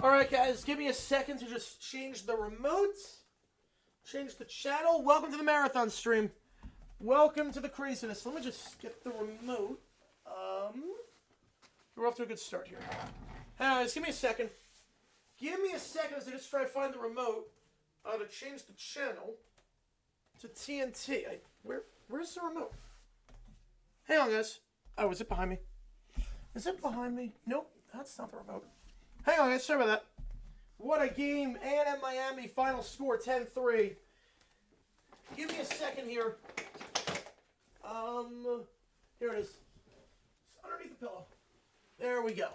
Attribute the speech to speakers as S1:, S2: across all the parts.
S1: All right, guys, give me a second to just change the remote, change the channel. Welcome to the marathon stream. Welcome to the craziness. Let me just get the remote. We're off to a good start here. Hey, guys, give me a second. Give me a second as I just try to find the remote to change the channel to TNT. Where's the remote? Hang on, guys. Oh, is it behind me? Is it behind me? Nope, that's not the remote. Hang on, guys. Sorry about that. What a game. A&M Miami, final score 10-3. Give me a second here. Here it is. It's underneath the pillow. There we go.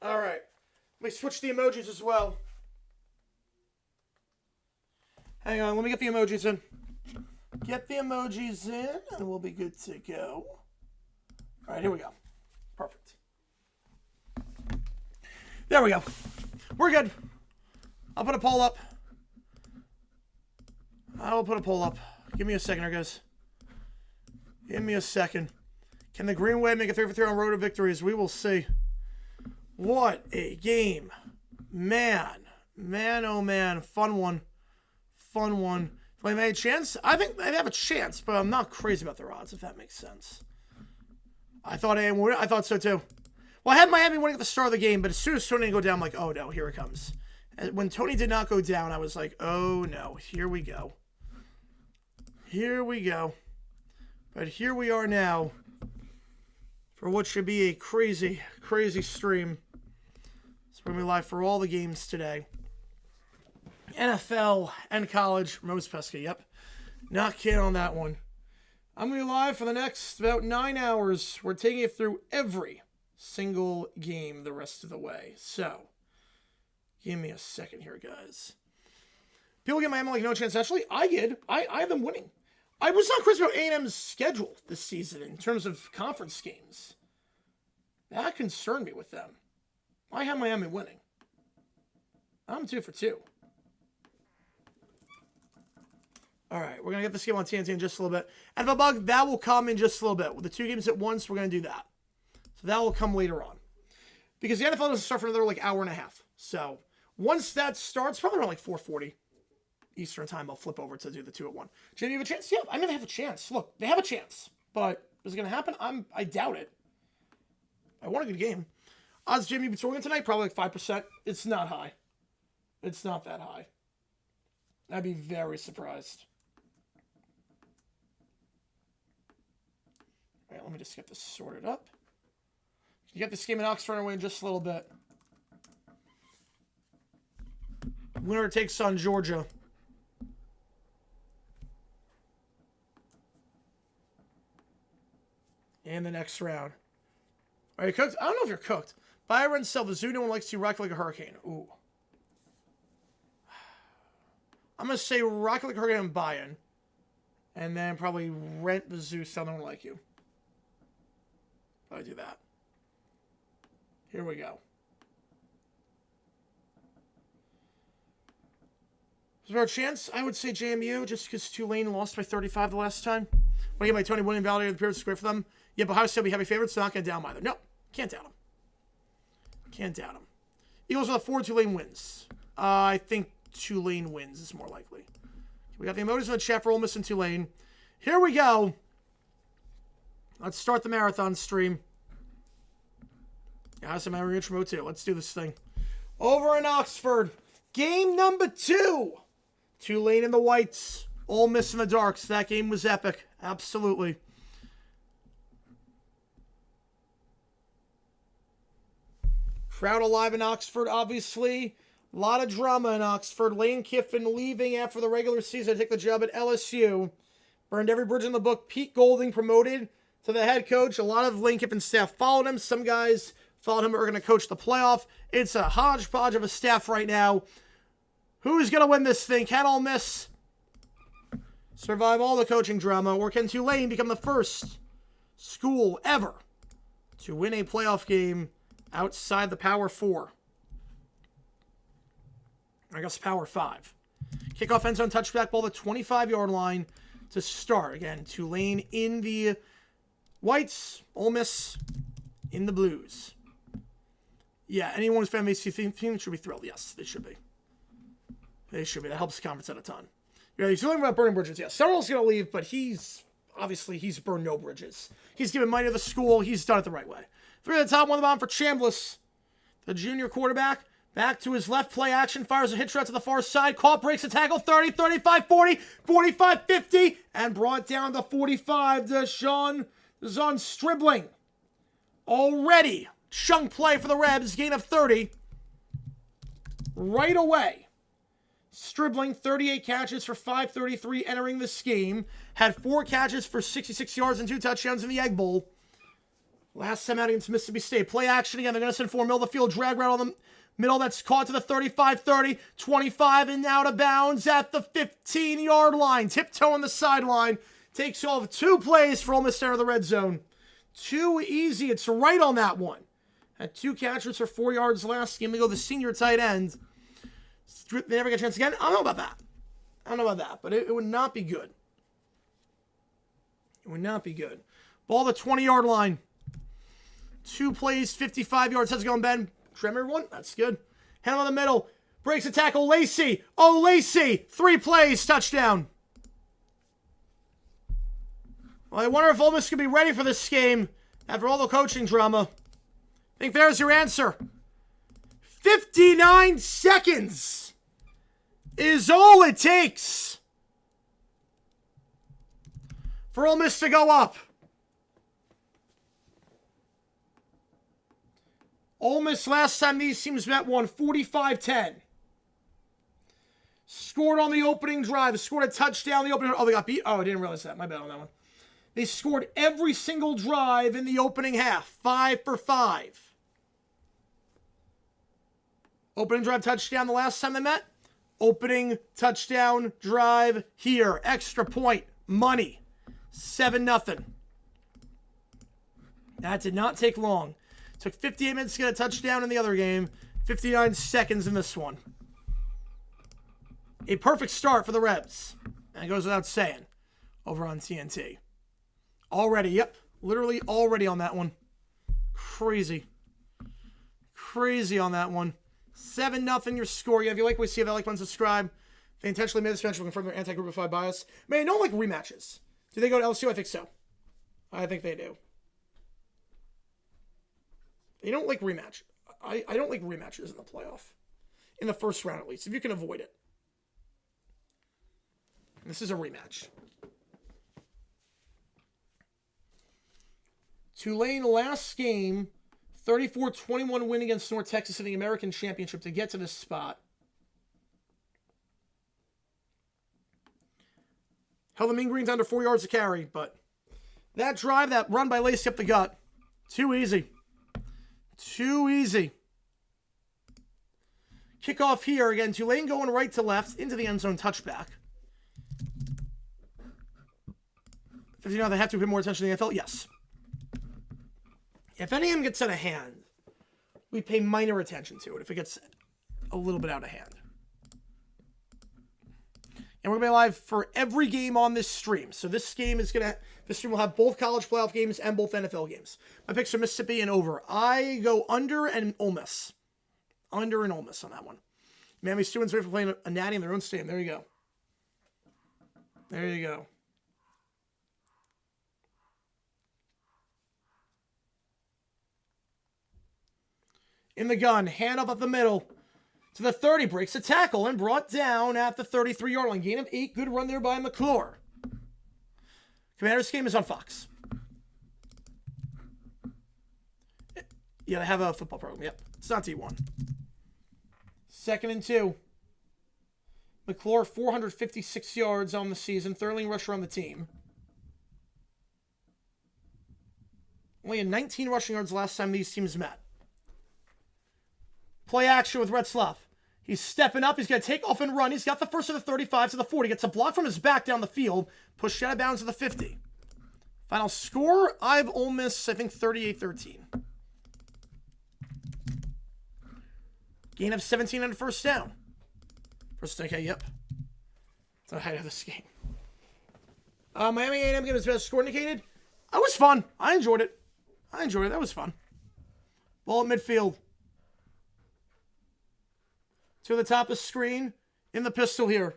S1: All right. Let me switch the emojis as well. Hang on. Let me get the emojis in. Get the emojis in, and we'll be good to go. All right. Here we go. Perfect. There we go. We're good. I'll put a poll up. I will put a poll up. Give me a second here, guys. Give me a second. Can the Green Wave make a 3-for-3 on road to victories? We will see. What a game. Man. Man, oh man. Fun one. Fun one. Do I have a chance? I think they have a chance, but I'm not crazy about their odds, if that makes sense. I thought I thought so too. Well, I had Miami winning at the start of the game, but as soon as Tony didn't go down, I'm like, oh no, here it comes. And when Tony did not go down, I was like, oh no, here we go. Here we go. But here we are now for what should be a crazy, crazy stream. So we're going to be live for all the games today. NFL and college. Most pesky, yep. Not kidding on that one. I'm going to be live for the next about 9 hours. We're taking it through every single game the rest of the way. So, give me a second here, guys. People get Miami like no chance. Actually, I did. I had them winning. I was not crazy about A&M's schedule this season in terms of conference games. That concerned me with them. I had Miami winning. I'm 2 for 2. All right, we're going to get this game on TNT in just a little bit. And the bug, that will come in just a little bit. With the 2 games at once, we're going to do that. So that will come later on. Because the NFL doesn't start for another hour and a half. So once that starts, probably around 4:40 Eastern time, I'll flip over to do the 2 at 1. Jimmy, you have a chance? Yeah, I mean, they have a chance. Look, they have a chance. But is it going to happen? I doubt it. I want a good game. Odds Jimmy be throwing tonight? Probably 5%. It's not high. It's not that high. I'd be very surprised. All right, let me just get this sorted up. You get this game in Oxford away in just a little bit. Winner takes on Georgia. In the next round. Are you cooked? I don't know if you're cooked. Byron Selvazu, no one likes to rock like a hurricane. Ooh. I'm going to say rock like a hurricane and buy-in. And then probably rent the zoo, so no one like you. I do that. Here we go. Is there a chance? I would say JMU, just because Tulane lost by 35 the last time. When I get my Tony William validated the appearance, great for them. Yeah, but Ohio State will be heavy favorites, so not going to doubt them either. No, can't doubt them. Can't doubt them. Eagles with 4 Tulane wins. I think Tulane wins is more likely. We got the emojis in the chat for Ole Miss and Tulane. Here we go. Let's start the marathon stream. Yeah, some Memory intro too. Let's do this thing. Over in Oxford, game number 2. Tulane in the whites. Ole Miss in the darks. That game was epic. Absolutely. Crowd alive in Oxford, obviously. A lot of drama in Oxford. Lane Kiffin leaving after the regular season to take the job at LSU. Burned every bridge in the book. Pete Golding promoted to the head coach. A lot of Lane Kiffin's staff followed him. Some guys followed him who are going to coach the playoff. It's a hodgepodge of a staff right now. Who's going to win this thing? Can Ole Miss survive all the coaching drama, or can Tulane become the first school ever to win a playoff game outside the Power 4? I guess Power 5. Kickoff end zone touchback ball, the 25-yard line to start. Again, Tulane in the whites, Ole Miss in the blues. Yeah, anyone who's fan base team should be thrilled. Yes, they should be. They should be. That helps the conference out a ton. Yeah, he's talking about burning bridges. Yeah, Severall's going to leave, but he's burned no bridges. He's given money to the school. He's done it the right way. 3 at the top, 1 at the bottom for Chambliss. The junior quarterback. Back to his left, play action, fires a hit shot to the far side. Caught, breaks a tackle, 30, 35, 40, 45, 50, and brought down to 45 to Sean Stribling. Already, chunk play for the Rebs, gain of 30. Right away. Stribling, 38 catches for 533 entering this game. Had 4 catches for 66 yards and 2 touchdowns in the Egg Bowl. Last time out against Mississippi State. Play action again. They're going to send 4 middle of the field. Drag route on the middle. That's caught to the 35, 30, 25, and out of bounds at the 15-yard line. Tiptoe on the sideline. Takes off 2 plays for Ole Miss out of the red zone. Too easy. It's right on that one. Had 2 catches for 4 yards last game. They go the senior tight end. They never get a chance again. I don't know about that. But it would not be good. It would not be good. Ball the 20-yard line. 2 plays, 55 yards. How's it going, Ben? Trim everyone. That's good. Hand on the middle. Breaks a tackle. Lacey. Oh, Lacey. 3 plays. Touchdown. Well, I wonder if Ole Miss could be ready for this game after all the coaching drama. I think there's your answer. 59 seconds is all it takes for Ole Miss to go up. Ole Miss, last time these teams met, won 45-10. Scored on the opening drive. Scored a touchdown the opening. Oh, they got beat. Oh, I didn't realize that. My bad on that one. They scored every single drive in the opening half. 5 for 5. Opening drive touchdown the last time they met. Opening touchdown drive here. Extra point. Money. 7-0. That did not take long. Took 58 minutes to get a touchdown in the other game. 59 seconds in this one. A perfect start for the Rebs. And it goes without saying over on TNT. Already, yep. Literally already on that one. Crazy. Crazy on that one. 7-0 your score. Yeah, if you like what we see, if you like button, subscribe. If they intentionally made this mention, will confirm their anti-group of 5 bias. Man, don't like rematches. Do they go to LSU? I think so. I think they do. They don't like rematch. I don't like rematches in the playoff. In the first round, at least. If you can avoid it. This is a rematch. Tulane last game, 34-21 win against North Texas in the American Championship to get to this spot. Held the Mean Greens under 4 yards to carry, but that drive, that run by Lacey up the gut, too easy. Too easy. Kickoff here. Again, Tulane going right to left into the end zone touchback. 59, they have to pay more attention to the NFL? Yes. If any of them gets out of hand, we pay minor attention to it if it gets a little bit out of hand. And we're going to be live for every game on this stream. So this stream will have both college playoff games and both NFL games. My picks are Mississippi and over. I go under and Ole Miss. Under and Ole Miss on that one. Miami students ready for playing a natty in their own stadium. There you go. There you go. In the gun, hand up the middle to the 30, breaks a tackle and brought down at the 33-yard line. Gain of 8, good run there by McClure. Commanders game is on Fox. Yeah, they have a football program, yep. It's not D1. 2nd and 2. McClure, 456 yards on the season, third leading rusher on the team. Only had 19 rushing yards last time these teams met. Play action with Retzlaff. He's stepping up. He's going to take off and run. He's got the first of the 35 to the 40. Gets a block from his back down the field. Pushed out of bounds to the 50. Final score, I have Ole Miss, I think 38-13. Gain of 17 on the first down. Okay, yep. That's the height of this game. Miami A&M game is best score indicated. That was fun. I enjoyed it. That was fun. Ball at midfield. to the top of the screen in the pistol here.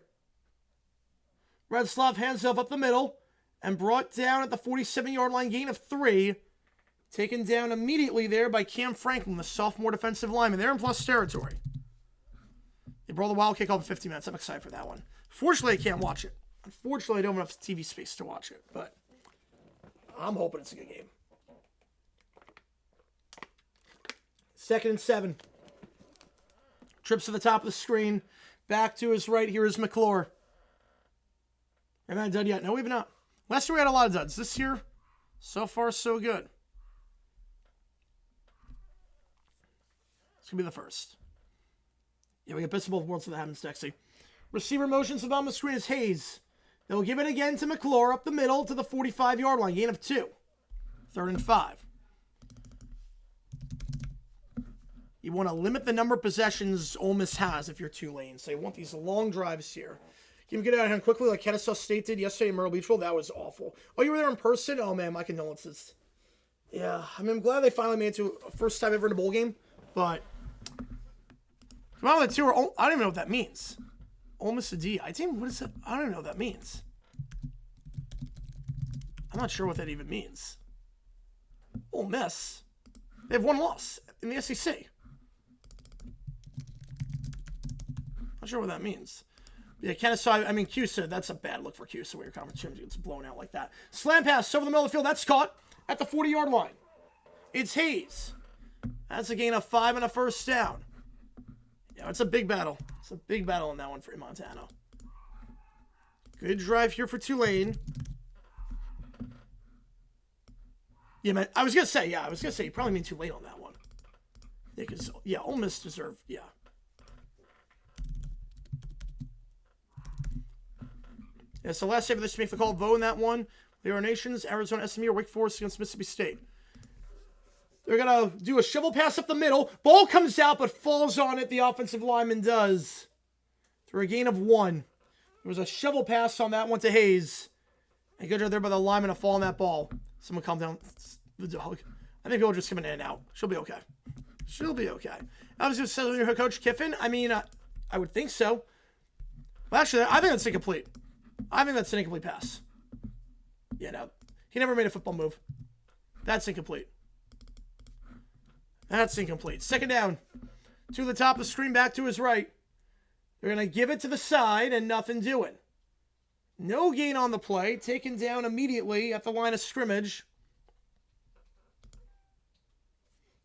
S1: Retzlaff hands off up the middle and brought down at the 47-yard line, gain of 3. Taken down immediately there by Cam Franklin, the sophomore defensive lineman. They're in plus territory. They brought the wild kick off in 50 minutes. I'm excited for that one. Fortunately, I can't watch it. Unfortunately, I don't have enough TV space to watch it, but I'm hoping it's a good game. 2nd and 7. Trips to the top of the screen. Back to his right. Here is McClure. Haven't had a dud yet. No, we have not. Last year we had a lot of duds. This year, so far, so good. It's going to be the first. Yeah, we get best of both worlds, so that happens, Dexy. Receiver motions above the screen is Hayes. They'll give it again to McClure up the middle to the 45-yard line. Gain of 2. 3rd and 5. You want to limit the number of possessions Ole Miss has if you're Tulane. So you want these long drives here. Can you get out of hand quickly like Kennesaw State did yesterday in Myrtle Beach? Well, that was awful. Oh, you were there in person? Oh, man, my condolences. Yeah, I mean, I'm glad they finally made it to a first time ever in a bowl game. But, well, the two are, I don't even know what that means. Ole Miss DI team? What is that? I don't even know what that means. I'm not sure what that even means. Ole Miss. They have 1 loss in the SEC. Not sure what that means. Yeah, Kennesaw, I mean, CUSA, that's a bad look for CUSA where your conference championship gets blown out like that. Slam pass over the middle of the field. That's caught at the 40-yard line. It's Hayes. That's a gain of 5 and a first down. Yeah, it's a big battle. It's a big battle in that one for Montana. Good drive here for Tulane. Yeah, man, I was going to say, you probably mean Tulane on that one. Yeah, because, yeah, Ole Miss deserved, yeah. Yeah, so last year for this to make the call, vote in that one. There are nations, Arizona, SMU, or Wake Forest against Mississippi State. They're going to do a shovel pass up the middle. Ball comes out, but falls on it. The offensive lineman does. For a gain of 1. There was a shovel pass on that one to Hayes. And good job there by the lineman to fall on that ball. Someone calm down. The dog. I think he'll just come in and out. She'll be okay. She'll be okay. I was just saying, your coach Kiffin. I mean, I would think so. Well, actually, I think that's incomplete. I think that's an incomplete pass. Yeah, no. He never made a football move. That's incomplete. That's incomplete. 2nd down. To the top of the screen, back to his right. They're going to give it to the side and nothing doing. No gain on the play. Taken down immediately at the line of scrimmage.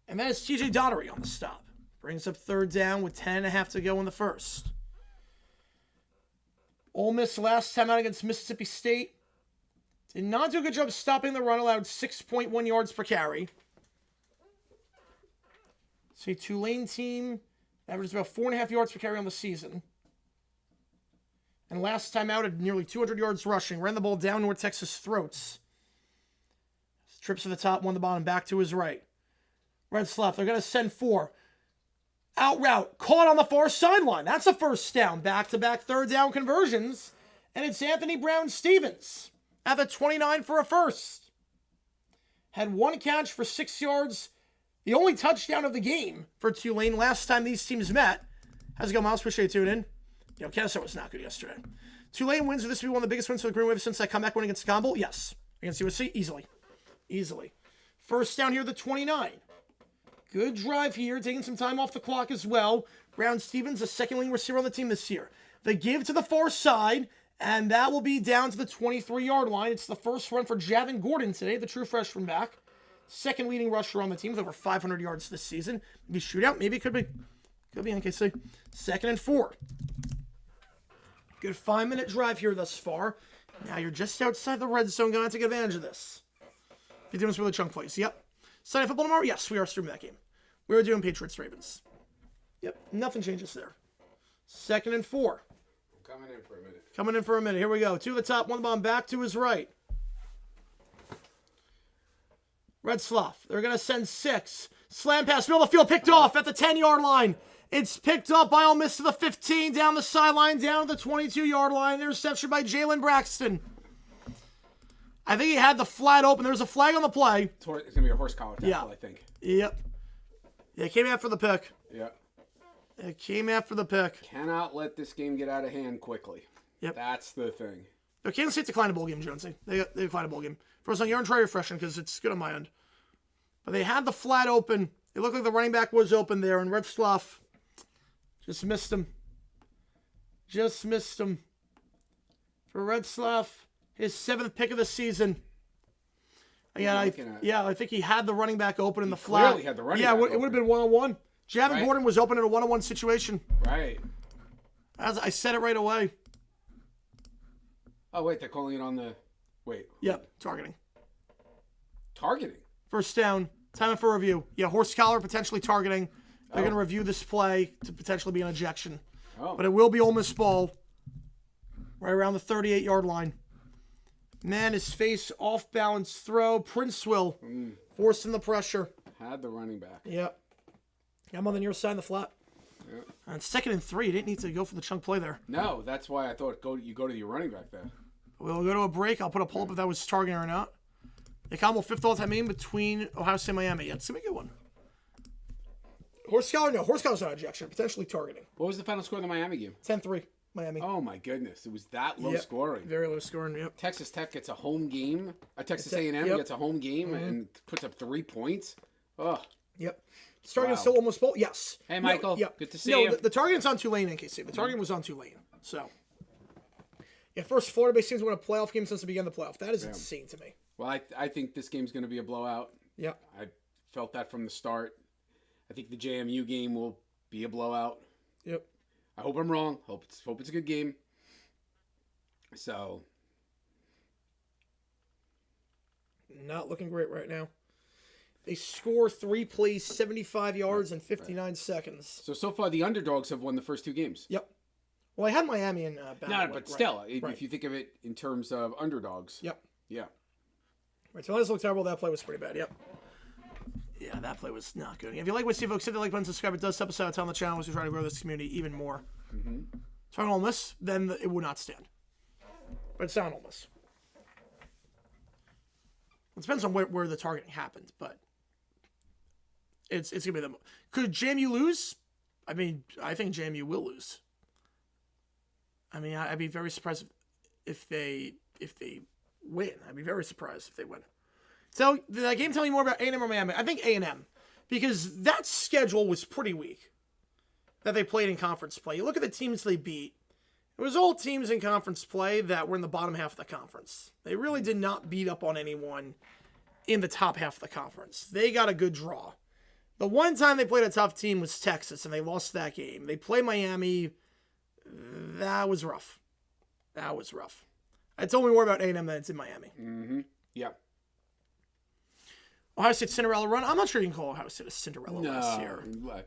S1: And that is TJ Daugherty on the stop. Brings up 3rd down with 10.5 to go in the first. Ole Miss last time out against Mississippi State did not do a good job stopping the run, allowed 6.1 yards per carry. So a Tulane team averages about 4.5 yards per carry on the season. And last time out had nearly 200 yards rushing. Ran the ball down North Texas' throats. Trips to the top, 1 to the bottom, back to his right. Retzlaff, they're going to send 4. Out route, caught on the far sideline. That's a first down. Back-to-back 3rd down conversions. And it's Anthony Brown-Stevens at the 29 for a first. Had 1 catch for 6 yards. The only touchdown of the game for Tulane last time these teams met. How's it going, Miles? Appreciate you tuning in. You know, Kennesaw was not good yesterday. Tulane wins. Will this be one of the biggest wins for the Green Wave since that comeback win against Campbell? Yes. Against USC? Easily. Easily. First down here, the 29. Good drive here, taking some time off the clock as well. Brown-Stevens, a second-leading receiver on the team this year. They give to the far side, and that will be down to the 23-yard line. It's the first run for Javin Gordon today, the true freshman back. Second leading rusher on the team with over 500 yards this season. Maybe shootout, maybe it could be NKC. 2nd and 4. Good 5-minute drive here thus far. Now you're just outside the red zone, going to take advantage of this. Be doing this with a chunk plays. Yep. Sunday football tomorrow? Yes, we are streaming that game. We were doing Patriots-Ravens. Yep, nothing changes there. 2nd and 4.
S2: Coming in for a minute.
S1: Coming in for a minute. Here we go. 2 to the top, 1 to the bottom, back to his right. Retzlaff, they're going to send 6. Slam pass, middle of the field, picked off at the 10-yard line. It's picked up by Ole Miss to the 15, down the sideline, down to the 22-yard line. Interception by Jalen Braxton. I think he had the flat open. There's a flag on the play.
S2: It's going to be a horse collar tackle, I think.
S1: Yep. Yeah, came after the pick.
S2: Yeah.
S1: It came after the pick.
S2: Cannot let this game get out of hand quickly.
S1: Yep.
S2: That's the thing.
S1: No, Kansas State declined a bowl game, Jonesy. They declined a bowl game. First on, you're on try refreshing because it's good on my end. But they had the flat open. It looked like the running back was open there, and Retzlaff just missed him. Just missed him. For Retzlaff, his 7th pick of the season. Again, I think he had the running back open in the flat.
S2: Clearly had the running back
S1: it would have been one-on-one. Javon Gordon was open in a one-on-one situation.
S2: Right.
S1: As I said it right away.
S2: Oh, wait, they're calling it on the... Wait.
S1: Yep, targeting.
S2: Targeting?
S1: First down, time for review. Yeah, horse collar potentially targeting. They're going to review this play to potentially be an ejection.
S2: Oh.
S1: But it will be Ole Miss ball right around the 38-yard line. Man, his face off-balance throw. Prince will forcing the pressure.
S2: Had the running back.
S1: Yep. I'm on the near side of the flat.
S2: Yep.
S1: On 2nd and 3, you didn't need to go for the chunk play there.
S2: No, that's why I thought you go to your running back there.
S1: We'll go to a break. I'll put a poll up if that was targeting or not. The combo 5th all-time game between Ohio State and Miami. Yeah, it's going to be a good one. Horse collar, no. Horse collar's not ejection. Potentially targeting.
S2: What was the final score of the Miami game?
S1: 10-3, Miami.
S2: Oh, my goodness. It was that low scoring.
S1: Very low scoring, yep.
S2: Texas Tech gets a home game. Texas A&M gets a home game and puts up 3 points. Oh.
S1: Yep. Starting still almost bowl. Yes.
S2: Hey, Michael. Good to see you.
S1: No, the target's on Tulane, NKC. The target was on Tulane. So, yeah, first Florida-based teams win a playoff game since the beginning of the playoff. That is insane to me.
S2: Well, I think this game's going to be a blowout.
S1: Yep.
S2: I felt that from the start. I think the JMU game will be a blowout.
S1: Yep.
S2: I hope I'm wrong. Hope it's a good game. So.
S1: Not looking great right now. They score 3 plays, 75 yards, and 59 seconds.
S2: So far, the underdogs have won the first 2 games.
S1: Yep. Well, I had Miami in battle.
S2: No, but still, if you think of it in terms of underdogs.
S1: Yep.
S2: Yeah.
S1: Right, so this looked terrible. That play was pretty bad. Yep. Yeah, that play was not good. If you like what you see, folks, hit the like button, subscribe. It does help us out on the channel as we try to grow this community even more. Mm-hmm. So on Ole Miss, then it would not stand. But it's not Ole Miss. It depends on where the targeting happened, but it's gonna be them. Could JMU lose? I mean, I think JMU will lose. I mean, I'd be very surprised if they win. I'd be very surprised if they win. So, did that game tell you more about A&M or Miami? I think A&M, because that schedule was pretty weak that they played in conference play. You look at the teams they beat. It was all teams in conference play that were in the bottom half of the conference. They really did not beat up on anyone in the top half of the conference. They got a good draw. The one time they played a tough team was Texas, and they lost that game. They played Miami. That was rough. That was rough. It told me more about A&M than it's in Miami.
S2: Mm-hmm. Yeah.
S1: Ohio State Cinderella run. I'm not sure you can call Ohio State a Cinderella last year.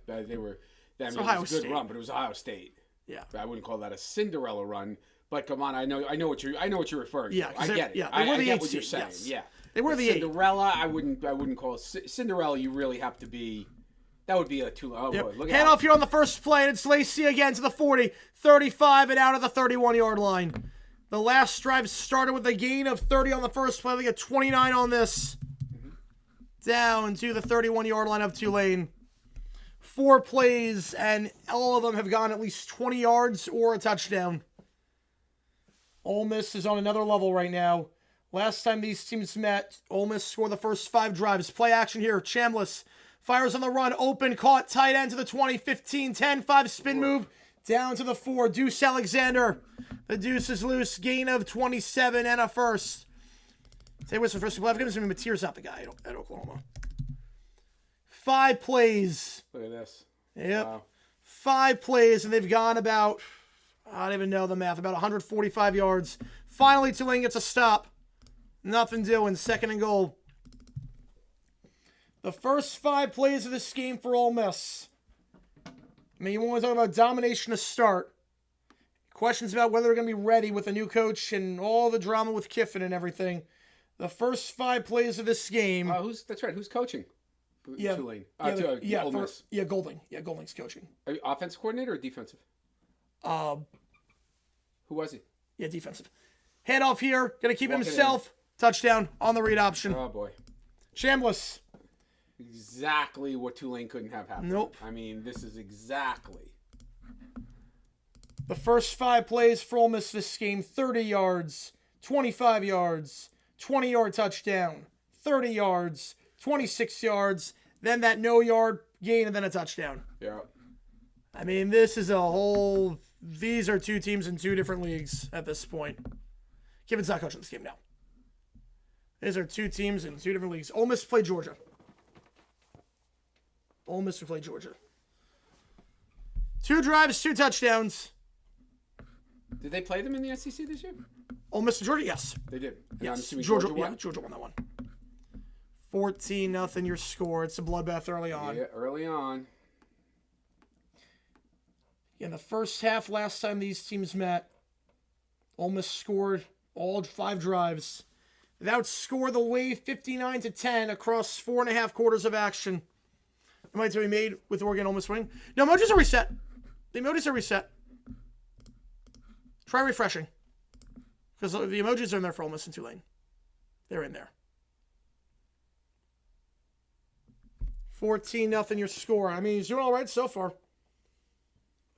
S2: They were. It was
S1: Ohio
S2: a good
S1: State.
S2: run, but it was Ohio State.
S1: Yeah.
S2: I wouldn't call that a Cinderella run. But come on, I know what you're referring to.
S1: Yeah,
S2: I get it.
S1: Yeah,
S2: I
S1: they were the
S2: get
S1: 8th
S2: what you're
S1: seed,
S2: saying.
S1: yes.
S2: Yeah.
S1: They were the 8th.
S2: Cinderella, I wouldn't call it Cinderella. You really have to be. That would be a too. Oh boy, look at
S1: Hand off here on the first play, and it's Lacey again to the 40, 35, and out of the 31-yard line. The last drive started with a gain of 30 on the first play. They get 29 on this. Down to the 31-yard line of Tulane. 4 plays, and all of them have gone at least 20 yards or a touchdown. Ole Miss is on another level right now. Last time these teams met, Ole Miss scored the first 5 drives. Play action here. Chambliss fires on the run. Open, caught, tight end to the 20, 15, 10, 5 spin move. Down to the 4. Deuce Alexander. The deuce is loose. Gain of 27 and a first. Say what's the first play. I've given some Mateer's not the guy at Oklahoma. 5 plays.
S2: Look at this.
S1: Yep.
S2: Wow.
S1: 5 plays, and they've gone about, I don't even know the math, about 145 yards. Finally, Tulane gets a stop. Nothing doing. 2nd and goal. The first 5 plays of this game for Ole Miss. I mean, you want to talk about domination to start. Questions about whether they're going to be ready with a new coach and all the drama with Kiffin and everything. The first 5 plays of this game.
S2: That's right. Who's coaching? Tulane.
S1: Ole
S2: Miss.
S1: Golding. Yeah, Golding's coaching.
S2: Are you offensive coordinator or defensive? Who was he?
S1: Yeah, defensive. Hand off here. Going to keep himself. Touchdown on the read option.
S2: Oh, boy.
S1: Chambliss.
S2: Exactly what Tulane couldn't have happened.
S1: Nope.
S2: I mean, this is exactly
S1: The first 5 plays for Ole Miss this game, 30 yards, 25 yards, 20-yard touchdown, 30 yards, 26 yards, then that no-yard gain, and then a touchdown.
S2: Yeah.
S1: I mean, these are 2 teams in 2 different leagues at this point. Kiffen's not coaching this game now. These are 2 teams in 2 different leagues. Ole Miss played Georgia. Ole Miss played Georgia. 2 drives, 2 touchdowns.
S2: Did they play them in the SEC this year?
S1: Ole Miss and Georgia, yes.
S2: They did. And
S1: Yes.
S2: I'm assuming
S1: Georgia
S2: won?
S1: Yeah, Georgia won that one. 14-0 your score. It's a bloodbath early on.
S2: Yeah, early on.
S1: In the first half, last time these teams met, Ole Miss scored all 5 drives. They outscored the Wave 59-10 across 4.5 quarters of action. The might be made with Oregon Ole Miss winning. No, emojis are reset. The emojis are reset. Try refreshing. Because the emojis are in there for Ole Miss and Tulane. They're in there. 14-0 your score. I mean, he's doing all right so far.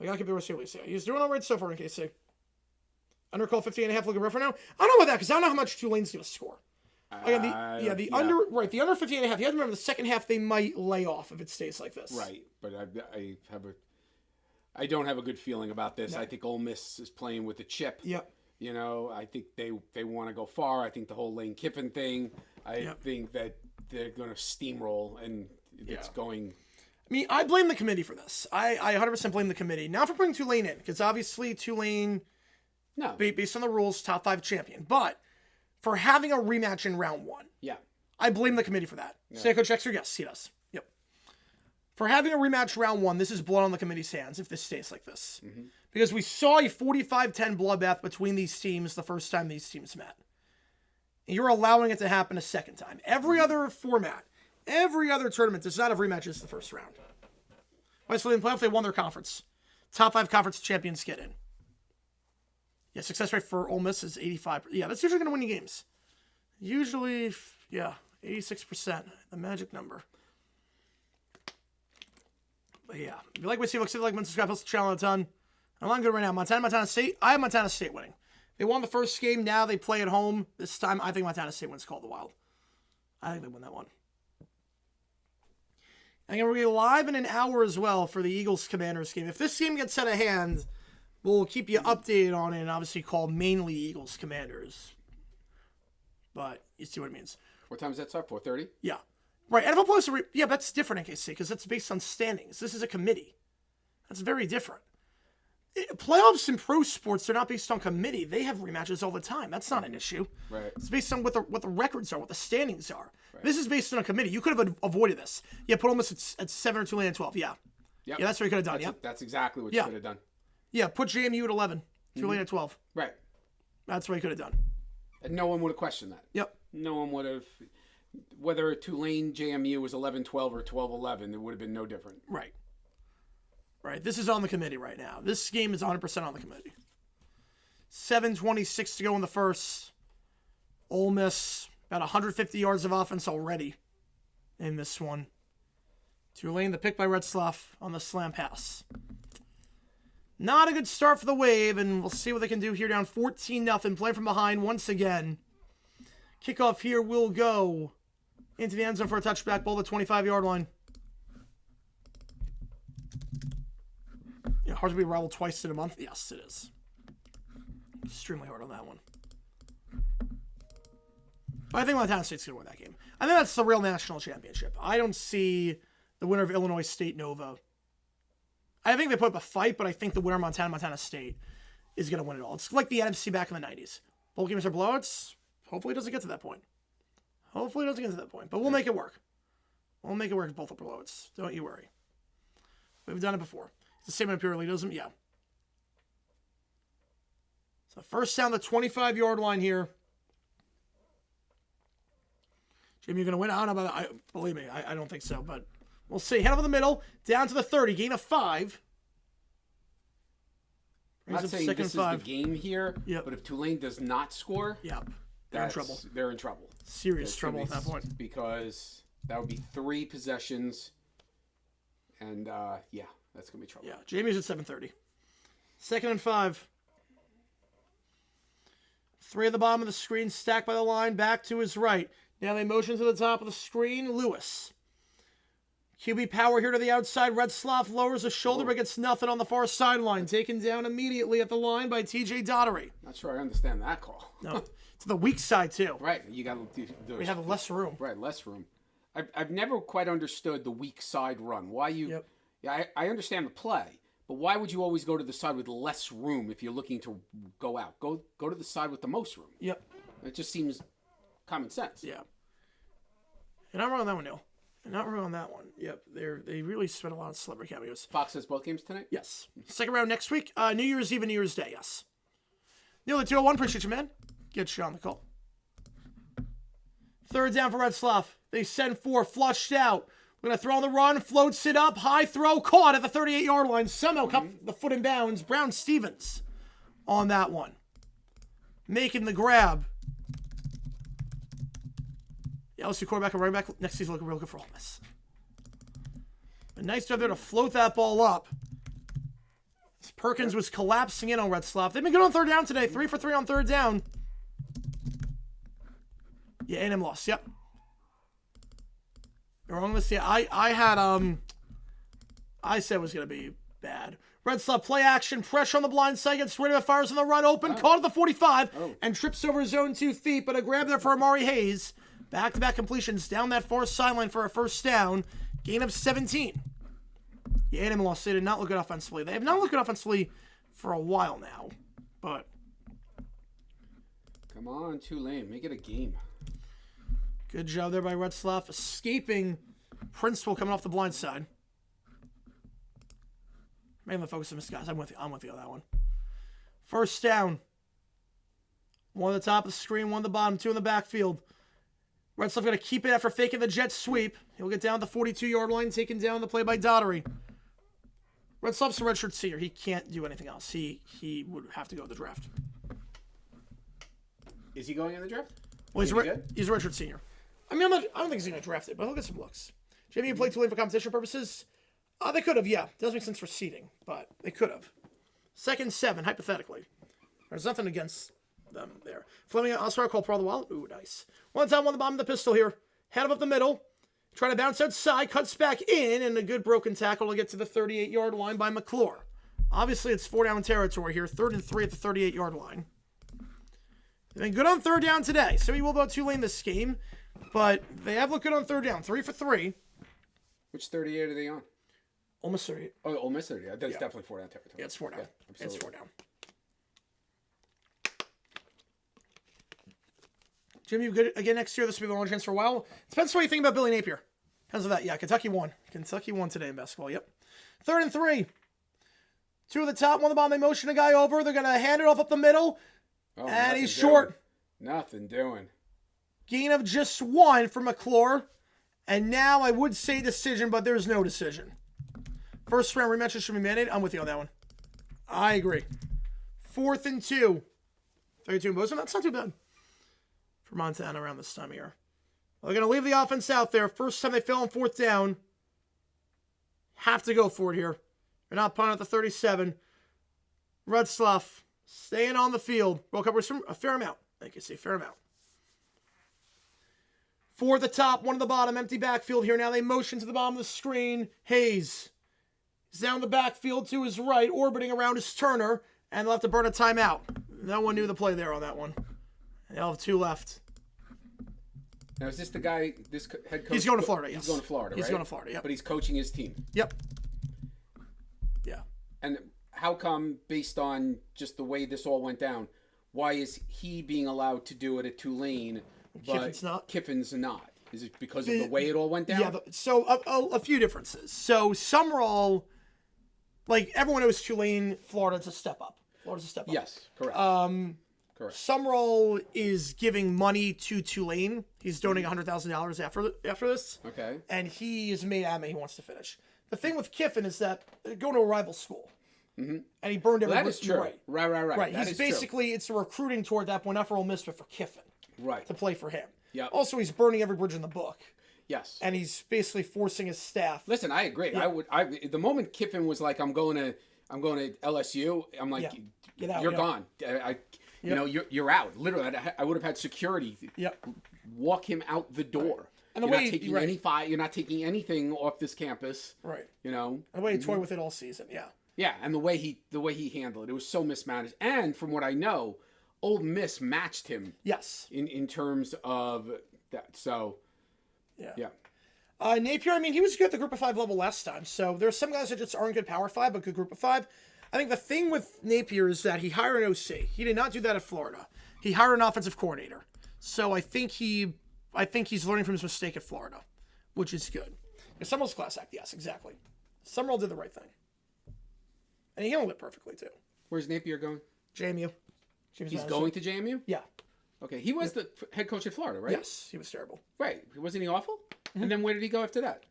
S1: I gotta keep the rest of the He's doing all right so far in KC. Undercall 50.5 looking rough right now. I don't know about that because I don't know how much Tulane's gonna score. Again, the under 50.5. You have to remember the second half they might lay off if it stays like this.
S2: Right, but I don't have a good feeling about this.
S1: No.
S2: I think Ole Miss is playing with a chip.
S1: Yep.
S2: You know, I think they want to go far. I think the whole Lane Kiffin thing. I think that they're going to steamroll and it's going.
S1: I mean, I blame the committee for this. I 100% blame the committee. Not for putting Tulane in, because obviously Tulane, based on the rules, top 5 champion. But for having a rematch in round 1.
S2: Yeah.
S1: I blame the committee for that. Yeah. Say Coach Exer? Yes, he does. Yep. For having a rematch round 1, this is blood on the committee's hands if this stays like this. Mm-hmm. Because we saw a 45-10 bloodbath between these teams the first time these teams met. And you're allowing it to happen a second time. Every other format, every other tournament does not have rematches the first round. Obviously, in the playoff, they won their conference. Top 5 conference champions get in. Yeah, success rate for Ole Miss is 85%. Yeah, that's usually going to win you games. Usually, 86%. The magic number. But yeah, if you like what you see, like, subscribe, post the channel a ton. I'm on good right now. Montana State. I have Montana State winning. They won the first game. Now they play at home. This time, I think Montana State wins Call the Wild. I think they win that one. And we're going to be live in an hour as well for the Eagles-Commanders game. If this game gets out of hand, we'll keep you updated on it and obviously call mainly Eagles-Commanders. But you see what it means.
S2: What time does that start? 4:30?
S1: Yeah. Right. NFL Plus, that's different in KC because that's based on standings. This is a committee. That's very different. Playoffs in pro sports, they're not based on committee. They have rematches all the time. That's not an issue.
S2: Right.
S1: It's based on what the records are, what the standings are. Right. This is based on a committee. You could have avoided this. Yeah, put Ole at 7 or Tulane at 12. Yeah. Yep. Yeah, that's what you could have done.
S2: That's exactly what you could have done.
S1: Yeah, put JMU at 11, Tulane at 12.
S2: Right.
S1: That's what you could have done.
S2: And no one would have questioned that.
S1: Yep.
S2: No one would have. Whether Tulane JMU was 11-12 or 12-11, it would have been no different.
S1: Right. Right. This is on the committee right now. This game is 100% on the committee. 7:26 to go in the first. Ole Miss, about 150 yards of offense already in this one. Tulane, the pick by Retzlaff on the slam pass. Not a good start for the Wave, and we'll see what they can do here down 14-0. Play from behind once again. Kickoff here will go into the end zone for a touchback ball, the 25-yard line. Yeah, hard to be rivaled twice in a month. Yes, it is. Extremely hard on that one. But I think Montana State's going to win that game. I think that's the real national championship. I don't see the winner of Illinois State Nova. I think they put up a fight, but I think the winner of Montana State is going to win it all. It's like the NFC back in the 90s. Bowl games are blowouts. Hopefully it doesn't get to that point. But we'll make it work. We'll make it work with both the blowouts. Don't you worry. We've done it before. It's the same in elitism. Yeah. So first down the 25-yard line here. Jimmy, you're going to win? I don't know about that. Believe me, I don't think so, but we'll see. Head over the middle, down to the 30, gain of 5.
S2: I'm not saying this is the game here, but if Tulane does not score,
S1: they're in trouble.
S2: They're in trouble.
S1: Serious trouble at that point.
S2: Because that would be 3 possessions, and that's going to be trouble.
S1: Yeah, Jamie's at 7:30. 2nd and 5. 3 at the bottom of the screen, stacked by the line, back to his right. Now they motion to the top of the screen. Lewis. QB power here to the outside. Retzlaff lowers a shoulder, but gets nothing on the far sideline. Taken down immediately at the line by TJ Daugherty.
S2: Not sure I understand that call.
S1: No, to the weak side, too.
S2: Right, you got to do.
S1: We have less room.
S2: Right, less room. I've never quite understood the weak side run. Why you?
S1: Yep.
S2: Yeah, I understand the play, but why would you always go to the side with less room if you're looking to go out? Go to the side with the most room.
S1: Yep.
S2: It just seems common sense.
S1: Yeah. You're not wrong on that one, Neil. You're not wrong on that one. Yep. They really spent a lot of celebrity cameos.
S2: Fox has both games tonight?
S1: Yes. Second round next week. New Year's Eve and New Year's Day, yes. Neil, the 201, appreciate you, man. Get you on the call. 3rd down for Retzlaff. They send 4, flushed out. We're going to throw on the run, floats it up, high throw, caught at the 38-yard line. Somehow kept the foot in bounds. Brown Stevens on that one. Making the grab. Yeah, LSU quarterback and running back next season looking real good for Ole Miss. A nice job there to float that ball up. Perkins was collapsing in on Retzlaff. They've been good on 3rd down today. 3 for 3 on 3rd down. Yeah, A&M lost. Yep. You're wrong. Let's see. I said it was going to be bad. Retzlaff play action. Pressure on the blind side. Gets rid of it. Fires on the run. Open. Caught at the 45. And trips over his own 2 feet. But a grab there for Amari Hayes. Back-to-back completions down that far sideline for a 1st down. Gain of 17. Yeah, A&M lost. They did not look good offensively. They have not looked good offensively for a while now. But
S2: come on, Tulane. Make it a game.
S1: Good job there by Retzlaff. Escaping Principal coming off the blind side. Mainly focus on this, guys. I'm with you on that one. 1st down. 1 at the top of the screen, 1 at the bottom, 2 in the backfield. Retzlaff going to keep it after faking the jet sweep. He'll get down the 42-yard line, taken down the play by Daugherty. Retzlaff's a redshirt senior. He can't do anything else. He would have to go to the draft.
S2: Is he going in the draft?
S1: Well, he's a redshirt senior. I mean, I don't think he's going to draft it, but he'll get some looks. Jamie, you played Tulane for competition purposes? They could have, yeah. Doesn't make sense for seeding, but they could have. 2nd 7, hypothetically. There's nothing against them there. Fleming, Oscar called for all the while. Ooh, nice. 1 top, 1 the bottom of the pistol here. Head up the middle. Trying to bounce outside, cuts back in, and a good broken tackle to get to the 38-yard line by McClure. Obviously, it's 4-down territory here. 3rd and 3 at the 38-yard line. They've been good on 3rd down today. So we will go Tulane this game. But they have looked good on 3rd down. 3 for 3.
S2: Which 38 are they on?
S1: Ole Miss 38.
S2: Oh, Ole Miss 38. That's definitely 4-down territory.
S1: Yeah, it's 4 down.
S2: Yeah,
S1: it's 4 down. Jimmy, you good again next year? This will be the only chance for a while. Depends on what you think about Billy Napier. Depends on that. Yeah, Kentucky won. Kentucky won today in basketball. Yep. 3rd and 3. 2 at the top, 1 at the bottom. They motion a guy over. They're going to hand it off up the middle.
S2: Oh,
S1: and he's short.
S2: Nothing doing.
S1: Gain of just 1 for McClure. And now I would say decision, but there's no decision. 1st round rematches should be mandated. I'm with you on that one. I agree. 4th and 2. 32 in Bozeman. That's not too bad for Montana around this time of year. Well, they're going to leave the offense out there. First time they fail on 4th down. Have to go for it here. They're not punting at the 37. Retzlaff staying on the field. Broke up a fair amount. I can say fair amount. 4 at the top, 1 at the bottom. Empty backfield here. Now they motion to the bottom of the screen. Hayes is down the backfield to his right, orbiting around his Turner. And they'll have to burn a timeout. No one knew the play there on that one. They'll have 2 left.
S2: Now, is this the guy, this head coach?
S1: He's going to Florida, yes.
S2: He's going to Florida, right?
S1: He's going to Florida, yep.
S2: But he's coaching his team.
S1: Yep. Yeah.
S2: And how come, based on just the way this all went down, why is he being allowed to do it at Tulane, but Kiffin's not? Is it because of the way it all went down?
S1: Yeah, so a few differences. So Summerall, like everyone knows Tulane, Florida's a step up. Florida's a step up.
S2: Yes, correct. Correct.
S1: Summerall is giving money to Tulane. He's donating $100,000 after this.
S2: Okay.
S1: And he is made adamant he wants to finish. The thing with Kiffin is that they're going to a rival school. Mm-hmm. And he burned every
S2: that is true. Right.
S1: He's basically, it's a recruiting tour at that point, not for Ole Miss, but for Kiffin.
S2: Right.
S1: To play for him.
S2: Yeah.
S1: Also, he's burning every bridge in the book.
S2: Yes.
S1: And he's basically forcing his staff.
S2: Listen, I agree. Yeah. The moment Kiffin was like, I'm going to I'm going to LSU. I'm like,
S1: Get out,
S2: you're gone. You know, you're out. Literally, I would have had security. Walk him out the door.
S1: Right. And
S2: you're not taking you're not taking anything off this campus.
S1: Right.
S2: You know.
S1: And the way he toyed with it all season. Yeah.
S2: Yeah, and the way he handled it was so mismanaged. And from what I know, Ole Miss matched him.
S1: Yes.
S2: In terms of that. So. Yeah.
S1: Napier, I mean, he was good at the Group of 5 level last time. So there's some guys that just aren't good Power 5, but good Group of 5. I think the thing with Napier is that he hired an OC. He did not do that at Florida. He hired an offensive coordinator. So I think he's learning from his mistake at Florida, which is good. Summerall's class act, yes, exactly. Summerall did the right thing. And he handled it perfectly, too.
S2: Where's Napier going?
S1: JMU.
S2: He's going to JMU?
S1: Yeah.
S2: Okay, he was the head coach at Florida, right?
S1: Yes, he was terrible.
S2: Right. Wasn't he awful? Mm-hmm. And then where did he go after that?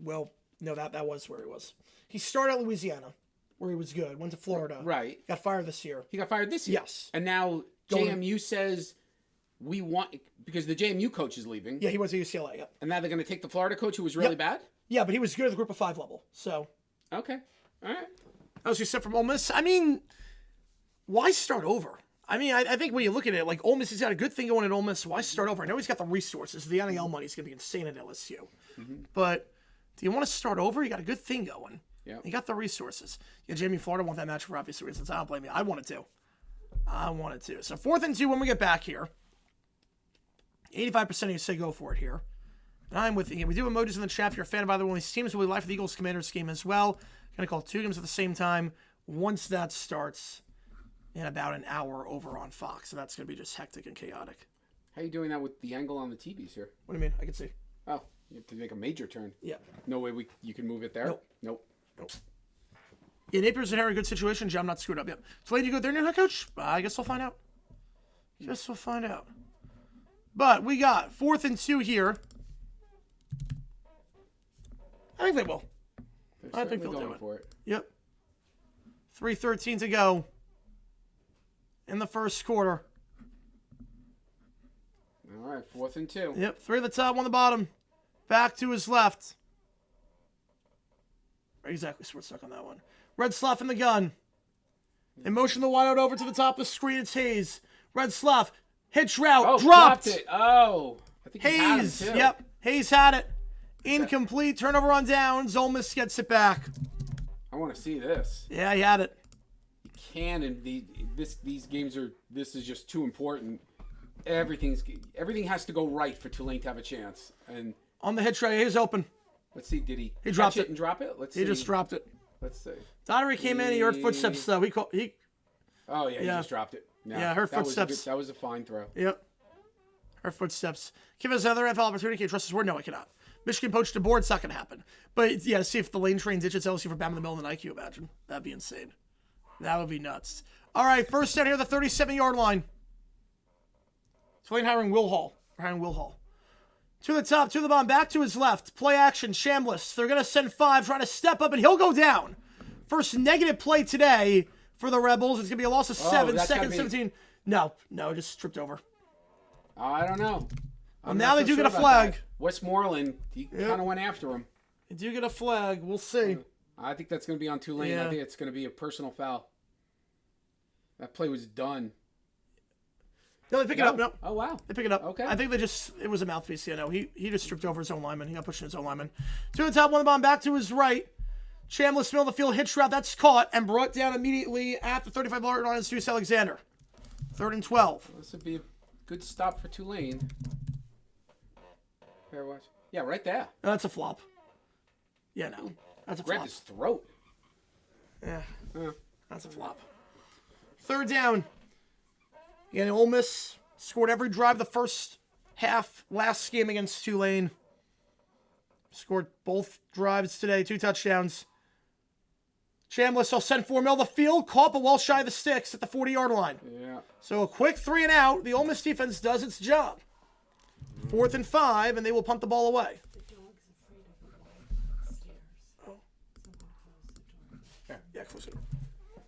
S1: Well, no, that was where he was. He started at Louisiana, where he was good. Went to Florida.
S2: Right.
S1: Got fired this year.
S2: He got fired this year?
S1: Yes.
S2: And now JMU says we want... Because the JMU coach is leaving.
S1: Yeah, he went to UCLA, yeah.
S2: And now they're going to take the Florida coach who was really bad?
S1: Yeah, but he was good at the Group of 5 level, so...
S2: Okay. All right.
S1: As you said from Ole Miss, I mean, why start over? I mean, I think when you look at it, like, Ole Miss has got a good thing going at Ole Miss. Why start over? I know he's got the resources. The NIL money is going to be insane at LSU. Mm-hmm. But do you want to start over? You got a good thing going.
S2: Yeah.
S1: You got the resources. Yeah, Jamie Florida won that match for obvious reasons. I don't blame you. I wanted to. So 4th and 2 when we get back here. 85% of you say go for it here. And I'm with you. We do emojis in the chat. If you're a fan of either one of these teams, we'll be live for the Eagles Commanders game as well. Going to call 2 games at the same time once that starts in about an hour over on Fox. So that's going to be just hectic and chaotic.
S2: How are you doing that with the angle on the TVs here?
S1: What do you mean? I can see.
S2: Oh, you have to make a major turn.
S1: Yeah.
S2: No way you can move it there? Nope.
S1: Yeah, Napier's in a very good situation. Jim, not screwed up yet. Tulane, you go with their new head coach? I guess we'll find out. But we got 4th and 2 here. I think they will. I think they'll do it.
S2: For it.
S1: Yep. 3:13 to go in the first quarter.
S2: All right, 4th and 2.
S1: Yep, 3 at the top, 1 on the bottom. Back to his left. Exactly, so we're stuck on that one. Red Slough in the gun. In motion the wide out over to the top of the screen. It's Hayes. Red Slough. Hitch route. Dropped.
S2: It. Oh. I think
S1: Hayes.
S2: He had him too.
S1: Yep. Hayes had it. Incomplete. Turnover on downs. Ole Miss gets it back.
S2: I want to see this.
S1: Yeah, he had it.
S2: You can, and these games are. This is just too important. Everything has to go right for Tulane to have a chance. And
S1: on the hit tray, Hayes open.
S2: Let's see. Did he
S1: dropped it
S2: and drop it? Let's see.
S1: He just dropped it.
S2: Let's see.
S1: Donnery came in. He heard footsteps though.
S2: Oh yeah, he just dropped it. No,
S1: yeah, her footsteps.
S2: That was a fine throw.
S1: Yep. Her footsteps. Give us another NFL opportunity. Can you trust his word? No, I cannot. Michigan poached a board. It's not going to happen. But yeah, see if the lane train ditches LSU for Bama in the middle of the night. Can you imagine? That'd be insane. That would be nuts. All right, first down here, the 37-yard line. Tulane hiring Will Hall. To the top, to the bottom, back to his left. Play action, Chambliss. They're going to send 5, trying to step up, and he'll go down. First negative play today for the Rebels. It's going to be a loss of 7, second 17. No, just tripped over.
S2: I don't know.
S1: Well, now they do get a flag.
S2: Westmoreland, he kind of went after him.
S1: They do get a flag. We'll see.
S2: I think that's going to be on Tulane.
S1: Yeah.
S2: I think it's going to be a personal foul. That play was done.
S1: No, they pick it up. No.
S2: Oh, wow.
S1: They pick it up.
S2: Okay.
S1: I think it was a mouthpiece. Yeah, no, he just tripped over his own lineman. He got pushed in his own lineman. To the top, 1 the bomb, back to his right. Chambliss, middle of the field, hitch route. That's caught and brought down immediately at the 35-yard line. It's Deuce Alexander. 3rd and 12.
S2: Well, this would be a good stop for Tulane. Fair watch. Yeah, right there.
S1: No, that's a flop. Yeah, no. That's a flop.
S2: Grabbed his throat.
S1: Yeah. That's a flop. 3rd down. And Ole Miss scored every drive the first half last game against Tulane. Scored both drives today, 2 touchdowns. Chambliss will send 4 middle of the field, caught but well shy of the sticks at the 40-yard line.
S2: Yeah.
S1: So a quick 3 and out. The Ole Miss defense does its job. 4th and 5, and they will punt the ball away.
S3: The dog's afraid of the stairs.
S1: Oh.
S3: Someone close the door.
S1: Yeah, close it.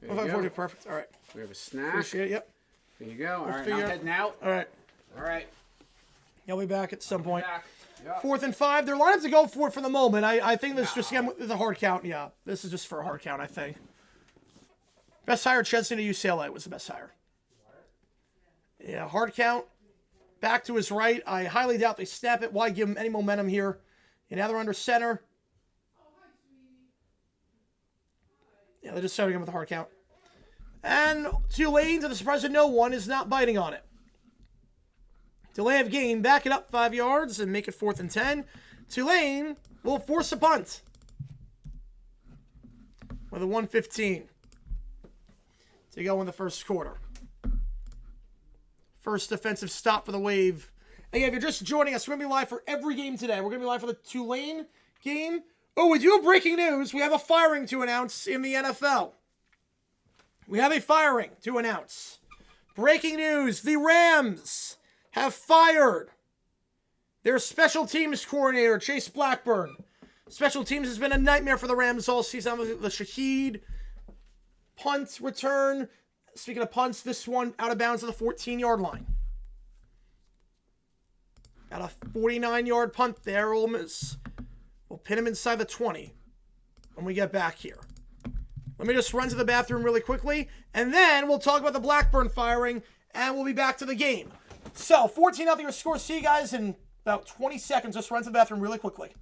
S2: There you go.
S1: Perfect. All right.
S2: We have a snack.
S1: Appreciate it. Yep.
S2: There you go. All right,
S1: figure
S2: now
S1: out-
S2: heading out.
S1: All right.
S2: All right.
S1: He'll be back at some point.
S2: Back. Yep.
S1: 4th and 5. Their lineups to go for the moment. I think this just again is a hard count. Yeah, this is just for a hard count, I think. Best hire, Chesney to UCLA was the best hire. Yeah, hard count. Back to his right. I highly doubt they snap it. Why give him any momentum here? And now they're under center. Yeah, they're just starting him with a hard count. And Tulane, to the surprise of no one, is not biting on it. Delay of game, back it up 5 yards and make it 4th and 10. Tulane will force a punt with a 1:15 to go in the first quarter. First defensive stop for the Wave. Again, if you're just joining us, we're going to be live for every game today. We're going to be live for the Tulane game. Oh, we do have breaking news. We have a firing to announce in the NFL. We have a firing to announce. Breaking news. The Rams have fired their special teams coordinator, Chase Blackburn. Special teams has been a nightmare for the Rams all season. The Shaheed punt return. Speaking of punts, this one out of bounds on the 14-yard line. Got a 49-yard punt there, Ole Miss. We'll pin him inside the 20 when we get back here. Let me just run to the bathroom really quickly, and then we'll talk about the Blackburn firing, and we'll be back to the game. So, 14-0 your score. See you guys in about 20 seconds. Just run to the bathroom really quickly.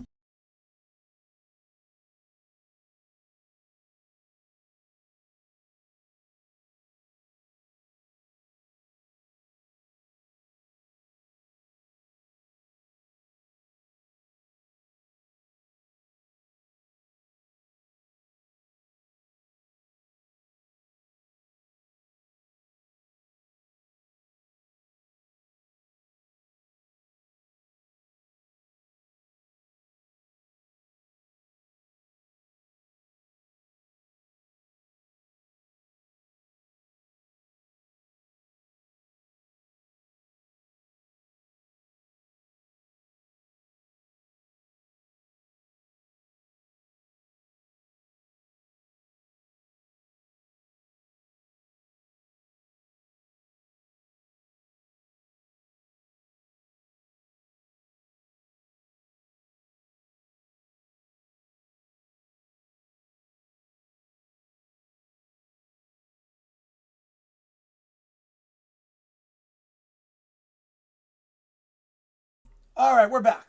S1: All right, we're back.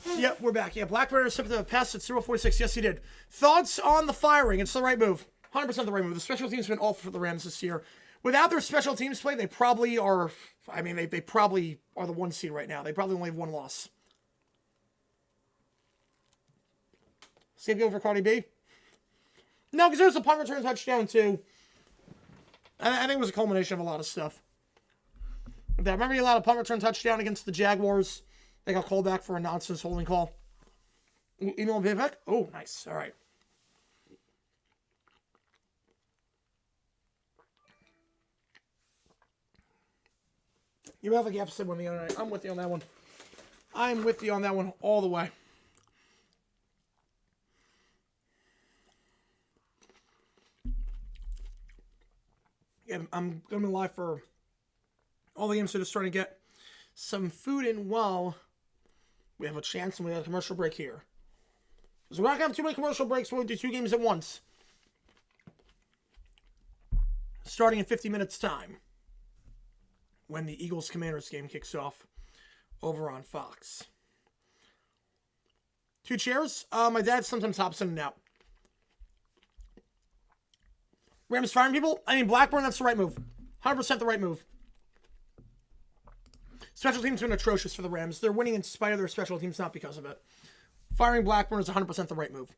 S1: Yep, we're back. Yeah, Blackburn intercepted the pass at 0.46. Yes, he did. Thoughts on the firing? It's the right move. 100% the right move. The special teams have been awful for the Rams this year. Without their special teams play, they probably are, I mean, they probably are the 1 seed right now. They probably only have 1 loss. Save go for Cardi B? No, because there was a punt return touchdown, too. I think it was a culmination of a lot of stuff. I remember he allowed a punt return touchdown against the Jaguars. They got called back for a nonsense holding call. Email and payback? Oh, nice. All right. You have like you have to say with me on that. I'm with you on that one. I'm with you on that one all the way. Yeah, I'm going to be live for all the games, so just trying to get some food in while we have a chance, and we have a commercial break here. So we're not going to have too many commercial breaks. We'll do 2 games at once. Starting in 50 minutes' time, when the Eagles-Commanders game kicks off over on Fox. 2 chairs. My dad sometimes hops in and out. Rams firing people? I mean, Blackburn, that's the right move. 100% the right move. Special teams have been atrocious for the Rams. They're winning in spite of their special teams, not because of it. Firing Blackburn is 100% the right move.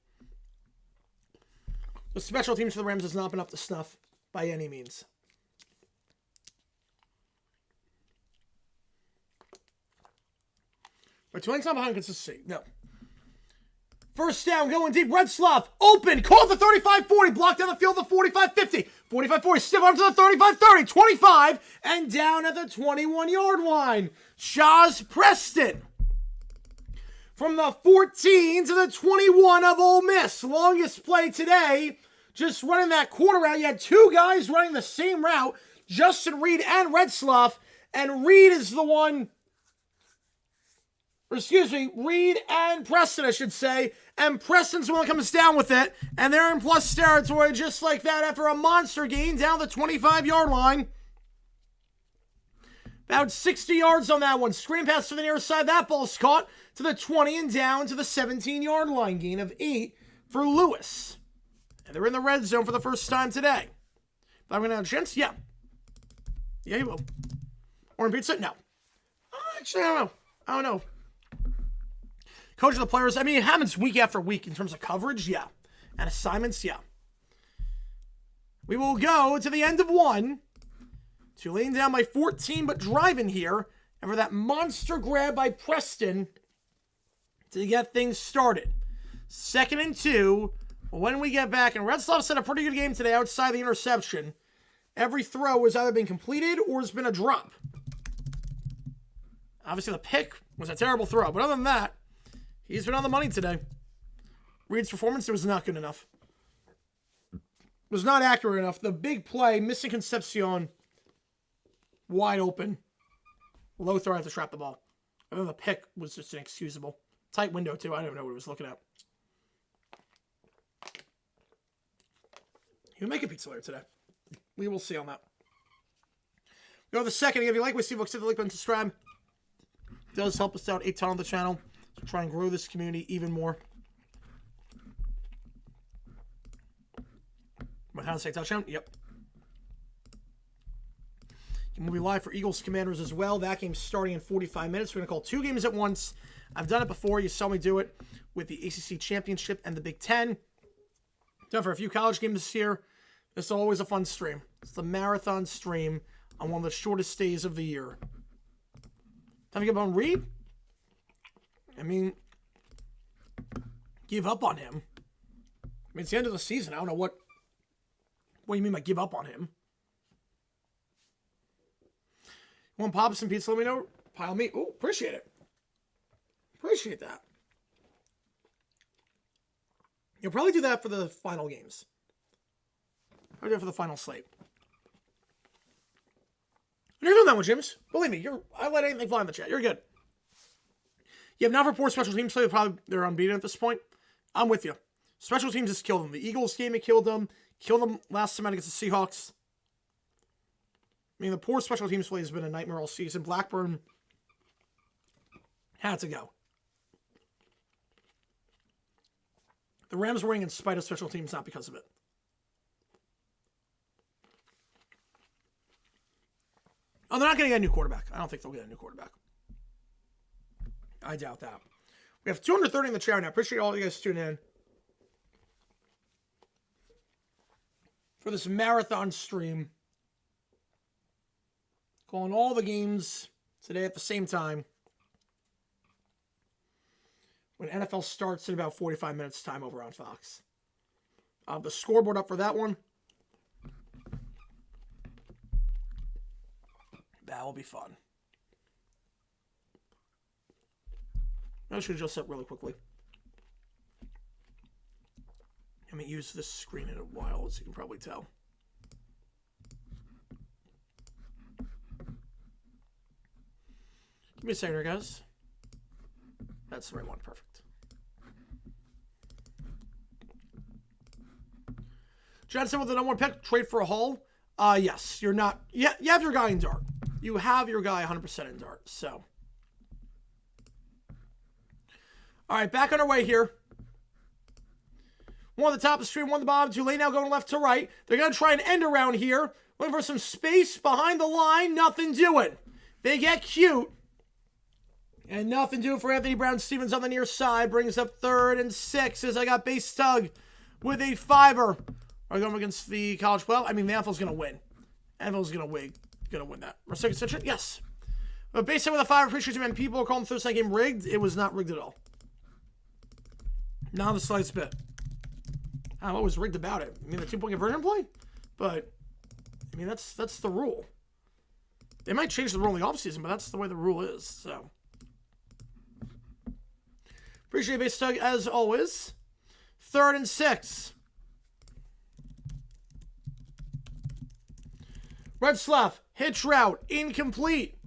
S1: The special teams for the Rams has not been up to snuff by any means. But Tulane's not behind consistency. No. First down, going deep. Redsloff, open. Called the 35-40. Blocked down the field, the 45-50. 45-40. Stiff arm to the 35-30. 25. And down at the 21-yard line. Shaz Preston. From the 14 to the 21 of Ole Miss. Longest play today. Just running that quarter route. You had 2 guys running the same route. Justin Reed and Redsloff. And Reed is the one Or excuse me, Reed and Preston, I should say. And Preston's the one that comes down with it. And they're in plus territory just like that after a monster gain down the 25-yard line. About 60 yards on that one. Screen pass to the near side. That ball's caught to the 20 and down to the 17-yard line. Gain of 8 for Lewis. And they're in the red zone for the first time today. But I'm going to have a chance? Yeah. Yeah, he will. Orange pizza? No. Actually, I don't know. Coach of the players, I mean, it happens week after week in terms of coverage, yeah. And assignments, yeah. We will go to the end of one. Tulane down by 14, but driving here. And for that monster grab by Preston to get things started. 2nd and 2. When we get back, and Redsloff had a pretty good game today outside the interception. Every throw has either been completed or has been a drop. Obviously, the pick was a terrible throw, but other than that, he's been on the money today. Reed's performance was not good enough. Was not accurate enough. The big play, missing Concepcion, wide open. Low throw, I have to trap the ball. And then the pick was just inexcusable. Tight window, too. I don't know what he was looking at. He'll make a pizza later today. We will see on that. Go to the second. If you like what you see, click the like button, subscribe. It does help us out a ton on the channel. So try and grow this community even more. McConnell State touchdown? Yep. We'll be live for Eagles Commanders as well. That game's starting in 45 minutes. We're going to call 2 games at once. I've done it before. You saw me do it with the ACC Championship and the Big Ten. Done for a few college games this year. It's always a fun stream. It's the marathon stream on one of the shortest days of the year. Time to get on Reed? I mean, give up on him. I mean, it's the end of the season. I don't know what you mean by give up on him. You want pop some pizza? Let me know. Pile me. Oh, appreciate it. Appreciate that. You'll probably do that for the final games. I'll do it for the final slate. You're doing that one, James. Believe me, I let anything fly in the chat. You're good. You have not for poor special teams play. They're unbeaten at this point. I'm with you. Special teams just killed them. The Eagles game, it killed them. Killed them last time against the Seahawks. I mean, the poor special teams play has been a nightmare all season. Blackburn had to go. The Rams were winning in spite of special teams, not because of it. Oh, they're not going to get a new quarterback. I don't think they'll get a new quarterback. I doubt that. We have 230 in the chat now. Appreciate all you guys tuning in for this marathon stream. Calling all the games today at the same time. When NFL starts in about 45 minutes time over on Fox. The scoreboard up for that one. That will be fun. I should adjust that really quickly. I haven't used this screen in a while, as you can probably tell. Give me a second here, guys. That's the right one. Perfect. Johnson with the number 1 pick. Trade for a Hall. Yes. You're not. Yeah, you have your guy in Dart. You have your guy 100% in Dart. So. All right, back on our way here. One at the top of the stream, one at the bottom. Tulane now going left to right. They're going to try and end around here. Looking for some space behind the line. Nothing doing. They get cute. And nothing doing for Anthony Brown-Stevens on the near side. Brings up 3rd and 6 as I got base tug with a 5-er. Are we going against the college? Well, I mean, the NFL's going to win. NFL's going to win that. Our second session? Yes. But base tug with a 5-er. Appreciate you, man. People are calling the Thursday game rigged. It was not rigged at all. Not the slightest bit. I'm always rigged about it. I mean, the 2-point conversion play? But, I mean, that's the rule. They might change the rule in the offseason, but that's the way the rule is, so. Appreciate base tug as always. 3rd and 6. Redsloff, hitch route, incomplete.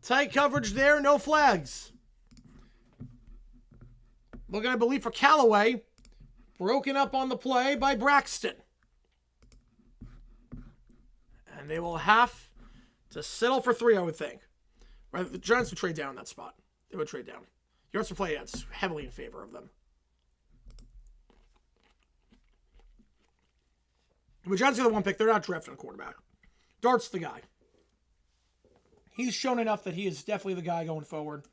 S1: Tight coverage there, no flags. Looking, I believe, for Callaway. Broken up on the play by Braxton. And they will have to settle for 3, I would think. Right, the Giants would trade down in that spot. They would trade down. Yards per play, yeah, it's heavily in favor of them. The Giants are the 1 pick. They're not drafting a quarterback. Dart's the guy. He's shown enough that he is definitely the guy going forward.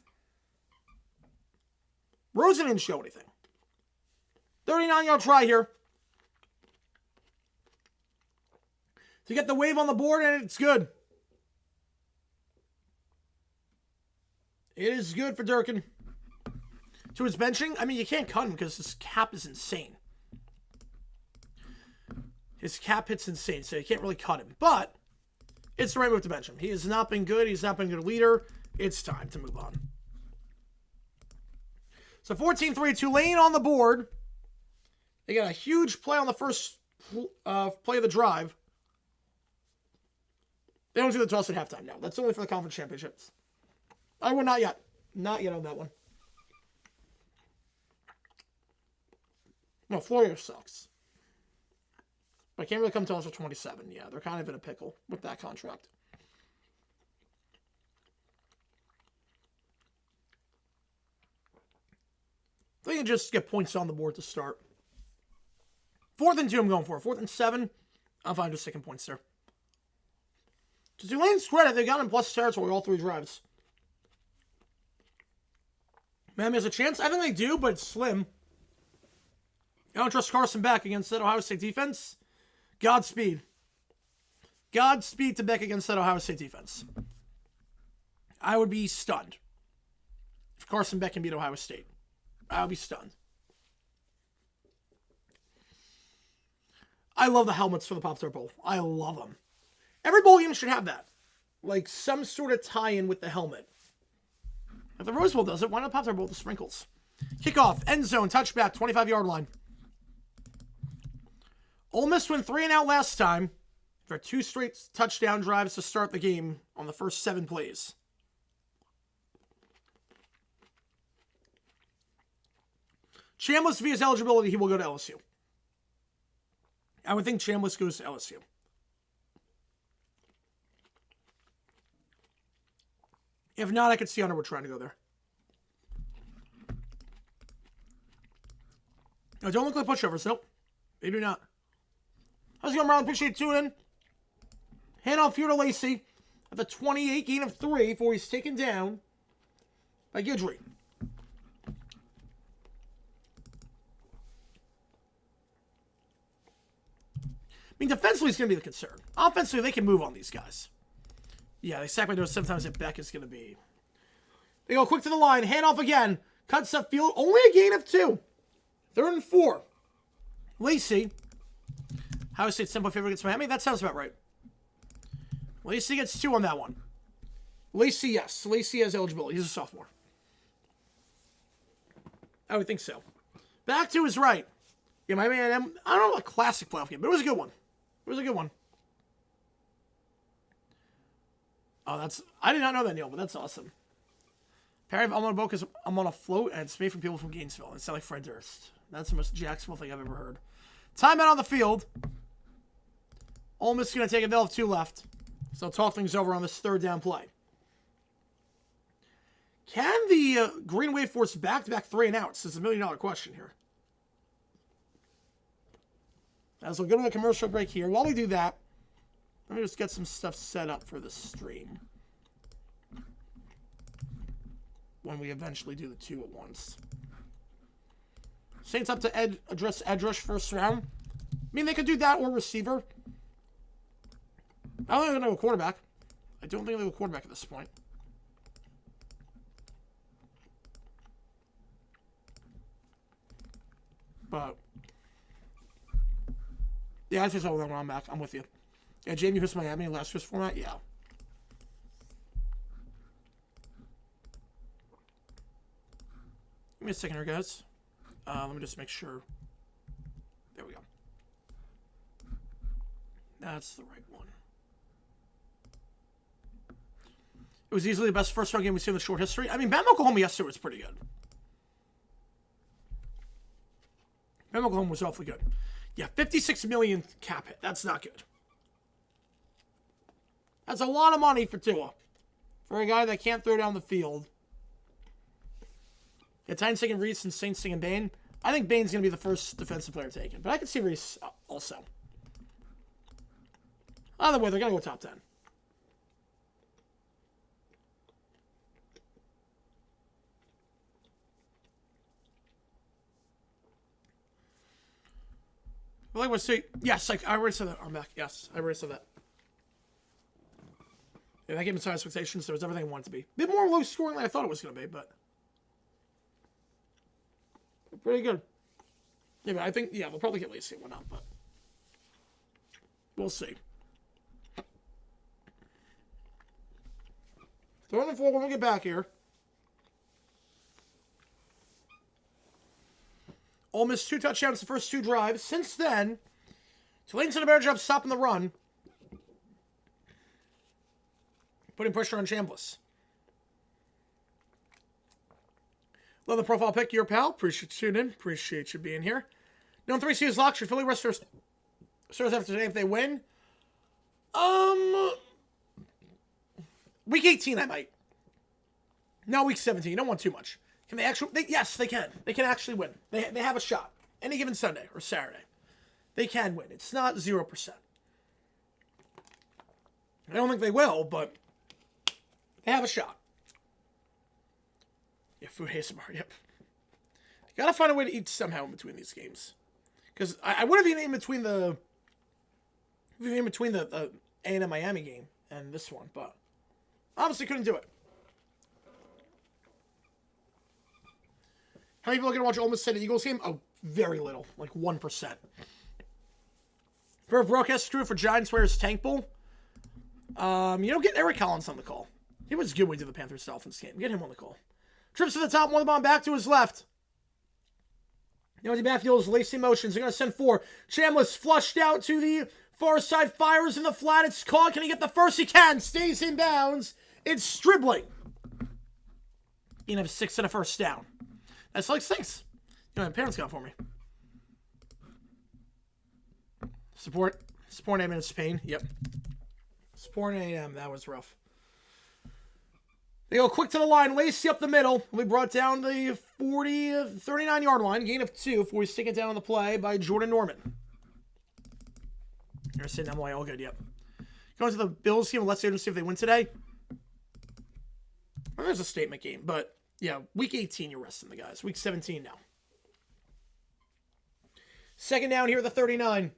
S1: Rosen didn't show anything. 39-yard try here. To get the wave on the board, and it's good. It is good for Durkin. To his benching, I mean, you can't cut him because his cap is insane. His cap hit's insane, so you can't really cut him. But it's the right move to bench him. He has not been good. He's not been a good leader. It's time to move on. So 14-3, Tulane on the board. They got a huge play on the first play of the drive. They don't do the toss at halftime now. That's only for the conference championships. I would not yet. Not yet on that one. No, Floyer sucks. But I can't really come to us for 27. Yeah, they're kind of in a pickle with that contract. They can just get points on the board to start. 4th and 2 I'm going for. 4th and 7. I'm fine just taking points there. To Tulane's credit, they got in plus territory all 3 drives. Miami has a chance. I think they do, but it's slim. I don't trust Carson Beck against that Ohio State defense. Godspeed. Godspeed to Beck against that Ohio State defense. I would be stunned if Carson Beck can beat Ohio State. I would be stunned. I love the helmets for the Pop-Tart Bowl. I love them. Every bowl game should have that. Like some sort of tie-in with the helmet. If the Rose Bowl does it, why not Pop-Tart Bowl with the sprinkles? Kickoff, end zone, touchback, 25-yard line. Ole Miss went 3 and out last time for 2 straight touchdown drives to start the game on the first 7 plays. Chambliss, via his eligibility, he will go to LSU. I would think Chambliss goes to LSU. If not, I could see Underwood trying to go there. No, don't look like pushovers. Nope. They do not. How's it going, Marlon? Appreciate you tuning in. Hand off here to Lacey at the 28, gain of 3 before he's taken down by Guidry. I mean, defensively is going to be the concern. Offensively, they can move on these guys. Yeah, they sack my nose sometimes that Beck is going to be. They go quick to the line. Hand off again. Cuts upfield. Only a gain of 2. 3rd and 4. Lacey. Ohio State simple favorite against Miami. That sounds about right. Lacey gets 2 on that one. Lacey, yes. Lacey has eligibility. He's a sophomore. I would think so. Back to his right. Yeah, Miami A&M. I don't know, a classic playoff game, but it was a good one. It was a good one. Oh, that's... I did not know that, Neil, but that's awesome. Parry, I'm on a boat because I'm on a float, and it's made from people from Gainesville. It sounds like Fred Durst. That's the most Jacksonville thing I've ever heard. Timeout on the field. Ole Miss is going to take it. They'll have 2 left. So talk things over on this 3rd down play. Can the Green Wave force back-to-back 3 and outs? This is a $1 million question here. As we'll go to a commercial break here. While we do that, let me just get some stuff set up for the stream. When we eventually do the 2 at once. Saints up to address edge rush first round. I mean, they could do that or receiver. I don't think they go quarterback. I don't think they go quarterback at this point. But yeah, I think so when I'm back. I'm with you. Yeah, Jamie Hurst Miami last year's format. Yeah. Give me a second here, guys. Let me just make sure. There we go. That's the right one. It was easily the best first round game we've seen in the short history. I mean, Bama Oklahoma yesterday was pretty good. And Oklahoma was awfully good. Yeah, 56 million cap hit. That's not good. That's a lot of money for Tua. For a guy that can't throw down the field. Yeah, Titans taking Reese and Saints taking Bain. I think Bain's going to be the first defensive player taken. But I could see Reese also. Either way, they're going to go top 10. Well, let's see. Yes, I already said that. I'm back. Yes, I already said that. Yeah, that game inside expectations. There was everything I wanted it to be. A bit more low scoring than I thought it was going to be, but pretty good. Yeah, but I think, they'll probably get Lacey and whatnot, but we'll see. Throw in 4 when we get back here. Ole Miss 2 touchdowns the first 2 drives. Since then, Tulane's done a better job stopping the run. Putting pressure on Chambliss. Love the profile pick, your pal. Appreciate you tuning in. Appreciate you being here. No 3C is locked. Your Philly rest starts after today if they win. Week 18, I might. No, week 17. You don't want too much. Can they actually? Yes, they can. They can actually win. They have a shot. Any given Sunday or Saturday. They can win. It's not 0%. I don't think they will, but they have a shot. Yeah, food ASMR, yep. You gotta find a way to eat somehow in between these games. Because I would have eaten in between the A&M Miami game and this one, but obviously couldn't do it. How many people are going to watch Ole Miss City Eagles game? Oh, very little. Like 1%. For a broadcast crew for Giants wears Tank Bowl. Get Eric Collins on the call. He was good when he did the Panthers-Dolphins game. Get him on the call. Trips to the top, one the bomb back to his left. Matthews, Lacey motions. They're going to send 4. Chambliss flushed out to the far side. Fires in the flat. It's caught. Can he get the first? He can. Stays in bounds. It's Stribling. You have 6 and a first down. That's like 6. My parents got it for me. Support A&M in Spain. Yep. Support A&M. That was rough. They go quick to the line. Lacey up the middle. We brought down the 39-yard line. Gain of 2 before we stick it down on the play by Jordan Norman. You're sitting down the way. All good. Yep. Going to the Bills game. Let's see if they win today. Well, there's a statement game, but yeah, week 18, you're resting the guys. Week 17 now. Second down here at the 39.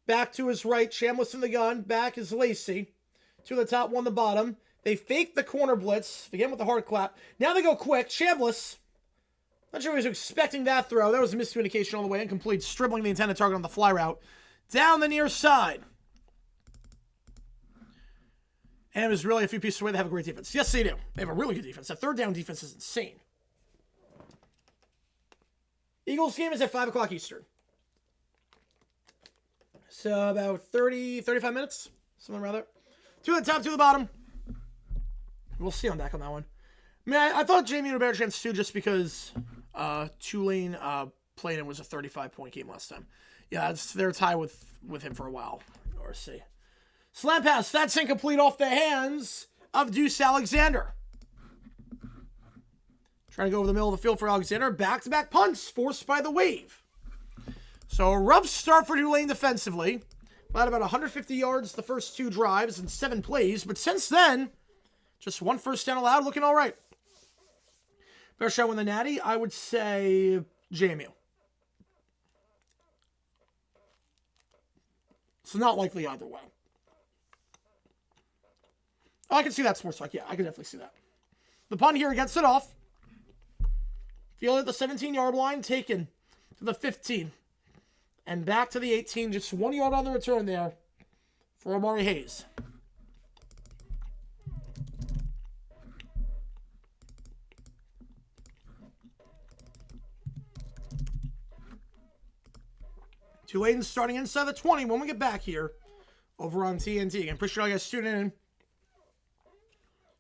S1: Back to his right. Chambliss in the gun. Back is Lacey. 2 the top, 1 the bottom. They fake the corner blitz. Again with the hard clap. Now they go quick. Chambliss. Not sure he was expecting that throw. That was a miscommunication all the way. Incomplete. Stribling the intended target on the fly route. Down the near side. And it was really a few pieces away. They have a great defense. Yes, they do. They have a really good defense. That third down defense is insane. Eagles game is at 5 o'clock Eastern. So about 35 minutes. Something around there. 2 at the top, 2 at the bottom. We'll see on back on that one. I mean, I thought Jamie had a better chance too just because Tulane played and was a 35-point game last time. Yeah, they're tied with him for a while. Or see. Slam pass. That's incomplete off the hands of Deuce Alexander. Trying to go over the middle of the field for Alexander. Back-to-back punts forced by the wave. So a rough start for Tulane defensively. About 150 yards the first 2 drives and 7 plays. But since then, just 1 first down allowed. Looking all right. Better shot win the Natty. I would say JMU. It's not likely either way. Oh, I can see that sports talk. Yeah, I can definitely see that. The punt here gets it off. Field at the 17-yard line, taken to the 15. And back to the 18. Just 1 yard on the return there for Amari Hayes. Tulane starting inside the 20 when we get back here over on TNT. I'm pretty sure you guys tuning in.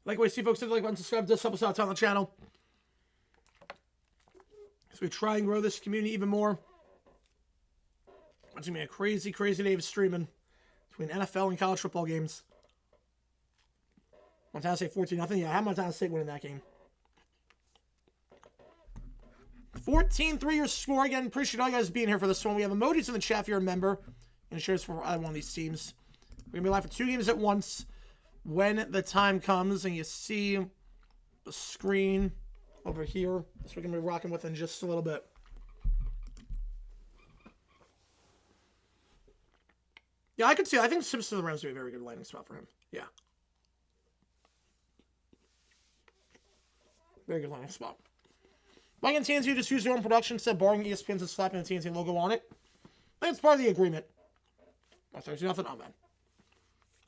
S1: Like what you see, folks, hit the like button, subscribe, does help us out on the channel. So we try and grow this community even more. It's going to be a crazy, crazy day of streaming between NFL and college football games. Montana State 14-0. Yeah, I have Montana State winning that game. 14-3 your score. Again, appreciate all you guys being here for this one. We have emojis in the chat if you're a member. And shares for either one of these teams. We're going to be live for 2 games at once when the time comes. And you see the screen over here. That's what we're going to be rocking with in just a little bit. Yeah, I could see. I think Simpson to the Rams would be a very good landing spot for him. Yeah. Very good landing spot. Mike and TNT just use their own production instead of borrowing ESPN's and slapping the TNT logo on it. I think it's part of the agreement. Oh, there's nothing on that.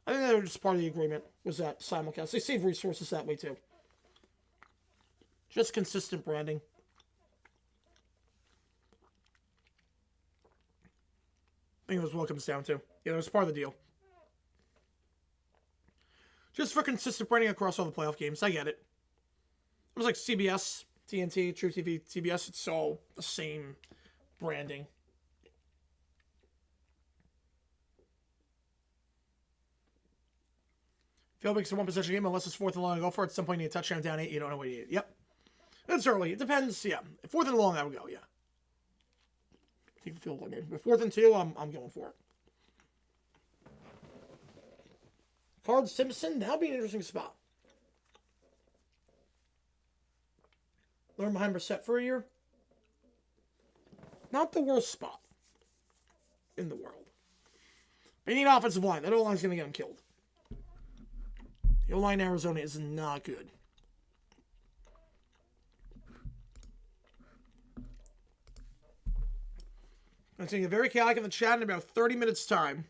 S1: I think that was just part of the agreement was that simulcast. They save resources that way too. Just consistent branding. I think that's what it comes down to. Yeah, that's part of the deal. Just for consistent branding across all the playoff games. I get it. It was like CBS, TNT, True TV, CBS. It's all the same branding. Phil makes a one-possession game unless it's 4th and long. Go for it. At some point, you need a touchdown down 8. You don't know what you need. Yep. It's early. It depends. Yeah. 4th and long, I would go. Yeah. Take the field goal game. But 4th and 2, I'm going for it. Card Simpson, that'll be an interesting spot. Learn behind Brissett for a year. Not the worst spot in the world. But you need offensive line. That O-line's going to get him killed. The O-line in Arizona is not good. I'm saying a very chaotic in the chat in about 30 minutes' time.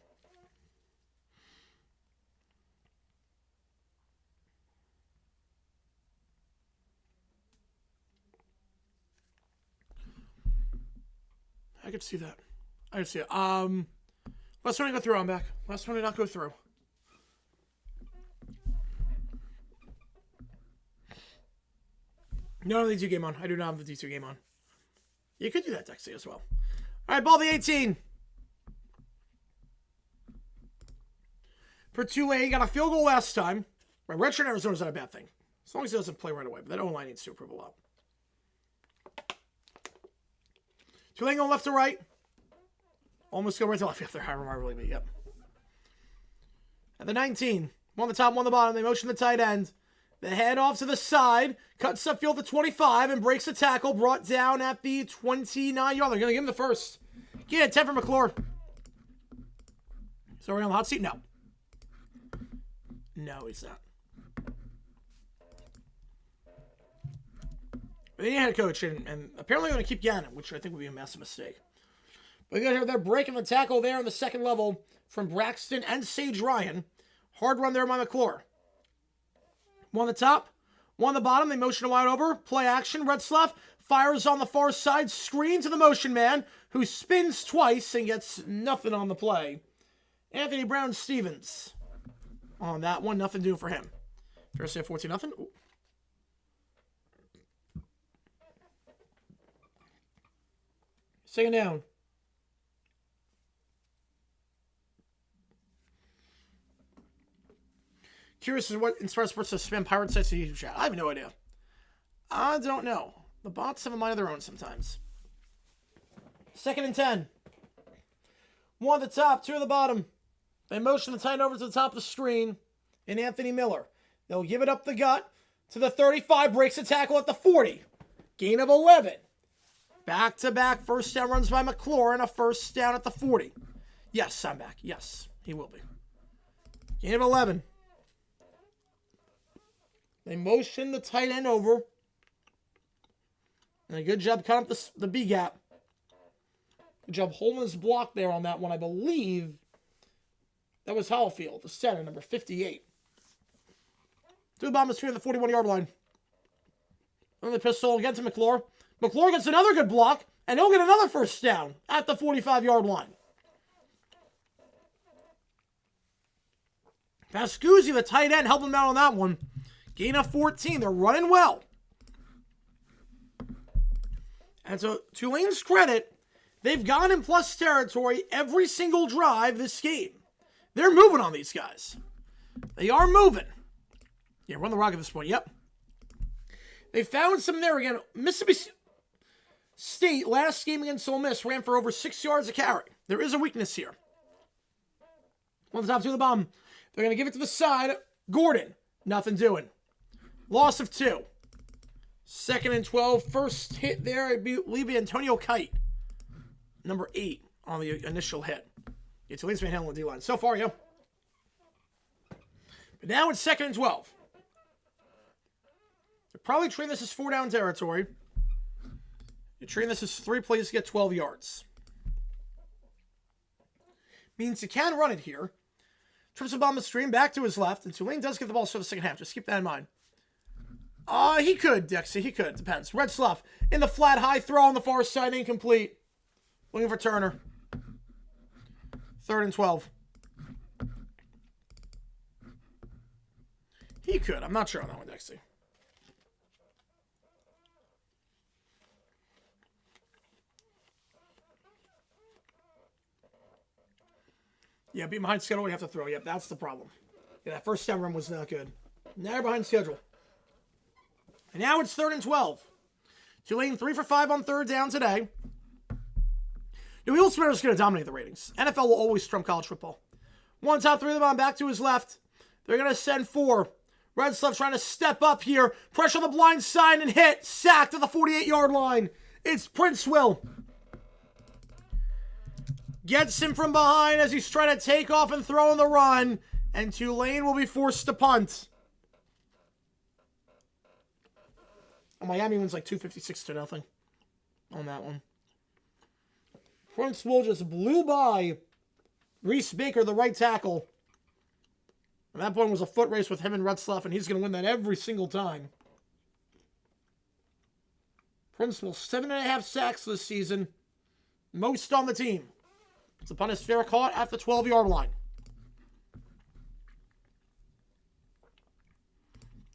S1: I could see that. I could see it. Last one to go through, I'm back. Last one to not go through. No, the D2 game on. I do not have the D2 game on. You could do that, Dexy, as well. All right, ball the 18. For Tulane, he got a field goal last time. Right, redshirt Arizona's not a bad thing. As long as he doesn't play right away. But that O-line needs to improve a lot. Tulane going left to right. Almost go right to left. Yeah, they're higher, really, but yep. At the 19. One on the top, one on the bottom. They motion the tight end. The head off to the side. Cuts upfield to 25 and breaks the tackle. Brought down at the 29-yard. They're going to give him the first. Get it, 10 for McClure. So we're on the hot seat? No. No, he's not. But they had a coach, and apparently going to keep Gannon, which I think would be a massive mistake. But you got here, they're breaking the tackle there on the second level from Braxton and Sage Ryan. Hard run there by McClure. One on the top, one on the bottom. They motion wide over. Play action. Retzlaff fires on the far side. Screen to the motion man, who spins twice and gets nothing on the play. Anthony Brown-Stevens on that one. Nothing doing for him. First say 14-0. Ooh. Second down. Curious as what inspires sports to spam pirate sites to YouTube chat. I have no idea. I don't know. The bots have a mind of their own sometimes. 2nd and 10. One at the top, two at the bottom. They motion the tight end over to the top of the screen in Anthony Miller. They'll give it up the gut to the 35. Breaks the tackle at the 40. Gain of 11. Back-to-back first down runs by McClure and a first down at the 40. Yes, I'm back. Yes, he will be. Gain of 11. They motion the tight end over. And a good job cutting up the B gap. Good job holding his block there on that one. I believe that was Hallfield, the center, number 58. Two bombers here on the 41-yard line. And the pistol again to McClure. McClure gets another good block, and he'll get another first down at the 45-yard line. Pascuzzi, the tight end, helping him out on that one. Gain of 14. They're running well. And so, Tulane's credit, They've gone in plus territory every single drive this game. They're moving on these guys. They are moving. Yeah, we're on the rock at this point. Yep. They found some there again. Mississippi State, last game against Ole Miss, ran for over 6 yards a carry. There is a weakness here. One the top, two of the bottom. They're going to give it to the side. Gordon, nothing doing. Loss of 2. 2nd and 12. First hit there, I believe Antonio Kite. Number 8 on the initial hit. Yeah, Tulane's been handling the D-line. So far, yeah. But now it's 2nd and 12. They're probably treating this as 4-down territory. You're treating this as 3 plays to get 12 yards. Means you can run it here. Trips the bomb the stream back to his left, and Tulane does get the ball for the second half. Just keep that in mind. He could, Dexter. He could. Depends. Red Slough in the flat, high throw on the far side, incomplete. Looking for Turner. 3rd and 12. He could. I'm not sure on that one, Dexter. Yeah, being behind schedule, you have to throw. Yep, that's the problem. Yeah, that first stem run was not good. Now you're behind schedule. And now it's 3rd and 12. Tulane 3 for 5 on 3rd down today. New Eagle Spirit is going to dominate the ratings. NFL will always trump college football. One top, 3 of them on back to his left. They're going to send 4. Red Slough trying to step up here. Pressure on the blind side and hit. Sacked at the 48-yard line. It's Princeville. Gets him from behind as he's trying to take off and throw on the run. And Tulane will be forced to punt. Miami wins like 256-0 on that one. Princeville just blew by Reese Baker, the right tackle. And that point was a foot race with him and Red Slough, and he's going to win that every single time. Princeville, 7.5 sacks this season. Most on the team. It's upon his fair caught at the 12-yard line.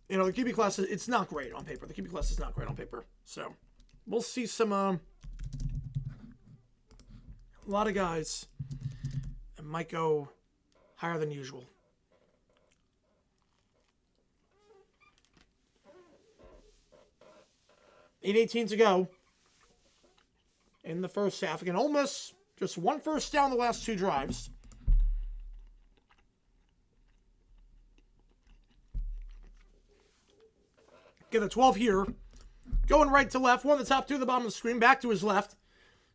S1: You know, the QB class, it's not great on paper. The QB class is not great on paper. So, we'll see some, a lot of guys that might go higher than usual. 8:18 to go in the first half. Again, Ole Miss, just 1 first down the last 2 drives. Get a 12 here. Going right to left. 1 of the top 2 of the bottom of the screen. Back to his left.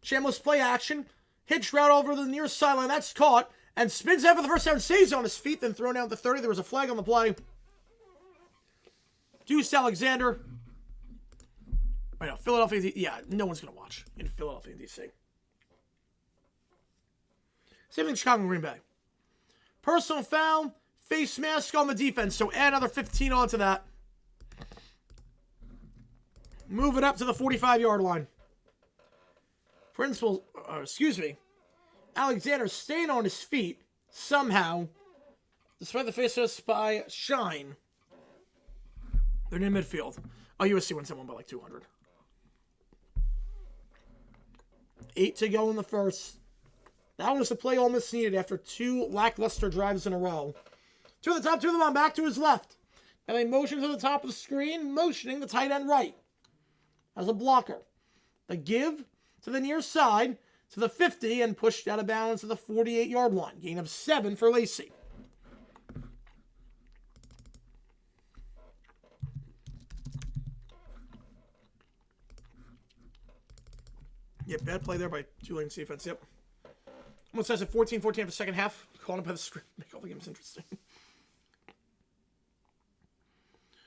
S1: Shameless play action. Hitch route over the near sideline. That's caught. And spins out for the first down. Stays on his feet. Then thrown down to 30. There was a flag on the play. Deuce Alexander. I know. Philadelphia. Yeah, no one's going to watch in Philadelphia, D.C. Same thing Chicago and Green Bay. Personal foul. Face mask on the defense. So add another 15 onto that. Move it up to the 45-yard line. Alexander staying on his feet somehow, despite the face mask by Shine. They're in midfield. Oh, USC wins someone by like 200. 8 to go in the first. That was the play Ole Miss needed after 2 lackluster drives in a row. 2 of the top, 2 of them on back to his left. And they motion to the top of the screen, motioning the tight end right. As a blocker. The give to the near side to the 50 and pushed out of bounds to the 48-yard line. Gain of 7 for Lacey. Yep, bad play there by Tulane's defense. Yep. Almost says at 14-14 for the second half. Caught up by the screen. Make all the games interesting.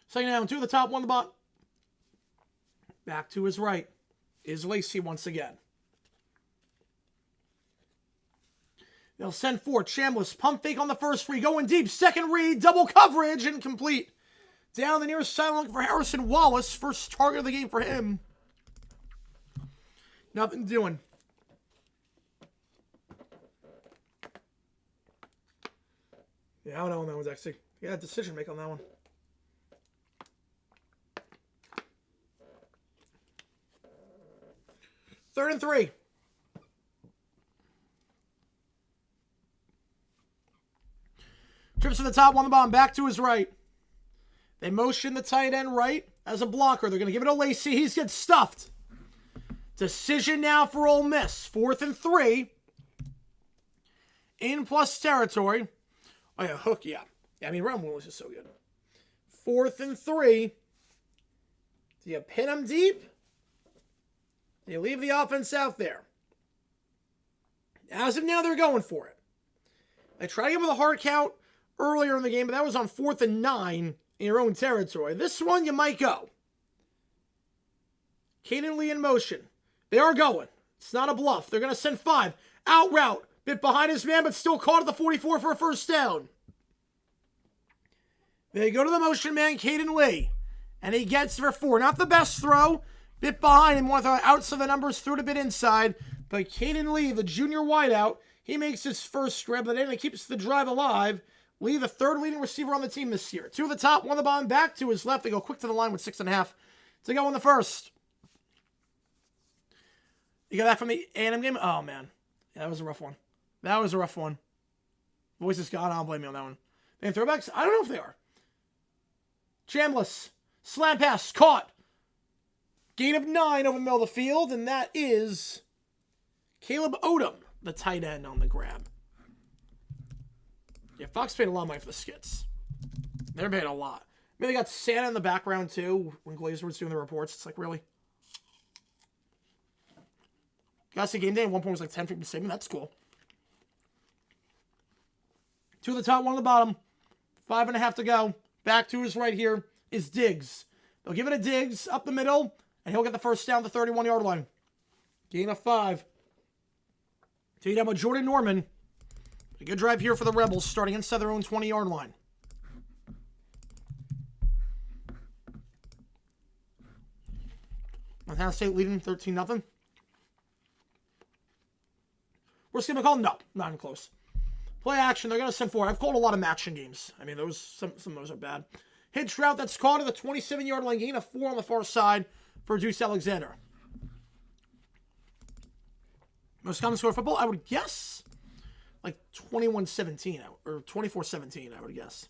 S1: Second down, 2 of the top, 1 of the bottom. Back to his right is Lacey once again. They'll send 4. Chambliss, pump fake on the first read. Going deep. Second read. Double coverage. Incomplete. Down the nearest sideline looking for Harrison Wallace. First target of the game for him. Nothing doing. Yeah, I don't know on that one, actually. You got a decision to make on that one. Third and 3. Trips to the top, one the bottom, back to his right. They motion the tight end right as a blocker. They're going to give it to Lacey. He's getting stuffed. Decision now for Ole Miss. 4th and 3. In plus territory. Oh, yeah, hook, yeah. I mean, round one was just so good. 4th and 3. Do you pin them deep? Do you leave the offense out there? As of now, they're going for it. They tried to give him a hard count earlier in the game, but that was on 4th and 9 in your own territory. This one, you might go. Caden Lee in motion. They are going. It's not a bluff. They're going to send 5. Out route. Bit behind his man, but still caught at the 44 for a first down. They go to the motion man, Caden Lee. And he gets for 4. Not the best throw. Bit behind him. One of the outs of the numbers. Threw it a bit inside. But Caden Lee, the junior wideout, he makes his first grab of the day and keeps the drive alive. Lee, the 3rd leading receiver on the team this year. 2 at the top, 1 at the bottom, back to his left. They go quick to the line with 6.5 to go in the first. You got that from the A&M game? Oh, man. Yeah, that was a rough one. That was a rough one. Voice is gone. I don't blame me on that one. And throwbacks? I don't know if they are. Chambliss. Slam pass. Caught. Gain of 9 over the middle of the field. And that is Caleb Odom, the tight end, on the grab. Yeah, Fox paid a lot of money for the skits. They're paying a lot. I mean, they got Santa in the background, too, when Glazer was doing the reports. It's like, really? Gotta see game day, and 1 point was like 10 feet saving. That's cool. 2 at the top, 1 at the bottom. 5.5 to go. Back to his right here is Diggs. They'll give it to Diggs up the middle, and he'll get the first down at the 31-yard line. Gain of 5. Take down with Jordan Norman. A good drive here for the Rebels, starting inside their own 20-yard line. Montana State leading 13-0. We're just going to call? No, not even close. Play action. They're going to send 4. I've called a lot of action games. I mean, some of those are bad. Hitch route that's caught at the 27-yard line. Gain of 4 on the far side for Deuce Alexander. Most common score of football, I would guess, like 21-17 or 24-17, I would guess.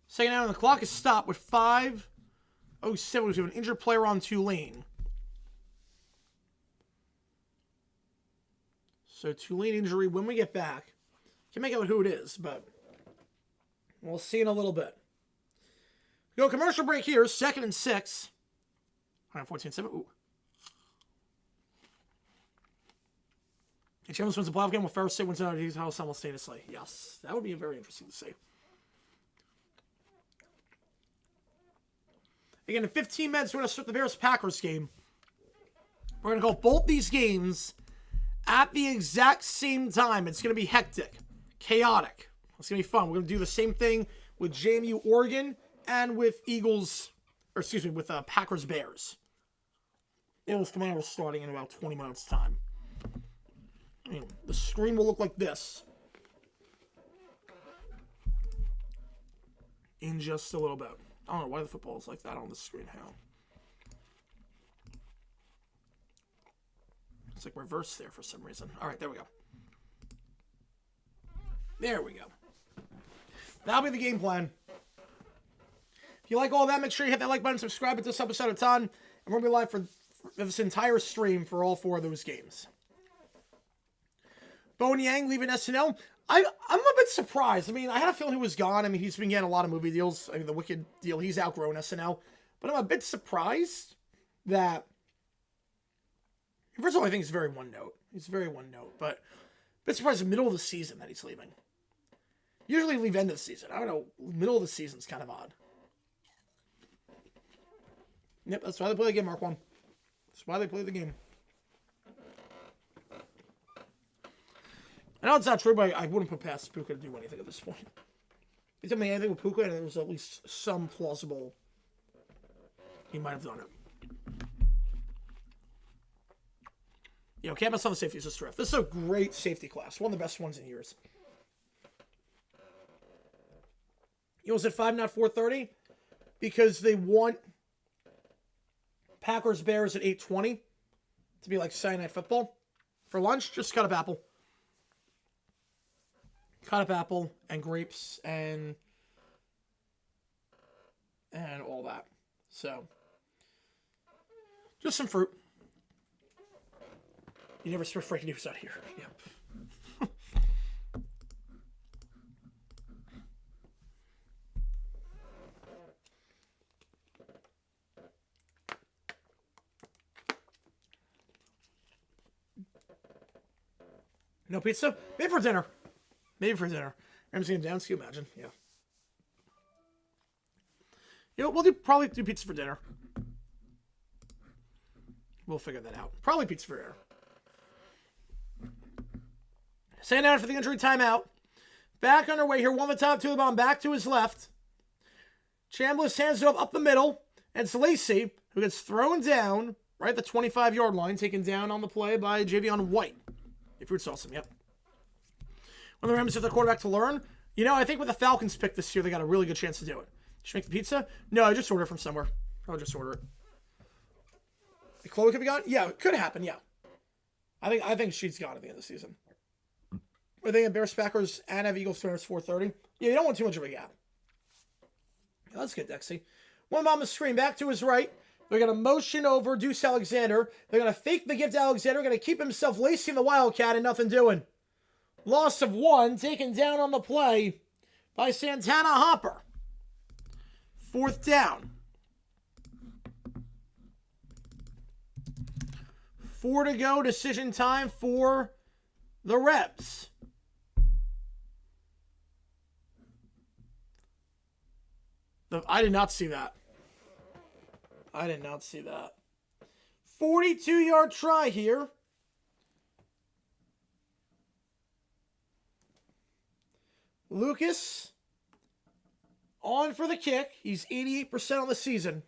S1: Second down, and the clock is stopped with 5:07 to an injured player on Tulane. So Tulane injury when we get back. Can't make out who it is, but we'll see in a little bit. We go commercial break here, 2nd and 6. 114-7. Ooh. And Chambliss wins the playoff game with Ferris State wins out of his house simultaneously. Yes, that would be very interesting to see. Again, in 15 minutes, we're going to start the Bears-Packers game. We're going to go both these games at the exact same time. It's going to be hectic, chaotic. It's going to be fun. We're going to do the same thing with JMU Oregon and with with Packers-Bears. Eagles Commanders starting in about 20 minutes' time. I mean, the screen will look like this in just a little bit. I don't know why the football is like that on the screen. How? It's like reversed there for some reason. All right, there we go. There we go. That'll be the game plan. If you like all that, make sure you hit that like button, subscribe at this episode of Ton, and we're going to be live for this entire stream for all 4 of those games. Bowen Yang leaving SNL. I'm a bit surprised. I mean, I had a feeling he was gone. I mean, he's been getting a lot of movie deals. I mean, the Wicked deal, he's outgrown SNL. But I'm a bit surprised that... First of all, I think he's very one note. He's very one note. But a bit surprised in the middle of the season that he's leaving. Usually leave end of the season. I don't know. Middle of the season's kind of odd. Yep, that's why they play the game, Mark 1. That's why they play the game. I know it's not true, but I wouldn't put past Puka to do anything at this point. He told me anything with Puka, and there was at least some plausible he might have done it. You know, campus on the safety is just terrific. This is a great safety class. One of the best ones in years. You know, it's at 5, not 4:30? Because they want Packers-Bears at 8:20 to be like Saturday Night Football. For lunch, just cut up apple. cut up apple and grapes and all that. So, just some fruit. You never spread fake news out here. Yep. No pizza? Maybe for dinner. Maybe for dinner. Ramsey and Downs, can you imagine? Yeah. You know, we'll probably do pizza for dinner. We'll figure that out. Probably pizza for dinner. Staying down for the injury timeout. Back underway here. One the top, two the bottom. Back to his left. Chambliss hands it up the middle. And it's Lacey, who gets thrown down right at the 25-yard line. Taken down on the play by Javion White. If Fruit Sauce him, yep. When the Rams have their quarterback to learn, you know, I think with the Falcons pick this year, they got a really good chance to do it. Should make the pizza? No, I just order it from somewhere. I'll just order it. The Chloe could be gone? Yeah, it could happen, yeah. I think she's gone at the end of the season. Are they in Bears, Packers, and have Eagles, Steelers 4:30? Yeah, you don't want too much of a gap. Yeah, that's good, Dexy. One on the screen, back to his right. They're going to motion over Deuce Alexander. They're going to fake the gift to Alexander. Going to keep himself lacing the Wildcat and nothing doing. Loss of 1, taken down on the play by Santana Hopper. 4th down. 4 to go. Decision time for the Rebs. I did not see that. I did not see that. 42-yard try here. Lucas on for the kick. He's 88% on the season.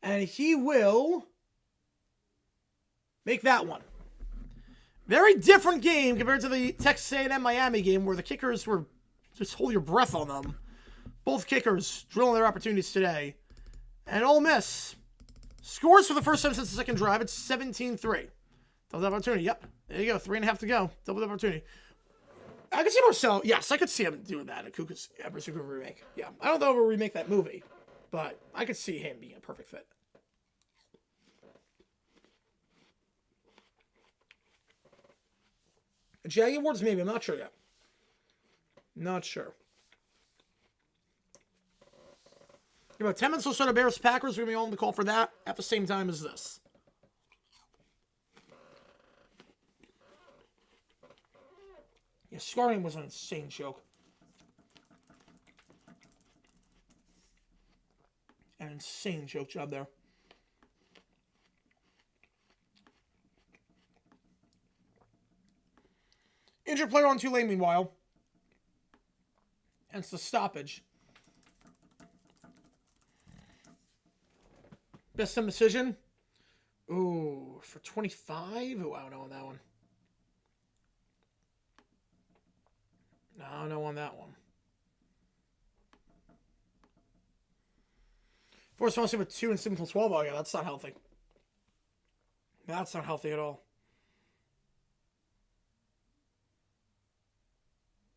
S1: And he will make that one. Very different game compared to the Texas A&M Miami game where the kickers were just hold your breath on them. Both kickers drilling their opportunities today. And Ole Miss scores for the first time since the second drive. It's 17-3. Double opportunity. Yep. There you go. 3.5 to go. Double opportunity. I could see Marcel. Yes, I could see him doing that in Kuka's Super remake. Yeah. I don't know if he'll remake that movie, but I could see him being a perfect fit. Jag Awards, maybe. I'm not sure yet. Not sure. About 10 minutes or so to Bears Packers. We're going to be on the call for that at the same time as this. Yeah, scarring was an insane joke. An insane joke job there. Injured player on Tulane, meanwhile. Hence the stoppage. Best sim decision. Ooh, for 25? Ooh, I don't know on that one. No, I don't know on that one. Force wants to with 2 and 7 plus 12. Oh, yeah, that's not healthy. That's not healthy at all.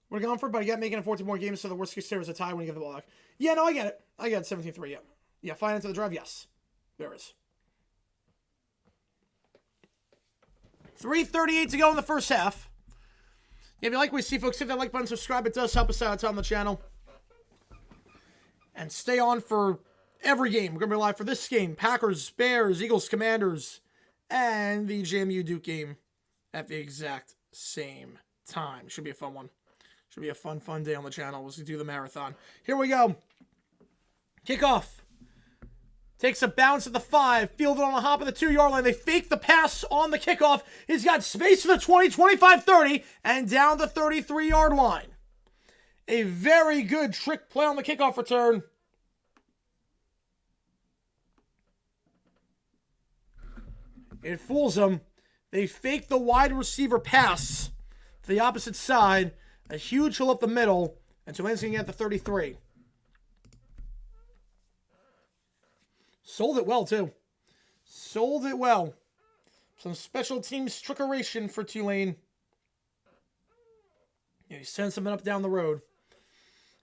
S1: Would have gone for it, but I get making it 14 more games, so the worst case scenario is a tie when you get the ball back. Yeah, no, I get it. I get it. 17-3, yeah. Yeah, flying into the drive, yes. There is. 3:38 to go in the first half. If you like what we see, folks, hit that like button, subscribe. It does help us out on the channel. And stay on for every game. We're going to be live for this game. Packers, Bears, Eagles, Commanders, and the JMU Duke game at the exact same time. Should be a fun one. Should be a fun day on the channel. We'll do the marathon. Here we go. Kickoff. Takes a bounce at the 5. Fielded on the hop of the 2-yard line. They fake the pass on the kickoff. He's got space for the 20, 25, 30, and down the 33-yard line. A very good trick play on the kickoff return. It fools them. They fake the wide receiver pass to the opposite side. A huge hole up the middle. And Tulane's going to get the 33. Sold it well, too. Sold it well. Some special teams trickeration for Tulane. You send something up down the road.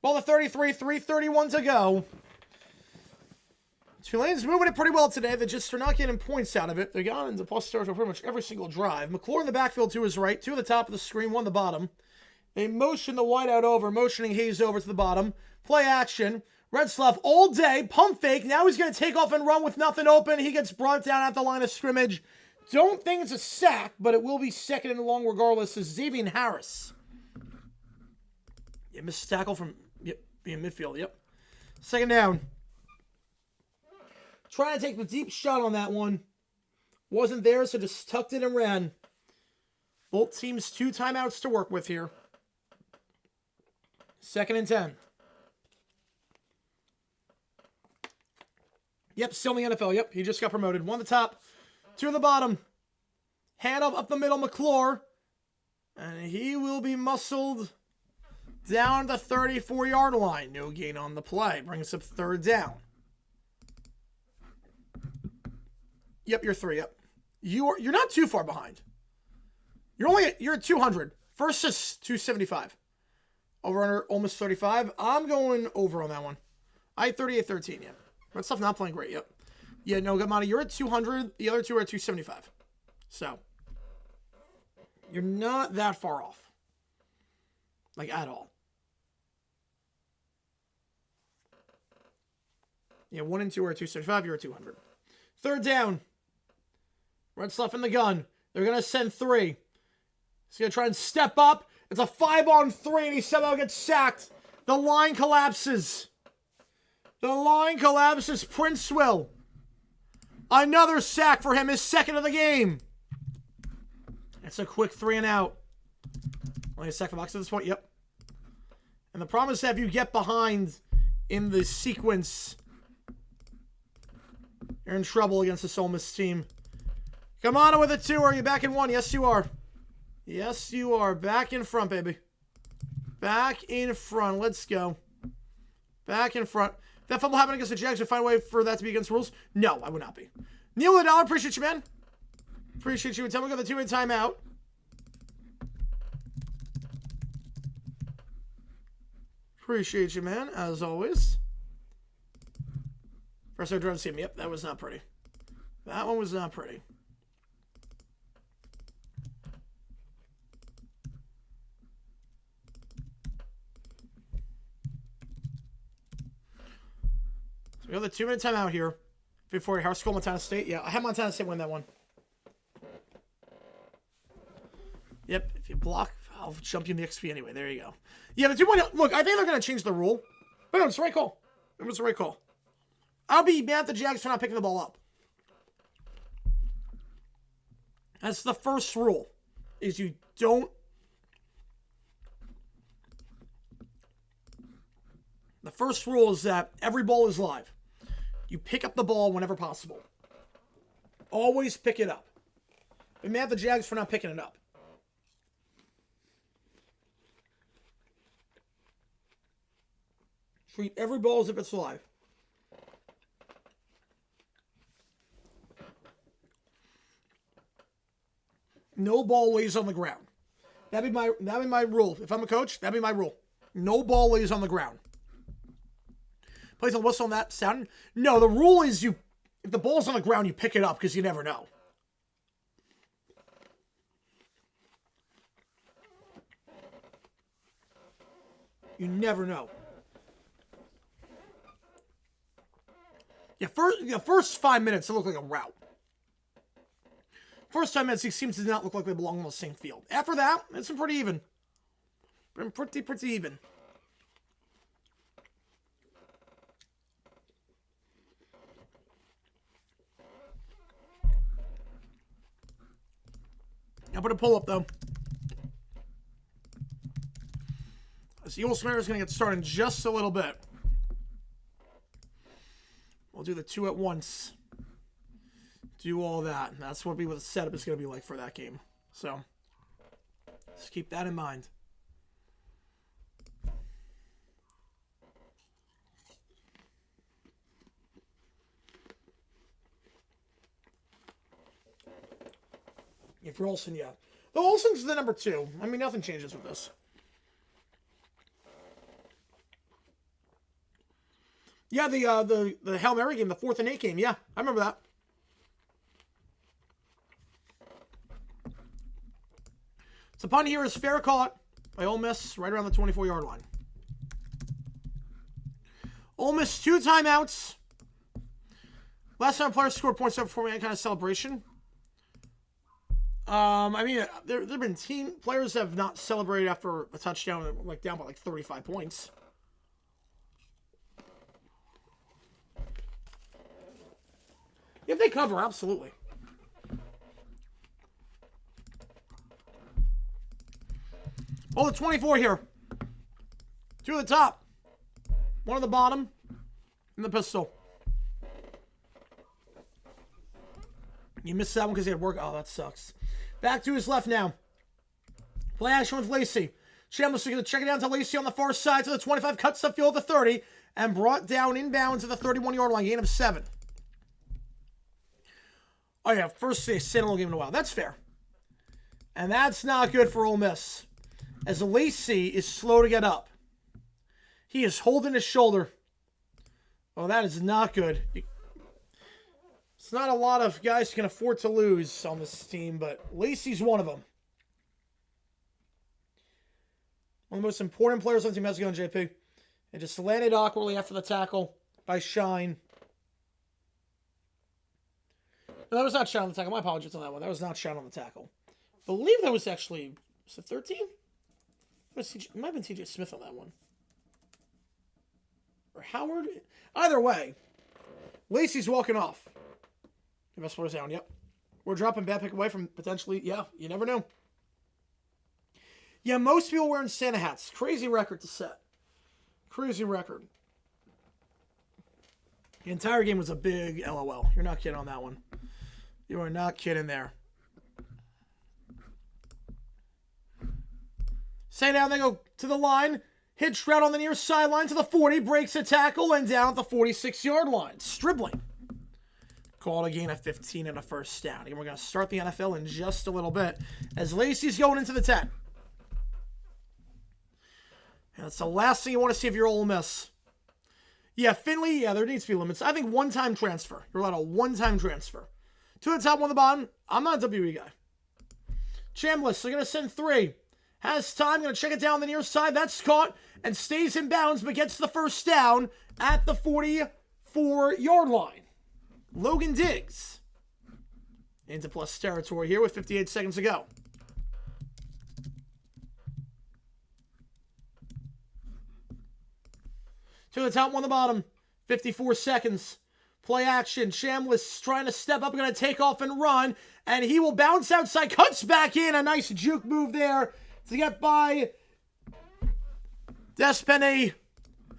S1: Ball to 33, 3:31 to go. Tulane's moving it pretty well today. They just are not getting points out of it. They got into plus stars for pretty much every single drive. McClure in the backfield to his right, two at the top of the screen, one at the bottom. They motion the wideout over, motioning Hayes over to the bottom. Play action. Redsloff all day, pump fake. Now he's going to take off and run with nothing open. He gets brought down at the line of scrimmage. Don't think it's a sack, but it will be second and long regardless. Is Xavier Harris. Yeah, missed tackle from being midfield. Yep. Second down. Trying to take the deep shot on that one. Wasn't there, so just tucked it and ran. Both teams 2 timeouts to work with here. Second and 10. Yep, still in the NFL. Yep, he just got promoted. 1 at the top, 2 at the bottom. Hand up the middle, McClure. And he will be muscled down the 34-yard line. No gain on the play. Brings up third down. Yep, you're 3. Yep. You're not too far behind. You're at 200. First is 275. Over under almost 35. I'm going over on that one. I had 38-13, yeah. That stuff not playing great, yep. Yeah, no, Gamani, you're at 200. The other two are at 275. So, you're not that far off. Like, at all. Yeah, 1 and 2 are at 275. You're at 200. Third down. Red Sluff in the gun. They're going to send 3. He's going to try and step up. It's a 5-on-3, and he somehow gets sacked. The line collapses. The line collapses. Princewell. Another sack for him, his second of the game. It's a quick 3 and out. Only a second box at this point, yep. And the problem is that if you get behind in the sequence, you're in trouble against this Ole Miss team. Come on with it, 2. Are you back in 1? Yes, you are. Yes, you are. Back in front, baby. Back in front. Let's go. Back in front. If that fumble happened against the Jags, would find a way for that to be against rules? No, I would not be. Neil the dollar. Appreciate you, man. Appreciate you. Tell me we got the 2-minute timeout. Appreciate you, man, as always. First I drove to see him. Yep, that was not pretty. That one was not pretty. So we got the 2-minute timeout here. Before Harris School, Montana State. Yeah, I had Montana State win that one. Yep, if you block, I'll jump you in the XP anyway. There you go. Yeah, the 2-point. Look, I think they're going to change the rule. But no, it's the right call. It was the right call. I'll be mad at the Jags for not picking the ball up. That's the first rule. Is you don't. The first rule is that every ball is live. You pick up the ball whenever possible. Always pick it up. I'm mad at the Jags for not picking it up. Treat every ball as if it's live. No ball lays on the ground. That'd be my rule. If I'm a coach, that'd be my rule. No ball lays on the ground. Plays on whistle on that sound. No, the rule is if the ball's on the ground, you pick it up because you never know. You never know. Yeah, first 5 minutes, it looked like a rout. First 5 minutes, he seems to not look like they belong on the same field. After that, it's been pretty even. Been pretty even. I'll put a pull-up, though. This Eagle Smear is going to get started in just a little bit. We'll do the 2 at once. Do all that. And that's what the setup is going to be like for that game. So, just keep that in mind. If you're Olsen, yeah. The Olsen's the number 2. I mean, nothing changes with this. Yeah, the Hail Mary game, the 4th and 8 game. Yeah, I remember that. So punt here is fair caught by Ole Miss right around the 24-yard line. Ole Miss 2 timeouts. Last time players scored points up before any kind of celebration. I mean, there have been players that have not celebrated after a touchdown, like down by like 35 points. If they cover, absolutely. Oh, the 24 here. 2 at the top. 1 at the bottom. And the pistol. You missed that one because he had work. Oh, that sucks. Back to his left now. Play action with Lacey. Chambliss is going to check it down to Lacey on the far side to the 25. Cuts the field at the 30. And brought down inbounds at the 31-yard line. Gain of 7. Oh, yeah. First single game in a while. That's fair. And that's not good for Ole Miss. As Lacey is slow to get up. He is holding his shoulder. Oh, that is not good. It's not a lot of guys who can afford to lose on this team, but Lacey's one of them. One of the most important players on the team has to go on JP. And just landed awkwardly after the tackle by Shine. No, that was not Shine on the tackle. My apologies on that one. That was not Shine on the tackle. I believe that was actually, was it 13? It might have been TJ Smith on that one. Or Howard. Either way, Lacey's walking off. The best player's down, yep. We're dropping bad pick away from potentially, yeah, you never know. Yeah, most people wearing Santa hats. Crazy record to set. Crazy record. The entire game was a big LOL. You're not kidding on that one. You are not kidding there. Stay down, they go to the line. Hitch route on the near sideline to the 40. Breaks a tackle and down at the 46-yard line. Stribling. Called a gain of 15 and a first down. And we're going to start the NFL in just a little bit as Lacey's going into the 10. And that's the last thing you want to see if you're Ole Miss. Yeah, Finley, yeah, there needs to be limits. I think one-time transfer. You're allowed a one-time transfer. 2 at the top, 1 at the bottom. I'm not a WE guy. Chambliss, they're going to send 3. Has time, going to check it down the near side. That's caught and stays in bounds, but gets the first down at the 44-yard line. Logan Diggs into plus territory here with 58 seconds to go. To the top, 1 at the bottom. 54 seconds. Play action. Chambliss trying to step up, going to take off and run. And he will bounce outside. Cuts back in. A nice juke move there to get by Despeny.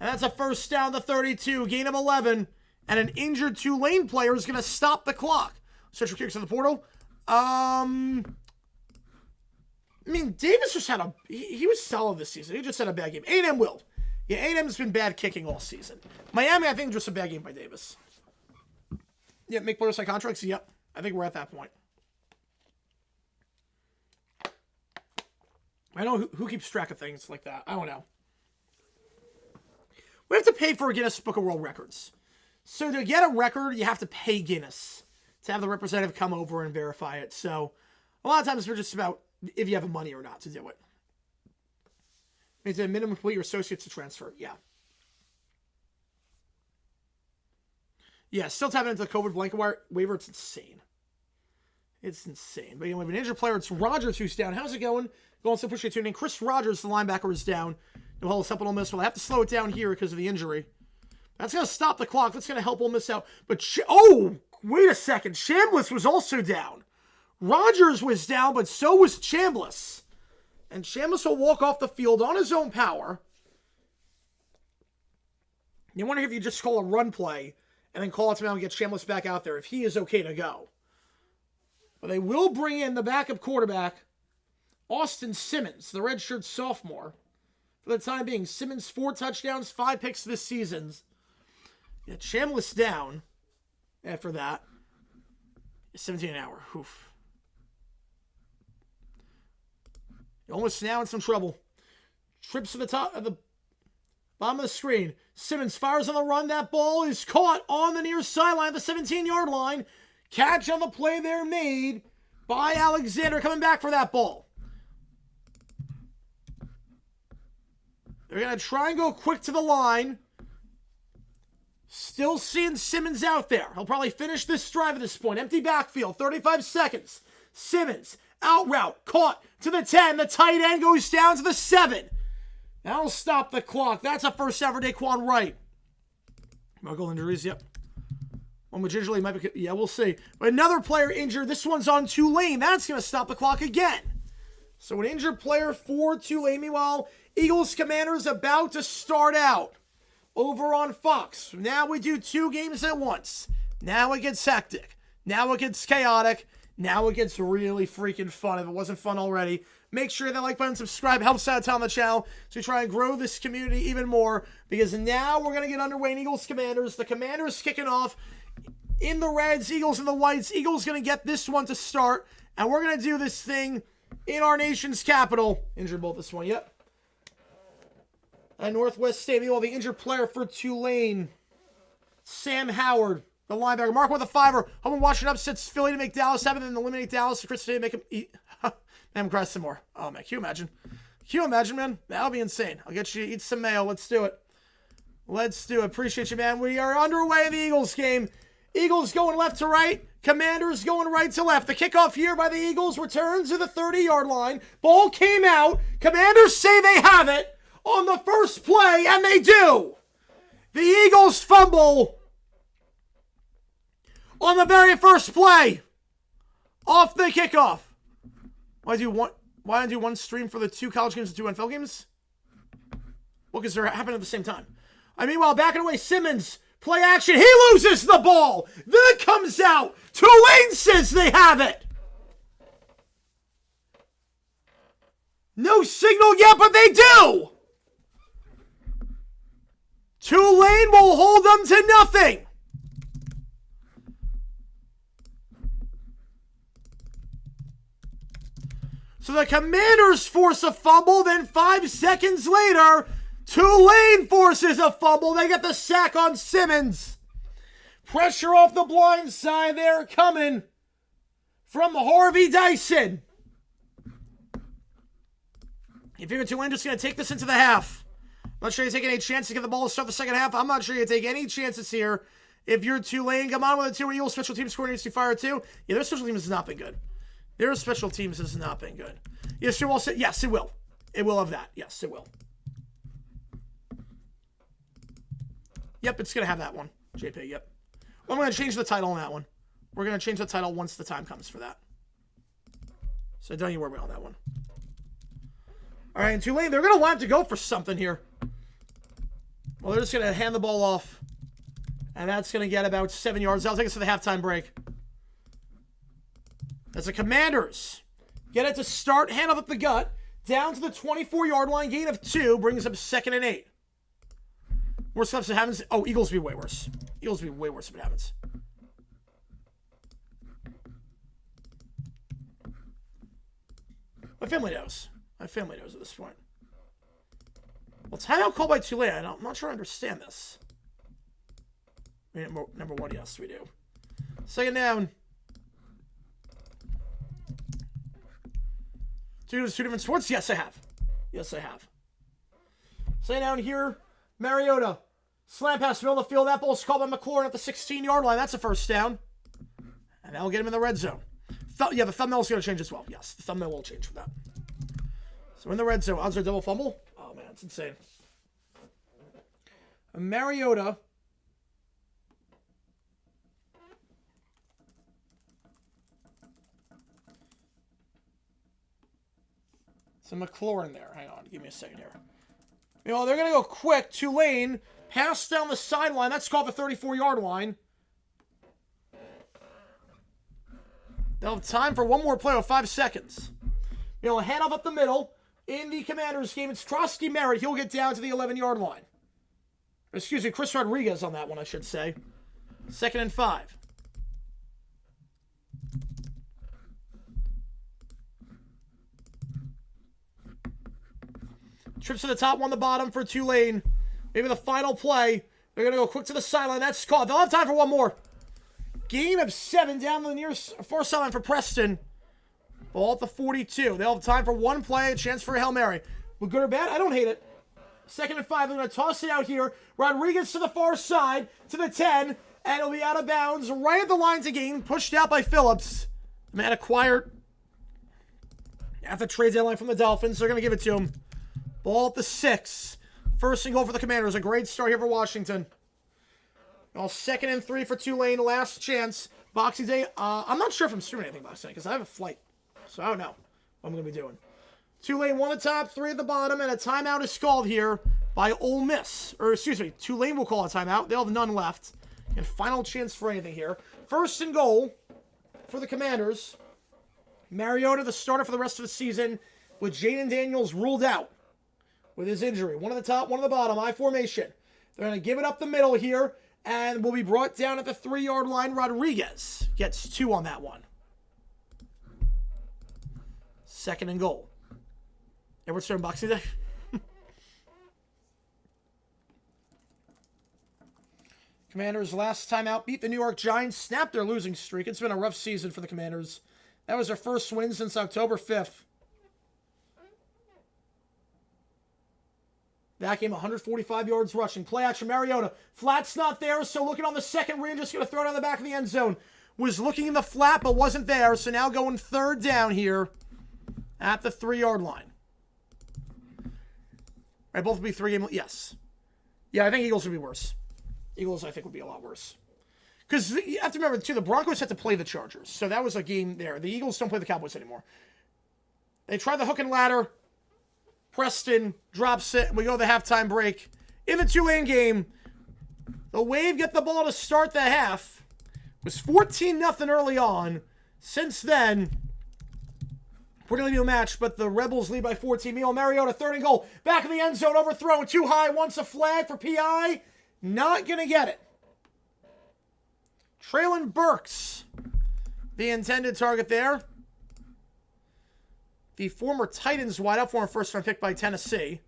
S1: And that's a first down to 32. Gain of 11. And an injured Tulane player is going to stop the clock. Central kicks to the portal. I mean, Davis just had he was solid this season. He just had a bad game. A&M willed. Yeah, A&M's been bad kicking all season. Miami, I think, just a bad game by Davis. Yeah, make players sign contracts? Yep. I think we're at that point. I know who keeps track of things like that. I don't know. We have to pay for a Guinness Book of World Records. So to get a record, you have to pay Guinness to have the representative come over and verify it. So a lot of times we're just about if you have the money or not to do it. It's a minimum complete your associates to transfer. Yeah. Yeah, still tapping into the COVID blanket waiver. It's insane. It's insane. But you know, we have an injured player. It's Rogers who's down. How's it going? Going so appreciate tuning in. Chris Rogers, the linebacker, is down. No hold us up on Ole Miss. Well, I have to slow it down here because of the injury. That's going to stop the clock. That's going to help Ole Miss out. But, oh, wait a second. Chambliss was also down. Rogers was down, but so was Chambliss. And Chambliss will walk off the field on his own power. You wonder if you just call a run play and then call it to him and get Chambliss back out there if he is okay to go. But they will bring in the backup quarterback, Austin Simmons, the redshirt sophomore. For the time being, Simmons 4 touchdowns, 5 picks this season. Yeah, Chambliss down after that. 17 an hour. Oof. Almost now in some trouble. Trips to the top of the Bottom of the screen. Simmons fires on the run. That ball is caught on the near sideline, the 17-yard line. Catch on the play there made by Alexander coming back for that ball. They're going to try and go quick to the line. Still seeing Simmons out there. He'll probably finish this drive at this point. Empty backfield, 35 seconds. Simmons, out route, caught to the 10. The tight end goes down to the 7. That'll stop the clock. That's a first down for Daquan Wright. Medical injuries, yep. One with gingerly might be, yeah, we'll see. But another player injured. This one's on Tulane. That's going to stop the clock again. So an injured player for Tulane. Meanwhile, Eagles Commanders about to start out over on Fox. Now we do 2 games at once. Now it gets hectic. Now it gets chaotic. Now it gets really freaking fun. If it wasn't fun already, make sure that like button, subscribe, helps out on the channel so we try and grow this community even more, because now we're going to get underway in Eagles Commanders. The Commanders kicking off in the reds, Eagles in the whites. Eagles going to get this one to start, and we're going to do this thing in our nation's capital. Injured bolt this one, yep. At Northwest Stadium, the injured player for Tulane, Sam Howard, the linebacker. Mark with a 5er. Home and Washington upsets Philly to make Dallas happen and eliminate Dallas. So Chris today make him eat. Man, cry some more. Oh, man, can you imagine? Can you imagine, man? That'll be insane. I'll get you to eat some mayo. Let's do it. Let's do it. Appreciate you, man. We are underway in the Eagles game. Eagles going left to right. Commanders going right to left. The kickoff here by the Eagles returns to the 30-yard line. Ball came out. Commanders say they have it on the first play, and they do. The Eagles fumble on the very first play off the kickoff. Why do I do one stream for the 2 college games and 2 NFL games? Well, because they're happening at the same time. Meanwhile, backing away, Simmons, play action. He loses the ball. Then it comes out. Tulane says they have it. No signal yet, but they do. Tulane will hold them to nothing. So the Commanders force a fumble, then 5 seconds later, Tulane forces a fumble. They get the sack on Simmons. Pressure off the blind side there coming from Harvey Dyson. You figure Tulane just going to take this into the half. I'm not sure you take any chances to get the ball to start the second half. I'm not sure you take any chances here. If you're Tulane, come on with a 2 Eagles special teams coordinator to fire 2. Yeah, their special teams has not been good. Their special teams has not been good. Yes, you will say, yes, it will. It will have that. Yes, it will. Yep, it's going to have that one. JP, yep. Well, I'm going to change the title on that one. We're going to change the title once the time comes for that. So don't you worry about that one. All right, and Tulane, they're going to want to go for something here. Well, they're just going to hand the ball off. And that's going to get about 7 yards. That'll take us to the halftime break. As the Commanders get it to start, hand up the gut, down to the 24-yard line, gain of 2, brings up 2nd and 8. Worst stuff that happens. Oh, Eagles will be way worse. Eagles will be way worse if it happens. My family knows. My family knows at this point. Well, timeout called by Tulane. I'm not sure I understand this. Number 1, yes, we do. Second down. Two different sports? Yes, I have. Yes, I have. Second down here. Mariota. Slam pass, middle of the field. That ball's called by McLaurin at the 16-yard line. That's a first down. And that'll get him in the red zone. Yeah, the thumbnail's going to change as well. Yes, the thumbnail will change for that. So in the red zone. Odds are double fumble. Oh, man, it's insane. Mariota. So McLaurin there. Hang on. Give me a second here. You know, they're going to go quick. Tulane. Pass down the sideline. That's called the 34-yard line. They'll have time for one more play with 5 seconds. You know, hand off up the middle. In the Commanders game, it's Trosky Merritt. He'll get down to the 11-yard line. Excuse me, Chris Rodriguez on that one, I should say. 2nd and 5. Trips to the top, one the bottom for Tulane. Maybe the final play. They're going to go quick to the sideline. That's caught. They'll have time for one more. Gain of 7 down the near far sideline for Preston. Ball at the 42. They'll have time for one play, a chance for a Hail Mary. Well, good or bad? I don't hate it. 2nd and 5. They're going to toss it out here. Rodriguez to the far side, to the 10, and it'll be out of bounds right at the line to gain. Pushed out by Phillips. Man acquired at the trade deadline from the Dolphins. They're going to give it to him. Ball at the 6. 1st and goal for the Commanders. A great start here for Washington. All 2nd and 3 for Tulane. Last chance. Boxing Day. I'm not sure if I'm streaming anything Boxing Day because I have a flight. So I don't know what I'm going to be doing. Tulane won the top, 3 at the bottom, and a timeout is called here by Ole Miss. Or, excuse me, Tulane will call a timeout. They'll have none left. And final chance for anything here. 1st and goal for the Commanders. Mariota, the starter for the rest of the season, with Jaden Daniels ruled out with his injury. One at the top, one at the bottom. I formation. They're going to give it up the middle here, and will be brought down at the 3-yard line. Rodriguez gets 2 on that one. 2nd and goal. Edwards starting Boxing Day. Commanders last time out beat the New York Giants, snapped their losing streak. It's been a rough season for the Commanders. That was their first win since October 5th. That game, 145 yards rushing. Play action, Mariota. Flat's not there, so looking on the second read, just going to throw it on the back of the end zone. Was looking in the flat, but wasn't there, so now going 3rd down here at the 3-yard line. Right, both will be 3-game. Yes. Yeah, I think Eagles would be worse. Eagles, I think, would be a lot worse. Because you have to remember, too, the Broncos had to play the Chargers. So that was a game there. The Eagles don't play the Cowboys anymore. They try the hook and ladder. Preston drops it. We go to the halftime break. In the Tulane game, the Wave get the ball to start the half. It was 14-0 early on. Since then, pretty new match, but the Rebels lead by 14. Meanwhile, Mariota, 3rd and goal. Back of the end zone, overthrown. Too high. Wants a flag for PI. Not going to get it. Traylon Burks, the intended target there. The former Titans wideout, former first-round pick by Tennessee.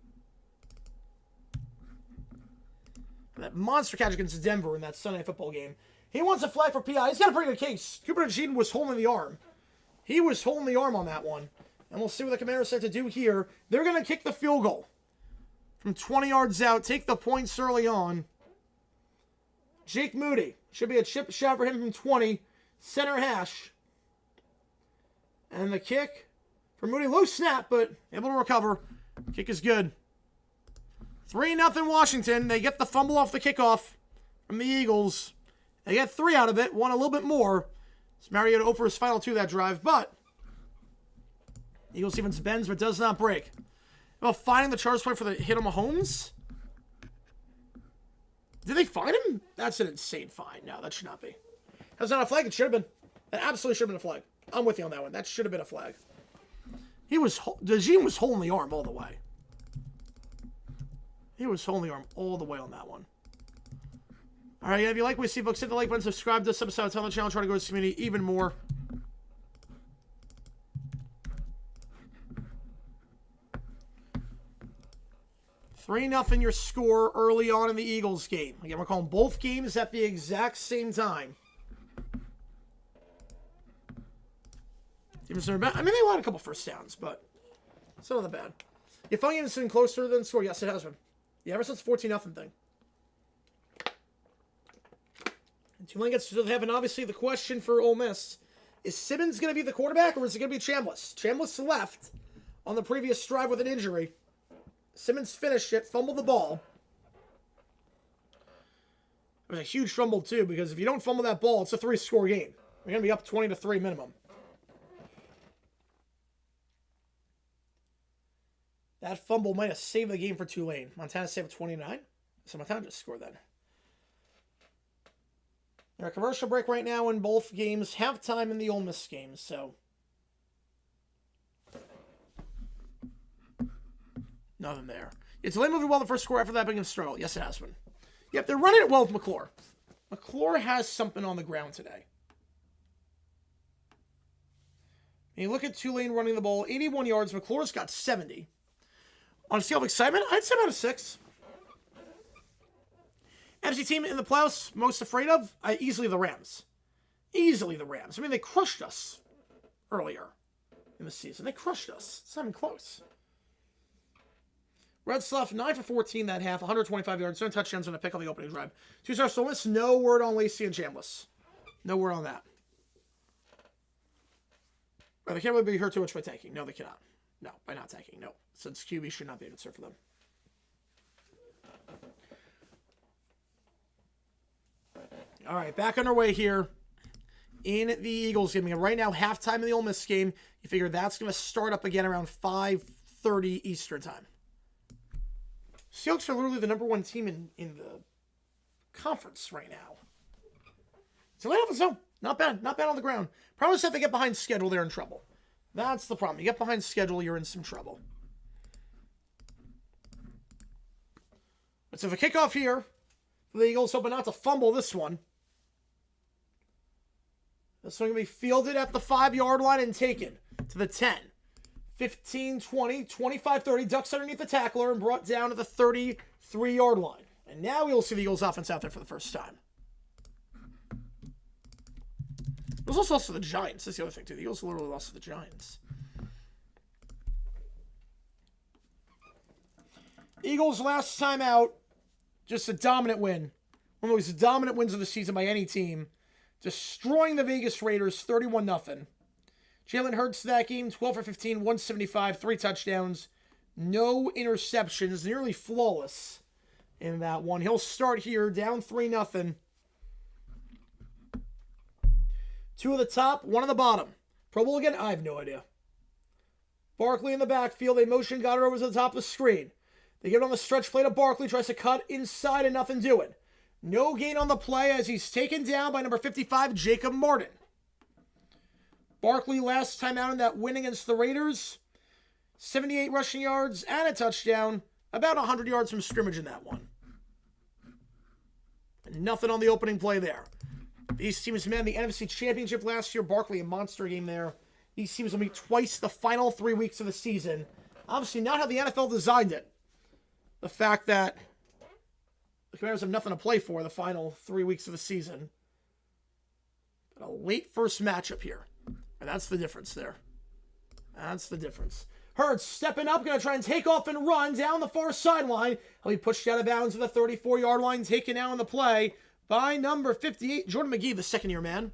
S1: That monster catch against Denver in that Sunday football game. He wants a flag for PI. He's got a pretty good case. Cooper DeJean was holding the arm. He was holding the arm on that one. And we'll see what the Commanders have to do here. They're going to kick the field goal from 20 yards out. Take the points early on. Jake Moody. Should be a chip shot for him from 20. Center hash. And the kick for Moody. Low snap, but able to recover. Kick is good. 3-0 Washington. They get the fumble off the kickoff from the Eagles. They get 3 out of it. Won a little bit more. It's Mariota over his final 2 that drive, but Eagles defense bends but does not break. About finding the Chargers point for the hit on Mahomes. Did they fine him? That's an insane fine. No, that should not be. That's not a flag. It should have been. That absolutely should have been a flag. I'm with you on that one. That should have been a flag. DeJean was holding the arm all the way. He was holding the arm all the way on that one. All right, if you like what you see, folks, hit the like button, subscribe to this episode, tell the channel, try to grow this community even more. Three 3-0 your score early on in the Eagles game. Again, we're calling both games at the exact same time. I mean, they had a couple first downs, but it's not that bad. You find it's been closer than the score? Yes, it has been. Yeah, ever since 14-0 thing. And Tulane gets to heaven. Obviously, the question for Ole Miss is Simmons going to be the quarterback, or is it going to be Chambliss? Chambliss left on the previous drive with an injury. Simmons finished it, fumbled the ball. It was a huge fumble, too, because if you don't fumble that ball, it's a 3-score game. We're going to be up 20-3 minimum. That fumble might have saved the game for Tulane. Montana saved 29. So Montana just scored then. They're a commercial break right now in both games. Halftime in the Ole Miss games, so nothing there. Yeah, Tulane moving well the first score after that being a struggle. Yes, it has been. Yep, they're running it well with McClure. McClure has something on the ground today. And you look at Tulane running the ball, 81 yards. McClure's got 70. On a scale of excitement, I'd say about a 6. NFC team in the playoffs most afraid of? Easily the Rams. Easily the Rams. I mean, they crushed us earlier in the season. They crushed us. It's not even close. Red Stuff, 9 for 14 that half, 125 yards, 7 touchdowns on a pick on the opening drive. 2-star Ole Miss, no word on Lacey and Chambliss. No word on that. They can't really be hurt too much by tanking. No, they cannot. No, by not tanking. No. Since QB should not be a concern for them. All right, back underway here in the Eagles game. And right now, halftime in the Ole Miss game. You figure that's going to start up again around 5:30 Eastern time. Seahawks are literally the number 1 team in the conference right now. So late off the zone. Not bad. Not bad on the ground. Problem is if they get behind schedule, they're in trouble. That's the problem. You get behind schedule, you're in some trouble. Let's have a kickoff here. The Eagles hoping not to fumble this one. This one going to be fielded at the 5-yard line and taken to the 10. 15, 20, 25, 30. Ducks underneath the tackler and brought down to the 33-yard line. And now we'll see the Eagles offense out there for the first time. It was also lost to the Giants. That's the other thing, too. The Eagles literally lost to the Giants. Eagles last time out, just a dominant win. One of the most dominant wins of the season by any team. Destroying the Vegas Raiders 31-0. Jalen Hurts that game, 12 for 15, 175, 3 touchdowns. No interceptions, nearly flawless in that one. He'll start here, down 3-0. 2 at the top, 1 at the bottom. Pro Bowl again? I have no idea. Barkley in the backfield. They motion got it over to the top of the screen. They get it on the stretch play to Barkley. Tries to cut inside and nothing doing. No gain on the play as he's taken down by number 55, Jacob Martin. Barkley last time out in that win against the Raiders. 78 rushing yards and a touchdown. About 100 yards from scrimmage in that one. And nothing on the opening play there. These teams met in the NFC Championship last year. Barkley, a monster game there. These teams will meet twice the final 3 weeks of the season. Obviously not how the NFL designed it. The fact that the Commanders have nothing to play for the final 3 weeks of the season. But a late first matchup here. And that's the difference there. That's the difference. Hurts stepping up, going to try and take off and run down the far sideline. He'll be pushed out of bounds to the 34-yard line, taken out on the play by number 58, Jordan McGee, the second-year man.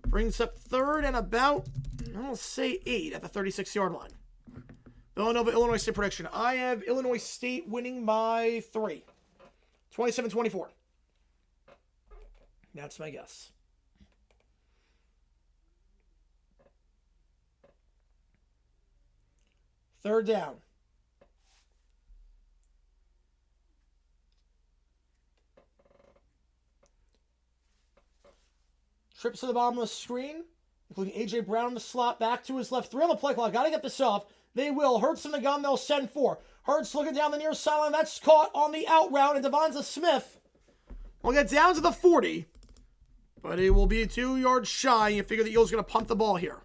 S1: Brings up third and about, I'll say 8 at the 36-yard line. Villanova, Illinois State prediction. I have Illinois State winning by 3. 27-24. That's my guess. Third down. Trips to the bottom of the screen, including A.J. Brown in the slot, back to his left. 3 on the play clock. Got to get this off. They will. Hurts in the gun. They'll send 4. Hurts looking down the near sideline. That's caught on the out route. And Devonta Smith will get down to the 40. But it will be 2 yards shy. You figure the Eagles are going to punt the ball here.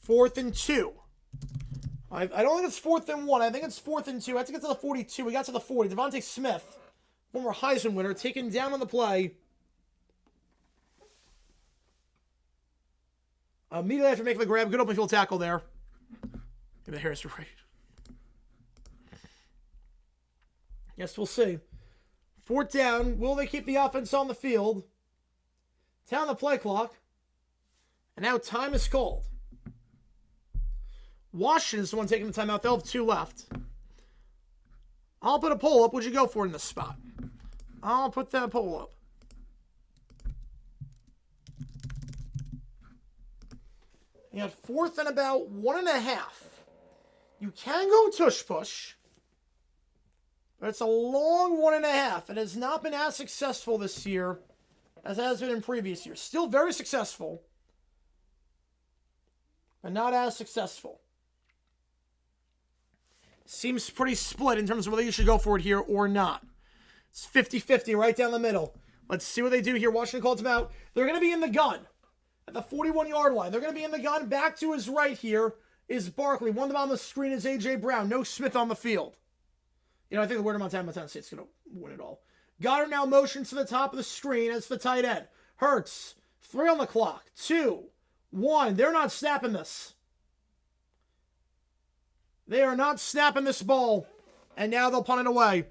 S1: 4th and 2. I don't think it's 4th and 1. I think it's 4th and 2. I have to get to the 42. We got to the 40. Devonta Smith, former Heisman winner, taken down on the play. Immediately after making the grab. Good open field tackle there. Maybe the Harris right. Yes, we'll see. 4th down. Will they keep the offense on the field? Down the play clock. And now time is called. Washington's the one taking the timeout. They'll have 2 left. I'll put a poll up. What'd you go for in this spot? I'll put that poll up. You got 4th and about 1.5. You can go tush push. But it's a long 1.5. It has not been as successful this year as it has been in previous years. Still very successful. But not as successful. Seems pretty split in terms of whether you should go for it here or not. It's 50-50 right down the middle. Let's see what they do here. Washington calls him out. They're going to be in the gun at the 41-yard line. They're going to be in the gun. Back to his right here is Barkley. One of them on the screen is A.J. Brown. No Smith on the field. You know, I think the word of Montana State's going to win it all. Goddard now motions to the top of the screen as the tight end. Hurts. 3 on the clock. 2, 1. They're not snapping this. They are not snapping this ball. And now they'll punt it away.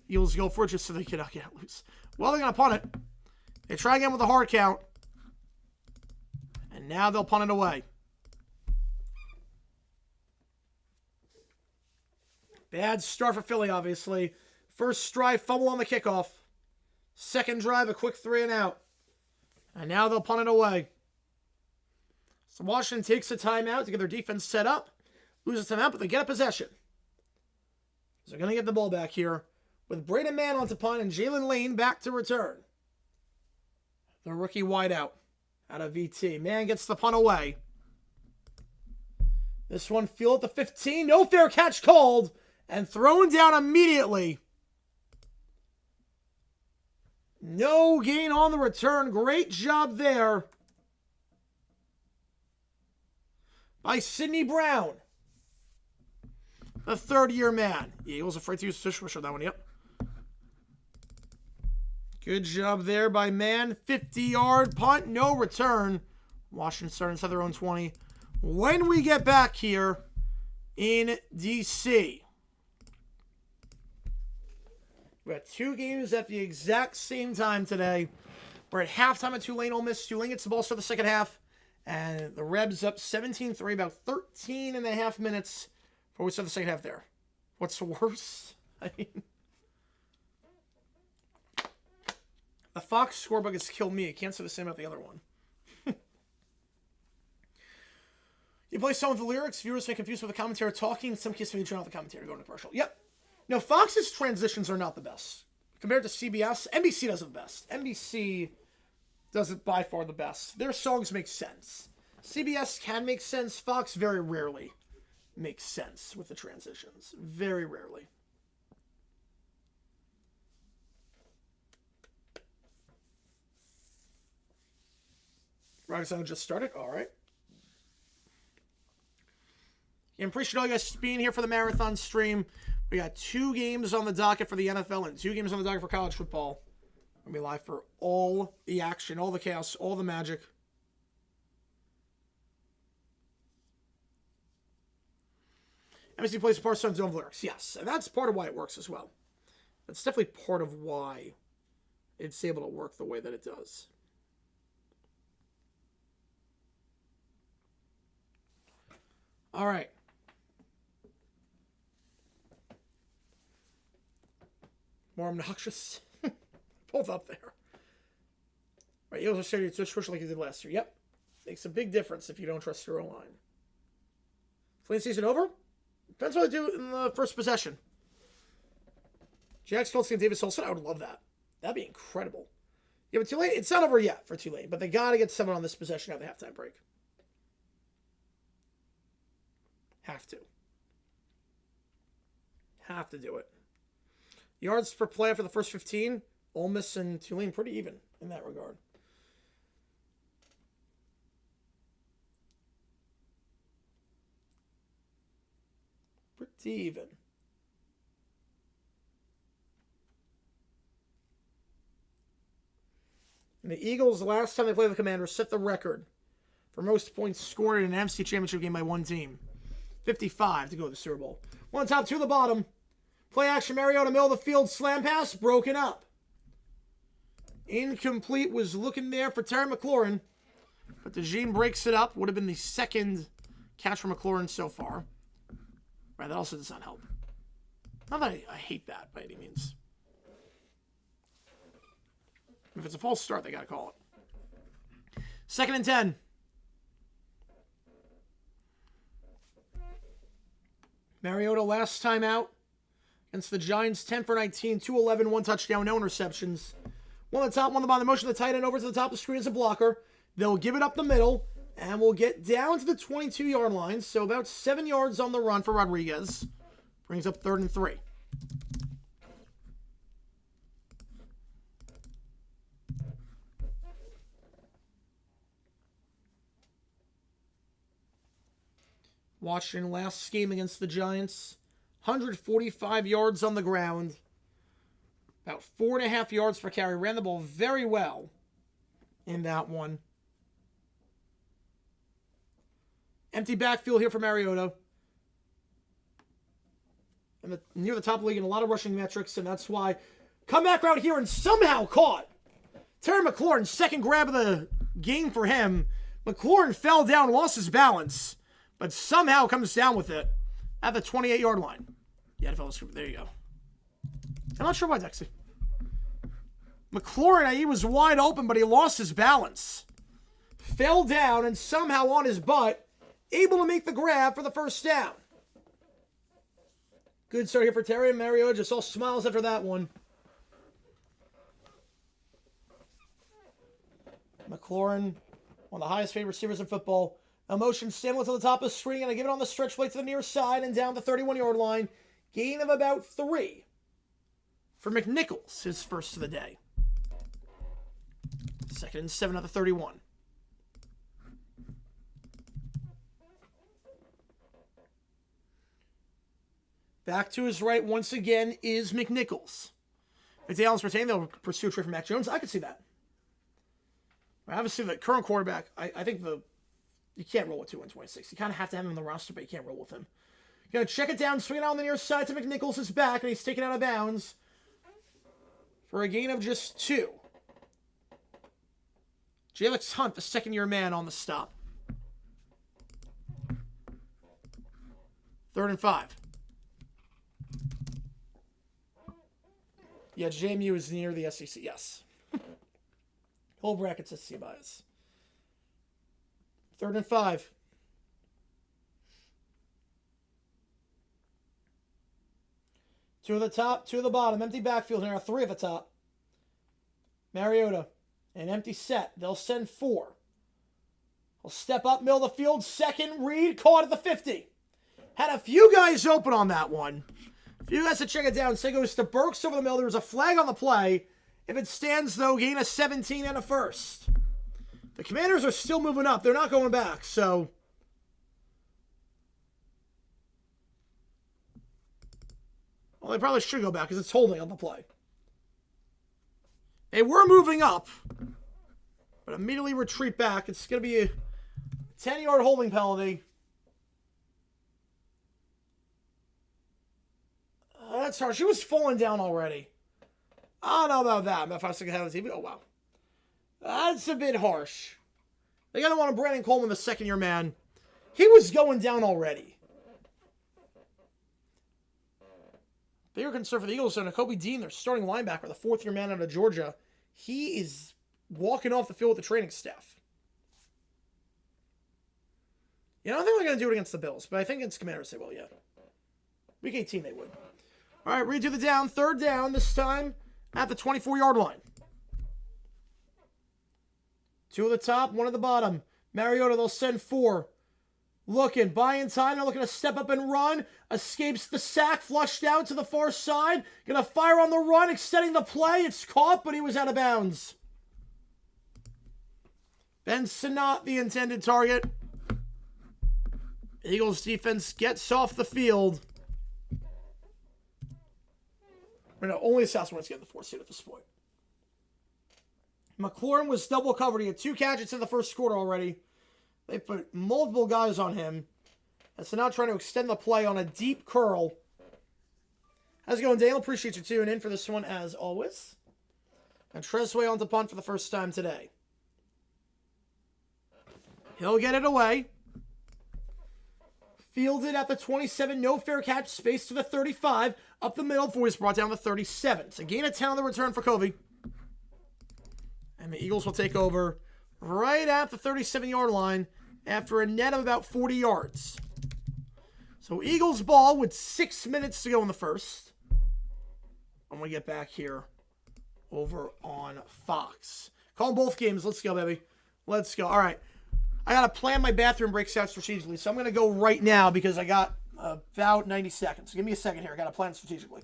S1: Eagles go for it just so they cannot get loose. Well, they're going to punt it. They try again with a hard count. And now they'll punt it away. Bad start for Philly, obviously. First drive, fumble on the kickoff. Second drive, a quick 3 and out. And now they'll punt it away. So Washington takes a timeout to get their defense set up. Loses timeout, but they get a possession. So they're going to get the ball back here with Braden Mann on to punt and Jalen Lane back to return. The rookie wideout out of VT. Mann gets the punt away. This one field at the 15. No fair catch called. And thrown down immediately. No gain on the return. Great job there by Sidney Brown. The third-year man. The Eagles afraid to use fish wish on that one, yep. Good job there by Mann. 50-yard punt, no return. Washington starting inside their own 20. When we get back here in D.C., we got 2 games at the exact same time today. We're at halftime at Tulane, Ole Miss. Tulane gets the ball for the second half. And the Rebs up 17-3, about 13 and a half minutes before we start the second half there. What's worse? I mean, the Fox scorebook has killed me. I can't say the same about the other one. You play some of the lyrics. Viewers may confuse with the commentary talking. In some cases, when you turn off the commentary, going to commercial. Yep. Now, Fox's transitions are not the best. Compared to CBS, NBC does it the best. NBC does it by far the best. Their songs make sense. CBS can make sense. Fox very rarely makes sense with the transitions. Very rarely. Roxanne just started. All right. I appreciate all you guys being here for the marathon stream. We got 2 games on the docket for the NFL and 2 games on the docket for college football. We'll be live for all the action, all the chaos, all the magic. MSC plays part of Dome Lyrics. Yes, and that's part of why it works as well. That's definitely part of why it's able to work the way that it does. All right. More obnoxious. Both up there. Right, Eagles are starting to switch like you did last year. Yep. Makes a big difference if you don't trust your own line. Clean season over? Depends what they do in the first possession. Jack Stoltz and Davis Olsen, I would love that. That'd be incredible. Yeah, but Tulane, it's not over yet for Tulane, but they got to get someone on this possession at the halftime break. Have to. Have to do it. Yards per play for the first 15. Ole Miss and Tulane pretty even in that regard. Pretty even. And the Eagles, last time they played the Commanders, set the record for most points scored in an NFC Championship game by one team. 55 to go to the Super Bowl. One top, 2 to the bottom. Play action, Mariota, middle of the field, slam pass, broken up. Incomplete, was looking there for Terry McLaurin. But DeJean breaks it up. Would have been the second catch for McLaurin so far. Right, that also does not help. Not that I hate that by any means. If it's a false start, they got to call it. 2nd and 10. Mariota last time out against the Giants, 10 for 19, 211, 1 touchdown, no interceptions. One on the top, one on the bottom. Motion of the tight end over to the top of the screen as a blocker. They'll give it up the middle, and we'll get down to the 22-yard line. So about 7 yards on the run for Rodriguez. Brings up 3rd and 3. Washington last game against the Giants. 145 yards on the ground. About 4.5 yards per carry. Ran the ball very well in that one. Empty backfield here for Mariota. And near the top of the league in a lot of rushing metrics, and that's why comeback route here and somehow caught. Terry McLaurin, second grab of the game for him. McLaurin fell down, lost his balance, but somehow comes down with it at the 28-yard line. Yeah, there you go. I'm not sure why, Dexy. McLaurin, he was wide open, but he lost his balance. Fell down and somehow on his butt, able to make the grab for the first down. Good start here for Terry and Mario. Just all smiles after that one. McLaurin, one of the highest paid receivers in football. A motion similar to the top of the screen, and I give it on the stretch plate to the near side and down the 31-yard line. Gain of about 3 for McNichols, his first of the day. 2nd and 7 at the 31. Back to his right once again is McNichols. McDaniels retained, they'll pursue a trade from Mac Jones. I could see that. Obviously, the current quarterback, I think you can't roll with 2-26. You kind of have to have him on the roster, but you can't roll with him. Going to check it down, swing it out on the near side to McNichols' back, and he's taken out of bounds for a gain of just 2. Jalix Hunt, the second-year man, on the stop. 3rd and 5. Yeah, JMU is near the SEC, yes. Whole bracket says C bias. 3rd and 5. Two at the top, 2 at the bottom. Empty backfield here. 3 at the top. Mariota. An empty set. They'll send 4. He'll step up, middle of the field. Second read, caught at the 50. Had a few guys open on that one. If you guys to check it down, say goes to Burks over the middle. There was a flag on the play. If it stands, though, gain of 17 and a first. The Commanders are still moving up. They're not going back, so... Well, they probably should go back because it's holding on the play. They were moving up, but immediately retreat back. It's going to be a 10-yard holding penalty. That's hard. She was falling down already. I don't know about that. I'm 5 seconds ahead of the TV. Oh, wow. That's a bit harsh. They got to want Brandon Coleman, the second-year man. He was going down already. Bigger concern for the Eagles are Kobe Dean, their starting linebacker, the 4th-year man out of Georgia. He is walking off the field with the training staff. I don't think they're going to do it against the Bills, but I think against Commanders they will, yeah. Week 18 they would. All right, redo the down. 3rd down, this time at the 24-yard line. 2 at the top, 1 at the bottom. Mariota, they'll send 4. Looking, buying time. They're looking to step up and run. Escapes the sack, flushed out to the far side. Gonna fire on the run, extending the play. It's caught, but he was out of bounds. Ben Sinnott, the intended target. Eagles defense gets off the field. Only South Wentz getting the 4th seed at this point. McLaurin was double covered. He had 2 catches in the first quarter already. They put multiple guys on him. And so now trying to extend the play on a deep curl. How's it going, Dale? Appreciate you tuning in for this one as always. And Tresway on to punt for the first time today. He'll get it away. Fielded at the 27. No fair catch. Space to the 35. Up the middle before he's brought down the 37. It's a gain of 10 on the return for Covey. And the Eagles will take over right at the 37-yard line after a net of about 40 yards. So Eagles ball with 6 minutes to go in the first. I'm going to get back here over on Fox. Calling both games. Let's go, baby. Let's go. All right. I got to plan my bathroom breaks out strategically, so I'm going to go right now because I got about 90 seconds. Give me a second here. I got to plan strategically.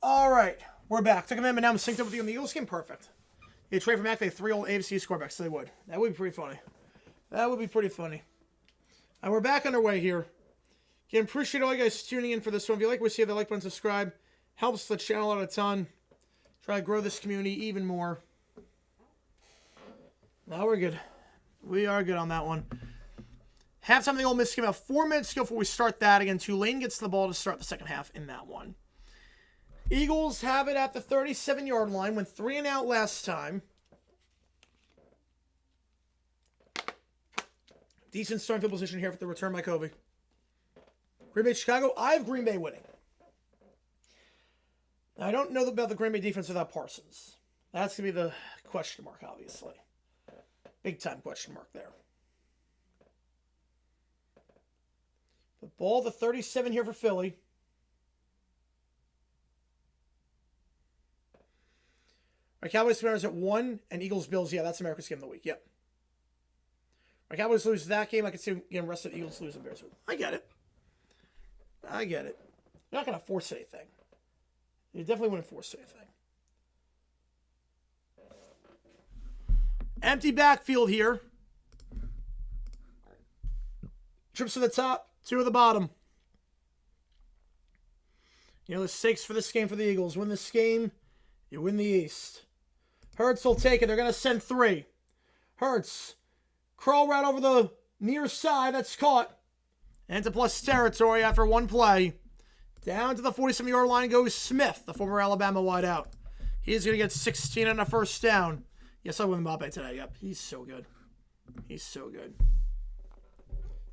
S1: All right, we're back. Took a minute, but now I'm synced up with you in the Eagles game. Perfect. You trade for Mac, they have 3 old AFC scorebacks. So they would. That would be pretty funny. That would be pretty funny. And we're back underway here. Again, appreciate all you guys tuning in for this one. If you like what you see, the like button, subscribe. Helps the channel out a ton. Try to grow this community even more. Now we're good. We are good on that one. Halftime of the Ole Miss game, about 4 minutes ago before we start that. Again, Tulane gets the ball to start the second half in that one. Eagles have it at the 37-yard line. Went 3 and out last time. Decent starting field position here for the return by Kobe. Green Bay, Chicago. I have Green Bay winning. Now, I don't know about the Green Bay defense without Parsons. That's going to be the question mark, obviously. Big time question mark there. The ball, the 37 here for Philly. All right, Cowboys Commanders at 1, and Eagles Bills. Yeah, that's America's game of the week. Yep. All right, Cowboys lose that game. I can see again, rest of the Eagles lose and Bears. I get it. I get it. You're not going to force anything. You definitely wouldn't force anything. Empty backfield here. Trips to the top, 2 at the bottom. You know, the stakes for this game for the Eagles. Win this game, you win the East. Hurts will take it. They're going to send 3. Hurts. Crawl right over the near side. That's caught. Into plus territory after 1 play. Down to the 47-yard line goes Smith, the former Alabama wideout. He's going to get 16 on a first down. Yes, I win Mbappe today. Yep, he's so good. He's so good.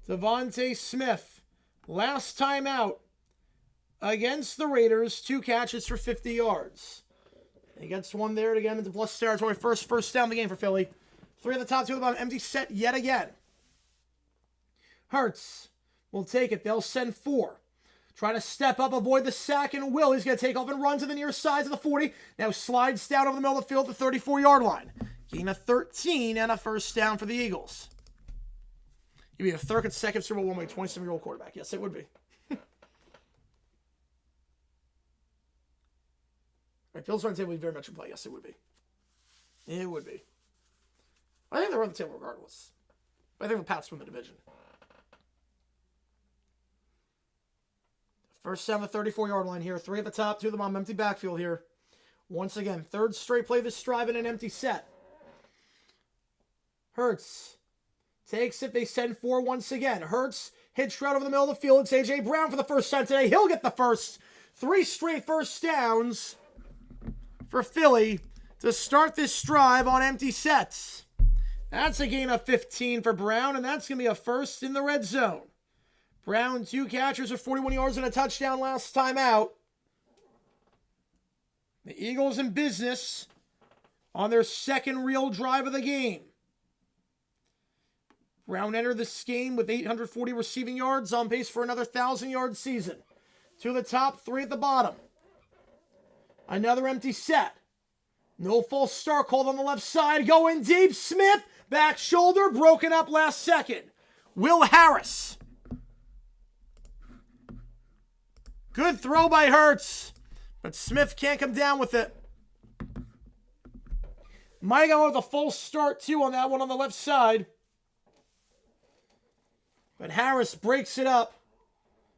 S1: Devontae Smith, last time out against the Raiders, 2 catches for 50 yards. He gets 1 there to get him into plus territory. First down of the game for Philly. 3 at the top, 2 at the bottom. Empty set yet again. Hurts will take it. They'll send 4. Trying to step up, avoid the sack, and will. He's going to take off and run to the near side of the 40. Now slides down over the middle of the field to the 34-yard line. Gain of 13 and a first down for the Eagles. It'd be a third consecutive Super Bowl win by a 27-year-old quarterback. Yes, it would be. Right, Bills run table would be very much in play. Yes, it would be. It would be. I think they're on the table regardless. But I think the Pats win the division. First down the 34-yard line here. 3 at the top, 2 at the bottom. Empty backfield here. Once again, third straight play this drive in an empty set. Hurts takes it. They send 4 once again. Hurts hits right over the middle of the field. It's A.J. Brown for the first time today. He'll get the first. 3 straight first downs for Philly to start this drive on empty sets. That's a gain of 15 for Brown, and that's going to be a first in the red zone. Brown, 2 catches for 41 yards and a touchdown last time out. The Eagles in business on their second real drive of the game. Brown entered this game with 840 receiving yards, on pace for another 1,000-yard season. 2 at the top, 3 at the bottom. Another empty set. No false start called on the left side. Going deep. Smith, back shoulder, broken up last second. Will Harris. Good throw by Hurts, but Smith can't come down with it. Might go with a false start, too, on that one on the left side. But Harris breaks it up.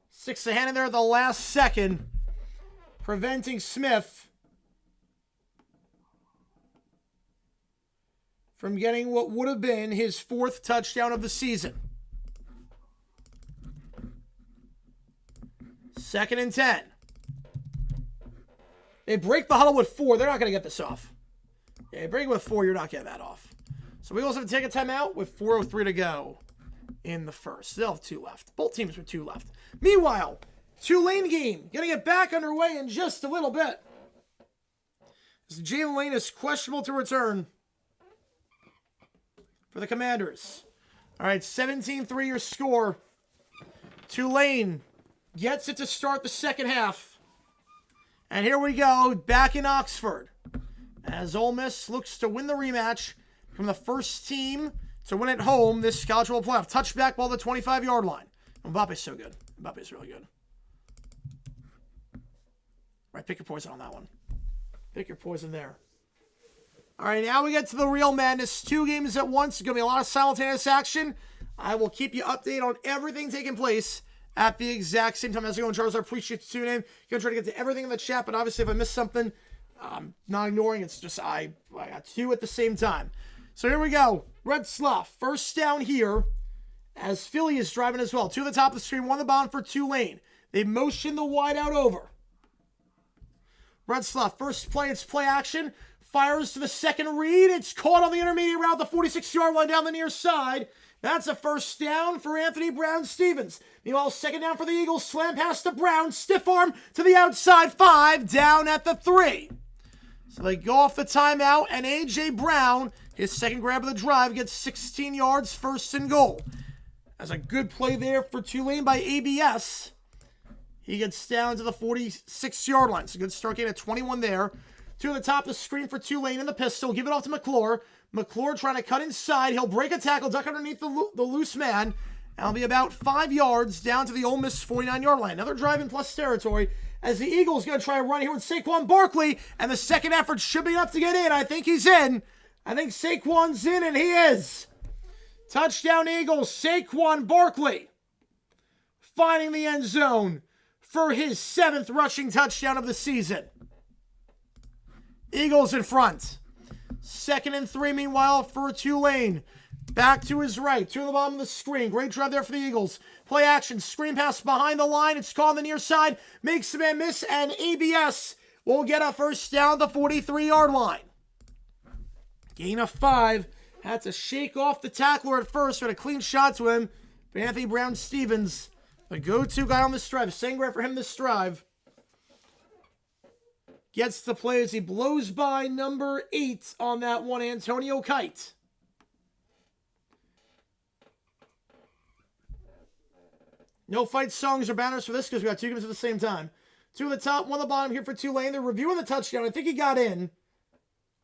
S1: Sticks the hand in there at the last second, preventing Smith from getting what would have been his 4th touchdown of the season. 2nd and 10. They break the huddle with 4. They're not going to get this off. Yeah, you break it with 4, you're not getting that off. So we also have to take a timeout with 4:03 to go in the first. They'll have 2 left. Both teams with 2 left. Meanwhile, Tulane game going to get back underway in just a little bit. As Jalen Lane is questionable to return for the Commanders. All right, 17-3 your score. Tulane gets it to start the second half. And here we go, back in Oxford. As Ole Miss looks to win the rematch from the first team to win at home this college football playoff. Touchback ball the 25-yard line. Mbappe's so good. Mbappe's really good. Right, pick your poison on that one. Pick your poison there. All right, now we get to the real madness. 2 games at once. It's going to be a lot of simultaneous action. I will keep you updated on everything taking place at the exact same time. As we go, Charles, I appreciate you tuning in. Going to try to get to everything in the chat, but obviously if I miss something, I'm not ignoring. It's just I got 2 at the same time. So here we go. Red Slough, first down here as Philly is driving as well. 2 at the top of the screen, 1 at the bottom for Tulane. They motion the wide out over. Red Slough, first play, it's play action. Fires to the second read. It's caught on the intermediate route, the 46-yard line down the near side. That's a first down for Anthony Brown-Stevens. Meanwhile, second down for the Eagles. Slam pass to Brown. Stiff arm to the outside. 5 down at the 3. So they go off the timeout, and A.J. Brown, his second grab of the drive, gets 16 yards, first and goal. That's a good play there for Tulane by ABS. He gets down to the 46-yard line. It's a good start game at 21 there. 2 at the top of the screen for Tulane in the pistol. Give it off to McClure. McClure trying to cut inside. He'll break a tackle, duck underneath the loose man. That'll be about 5 yards down to the Ole Miss 49-yard line. Another drive in plus territory as the Eagles going to try to run here with Saquon Barkley. And the second effort should be enough to get in. I think he's in. I think Saquon's in, and he is. Touchdown Eagles. Saquon Barkley finding the end zone for his 7th rushing touchdown of the season. Eagles in front. 2nd and 3, meanwhile, for Tulane. Back to his right, to the bottom of the screen. Great drive there for the Eagles. Play action, screen pass behind the line. It's caught on the near side. Makes the man miss, and ABS will get a first down at the 43-yard line. Gain of 5. Had to shake off the tackler at first, but a clean shot to him. But Anthony Brown-Stevens, the go-to guy on this drive. Same grab for him this drive. Gets the play as he blows by number 8 on that one, Antonio Kite. No fight songs or banners for this because we got 2 games at the same time. 2 at the top, 1 at the bottom here for Tulane. They're reviewing the touchdown. I think he got in.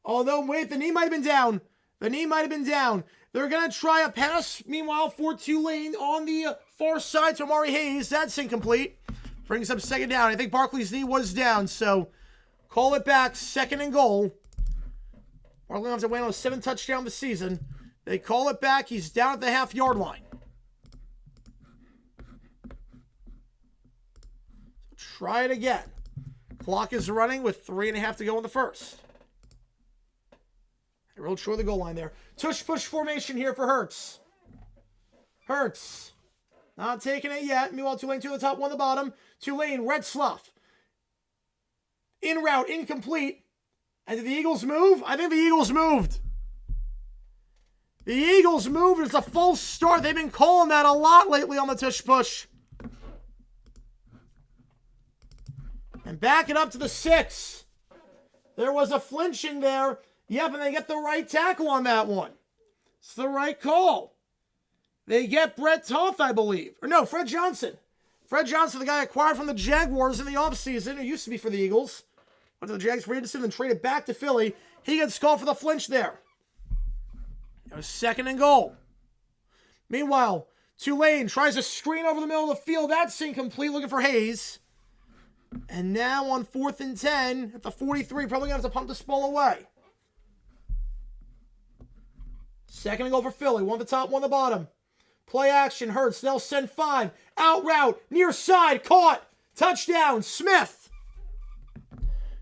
S1: Although, wait, the knee might have been down. The knee might have been down. They're going to try a pass, meanwhile, for Tulane on the far side to Amari Hayes. That's incomplete. Brings up second down. I think Barkley's knee was down, so call it back. 2nd and goal. Barkley has to win on a 7th touchdown this season. They call it back. He's down at the half-yard line. Try it again. Clock is running with 3.5 to go in the first. Real short of the goal line there. Tush-push formation here for Hurts. Hurts. Not taking it yet. Meanwhile, Tulane 2 at the top, 1 at the bottom. Tulane, Red Slough. In route, incomplete. And did the Eagles move? I think the Eagles moved. The Eagles moved. It's a false start. They've been calling that a lot lately on the tush-push. And back it up to the 6. There was a flinching there. Yep, and they get the right tackle on that one. It's the right call. They get Brett Toth, I believe. Or no, Fred Johnson. Fred Johnson, the guy acquired from the Jaguars in the offseason, who used to be for the Eagles. Went to the Jags free agency and traded back to Philly. He gets called for the flinch there. It was 2nd and goal. Meanwhile, Tulane tries to screen over the middle of the field. That's incomplete, looking for Hayes. And now on 4th and 10 at the 43, probably going to have to pump this ball away. 2nd and goal for Philly. 1 at the top, 1 at the bottom. Play action, Hurts. They'll send 5. Out route, near side, caught. Touchdown, Smith.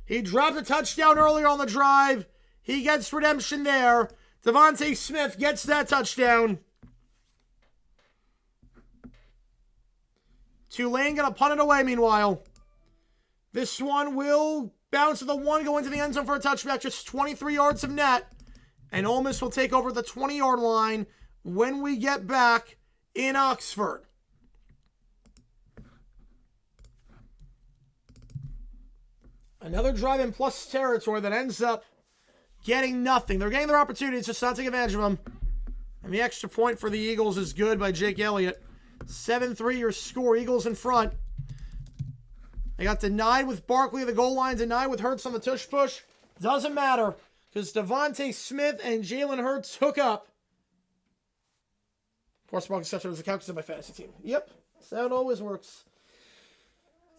S1: He dropped a touchdown earlier on the drive. He gets redemption there. Devontae Smith gets that touchdown. Tulane going to punt it away meanwhile. This one will bounce to the 1, go into the end zone for a touchback. Just 23 yards of net. And Ole Miss will take over the 20-yard line when we get back in Oxford. Another drive in plus territory that ends up getting nothing. They're getting their opportunities, just not taking advantage of them. And the extra point for the Eagles is good by Jake Elliott. 7-3 your score. Eagles in front. They got denied with Barkley at the goal line, denied with Hurts on the tush push. Doesn't matter because Devontae Smith and Jalen Hurts hook up. Of course, Barkley steps as a captain of my fantasy team. Yep, that's how it always works.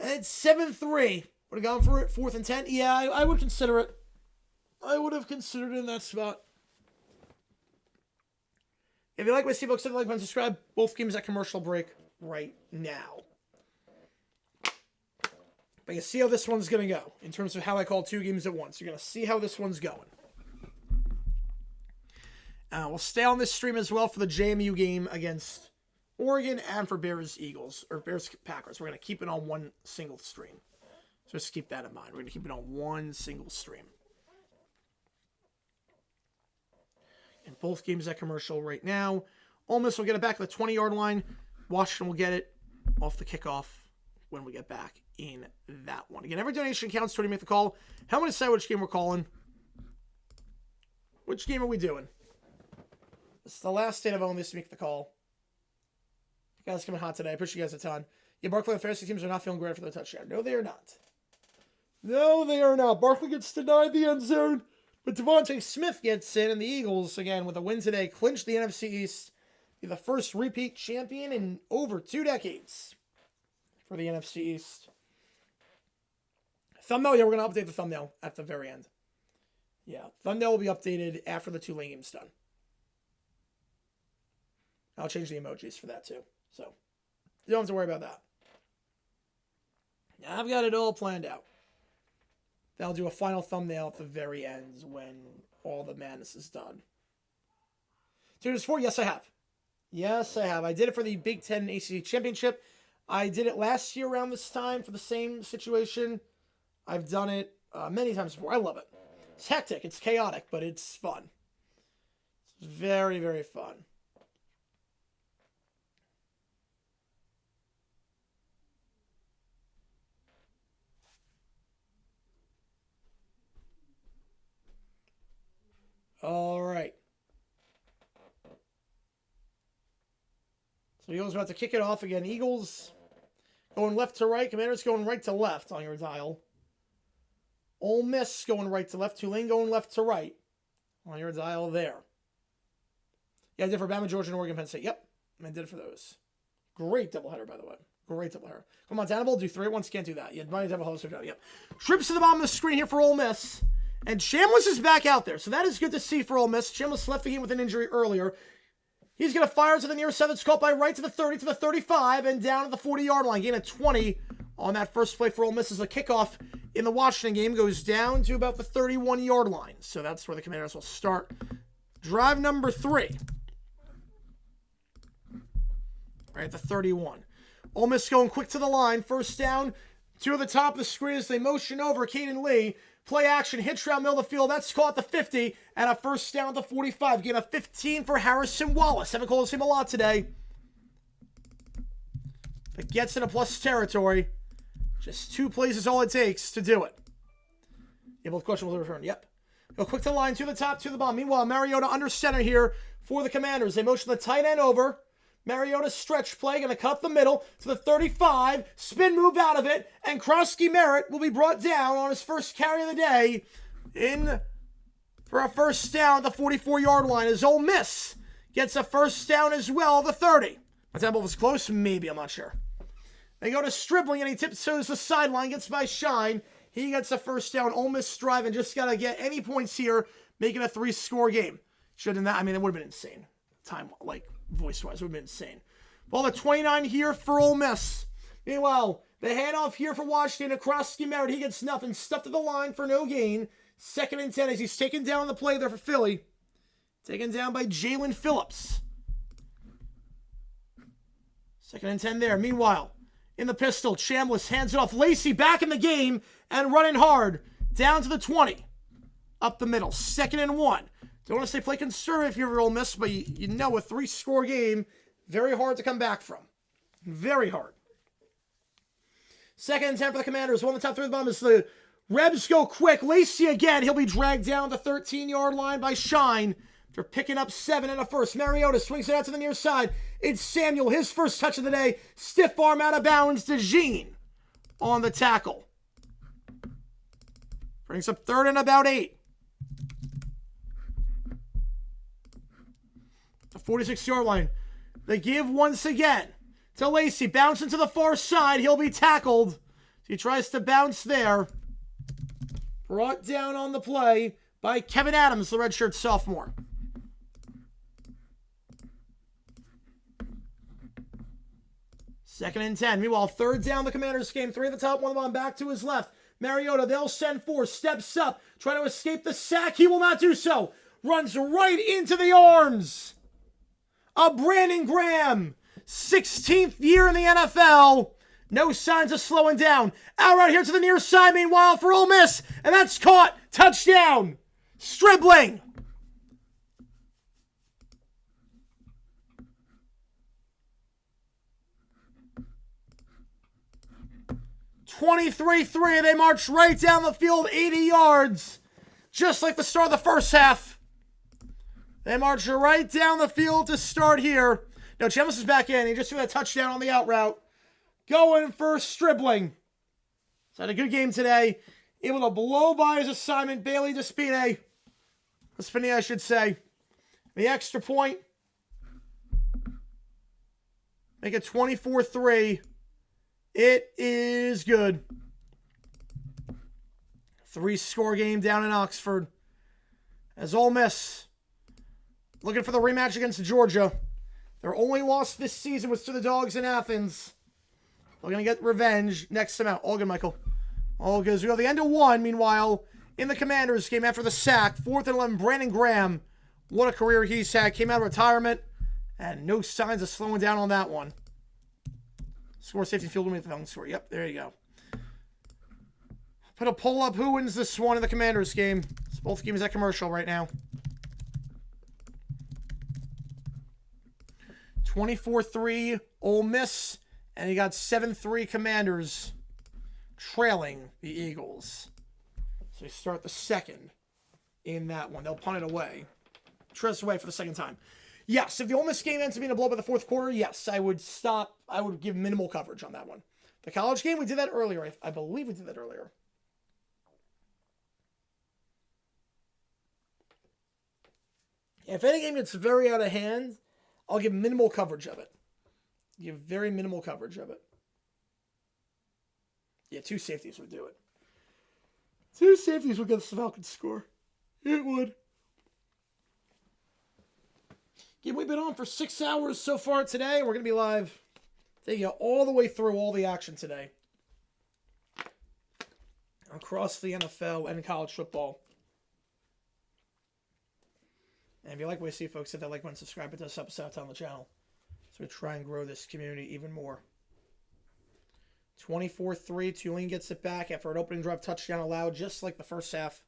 S1: And it's 7-3. Would have gone for it. 4th and 10. Yeah, I would consider it. I would have considered it in that spot. If you like my Steve, click like button, subscribe. Both games at commercial break right now. But you see how this one's going to go in terms of how I call 2 games at once. You're going to see how this one's going. We'll stay on this stream as well for the JMU game against Oregon and for Bears-Eagles, or Bears-Packers. We're going to keep it on one single stream. So just keep that in mind. We're going to keep it on one single stream. And both games at commercial right now. Ole Miss will get it back to the 20-yard line. Washington will get it off the kickoff when we get back in that one. Again, every donation counts. Tony, make the call. Help me decide which game we're calling. Which game are we doing? This is the last day of Ole Miss to make the call. You guys coming hot today. I appreciate you guys a ton. Yeah, Barkley and fantasy teams are not feeling great for the touchdown. No, they are not. No, they are not. Barkley gets denied the end zone, but Devontae Smith gets in, and the Eagles, again, with a win today, clinch the NFC East. Be the first repeat champion in over 2 decades for the NFC East. Thumbnail, yeah, we're going to update the thumbnail at the very end. Yeah, thumbnail will be updated after the Tulane game's done. I'll change the emojis for that too. So, you don't have to worry about that. I've got it all planned out. Then I'll do a final thumbnail at the very end when all the madness is done. Tunes 4, yes I have. Yes I have. I did it for the Big Ten ACC Championship. I did it last year around this time for the same situation. I've done it many times before. I love it. It's hectic. It's chaotic, but it's fun. It's very, very fun. All right. So Eagles about to kick it off again. Eagles going left to right. Commanders going right to left on your dial. Ole Miss going right to left. Tulane going left to right on your dial there. Yeah, I did for Bama, Georgia, and Oregon, Penn State. Yep, I did it for those. Great doubleheader, by the way. Great doubleheader. Come on, Montana Bowl, do 3 at once. Can't do that. Yeah, Monday doubleheader. Yep. Trips to the bottom of the screen here for Ole Miss. And Chambliss is back out there, so that is good to see for Ole Miss. Chambliss left the game with an injury earlier. He's going to fire to the near side. It's caught by right to the 30, to the 35, and down at the 40-yard line. Gain of 20 on that first play for Ole Miss as the kickoff in the Washington game goes down to about the 31-yard line. So that's where the Commanders will start. Drive number 3. Right at the 31. Ole Miss going quick to the line. First down. 2 at the top of the screen as they motion over. Caden Lee. Play action, hitch route middle of the field. That's caught at the 50, and a first down at the 45. Gain of 15 for Harrison Wallace. Haven't called him a lot today. But gets into plus territory. Just 2 plays is all it takes to do it. Able to question will return. Yep. Go quick to the line, to the top, to the bottom. Meanwhile, Mariota under center here for the Commanders. They motion the tight end over. Mariota stretch play, going to cut the middle to the 35, spin move out of it, and Krosky Merritt will be brought down on his first carry of the day in for a first down at the 44-yard line as Ole Miss gets a first down as well, the 30. My tempo was close, maybe, I'm not sure. They go to Stribling, and he tiptoes the sideline, gets by Shine. He gets a first down. Ole Miss driving, just got to get any points here, making a 3-score game. Should have done that. I mean, it would have been insane. Time, like, voice-wise, would have been insane. Well, the 29 here for Ole Miss. Meanwhile, the handoff here for Washington across Merritt. He gets nothing. Stuffed at the line for no gain. 2nd and 10 as he's taken down the play there for Philly. Taken down by Jalen Phillips. 2nd and 10 there. Meanwhile, in the pistol, Chambliss hands it off. Lacey back in the game and running hard. Down to the 20. Up the middle. 2nd and 1. Don't want to say play conservative here for Ole Miss, but you know a 3-score game, very hard to come back from. Very hard. 2nd and 10 for the Commanders. 1 on the top 3 of the bottom as the Rebs go quick. Lacey again. He'll be dragged down the 13-yard line by Shine. They're picking up 7 and a first. Mariota swings it out to the near side. It's Samuel, his first touch of the day. Stiff arm out of bounds to Jean on the tackle. Brings up 3rd and about 8. The 46-yard line. They give once again to Lacey. Bouncing to the far side. He'll be tackled He tries to bounce there. Brought down on the play by Kevin Adams, the redshirt sophomore. Second and 10. Meanwhile, third down, the Commanders game. 3 at the top, 1 on back to his left. Mariota, they'll send 4. Steps up, trying to escape the sack. He will not do so. Runs right into the arms of Brandon Graham. 16th year in the NFL. No signs of slowing down. Out right here to the near side, meanwhile, for Ole Miss. And that's caught. Touchdown. Stribling. 23-3. They march right down the field, 80 yards. Just like the start of the first half. They march right down the field to start here. No, Chemis is back in. He just threw that touchdown on the out route. Going for Stribling. He's had a good game today. Able to blow by his assignment. Bailey Despine, I should say. The extra point. Make it 24-3. It is good. 3-score game down in Oxford. As Ole Miss looking for the rematch against Georgia. Their only loss this season was to the Dogs in Athens. They're going to get revenge next time out. All good, Michael. All good. As we go to the end of 1. Meanwhile, in the Commanders game after the sack, 4th and 11, Brandon Graham. What a career he's had. Came out of retirement. And no signs of slowing down on that one. Score, safety, field goal, the score. Yep, there you go. Put a poll up. Who wins this one in the Commanders game? It's both games at commercial right now. 24-3 Ole Miss. And you got 7-3 Commanders trailing the Eagles. So you start the second in that one. They'll punt it away. Trust away for the second time. Yes, if the Ole Miss game ends up being a blow by the fourth quarter, yes, I would stop. I would give minimal coverage on that one. The college game, we did that earlier. I believe we did that earlier. If any game gets very out of hand, I'll give minimal coverage of it. Give very minimal coverage of it. Yeah, 2 safeties would do it. 2 safeties would get the Falcons score. It would. Yeah, we've been on for 6 hours so far today. We're going to be live. Taking you all the way through all the action today. Across the NFL and college football. And if you like what you see, folks, hit that like button, subscribe. It does help us out on the channel. So we try and grow this community even more. 24-3. Tulane gets it back after an opening drive touchdown allowed, just like the first half.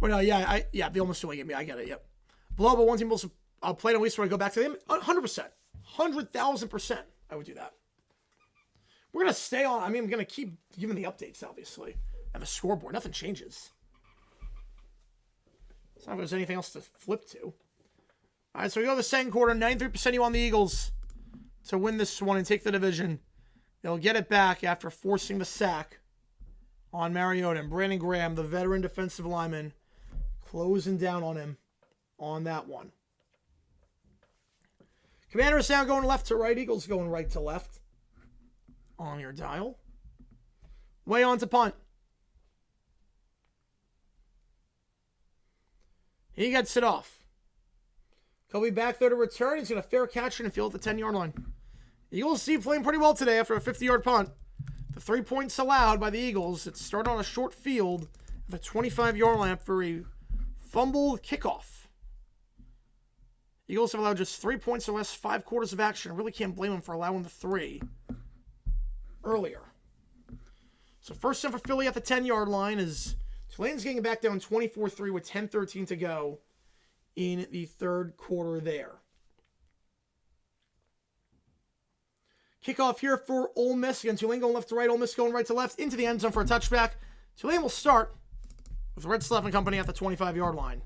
S1: Well, no, yeah, the almost Tulane game. Yeah, I get it. Yep. Blow, but one team will play on East where I go back to them. 100%. 100,000%. I would do that. We're going to stay on. I mean, I'm going to keep giving the updates, obviously. And the scoreboard. Nothing changes. It's not like there's anything else to flip to. All right, so we go to the second quarter. 93% you on the Eagles to win this one and take the division. They'll get it back after forcing the sack on Mariota. And Brandon Graham, the veteran defensive lineman, closing down on him on that one. Commanders now going left to right. Eagles going right to left on your dial. Way on to punt. He gets it off. Kobe back there to return. He's going to fair catch and field at the 10-yard line. Eagles see playing pretty well today after a 50-yard punt. The 3 points allowed by the Eagles. It started on a short field at the 25-yard line after a fumbled kickoff. Eagles have allowed just 3 points or less, 5 quarters of action. I really can't blame them for allowing the 3 earlier. So first down for Philly at the 10-yard line is Tulane's getting back down 24-3 with 10:13 to go in the third quarter there. Kickoff here for Ole Miss. Again, Tulane going left to right, Ole Miss going right to left into the end zone for a touchback. Tulane will start with Red Sleff and company at the 25-yard line.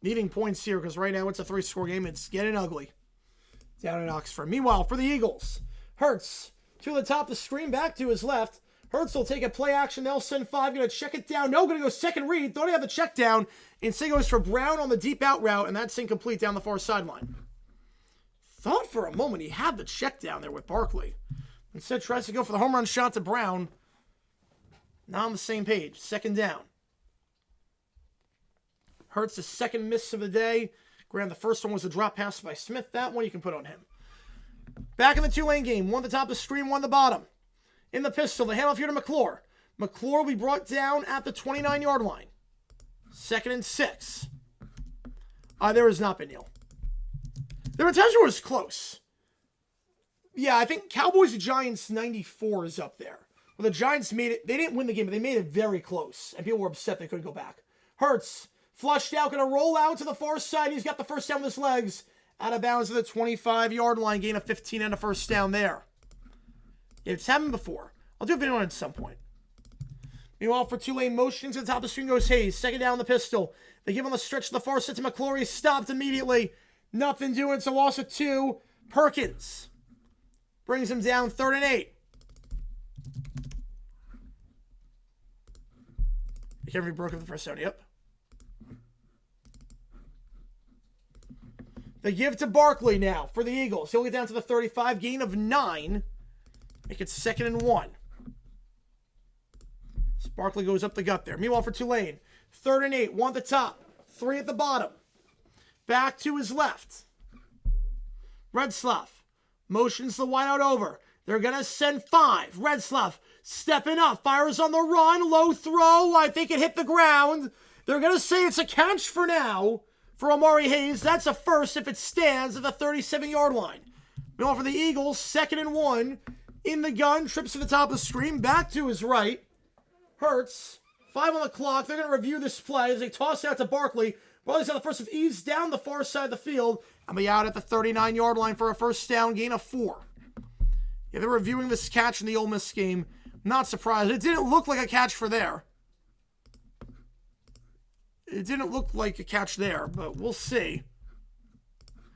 S1: Needing points here because right now it's a 3-score game. It's getting ugly down in Oxford. Meanwhile, for the Eagles, Hurts to the top of the screen, back to his left. Hurts will take a play action. They'll send 5. Going to check it down. No, going to go second read. Thought he had the check down. Instead goes for Brown on the deep out route, and that's incomplete down the far sideline. thought for a moment he had the check down there with Barkley. Instead, tries to go for the home run shot to Brown. Not on the same page. Second down. Hurts the second miss of the day. Graham, the first one was a drop pass by Smith. That one you can put on him. Back in the Tulane game. One at the top of the screen, one at the bottom. In the pistol, the handoff here to McClure. McClure will be brought down at the 29-yard line. 2nd and 6. There has not been, Neil. There were times where it was close. Yeah, I think Cowboys-Giants 94 is up there. Well, the Giants made it. They didn't win the game, but they made it very close. And people were upset they couldn't go back. Hurts, flushed out, going to roll out to the far side. He's got the first down with his legs. Out of bounds to the 25-yard line. Gain of 15 and a first down there. It's happened before. I'll do a video on it at some point. Meanwhile, for Tulane, motion to the top of the screen goes Hayes. Second down the pistol. They give him the stretch to the far side to McClure. He stopped immediately. Nothing doing. It's a loss of 2. Perkins brings him down 3rd and 8. McCaffrey broke up the first down. Yep. They give to Barkley now for the Eagles. He'll get down to the 35. Gain of 9. Make it 2nd and 1. Barkley goes up the gut there. Meanwhile, for Tulane, 3rd and 8. 1 at the top. 3 at the bottom. Back to his left. Retzlaff motions the wideout over. They're going to send 5. Retzlaff stepping up. Fires on the run. Low throw. I think it hit the ground. They're going to say it's a catch for now for Omari Hayes. That's a first if it stands at the 37-yard line. Meanwhile, for the Eagles, 2nd and 1. In the gun. Trips to the top of the screen. Back to his right. Hurts. 5 on the clock. They're going to review this play as they toss it out to Barkley. Barkley's on the first of ease down the far side of the field. And be out at the 39-yard line for a first down, gain of 4. Yeah, they're reviewing this catch in the Ole Miss game. Not surprised. It didn't look like a catch for there. It didn't look like a catch there, but we'll see.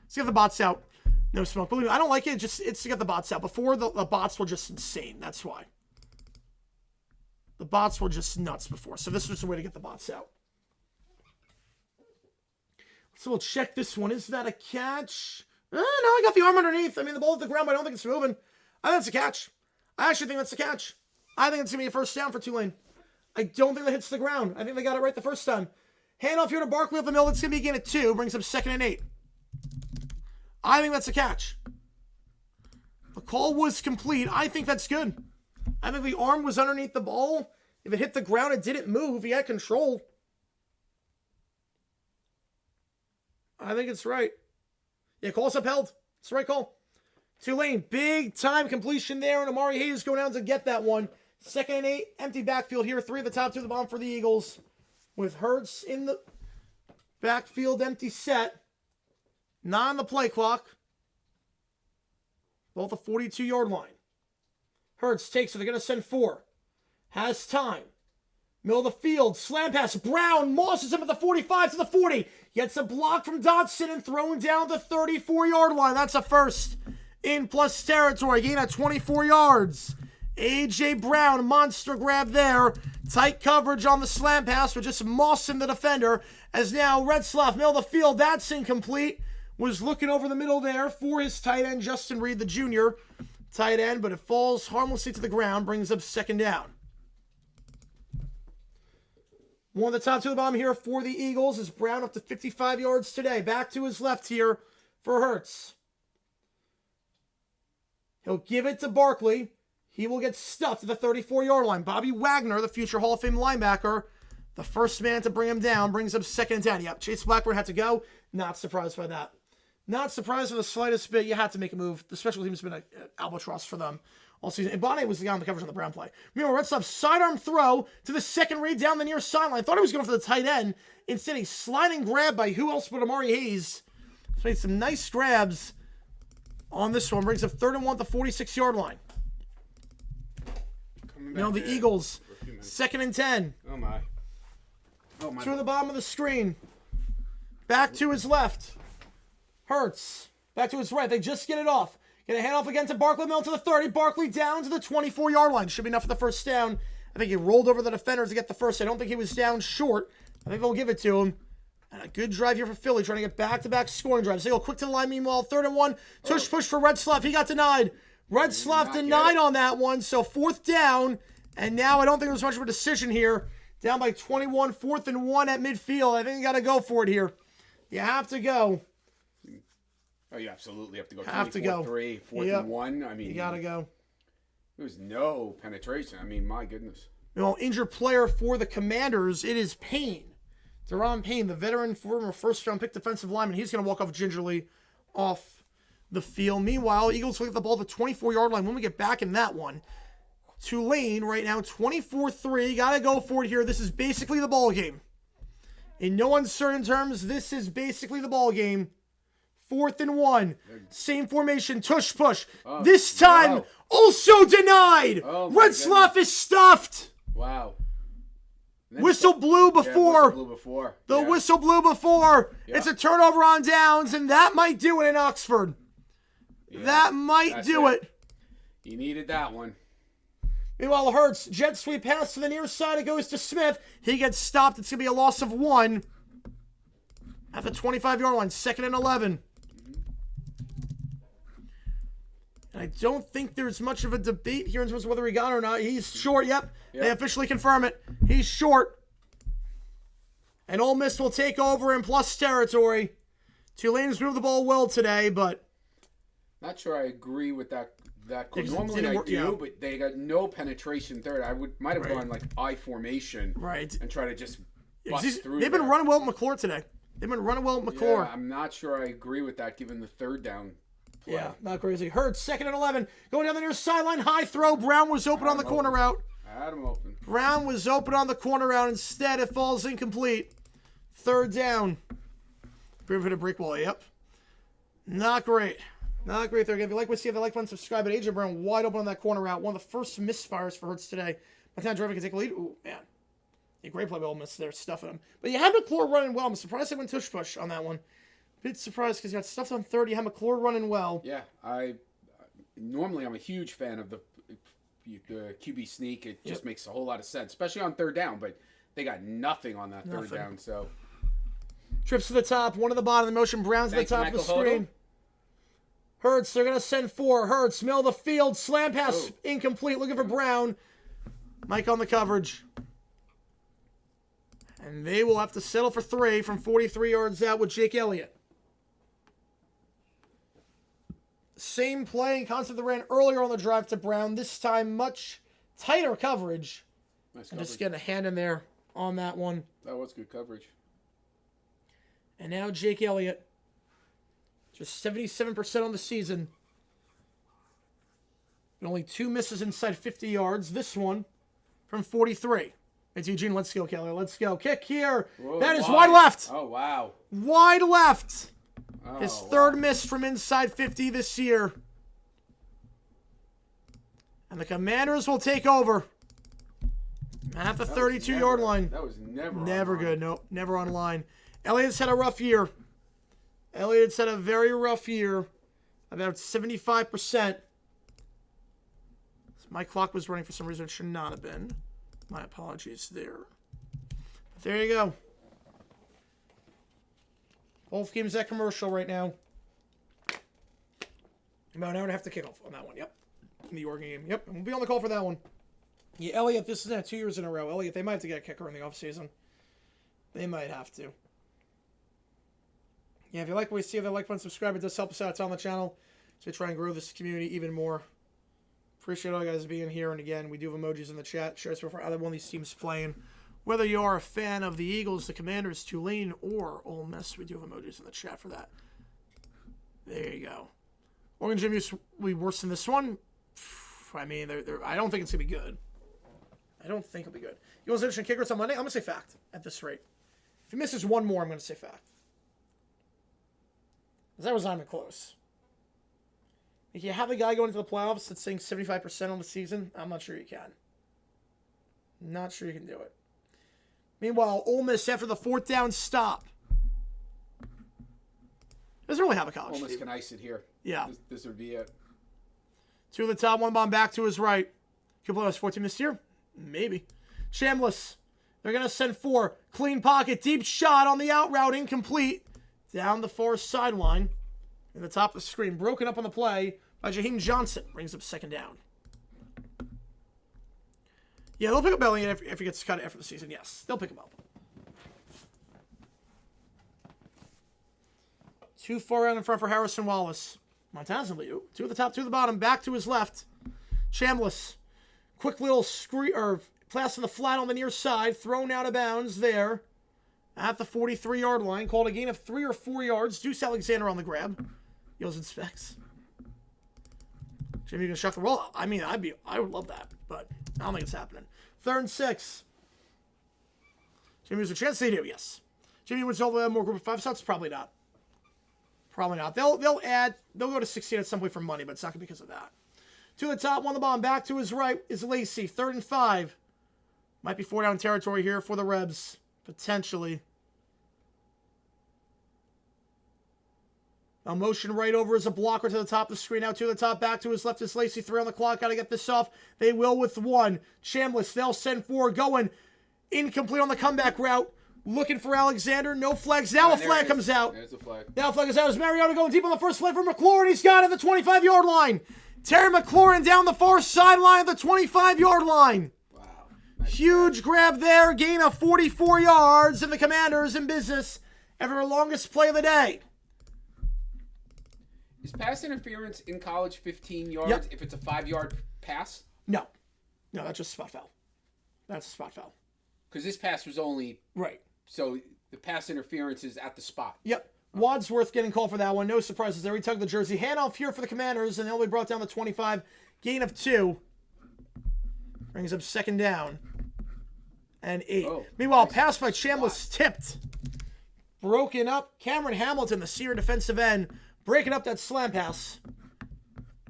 S1: Let's get the bots out. No smoke. Believe me, I don't like it. It's to get the bots out. Before, the bots were just insane. That's why. The bots were just nuts before. So this was the way to get the bots out. So we'll check this one. Is that a catch? No, I got the arm underneath. I mean, the ball at the ground, but I don't think it's moving. I think it's a catch. I actually think that's a catch. I think it's going to be a first down for Tulane. I don't think that hits the ground. I think they got it right the first time. Handoff here to Barkley up the middle. It's going to be a gain of 2. Brings up 2nd and 8. I think that's a catch. The call was complete. I think that's good. I think the arm was underneath the ball. If it hit the ground, it didn't move. He had control. I think it's right. Yeah, call's upheld. It's the right call. Tulane, big time completion there, and Omari Hayes going down to get that one. 2nd and 8, empty backfield here. 3 at the top, 2 at the bottom for the Eagles. With Hurts in the backfield, empty set. 9 on the play clock. Both the 42-yard line. Hurts takes it. They're going to send 4. Has time. Middle of the field. Slam pass. Brown mosses him at the 45 to the 40. Gets a block from Dotson and thrown down the 34-yard line. That's a first in plus territory. Gain at 24 yards. A.J. Brown, monster grab there. Tight coverage on the slam pass, but just mossing the defender. As now Retzlaff, middle of the field. That's incomplete. Was looking over the middle there for his tight end, Justin Reed, the junior tight end, but it falls harmlessly to the ground. Brings up 2nd down. 1 at the top, 2 at the bottom here for the Eagles is Brown up to 55 yards today. Back to his left here for Hurts. He'll give it to Barkley. He will get stuffed at the 34-yard line. Bobby Wagner, the future Hall of Fame linebacker, the first man to bring him down, brings up 2nd and 10. Yep, Chase Blackburn had to go. Not surprised by that. Not surprised for the slightest bit. You had to make a move. The special team has been an albatross for them all season. And Bonnet was the guy on the coverage on the Brown play. Meanwhile, Retzlaff sidearm throw to the second read down the near sideline. Thought he was going for the tight end. Instead, a sliding grab by who else but Omari Hayes. He's made some nice grabs on this one. Brings up 3rd and 1 at the 46-yard line. Now the Eagles, 2nd and 10.
S2: Oh, my.
S1: 2 at the bottom of the screen. Back to his left. Hurts. Back to his right. They just get it off. Get a handoff again to Barkley. Middle to the 30. Barkley down to the 24-yard line. Should be enough for the first down. I think he rolled over the defenders to get the first. I don't think he was down short. I think they'll give it to him. And a good drive here for Philly, trying to get back-to-back scoring drives. They go quick to the line, meanwhile, 3rd and 1. Tush push for Retzlaff. He got denied. Retzlaff denied on that one, so 4th down. And now I don't think there's much of a decision here. Down by 21, 4th and 1 at midfield. I think you got to go for it here. You have to go.
S2: Oh, you absolutely have to go.
S1: Have to go.
S2: 3, 4th and 1. I mean,
S1: you got to go.
S2: There was no penetration. I mean, my goodness.
S1: You know, injured player for the Commanders, it is Payne. Deron Payne, the veteran former first-round pick defensive lineman. He's going to walk off gingerly off the field. Meanwhile, Eagles will get the ball at the 24-yard line when we get back in that one. Tulane right now, 24-3. Got to go for it here. This is basically the ball game. In no uncertain terms, this is basically the ball game. 4th and 1. Same formation, tush push. This time, also denied. Retzlaff is stuffed.
S2: Wow.
S1: Whistle blew before. The
S2: Yeah.
S1: whistle blew before.
S2: Yeah.
S1: It's a turnover on downs, and that might do it in Oxford.
S2: Yeah,
S1: that might do it.
S2: You needed that one.
S1: Meanwhile, Hurts, jet sweep pass to the near side. It goes to Smith. He gets stopped. It's going to be a loss of 1 at the 25-yard line. 2nd and 11. And I don't think there's much of a debate here in terms of whether he got it or not. He's short. Yep. They officially confirm it. He's short. And Ole Miss will take over in plus territory. Tulane's moved the ball well today, but
S2: not sure I agree with that. Normally I do, but they got no penetration third. I might have gone like I formation, and try to just bust through.
S1: They've been running well with McClure today.
S2: Yeah, I'm not sure I agree with that given the 3rd down play.
S1: Yeah, not crazy. Hurts, 2nd and 11. Going down the near sideline, high throw. Brown was open on the corner route.
S2: Had him open.
S1: Brown was open on the corner route. Instead, it falls incomplete. 3rd down. Brief hit a brick wall. Yep. Not great. Not great there. If you like what you see, if you like, subscribe. But AJ Brown wide open on that corner route. One of the first misfires for Hurts today. By the time Driver can take a lead. Ooh, man. A great play by Ole Miss there, stuffing him. But you had McClure running well. I'm surprised they went tush push on that one. Bit surprised because you got stuffed on 30. You had McClure running well.
S2: Yeah, normally I'm a huge fan of the QB sneak. It just makes a whole lot of sense, especially on 3rd down. But they got nothing on that 3rd down. So
S1: trips to the top, one at the bottom of the motion. Brown's at the top of the screen. Hurts, they're going to send 4. Hurts, middle of the field, slam pass, incomplete. Looking for Brown. Mike on the coverage. And they will have to settle for 3 from 43 yards out with Jake Elliott. Same play and concept that ran earlier on the drive to Brown. This time, much tighter coverage.
S2: Nice
S1: and just getting a hand in there on that one.
S2: That was good coverage.
S1: And now Jake Elliott. Just 77% on the season. And only 2 misses inside 50 yards. This one from 43. It's Eugene. Let's go, Kelly. Let's go. Kick here.
S2: Whoa,
S1: that is wide left.
S2: Oh, wow.
S1: Wide left.
S2: Oh,
S1: His 3rd miss from inside 50 this year. And the Commanders will take over at the 32-yard line.
S2: That was
S1: never good. Nope, never on line. Elliott's had a rough year. Elliott's had a very rough year. About 75%. My clock was running for some reason. It should not have been. My apologies there. But there you go. Both games at commercial right now. About an hour and a half to kick off on that one. Yep. In the Oregon game. Yep. We'll be on the call for that one. Yeah, Elliott, this is now 2 years in a row. Elliott, they might have to get a kicker in the offseason. They might have to. Yeah, if you like what we see, if you like, subscribe. It does help us out. It's on the channel. So try and grow this community even more. Appreciate all you guys being here. And again, we do have emojis in the chat. Share us for either one of these teams playing. Whether you are a fan of the Eagles, the Commanders, Tulane, or Ole Miss, we do have emojis in the chat for that. There you go. Oregon Jim will be worse than this one. I mean, I don't think it's going to be good. I don't think it'll be good. You want to say kickers on Monday? I'm going to say fact at this rate. If he misses one more, I'm going to say fact. Because that was not even close. If you have a guy going into the playoffs that's saying 75% on the season, I'm not sure you can. Not sure you can do it. Meanwhile, Ole Miss, after the 4th down stop, doesn't really have a college
S2: Ole Miss
S1: team.
S2: can ice it here.
S1: Yeah.
S2: This would be it.
S1: 2 to the top, 1 bomb back to his right. Could play us 14 this year? Maybe. Shamless. They're going to send 4. Clean pocket. Deep shot on the out route. Incomplete. Down the far sideline. In the top of the screen. Broken up on the play by Jaheim Johnson. Brings up second down. Yeah, they'll pick up Elliott if he gets cut after the season. Yes, they'll pick him up. Too far out in front for Harrison Wallace. Montana's in lead. 2 at the top, 2 at the bottom. Back to his left. Chambliss. Quick little pass in the flat on the near side. Thrown out of bounds there at the 43-yard line. Called a gain of 3 or 4 yards. Deuce Alexander on the grab. Yos and Specs. Jimmy gonna shut the roll. I mean, I would love that, but I don't think it's happening. 3rd and 6. Jimmy has a chance. They do, yes. Jimmy wins all the more group of 5 shots. Probably not. Probably not. They'll go to 16 at some point for money, but it's not gonna be because of that. 2 at the top, 1 the bottom. Back to his right is Lacey. 3rd and 5. Might be 4 down territory here for the Rebs potentially. A motion right over as a blocker to the top of the screen. Now 2 at the top. Back to his left is Lacey. 3 on the clock. Got to get this off. They will with 1. Chambliss. They'll send 4. Going incomplete on the comeback route. Looking for Alexander. No flags. Now a flag comes out.
S2: There's a flag.
S1: Now a flag is out. As Mariota going deep on the first play for McLaurin. He's got it at the 25-yard line. Terry McLaurin down the far sideline at the 25-yard line.
S2: Wow. Nice
S1: Huge grab there. Gain of 44 yards. And the Commanders in business after their longest play of the day.
S2: Is pass interference in college 15 yards if it's a 5-yard pass?
S1: No. No, that's just a spot foul. That's a spot foul.
S2: Because this pass was only...
S1: Right.
S2: So the pass interference is at the spot.
S1: Yep. Wadsworth getting called for that one. No surprises there. He tugged the jersey. Handoff here for the Commanders, and they'll be brought down to 25. Gain of 2. Brings up second down. And 8.
S2: Oh,
S1: Meanwhile,
S2: nice
S1: pass by Chambliss tipped. Broken up. Cameron Hamilton, the senior defensive end, breaking up that slam pass.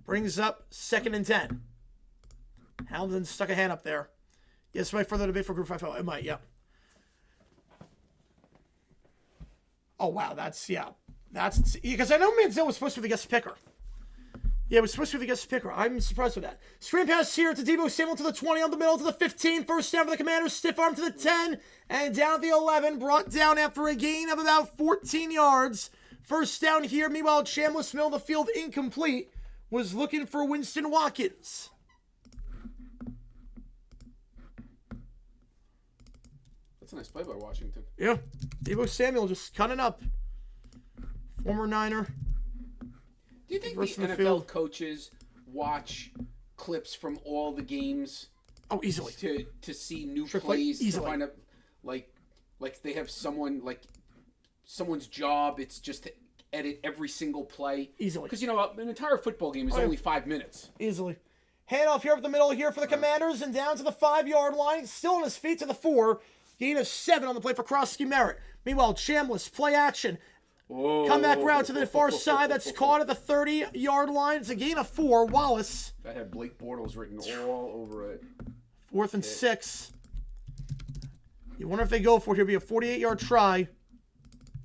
S1: Brings up 2nd and 10. Hamilton stuck a hand up there. Yes, might further debate for Group 5. It might, yep. Oh, wow, that's because I know Manziel was supposed to be the guest picker. Yeah, it was supposed to be the guest picker. I'm surprised with that. Screen pass here to Deebo Samuel to the 20, on the middle to the 15. First down for the Commanders. Stiff arm to the 10. And down at the 11. Brought down after a gain of about 14 yards. First down here. Meanwhile, Chambliss middle of the field incomplete. Was looking for Winston Watkins.
S2: That's a nice play by Washington.
S1: Yeah. Deebo Samuel just cutting up. Former Niner.
S2: Do you think the
S1: Versus the
S2: NFL
S1: field.
S2: coaches watch clips from all the games
S1: Oh, easily.
S2: to see new
S1: Trick play?
S2: plays?
S1: Easily.
S2: To find out, like they have someone's job. It's just to edit every single play.
S1: Easily.
S2: Because, an entire football game is only 5 minutes.
S1: Easily. Handoff here up the middle here for the Commanders and down to the 5-yard line. Still on his feet to the 4. Gain of 7 on the play for Krosky Merritt. Meanwhile, Chambliss, play action.
S2: Whoa.
S1: Comeback route to the far side. That's caught at the 30-yard line. It's a gain of 4. Wallace.
S2: That had Blake Bortles written all over it.
S1: 4th and 6. You wonder if they go for it. Here'll be a 48-yard try.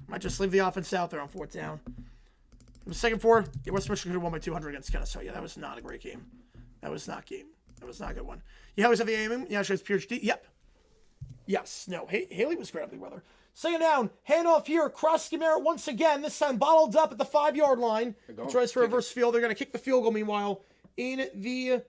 S1: Might just leave the offense out there on 4th down. The second 4, West Michigan could have won by 200 against Kennesaw. Yeah, that was not a great game. That was not a good one. You always have the aiming. Yeah, shows PhD. Yep. Yes. No. Haley was great, big brother. Second down. Handoff here. Krosky Merritt once again. This time bottled up at the 5-yard line. Tries for reverse field. They're going to kick the field goal, meanwhile, in the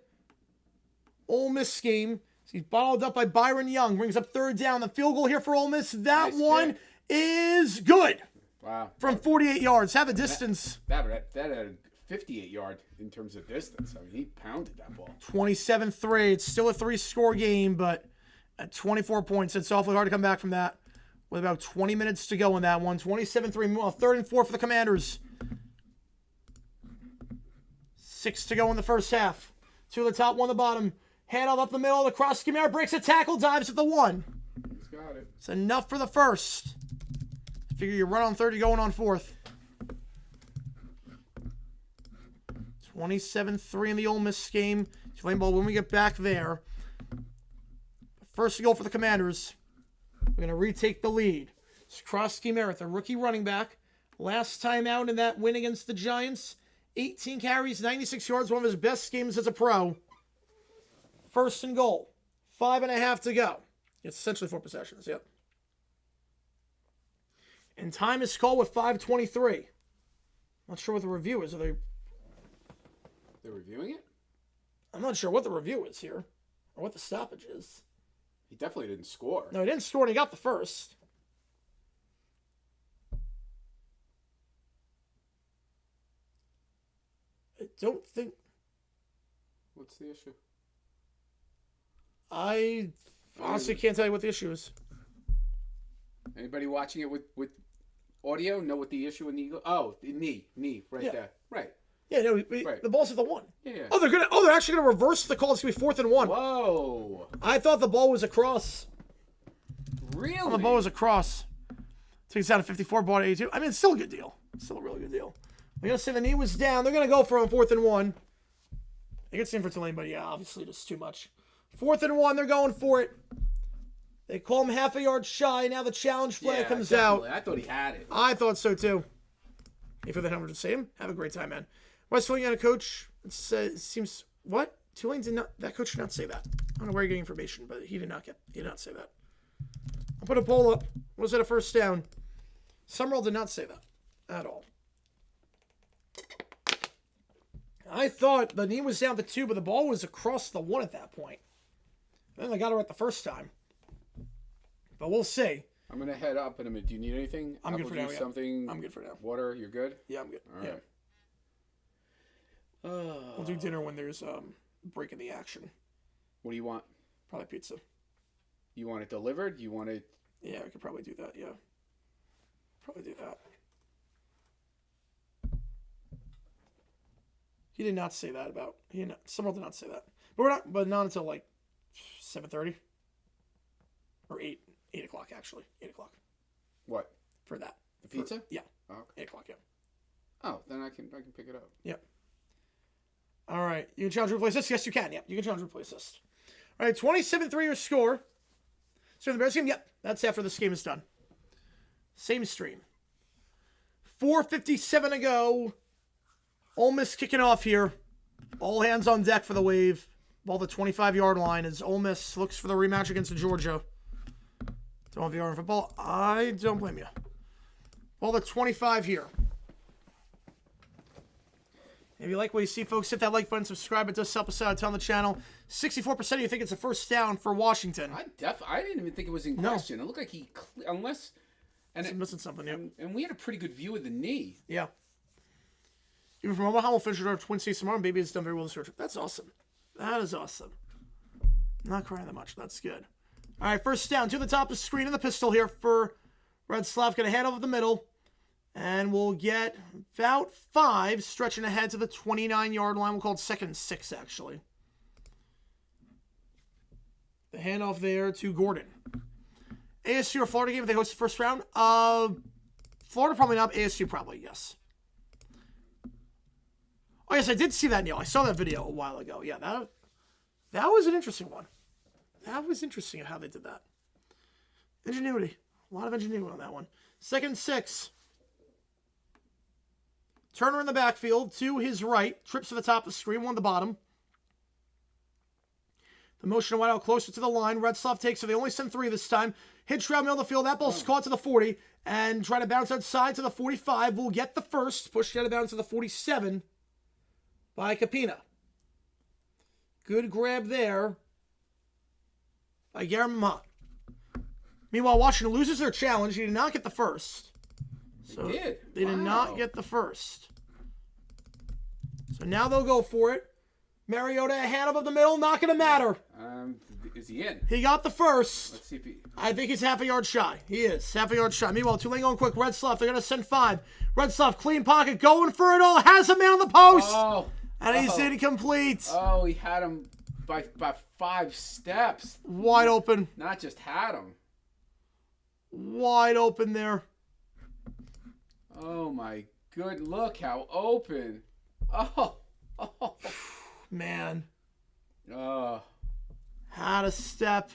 S1: Ole Miss game. He's bottled up by Byron Young. Brings up 3rd down. The field goal here for Ole Miss. That
S2: Nice
S1: one
S2: kick.
S1: is good.
S2: Wow.
S1: From 48 yards. Have a distance.
S2: That had a 58-yard in terms of distance. I mean, he pounded that ball.
S1: 27-3. It's still a 3-score game, but at 24 points, it's awfully hard to come back from that. With about 20 minutes to go in that one. 27-3. Well, 3rd and 4 for the Commanders. 6 to go in the first half. 2 at the top, 1 at the bottom. Handoff up the middle. The Krosky Merritt breaks a tackle, dives at the 1.
S2: He's got it.
S1: It's enough for the first. Figure you run on 3rd, you're going on 4th. 27-3 in the Ole Miss game. Tulane ball when we get back there. First to go for the Commanders. We're going to retake the lead. It's Krosky Merritt, the rookie running back. Last time out in that win against the Giants. 18 carries, 96 yards, one of his best games as a pro. First and goal. 5.5 to go. It's essentially 4 possessions, yep. And time is called with 5:23. Not sure what the review is. They're
S2: reviewing it?
S1: I'm not sure what the review is here. Or what the stoppage is.
S2: He definitely didn't score.
S1: No, he didn't score and he got the first. I don't think...
S2: What's the issue?
S1: I honestly can't tell you what the issue is.
S2: Anybody watching it with audio know what the issue in the... Oh, the knee, right there. Right.
S1: Yeah, no,
S2: right.
S1: The ball's at the 1.
S2: Yeah.
S1: Oh, they're actually gonna reverse the call. It's gonna be 4th and 1.
S2: Whoa.
S1: I thought the ball was across.
S2: Really?
S1: The ball was across. Takes out a 54, ball at 82. I mean, it's still a good deal. It's still a really good deal. They're gonna say the knee was down. They're gonna go for him 4th and 1. They get seen for Tulane, but yeah, obviously just too much. 4th and 1. They're going for it. They call him half a yard shy. Now the challenge flag comes
S2: definitely.
S1: out.
S2: I thought he had it.
S1: I thought so too. If you're the helmet to say him, have a great time, man. West Tulane coach seems what? Tulane did not. That coach did not say that. I don't know where you're getting information, but he did not say that. I'll put a poll up. Was it a first down? Summerall did not say that at all. I thought the knee was down to 2, but the ball was across the 1 at that point. And then they got it right the first time. But we'll see.
S2: I'm gonna head up in a minute. Do you need anything?
S1: I'm good for now.
S2: Something?
S1: I'm good for now.
S2: Water? You're good?
S1: Yeah, I'm good.
S2: All right.
S1: We'll do dinner when there's break in the action.
S2: What do you want?
S1: Probably pizza.
S2: You want it delivered? You want it?
S1: Yeah, I could probably do that. Yeah, probably do that. He did not say that about. Summerall did not say that. But we're not. But not until like 7:30 or 8 o'clock actually. 8 o'clock.
S2: What?
S1: For that.
S2: The pizza?
S1: Yeah.
S2: Oh, okay.
S1: 8 o'clock. Yeah.
S2: Oh, then I can pick it up.
S1: Yep. All right. You can challenge replay assist? Yes, you can. Yep. You can challenge replay assist. All right. 27-3 your score. So in the Bears game, yep. That's after this game is done. Same stream. 4:57 to go. Ole Miss kicking off here. All hands on deck for the wave. Ball the 25-yard line as Ole Miss looks for the rematch against Georgia. Don't have the in football. I don't blame you. Ball the 25 here. If you like what you see, folks, hit that like button, subscribe. It does help us out a ton on the channel. 64% of you think it's a first down for Washington.
S2: I didn't even think it was in question. It looked like he, unless...
S1: And it's missing something, yeah.
S2: And we had a pretty good view of the knee.
S1: Yeah. Even from Omaha, we'll finish our Twin Cities tomorrow, and baby has done very well this road trip. That's awesome. That is awesome. Not crying that much. That's good. All right, first down to the top of the screen in the pistol here for Red Slav. Going to head over the middle. And we'll get about 5 stretching ahead to the 29-yard line. We'll call it 2nd and 6, actually. The handoff there to Gordon. ASU or Florida game if they host the first round? Florida probably not. ASU probably, yes. Oh, yes, I did see that, Neil. I saw that video a while ago. Yeah, that was an interesting one. That was interesting how they did that. Ingenuity. A lot of ingenuity on that one. 2nd and 6. Turner in the backfield to his right. Trips to the top of the screen, one at the bottom. The motion wide out closer to the line. Redslav takes, so they only send 3 this time. Hits around middle of the field. That ball's caught to the 40. And trying to bounce outside to the 45. Will get the first. Pushed out of bounds to the 47 by Capina. Good grab there by Guerrero. Meanwhile, Washington loses their challenge. He did not get the first. So they did not get the first. So now they'll go for it. Mariota, a hand above the middle, not going to matter.
S2: Is he in?
S1: He got the first.
S2: Let's see if he...
S1: I think he's half a yard shy. He is. Half a yard shy. Meanwhile, Tulane going quick. Red Slav, they're going to send 5. Red Slav, clean pocket, going for it all. Has a man on the post.
S2: Oh.
S1: And he's incomplete.
S2: Oh, he had him by 5 steps.
S1: Wide open.
S2: Not just had him.
S1: Wide open there.
S2: Oh, my good. Look how open. Oh.
S1: Man.
S2: Oh.
S1: Had a step.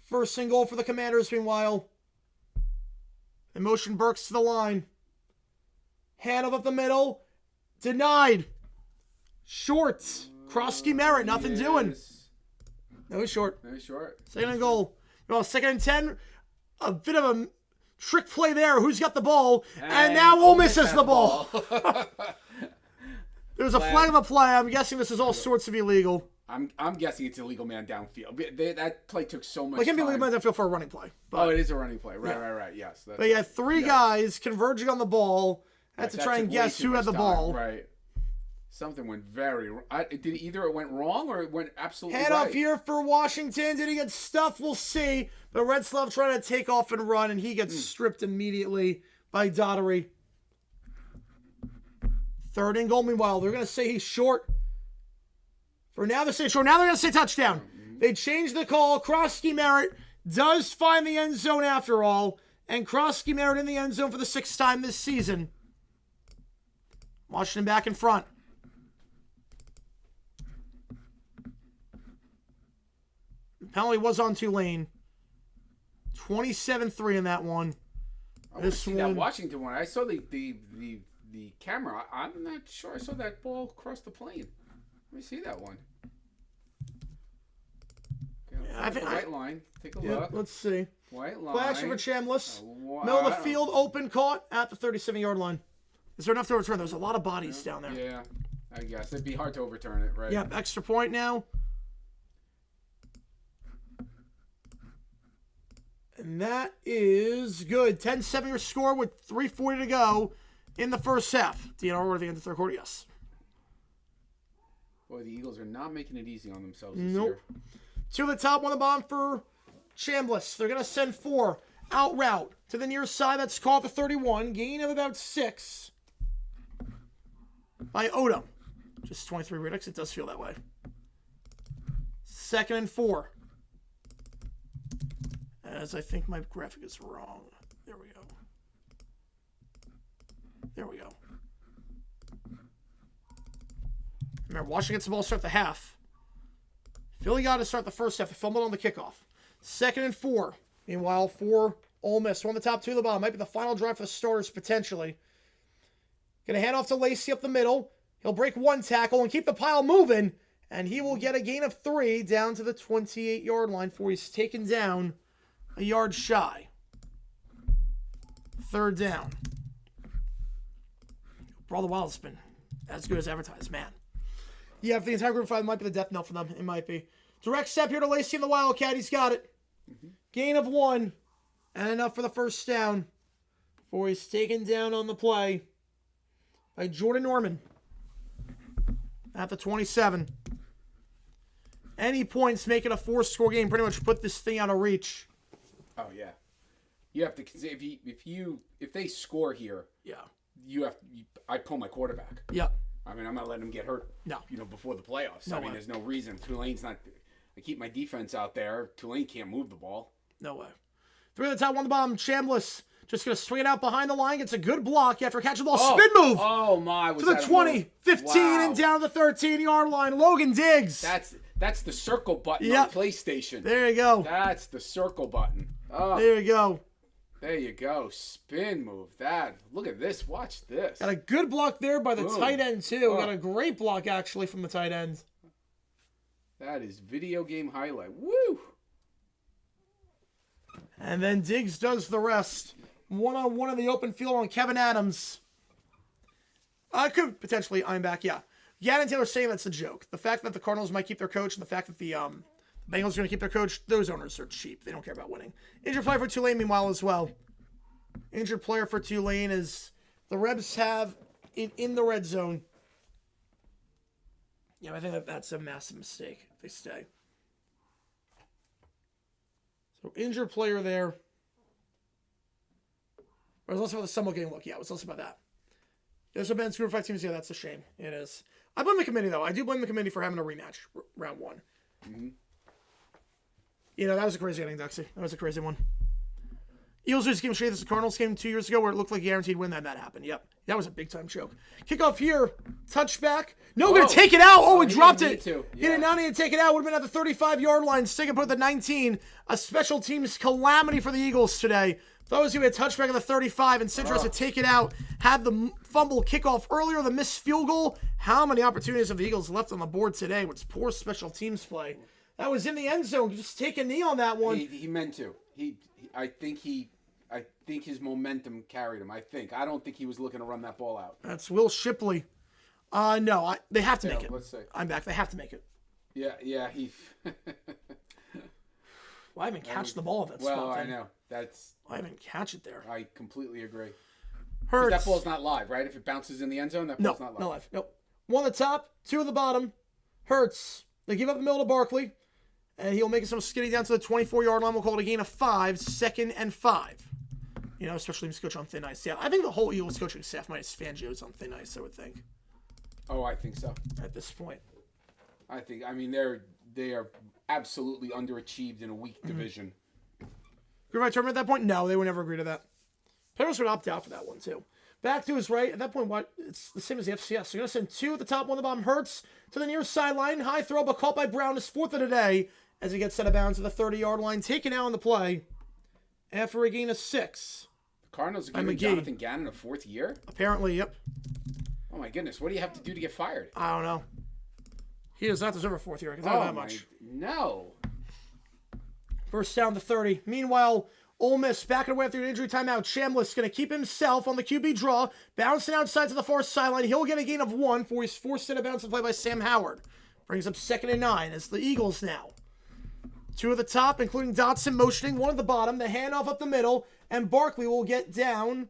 S1: First and goal for the Commanders, meanwhile. In motion, Burks to the line. Handoff up the middle. Denied. Short. Krosky Merritt, nothing doing. No, he's short.
S2: Very short.
S1: Second and goal. Well, second and 10. A bit of a trick play there. Who's got the ball? And now Ole Miss has the ball. There's a flag on the play. I'm guessing this is all sorts of illegal.
S2: I'm guessing it's illegal man downfield. That play took so much
S1: It can be
S2: time.
S1: illegal man downfield for a running play. But,
S2: it is a running play. Right. Yes. That's
S1: but yeah, three guys converging on the ball. Had to try and guess who had the ball.
S2: Right. Something went very wrong. Either it went wrong or it went absolutely
S1: Head
S2: right.
S1: up here for Washington. Did he get stuffed? We'll see. But Redslov trying to take off and run, and he gets stripped immediately by Daugherty. Third and goal, meanwhile. They're going to say he's short. For now, they're saying short. Now they're going to say touchdown. They changed the call. Krosky Merritt does find the end zone after all. And Krosky Merritt in the end zone for the 6th time this season. Washington back in front. The penalty was on Tulane. 27-3 in that one.
S2: That Washington one. I saw the camera. I'm not sure I saw that ball cross the plane. Let me see that one. I think white line. Take a look.
S1: Let's see.
S2: White line.
S1: Play action for Chambliss. Middle of the field, open, caught at the 37-yard line. Is there enough to overturn? There's a lot of bodies down there.
S2: Yeah, I guess. It'd be hard to overturn it, right?
S1: Yeah, extra point now. And that is good. 10-7 your score with 3:40 to go in the first half. DNR or the end of the third quarter, yes.
S2: Boy, the Eagles are not making it easy on themselves this
S1: Nope.
S2: year.
S1: Two at the top, one at the bottom for Chambliss. They're going to send 4 out route to the near side. That's caught the 31. Gain of about 6 by Odom. Just 23 Riddicks. It does feel that way. 2nd and 4. As I think my graphic is wrong. There we go. There we go. Remember, Washington gets the ball to start the half. Philly got to start the first half. They fumbled on the kickoff. 2nd and 4. Meanwhile, for Ole Miss. One of the top, 2 of the bottom. Might be the final drive for the starters, potentially. Going to hand off to Lacey up the middle. He'll break 1 tackle and keep the pile moving. And he will get a gain of 3 down to the 28-yard line before he's taken down a yard shy. 3rd down. Brother Wild's been as good as advertised, man. Yeah, for the entire group 5, it might be the death knell for them. It might be. Direct step here to Lacey in the Wildcat. He's got it. Gain of 1. And enough for the first down. Before he's taken down on the play by Jordan Norman. At the 27. Any points make it a 4-score game. Pretty much put this thing out of reach.
S2: Oh, yeah. You have to consider, if they score here, I pull my quarterback.
S1: Yep.
S2: I mean, I'm not letting him get hurt.
S1: No.
S2: Before the playoffs.
S1: No
S2: I mean,
S1: way.
S2: there's no reason. Tulane's not. I keep my defense out there. Tulane can't move the ball.
S1: No way. 3 at the top, 1 at the bottom. Chambliss just going to swing it out behind the line. Gets a good block after catching the ball. Spin move.
S2: Oh my!
S1: To the 20, 15, and down to the 13-yard line. Logan Diggs.
S2: That's the circle button on PlayStation.
S1: There you go.
S2: That's the circle button. Oh.
S1: There you go.
S2: There you go. Spin move. Look at this. Watch this.
S1: Got a good block there by the tight end, too. Got a great block, actually, from the tight end.
S2: That is video game highlight. Woo!
S1: And then Diggs does the rest. 1-on-1 in the open field on Kevin Adams. I could potentially, I'm back, yeah. Gannon Taylor saying that's a joke. The fact that the Cardinals might keep their coach and the fact that the Bengals are going to keep their coach, those owners are cheap. They don't care about winning. Injured player for Tulane, meanwhile, as well. Injured player for Tulane is the Rebs have in the red zone. Yeah, I think that's a massive mistake if they stay. So, injured player there. Or it was also about the Summer game look. Yeah, it was also about that. There's been Super 5 teams. Yeah, that's a shame. It is. I blame the committee, though. I do blame the committee for having a rematch round 1.
S2: Mm-hmm.
S1: That was a crazy ending, Duxie. That was a crazy one. Eagles just game straight. This is the Cardinals game 2 years ago where it looked like a guaranteed win. That happened. Yep. That was a big-time choke. Kickoff here. Touchback. No, going to take it out. Oh, he dropped it. He did not need to take it out. Would have been at the 35-yard line. Stick and put the 19. A special teams calamity for the Eagles today. Those who had touchback at the 35 and Citrus to take it out. Had the fumble kickoff earlier, the missed field goal. How many opportunities have the Eagles left on the board today with poor special teams play? That was in the end zone. Just take a knee on that one.
S2: He meant to. I think his momentum carried him. I don't think he was looking to run that ball out.
S1: That's Will Shipley. No, they have to make it.
S2: Let's see.
S1: I'm back. They have to make it.
S2: Yeah.
S1: Well, I haven't catched the ball at that spot.
S2: Well, I know.
S1: I haven't catch it there.
S2: I completely agree.
S1: Hurts.
S2: That ball's not live, right? If it bounces in the end zone, that ball's not live.
S1: No live. Nope. 1 at the top, 2 at the bottom. Hurts. They give up the middle to Barkley, and he'll make some skinny down to the 24-yard line. We'll call it a gain of 5, 2nd and 5. You know, especially his coach on thin ice. Yeah, I think the whole Eagles coaching staff minus Fangio's on thin ice, I would think.
S2: Oh, I think so.
S1: At this point.
S2: I mean, they are absolutely underachieved in a weak division.
S1: Green tournament at that point? No, they would never agree to that. Penguins would opt out for that one, too. Back to his right. At that point, what? It's the same as the FCS. So you're going to send 2 at the top, 1 at the bottom. Hurts to the near sideline. High throw, but caught by Brown. His 4th of the day as he gets set of bounds to the 30-yard line. Taken out on the play after a gain of 6.
S2: The Cardinals are giving Jonathan Gannon a 4th year?
S1: Apparently, yep.
S2: Oh, my goodness. What do you have to do to get fired?
S1: I don't know. He does not deserve a 4th year. I can tell you that much.
S2: No.
S1: First down to 30. Meanwhile, Ole Miss backing away after an injury timeout. Chambliss going to keep himself on the QB draw. Bouncing outside to the far sideline. He'll get a gain of 1 for his forced in a bounce play by Sam Howard. Brings up 2nd and 9 as the Eagles now. 2 at the top, including Dotson motioning. 1 at the bottom. The handoff up the middle. And Barkley will get down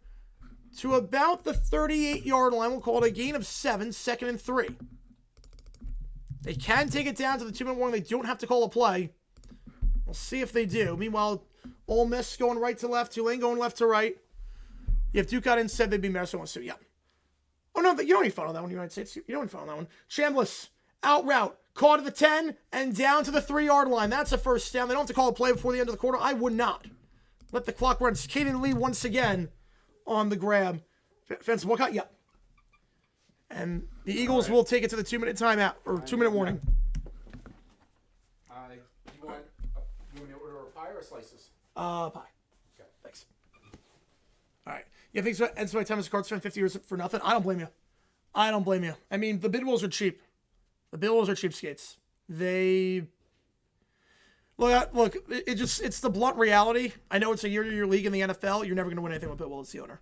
S1: to about the 38-yard line. We'll call it a gain of 7, 2nd and 3. They can take it down to the 2-minute warning. They don't have to call a play. We'll see if they do. Meanwhile, Ole Miss going right to left. Tulane going left to right. If Duke got in, said they'd be Madison. So, yeah. Oh, no, you don't need fun on that one, United States. You don't need fun on that one. Chambliss, out route. Caught at the 10 and down to the 3-yard line. That's a first down. They don't have to call a play before the end of the quarter. I would not. Let the clock run. Caden Lee once again on the grab. Fence walk yeah. And the Eagles will take it to the 2-minute timeout, or 2-minute warning.
S2: You want to order a pie or slices?
S1: Pie.
S2: Okay.
S1: Thanks. All right. Yeah, thanks. Ends my time as a Cards fan 50 years for nothing. I don't blame you. I mean, the Bidwills are cheap. The Bidwills are cheapskates. They... Look, it's the blunt reality. I know it's a year-to-year league in the NFL. You're never going to win anything with Bidwill as the owner.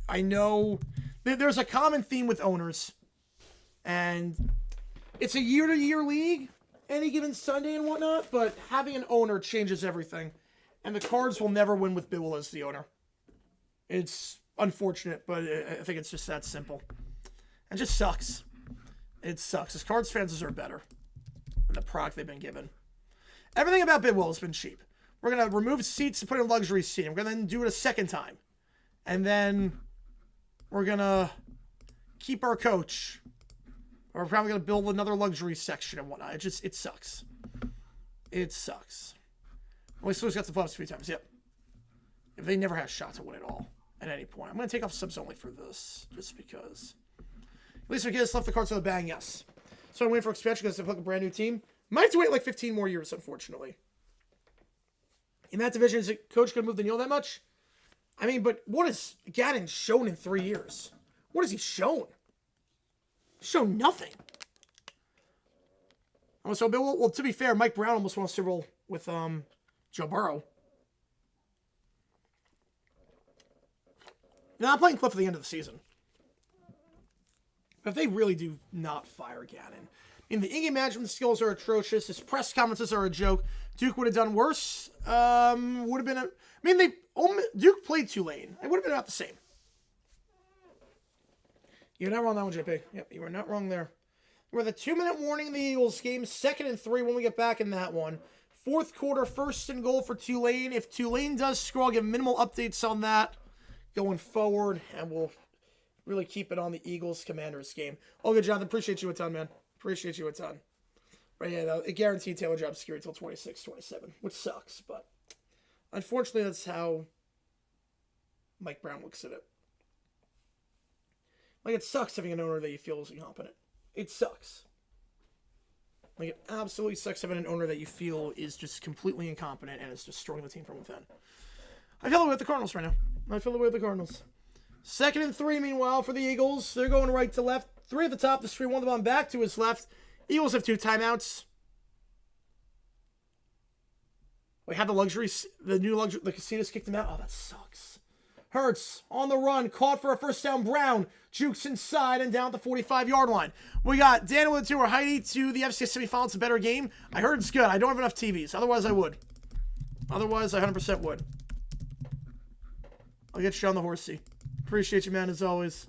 S1: I know there's a common theme with owners, and it's a year-to-year league, any given Sunday and whatnot, but having an owner changes everything, and the Cards will never win with Bidwill as the owner. It's unfortunate, but I think it's just that simple. It just sucks. It sucks. As Cards fans deserve better than the product they've been given. Everything about Bidwill has been cheap. We're going to remove seats and put in luxury seating. We're going to then do it a second time. And then we're going to keep our coach. Or we're probably going to build another luxury section and whatnot. It sucks. It sucks. Well, Louis got the playoffs 3 times. Yep. If they never had shots to win it all at any point. I'm going to take off subs only for this. Just because. At least we left the Cards with a bang, yes. So I'm waiting for expansion because they put a brand new team. Might have to wait like 15 more years, unfortunately. In that division, is a coach going to move the needle that much? I mean, but what has Gannon shown in 3 years? What has he shown? He's shown nothing. So, well, to be fair, Mike Brown almost won a Super Bowl with Joe Burrow. Now, I'm playing Cliff at the end of the season. But if they really do not fire Gannon, I mean, the in-game management skills are atrocious. His press conferences are a joke. Duke would have done worse. Would have been Duke played Tulane. It would have been about the same. You're not wrong on that one, JP. Yep, you were not wrong there. We're the 2-minute warning in the Eagles game. 2nd and 3 when we get back in that one. 4th quarter, 1st and goal for Tulane. If Tulane does score, I'll give minimal updates on that going forward, and we'll really keep it on the Eagles-Commanders game. Oh, good, Jonathan. Appreciate you a ton, man. Appreciate you a ton. Right, yeah, it guaranteed Taylor job security until 26-27, which sucks, but unfortunately that's how Mike Brown looks at it. Like, it sucks having an owner that you feel is incompetent. It sucks. Like, it absolutely sucks having an owner that you feel is just completely incompetent and is destroying the team from within. I feel the way with the Cardinals right now. 2nd and 3, meanwhile, for the Eagles. They're going right to left. 3 at the top, the screen, 1 of them back to his left. Eagles have 2 timeouts. We have the new luxury, the casinos kicked him out. Oh, that sucks. Hurts on the run, caught for a first down. Brown jukes inside and down at the 45-yard line. We got Daniel with 2 or Heidi to the FCS semifinals. It's a better game. I heard it's good. I don't have enough TVs. Otherwise, I would. Otherwise, I 100% would. I'll get you on the horsey. Appreciate you, man, as always.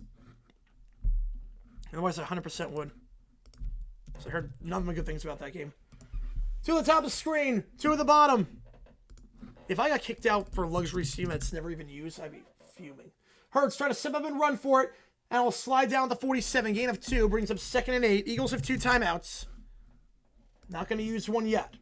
S1: Otherwise, I 100% would. So I heard nothing but good things about that game. 2 at the top of the screen, 2 at the bottom. If I got kicked out for luxury steam that's never even used, I'd be fuming. Hurts trying to step up and run for it. And will slide down to 47. Gain of 2. Brings up 2nd and 8. Eagles have 2 timeouts. Not going to use one yet.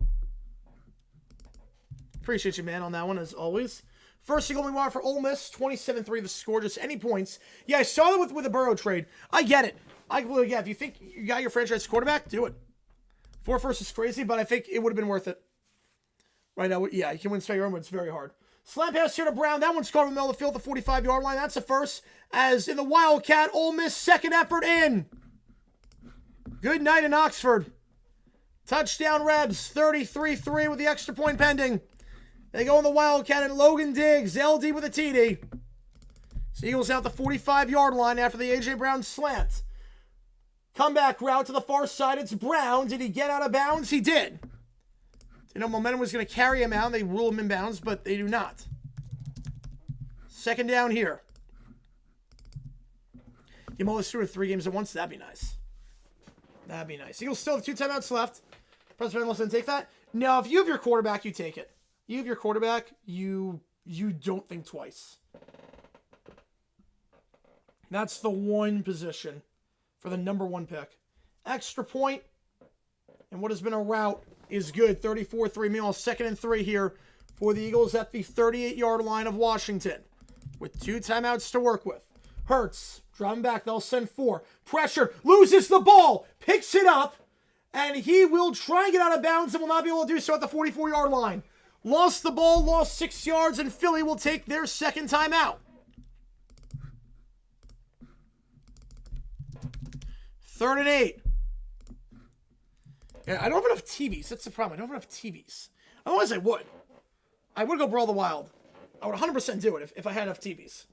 S1: Appreciate you, man, on that one, as always. First single we want for Ole Miss. 27-3 the score. Just any points. Yeah, I saw that with the Burrow trade. I get it. Yeah, if you think you got your franchise quarterback, do it. 4 first is crazy, but I think it would have been worth it. Right now, yeah, you can win straight run, but it's very hard. Slant pass here to Brown. That one's caught in the middle of the field at the 45-yard line. That's the first. As in the Wildcat, Ole Miss second effort in. Good night in Oxford. Touchdown Rebs, 33-3 with the extra point pending. They go in the Wildcat and Logan Diggs, LD with a TD. So Eagles out the 45-yard line after the A.J. Brown slant. Comeback route to the far side. It's Brown. Did he get out of bounds? He did. You know, momentum was going to carry him out. They rule him in bounds, but they do not. Second down here. Give all this through 3 games at once. That'd be nice. That'd be nice. Eagles still have 2 timeouts left. President Wilson, take that? No, if you have your quarterback, you take it. You have your quarterback, you don't think twice. That's the one position for the number 1 pick. Extra point, and what has been a rout is good. 34-3. Meanwhile, 2nd and 3 here for the Eagles at the 38-yard line of Washington with 2 timeouts to work with. Hurts, driving back. They'll send 4. Pressure, loses the ball, picks it up, and he will try and get out of bounds and will not be able to do so at the 44-yard line. Lost the ball, lost 6 yards, and Philly will take their 2nd timeout. 3rd and 8. Yeah, I don't have enough TVs. That's the problem. I don't have enough TVs. Otherwise, I would. I would go Brawl the Wild. I would 100% do it if I had enough TVs.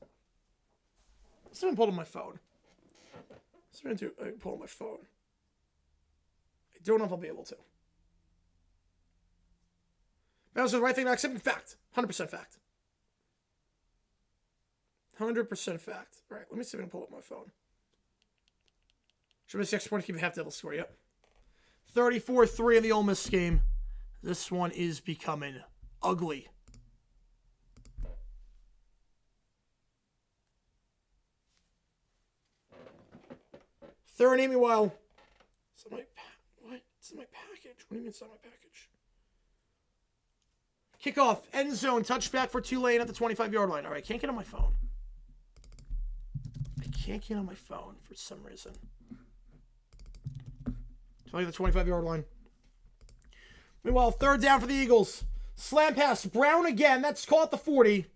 S1: Let's even pull up my phone. Let's even pull up my phone. I don't know if I'll be able to. That was the right thing to accept. In fact, 100% fact. 100% fact. All right, let me see if I can pull up my phone. Should be 6 points to keep a half devil score. Yep. 34-3 in the Ole Miss game. This one is becoming ugly. Third and 8, meanwhile. It's in my what? It's in my package. What do you mean it's not my package? Kickoff, end zone, touchback for Tulane at the 25-yard line. All right, can't get on my phone. I can't get on my phone for some reason. Tell you the 25-yard line. Meanwhile, 3rd down for the Eagles. Slam pass, Brown again. That's caught at the 40.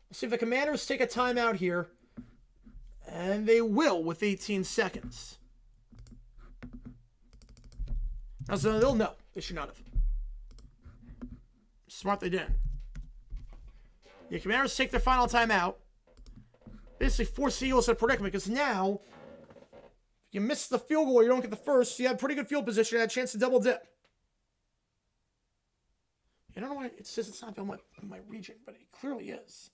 S1: Let's see if the Commanders take a timeout here. And they will with 18 seconds. Now, so they'll know. They should not have. Smart they didn't. The Commanders take their final timeout. Basically force the Eagles to a predicament because now, if you miss the field goal, you don't get the first, you have pretty good field position and a chance to double dip. I don't know why it says it's not in my region, but it clearly is.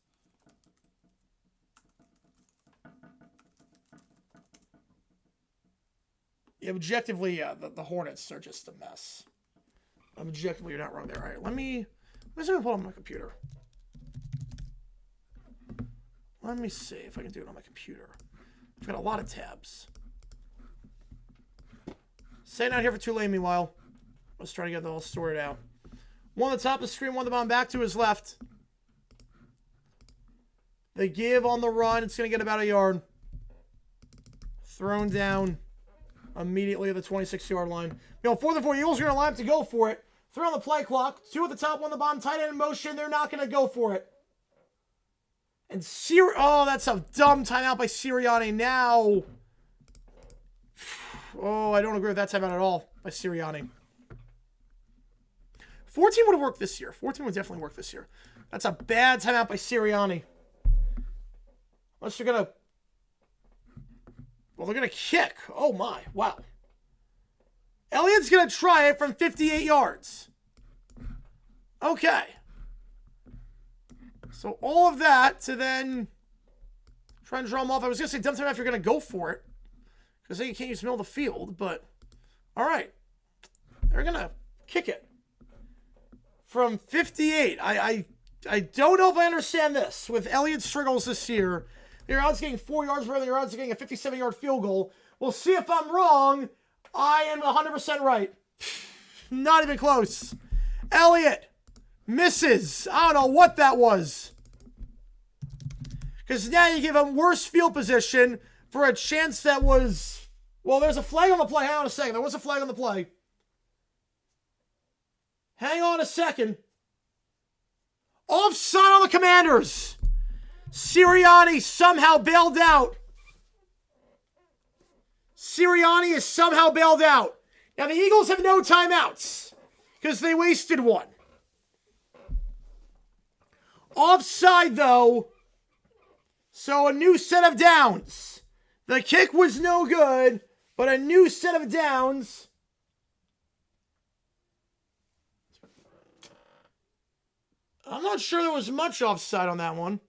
S1: Yeah, objectively, the Hornets are just a mess. Objectively, you're not wrong there. All right, let me pull up my computer. Let me see if I can do it on my computer. I've got a lot of tabs. Staying out here for Tulane, meanwhile. Let's try to get the whole sorted out. One on the top of the screen, one on the bottom, back to his left. They give on the run. It's going to get about a yard. Thrown down immediately at the 26-yard line. 4th and 4. Eagles are going to line up to go for it. 3 on the play clock. 2 at the top, 1 on the bottom. Tight end in motion. They're not going to go for it. And oh, that's a dumb timeout by Sirianni. Now, oh, I don't agree with that timeout at all by Sirianni. 14 would have worked this year. 14 would definitely work this year. That's a bad timeout by Sirianni. Unless they're going to... Well, they're going to kick. Oh, my. Wow. Elliott's going to try it from 58 yards. Okay. So all of that to then try and draw them off. I was going to say dumb time if you're going to go for it. Because then you can't use the middle of the field. But, all right. They're going to kick it. From 58. I don't know if I understand this. With Elliott struggles this year, your odds getting 4 yards rather than your odds getting a 57-yard field goal. We'll see if I'm wrong. I am 100% right. Not even close. Elliott misses. I don't know what that was. Because now you give him worse field position for a chance that was... Well, there's a flag on the play. Hang on a second. There was a flag on the play. Hang on a second. Offside on the Commanders. Sirianni somehow bailed out. Sirianni is somehow bailed out. Now, the Eagles have no timeouts because they wasted one. Offside, though. So a new set of downs. The kick was no good, but a new set of downs. I'm not sure there was much offside on that one.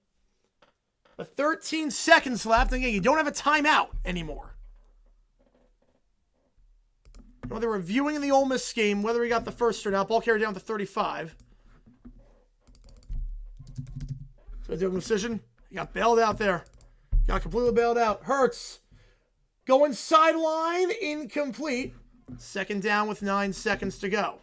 S1: But 13 seconds left, and again, you don't have a timeout anymore. Well, they're reviewing in the Ole Miss game whether he got the first or not. Ball carried down to 35. So they do a decision. He got bailed out there. Got completely bailed out. Hurts. Going sideline. Incomplete. Second down with 9 seconds to go.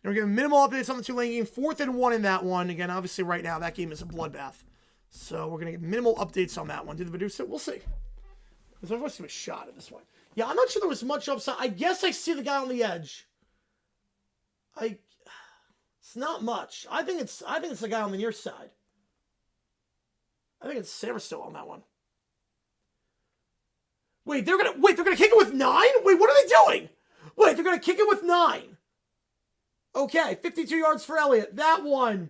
S1: We're giving minimal updates on the Tulane game. 4th and 1 in that one. Again, obviously right now that game is a bloodbath. So we're going to get minimal updates on that one. Did the producer? We'll see. Because I've always seen a shot at this one. Yeah, I'm not sure there was much upside. I guess I see the guy on the edge. It's not much. I think it's the guy on the near side. I think it's Samerstow on that one. Wait, they're gonna kick it with 9? Wait, what are they doing? Wait, they're gonna kick it with 9. Okay, 52 yards for Elliott. That one.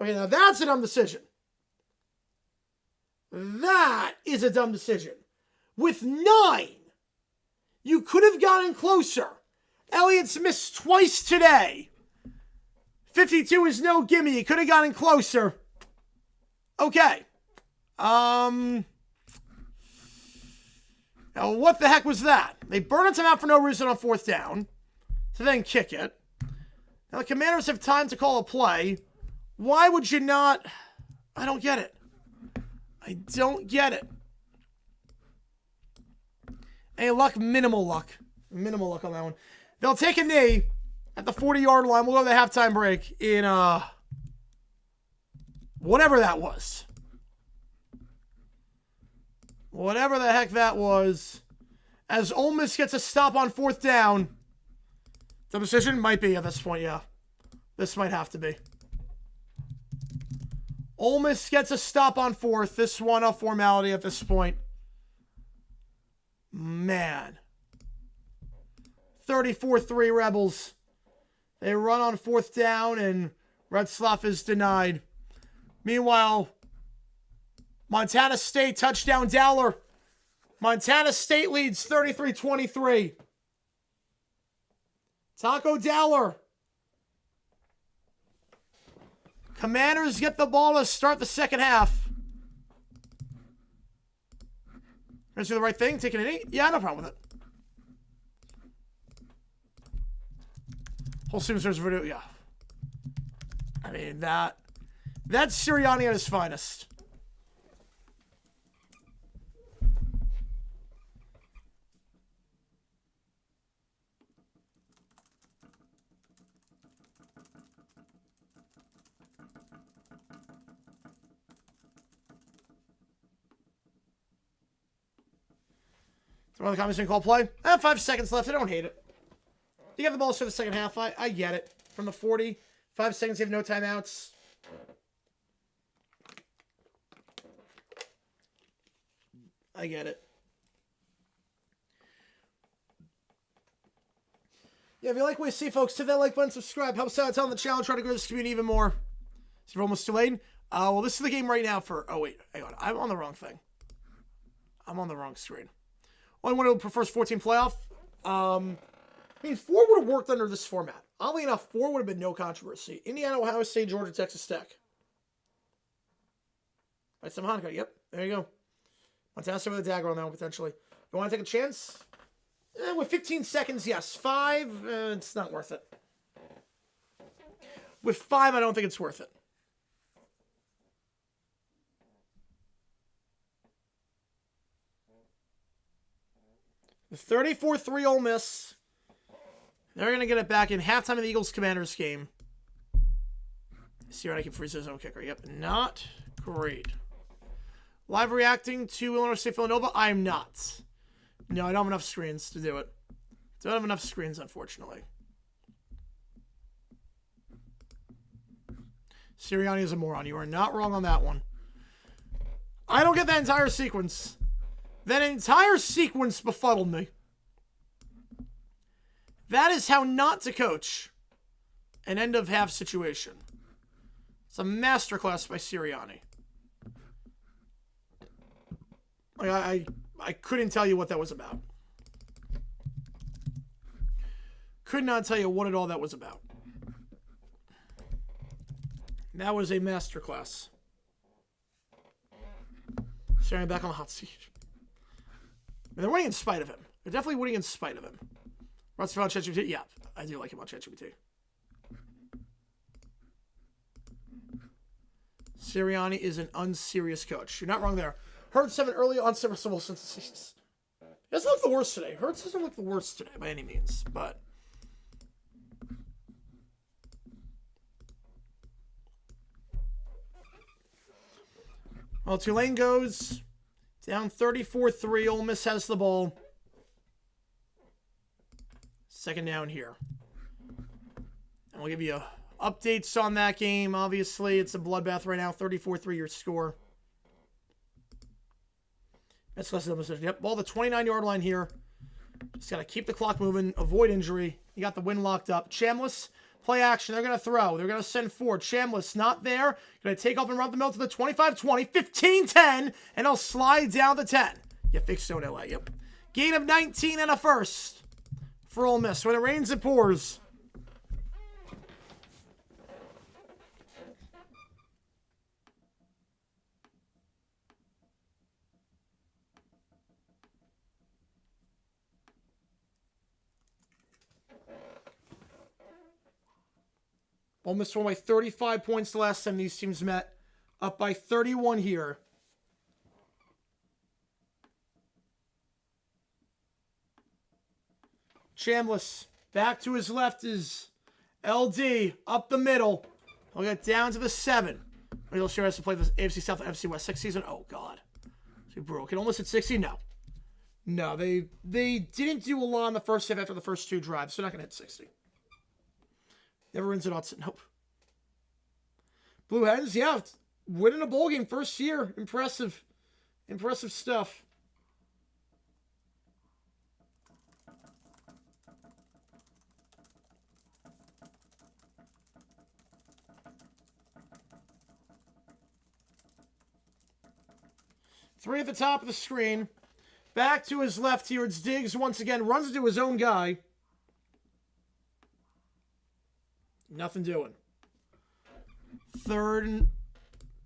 S1: Okay, now that's a dumb decision. That is a dumb decision. With 9, you could have gotten closer. Elliott's missed twice today. 52 is no gimme. You could have gotten closer. Okay. Now, what the heck was that? They burn a timeout for no reason on 4th down. To then kick it. Now the Commanders have time to call a play. Why would you not? I don't get it. I don't get it. Hey, luck, minimal luck. Minimal luck on that one. They'll take a knee at the 40-yard line. We'll go to the halftime break in whatever that was. Whatever the heck that was. As Ole Miss gets a stop on 4th down. The decision might be at this point, yeah. This might have to be. Ole Miss gets a stop on 4th. This one a formality at this point. Man. 34-3 Rebels. They run on 4th down and Retzlaff is denied. Meanwhile, Montana State touchdown Dowler. Montana State leads 33-23. Taco Dowler. Commanders get the ball to start the second half. Gonna do the right thing, taking a knee? Yeah, no problem with it. Whole student search video, yeah. I mean, that's Sirianni at his finest. One of the comments didn't call play. 5 seconds left. I don't hate it. You get the ball for the second half. I get it. From the 40, 5 seconds, you have no timeouts. I get it. Yeah, if you like what you see, folks, hit that like button, subscribe, helps out, tell them the channel, try to grow this community even more. So we're almost Tulane. Well, this is the game right now for... Oh, wait. Hang on. I'm on the wrong thing. I'm on the wrong screen. Only one who prefers 14 playoff. I mean, 4 would have worked under this format. Oddly enough, 4 would have been no controversy. Indiana, Ohio State, Georgia, Texas Tech. Right, some Hanukkah. Yep, there you go. Montana State with a dagger on that one, potentially. You want to take a chance? With 15 seconds, yes. 5, it's not worth it. With 5, I don't think it's worth it. The 34-3 Ole Miss. They're going to get it back in halftime of the Eagles-Commanders game. See what I can freeze his own kicker. Yep, not great. Live reacting to Illinois State Villanova? I'm not. No, I don't have enough screens to do it. Don't have enough screens, unfortunately. Sirianni is a moron. You are not wrong on that one. I don't get that entire sequence. That entire sequence befuddled me. That is how not to coach an end-of-half situation. It's a masterclass by Sirianni. Like, I couldn't tell you what that was about. Could not tell you what at all that was about. That was a masterclass. Sirianni back on the hot seat. And they're winning in spite of him. They're definitely winning in spite of him. Russell on ChatGPT? Yeah, I do like him on ChatGPT. Sirianni is an unserious coach. You're not wrong there. Hurts 7 early on Russell Wilson. He doesn't look the worst today. Hurts doesn't look the worst today by any means, but... Well, Tulane goes down 34-3. Ole Miss has the ball. Second down here. And we'll give you updates on that game. Obviously, it's a bloodbath right now. 34-3 your score. That's less than a decision. Yep, ball the 29-yard line here. Just got to keep the clock moving, avoid injury. You got the win locked up. Chambliss, play action. They're going to throw. They're going to send forward. Chambliss not there. Going to take off and run the middle to the 25-20, 15-10, and he'll slide down the 10. You fixed Stone LA. Yep. Gain of 19 and a first for Ole Miss. When it rains, it pours. Ole Miss won by 35 points the last time these teams met. Up by 31 here. Chambliss back to his left is LD up the middle. He'll get down to the 7. He'll sure has to play the AFC South and AFC West 6 season. Oh, God. So brutal. Can almost hit 60? No. No, they didn't do a lot in the first half after the first 2 drives. So they're not going to hit 60. Never wins it on. Nope. Blue Hens, yeah. Winning a bowl game first year. Impressive. Impressive stuff. Three at the top of the screen. Back to his left here. It's Diggs once again. Runs into his own guy. Nothing doing. Third and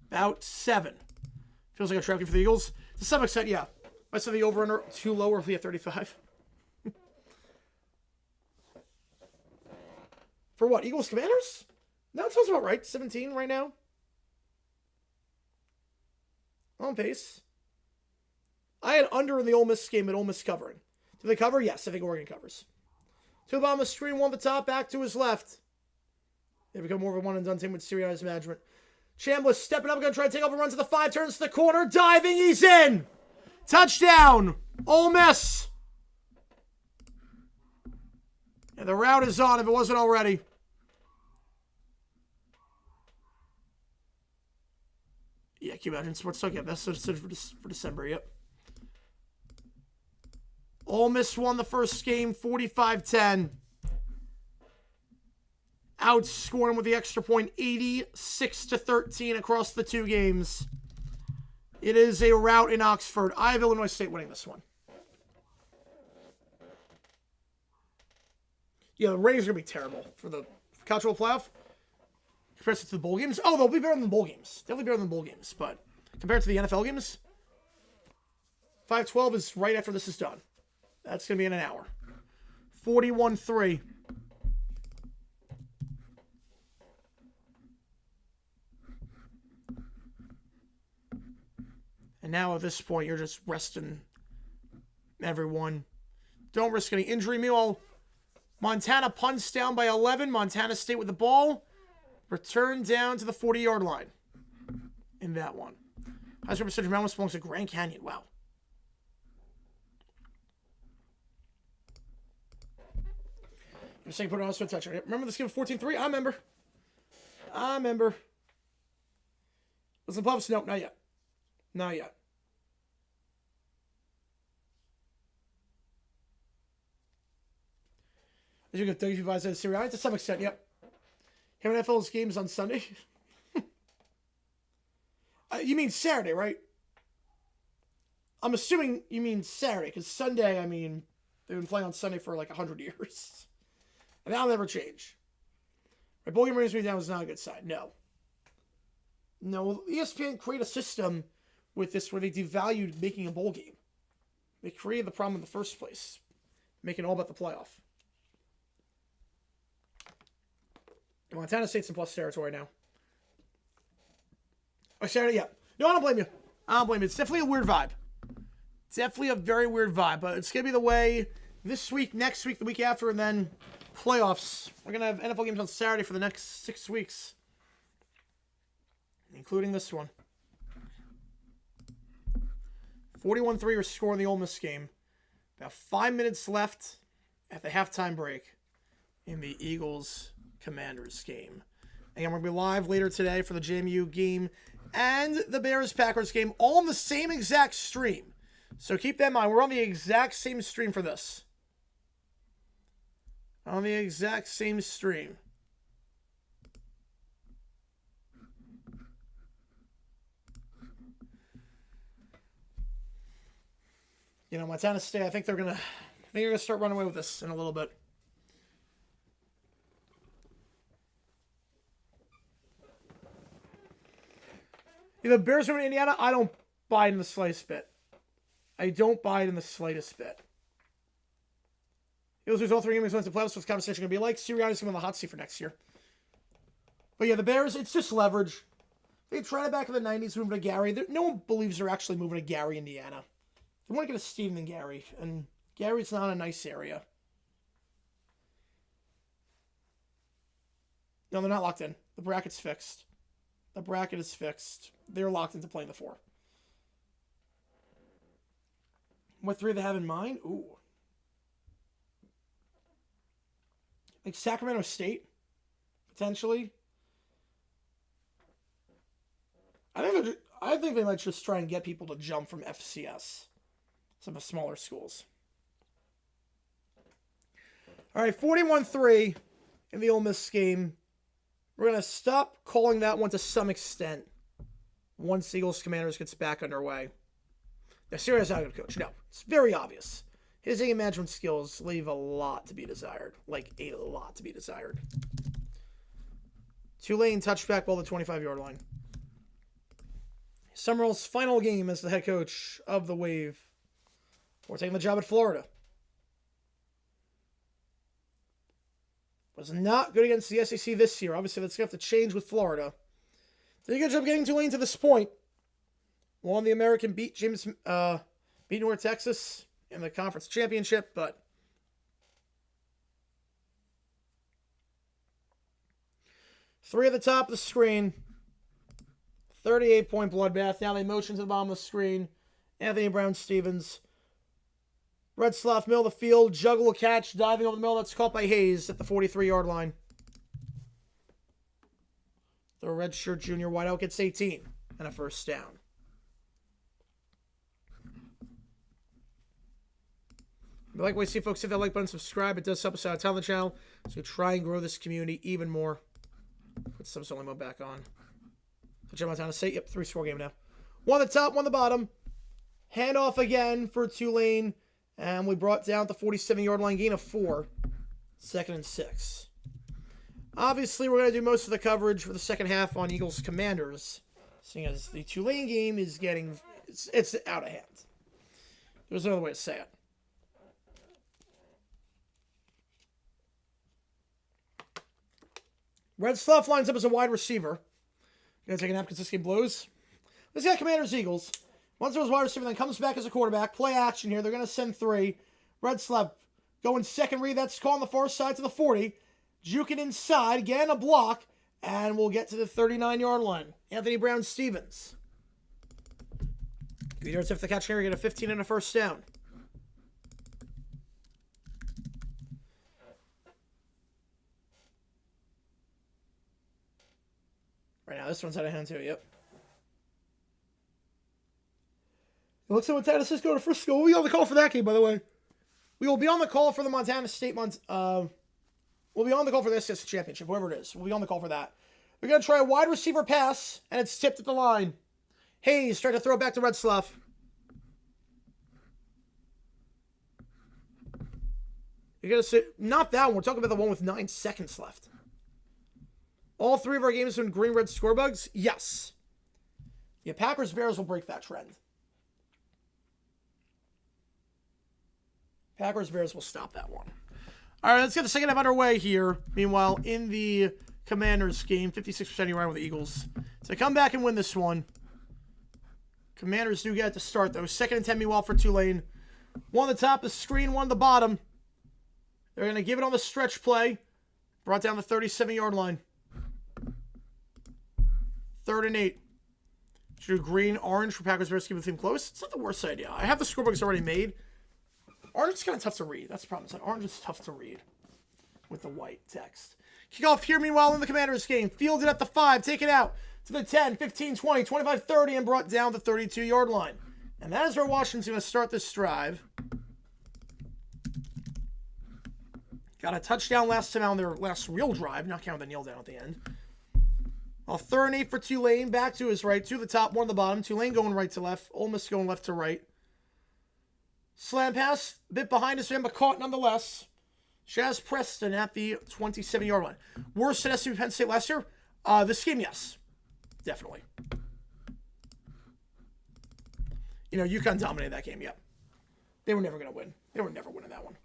S1: about 7. Feels like a trap game for the Eagles. To some extent, yeah. I said the over-under too low, roughly at 35. For what? Eagles Commanders? No, it sounds about right. 17 right now. On pace. I had under in the Ole Miss game, but Ole Miss covering. Do they cover? Yes, I think Oregon covers. To the bottom of the screen, one at the top, back to his left. They become more of a one-and-done team with Sirianni's management. Chambliss stepping up, going to try to take over, runs to the 5, turns to the corner, diving, he's in! Touchdown! Ole Miss! And the route is on if it wasn't already. Yeah, can you imagine Sports Talk? Yeah, that's for December, yep. Ole Miss won the first game, 45-10. outscored them with the extra point, 86-13 across the two games. It is a rout in Oxford. I have Illinois State winning this one. Yeah, the ratings are going to be terrible for the College Football Playoff. Compared to the bowl games. Oh, they'll be better than the bowl games. Definitely better than the bowl games. But compared to the NFL games, 5-12 is right after this is done. That's going to be in an hour. 41-3. And now at this point, you're just resting everyone. Don't risk any injury. Meanwhile, Montana punts down by 11. Montana State with the ball. Return down to the 40-yard line in that one. High school percentage Mountain belongs to Grand Canyon. Wow. You're saying put it on a swim touch. Remember this game 14-3? I remember. Listen, Puffs? Nope, not yet. Not yet. As you can 35 says Syria. To some extent, yep. Here NFL's games on Sunday. You mean Saturday, right? I'm assuming you mean Saturday, because Sunday, I mean, they've been playing on Sunday for like 100 years. And that'll never change. Right, bowl game ratings being down was not a good sign. No. No, ESPN created a system with this where they devalued making a bowl game. They created the problem in the first place, making it all about the playoff. Montana State's in plus territory now. Oh, Saturday, yeah. No, I don't blame you. It's definitely a weird vibe. It's definitely a very weird vibe, but it's going to be the way this week, next week, the week after, and then playoffs. We're going to have NFL games on Saturday for the next 6 weeks, including this one. 41-3 your score in the Ole Miss game. About 5 minutes left at the halftime break in the Eagles-Commanders game. And we're going to be live later today for the JMU game and the Bears-Packers game, all on the same exact stream. So keep that in mind. We're on the exact same stream for this. On the exact same stream. You know, Montana State, I think they're gonna start running away with this in a little bit. The Bears are in Indiana. I don't buy it in the slightest bit. Eagles lose all 3 games wins the playoffs. What's the conversation going to be like? Sirianni's going to be on the hot seat for next year. But yeah, the Bears, it's just leverage. They tried it back in the 90s moving to Gary. No one believes they're actually moving to Gary, Indiana. They want to get a Stephen than Gary. And Gary's not a nice area. No, they're not locked in. The bracket's fixed. The bracket is fixed. They're locked into playing the 4. What 3 they have in mind? Ooh. Like Sacramento State, potentially. I think they might just try and get people to jump from FCS. Some of the smaller schools. All right, 41-3 in the Ole Miss game. We're going to stop calling that one to some extent once Eagles Commanders gets back underway. Now, Sirianni's not a good coach. No, it's very obvious. His game management skills leave a lot to be desired. Like, a lot to be desired. Tulane touchback ball, the 25-yard line. Summerall's final game as the head coach of the Wave. We're taking the job at Florida. Was not good against the SEC this year. Obviously, that's going to have to change with Florida. Did a good job getting Tulane to this point. Won the American beat North Texas in the conference championship, but three at the top of the screen. 38-point bloodbath. Now they motion to the bottom of the screen. Anthony Brown-Stevens. Red Sloth, middle of the field. Juggle a catch. Diving over the middle. That's caught by Hayes at the 43-yard line. The redshirt junior wideout gets 18 and a first down. If you like what you see, folks, hit that like button, subscribe. It does help us out a ton on the channel. So we try and grow this community even more. Put subs only mode back on. Touchdown Montana State. Yep, 3-score game now. One the top, one the bottom. Handoff again for Tulane. And we brought down the 47-yard line, gain of 4. 2nd and 6. Obviously, we're going to do most of the coverage for the second half on Eagles Commanders, seeing as the Tulane game is getting, it's out of hand. There's no other way to say it. Red Sluff lines up as a wide receiver. Going to take a nap because this game blows. Let's get Commanders Eagles. Once there was wide receiver, then comes back as a quarterback. Play action here. They're going to send 3. Red Sluff going second read. That's called on the far side to the 40. Juking inside. Again, a block. And we'll get to the 39-yard line. Anthony Brown-Stevens. 2 yards after the catch here. Get a 15 and a first down. Right now, this one's out of hand too, yep. It looks like Montana State's going to Frisco. We'll be on the call for that game, by the way. We will be on the call for the Montana State we'll be on the call for the SEC Championship, whoever it is. We'll be on the call for that. We're going to try a wide receiver pass, and it's tipped at the line. Hayes trying to throw it back to Red Sluff. You're going to say, not that one. We're talking about the one with 9 seconds left. All 3 of our games have been green-red score bugs? Yes. Yeah, Packers-Bears will break that trend. Packers-Bears will stop that one. All right, let's get the second half underway here. Meanwhile, in the Commanders game, 56% you run with the Eagles. So come back and win this one. Commanders do get it to start, though. 2nd and 10, meanwhile, for Tulane. One on the top of the screen, one on the bottom. They're going to give it on the stretch play. Brought down the 37-yard line. 3rd and 8. Should do green, orange for Packers Bears, keep the team close. It's not the worst idea. I have the scorebooks already made. Orange is kind of tough to read. That's the problem. Orange is tough to read with the white text. Kickoff here, meanwhile, in the Commanders game. Fielded at the 5, taken out to the 10, 15, 20, 25, 30, and brought down the 32-yard line. And that is where Washington's going to start this drive. Got a touchdown last time on their last real drive, not counting the kneel down at the end. Well, 3rd and 8 for Tulane. Back to his right, 2 the top, 1 the bottom. Tulane going right to left. Ole Miss going left to right. Slam pass, a bit behind his man, but caught nonetheless. Shaz Preston at the 27-yard line. Worst at SC Penn State last year? This game, yes. Definitely. You know, UConn dominated that game, yep. They were never going to win. They were never winning that one.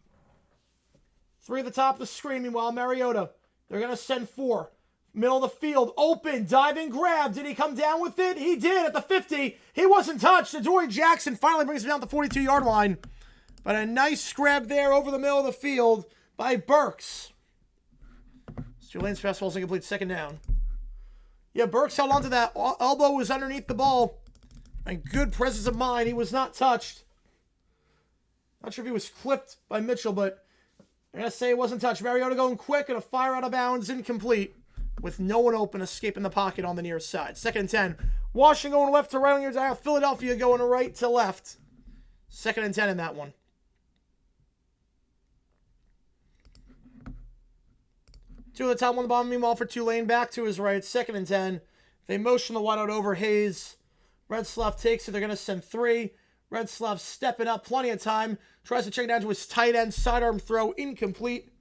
S1: 3 at the top of the screen, meanwhile, Mariota. They're going to send 4. Middle of the field, open, diving grab. Did he come down with it? He did at the 50. He wasn't touched. Adoree Jackson finally brings him down the 42-yard line. But a nice grab there over the middle of the field by Burks. Tulane's pass ball is incomplete, 2nd down. Yeah, Burks held onto that. Elbow was underneath the ball. And good presence of mind. He was not touched. Not sure if he was clipped by Mitchell, but I'm going to say it wasn't touched. Mariota going quick and a fire out of bounds, incomplete. With no one open, escaping the pocket on the near side. 2nd and 10. Washington going left to right on your dial. Philadelphia going right to left. 2nd and 10 in that one. Two at the top, 1 the bottom. Meanwhile, for Tulane, back to his right. 2nd and 10. They motion the wide out over Hayes. Red Sluff takes it. They're going to send 3. Red Sluff stepping up. Plenty of time. Tries to check it down to his tight end. Sidearm throw. Incomplete.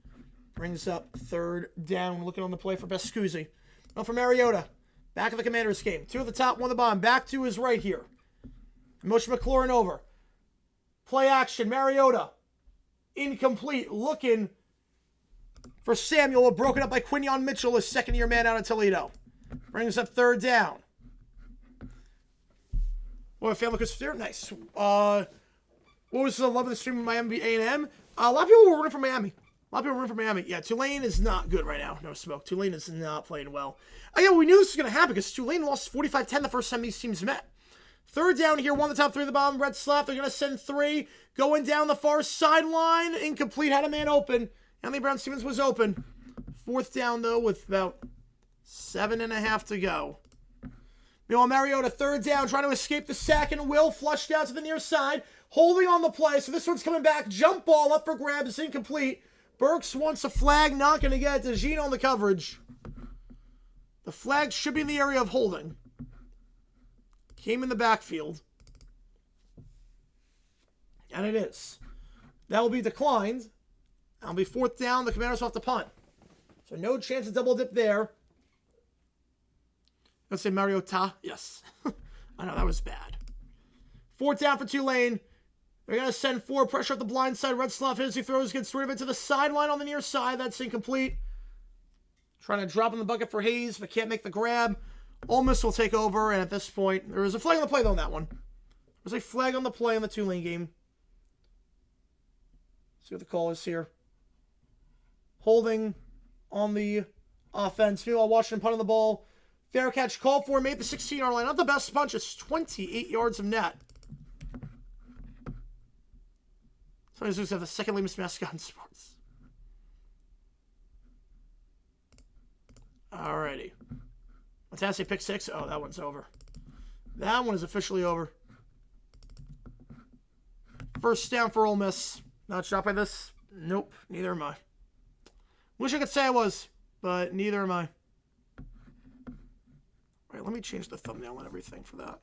S1: Brings up 3rd down. Looking on the play for Bescuzzi. Now for Mariota. Back of the Commanders game. 2 at the top, 1 at the bottom. Back to his right here. Motion McLaurin over. Play action. Mariota. Incomplete. Looking for Samuel. Broken up by Quinion Mitchell, his 2nd-year man out of Toledo. Brings up 3rd down. Boy, family Christopher. Nice. What was the love of the stream of Miami A&M? A lot of people were rooting for Miami. Yeah, Tulane is not good right now. No smoke. Tulane is not playing well. Yeah, we knew this was going to happen because Tulane lost 45-10 the first time these teams met. 3rd down here, 1 the top, 3 the bottom. Red Sluff. They're going to send 3. Going down the far sideline. Incomplete. Had a man open. Anthony Brown-Stevens was open. 4th down, though, with about 7.5 to go. Meanwhile, Mariota, third down, trying to escape the sack, and Will flushed out to the near side, holding on the play. So this one's coming back. Jump ball up for grabs, incomplete. Burks wants a flag, not going to get it. DeGene on the coverage. The flag should be in the area of holding. Came in the backfield. And it is. That will be declined. That'll be fourth down. The Commanders will have to punt. So no chance of double dip there. Let's say Mariota. Yes. I know, that was bad. Fourth down for Tulane. They're going to send 4. Pressure at the blind side. Retzlaff hits. He throws. Gets rid of it to the sideline on the near side. That's incomplete. Trying to drop in the bucket for Hayes, but can't make the grab. Ole Miss will take over, and at this point, there was a flag on the play, though, on that one. There's a flag on the play in the Tulane game. See what the call is here. Holding on the offense. Meanwhile, Washington punting the ball. Fair catch called for. Made the 16-yard line. Not the best punch. It's 28 yards of net. Somebody's going to have the second lamest mascot in sports. Alrighty. Fantastic pick 6. Oh, that one's over. That one is officially over. First down for Ole Miss. Not shocked by this? Nope. Neither am I. Wish I could say I was, but neither am I. Alright, let me change the thumbnail and everything for that.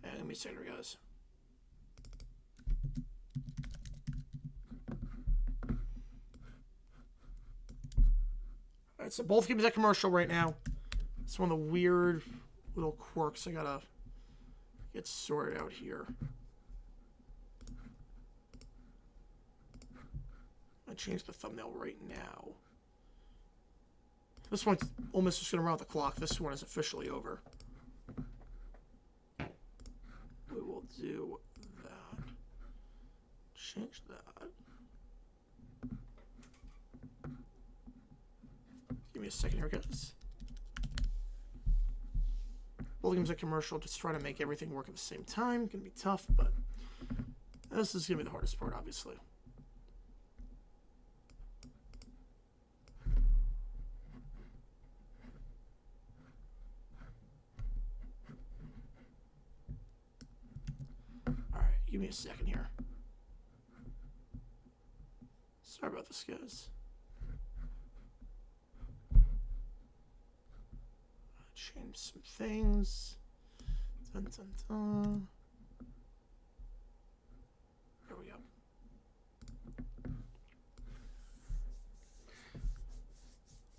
S1: And let me see here, guys. Alright, so both games at commercial right now. It's one of the weird little quirks I gotta get sorted out here. I changed the thumbnail right now. This one's Ole Miss is gonna run out the clock. This one is officially over. We will do that. Change that. Give me a second here, guys. Both games are commercial, just trying to make everything work at the same time. Gonna be tough, but this is gonna be the hardest part, obviously. Alright, give me a second here. Sorry about this, guys. Change some things. Dun, dun, dun. There we go.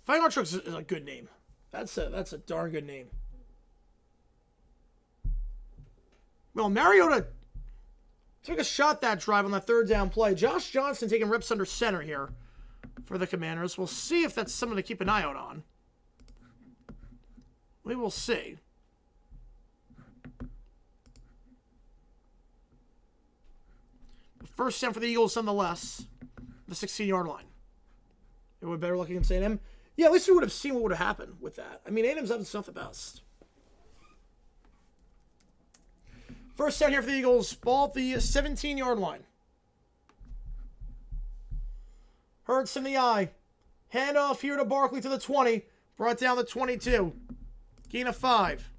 S1: Fighting Trucks is a good name. That's a darn good name. Well, Mariota took a shot that drive on that third down play. Josh Johnson taking reps under center here for the Commanders. We'll see if that's something to keep an eye out on. We will see. First down for the Eagles, nonetheless. The 16-yard line. It would be better looking than A&M. Yeah, at least we would have seen what would have happened with that. I mean, A&M's up not the best. First down here for the Eagles. Ball at the 17-yard line. Hurts in the eye. Handoff here to Barkley to the 20. Brought down the 22. Gain of 5.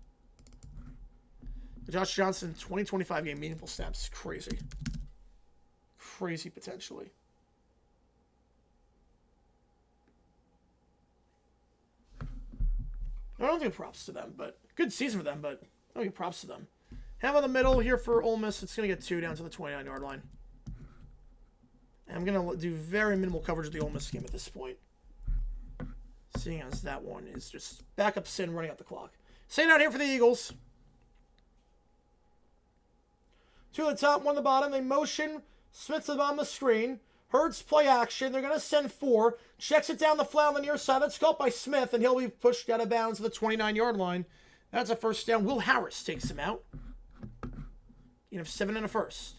S1: The Josh Johnson 2025 game meaningful snaps. Crazy. Crazy potentially. I don't give props to them, but good season for them, but I don't give props to them. Have on the middle here for Ole Miss. It's going to get 2 down to the 29-yard line. And I'm going to do very minimal coverage of the Ole Miss game at this point. Seeing as that one is just backup sin running out the clock. Staying out here for the Eagles. 2 at the top, 1 at the bottom. They motion Smith to the bottom of the screen. Hurts play action. They're going to send 4. Checks it down the flat on the near side. That's caught by Smith, and he'll be pushed out of bounds to the 29-yard line. That's a first down. Will Harris takes him out. You have 7 and a first.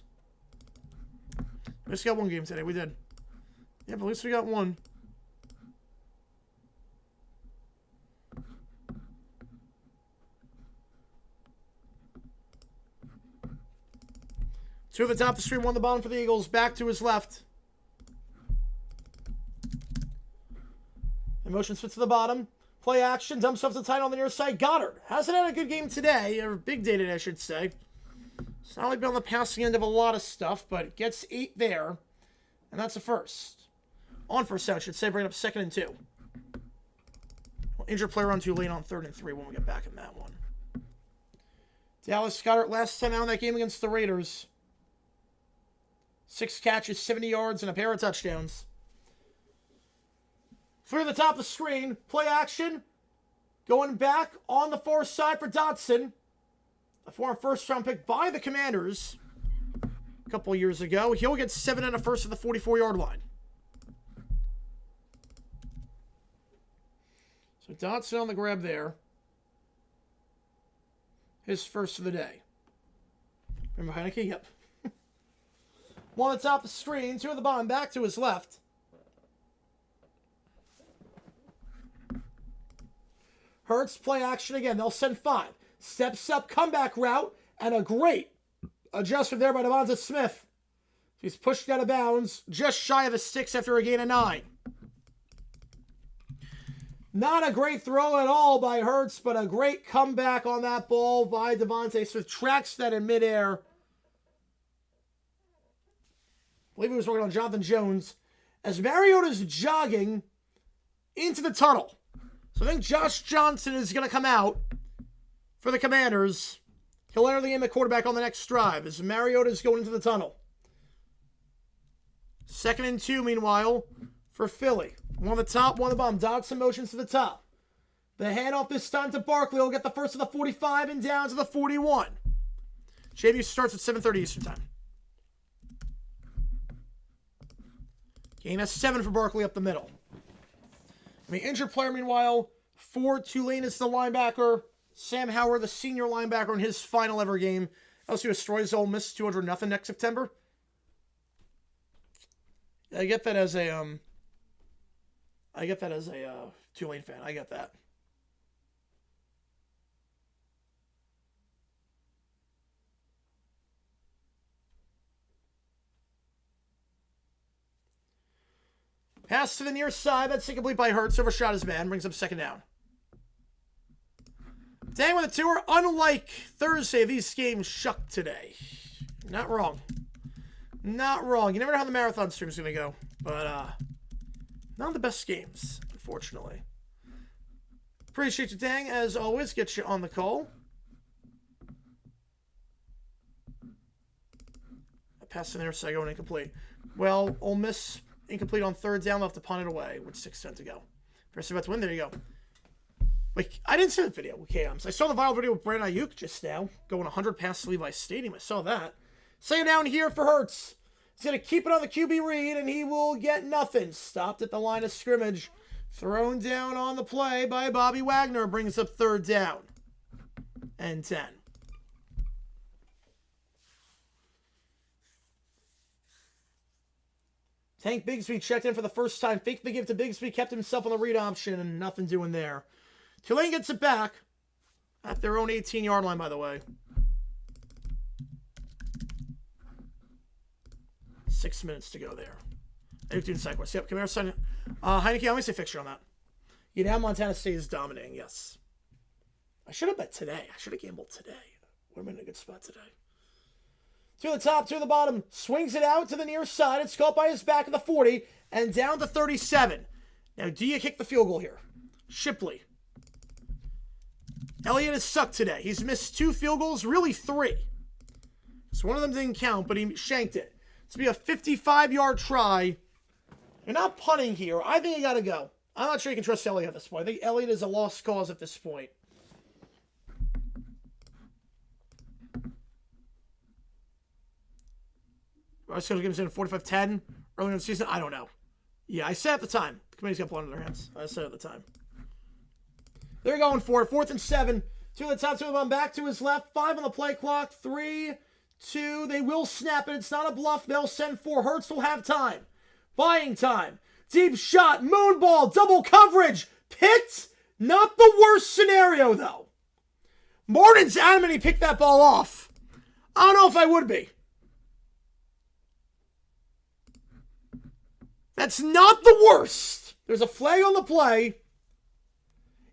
S1: We just got 1 game today. We did. Yeah, but at least we got 1. Two at the top of the stream, one at the bottom for the Eagles. Back to his left. Emotion switch to the bottom. Play action. Dumps off the tight on the near side. Goddard hasn't had a good game today. Or big day today, I should say. It's not like been on the passing end of a lot of stuff, but gets 8 there. And that's a first. On first down, I should say, bringing up 2nd and 2. Injured player on Tulane on 3rd and 3 when we get back in that one. Dallas Goddard last time out in that game against the Raiders. 6 catches, 70 yards, and a pair of touchdowns. 3 at the top of the screen. Play action. Going back on the far side for Dotson. A former first-round pick by the Commanders a couple of years ago. He'll get 7 and a first at the 44-yard line. So Dotson on the grab there. His first of the day. Remember Heineke? Yep. 1 at the top of the screen. 2 at the bottom. Back to his left. Hurts, play action again. They'll send 5. Steps up, comeback route, and a great adjustment there by Devonta Smith. He's pushed out of bounds, just shy of the 6 after a gain of 9. Not a great throw at all by Hurts, but a great comeback on that ball by Devonta Smith. Tracks that in midair. I believe he was working on Jonathan Jones. As Mariota's jogging into the tunnel. So I think Josh Johnson is going to come out for the Commanders. He'll enter the game at quarterback on the next drive as Mariota's going into the tunnel. 2nd and 2, meanwhile, for Philly. 1 on the top, 1 on the bottom. Dodson motions to the top. The handoff this time to Barkley. Will get the first of the 45 and down to the 41. JV starts at 7:30 Eastern time. Gain of 7 for Barkley up the middle. The injured player, meanwhile, for Tulane is the linebacker. Sam Howard, the senior linebacker in his final ever game. LSU destroys Ole Miss 200-0 next September. I get that as a Tulane fan. I get that. Pass to the near side. That's incomplete by Hurts. Overshot his man. Brings up 2nd down. Dang with a tour. Unlike Thursday, these games shuck today. Not wrong. Not wrong. You never know how the marathon stream's going to go. But, not the best games, unfortunately. Appreciate you, Dang. As always, get you on the call. A pass to the near side going incomplete. Well, Ole Miss incomplete on 3rd down. They'll have to punt it away with 6:10 to go. First about to win. There you go. Wait, I didn't see the video with KMs. I saw the viral video with Brandon Ayuk just now. Going 100 past Levi Stadium. I saw that. Second down here for Hurts. He's going to keep it on the QB read, and he will get nothing. Stopped at the line of scrimmage. Thrown down on the play by Bobby Wagner. Brings up 3rd down. And 10. Tank Bigsby checked in for the first time. Faked the give to Bigsby. Kept himself on the read option, and nothing doing there. Tulane gets it back at their own 18-yard line, by the way. 6 minutes to go there. Ayuk doing side quest. Yep, Camaro sign. Heineke, let me say fixture on that. You know, Montana State is dominating, yes. I should have bet today. I should have gambled today. Would have been in a good spot today. 2 at the top, 2 at the bottom. Swings it out to the near side. It's caught by his back at the 40 and down to 37. Now, do you kick the field goal here? Shipley. Elliott has sucked today. He's missed 2 field goals, really 3. So one of them didn't count, but he shanked it. It's going to be a 55-yard try. You're not punting here. I think you got to go. I'm not sure you can trust Elliott at this point. I think Elliott is a lost cause at this point. I was going to give him 45-10 earlier in the season. I don't know. Yeah, I said at the time. The committee's got blood in their hands. I said at the time. They're going for it. 4th and 7. 2 at the top, 2 at the bottom. Back to his left. 5 on the play clock. 3, 2. They will snap it. It's not a bluff. They'll send 4. Hurts will have time. Buying time. Deep shot. Moon ball. Double coverage. Picked. Not the worst scenario, though. Martin's adamant he picked that ball off. I don't know if I would be. That's not the worst. There's a flag on the play.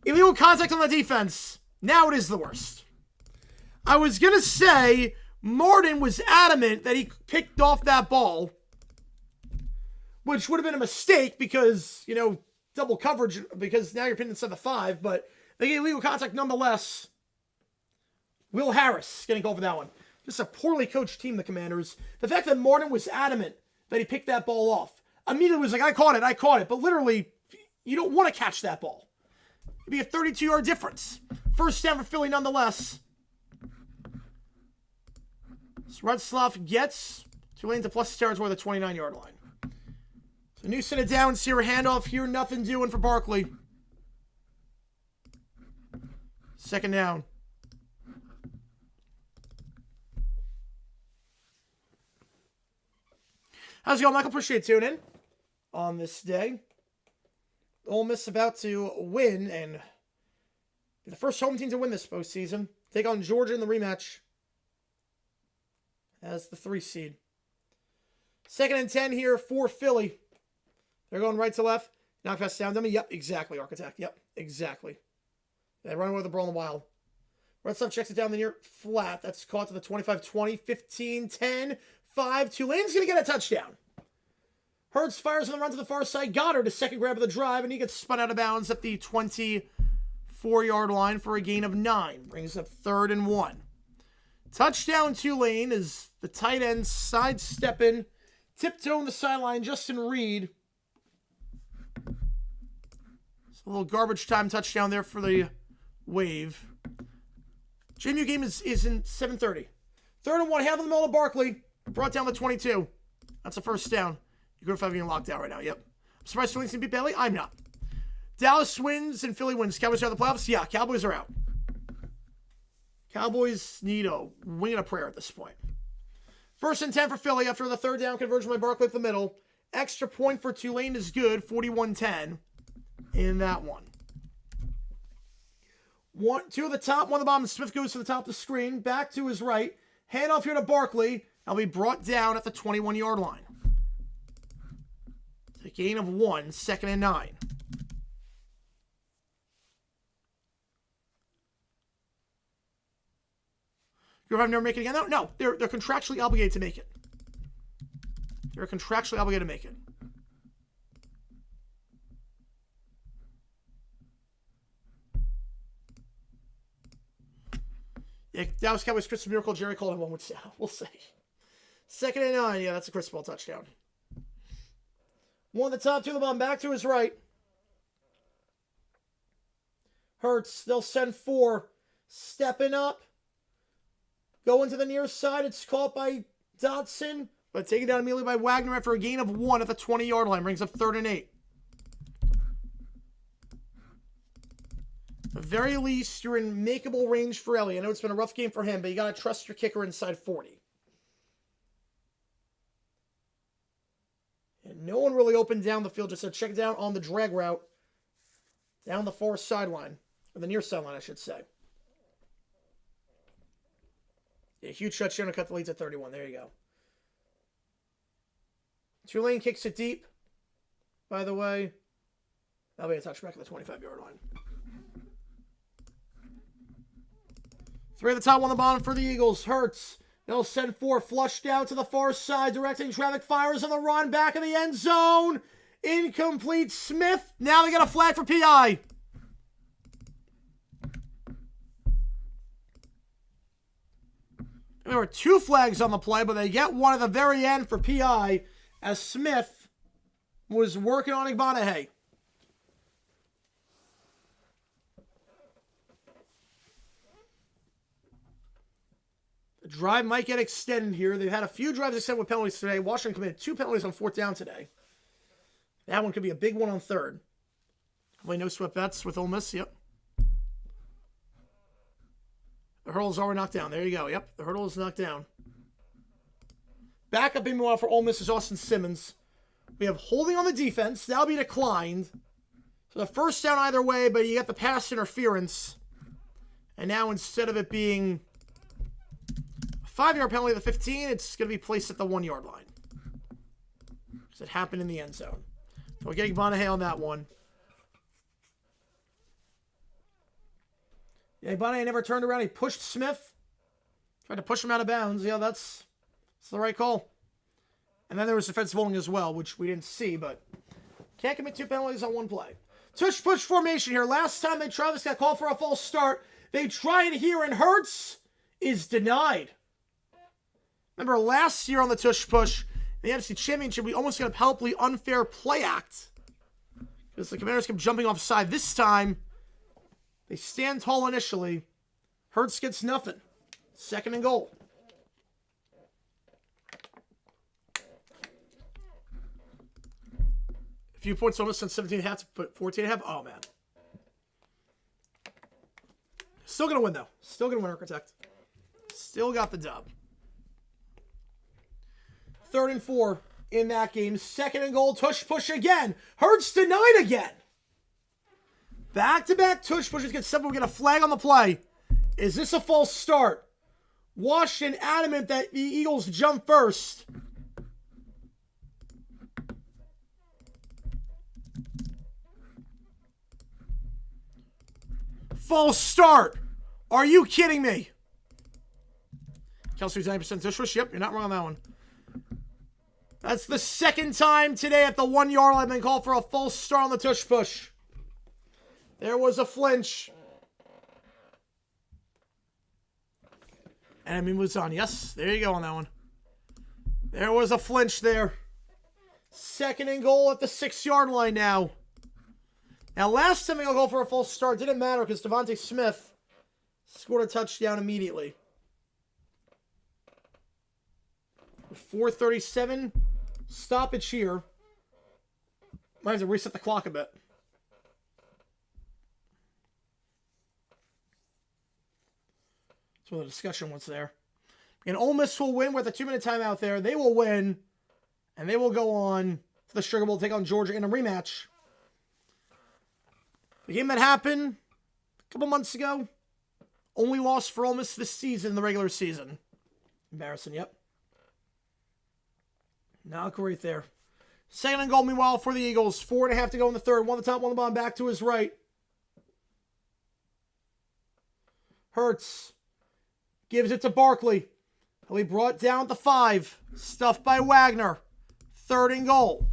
S1: Illegal contact on the defense. Now it is the worst. I was going to say Martin was adamant that he picked off that ball, which would have been a mistake because, you know, double coverage, because now you're pinned inside the 5, but they get illegal contact nonetheless. Will Harris getting called for that one. Just a poorly coached team, the Commanders. The fact that Martin was adamant that he picked that ball off. Immediately was like, I caught it. But literally, you don't want to catch that ball. It'd be a 32-yard difference. First down for Philly nonetheless. Retzlaff gets Tulane to plus territory at the 29-yard line. So new set of downs here. Handoff here. Nothing doing for Barkley. Second down. How's it going, Michael? Appreciate tuning in on this day. Ole Miss about to win and be the first home team to win this postseason. Take on Georgia in the rematch as the 3 seed. 2nd and 10 here for Philly. They're going right to left. Knock pass down dummy. Yep, exactly, Architect. Yep, exactly. They run away with the ball on the wild. Retzlaff checks it down the near flat. That's caught to the 25-20, 15-10, 5. Tulane's going to get a touchdown. Hurts fires on the run to the far side. Goddard, a second grab of the drive, and he gets spun out of bounds at the 24-yard line for a gain of 9. Brings up 3rd and 1. Touchdown Tulane is the tight end sidestepping, tiptoeing the sideline. Justin Reed. It's a little garbage time touchdown there for the Wave. JMU game is in 7:30. 3rd and 1, half in the middle of Barkley. Brought down the 22. That's a first down. You're going to have locked out right now. Yep. I'm surprised Philly's going to beat Bailey. I'm not. Dallas wins and Philly wins. Cowboys are out of the playoffs? Yeah, Cowboys are out. Cowboys need a wing and a prayer at this point. 1st and 10 for Philly after the 3rd down conversion by Barkley up the middle. Extra point for Tulane is good. 41-10 in that one. 2 at the top, 1 at the bottom. Smith goes to the top of the screen. Back to his right. Handoff here to Barkley. I'll be brought down at the 21-yard line. A gain of 1, 2nd and 9. You're never make it again? No, they're contractually obligated to make it. They're contractually obligated to make it. Yeah, Dallas Cowboys Christmas miracle. Jerry called him one. We'll see. 2nd and 9. Yeah, that's a Chris Paul touchdown. 1 at the top, 2 at the bottom, back to his right. Hurts, they'll send 4. Stepping up. Going to the near side. It's caught by Dotson, but taken down immediately by Wagner after a gain of 1 at the 20-yard line. Brings up 3rd and 8. At the very least, you're in makeable range for Ellie. I know it's been a rough game for him, but you got to trust your kicker inside 40. And no one really opened down the field. Just said check it down on the drag route. Down the far sideline. Or the near sideline, I should say. Yeah, huge touchdown to cut the leads at 31. There you go. Tulane kicks it deep. By the way, that'll be a touchback at the 25-yard line. 3 at the top, 1 at the bottom for the Eagles. Hurts. They'll send 4 flushed out to the far side, directing traffic, fires on the run, back of the end zone. Incomplete. Smith. Now they got a flag for PI. There were 2 flags on the play, but they get one at the very end for PI as Smith was working on Igbanahe. The drive might get extended here. They've had a few drives extended with penalties today. Washington committed 2 penalties on 4th down today. That one could be a big one on 3rd. Hopefully no sweat bets with Ole Miss. Yep. The hurdle is already knocked down. There you go. Yep, the hurdle is knocked down. Backup meanwhile for Ole Miss is Austin Simmons. We have holding on the defense. That'll be declined. So the first down either way, but you got the pass interference. And now instead of it being a 5-yard penalty at the 15, it's going to be placed at the 1-yard line. Because it happened in the end zone. So we're getting Bonahay on that one. Yeah, Bonahay never turned around. He pushed Smith. Tried to push him out of bounds. Yeah, that's the right call. And then there was defensive holding as well, which we didn't see, but can't commit 2 penalties on one play. Tush push formation here. Last time they tried this, got called for a false start. They try it here, and Hurts is denied. Remember last year on the tush push, in the NFC Championship, we almost got a palpably unfair play act because the Commanders kept jumping offside. This time, they stand tall initially. Hurts gets nothing. 2nd and goal. A few points almost since 17.5 to put 14.5. Oh, man. Still going to win, though. Still going to win, Architect. Still got the dub. 3rd and 4 in that game. 2nd and goal. Tush push again. Hurts denied again. Back-to-back tush pushes get simple. We get a flag on the play. Is this a false start? Washington adamant that the Eagles jump first. False start. Are you kidding me? Kelsey's 90% tush push. Yep, you're not wrong on that one. That's the 2nd time today at the 1 yard line been called for a false start on the tush push. There was a flinch. And Enemy moves on. Yes, there you go on that one. There was a flinch there. 2nd and goal at the 6 yard line now. Now, last time they got called for a false start, didn't matter because Devontae Smith scored a touchdown immediately. 4:37 stoppage here. Might have to reset the clock a bit. That's where the discussion was there. And Ole Miss will win with a 2-minute timeout there. They will win, and they will go on to the Sugar Bowl to take on Georgia in a rematch. The game that happened a couple months ago, only loss for Ole Miss this season in the regular season. Embarrassing, yep. Not great there. 2nd and goal, meanwhile, for the Eagles. 4.5 to go in the 3rd. One on the top, one on the bottom, back to his right. Hurts gives it to Barkley. He'll be brought down at the 5. Stuffed by Wagner. 3rd and goal.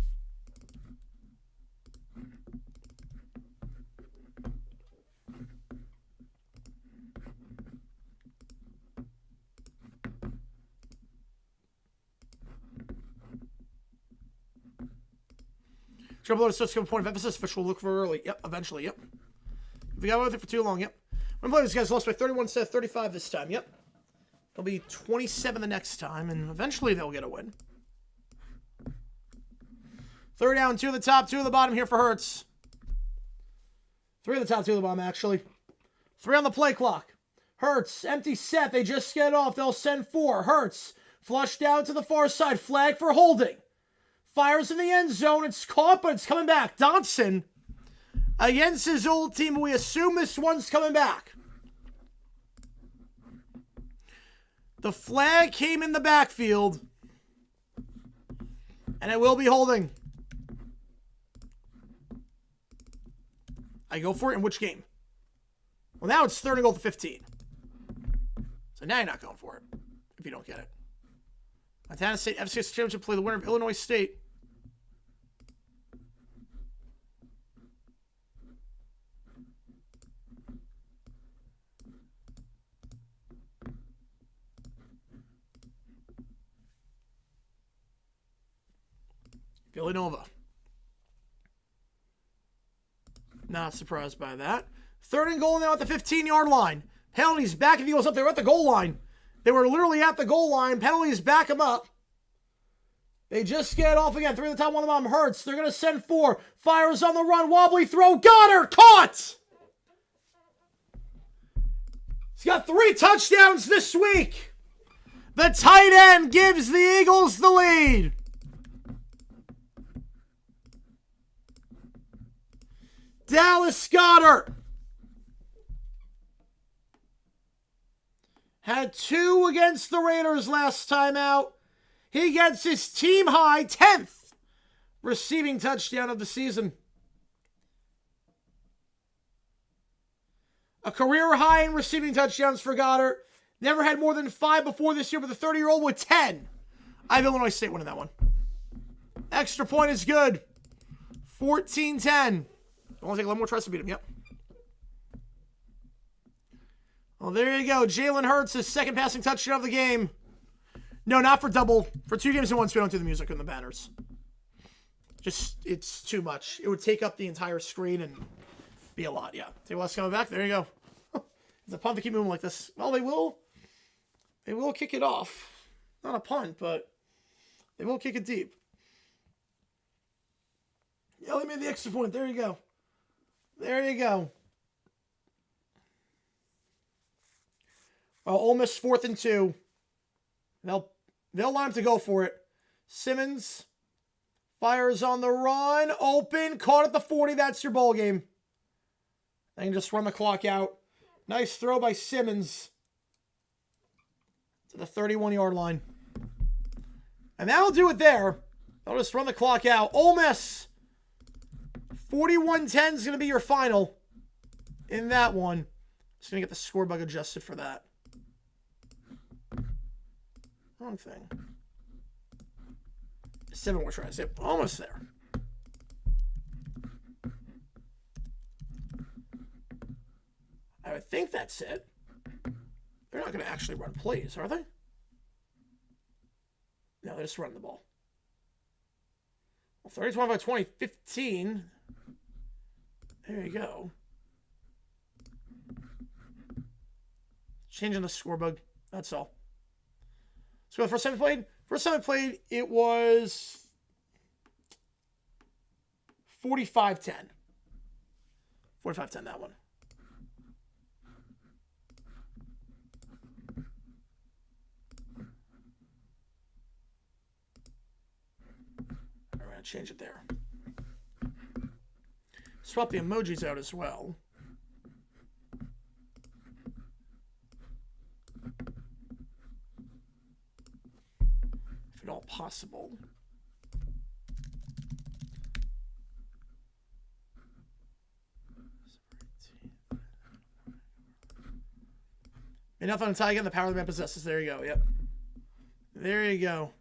S1: Trouble to switch to a point of emphasis, which we'll look for early. Yep, eventually, yep. If we got with it for too long, yep. We're going to play these guys lost by 31 instead of 35 this time, yep. It'll be 27 the next time, and eventually they'll get a win. 3rd down, 2 of the top, 2 of the bottom here for Hurts. 3 of the top, 2 of the bottom, actually. 3 on the play clock. Hurts, empty set. They just get off. They'll send 4. Hurts, flush down to the far side. Flag for holding. Fires in the end zone. It's caught, but it's coming back. Dotson against his old team. We assume this one's coming back. The flag came in the backfield. And it will be holding. I go for it in which game? Well, now it's 3rd and goal to 15. So now you're not going for it if you don't get it. Montana State FCS Championship play the winner of Illinois State. Villanova. Not surprised by that. 3rd and goal now at the 15-yard line. Penalties back. If he goes up, they were at the goal line. They were literally at the goal line. Penalties back them up. They just get off again. 3 at the top, 1 of them. Hurts. They're going to send 4. Fires on the run. Wobbly throw. Got her. Caught. He's got 3 touchdowns this week. The tight end gives the Eagles the lead. Dallas Goedert had 2 against the Raiders last time out. He gets his team high 10th receiving touchdown of the season. A career high in receiving touchdowns for Goddard. Never had more than 5 before this year, but the 30-year-old with 10. I have Illinois State winning that one. Extra point is good. 14-10. Only take a little more tries to beat him. Yep. Well, there you go. Jalen Hurts, his second passing touchdown of the game. No, not for double. For 2 games in 1, so we don't do the music and the banners. Just, it's too much. It would take up the entire screen and be a lot. Yeah. Take what's coming back. There you go. It's a punt to keep moving like this. Well, they will. They will kick it off. Not a punt, but they will kick it deep. Yeah, they made the extra point. There you go. There you go. Well, Ole Miss 4th and 2. They'll line up to go for it. Simmons fires on the run. Open. Caught at the 40. That's your ball game. They can just run the clock out. Nice throw by Simmons to the 31-yard line. And that'll do it there. They'll just run the clock out. Ole Miss, 41-10 is going to be your final in that one. Just going to get the score bug adjusted for that. Wrong thing. 7 more tries. Yep, almost there. I would think that's it. They're not going to actually run plays, are they? No, they're just running the ball. Well, 30-25, 20, 15. There you go. Changing the score bug. That's all. So the first time I played, it was 45-10. 45-10, that one. All right, change it there. Swap the emojis out as well. If at all possible. Enough on a tie again. The power the man possesses. There you go. Yep. There you go.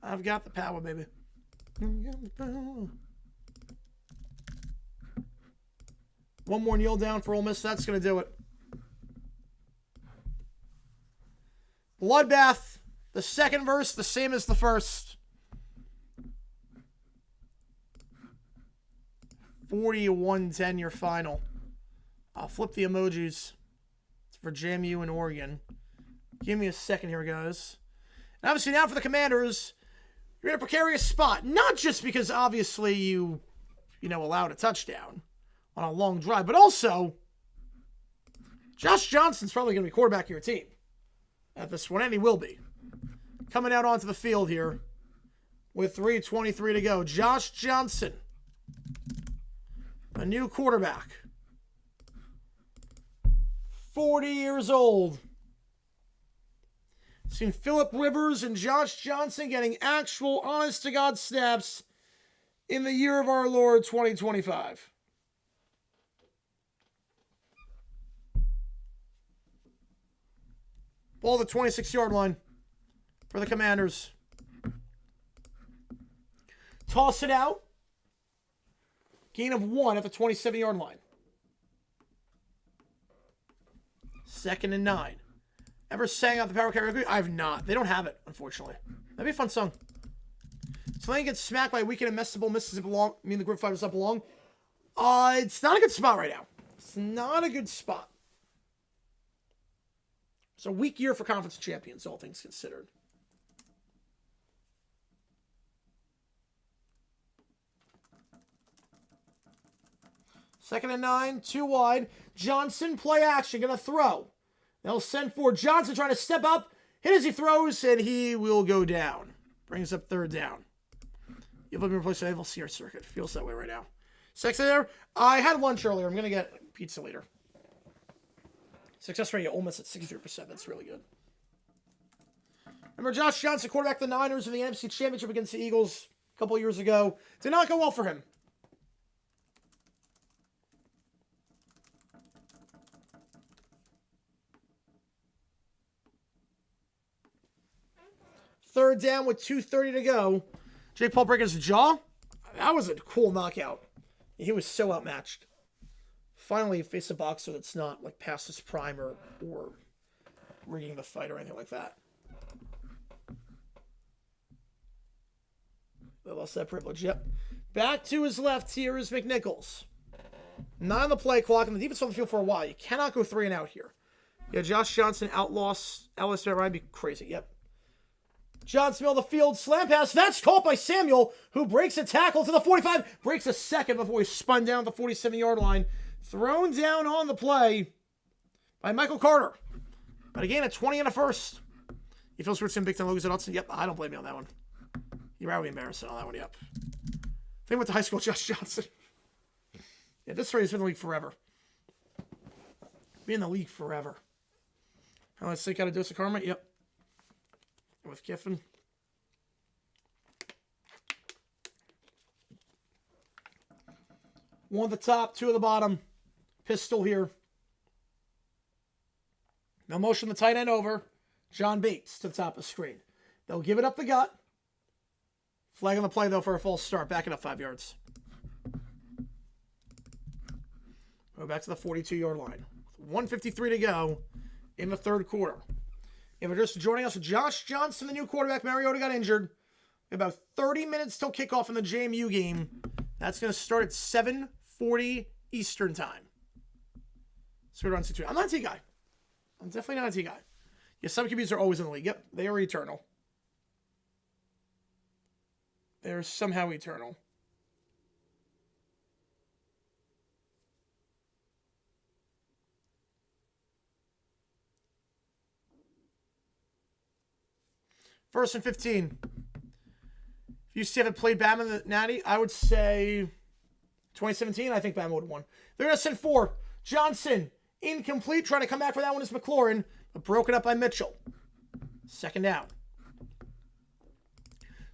S1: I've got the power, baby. One more kneel down for Ole Miss. That's going to do it. Bloodbath. The second verse, the same as the first. 41-10 your final. I'll flip the emojis. It's for JMU and Oregon. Give me a second here, guys. And obviously now for the Commanders, you're in a precarious spot. Not just because obviously you allowed a touchdown on a long drive, but also Josh Johnson's probably going to be quarterback of your team at this one, and he will be. Coming out onto the field here with 3:23 to go. Josh Johnson, a new quarterback. 40 years old. Seen Phillip Rivers and Josh Johnson getting actual honest-to-God snaps in the year of our Lord 2025. Ball at the 26-yard line for the Commanders. Toss it out. Gain of 1 at the 27-yard line. 2nd and 9. Ever sang out the power karaoke? I have not. They don't have it, unfortunately. That'd be a fun song. Tulane gets smacked by Weekend and Mess. Does it belong? I mean, the group fight does not belong. It's not a good spot right now. It's not a good spot. It's a weak year for conference champions, all things considered. Second and 9, 2 wide. Johnson, play action, gonna throw. They'll send for Johnson trying to step up, hit as he throws, and he will go down. Brings up 3rd down. You've been replaced with the LCR circuit. Feels that way right now. Second there. I had lunch earlier. I'm gonna get pizza later. Success rate almost at 63%. That's really good. Remember Josh Johnson, quarterback of the Niners in the NFC Championship against the Eagles a couple years ago. Did not go well for him. Third down with 2:30 to go. Jake Paul breaking his jaw. That was a cool knockout. He was so outmatched. Finally, he faced a boxer that's not like past his prime or rigging the fight or anything like that. They lost that privilege. Yep. Back to his left here is McNichols. Not on the play clock, and the defense on the field for a while. You cannot go 3 and out here. Yeah, Josh Johnson outlost Ellis. That would be crazy. Yep. Johnson middle of the field, slam pass. That's caught by Samuel, who breaks a tackle to the 45. Breaks a second before he spun down at the 47-yard line. Thrown down on the play by Michael Carter. But again, a 20 and a first. He feels weird seeing Big Ten logos at Hudson. Yep, I don't blame you on that one. You'd rather be embarrassed on that one, yep. They went to high school, Josh Johnson. Yeah, this race has been in the league forever. Be in the league forever. Now let's take out a dose of karma. Yep. With Kiffin. One at the top, 2 at the bottom. Pistol here. They'll motion the tight end over. John Bates to the top of the screen. They'll give it up the gut. Flag on the play, though, for a false start. Backing up 5 yards. Go back to the 42-yard line. 1:53 to go in the third quarter. If you're just joining us, Josh Johnson, the new quarterback. Mariota got injured. About 30 minutes till kickoff in the JMU game. That's going to start at 7:40 Eastern time. So we're on 6-2. I'm not a T guy. I'm definitely not a T guy. Yeah, some QBs are always in the league. Yep, they are eternal. They're somehow eternal. First and 15. If you still haven't played Bama in the Natty, I would say 2017. I think Bama would have won. They're going to send 4. Johnson, incomplete. Trying to come back for that one is McLaurin, but broken up by Mitchell. Second down.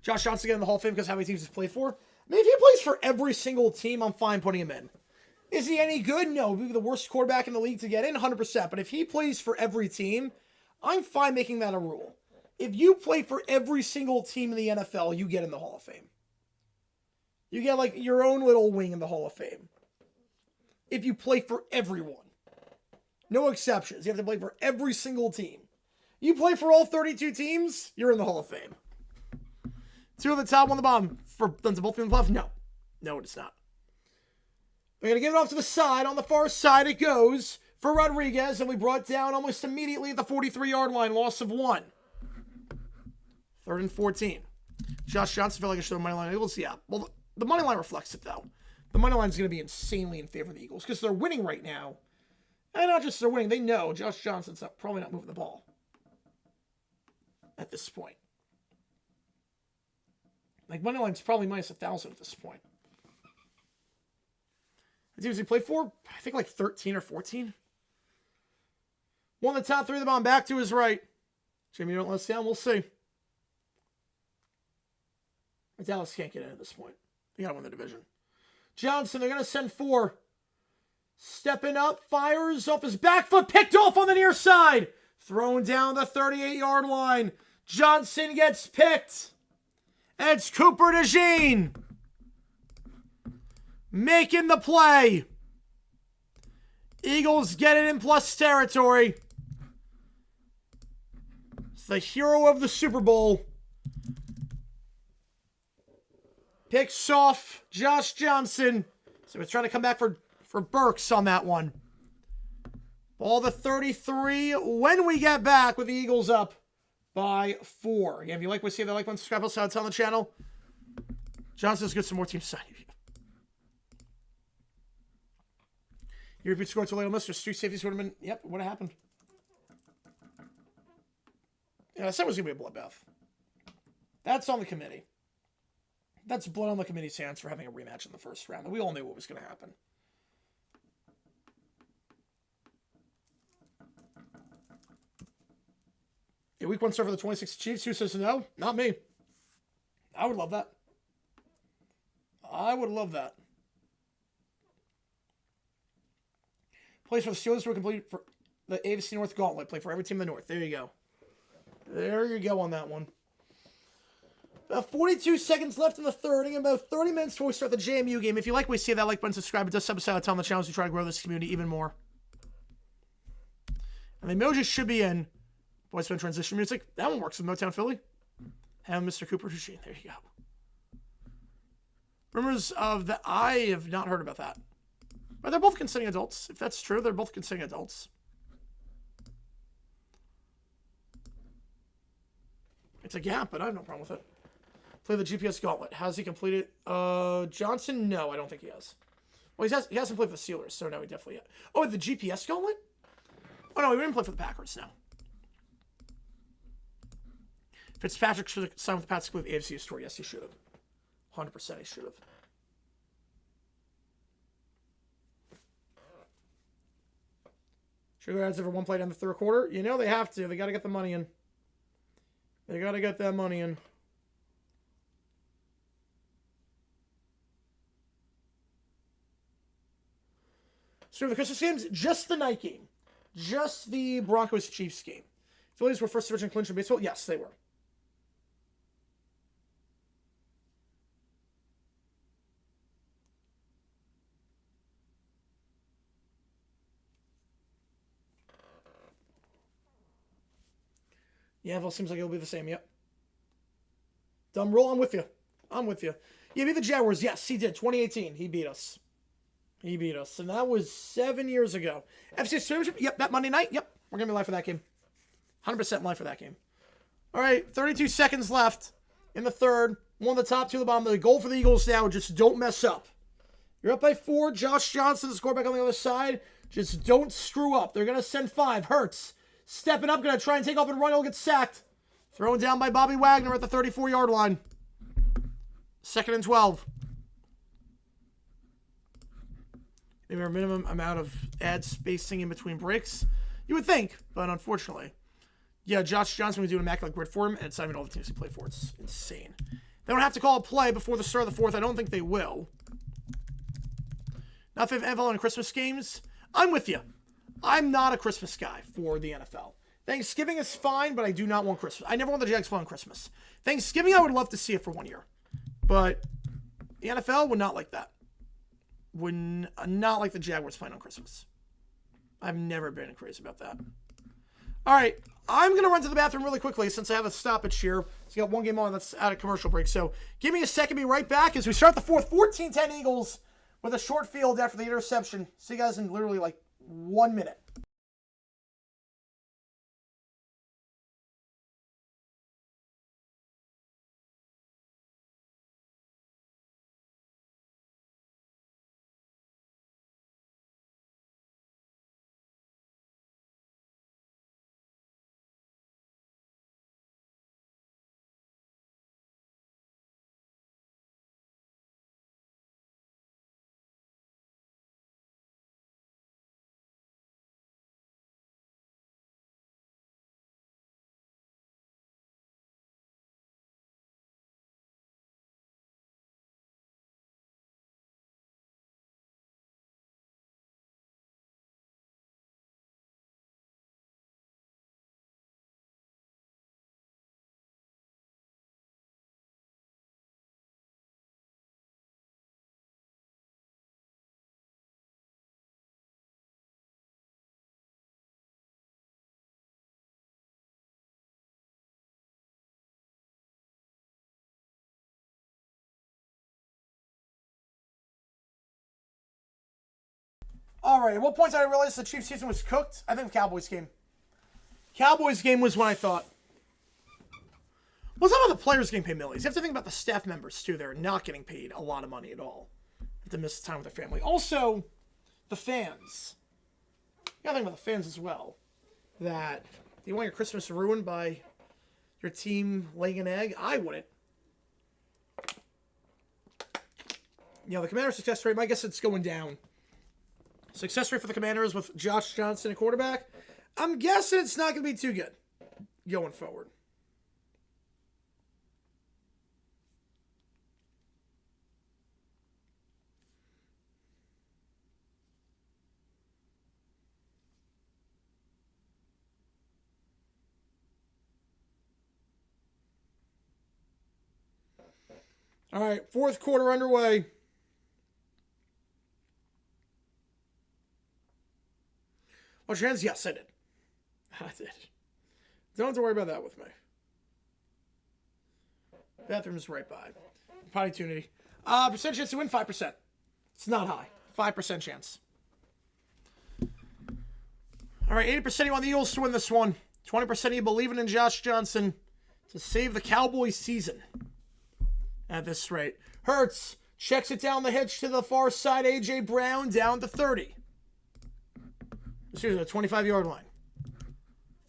S1: Josh Johnson getting in the Hall of Fame because how many teams he's played for. I mean, if he plays for every single team, I'm fine putting him in. Is he any good? No. He'd be the worst quarterback in the league to get in, 100%. But if he plays for every team, I'm fine making that a rule. If you play for every single team in the NFL, you get in the Hall of Fame. You get like your own little wing in the Hall of Fame. If you play for everyone. No exceptions. You have to play for every single team. You play for all 32 teams, you're in the Hall of Fame. 2 on the top, 1 on the bottom. For them to both be in the playoffs? No. No, it's not. We're going to give it off to the side. On the far side it goes for Rodriguez, and we brought down almost immediately at the 43-yard line. Loss of 1. 3rd and 14. Josh Johnson felt like I should have money line Eagles. Yeah. Well, the money line reflects it, though. The money line is going to be insanely in favor of the Eagles because they're winning right now. And not just they're winning. They know Josh Johnson's probably not moving the ball at this point. Like, money line's probably minus 1,000 at this point. The teams he played for, I think like 13 or 14. 1 on the top, 3 of the bottom, back to his right. Jimmy, don't let us down. We'll see. Dallas can't get in at this point. They got to win the division. Johnson, they're going to send 4. Stepping up, fires off his back foot, picked off on the near side. Thrown down the 38-yard line. Johnson gets picked. And it's Cooper DeJean making the play. Eagles get it in plus territory. It's the hero of the Super Bowl. Picks off Josh Johnson. So we're trying to come back for Burks on that one. Ball to 33 when we get back with the Eagles up by 4. Again, if you like what you see, if you like one, subscribe, also on the channel. Johnson's got some more teams signed. You repeat score to Ole Miss, street safety tournament. Yep, what happened? Yeah, I said it was going to be a bloodbath. That's on the committee. That's blood on the committee's hands for having a rematch in the first round. And we all knew what was going to happen. Yeah, week 1 start for the 26 Chiefs. Who says no? Not me. I would love that. I would love that. Plays for the Steelers were complete for the AFC North Gauntlet. Play for every team in the North. There you go. There you go on that one. About 42 seconds left in the third, and about 30 minutes before we start the JMU game. If you like what we see, that like button, subscribe. It does help us out a ton on the channel as we try to grow this community even more. And the emojis should be in voice band transition music. That one works with Motown Philly. And Mr. Cooper Sheen. There you go. Rumors of that. I have not heard about that. But they're both consenting adults. If that's true, they're both consenting adults. It's a gap, but I have no problem with it. Play the GPS Gauntlet. Has he completed? Johnson? No, I don't think he has. Well, he hasn't played for the Steelers, so no, he definitely has. Oh, the GPS Gauntlet? Oh, no, he didn't play for the Packers, no. Fitzpatrick should have signed with the Pats with AFC story. Yes, he should have. 100% he should have. Sugar adds over one play down the third quarter. You know they have to. They got to get the money in. They got to get that money in. So the Christmas games, just the night game. Just the Broncos-Chiefs game. Phillies were first division clinch in baseball? Yes, they were. Yeah, well, seems like it'll be the same, yep. Dumb roll, I'm with you. I'm with you. Yeah, beat the Jaguars. Yes, he did. 2018, he beat us. He beat us. And that was 7 years ago. FCS Championship, yep, that Monday night, yep. We're going to be live for that game. 100% live for that game. All right, 32 seconds left in the third. One the top, two the bottom. The goal for the Eagles now, just don't mess up. You're up by 4. Josh Johnson, the quarterback on the other side. Just don't screw up. They're going to send 5. Hurts. Stepping up, going to try and take off and run. He'll get sacked. Thrown down by Bobby Wagner at the 34-yard line. 2nd and 12. Maybe a minimum amount of ad spacing in between breaks. You would think, but unfortunately. Yeah, Josh Johnson was doing an immaculate grid for him, and it's not even all the teams he played for. It's insane. They don't have to call a play before the start of the fourth. I don't think they will. Now, if they have NFL and Christmas games, I'm with you. I'm not a Christmas guy for the NFL. Thanksgiving is fine, but I do not want Christmas. I never want the Jags playing on Christmas. Thanksgiving, I would love to see it for 1 year. But the NFL would not like that. Would not like the Jaguars playing on Christmas. I've never been crazy about that. All right, I'm going to run to the bathroom really quickly since I have a stoppage here. So you got one game on that's out of commercial break. So give me a second, be right back as we start the fourth. 14-10 Eagles with a short field after the interception. See you guys in literally like 1 minute. All right, at what point did I realize the Chiefs season was cooked? I think the Cowboys game. Cowboys game was when I thought. Well, it's not about the players getting paid millions. You have to think about the staff members, too. They're not getting paid a lot of money at all. They have to miss time with their family. Also, the fans. You got to think about the fans as well. That you want your Christmas ruined by your team laying an egg? I wouldn't. You know, the Commander success rate, I guess it's going down. Success rate for the Commanders with Josh Johnson at quarterback. I'm guessing it's not going to be too good going forward. All right, fourth quarter underway. Wash your hands? Yes, I did. I did. Don't have to worry about that with me. Bathroom's right by. Potty tunity. Percent chance to win, 5%. It's not high. 5% chance. All right, 80% of you want the Eagles to win this one. 20% of you believing in Josh Johnson to save the Cowboys season. At this rate. Hurts checks it down the hitch to the far side. A.J. Brown down to 30. Excuse me, the 25-yard line.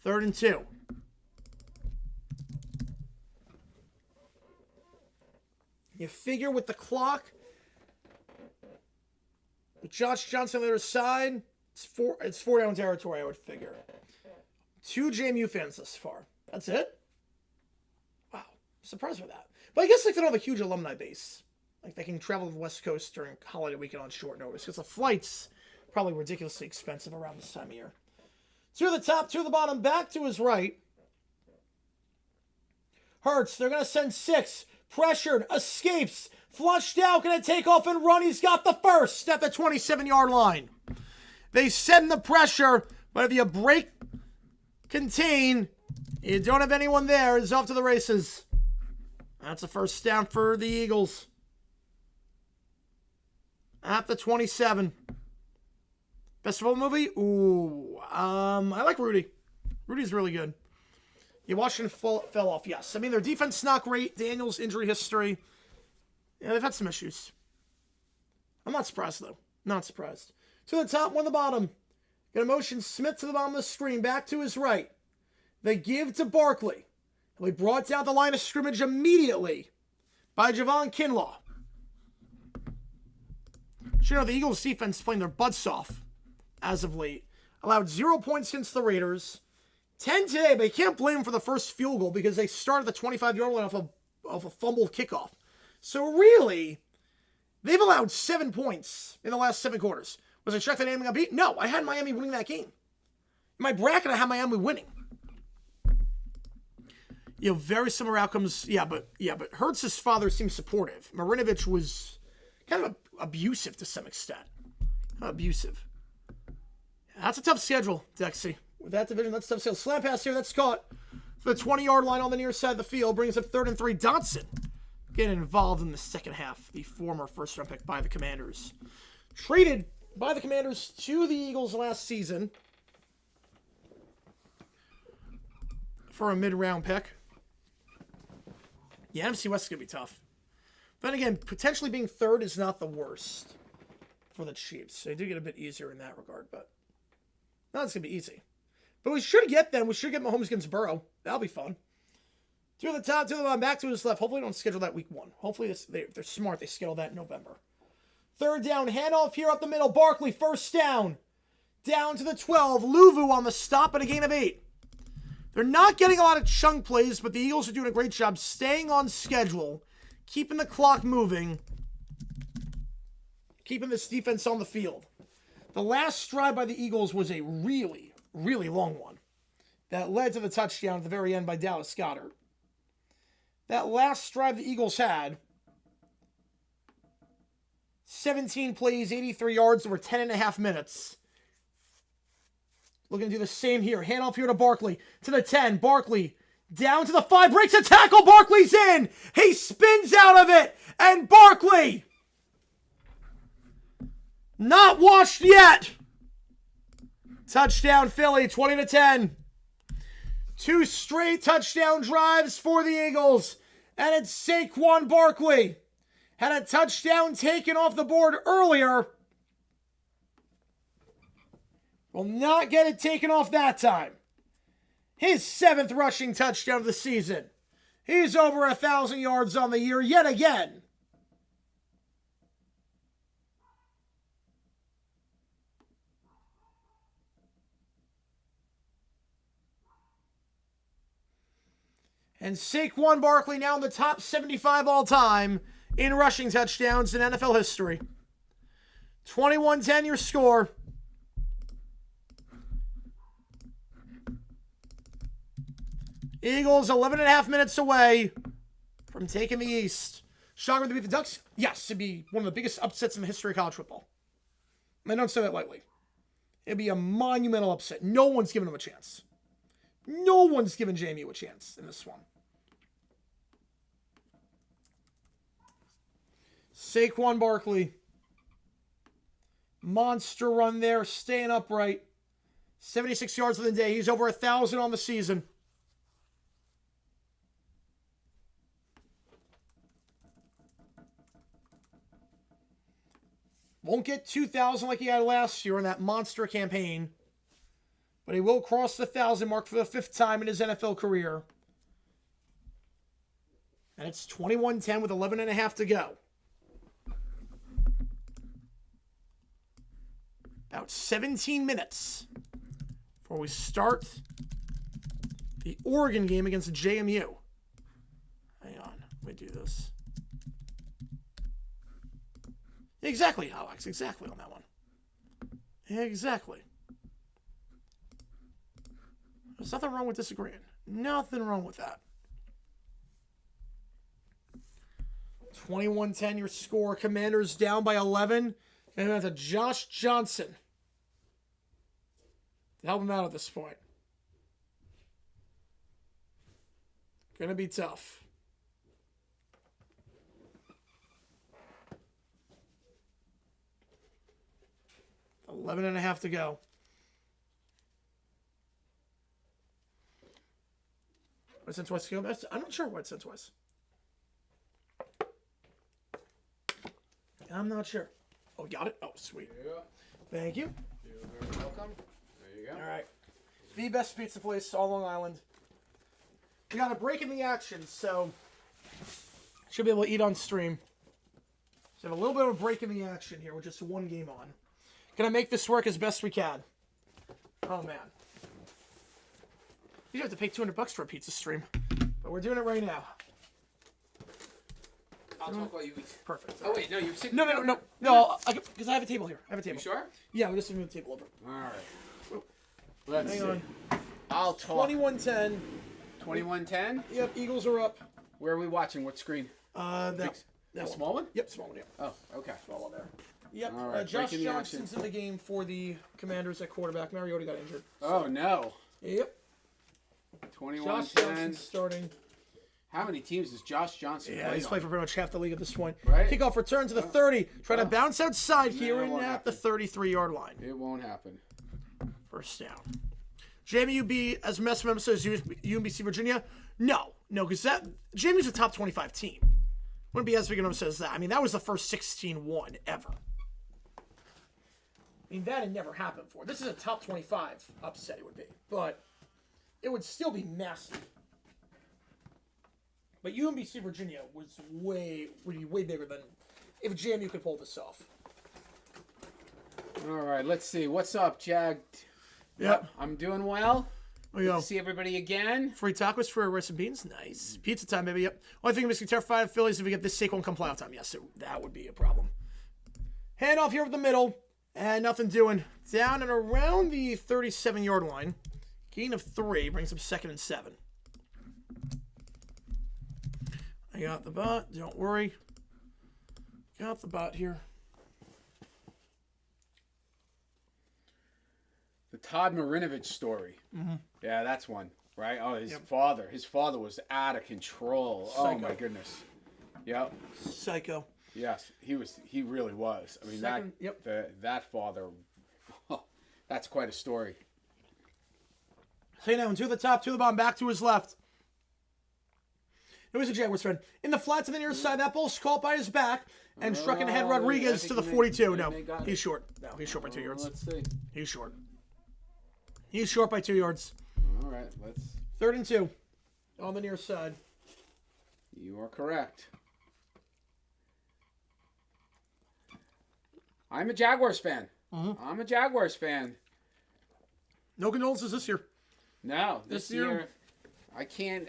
S1: 3rd and 2. You figure with the clock, with Josh Johnson on the other side, it's four down territory, I would figure. 2 JMU fans thus far. That's it? Wow. I'm surprised with that. But I guess like they don't have a huge alumni base. Like they can travel to the West Coast during holiday weekend on short notice. Because the flights probably ridiculously expensive around this time of year. 2 to the top, 2 to the bottom, back to his right. Hurts, they're going to send 6. Pressured, escapes, flushed out, going to take off and run. He's got the first at the 27-yard line. They send the pressure, but if you break, contain, you don't have anyone there, it's off to the races. That's a first down for the Eagles. At the 27. Best of all movie? Ooh, I like Rudy. Rudy's really good. Yeah, Washington fell off, yes. I mean, their defense is not great. Daniels' injury history. Yeah, they've had some issues. I'm not surprised, though. Not surprised. To the top, 1 to the bottom. Gonna motion Smith to the bottom of the screen. Back to his right. They give to Barkley. He'll be brought down the line of scrimmage immediately by Javon Kinlaw. You know, the Eagles' defense is playing their butts off as of late. Allowed 0 points against the Raiders. 10 today, but you can't blame them for the first field goal because they started the 25-yard line off a fumbled kickoff. So really, they've allowed 7 points in the last 7 quarters. Was I checked that Miami got beat? No, I had Miami winning that game. In my bracket, I had Miami winning. You know, very similar outcomes. Yeah, but Hurts' father seems supportive. Marinovich was kind of abusive to some extent. Abusive. That's a tough schedule, Dexy. With that division, that's a tough schedule. Slant pass here, that's caught for the 20-yard line on the near side of the field. Brings up 3rd and 3. Dotson getting involved in the second half. The former first-round pick by the Commanders. Traded by the Commanders to the Eagles last season for a mid-round pick. Yeah, NFC West is going to be tough. Then again, potentially being 3rd is not the worst for the Chiefs. So they do get a bit easier in that regard, but no, it's going to be easy. But we should get them. We should get Mahomes against Burrow. That'll be fun. 2 to the top, 2 to the bottom, back to his left. Hopefully they don't schedule that week 1. Hopefully they're smart. They schedule that in November. 3rd down, handoff here up the middle. Barkley, first down. Down to the 12. Luvu on the stop at a gain of 8. They're not getting a lot of chunk plays, but the Eagles are doing a great job staying on schedule, keeping the clock moving, keeping this defense on the field. The last drive by the Eagles was a really, really long one that led to the touchdown at the very end by Dallas Goedert. That last drive the Eagles had, 17 plays, 83 yards over 10.5 minutes. Looking to do the same here. Handoff here to Barkley. To the 10. Barkley down to the 5. Breaks a tackle. Barkley's in. He spins out of it. And Barkley not washed yet. Touchdown Philly, 20-10. 2 straight touchdown drives for the Eagles. And it's Saquon Barkley. Had a touchdown taken off the board earlier. Will not get it taken off that time. His 7th rushing touchdown of the season. He's over 1,000 yards on the year yet again. And Saquon Barkley now in the top 75 all time in rushing touchdowns in NFL history. 21-10 your score. Eagles 11.5 minutes away from taking the East. Shocker to beat the Ducks? Yes, it'd be one of the biggest upsets in the history of college football. I don't say that lightly. It'd be a monumental upset. No one's giving them a chance. No one's giving JMU a chance in this one. Saquon Barkley. Monster run there, staying upright. 76 yards for the day. He's over 1,000 on the season. Won't get 2,000 like he had last year in that monster campaign. But he will cross the 1,000 mark for the 5th time in his NFL career. And it's 21-10 with 11.5 to go. About 17 minutes before we start the Oregon game against JMU. Hang on, let me do this. Exactly, Alex. Exactly on that one. Exactly. There's nothing wrong with disagreeing. Nothing wrong with that. 21-10 your score. Commanders down by 11. And that's a Josh Johnson to help him out at this point. Gonna be tough. Eleven and a half to go. Why sent twice? I'm not sure why it sent twice. I'm not sure. Oh, got it? Oh, sweet.
S2: Yeah.
S1: Thank you.
S2: You're very welcome. There you go.
S1: All right. The best pizza place on Long Island. We got a break in the action, so should be able to eat on stream. So have a little bit of a break in the action here with just one game on. Gonna make this work as best we can. Oh man. You have to pay $200 for a pizza stream, but we're doing it right now.
S2: I'll talk while you eat.
S1: Perfect.
S2: Oh wait, no, you're sitting.
S1: No. Because I have a table here. I have a table.
S2: You sure?
S1: Yeah, we'll just move the table over.
S2: All right. Let's
S1: Hang
S2: see.
S1: on.
S2: I'll talk.
S1: 21-10.
S2: 21-10.
S1: Yep, Eagles are up.
S2: Where are we watching? What screen?
S1: That
S2: The
S1: one.
S2: small one?
S1: Yep, small one. Yep.
S2: Oh, okay.
S1: Small one there. Yep.
S2: All right,
S1: Josh
S2: breaking the
S1: Johnson's
S2: action.
S1: in the game for the Commanders at quarterback. Mariota got injured.
S2: Oh no.
S1: Yep.
S2: 21-10.
S1: Josh Johnson's starting.
S2: How many teams does Josh Johnson
S1: Yeah,
S2: play
S1: he's
S2: on?
S1: played for pretty much half the league at this point.
S2: Right.
S1: Kickoff return to the 30. Trying to bounce outside here
S2: it
S1: and
S2: won't
S1: at the
S2: happen.
S1: 33-yard line.
S2: It won't happen.
S1: First down. JMU be as mess members as UMBC Virginia? No, because that JMU's a top 25 team. Wouldn't be as big enough as that. I mean, that was the first 16-1 ever. I mean, that had never happened before. This is a top 25 upset, it would be. But it would still be massive. But UMBC Virginia would be way bigger than if JMU could pull this off.
S2: All right, let's see. What's up, Jag?
S1: Yep.
S2: I'm doing well.
S1: There you go.
S2: See everybody again.
S1: Free tacos for rice and beans. Nice. Pizza time, baby. Yep. Only thing makes me terrified of Phillies if we get this Saquon come playoff time. Yes, that would be a problem. Hand off here over the middle. And nothing doing. Down and around the 37-yard line. Gain of 3 brings up 2nd and 7. I got the bot. Don't worry. Got the bot here.
S2: The Todd Marinovich story. Mm-hmm. Yeah, that's one, right? Oh, his father. His father was out of control.
S1: Psycho.
S2: Oh my goodness. Yep.
S1: Psycho.
S2: Yes, he was. He really was. I mean, that father. That's quite a story.
S1: Hey now, to the top, to the bottom, back to his left. It was a Jaguars friend. In the flat to the near side, that ball's caught by his back and struck in ahead Rodriguez to the 42. No, he's short. No, he's short by 2 yards.
S2: Let's see.
S1: He's short. He's short by 2 yards.
S2: All right, let's.
S1: 3rd and 2 on the near side.
S2: You are correct. I'm a Jaguars fan. Mm-hmm. I'm a Jaguars fan.
S1: No condolences this year.
S2: No, this year I can't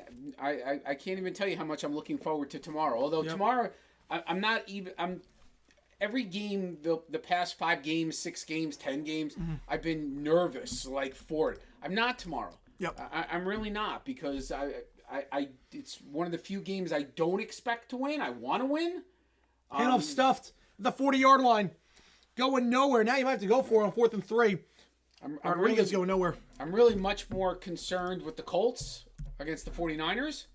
S2: even tell you how much I'm looking forward to tomorrow. Although tomorrow I'm not even. Every game, the past 5 games, 6 games, 10 games, I've been nervous for it. I'm not tomorrow.
S1: Yep.
S2: I'm really not, because it's one of the few games I don't expect to win. I want to win.
S1: Handoff stuffed. The 40-yard line. Going nowhere. Now you might have to go for it on 4th and 3. Rodriguez going nowhere.
S2: I'm really much more concerned with the Colts against the 49ers.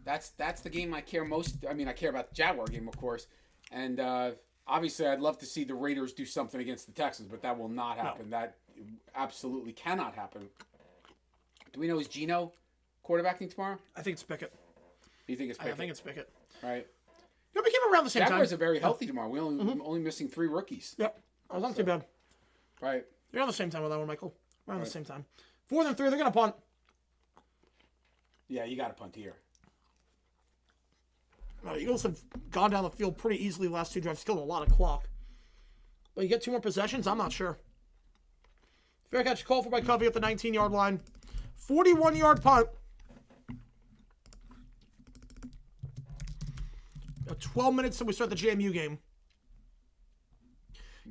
S2: That's the game I care most. I mean, I care about the Jaguar game, of course. And obviously, I'd love to see the Raiders do something against the Texans, but that will not happen. No. That absolutely cannot happen. Do we know, is Geno quarterbacking tomorrow?
S1: I think it's Pickett.
S2: You think it's Pickett?
S1: I think it's Pickett.
S2: Right.
S1: You know, we came around the same time.
S2: Jaguars are very healthy tomorrow. We're only missing 3 rookies.
S1: Yep. That's not too bad.
S2: Right.
S1: You're on the same time with that one, Michael. We're on the same time. 4th and 3, they're going to punt.
S2: Yeah, you got to punt here.
S1: Eagles have gone down the field pretty easily the last 2 drives, killed a lot of clock. But you get 2 more possessions? I'm not sure. Fair catch call for by Covey at the 19-yard line. 41-yard punt. 12 minutes till we start the JMU game.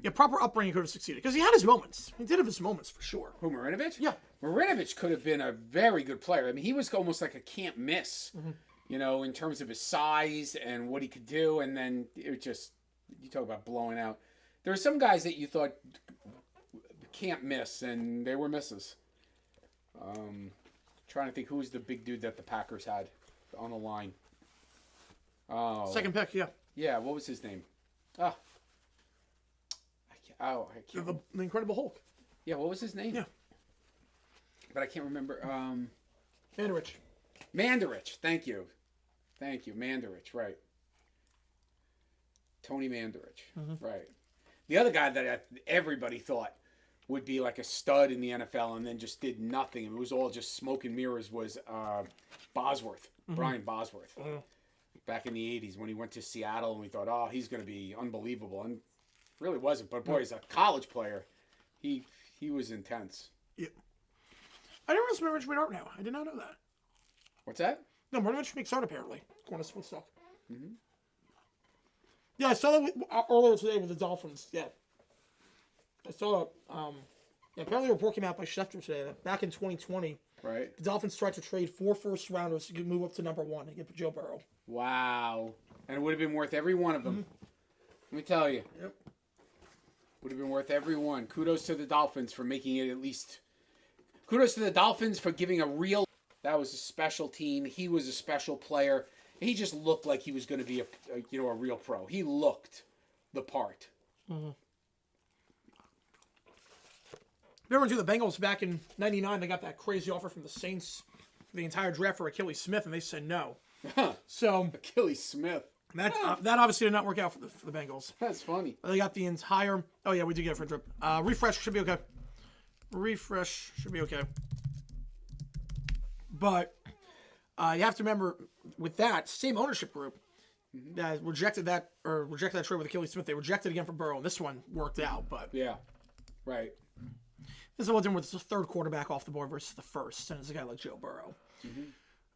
S1: Yeah, proper upbringing could have succeeded. Because he had his moments. He did have his moments, for sure.
S2: Who, Marinovich?
S1: Yeah.
S2: Marinovich could have been a very good player. I mean, he was almost like a can't miss, you know, in terms of his size and what he could do. And then it just, you talk about blowing out. There are some guys that you thought can't miss, and they were misses. Trying to think, who was the big dude that the Packers had on the line? Oh,
S1: 2nd pick, yeah.
S2: Yeah, what was his name? I can't.
S1: The Incredible Hulk.
S2: Yeah, what was his name?
S1: Yeah.
S2: But I can't remember.
S1: Mandarich.
S2: Thank you. Mandarich, right. Tony Mandarich, right. The other guy that everybody thought would be like a stud in the NFL and then just did nothing. It was all just smoke and mirrors was Bosworth, Brian Bosworth. Back in the 80s when he went to Seattle and we thought, oh, he's going to be unbelievable. And really wasn't. But, boy, as a college player, he was intense.
S1: Yeah. I didn't realize Marinovich made art now. I did not know that.
S2: What's that?
S1: No, Marinovich makes art, apparently. According to Sports Talk. Yeah, I saw that earlier today with the Dolphins. Yeah. I saw that. Apparently a report came out by Schefter today that back in 2020,
S2: right,
S1: the Dolphins tried to trade 4 first-rounders to move up to number 1 and get Joe Burrow.
S2: Wow. And it would have been worth every one of them. Let me tell you.
S1: Yep.
S2: Would have been worth every one. Kudos to the Dolphins for making it at least. Kudos to the Dolphins for giving a real. That was a special team. He was a special player. He just looked like he was going to be a real pro. He looked the part.
S1: Remember to the Bengals back in '99, they got that crazy offer from the Saints for the entire draft for Achilles Smith, and they said no. So
S2: Achilles Smith.
S1: That obviously did not work out for the Bengals.
S2: That's funny.
S1: They got the entire. Oh yeah, we did get it for a drip. Refresh should be okay. But you have to remember with that same ownership group that rejected that trade with Achilles Smith. They rejected again for Burrow, and this one worked out. But
S2: yeah, right.
S1: This is a little different with the 3rd quarterback off the board versus the 1st, and it's a guy like Joe Burrow.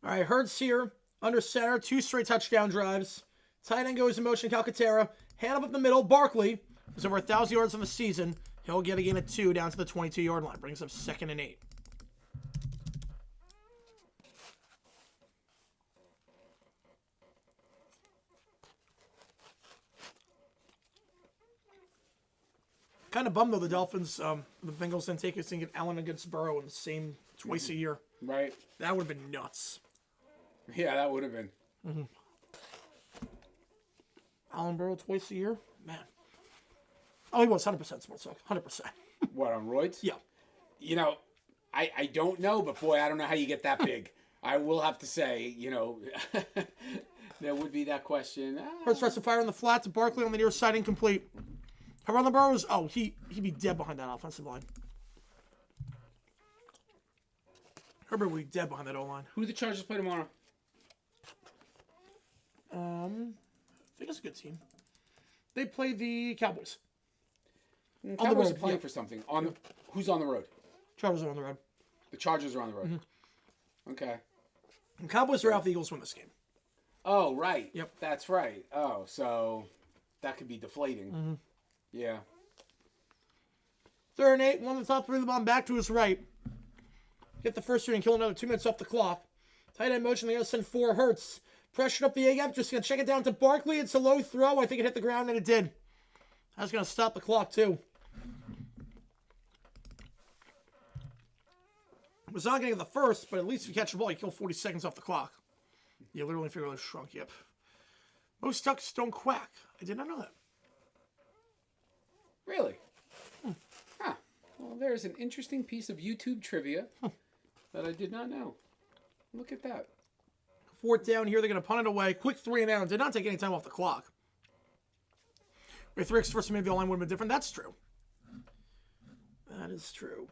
S1: All right, Hurts here under center, 2 straight touchdown drives. Tight end goes in motion, Calcaterra. Hand up the middle, Barkley. He's over 1,000 yards on the season. He'll get a gain of 2 down to the 22-yard line. Brings up 2nd and 8. Kind of bummed though the Dolphins, the Bengals didn't take it and get Allen against Burrow in the same twice a year.
S2: Right.
S1: That would have been nuts.
S2: Yeah, that would have been.
S1: Allen Burrow twice a year? Man. Oh, he was 100% Sports Talk. 100%.
S2: What, on roids?
S1: Yeah.
S2: You know, I don't know, but boy, I don't know how you get that big. I will have to say, there would be that question.
S1: Hurts tries to fire in the flat to Barkley on the near side, incomplete. Around the Burrows, he'd be dead behind that offensive line. Herbert would be dead behind that O-line.
S2: Who do the Chargers play tomorrow?
S1: I think it's a good team. They play the Cowboys.
S2: Cowboys are playing for something. Who's on the road?
S1: Chargers are on the road.
S2: The Chargers are on the road. Okay.
S1: And Cowboys are out. The Eagles win this game.
S2: Oh, right.
S1: Yep.
S2: That's right. Oh, so that could be deflating. Yeah.
S1: 3rd and 8. One of the top 3 of the bomb back to his right. Get the first 3 and kill another 2 minutes off the clock. Tight end motion. They're going to send 4 Hurts. Pressured up the A-gap. Just going to check it down to Barkley. It's a low throw. I think it hit the ground, and it did. That's going to stop the clock, too. It was not going to get the first, but at least if you catch the ball, you kill 40 seconds off the clock. You literally figure it shrunk, yep. Most ducks don't quack. I did not know that.
S2: Really? Huh. Well, there's an interesting piece of YouTube trivia that I did not know. Look at that.
S1: 4th down here. They're going to punt it away. Quick 3 and out. Did not take any time off the clock. With 3 first, maybe the line would have been different. That's true. That is true.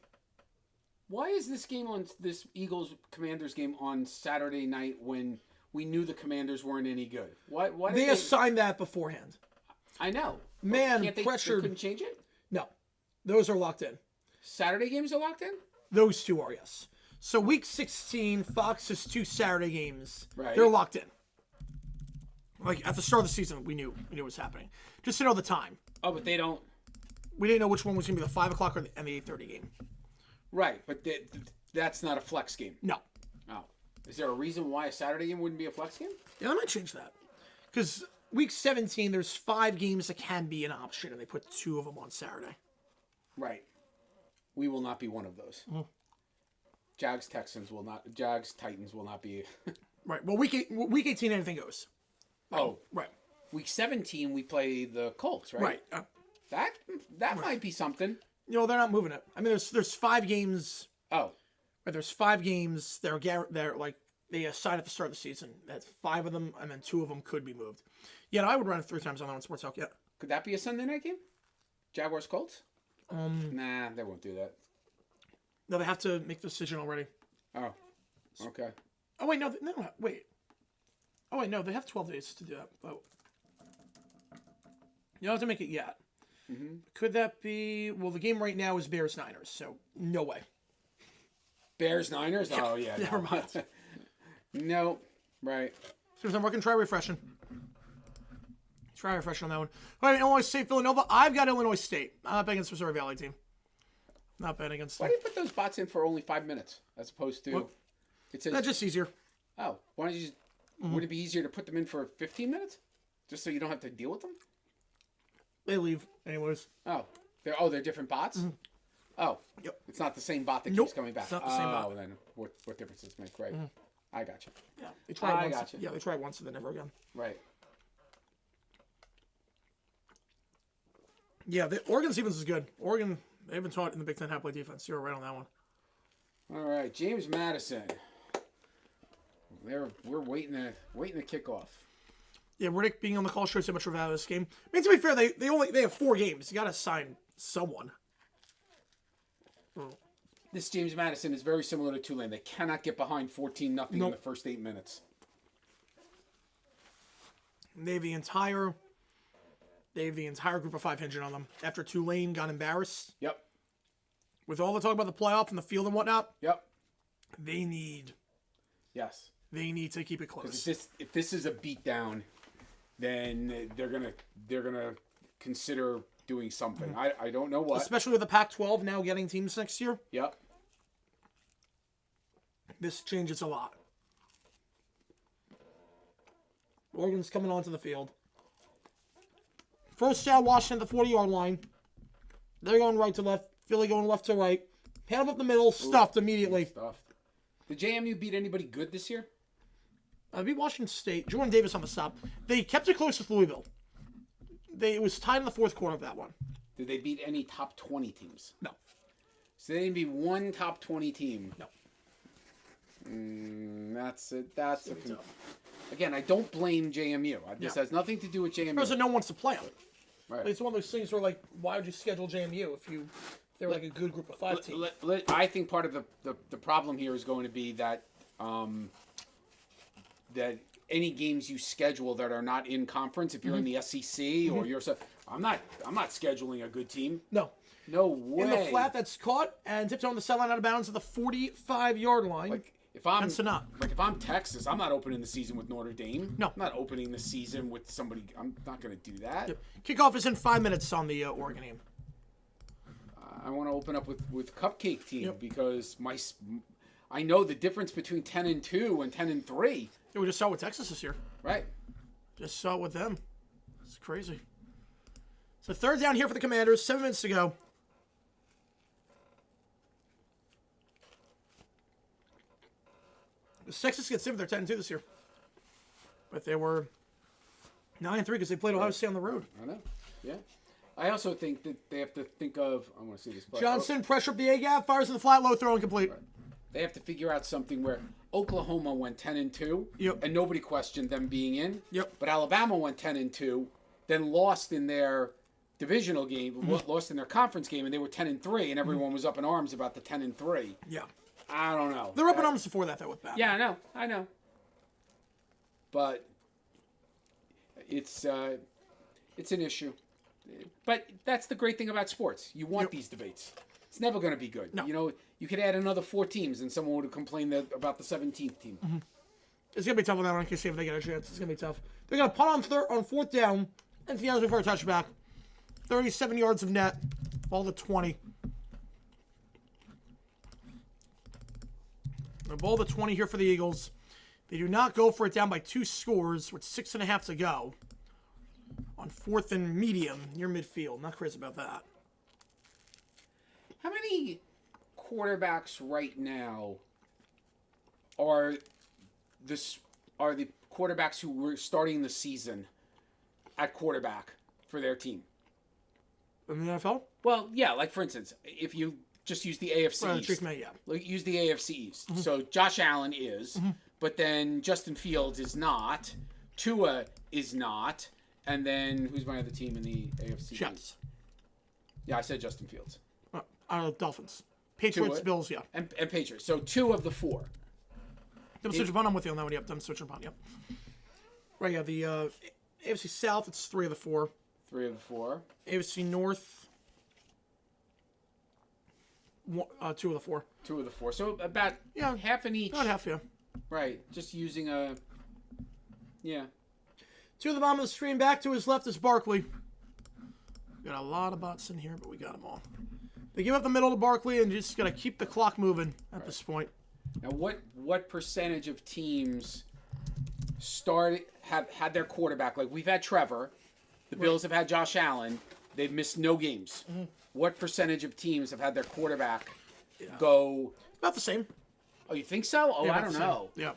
S2: Why is this game on this Eagles-Commanders game on Saturday night when we knew the Commanders weren't any good? Why did
S1: they assigned that beforehand.
S2: I know.
S1: Man,
S2: Can't they couldn't change it?
S1: No. Those are locked in.
S2: Saturday games are locked in?
S1: Those 2 are, yes. So week 16, Fox's 2 Saturday games,
S2: right.
S1: They're locked in. Like at the start of the season, we knew it was happening. Just to know the time.
S2: Oh, but they don't.
S1: We didn't know which one was going to be the 5 o'clock and the 8:30 game.
S2: Right, but that's not a flex game.
S1: No.
S2: Oh. Is there a reason why a Saturday game wouldn't be a flex game?
S1: Yeah, they might change that. Because week 17, there's 5 games that can be an option, and they put 2 of them on Saturday.
S2: Right. We will not be one of those. Jags-Titans will not be.
S1: Right. Well, week 18, anything goes.
S2: Oh.
S1: Right.
S2: Week 17, we play the Colts, right?
S1: Right.
S2: That might be something.
S1: You know, they're not moving it. I mean, there's 5 games.
S2: Oh.
S1: Right, there's 5 games. They're like they assign at the start of the season. That's 5 of them, and then 2 of them could be moved. Yeah, no, I would run it 3 times on that on Sports Talk. Yeah.
S2: Could that be a Sunday night game? Jaguars Colts? Nah, they won't do that.
S1: No, they have to make the decision already.
S2: Oh. Okay.
S1: Oh wait, no, wait. Oh wait, no, they have 12 days to do that. Oh. You don't have to make it yet. Mm-hmm. Could that be? Well, the game right now is Bears-Niners, so no way.
S2: Bears-Niners? Oh, yeah.
S1: Never mind.
S2: No. Right.
S1: So I'm working, try refreshing. Try refreshing on that one. All right, Illinois State, Villanova. I've got Illinois State. I'm not betting against Missouri Valley team. Not betting against them.
S2: Why do you put those bots in for only 5 minutes as opposed to...
S1: What?
S2: It says,
S1: That's just easier.
S2: Oh, why don't you just... Would it be easier to put them in for 15 minutes? Just so you don't have to deal with them?
S1: They leave anyways.
S2: Oh. They're different bots?
S1: Mm-hmm.
S2: Oh.
S1: Yep.
S2: It's not the same bot that
S1: Nope,
S2: keeps coming back.
S1: it's not the same bot.
S2: Oh, then what difference does it make? Right. I got you.
S1: Yeah, they tried once.
S2: gotcha.
S1: Yeah, they tried once and then never again.
S2: Right.
S1: Yeah, Oregon's defense is good. Oregon, they've been taught in the Big Ten how to play defense. You're right on that one.
S2: All right, James Madison. We're waiting to kick off.
S1: Yeah, Riddick being on the call shows how much we're out of this game. I mean, to be fair, they have 4 games. You got to sign someone.
S2: This James Madison is very similar to Tulane. They cannot get behind 14-0 in the first 8 minutes.
S1: They have the entire group of 5 hinging on them. After Tulane got embarrassed.
S2: Yep.
S1: With all the talk about the playoff and the field and whatnot.
S2: Yep.
S1: They need to keep it close.
S2: If this is a beatdown, then they're gonna consider doing something. I don't know what.
S1: Especially with the Pac-12 now getting teams next year.
S2: Yep.
S1: This changes a lot. Oregon's coming onto the field. First down, Washington at the 40-yard line. They're going right to left. Philly going left to right. Hand up the middle. Stuffed immediately.
S2: Stuffed. Did JMU beat anybody good this year?
S1: Beat Washington State. Jordan Davis on the stop. They kept it close with Louisville. It was tied in the 4th quarter of that one.
S2: Did they beat any top 20 teams?
S1: No.
S2: So they didn't beat one top 20 team?
S1: No.
S2: That's it. Again, I don't blame JMU. This has nothing to do with JMU.
S1: Because no one wants to play them.
S2: Right.
S1: It's one of those things where, like, why would you schedule JMU if they're like a good group of 5 teams?
S2: I think part of the problem here is going to be that that any games you schedule that are not in conference, if you're in the SEC or you're I'm not scheduling a good team.
S1: No.
S2: No way.
S1: In the flat that's caught and tipped on the sideline out of bounds at the 45-yard line.
S2: Like if I'm
S1: not.
S2: Like if I'm Texas, I'm not opening the season with Notre Dame.
S1: No.
S2: I'm not opening the season with somebody. I'm not going to do that.
S1: Yep. Kickoff is in 5 minutes on the Oregon game.
S2: I want to open up with Cupcake Team because I know the difference between 10-2 and 10-3.
S1: Yeah, we just saw it with Texas this year.
S2: Right.
S1: Just saw it with them. It's crazy. So third down here for the Commanders. 7 minutes to go. Texas gets in for their 10-2 this year. But they were 9-3 because they played Ohio State on the road.
S2: I know. Yeah. I also think that they have to think of, I want to see this play.
S1: Johnson, pressure up the A-gap, fires in the flat, low, throw incomplete.
S2: Right. They have to figure out something where Oklahoma went 10-2,
S1: Yep.
S2: and nobody questioned them being in.
S1: Yep.
S2: But Alabama went 10-2, then lost in their divisional game, lost in their conference game, and they were 10-3, and everyone was up in arms about the 10-3.
S1: Yeah.
S2: I don't know.
S1: They're up in arms before that, though, with Bama.
S2: Yeah, I know. But it's an issue. But that's the great thing about sports. You want these debates. It's never going to be good.
S1: No.
S2: You know, you could add another 4 teams, and someone would complain about the 17th team.
S1: It's going to be tough on that one in case if they get a chance. It's going to be tough. They're going to punt on fourth down. And the before a touchback. 37 yards of net. Ball to 20. The ball to 20 here for the Eagles. They do not go for it down by 2 scores with 6.5 to go. On fourth and medium near midfield. Not crazy about that.
S2: How many quarterbacks right now are the quarterbacks who were starting the season at quarterback for their team?
S1: In the NFL?
S2: Well, yeah, like for instance, if you just use the AFC East.
S1: Yeah.
S2: Like, use the AFC East. So Josh Allen is, but then Justin Fields is not. Tua is not. And then who's my other team in the AFC?
S1: Jets.
S2: Yeah, I said Justin Fields.
S1: Dolphins. Patriots,
S2: Tua,
S1: Bills, yeah.
S2: And Patriots. So 2 of the 4.
S1: Them switching punt, I'm with you on that one. Yep, them switching punt, yep. Right, yeah, the AFC South, it's 3 of the 4.
S2: 3 of the 4.
S1: AFC North, 2 of the 4.
S2: 2 of the 4. So about half in each.
S1: About half, yeah.
S2: Right. Just using a... Yeah.
S1: To the bottom of the screen, back to his left is Barkley. Got a lot of bots in here, but we got them all. They give up the middle to Barkley and just got to keep the clock moving at this point.
S2: Now, what percentage of teams have had their quarterback? Like, we've had Trevor. The Bills have had Josh Allen. They've missed no games. What percentage of teams have had their quarterback go...
S1: About the same.
S2: Oh, you think so? Oh,
S1: Yeah,
S2: I
S1: about
S2: don't
S1: the same.
S2: know.
S1: Yeah.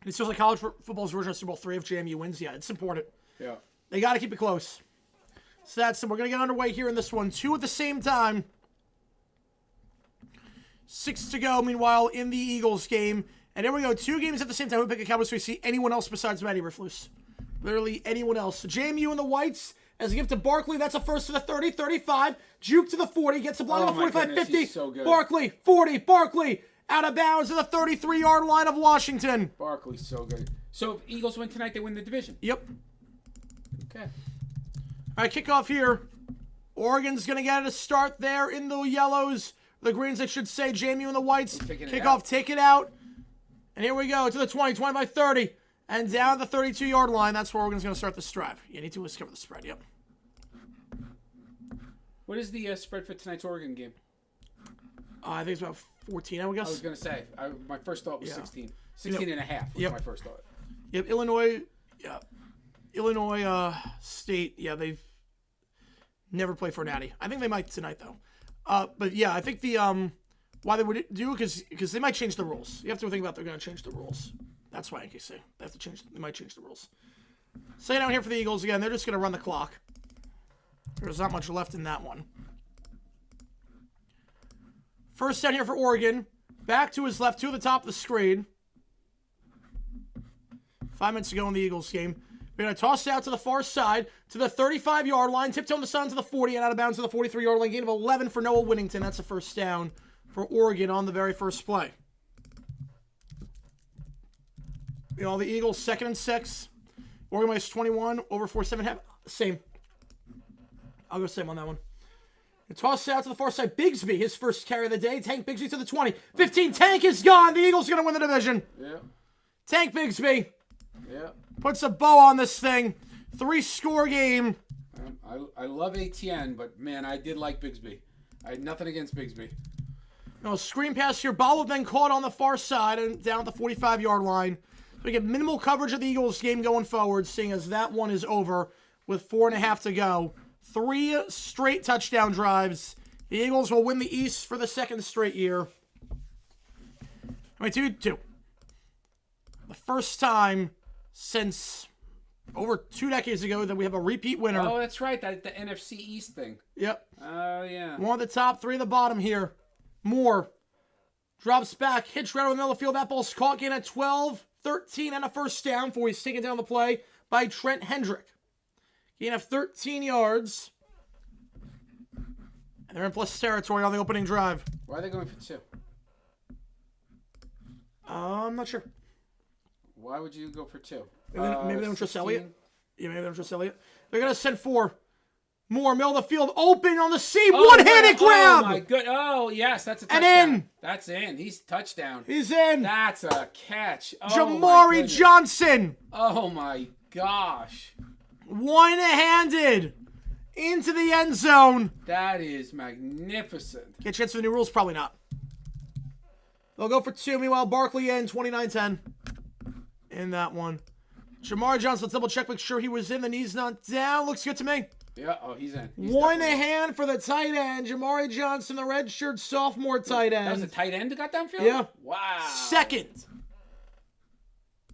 S1: It feels like college football's version of Super Bowl 3 if JMU wins. Yeah, it's important.
S2: Yeah.
S1: They got to keep it close. So we're going to get underway here in this one. 2 at the same time. 6 to go, meanwhile, in the Eagles game. And there we go. 2 games at the same time. We pick a Cowboys so we see anyone else besides Matty Eberflus. Literally anyone else. So JMU and the Whites as a gift to Barkley. That's a first to the 30, 35. Juke to the 40. Gets a block to the 45, 50.
S2: So good.
S1: Barkley, 40. Barkley out of bounds to the 33-yard line of Washington.
S2: Barkley's so good. So if Eagles win tonight, they win the division.
S1: Yep.
S2: Okay.
S1: All right, kickoff here. Oregon's going to get a start there in the yellows. The greens, I should say. JMU and the whites. Kickoff, take it out. And here we go to the 20, 25, 30. And down the 32-yard line. That's where Oregon's going to start this drive. You need to discover the spread, yep.
S2: What is the spread for tonight's Oregon game?
S1: I think it's about 14, I would guess.
S2: I was going to say, my first thought was 16. 16 and a half was my first thought.
S1: Yep, Illinois, Illinois State, they've never played for Natty. I think they might tonight, though. But, yeah, I think the why they would do because they might change the rules. You have to think about they're going to change the rules. That's why I can say they have to change. They might change the rules. So down here for the Eagles again. They're just going to run the clock. There's not much left in that one. First down here for Oregon. Back to his left, to the top of the screen. 5 minutes to go in the Eagles game. We're going to toss it out to the far side, to the 35-yard line, tiptoe on the sun to the 40, and out of bounds to the 43-yard line. Gain of 11 for Noah Whittington. That's a first down for Oregon on the very first play. You know, the Eagles, 2nd and 6. Oregon minus 21, over 4.7. Same. I'll go same on that one. And toss it out to the far side. Bigsby, his first carry of the day. Tank Bigsby to the 20. 15, Tank is gone. The Eagles are going to win the division.
S2: Yeah.
S1: Tank Bigsby.
S2: Yeah.
S1: Puts a bow on this thing. 3-score game.
S2: I love ATN, but, man, I did like Bigsby. I had nothing against Bigsby.
S1: No, screen pass here. Ball then caught on the far side and down at the 45-yard line. We get minimal coverage of the Eagles game going forward, seeing as that one is over with 4.5 to go. 3 straight touchdown drives. The Eagles will win the East for the 2nd straight year. 22-2. The first time since over 2 decades ago that we have a repeat winner.
S2: Oh, that's right. The NFC East thing.
S1: Yep.
S2: Oh, yeah.
S1: 1 at the top, 3 at the bottom here. Moore drops back, hits right over the middle of the field. That ball's caught, gain at 12, 13, and a first down before he's taken down the play by Trent Hendrick. Gain of 13 yards. And they're in plus territory on the opening drive.
S2: Why are they going for 2?
S1: I'm not sure.
S2: Why would you go for 2?
S1: Maybe they don't trust
S2: 16?
S1: Elliott. Yeah, maybe they don't trust Elliott. They're going to send 4. Moore, middle of the field, open on the seam, one-handed grab!
S2: Oh, my good. Oh, yes, that's a touchdown.
S1: And in!
S2: That's in. He's touchdown.
S1: He's in!
S2: That's a catch. Oh,
S1: Jamari Johnson!
S2: Oh, my gosh.
S1: One-handed into the end zone.
S2: That is magnificent.
S1: Get a chance for the new rules? Probably not. They'll go for 2. Meanwhile, Barkley in 29-10 in that one. Jamari Johnson, let's double check, make sure he was in. The knee's not down. Looks good to me.
S2: Yeah, oh, he's in.
S1: One hand for the tight end. Jamari Johnson, the redshirt sophomore tight end.
S2: That was a tight end that got downfield?
S1: Yeah.
S2: Wow.
S1: 2nd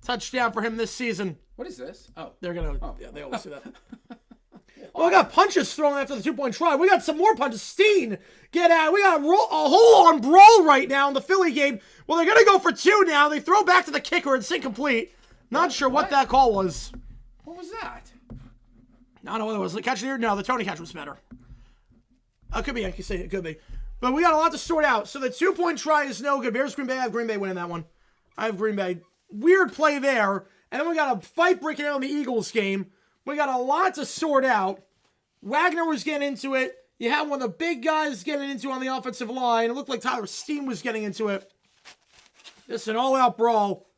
S1: touchdown for him this season.
S2: What is this? Oh.
S1: They're going to, yeah, they always do that. Well, we got punches thrown after the 2-point try. We got some more punches. Steen, get out. We got a whole-on brawl right now in the Philly game. Well, they're going to go for 2 now. They throw back to the kicker. It's incomplete. Not sure what that call was.
S2: What was that?
S1: I don't know what it was. The catch here? No, the Tony catch was better. It could be. I can say it could be. But we got a lot to sort out. So the 2-point try is no good. Bears, Green Bay. I have Green Bay winning that one. I have Green Bay. Weird play there. And then we got a fight breaking out in the Eagles game. We got a lot to sort out. Wagner was getting into it. You had one of the big guys getting into on the offensive line. It looked like Tyler Steen was getting into it. This is an all-out brawl.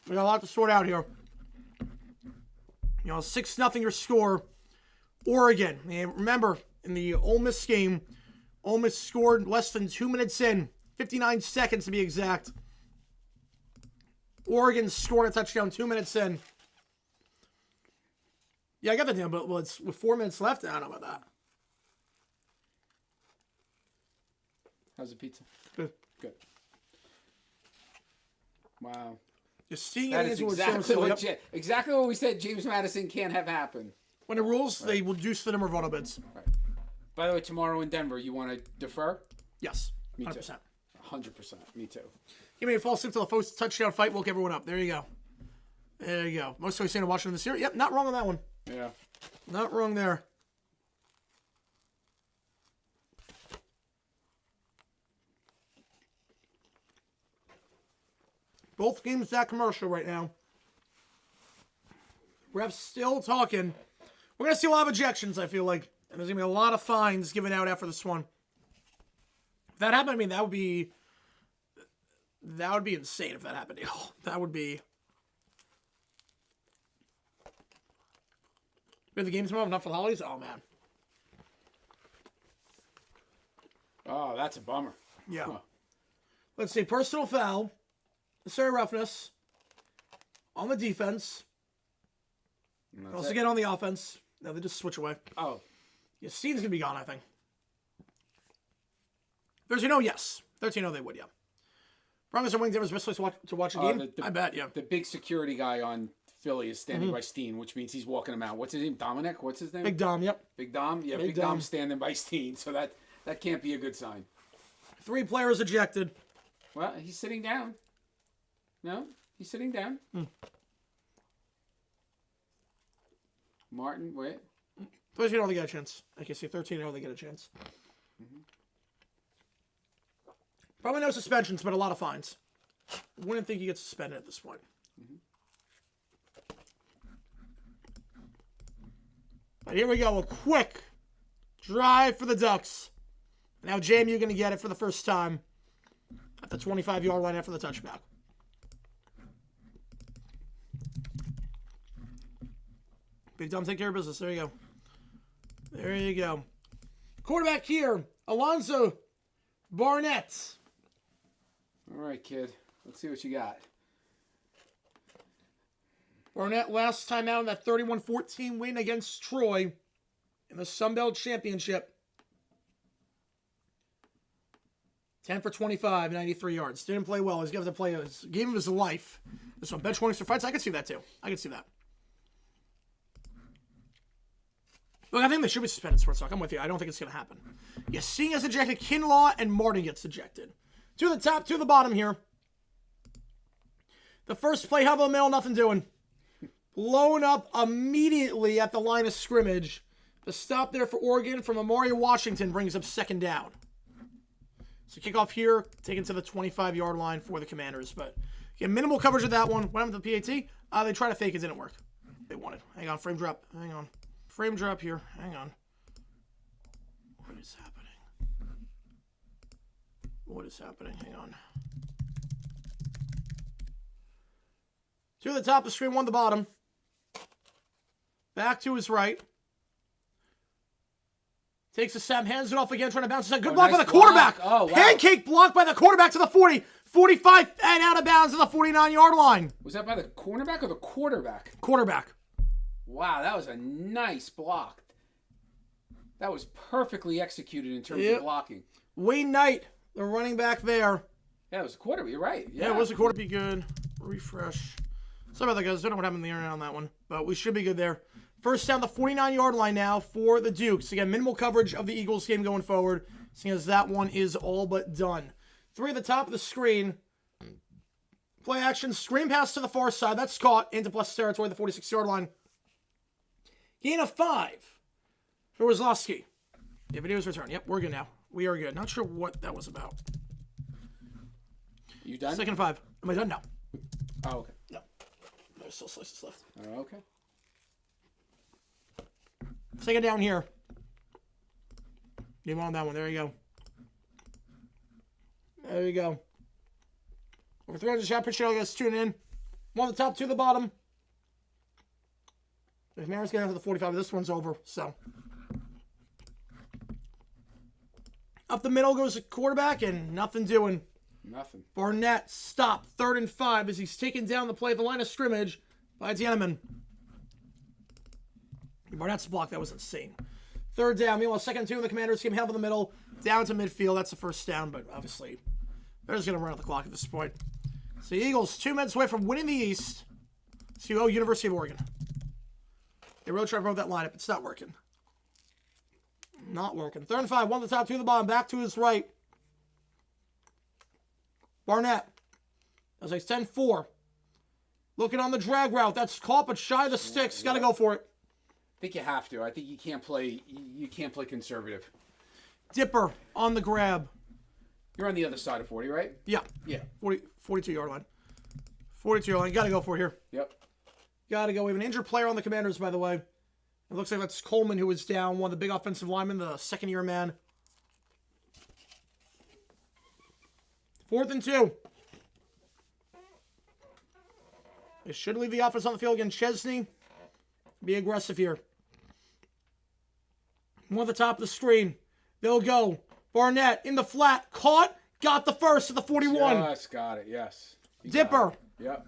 S1: We got a lot to sort out here. 6-0 your score. Oregon. And remember, in the Ole Miss game, Ole Miss scored less than 2 minutes in. 59 seconds to be exact. Oregon scored a touchdown 2 minutes in. Yeah, I got that down, but it's with 4 minutes left. I don't know about that.
S2: How's the pizza?
S1: Good.
S2: Good. Wow.
S1: Just seeing
S2: That
S1: it
S2: is
S1: into
S2: exactly what we said James Madison can't have happen.
S1: When the rules, they will juice for them or vote bids.
S2: Right. By the way, tomorrow in Denver, you want to defer?
S1: Yes.
S2: Me
S1: 100%.
S2: too. 100%. Me too.
S1: Give me a false tip till the first touchdown fight. Woke everyone up. There you go. There you go. Most of you saying watching this year. Yep, not wrong on that one.
S2: Yeah.
S1: Not wrong there. Both games that commercial right now. Refs still talking. We're going to see a lot of ejections, I feel like. And there's going to be a lot of fines given out after this one. If that happened, I mean, that would be insane if that happened. Oh, that would be... We have the game tomorrow, not for the holidays? Oh, man.
S2: Oh, that's a bummer.
S1: Yeah.
S2: Huh.
S1: Let's see. Personal foul. Necessary roughness. On the defense. Also get on the offense. No, they just switch away.
S2: Oh.
S1: Yeah, Steve's going to be gone, I think. 13-0, yes. 13-0 they would, yeah. Broncos are winning Denver's best place to watch a game? I bet, yeah.
S2: The big security guy on Philly is standing by Steen, which means he's walking him out. What's his name? Dominic? What's his name?
S1: Big Dom, yep.
S2: Big Dom? Yeah, Big Dom's standing by Steen, so that can't be a good sign.
S1: 3 players ejected.
S2: Well, he's sitting down. No? He's sitting down. Martin, wait.
S1: 13-0 they get a chance. I can see 13-0 they get a chance. Probably no suspensions, but a lot of fines. Wouldn't think he gets suspended at this point. But here we go. A quick drive for the Ducks. Now JMU going to get it for the first time at the 25-yard line after the touchback. Big Dom take care of business. There you go. There you go. Quarterback here Alonzo Barnett.
S2: All right, kid. Let's see what you got.
S1: Barnett last time out in that 31-14 win against Troy in the Sun Belt Championship. 10 for 25, 93 yards. Didn't play well. He's going to have to play a game of his life. This one, bench warnings for fights. I can see that too. I can see that. Look, I think they should be suspended, Sports Talk. I'm with you. I don't think it's going to happen. Yassine gets ejected. Kinlaw and Martin gets ejected. To the top, to the bottom here. The first play, how about the middle? Nothing doing. Blown up immediately at the line of scrimmage. The stop there for Oregon from Amari Washington brings up second down. So kickoff here, taken to the 25-yard line for the Commanders. But again, minimal coverage of that one. What happened to the PAT? They tried to fake it, didn't work. They wanted. Hang on, frame drop. Hang on. Frame drop here. Hang on. What is happening? What is happening? Hang on. Two at the top of the screen, one at the bottom. Back to his right. Takes a snap, hands it off again, trying to bounce it. Good block
S2: nice
S1: by the quarterback.
S2: Block. Oh, wow.
S1: Pancake block by the quarterback to the 40, 45, and out of bounds to the 49-yard line.
S2: Was that by the cornerback or the quarterback?
S1: Quarterback.
S2: Wow, that was a nice block. That was perfectly executed in terms of blocking.
S1: Wayne Knight, the running back there.
S2: Yeah, it was a quarterback. You're right.
S1: Yeah, it was a quarter. Be good. Refresh. Sorry about that, guys. I don't know what happened in the internet on that one, but we should be good there. First down, the 49-yard line now for the Dukes. Again, minimal coverage of the Eagles game going forward, seeing as that one is all but done. Three at the top of the screen. Play action, screen pass to the far side. That's caught into plus territory, the 46-yard line. Gain of 5 for Wazlowski. Yeah, video's return. Yep, we're good now. We are good. Not sure what that was about.
S2: You done?
S1: Second 5. Am I done? No.
S2: Oh, okay.
S1: No. There's still slices left.
S2: Okay.
S1: Second down here. Game on that one. There you go. There you go. Over 300 shot pitch. Guys, tune in. One at the top, two at the bottom. If Mariners get out to the 45, this one's over. So up the middle goes the quarterback, and nothing doing.
S2: Nothing.
S1: Barnett stopped 3rd and 5 as he's taken down the play at the line of scrimmage by Tiedemann. Barnett's block, that was insane. 3rd down. Meanwhile, 2nd and 2 in the Commanders game, held in the middle, down to midfield. That's the first down, but obviously they're just going to run out the clock at this point. So the Eagles, 2 minutes away from winning the East. CUO, University of Oregon. They really tried to promote that lineup. It's not working. Not working. 3rd and 5, one at the top, two at the bottom, back to his right. Barnett. That was like 10-4. Looking on the drag route. That's caught, but shy of the sticks. Got to go for it.
S2: I think you have to. I think you can't play. You can't play conservative.
S1: Dipper on the grab.
S2: You're on the other side of 40, right?
S1: Yeah.
S2: Yeah.
S1: 42-yard line. 42-yard line. Got to go for it here.
S2: Yep.
S1: Got to go. We have an injured player on the Commanders, by the way. It looks like that's Coleman, who was down. One of the big offensive linemen, the second-year man. 4th and 2. They should leave the offense on the field again. Chesney, be aggressive here. One at the top of the screen. They'll go. Barnett in the flat. Caught. Got the first at the 41.
S2: Yes, got it. Yes. You
S1: Dipper.
S2: got it. Yep.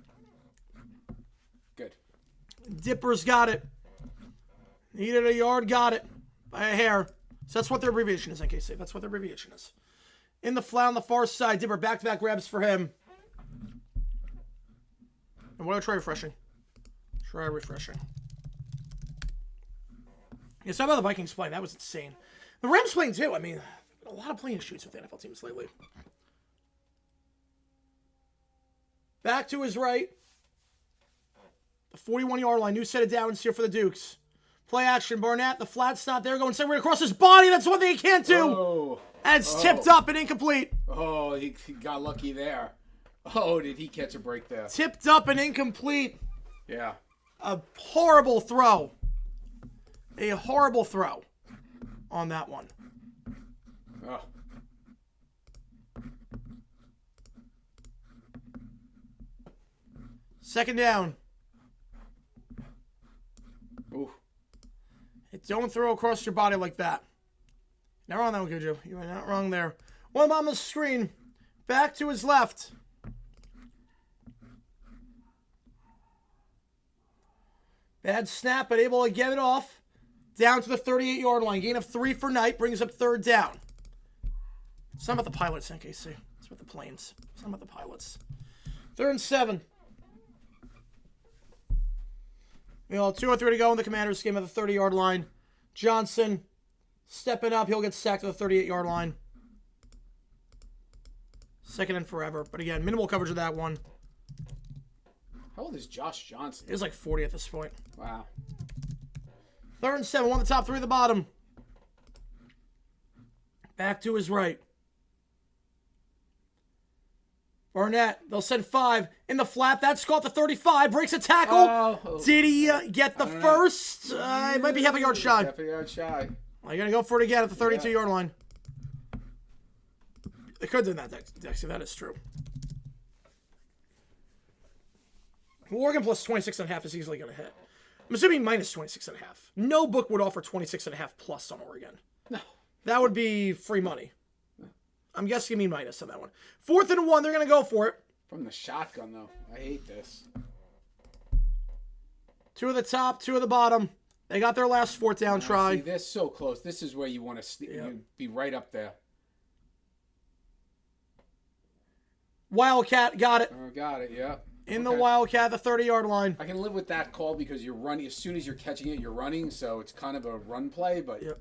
S2: Good.
S1: Dipper's got it. Needed a yard. Got it. By a hair. So that's what their abbreviation is, NKC. That's what their abbreviation is. In the flat on the far side. Dipper back-to-back grabs for him. And what do I try refreshing? Try refreshing. Yeah, so about the Vikings playing. That was insane. The Rams playing too. I mean, a lot of playing shoots with the NFL teams lately. Back to his right. The 41-yard line. New set of downs here for the Dukes. Play action. Barnett. The flat's not there. Going somewhere across his body. That's one thing he can't do.
S2: Oh.
S1: And it's tipped up and incomplete.
S2: Oh, he got lucky there. Oh, did he catch a break there?
S1: Tipped up and incomplete.
S2: Yeah.
S1: A horrible throw. A horrible throw on that one.
S2: Oh.
S1: Second down.
S2: Ooh.
S1: Don't throw across your body like that. Not wrong, that one, Cujo. You are not wrong there. One on the screen. Back to his left. Bad snap, but able to get it off. Down to the 38-yard line. Gain of 3 for Knight. Brings up third down. It's not about the pilots, NKC. It's about the planes. It's not about the pilots. 3rd and 7. 2:03 to go in the Commanders game at the 30-yard line. Johnson stepping up. He'll get sacked at the 38-yard line. 2nd and forever. But again, minimal coverage of that one.
S2: How old is Josh Johnson?
S1: He's like 40 at this point.
S2: Wow.
S1: 3rd and 7. 1 the top, 3 the bottom. Back to his right. Barnett, they'll send 5 in the flat. That's caught the 35. Breaks a tackle.
S2: Oh.
S1: Did he get the first? It might be half a yard shy.
S2: Half a yard shy.
S1: Well, you're going to go for it again at the 32-yard line. They could have done that, Dexter. That is true. Oregon plus 26.5 is easily going to hit. I'm assuming minus 26.5. No book would offer 26.5 plus on Oregon.
S2: No.
S1: That would be free money. I'm guessing you mean minus on that one. 4th and 1, they're going to go for it.
S2: From the shotgun, though. I hate this.
S1: 2 at the top, 2 at the bottom. They got their last 4th down try.
S2: See, they're so close. This is where you want to be right up there.
S1: Wildcat got it.
S2: Oh, got it, yeah.
S1: In the Wildcat, the 30-yard line.
S2: I can live with that call because you're running. As soon as you're catching it, you're running. So it's kind of a run play, but...
S1: Yep.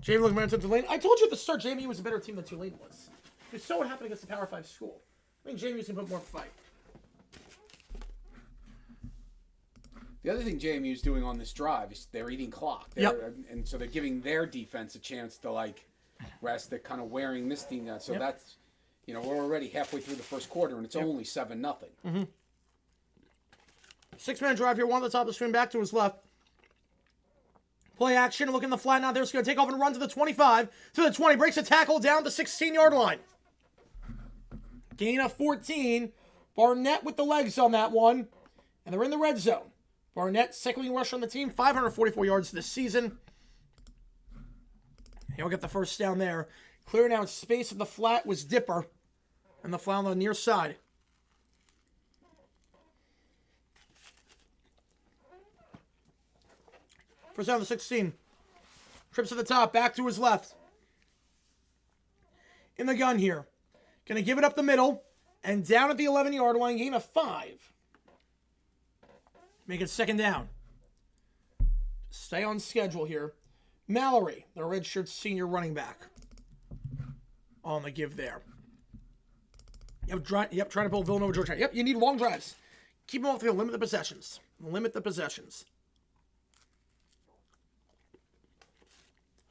S1: Jamie looking better than Tulane. I told you at the start JMU was a better team than Tulane was. Because so what happened against the Power 5 school. I think JMU's going to put more fight.
S2: The other thing JMU's doing on this drive is they're eating clock. And so they're giving their defense a chance to, like, rest. They're kind of wearing this team down. So that's, you know, we're already halfway through the first quarter, and it's only 7-0.
S1: Mm-hmm. 6-man drive here. 1 on the top of the screen, back to his left. Play action, looking the flat now. They're just going to take off and run to the 25, to the 20. Breaks a tackle down the 16-yard line. Gain of 14. Barnett with the legs on that one. And they're in the red zone. Barnett, second leading rusher on the team, 544 yards this season. He'll get the first down there. Clearing out space of the flat was Dipper. And the flat on the near side. First down to 16. Trips to the top, back to his left. In the gun here. Going to give it up the middle. And down at the 11-yard line, gain of 5. Make it 2nd down. Stay on schedule here. Mallory, the redshirt senior running back. On the give there. Trying to pull Villanova, Georgia. Yep, you need long drives. Keep them off the field. Limit the possessions. Limit the possessions.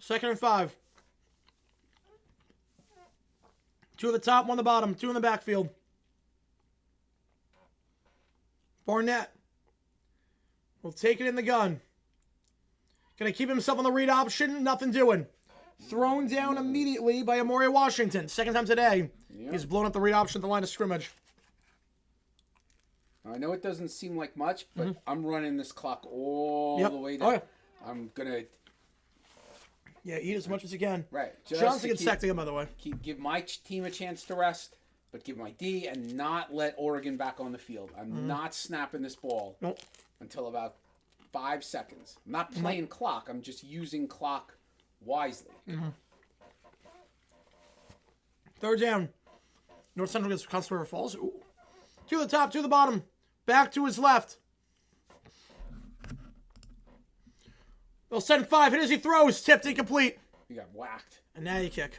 S1: 2nd and 5. 2 at the top, 1 at the bottom, 2 in the backfield. Barnett will take it in the gun. Going to keep himself on the read option. Nothing doing. Thrown down immediately by Amore Washington. 2nd time today. Yep. He's blown up the read option at the line of scrimmage.
S2: I know it doesn't seem like much, but I'm running this clock all the way down.
S1: Oh, yeah.
S2: I'm going to...
S1: Yeah, eat as much as you can.
S2: Right.
S1: Johnson gets sacked again, by the way.
S2: Give my team a chance to rest, but give my D and not let Oregon back on the field. I'm not snapping this ball until about 5 seconds. I'm not playing clock. I'm just using clock wisely.
S1: 3rd down. North Central gets Wisconsin River Falls. Ooh. 2 at the top, 2 at the bottom. Back to his left. They'll send 5. Hit as he throws. Tipped, incomplete.
S2: You got whacked.
S1: And now you kick.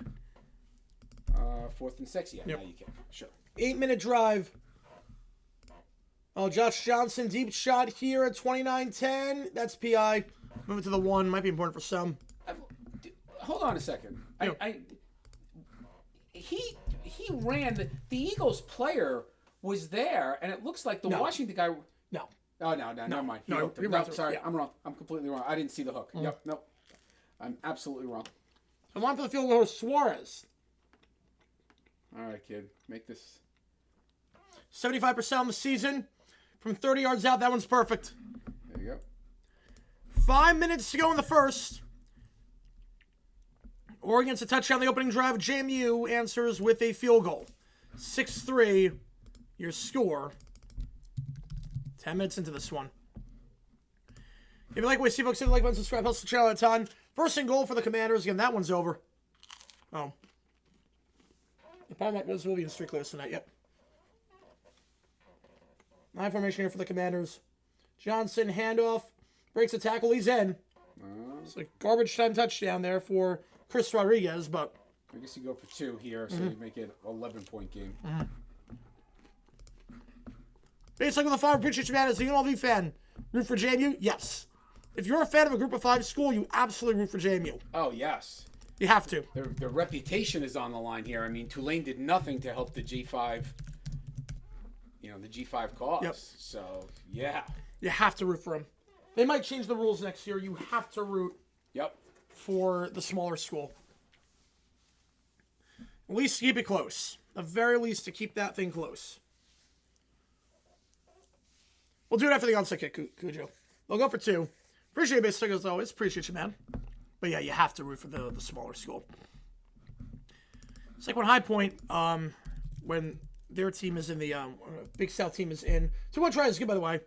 S2: 4th and 6. Yeah, now you kick. Sure.
S1: 8-minute drive. Oh, Josh Johnson, deep shot here at 29-10. That's PI. Move it to the 1. Might be important for some.
S2: Hold on a second.
S1: Yeah.
S2: He ran. The Eagles player was there, and it looks like the Washington guy...
S1: No.
S2: Oh, no, never mind.
S1: No,
S2: Sorry, I'm wrong. I'm completely wrong. I didn't see the hook. Yep, nope. I'm absolutely wrong.
S1: I'm on to the field with Suarez.
S2: All right, kid. Make this...
S1: 75% on the season. From 30 yards out, that one's perfect.
S2: There you go.
S1: 5 minutes to go in the first. Oregon gets a touchdown on the opening drive. JMU answers with a field goal. 6-3, your score. 10 minutes into this one. If you like what you see, folks, hit the like button, subscribe, helps the channel a ton. First and goal for the Commanders. Again, that one's over. Oh. The Palmer was moving in streak clears tonight, yep. High formation here for the Commanders. Johnson, handoff, breaks a tackle, he's in. It's a garbage time touchdown there for Chris Rodriguez, but...
S2: I guess you go for 2 here, so you make it an 11-point game.
S1: Basically, with the farm, appreciate you, man. As a UNLV fan, root for JMU? Yes. If you're a fan of a group of 5 school, you absolutely root for JMU.
S2: Oh, yes.
S1: You have to.
S2: Their reputation is on the line here. I mean, Tulane did nothing to help the G5, the G5 cause.
S1: Yep.
S2: So, yeah.
S1: You have to root for them. They might change the rules next year. You have to root for the smaller school. At least keep it close. At the very least, to keep that thing close. We'll do it after the onside kick, Cujo. They'll go for 2. Appreciate you, basic as always. Appreciate you, man. But yeah, you have to root for the smaller school. It's like when High Point, when their team is in the Big South team is in. 2-1 try is good, by the way.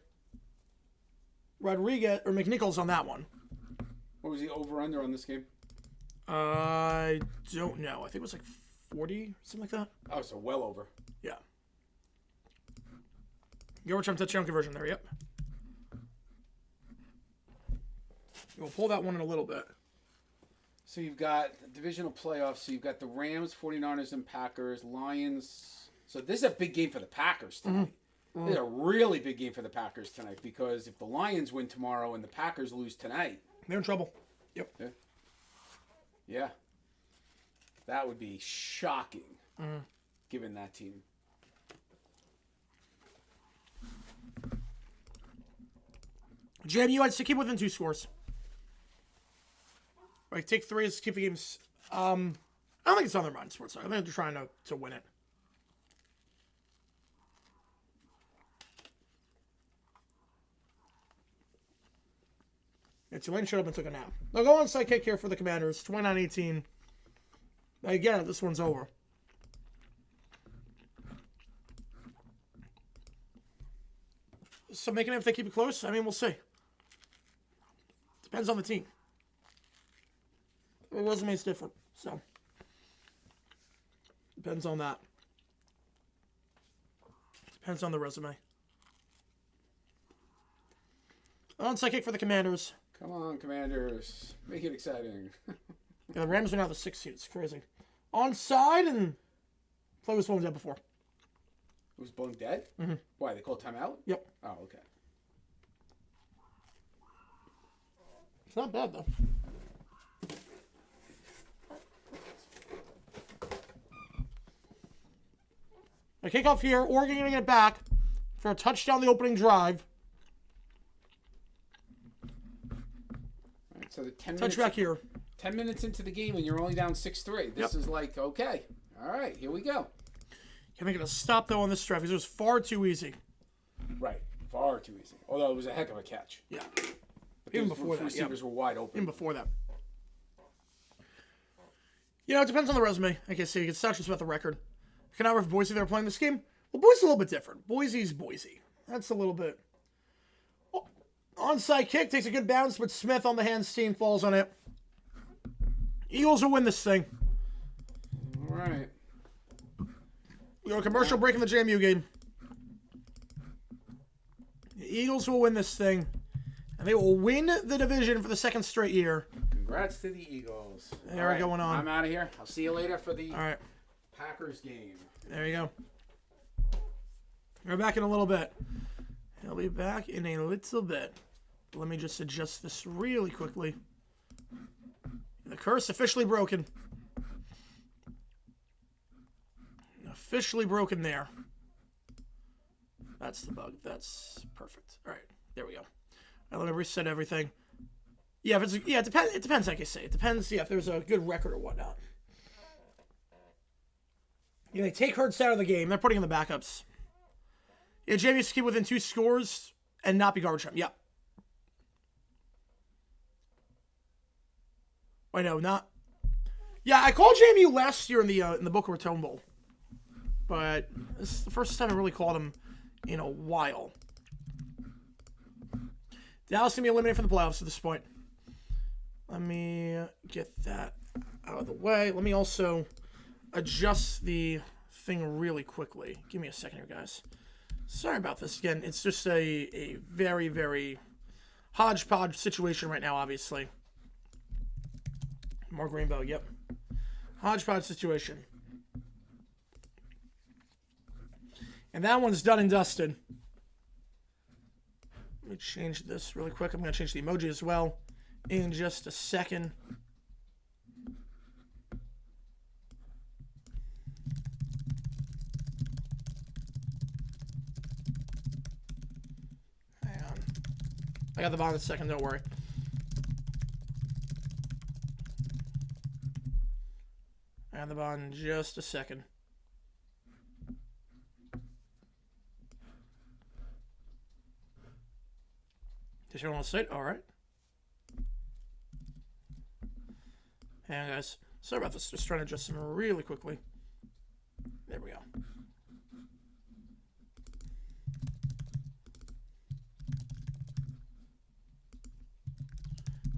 S1: Rodriguez or McNichols on that one.
S2: What was the over/under on this game?
S1: I don't know. I think it was like 40, something like that.
S2: Oh, so well over.
S1: Yeah. Go overtime touchdown conversion there. Yep. We'll pull that one in a little bit.
S2: So you've got divisional playoffs. So you've got the Rams, 49ers, and Packers, Lions. So this is a big game for the Packers tonight. This is a really big game for the Packers tonight because if the Lions win tomorrow and the Packers lose tonight,
S1: they're in trouble. Yep.
S2: Yeah. That would be shocking, given that team.
S1: JMU, I'd say keep within 2 scores. Like, take 3 is keep the games. I don't think it's on their mind, sports. I think they're trying to win it. Yeah, Tulane showed up and took a nap. They'll go onside kick here for the Commanders. 29-18. Again, this one's over. So making it if they keep it close, I mean, we'll see. Depends on the team. Their resume's different, so. Depends on that. Depends on the resume. Onside kick for the Commanders.
S2: Come on, Commanders. Make it exciting.
S1: Yeah, the Rams are now the 6th seed. It's crazy. Onside, and play was blown dead before.
S2: It was blown dead? Mm-hmm. Why, they called timeout?
S1: Yep.
S2: Oh, okay.
S1: It's not bad, though. A kickoff here. Oregon going to get it back for a touchdown the opening drive.
S2: All right, so the 10
S1: minutes. Touchback here.
S2: 10 minutes into the game and you're only down 6-3. This is like, okay. All right, here we go.
S1: Can they get a stop, though, on this drive? Because it was far too easy.
S2: Right. Far too easy. Although it was a heck of a catch.
S1: Yeah.
S2: But even before that, receivers were wide open.
S1: Even before that. You know, it depends on the resume. Like I say, it's not just about the record. I cannot remember if Boise they were playing this game. Well, Boise's a little bit different. Boise's Boise. That's a little bit. Oh, onside kick takes a good bounce, but Smith on the handstand falls on it. Eagles will win this thing.
S2: All right.
S1: We go to commercial break in the JMU game. The Eagles will win this thing, and they will win the division for the 2nd straight year.
S2: Congrats to the Eagles.
S1: They're going on.
S2: I'm out of here. I'll see you later for the
S1: All right.
S2: Packers game.
S1: There you go. We're back in a little bit. He'll be back in a little bit. Let me just adjust this really quickly. The curse officially broken. Officially broken there. That's the bug. That's perfect. All right, there we go. All right, let me reset everything. Yeah, if it's it depends. It depends, like I say. It depends. Yeah, if there's a good record or whatnot. Yeah, they take Hurts out of the game. They're putting in the backups. Yeah, JMU's keep within 2 scores and not be garbage time. Yeah. Wait, no, not. Yeah, I called JMU last year in the Boca Raton Bowl, but this is the first time I really called them in a while. Dallas gonna be eliminated from the playoffs at this point. Let me get that out of the way. Let me also adjust the thing really quickly. Give me a second here, guys. Sorry about this again. It's just a very, very hodgepodge situation right now, obviously. More Greenbow, yep. Hodgepodge situation. And that one's done and dusted. Let me change this really quick. I'm going to change the emoji as well in just a second. Hang on. I got the bottom in a second, don't worry. I got the bottom in just a second. Does you want to sit? All right. Hang on, guys. Sorry about this. Just trying to adjust them really quickly. There we go.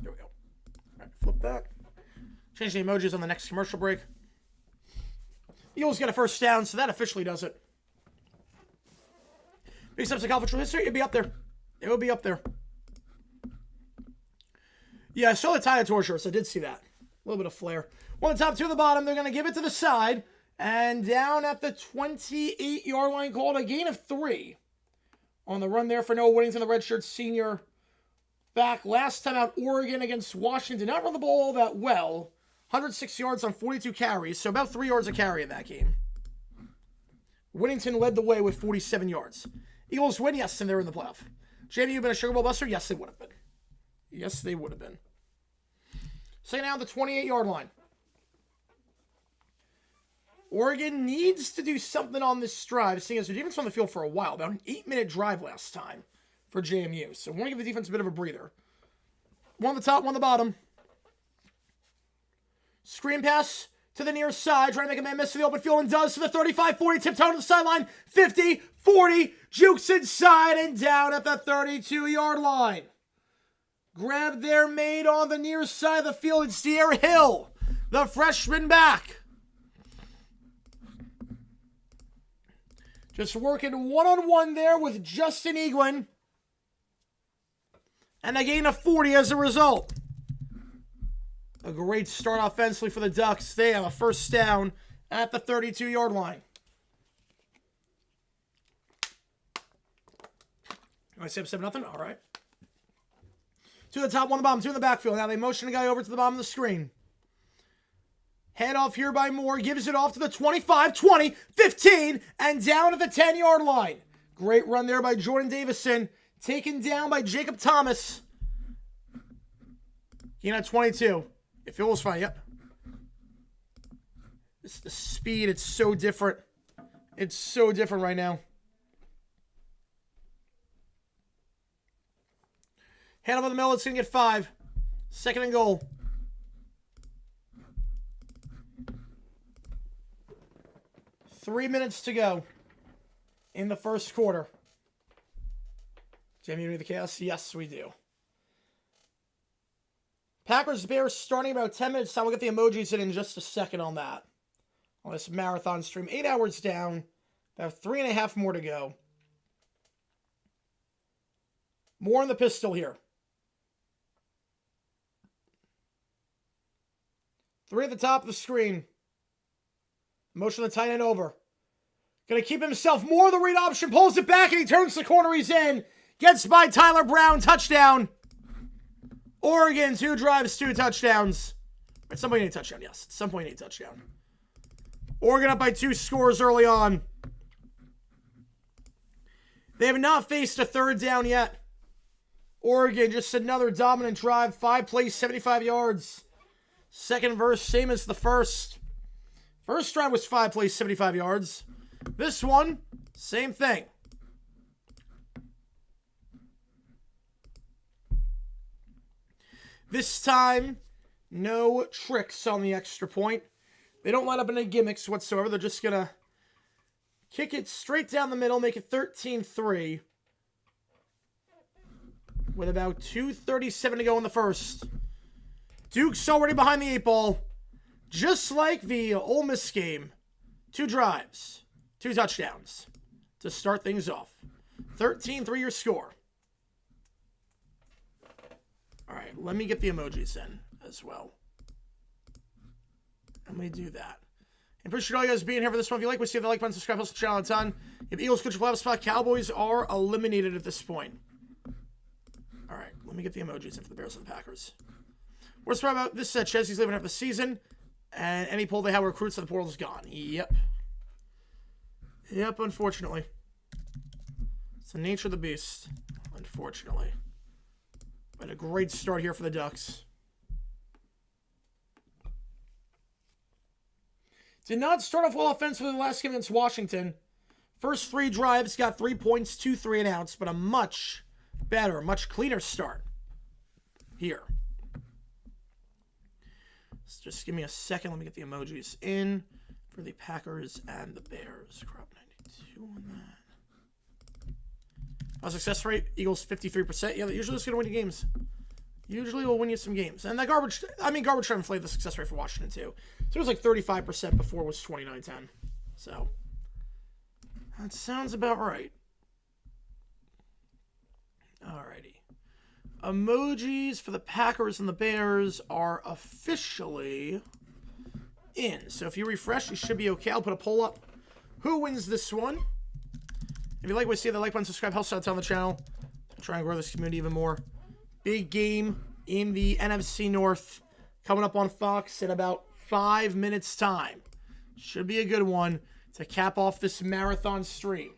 S1: There we go. All right, flip that. Change the emojis on the next commercial break. Eagles get a first down, so that officially does it. Big steps in college football history, it'll be up there. It will be up there. Yeah, I saw the tie of tour shirts. I did see that. A little bit of flair. One of the top, two of the bottom. They're going to give it to the side. And down at the 28-yard line, called a gain of 3. On the run there for Noah Whittington, the redshirt senior. Back last time out, Oregon against Washington. Did not run the ball all that well. 106 yards on 42 carries. So about 3 yards a carry in that game. Whittington led the way with 47 yards. Eagles win, yes, and they're in the playoff. JMU been a Sugar Bowl buster? Yes, they would have been. Yes, they would have been. Second down, the 28-yard line. Oregon needs to do something on this drive, seeing as the defense on the field for a while. About an 8-minute drive last time for JMU. So I want to give the defense a bit of a breather. One on the top, one on the bottom. Screen pass to the near side, trying to make a man miss to the open field, and does to the 35-40, tiptoe to the sideline, 50-40, jukes inside and down at the 32-yard line. Grab there made on the near side of the field. It's Sierra Hill, the freshman back. Just working one-on-one there with Justin Eaglin. And a gain of 40 as a result. A great start offensively for the Ducks. They have a first down at the 32-yard line. I say 7-0? All right. Two to the top, one to the bottom, two in the backfield. Now they motion a guy over to the bottom of the screen. Head off here by Moore. Gives it off to the 25, 20, 15, and down at the 10-yard line. Great run there by Jordan Davison. Taken down by Jacob Thomas. Gain at 22. If it was fine, yep. It's the speed. It's so different. It's so different right now. Head over the middle. It's going to get 5. Second and goal. Three minutes to go in the first quarter. Jamie, you need the chaos? Yes, we do. Packers Bears starting about 10 minutes time. We'll get the emojis in just a second on that. On this marathon stream. 8 hours down. About 3.5 more to go. More in the pistol here. 3 at the top of the screen. Motion the tight end over. Going to keep himself more of the read option. Pulls it back and he turns the corner. He's in. Gets by Tyler Brown. Touchdown. Oregon, 2 drives, 2 touchdowns. At some point you need a touchdown, yes. At some point you need a touchdown. Oregon up by 2 scores early on. They have not faced a third down yet. Oregon, just another dominant drive. 5 plays, 75 yards. Second verse, same as the first. First drive was 5 plays, 75 yards. This one, same thing. This time, No tricks on the extra point. They don't line up any gimmicks whatsoever. They're just going to kick it straight down the middle, make it 13-3. With about 2:37 to go in the first. Duke's already behind the 8 ball. Just like the Ole Miss game. 2 drives. 2 touchdowns. To start things off. 13-3 your score. Alright, let me get the emojis in as well. Let me do that. And appreciate all you guys being here for this one. If you like what you see, the like button, subscribe, helps the channel a ton. If Eagles coach playoff spot, Cowboys are eliminated at this point. Alright, let me get the emojis in for the Bears and the Packers. Worst part about this Chelsea's leaving half the season, and any poll they have recruits to the portal is gone. Yep. Yep, unfortunately. It's the nature of the beast, unfortunately. But a great start here for the Ducks. Did not start off well offensively the last game against Washington. First 3 drives, got 3 points, 2 3-and-outs, but a much better, much cleaner start here. So just give me a second. Let me get the emojis in for the Packers and the Bears. Crop 92 on that. Success rate, Eagles 53%. Yeah, they're usually just going to win you games. Usually will win you some games. And that garbage time inflated the success rate for Washington too. So it was like 35% before it was 29-10. So that sounds about right. Alrighty. Emojis for the Packers and the Bears are officially in. So if you refresh, you should be okay. I'll put a poll up. Who wins this one? If you like what you see, the like button, subscribe, helps out on the channel. Try and grow this community even more. Big game in the NFC North coming up on Fox in about 5 minutes' time. Should be a good one to cap off this marathon stream.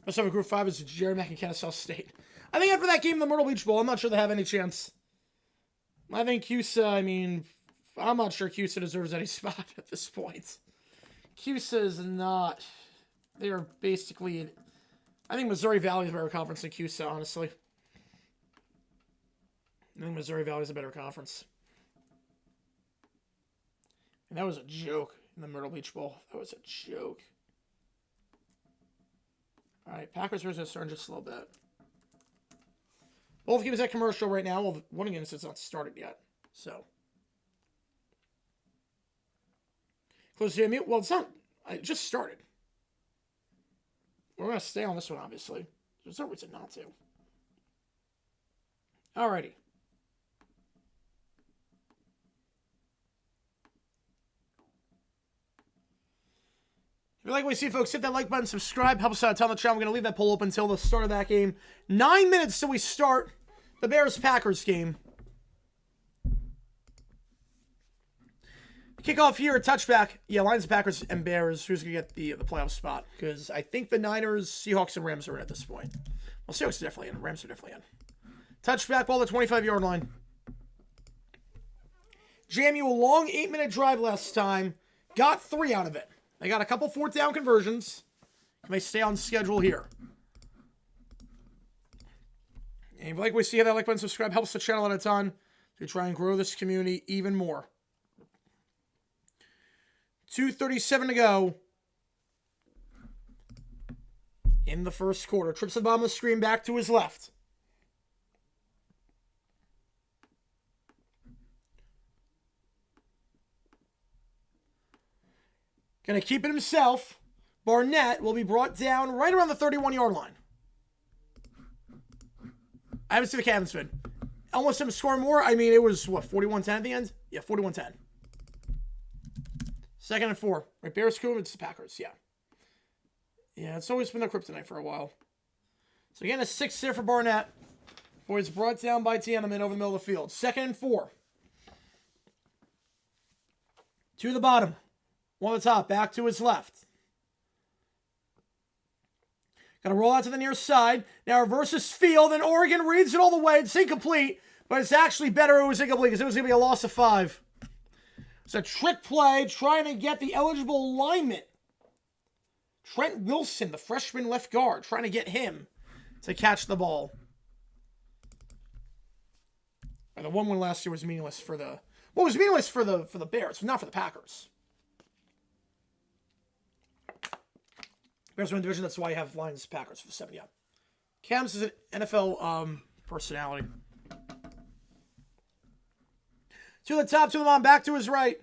S1: Best of Group 5 is Jerry Mack and Kennesaw State. I think after that game, the Myrtle Beach Bowl, I'm not sure they have any chance. I think CUSA, I'm not sure CUSA deserves any spot at this point. CUSA is not. They are basically. I think Missouri Valley is a better conference than CUSA, honestly. I think Missouri Valley is a better conference. And that was a joke in the Myrtle Beach Bowl. That was a joke. All right, Packers versus going to start in just a little bit. Both games at commercial right now. Well, one game has not started yet. So. Close to mute. Well, it's not. It just started. We're going to stay on this one, obviously. There's no reason not to. Alrighty. If you like what you see, folks, hit that like button, subscribe, help us out a ton on the channel. We're going to leave that poll open until the start of that game. 9 minutes till we start the Bears-Packers game. Kickoff here, touchback. Yeah, Lions, Packers, and Bears. Who's going to get the playoff spot? Because I think the Niners, Seahawks, and Rams are in at this point. Well, Seahawks are definitely in. Rams are definitely in. Touchback ball, the 25-yard line. JMU, a long 8-minute drive last time. Got 3 out of it. They got a couple 4th down conversions. Can they stay on schedule here? And if you like what you see, hit that like button, subscribe. Helps the channel out a ton to try and grow this community even more. 2:37 to go in the first quarter. Trips the bottom of the screen back to his left. Going to keep it himself. Barnett will be brought down right around the 31-yard line. I haven't seen the Cavs win. Almost him score more. It was, 41-10 at the end? Yeah, 41-10. 2nd and 4. Right, Bears, it's the Packers, yeah. Yeah, it's always been their kryptonite for a while. So again, a 6 there for Barnett. Before he's brought down by Tiananmen over the middle of the field. 2nd and 4. To the bottom. One at the top, back to his left. Going to roll out to the near side. Now reverses field, and Oregon reads it all the way. It's incomplete, but it's actually better it was incomplete because it was going to be a loss of 5. It's a trick play trying to get the eligible lineman. Trent Wilson, the freshman left guard, trying to get him to catch the ball. And the 1-1 last year was meaningless for the... Well, it was meaningless for the Bears, not for the Packers. Bears win division, that's why you have Lions Packers for the 7, yeah. Cam's is an NFL personality. To the top, to the bottom, back to his right.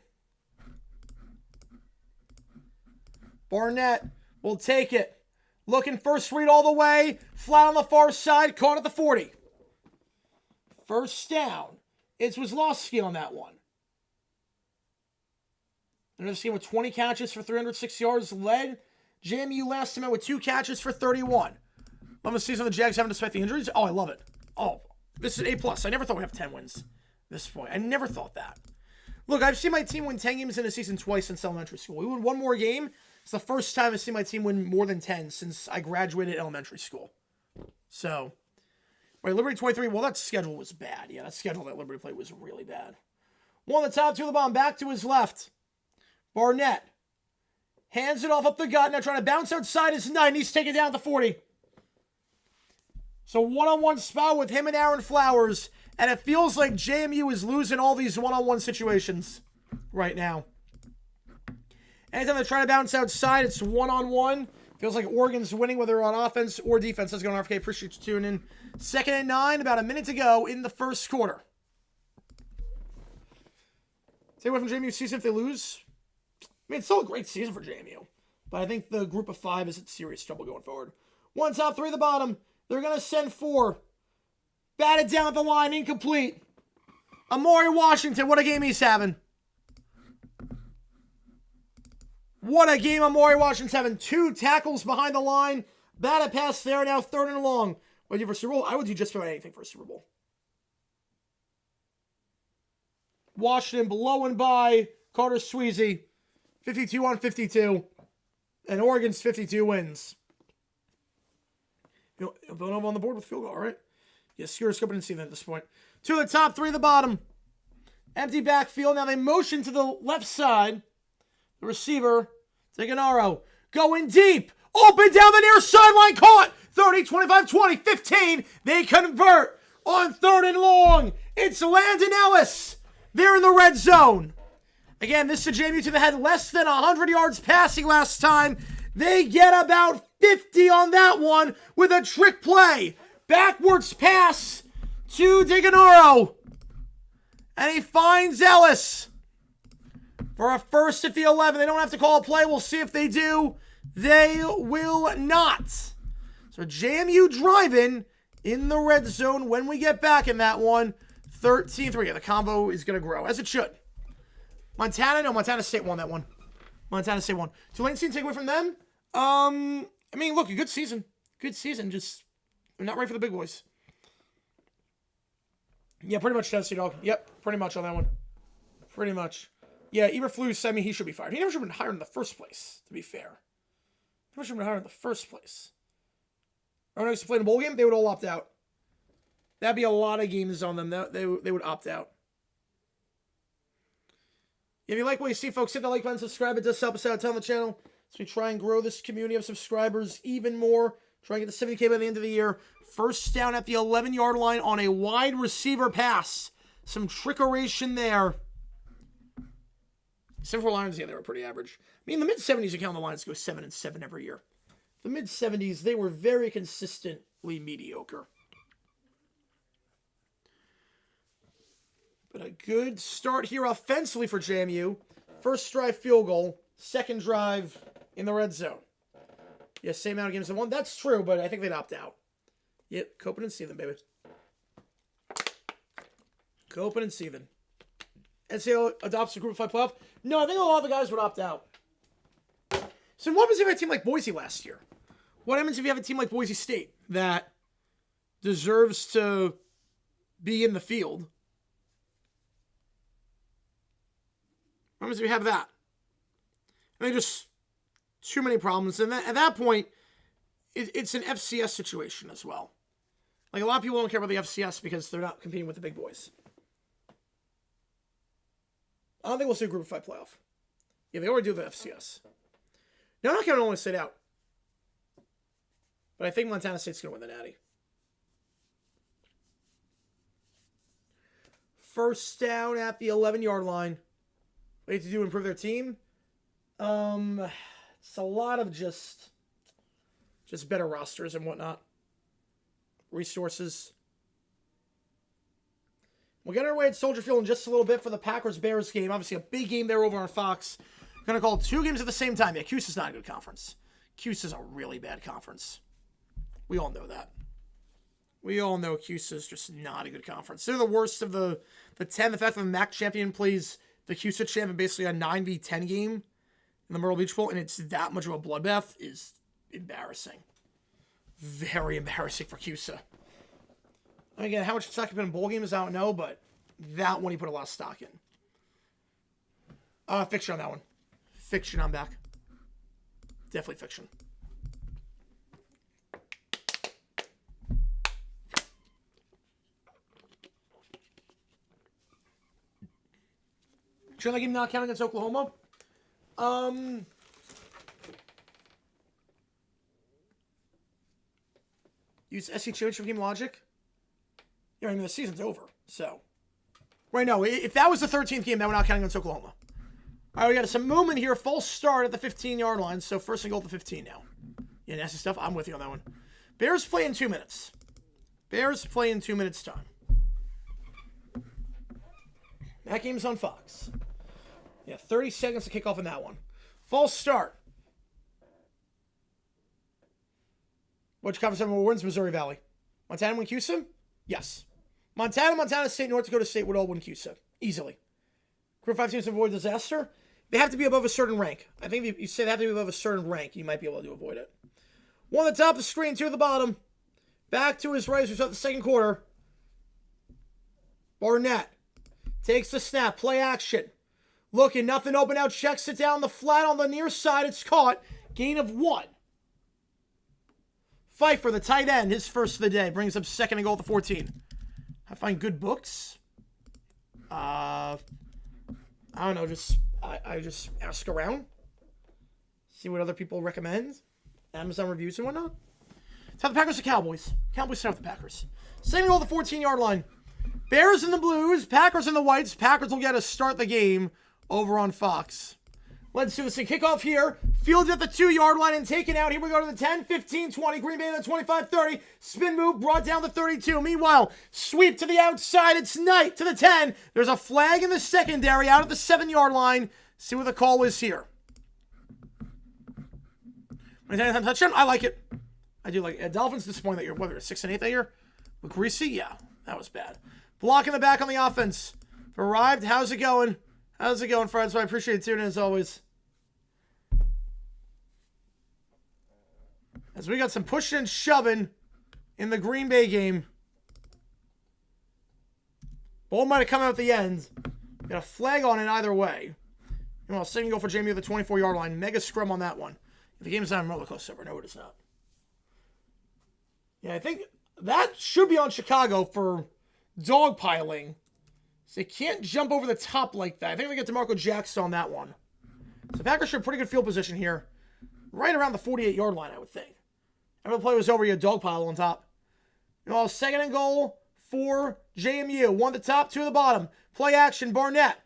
S1: Barnett will take it. Looking first read all the way. Flat on the far side, caught at the 40. First down. It was Lasky on that one. Another game with 20 catches for 306 yards. Led JMU last time out with 2 catches for 31. Love to see some of the Jags having despite the injuries. Oh, I love it. Oh, this is A+. I never thought we'd have 10 wins at this point. I never thought that. Look, I've seen my team win 10 games in a season twice since elementary school. We won one more game. It's the first time I've seen my team win more than 10 since I graduated elementary school. So, wait, Liberty 23. Well, that schedule was bad. Yeah, that schedule that Liberty played was really bad. 1 on the top, 2 on the bottom. Back to his left. Barnett hands it off up the gut. Now trying to bounce outside his 9. He's taken down at the 40. So one-on-one spot with him and Aaron Flowers. And it feels like JMU is losing all these one-on-one situations right now. Anytime they're trying to bounce outside, it's one-on-one. Feels like Oregon's winning, whether on offense or defense. Let's go on RFK. Appreciate you tuning in. 2nd and 9, about a minute to go in the first quarter. Stay away from JMU season if they lose. I mean, it's still a great season for JMU. But I think the group of 5 is in serious trouble going forward. 1 top, 3 at the bottom. They're going to send 4. Batted down at the line, incomplete. Amari Washington, what a game he's having. What a game Amari Washington's having. 2 tackles behind the line. Batted pass there, now 3rd and long. What do you do for Super Bowl? I would do just about anything for a Super Bowl. Washington blowing by Carter Sweezy. 52-52. And Oregon's 52 wins. Villanova on the board with field goal, all right? Yeah, Skir's couldn't see that at this point. 2 at the top, 3 at the bottom. Empty backfield. Now they motion to the left side. The receiver, Teganaro, going deep. Open down the near sideline. Caught. 30, 25, 20, 15. They convert on 3rd and long. It's Landon Ellis. They're in the red zone. Again, this is JMU to the head. Less than 100 yards passing last time. They get about 50 on that one with a trick play. Backwards pass to Teganaro. And he finds Ellis for a first at the 11. They don't have to call a play. We'll see if they do. They will not. So JMU driving in the red zone when we get back in that one. 13-3. Yeah, the combo is going to grow, as it should. Montana State won that one. Montana State won. Tulane team take away from them? I mean, look, a good season. Good season. Just, they're not ready for the big boys. Yeah, pretty much Tennessee dog. Yep, pretty much on that one. Pretty much. Yeah, Eberflus, I mean, he should be fired. He never should have been hired in the first place, to be fair. He never should have been hired in the first place. Or next to play in a bowl game, they would all opt out. That'd be a lot of games on them. They would opt out. If you like what you see, folks, hit that like button, subscribe. It does help us out on the channel as we try and grow this community of subscribers even more. Try and get to 70K by the end of the year. First down at the 11-yard line on a wide receiver pass. Some trickeration there. Except for Lions, yeah, they were pretty average. I mean, in the mid-70s, you count the Lions go 7-7 every year. The mid-70s, they were very consistently mediocre. But a good start here offensively for JMU. First drive field goal. Second drive in the red zone. Yeah, same amount of games as one. That's true, but I think they'd opt out. Yep, Copen and Seethen, baby. Copen and Seethen. NCAA adopts a group of 5 playoff. No, I think a lot of the guys would opt out. So what happens if you have a team like Boise last year? What happens if you have a team like Boise State that deserves to be in the field? What happens if you have that? I mean, just too many problems. And at that point, it's an FCS situation as well. Like, a lot of people don't care about the FCS because they're not competing with the big boys. I don't think we'll see a Group of 5 playoff. Yeah, they already do the FCS. Now, I'm not going to only sit out. But I think Montana State's going to win the Natty. First down at the 11-yard line. What they have to do to improve their team? It's a lot of just better rosters and whatnot. Resources. We'll get our way at Soldier Field in just a little bit for the Packers-Bears game. Obviously, a big game there over on Fox. Going to call 2 games at the same time. Yeah, CUSA's not a good conference. CUSA's a really bad conference. We all know that. We all know CUSA's just not a good conference. They're the worst of the 10. The fact that the MAC champion plays the CUSA champ in basically a 9v10 game in the Myrtle Beach Bowl, and it's that much of a bloodbath, is embarrassing. Very embarrassing for CUSA. Again, how much stock you put in bowl games, I don't know, but that one he put a lot of stock in. Fiction on that one. Fiction on back. Definitely fiction. Should I give him not counting against Oklahoma? Use SC Championship game logic. Yeah, I mean, the season's over, so. Right now, if that was the 13th game, that we're not counting against Oklahoma. All right, we got some movement here. False start at the 15-yard line, so first and goal at the 15 now. Yeah, nasty stuff. I'm with you on that one. Bears play in 2 minutes. Bears play in 2 minutes' time. That game's on Fox. Yeah, 30 seconds to kick off in that one. False start. Which conference everyone wins? Missouri Valley. Montana win CUSA? Yes. Montana State, North Dakota State would all win CUSA. Easily. Group 5 teams avoid disaster. They have to be above a certain rank. I think if you say they have to be above a certain rank, you might be able to avoid it. 1 at the top of the screen, 2 at the bottom. Back to his right as we start the second quarter. Barnett takes the snap. Play action. Looking, nothing open out. Checks it down the flat on the near side. It's caught. Gain of 1. Pfeiffer, the tight end, his first of the day. Brings up second and goal at the 14. I find good books. I don't know. I just ask around. See what other people recommend. Amazon reviews and whatnot. It's how the Packers or Cowboys. Cowboys start with the Packers. Same goal at the 14-yard line. Bears in the blues. Packers in the whites. Packers will get to start the game over on Fox. Let's do this thing. Kickoff here. Fielded at the 2-yard line and taken out. Here we go to the 10, 15, 20. Green Bay to the 25, 30. Spin move brought down the 32. Meanwhile, sweep to the outside. It's Knight to the 10. There's a flag in the secondary out at the 7-yard line. See what the call is here. Touchdown? I like it. I do like it. Dolphins disappointed that year. Whether it's 6 and 8 that year. With Greasy? Yeah, that was bad. Block in the back on the offense. Arrived. How's it going? How's it going, friends? I appreciate it tuning in as always. As we got some pushing and shoving in the Green Bay game. Ball might have come out at the end. Got a flag on it either way. Well, second goal for Jamie at the 24-yard line. Mega scrum on that one. If the game's not a roller coaster, no, it is not. Yeah, I think that should be on Chicago for dogpiling. So they can't jump over the top like that. I think we get DeMarco Jackson on that one. So the Packers should have pretty good field position here. Right around the 48-yard line, I would think. After the play was over, you had dogpile on top. Second and goal for JMU. 1 at the top, 2 at the bottom. Play action, Barnett.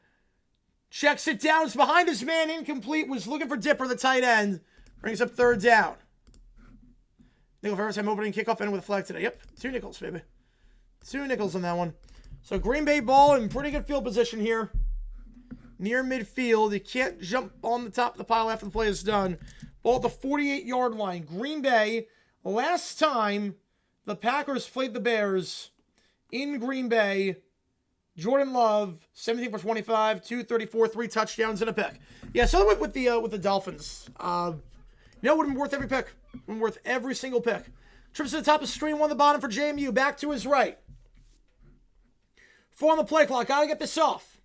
S1: Checks it down. It's behind his man. Incomplete. Was looking for Dipper, the tight end. Brings up 3rd down. Nickel for first time opening kickoff in with a flag today. Yep, 2 nickels, baby. 2 nickels on that one. So Green Bay ball in pretty good field position here. Near midfield. You can't jump on the top of the pile after the play is done. Ball at the 48-yard line. Green Bay, last time the Packers played the Bears in Green Bay, Jordan Love, 17 for 25, 234, 3 touchdowns and a pick. Yeah, so with the Dolphins. It would have been worth every pick. Would have been worth every single pick. Trips to the top of the screen, 1 on the bottom for JMU. Back to his right. 4 on the play clock. Gotta get this off.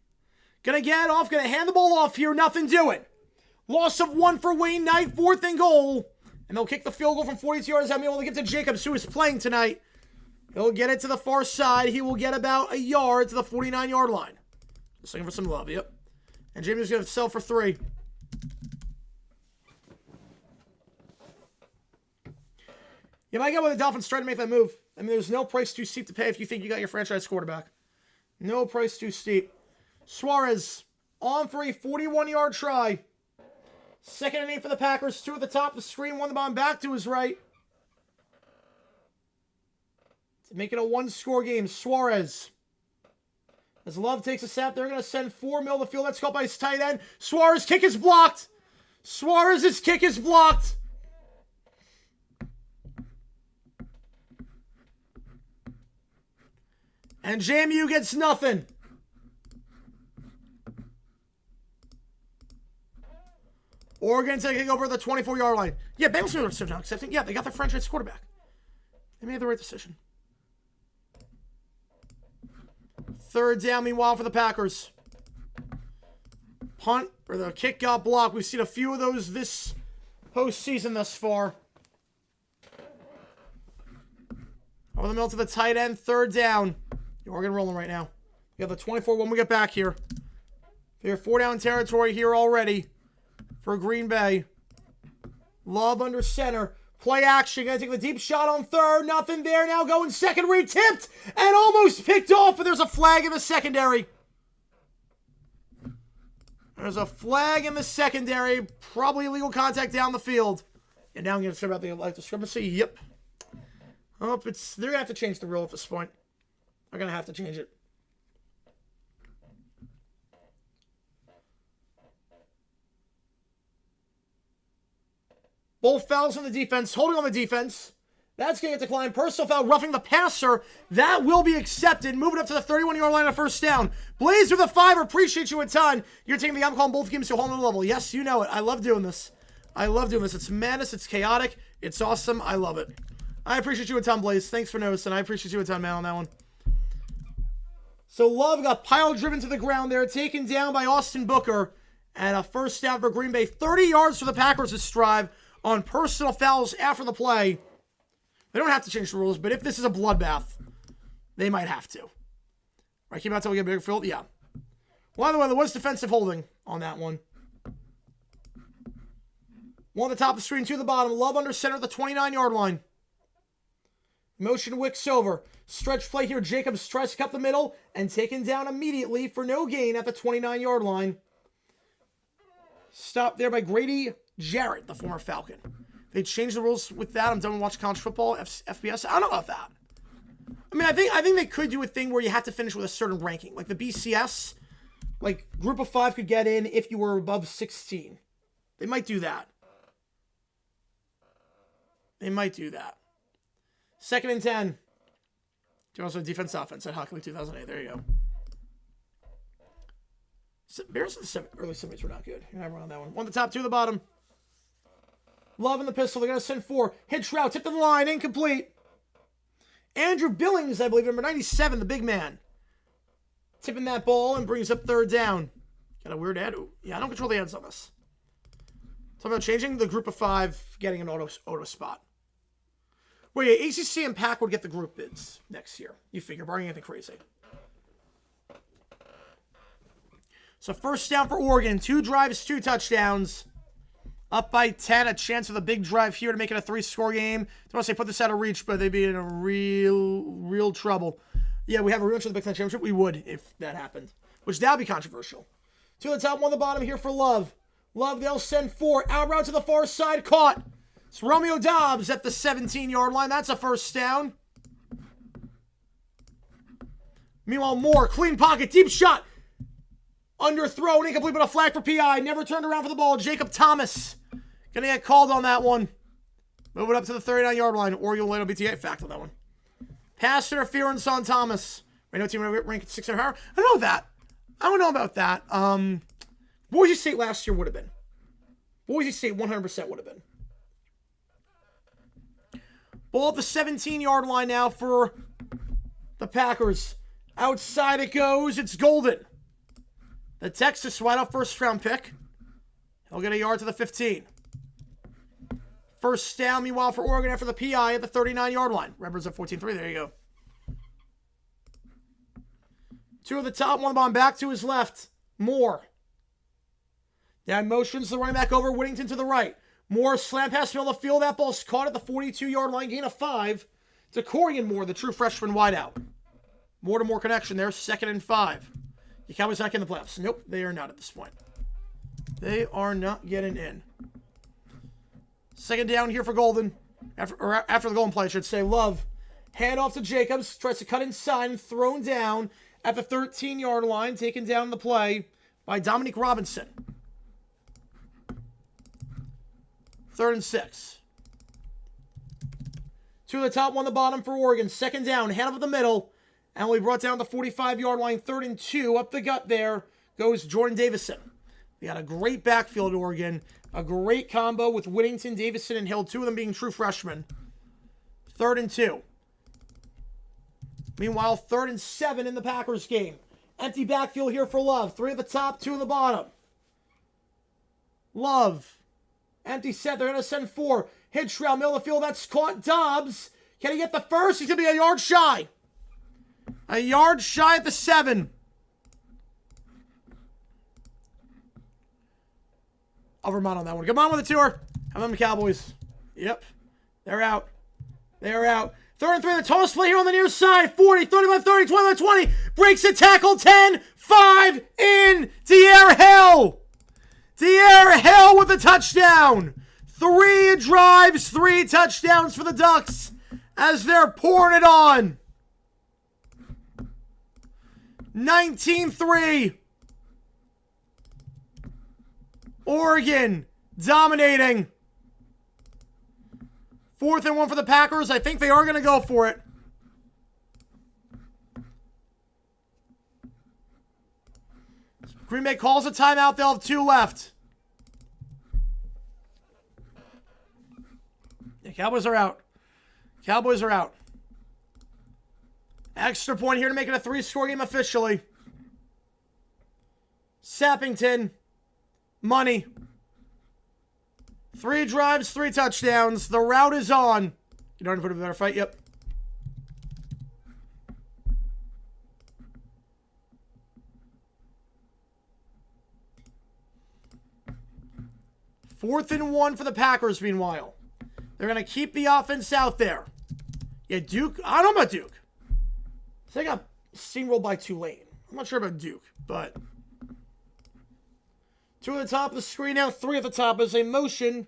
S1: Gonna get it off. Gonna hand the ball off here. Nothing doing. Loss of 1 for Wayne Knight. 4th and goal. And they'll kick the field goal from 42 yards. I'm able to get to Jacobs, who is playing tonight. He'll get it to the far side. He will get about a yard to the 49-yard line. Just looking for some love. Yep. And Jamie's going to sell for 3. You might get with the Dolphins trying to make that move. I mean, there's no price too steep to pay if you think you got your franchise quarterback. No price too steep. Suarez on for a 41-yard try. 2nd and 8 for the Packers. 2 at the top of the screen. 1 the bomb back to his right. To make it a 1-score game. Suarez. As Love takes a snap, they're going to send 4 middle of the field. That's caught by his tight end. Suarez's kick is blocked. Suarez's kick is blocked. And JMU gets nothing. Oregon taking over the 24-yard line. Yeah, Bengals are so not accepting. Yeah, they got their franchise quarterback. They made the right decision. 3rd down, meanwhile, for the Packers. Punt, or the kick got blocked. We've seen a few of those this postseason thus far. Over the middle to the tight end, 3rd down. Oregon rolling right now. You have the 24 when we get back here. They're 4-down territory here already for Green Bay. Love under center. Play action. Gonna take the deep shot on 3rd. Nothing there. Now going 2nd. Re-tipped and almost picked off, but there's a flag in the secondary. There's a flag in the secondary. Probably illegal contact down the field. And now I'm going to talk about the discrepancy. Yep. Oh, they're going to have to change the rule at this point. They're going to have to change it. Both fouls on the defense, holding on the defense. That's going to get declined. Personal foul, roughing the passer. That will be accepted. Moving up to the 31-yard line of 1st down. Blaze with a 5. Appreciate you a ton. You're taking the call on both games to a whole new level. Yes, you know it. I love doing this. I love doing this. It's madness. It's chaotic. It's awesome. I love it. I appreciate you a ton, Blaze. Thanks for noticing. I appreciate you a ton, man, on that one. So Love got pile driven to the ground there, taken down by Austin Booker. And a 1st down for Green Bay. 30 yards for the Packers this drive on personal fouls after the play. They don't have to change the rules, but if this is a bloodbath, they might have to. Right, keep out until we get a bigger field? Yeah. Well, by the way, there was defensive holding on that one. 1 at the top of the screen, 2 at the bottom. Love under center at the 29-yard line. Motion wicks over. Stretch play here. Jacobs tries to cut the middle and taken down immediately for no gain at the 29-yard line. Stopped there by Grady Jarrett, the former Falcon. They changed the rules with that. I'm done with watching college football, FBS. I don't know about that. I mean, I think they could do a thing where you have to finish with a certain ranking. Like the BCS, like group of 5 could get in if you were above 16. They might do that. They might do that. 2nd and 10. Also defense offense at Hockey League 2008. There you go. Bears in the early 70s were not good. You're not wrong on that one. 1 at the top, 2 at the bottom. Love in the pistol. They're going to send 4. Hitch route. Tip to the line. Incomplete. Andrew Billings, I believe, number 97, the big man. Tipping that ball and brings up 3rd down. Got a weird ad. Yeah, I don't control the ads on this. Talking about changing the group of 5, getting an auto spot. Well, yeah, ACC and Pac would get the group bids next year. You figure, barring anything crazy. So 1st down for Oregon. 2 drives, 2 touchdowns. Up by 10. A chance of the big drive here to make it a 3-score game. Don't want to say put this out of reach, but they'd be in a real trouble. Yeah, we have a rematch of the Big Ten Championship. We would if that happened. Which that would be controversial. 2 at the top, 1 at the bottom here for Love. Love, they'll send 4. Out route to the far side. Caught. It's Romeo Dobbs at the 17-yard line. That's a 1st down. Meanwhile, Moore, clean pocket, deep shot. Underthrown, incomplete, but a flag for PI. Never turned around for the ball. Jacob Thomas gonna get called on that one. Moving up to the 39-yard line. Oregon will BTA fact on that one. Pass interference on Thomas. Right now, team ranked 6 and a half. I don't know that. I don't know about that. Boise State last year would have been. Boise State 100% would have been. Ball at the 17-yard line now for the Packers. Outside it goes. It's Golden. The Texas wide out 1st-round pick. He'll get a yard to the 15. 1st down, meanwhile, for Oregon after the PI at the 39-yard line. Rebels at 14-3. There you go. 2 at the top, 1 bomb back to his left. Moore. That motions the running back over. Whittington to the right. Moore slam pass middle of the field. That ball's caught at the 42-yard line. Gain of 5 to Corian Moore, the true freshman wideout. More to more connection there. 2nd and 5. The Cowboys not in the playoffs. Nope, they are not at this point. They are not getting in. 2nd down here for Golden. After the Golden play, I should say. Love. Hand off to Jacobs. Tries to cut inside and thrown down at the 13-yard line. Taken down the play by Dominique Robinson. 3rd and 6. 2 to the top, 1 to the bottom for Oregon. 2nd down. Hand up the middle. And we brought down the 45-yard line. 3rd and 2. Up the gut there goes Jordan Davison. We got a great backfield, Oregon. A great combo with Whittington, Davison, and Hill. 2 of them being true freshmen. 3rd and 2. Meanwhile, 3rd and 7 in the Packers game. Empty backfield here for Love. 3 at the top, 2 at the bottom. Love. Empty set. They're going to send 4. Hit trail, middle of the field. That's caught. Dobbs. Can he get the first? He's going to be a yard shy. A yard shy at the 7. I'll Vermont on that one. Come on with the tour. Come on, the Cowboys. Yep. They're out. They're out. 3rd and 3. The toss play here on the near side. 40, 35, 30, 25, 20. Breaks a tackle. 10, 5 in. De'Aaron Hill. De'Aaron Hill with a touchdown. 3 drives, 3 touchdowns for the Ducks as they're pouring it on. 19-3. Oregon dominating. 4th and 1 for the Packers. I think they are going to go for it. Green Bay calls a timeout. They'll have 2 left. The Cowboys are out. Cowboys are out. Extra point here to make it a 3-score game officially. Sappington. Money. 3 drives, 3 touchdowns. The route is on. You don't want to put a better fight? Yep. Fourth and 1 for the Packers, meanwhile. They're going to keep the offense out there. Yeah, Duke. I don't know about Duke. They got steamrolled by Tulane. I'm not sure about Duke, but 2 at the top of the screen now, 3 at the top as a motion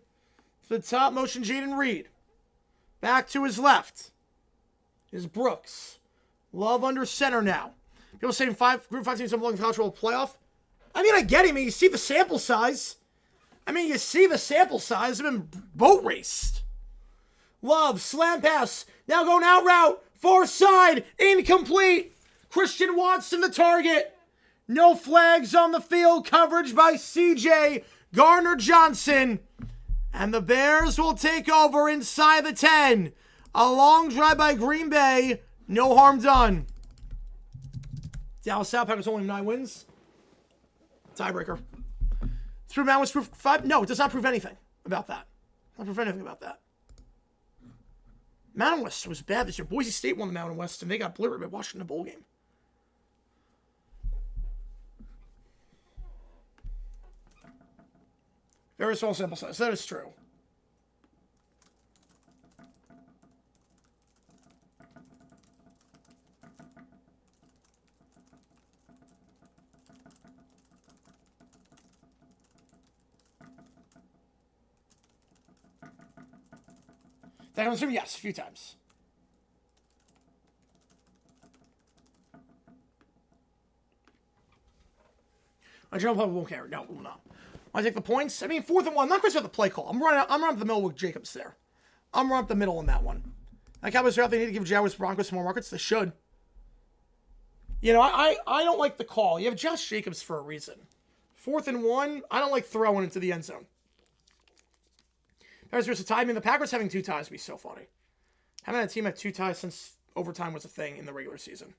S1: to the top. Motion Jaden Reed. Back to his left is Brooks. Love under center now. People saying Group 5 teams don't belong in the college football playoff. I mean, I get it. I mean, you see the sample size. I've been boat raced. Love, slam pass. Now going out route. Far side. Incomplete. Christian Watson the target. No flags on the field. Coverage by CJ Gardner-Johnson. And the Bears will take over inside the 10. A long drive by Green Bay. No harm done. Dallas South Packers only 9 wins. Tiebreaker. It's proof Mountain West proof 5. No, it does not prove anything about that. Not prove anything about that. Mountain West was bad this year. Boise State won the Mountain West, and they got obliterated by Washington bowl game. Very small sample size. That is true. That comes from, yes, a few times. My general public won't care. No, will not. I take the points. I mean, 4th and 1. I'm not crazy about the play call. I'm running up the middle with Jacobs there. I'm running up the middle on that one. Like Cowboys are out. They need to give Jaguars Broncos some more markets. They should. You know, I don't like the call. You have Josh Jacobs for a reason. 4th and 1. I don't like throwing into the end zone. There's a tie. I mean, the Packers having 2 ties would be so funny. Having a team have 2 ties since overtime was a thing in the regular season.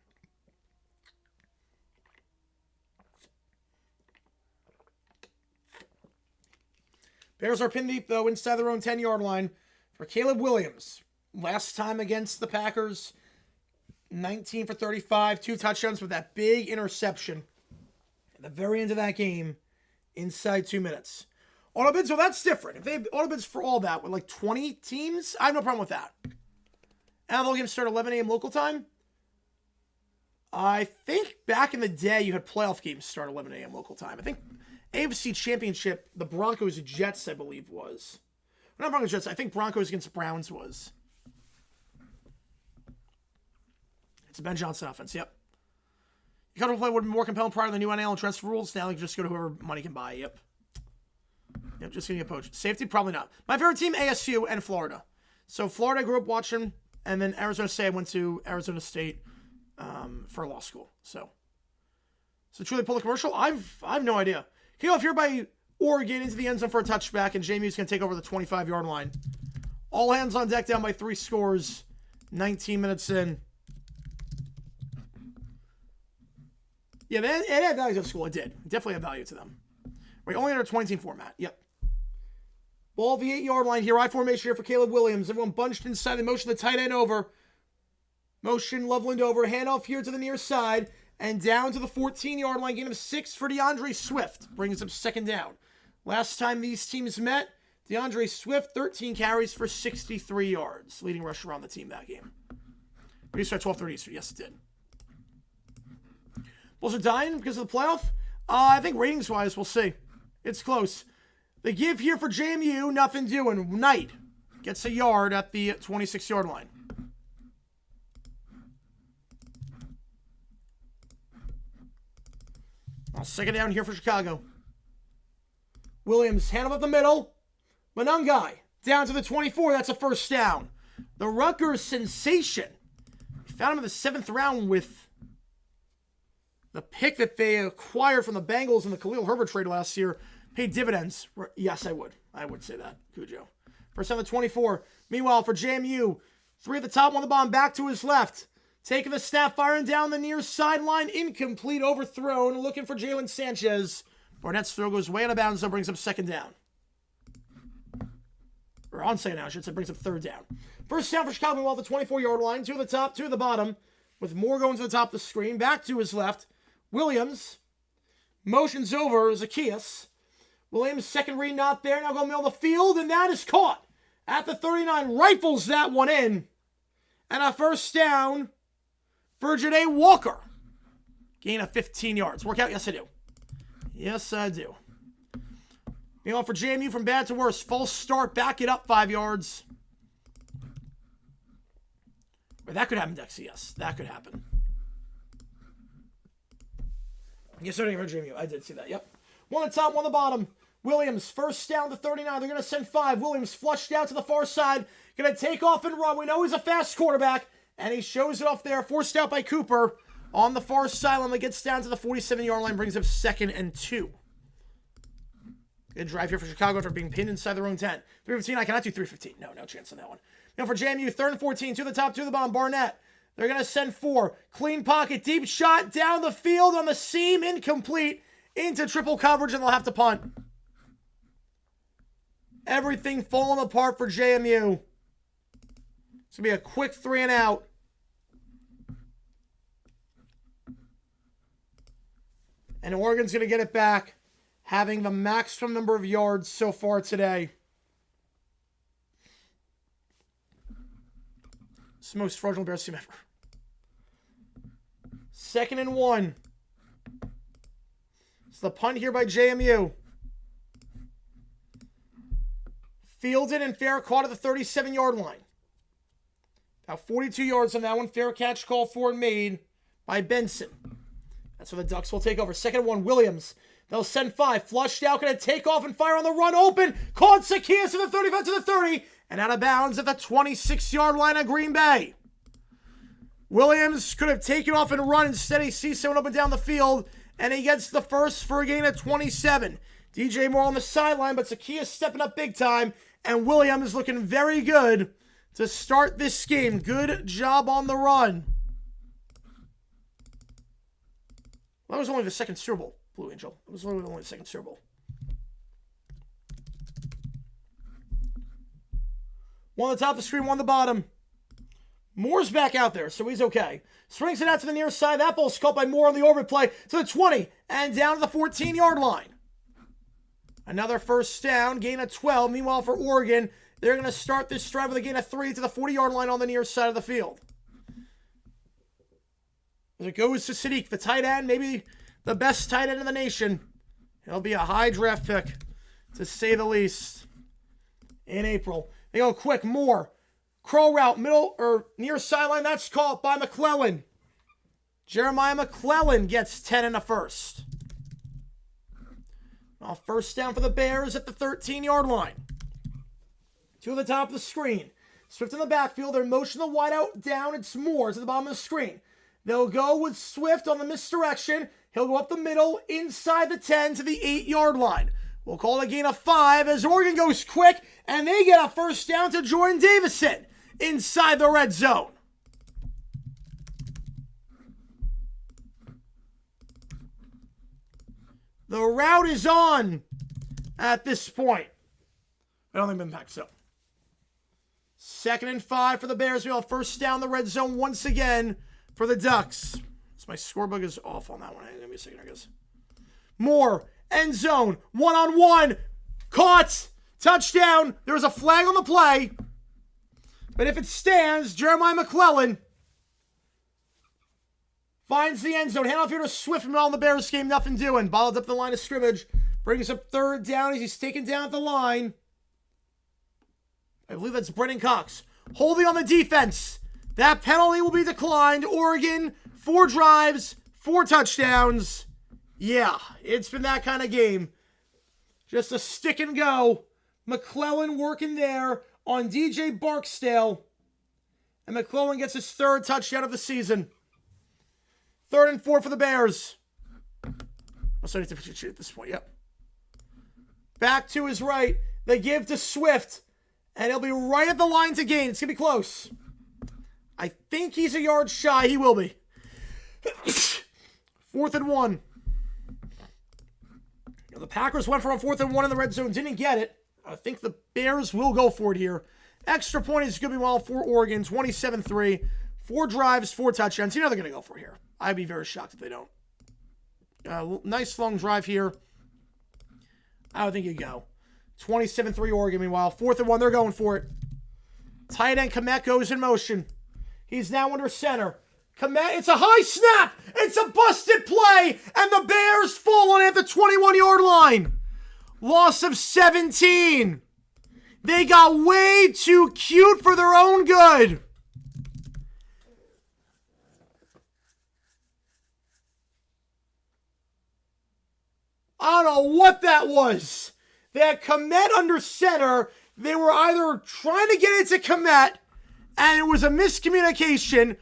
S1: Bears are pinned deep, though, inside their own 10-yard line for Caleb Williams. Last time against the Packers, 19 for 35, 2 touchdowns with that big interception. At the very end of that game, inside 2 minutes. Auto bids, so that's different. If they have auto bids for all that with like 20 teams, I have no problem with that. And they'll games start 11 a.m. local time. I think back in the day you had playoff games start 11 a.m. local time. I think AFC Championship, the Broncos Jets, I believe, was. Not Broncos Jets, I think Broncos against Browns was. It's a Ben Johnson offense, yep. You got to play would be more compelling prior to the new NIL and transfer rules. Now you can just go to whoever money can buy, yep. Yep, just going to get poached. Safety, probably not. My favorite team, ASU and Florida. So Florida I grew up watching, and then Arizona State, I went to Arizona State for law school. So truly pull the commercial? I've no idea. Kickoff here by Oregon into the end zone for a touchback, and JMU's going to take over the 25-yard line. All hands on deck, down by 3 scores. 19 minutes in. Yeah, it had value to the school. It did. It definitely had value to them. Wait, only under 20-team format. Yep. Ball the 8-yard line here. I formation here for Caleb Williams. Everyone bunched inside. They motion the tight end over. Motion Loveland over. Handoff here to the near side. And down to the 14-yard line. Gain of 6 for DeAndre Swift. Brings up second down. Last time these teams met, DeAndre Swift, 13 carries for 63 yards. Leading rusher on the team that game. Reduced at 12:30 Eastern. Yes, it did. Bulls are dying because of the playoff? I think ratings-wise, we'll see. It's close. The give here for JMU, nothing doing. Knight gets a yard at the 26-yard line. Second down here for Chicago. Williams, hand up the middle. Manungai down to the 24. That's a first down. The Rutgers sensation. We found him in the 7th round with the pick that they acquired from the Bengals in the Khalil Herbert trade last year. Paid dividends. Yes, I would. I would say that, Cujo. First down the 24. Meanwhile, for JMU, 3 at the top, 1 the bomb, back to his left. Taking the snap, firing down the near sideline. Incomplete, overthrown. Looking for Jalen Sanchez. Barnett's throw goes way out of bounds, so brings up second down. Or on second down, I should say, brings up third down. First down for Chicago, while the 24-yard line. 2 at the top, 2 at the bottom. With more going to the top of the screen. Back to his left. Williams. Motions over Zacchaeus. Williams, second read, not there. Now going middle of the field, and that is caught at the 39. Rifles that one in. And a first down for Janae Walker. Gain of 15 yards. Work out? Yes, I do. Yes, I do. Meanwhile, for JMU, from bad to worse. False start. Back it up 5 yards. Wait, that could happen, Dexy. Yes, that could happen. Yes, starting for JMU. I did see that. Yep. 1 on top, 1 on the bottom. Williams, first down to 39. They're going to send 5. Williams flushed out to the far side. Going to take off and run. We know he's a fast quarterback. And he shows it off there. Forced out by Cooper on the far sideline. That gets down to the 47-yard line. Brings up 2nd and 2. Good drive here for Chicago after being pinned inside their own 10. 3:15. I cannot do 3:15. No chance on that one. Now for JMU, 3rd and 14. 2 to the top, 2 to the bottom. Barnett. They're going to send 4. Clean pocket. Deep shot down the field on the seam. Incomplete. Into triple coverage, and they'll have to punt. Everything falling apart for JMU. It's going to be a quick 3 and out. And Oregon's going to get it back, having the maximum number of yards so far today. It's the most fraudulent Bears team ever. 2nd and 1. It's the punt here by JMU. Fielded and fair caught at the 37-yard line. About 42 yards on that one. Fair catch call for and made by Benson. That's where the Ducks will take over. 2nd and 1, Williams. They'll send 5. Flushed out. Going to take off and fire on the run. Open. Caught Zacchaeus to the 35 to the 30. And out of bounds at the 26-yard line of Green Bay. Williams could have taken off and run. Instead, he sees someone up and down the field. And he gets the first for a gain of 27. DJ Moore on the sideline, but Zacchaeus stepping up big time. And Williams looking very good to start this game. Good job on the run. Well, that was only the 2nd Super Bowl, Blue Angel. It was literally only the 2nd Super Bowl. 1 on the top of the screen, 1 on the bottom. Moore's back out there, so he's okay. Swings it out to the near side. That ball's caught by Moore on the overplay to the 20 and down to the 14-yard line. Another first down, gain of 12. Meanwhile, for Oregon, they're going to start this drive with a gain of 3 to the 40-yard line on the near side of the field. As it goes to Sadiq, the tight end, maybe the best tight end in the nation. He'll be a high draft pick, to say the least, in April. They go quick, more. Crow route, middle or near sideline. That's caught by McClellan. Jeremiah McClellan gets 10 in the first. Well, first down for the Bears at the 13-yard line. To the top of the screen. Swift in the backfield. They're motioning the wideout down. It's Moore to the bottom of the screen. They'll go with Swift on the misdirection. He'll go up the middle inside the 10 to the 8-yard line. We'll call it a gain of 5 as Oregon goes quick, and they get a first down to Jordan Davison inside the red zone. The route is on at this point. I don't think it impacts so. 2nd and 5 for the Bears. We'll have first down the red zone once again for the Ducks. So my scorebook is off on that one. Give me a second, I guess. Moore, end zone, one-on-one, caught, touchdown. There was a flag on the play. But if it stands, Jeremiah McClellan finds the end zone. Hand off here to Swift from all in the Bears game. Nothing doing. Balled up the line of scrimmage. Brings up 3rd down as he's taken down at the line. I believe that's Brennan Cox. Holding on the defense. That penalty will be declined. Oregon, 4 drives, 4 touchdowns. Yeah, it's been that kind of game. Just a stick and go. McClellan working there on DJ Barksdale. And McClellan gets his 3rd touchdown of the season. 3rd and 4 for the Bears. I'm starting to shoot at this point, yep. Back to his right. They give to Swift. And he'll be right at the line to gain. It's going to be close. I think he's a yard shy. He will be. 4th and 1. The Packers went for a 4th and 1 in the red zone. Didn't get it. I think the Bears will go for it here. Extra point is going to be well for Oregon. 27-3. 4 drives, 4 touchdowns. You know they're going to go for it here. I'd be very shocked if they don't. Nice long drive here. I don't think you go. 27-3 Oregon, meanwhile. 4th and 1, they're going for it. Tight end Kmet goes in motion. He's now under center. Kmet, it's a high snap. It's a busted play. And the Bears fall on it at the 21-yard line. Loss of 17. They got way too cute for their own good. I don't know what that was. They had Kmet under center. They were either trying to get it to Kmet, and it was a miscommunication,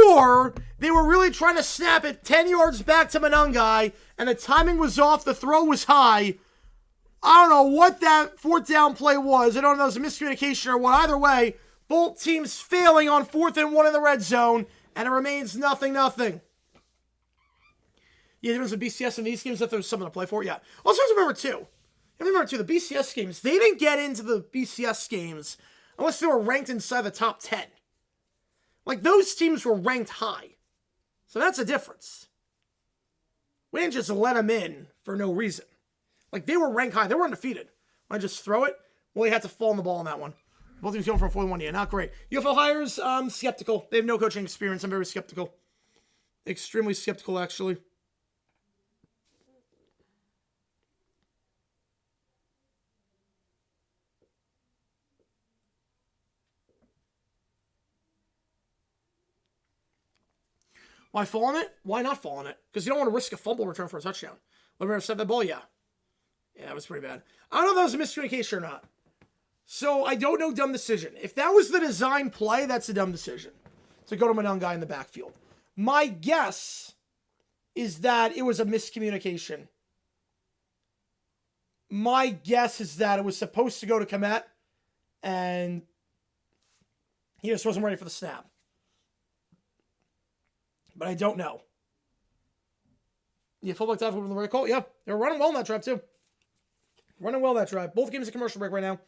S1: or they were really trying to snap it 10 yards back to Monangai, and the timing was off. The throw was high. I don't know what that 4th down play was. I don't know if it was a miscommunication or what. Either way, both teams failing on 4th and 1 in the red zone, and it remains 0-0. Yeah, there was a BCS in these games if there's something to play for. Yeah. Also, remember, too, the BCS games, they didn't get into the BCS games unless they were ranked inside the top 10. Like, those teams were ranked high. So that's a difference. We didn't just let them in for no reason. Like, they were ranked high. They were undefeated. I just throw it. Well, he had to fall on the ball on that one. Both teams going for a 4-1. Yeah, not great. UFL hires, I'm skeptical. They have no coaching experience. I'm very skeptical. Extremely skeptical, actually. Why fall on it? Why not fall on it? Because you don't want to risk a fumble return for a touchdown. Let me intercept that ball, yeah. Yeah, that was pretty bad. I don't know if that was a miscommunication or not. So I don't know dumb decision. If that was the design play, that's a dumb decision. To go to Monangai in the backfield. My guess is that it was a miscommunication. My guess is that it was supposed to go to Kmet, and he just wasn't ready for the snap. But I don't know. Yeah, fullback dive from the right call. Yeah, they're running well in that drive, too. Running well that drive. Both games a commercial break right now.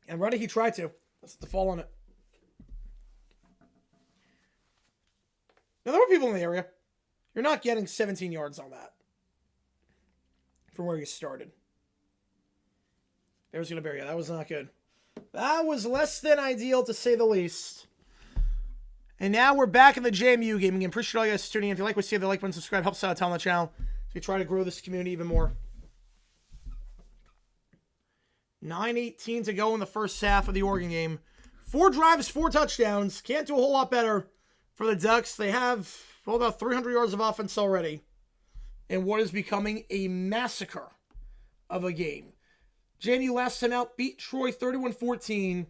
S1: And running, he tried to. That's the fall on it. Now, there were people in the area. You're not getting 17 yards on that. from where you started. There's going to bury you. That was not good. That was less than ideal, to say the least. And now we're back in the JMU game. Again, appreciate all you guys tuning in. If you like what you see, the like button, subscribe, helps out a ton on the channel. So we try to grow this community even more. 9:18 to go in the first half of the Oregon game. 4 drives, 4 touchdowns. Can't do a whole lot better for the Ducks. They have, well, about 300 yards of offense already in what is becoming a massacre of a game. JMU last time out beat Troy 31-14.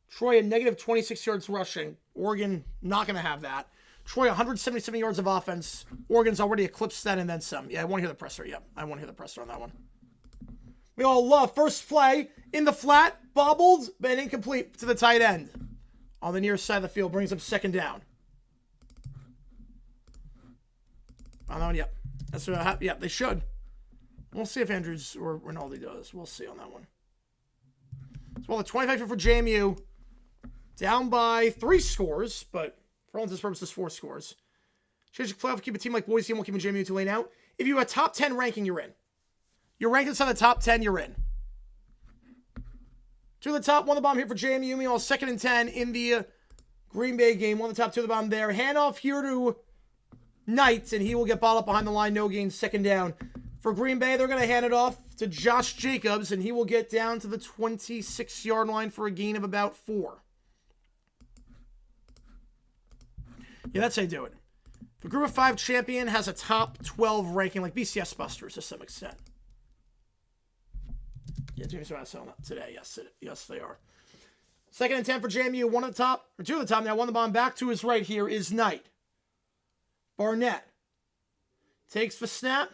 S1: Troy a negative 26 yards rushing. Oregon not going to have that. Troy 177 yards of offense. Oregon's already eclipsed that and then some. Yeah, I want to hear the presser. Yeah, I want to hear the presser on that one. We all love first play in the flat, bobbled, but incomplete to the tight end. On the near side of the field, brings up second down. On that one, yep. That's what happened. Yep, they should. We'll see if Andrews or Rinaldi does. We'll see on that one. So, well, the 25 for JMU. Down by 3 scores, but for all intents and purposes, 4 scores. Change the playoff, keep a team like Boise and we'll keep JMU and Tulane out. If you have a top 10 ranking, you're in. You're ranked inside the top 10, you're in. 2 of the top, 1 of the bottom here for JMU. Meanwhile, 2nd and 10 in the Green Bay game. 1 of the top, 2 of the bottom there. Handoff here to Knight, and he will get balled up behind the line. No gain, 2nd down. For Green Bay, they're going to hand it off to Josh Jacobs, and he will get down to the 26-yard line for a gain of about 4. Yeah, that's how you do it. The Group of 5 champion has a top 12 ranking, like BCS Busters to some extent. Yeah, James Madison today. Yes, they are. 2nd and 10 for JMU. 1 at the top, or 2 at the top now. 1 the bottom. Back to his right here is Knight. Barnett takes the snap.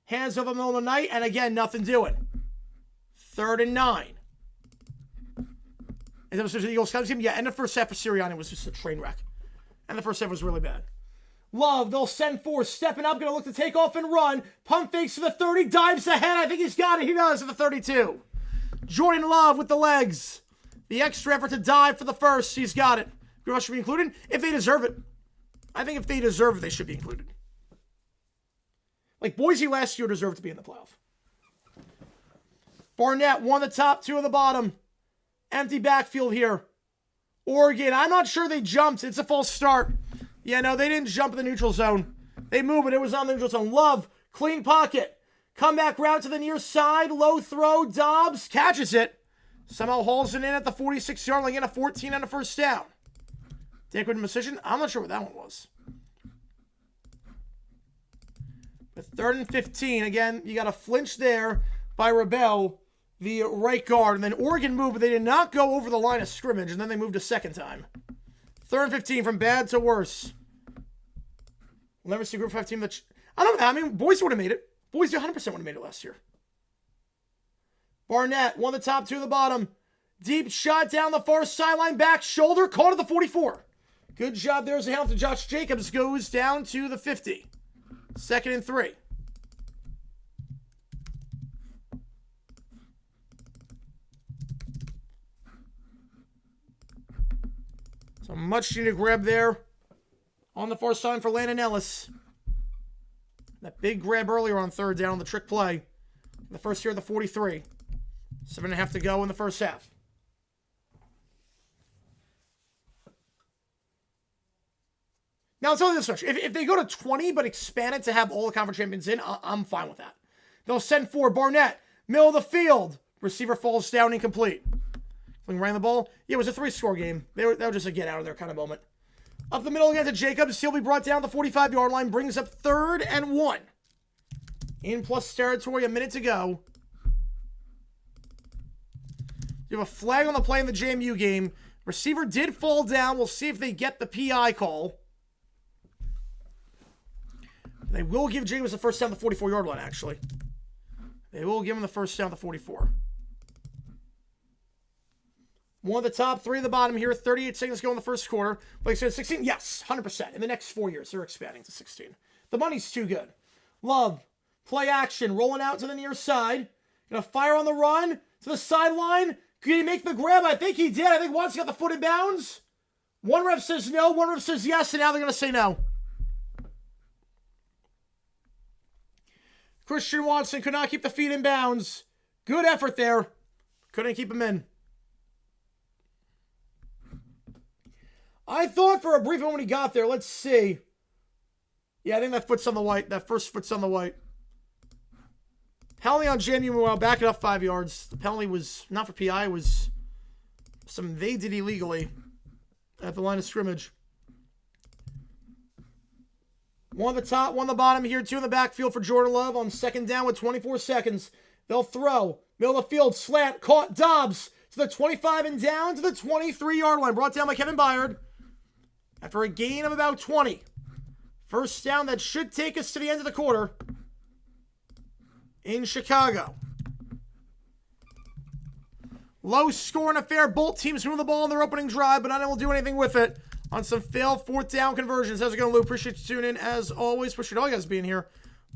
S1: Hands over the middle of the Knight. And again, nothing doing. 3rd and 9. And that was the Eagles comes game. Yeah, and the first half for Sirianni was just a train wreck. And the first half was really bad. Love, they'll send 4. Stepping up, going to look to take off and run. Pump fakes to the 30, dives ahead. I think he's got it. He does at the 32. Jordan Love with the legs. The extra effort to dive for the first. He's got it. Girls should be included if they deserve it. I think if they deserve it, they should be included. Like Boise last year deserved to be in the playoff. Barnett, 1 of the top, 2 of the bottom. Empty backfield here. Oregon, I'm not sure they jumped. It's a false start. Yeah, no, they didn't jump in the neutral zone. They moved, but it was on the neutral zone. Love, clean pocket. Comeback route to the near side. Low throw. Dobbs catches it. Somehow hauls it in at the 46-yard line. Again, a 14 on the first down. Take with decision. I'm not sure what that one was. But 3rd and 15. Again, you got a flinch there by Rebel, the right guard. And then Oregon moved, but they did not go over the line of scrimmage. And then they moved a second time. 3rd and 15 from bad to worse. We'll never see a Group 5 team that... I don't know. I mean, Boise would have made it. Boise 100% would have made it last year. Barnett, 1 of the top, 2 of the bottom. Deep shot down the far sideline. Back shoulder. Caught at the 44. Good job there as a handle to Josh Jacobs. Goes down to the 50. 2nd and 3. So much needed grab there on the far side for Landon Ellis. That big grab earlier on 3rd down on the trick play. The first here at the 43. 7.5 to go in the first half. Now, it's only this much. If they go to 20 but expand it to have all the conference champions in, I'm fine with that. They'll send 4. Barnett, middle of the field. Receiver falls down incomplete. Ran the ball. Yeah, it was a 3-score game. They were just a get out of there kind of moment. Up the middle again to Jacobs. He'll be brought down the 45-yard line. Brings up 3rd and 1. In plus territory, a minute to go. You have a flag on the play in the JMU game. Receiver did fall down. We'll see if they get the PI call. They will give Jacobs the first down at the 44-yard line, actually. They will give him the first down at the 44. 1 of the top, 3 of the bottom here. 38 seconds to go in the first quarter. Like I said, 16? Yes, 100%. In the next 4 years, they're expanding to 16. The money's too good. Love, play action, rolling out to the near side. Gonna fire on the run to the sideline. Could he make the grab? I think he did. I think Watson got the foot in bounds. One ref says no, one ref says yes, and now they're gonna say no. Christian Watson could not keep the feet in bounds. Good effort there. Couldn't keep him in. I thought for a brief moment when he got there, let's see. Yeah, I think that foot's on the white. That first foot's on the white. Penalty on JMU, meanwhile, back it up 5 yards. The penalty was not for PI, it was something they did illegally at the line of scrimmage. One on the top, one on the bottom here. Two in the backfield for Jordan Love on second down with 24 seconds. They'll throw. Middle of the field, slant, caught, Dobbs to the 25 and down to the 23-yard line. Brought down by Kevin Byard after a gain of about 20. First down that should take us to the end of the quarter in Chicago. Low scoring affair. Both teams move the ball on their opening drive, but none of them will do anything with it on some failed fourth down conversions. How's it going, Lou? Appreciate you tuning in as always. Appreciate all you guys being here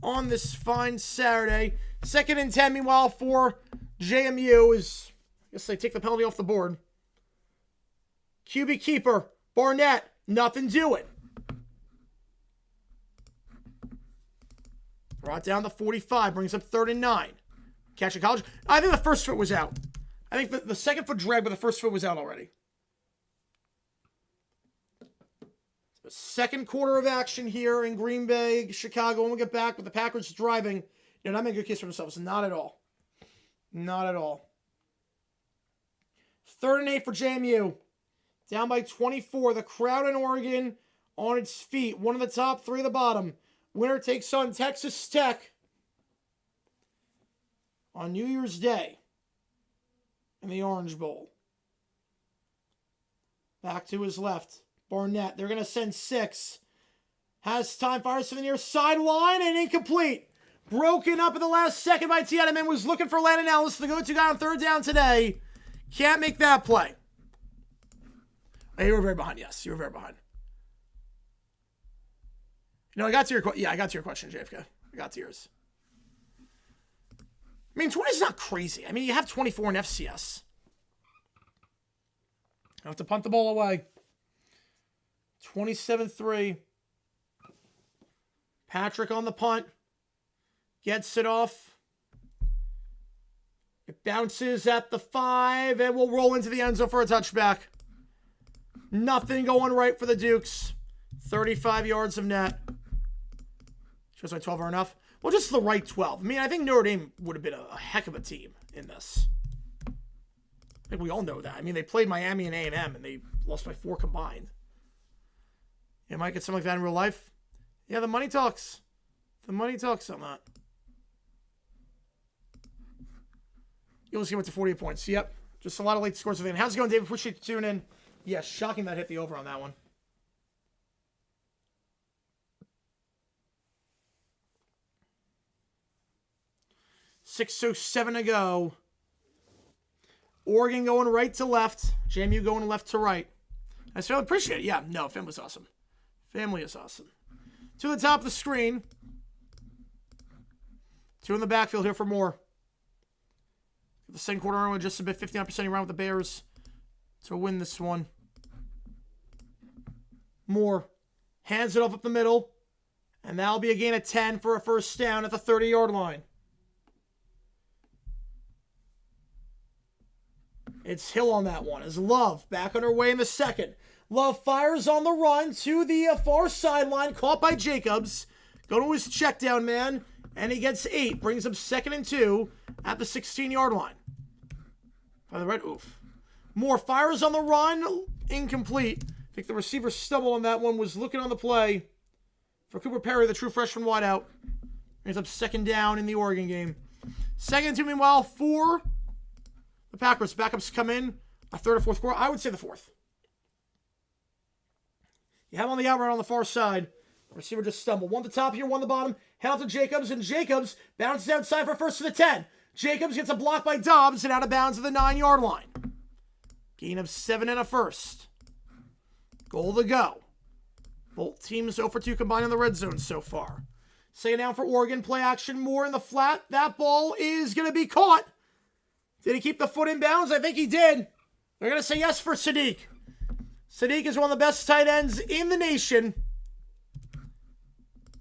S1: on this fine Saturday. 2nd and 10, meanwhile, for JMU is, I guess they take the penalty off the board. QB keeper, Barnett, nothing doing. Brought down the 45, brings up 3rd and 9. Catch at college. I think the first foot was out. I think the second foot dragged, but the first foot was out already. The second quarter of action here in Green Bay, Chicago. When we get back with the Packers driving, you're not making a good case for themselves. Not at all. Not at all. 3rd and 8 for JMU. Down by 24. The crowd in Oregon on its feet. One of the top, three of the bottom. Winner takes on Texas Tech on New Year's Day in the Orange Bowl. Back to his left. Barnett. They're going to send 6. Has time. Fires to the near sideline and incomplete. Broken up at the last second by Tiananmen. Was looking for Landon Ellis, the go-to guy on 3rd down today. Can't make that play. Oh, you were very behind. Yes, you were very behind. No, I got to your question. Yeah, I got to your question, JFK. I got to yours. I mean, 20 is not crazy. I mean, you have 24 in FCS. I have to punt the ball away. 27-3. Patrick on the punt. Gets it off. It bounces at the 5, and we'll roll into the end zone for a touchback. Nothing going right for the Dukes. 35 yards of net. Shows my 12 are enough. Well, just the right 12. I mean, I think Notre Dame would have been a heck of a team in this. I think we all know that. I mean, they played Miami and A&M, and they lost by 4 combined. You might get something like that in real life. Yeah, the money talks. The money talks on that. You'll see went to 48 points. Yep. Just a lot of late scores within. How's it going, David? Appreciate you tuning in. Yeah, shocking that hit the over on that one. .607 to go. Oregon going right to left. JMU going left to right. I still appreciate it. Yeah, no, family's awesome. Family is awesome. 2 at the top of the screen. 2 in the backfield here for Moore. The second quarter only just a bit, 59% around with the Bears to win this one. Moore hands it off up the middle, and that'll be a gain of 10 for a first down at the 30-yard line. It's Hill on that one as Love back on her way in the second. Love fires on the run to the far sideline, caught by Jacobs. Go to his check down man, and he gets 8. Brings him 2nd and 2 at the 16-yard line. By the red oof. Moore fires on the run, incomplete. I think the receiver stumble on that one, was looking on the play for Cooper Perry, the true freshman wideout. Brings up 2nd down in the Oregon game. 2nd and 2, meanwhile, for the Packers. Backups come in, a 3rd or 4th quarter. I would say the 4th. You have on the out route on the far side. Receiver just stumbled. 1 at the top here, 1 at the bottom. Head out to Jacobs, and Jacobs bounces outside for first to the 10. Jacobs gets a block by Dobbs and out of bounds at the 9-yard line. Gain of 7 and a first. Goal to go. Both teams 0 for 2 combined in the red zone so far. Second down for Oregon. Play action, Moore in the flat. That ball is going to be caught. Did he keep the foot in bounds? I think he did. They're going to say yes for Sadiq. Sadiq is one of the best tight ends in the nation.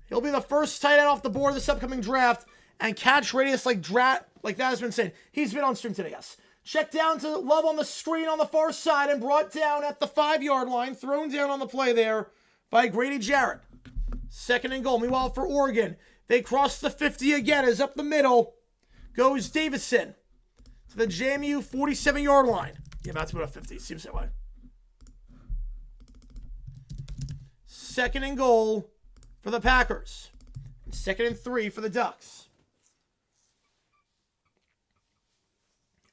S1: He'll be the first tight end off the board this upcoming draft. and catch radius like that has been said. He's been on stream today, yes. Check down to Love on the screen on the far side and brought down at the 5-yard line. Thrown down on the play there by Grady Jarrett. 2nd and goal. Meanwhile, for Oregon, they cross the 50 again as up the middle goes Davison to the JMU 47-yard line. Yeah, that's about a 50. Seems that way. 2nd and goal for the Packers. 2nd and 3 for the Ducks.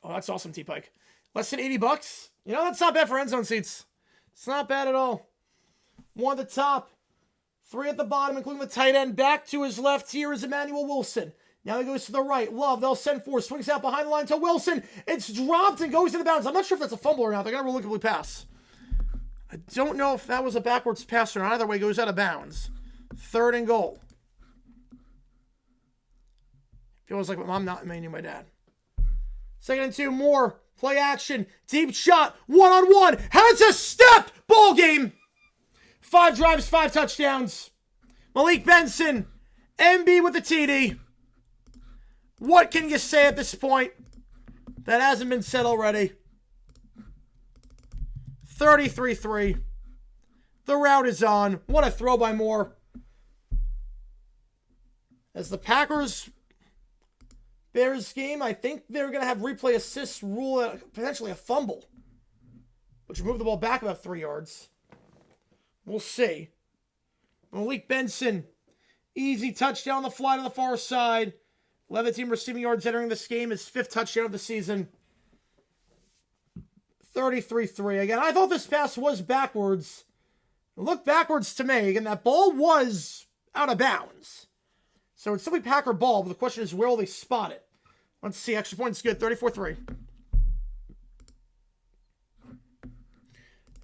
S1: Oh, that's awesome, T-Pike. Less than $80. You know, that's not bad for end zone seats. It's not bad at all. 1 at the top, 3 at the bottom, including the tight end. Back to his left here is Emmanuel Wilson. Now he goes to the right. Love, they'll send 4. Swings out behind the line to Wilson. It's dropped and goes to the bounds. I'm not sure if that's a fumble or not. They're going to reluctable pass. I don't know if that was a backwards pass or not. Either way, goes out of bounds. 3rd and goal. Feels like my mom not knew my dad. 2nd and 2, more. Play action. Deep shot. 1-on-1. Has a step. Ball game. 5 drives, 5 touchdowns. Malik Benson. MB with the TD. What can you say at this point that hasn't been said already? 33-3. The route is on. What a throw by Moore. As the Packers Bears game, I think they're going to have replay assists rule potentially a fumble, which will move the ball back about 3 yards. We'll see. Malik Benson, easy touchdown on the fly to the far side. 11 team receiving yards entering this game, his 5th touchdown of the season. 33-3. Again, I thought this pass was backwards. It looked backwards to me. Again, that ball was out of bounds. So it's simply Packer ball, but the question is, where will they spot it? Let's see. Extra points good. 34-3.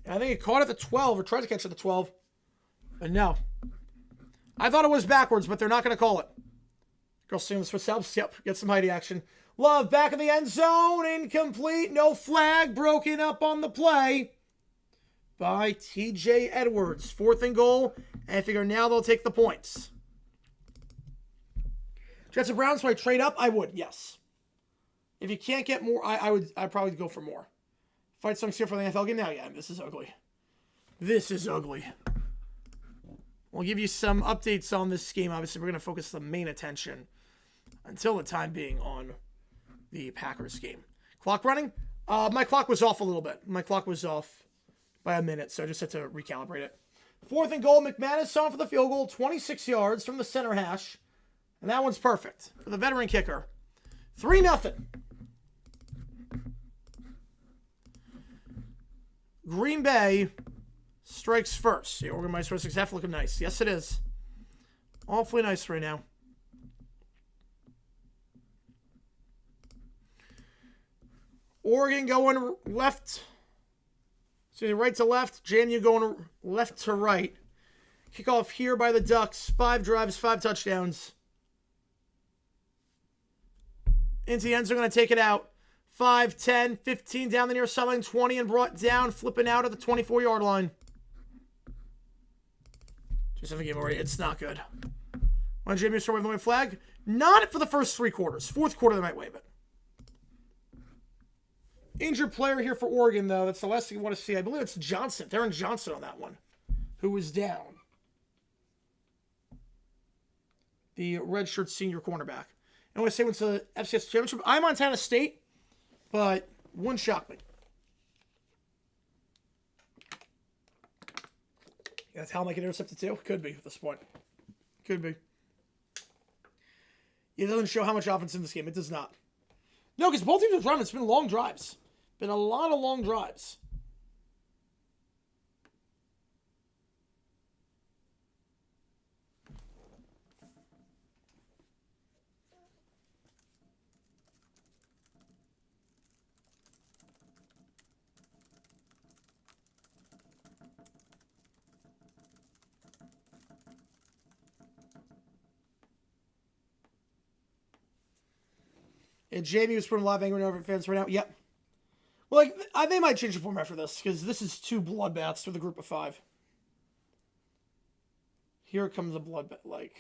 S1: I think he caught at the 12 or tried to catch at the 12. But no. I thought it was backwards, but they're not going to call it. Girl seeing this for themselves. Yep. Get some Heidi action. Love back in the end zone. Incomplete. No flag. Broken up on the play by TJ Edwards. 4th and goal. And I figure now they'll take the points. Jets and Browns, would I trade up? I would, yes. If you can't get more, I'd probably go for more. Fight songs here for the NFL game now? Yeah, this is ugly. This is ugly. We'll give you some updates on this game. Obviously, we're going to focus the main attention until the time being on the Packers game. Clock running? My clock was off a little bit. My clock was off by a minute, so I just had to recalibrate it. 4th and goal. McManus on for the field goal. 26 yards from the center hash. And that one's perfect for the veteran kicker. 3-0. Green Bay strikes first. The Oregon Mice first half looking nice. Yes, it is. Awfully nice right now. Oregon going left. Right to left. JMU going left to right. Kickoff here by the Ducks. 5 drives, 5 touchdowns. Into the end zone, going to take it out. 5, 10, 15 down the near sideline, 20 and brought down, flipping out at the 24-yard line. Just have a game already. It's not good. When JMU start waving the white flag? Not for the first 3 quarters. 4th quarter, they might wave it. Injured player here for Oregon, though. That's the last thing you want to see. I believe it's Johnson, Darren Johnson on that one, who was down. The redshirt senior cornerback. And I want to say what's the FCS championship. I'm Montana State, but wouldn't shock me. Yeah, that's how I get intercepted too. Could be at this point. Could be. It doesn't show how much offense in this game. It does not. No, because both teams are driving. It's been long drives. Been a lot of long drives. And JMU is putting a lot of angry over fans right now. Yep. Well, they might change the format for this because this is 2 bloodbaths for the group of 5. Here comes a bloodbath.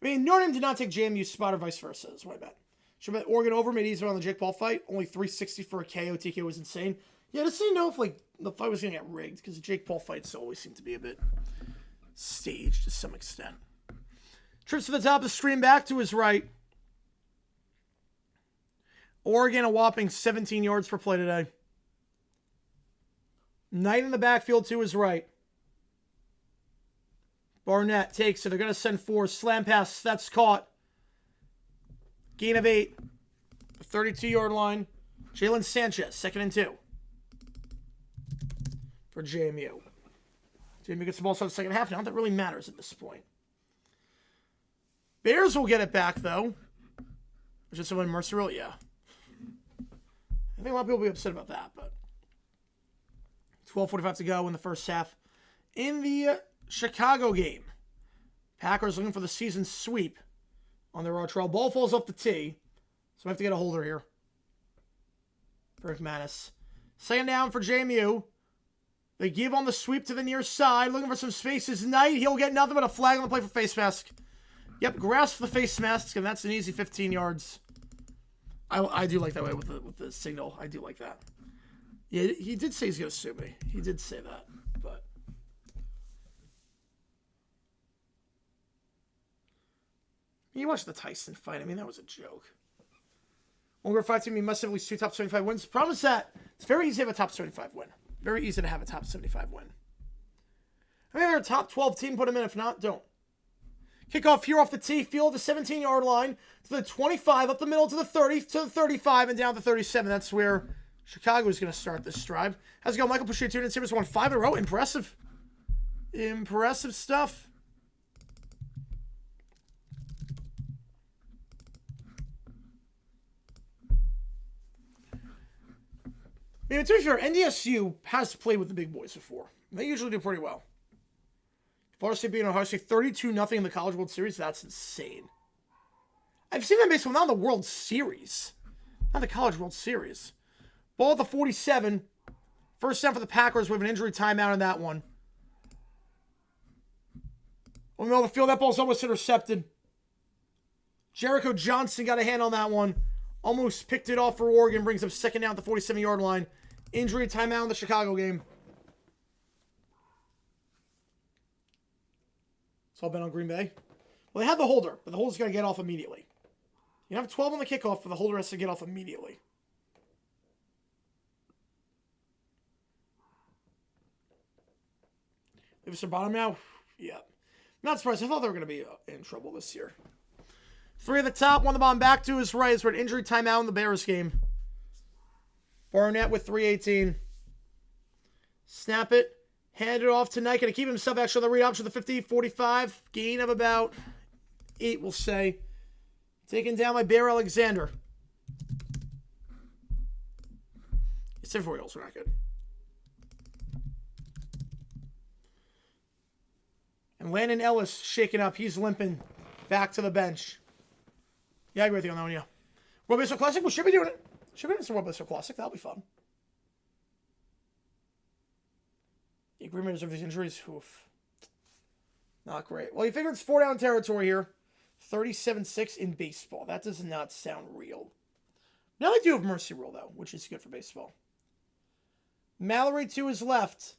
S1: mean, Notre Dame did not take JMU's spot or vice versa, is what I bet. Should bet Oregon over, made easier on the Jake Paul fight. Only 360 for a KO. TKO was insane. Yeah, just so you know if like the fight was going to get rigged, because the Jake Paul fights always seem to be a bit staged to some extent. Trips to the top of the stream back to his right. Oregon a whopping 17 yards per play today. Knight in the backfield to his right. Barnett takes it. They're going to send 4. Slam pass. That's caught. Gain of 8. 32-yard line. Jalen Sanchez, 2nd and 2. For JMU. JMU gets the ball started the second half. Now that really matters at this point. Bears will get it back, though. Which is someone Mercer, yeah. I think a lot of people will be upset about that, but 12:45 to go in the first half. In the Chicago game, Packers looking for the season sweep on their raw trail. Ball falls off the tee, so we have to get a holder here. For McManus. 2nd down for JMU. They give on the sweep to the near side, looking for some spaces. Knight, he'll get nothing but a flag on the play for face mask. Yep, grasp the face mask, and that's an easy 15 yards. I do like that way with the signal. I do like that. Yeah, he did say he's going to sue me. He did say that, but you watched the Tyson fight. I mean, that was a joke. Over 5 team, you must have at least 2 top 75 wins. Problem is that it's very easy to have a top 75 win. Very easy to have a top 75 win. I mean, they're a top 12 team. Put them in. If not, don't. Kickoff here off the tee, field the 17-yard line to the 25, up the middle to the 30, to the 35, and down to 37. That's where Chicago is going to start this drive. How's it going, Michael? Appreciate tuning in. Simmons won 5 in a row. Impressive. Impressive stuff. I mean, to be fair, NDSU has played with the big boys before. They usually do pretty well. Florida State beating Ohio State 32-0 in the College World Series. That's insane. I've seen them baseball, not in the World Series. Not the College World Series. Ball at the 47. First down for the Packers. We have an injury timeout in that one. On the middle of the field, that ball's almost intercepted. Jericho Johnson got a hand on that one. Almost picked it off for Oregon. Brings up 2nd down at the 47-yard line. Injury timeout in the Chicago game. It's all been on Green Bay. Well, they have the holder, but the holder's got to get off immediately. You have 12 on the kickoff, but the holder has to get off immediately. Leave us their bottom now? Yeah. Not surprised. I thought they were going to be in trouble this year. 3 at the top, 1 the bomb back to his right. We're an injury timeout in the Bears game. Barnett with 3:18. Snap it. Hand it off to Knight. Going to keep himself actually on the read option to the 50, 45. Gain of about 8, we'll say. Taken down by Bear Alexander. It's 74 yards. We're not good. And Landon Ellis shaking up. He's limping back to the bench. Yeah, I agree with you on that one, yeah. World Baseball Classic? We should be doing it. Should be doing some World Baseball Classic. That'll be fun. The agreement of these injuries, oof. Not great. Well, you figure it's 4-down territory here. 37-6 in baseball. That does not sound real. Now they do have mercy rule, though, which is good for baseball. Mallory to his left.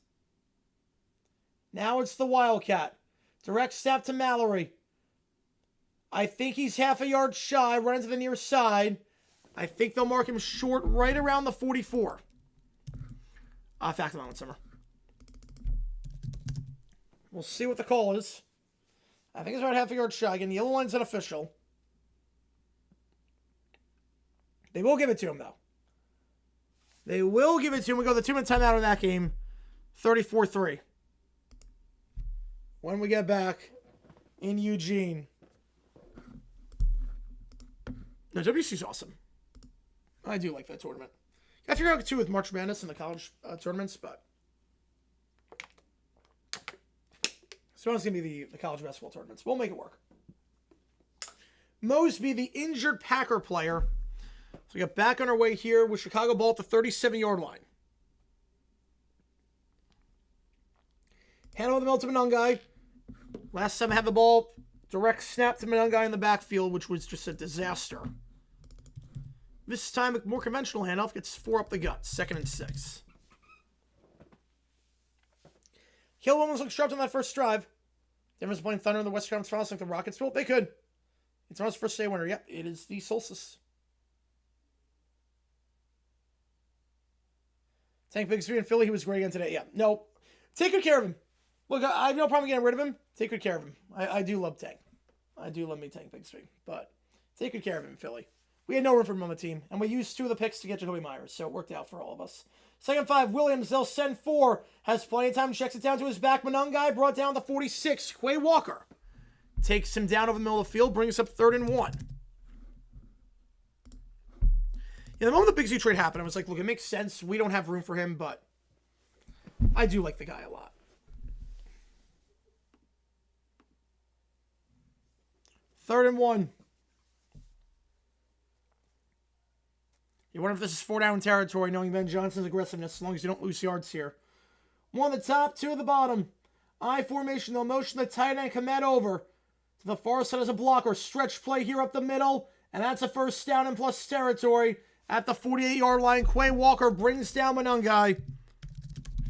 S1: Now it's the Wildcat. Direct snap to Mallory. I think he's half a yard shy. Running to the near side. I think they'll mark him short right around the 44. Fact on that one, Summer. We'll see what the call is. I think it's about half a yard shy. Again, the yellow line's unofficial. They will give it to him, though. They will give it to him. We go the 2-minute timeout in that game. 34-3. When we get back in Eugene. No, WC's awesome. I do like that tournament. I figure out too with March Madness and the college tournaments, but this one's going to be the college basketball tournaments. We'll make it work. Mosby, the injured Packer player. So we got back on our way here with Chicago ball at the 37-yard line. Hand over the middle to Manungai. Last time I had the ball, Direct snap to Monungai in the backfield, which was just a disaster. This time, a more conventional handoff gets 4 up the gut. 2nd and 6. Hill almost looked sharp on that first drive. Denver's playing Thunder in the Western Conference Finals like the Rockets. Well, they could. It's Toronto's first day winner. Yep, it is the Solstice. Tank Bigsby in Philly, he was great again today. Yeah, no. Take good care of him. Look, I have no problem getting rid of him. Take good care of him. I do love Tank. I do love me Tank Bigsby. But take good care of him in Philly. We had no room for him on the team, and we used 2 of the picks to get Jacoby Myers, so it worked out for all of us. 2nd 5, Williams, they'll send 4. Has plenty of time, checks it down to his back. Monungai brought down the 46. Quay Walker takes him down over the middle of the field, brings up 3rd and 1. Yeah, the moment the Bigsby trade happened, I was like, look, it makes sense. We don't have room for him, but I do like the guy a lot. Third and 1. You wonder if this is 4 down territory, knowing Ben Johnson's aggressiveness, as long as you don't lose yards here. 1 at the top, 2 at the bottom. I formation, they'll motion the tight end, Komet over to the far side as a blocker. Stretch play here up the middle, and that's a first down and plus territory at the 48-yard line. Quay Walker brings down Monungai.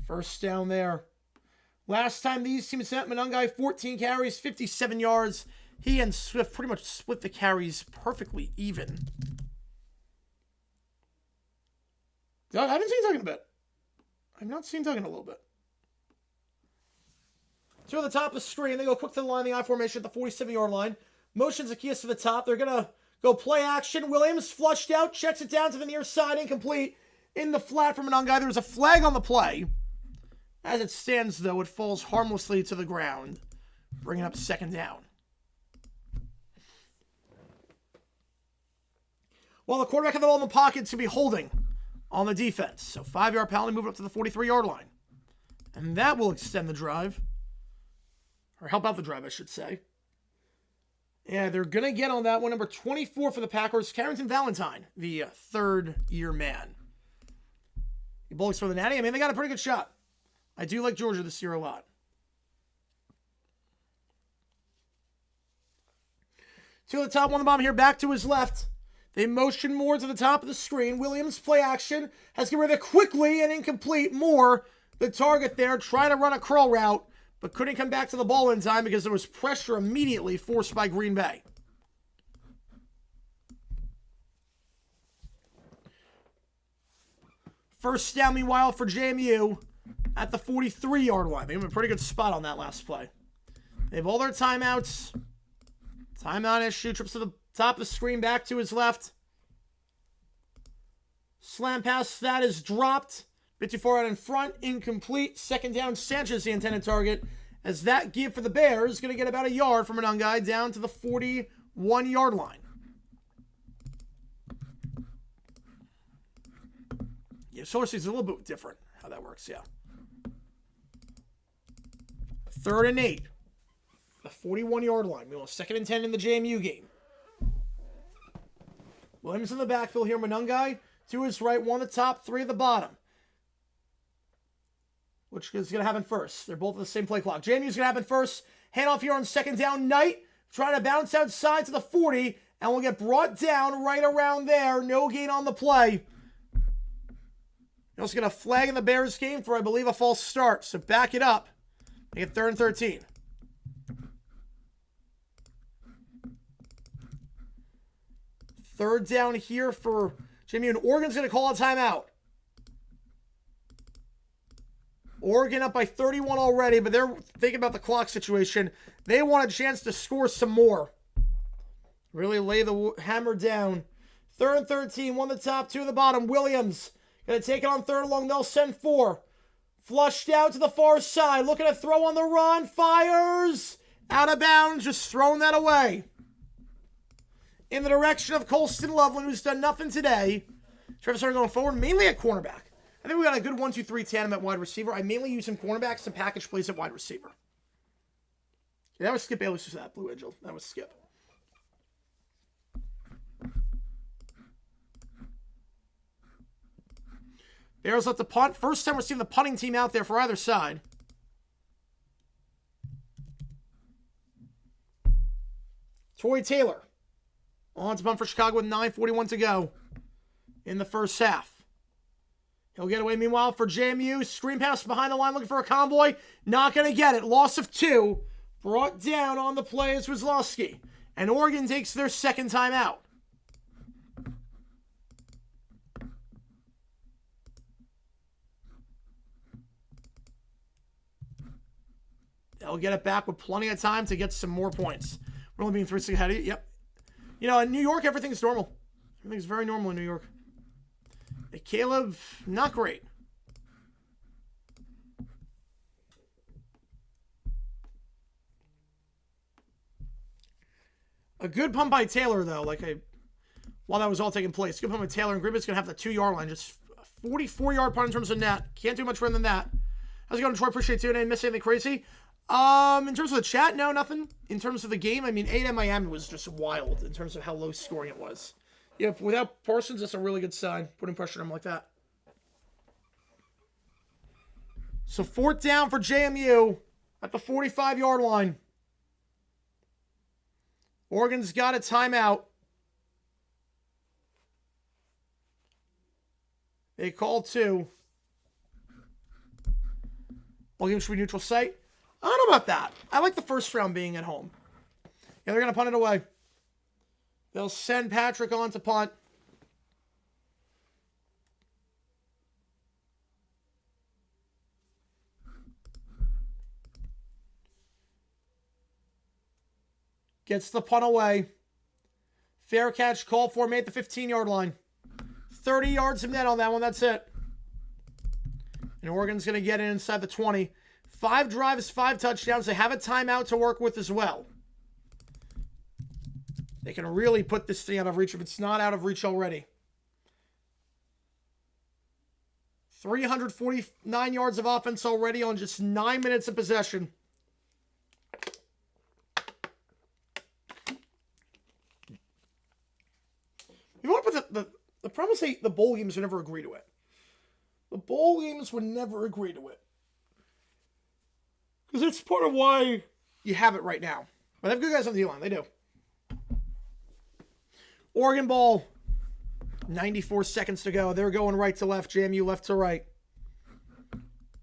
S1: First down there. Last time these teams sent Monungai 14 carries, 57 yards. He and Swift pretty much split the carries perfectly even. I haven't seen Tuggan a bit. I've not seen Tuggan a little bit. 2 on the top of the screen. They go quick to the line, the I formation at the 47-yard line. Motions Zacchaeus to the top. They're going to go play action. Williams flushed out, checks it down to the near side, incomplete. In the flat from Monungai. There was a flag on the play. As it stands, though, it falls harmlessly to the ground, bringing up 2nd down. While the quarterback had the ball in the pocket to be holding on the defense. So 5-yard penalty, move up to the 43-yard line. And that will extend the drive. Or help out the drive, I should say. Yeah, they're going to get on that one. Number 24 for the Packers, Carrington Valentine, the 3rd-year man. The Bullets for the Natty. I mean, they got a pretty good shot. I do like Georgia this year a lot. Two at the top, 1 on the bottom here, back to his left. They motion more to the top of the screen. Williams, play action, has to get rid of it quickly and incomplete. Moore, the target there, trying to run a curl route, but couldn't come back to the ball in time because there was pressure immediately forced by Green Bay. First down, meanwhile, for JMU at the 43-yard line. They have a pretty good spot on that last play. They have all their timeouts. Timeout issue, trips to the top of the screen, back to his left. Slam pass, that is dropped. Bit too far out in front, incomplete. 2nd down, Sanchez, the intended target. As that give for the Bears is going to get about a yard from Monungai down to the 41-yard line. Yeah, Solar Seed's a little bit different how that works, yeah. 3rd and 8. The 41-yard line. We want 2nd and 10 in the JMU game. Williams in the backfield here. Monungai to his right. 1 at the top, 3 at the bottom. Which is going to happen first. They're both at the same play clock. JMU's going to happen first. Handoff here on 2nd down. Knight trying to bounce outside to the 40. And will get brought down right around there. No gain on the play. You also get a flag in the Bears game for, I believe, a false start. So back it up. Make it 3rd and 13. Third down here for JMU. And Oregon's going to call a timeout. Oregon up by 31 already, but they're thinking about the clock situation. They want a chance to score some more. Really lay the hammer down. 3rd and 13, 1 at the top, 2 at the bottom. Williams going to take it on 3rd and long. They'll send 4. Flushed out to the far side. Looking to throw on the run. Fires. Out of bounds. Just throwing that away. In the direction of Colston Loveland, who's done nothing today. Travis Hunter going forward, mainly at cornerback. I think we got a good 1-2-3 tandem at wide receiver. I mainly use some cornerbacks and package plays at wide receiver. Yeah, that was Skip Bayless, that Blue Angel. That was Skip. Bears let the punt. First time we're seeing the punting team out there for either side. Troy Taylor on to punt for Chicago with 9:41 to go in the first half. He'll get away. Meanwhile, for JMU, screen pass behind the line looking for a convoy. Not going to get it. Loss of 2. Brought down on the play is Wizlowski. And Oregon takes their second time out. They'll get it back with plenty of time to get some more points. We're only being 3-6 ahead of you. Yep. You know, in New York, everything's normal. Everything's very normal in New York. Hey, Caleb, not great. A good punt by Taylor, though, while that was all taking place. Good punt by Taylor, and Greenbay's going to have the 2-yard line. Just a 44-yard punt in terms of net. Can't do much more than that. How's it going, Troy? Appreciate you. Didn't miss anything crazy. In terms of the chat, no, nothing. In terms of the game, I mean, 8 at Miami was just wild in terms of how low scoring it was. Yeah, without Parsons, that's a really good sign, putting pressure on him like that. So 4th down for JMU at the 45-yard line. Oregon's got a timeout. They call 2. All games should be neutral site. I don't know about that. I like the first round being at home. Yeah, they're going to punt it away. They'll send Patrick on to punt. Gets the punt away. Fair catch, call for, made the 15-yard line. 30 yards of net on that one, that's it. And Oregon's going to get in inside the 20. 5 drives, 5 touchdowns. They have a timeout to work with as well. They can really put this thing out of reach if it's not out of reach already. 349 yards of offense already on just 9 minutes of possession. You know what? But the problem is the bowl games would never agree to it. The bowl games would never agree to it. Because it's part of why you have it right now. But they have good guys on the D-line. They do. Oregon ball. 94 seconds to go. They're going right to left. JMU left to right.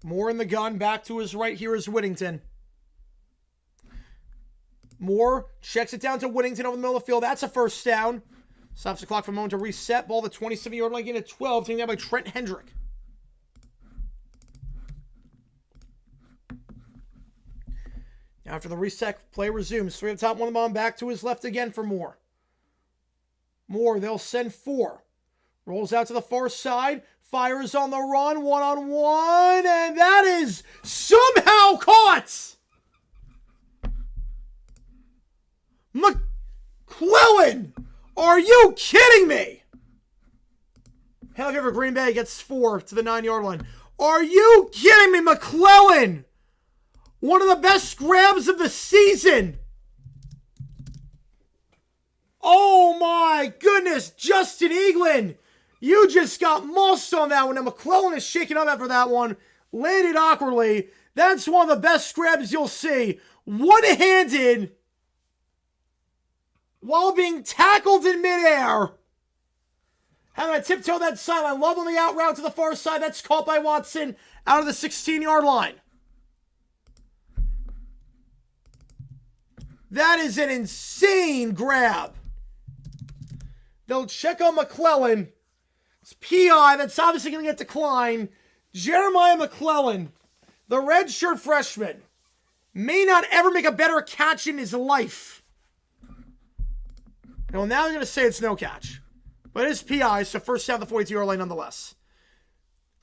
S1: Moore in the gun. Back to his right. Here is Whittington. Moore checks it down to Whittington over the middle of the field. That's a first down. Stops the clock for a moment to reset. Ball the 27-yard line gain at 12. Taken down by Trent Hendrick. After the reset, play resumes. 3 at the top, 1 on the bottom. Back to his left again for Moore. Moore, they'll send 4. Rolls out to the far side. Fires on the run. 1-on-1. And that is somehow caught. McClellan. Are you kidding me? However, Green Bay gets 4 to the 9-yard line. Are you kidding me, McClellan? One of the best grabs of the season. Oh my goodness, Justin Eaglin. You just got mossed on that one. And McClellan is shaking up after that one. Landed awkwardly. That's one of the best grabs you'll see. One-handed while being tackled in midair. Having to tiptoe that sideline. Love on the out route to the far side. That's caught by Watson out of the 16-yard line. That is an insane grab. They'll check on McClellan. It's PI. That's obviously going to get declined. Jeremiah McClellan, the redshirt freshman, may not ever make a better catch in his life. Well, now they're going to say it's no catch. But it is PI, so first down the 42-yard line nonetheless.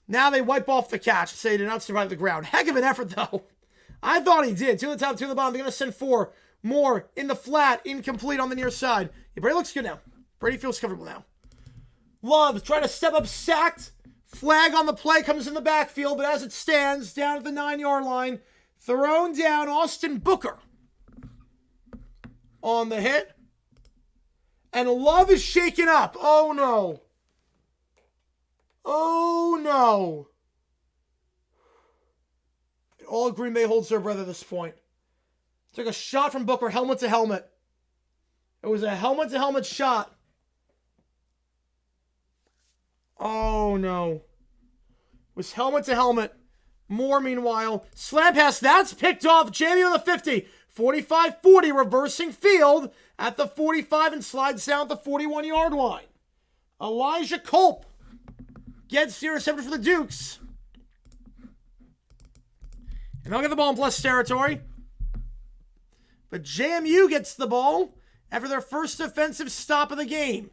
S1: Now they wipe off the catch. Say he did not survive the ground. Heck of an effort, though. I thought he did. 2 on the top, 2 on the bottom. They're going to send 4. More in the flat, incomplete on the near side. Yeah, Brady looks good now. Brady feels comfortable now. Love trying to step up, sacked. Flag on the play comes in the backfield, but as it stands, down at the 9-yard line, thrown down Austin Booker on the hit. And Love is shaken up. Oh no. Oh no. All of Green Bay holds their breath at this point. Took a shot from Booker, helmet to helmet. It was a helmet-to-helmet shot. Oh, no. It was helmet-to-helmet. Moore, meanwhile. Slam pass. That's picked off. JMU on the 50. 45-40, reversing field at the 45 and slides down at the 41-yard line. Elijah Culp gets the interception for the Dukes. And they'll get the ball in plus territory. But JMU gets the ball after their first defensive stop of the game.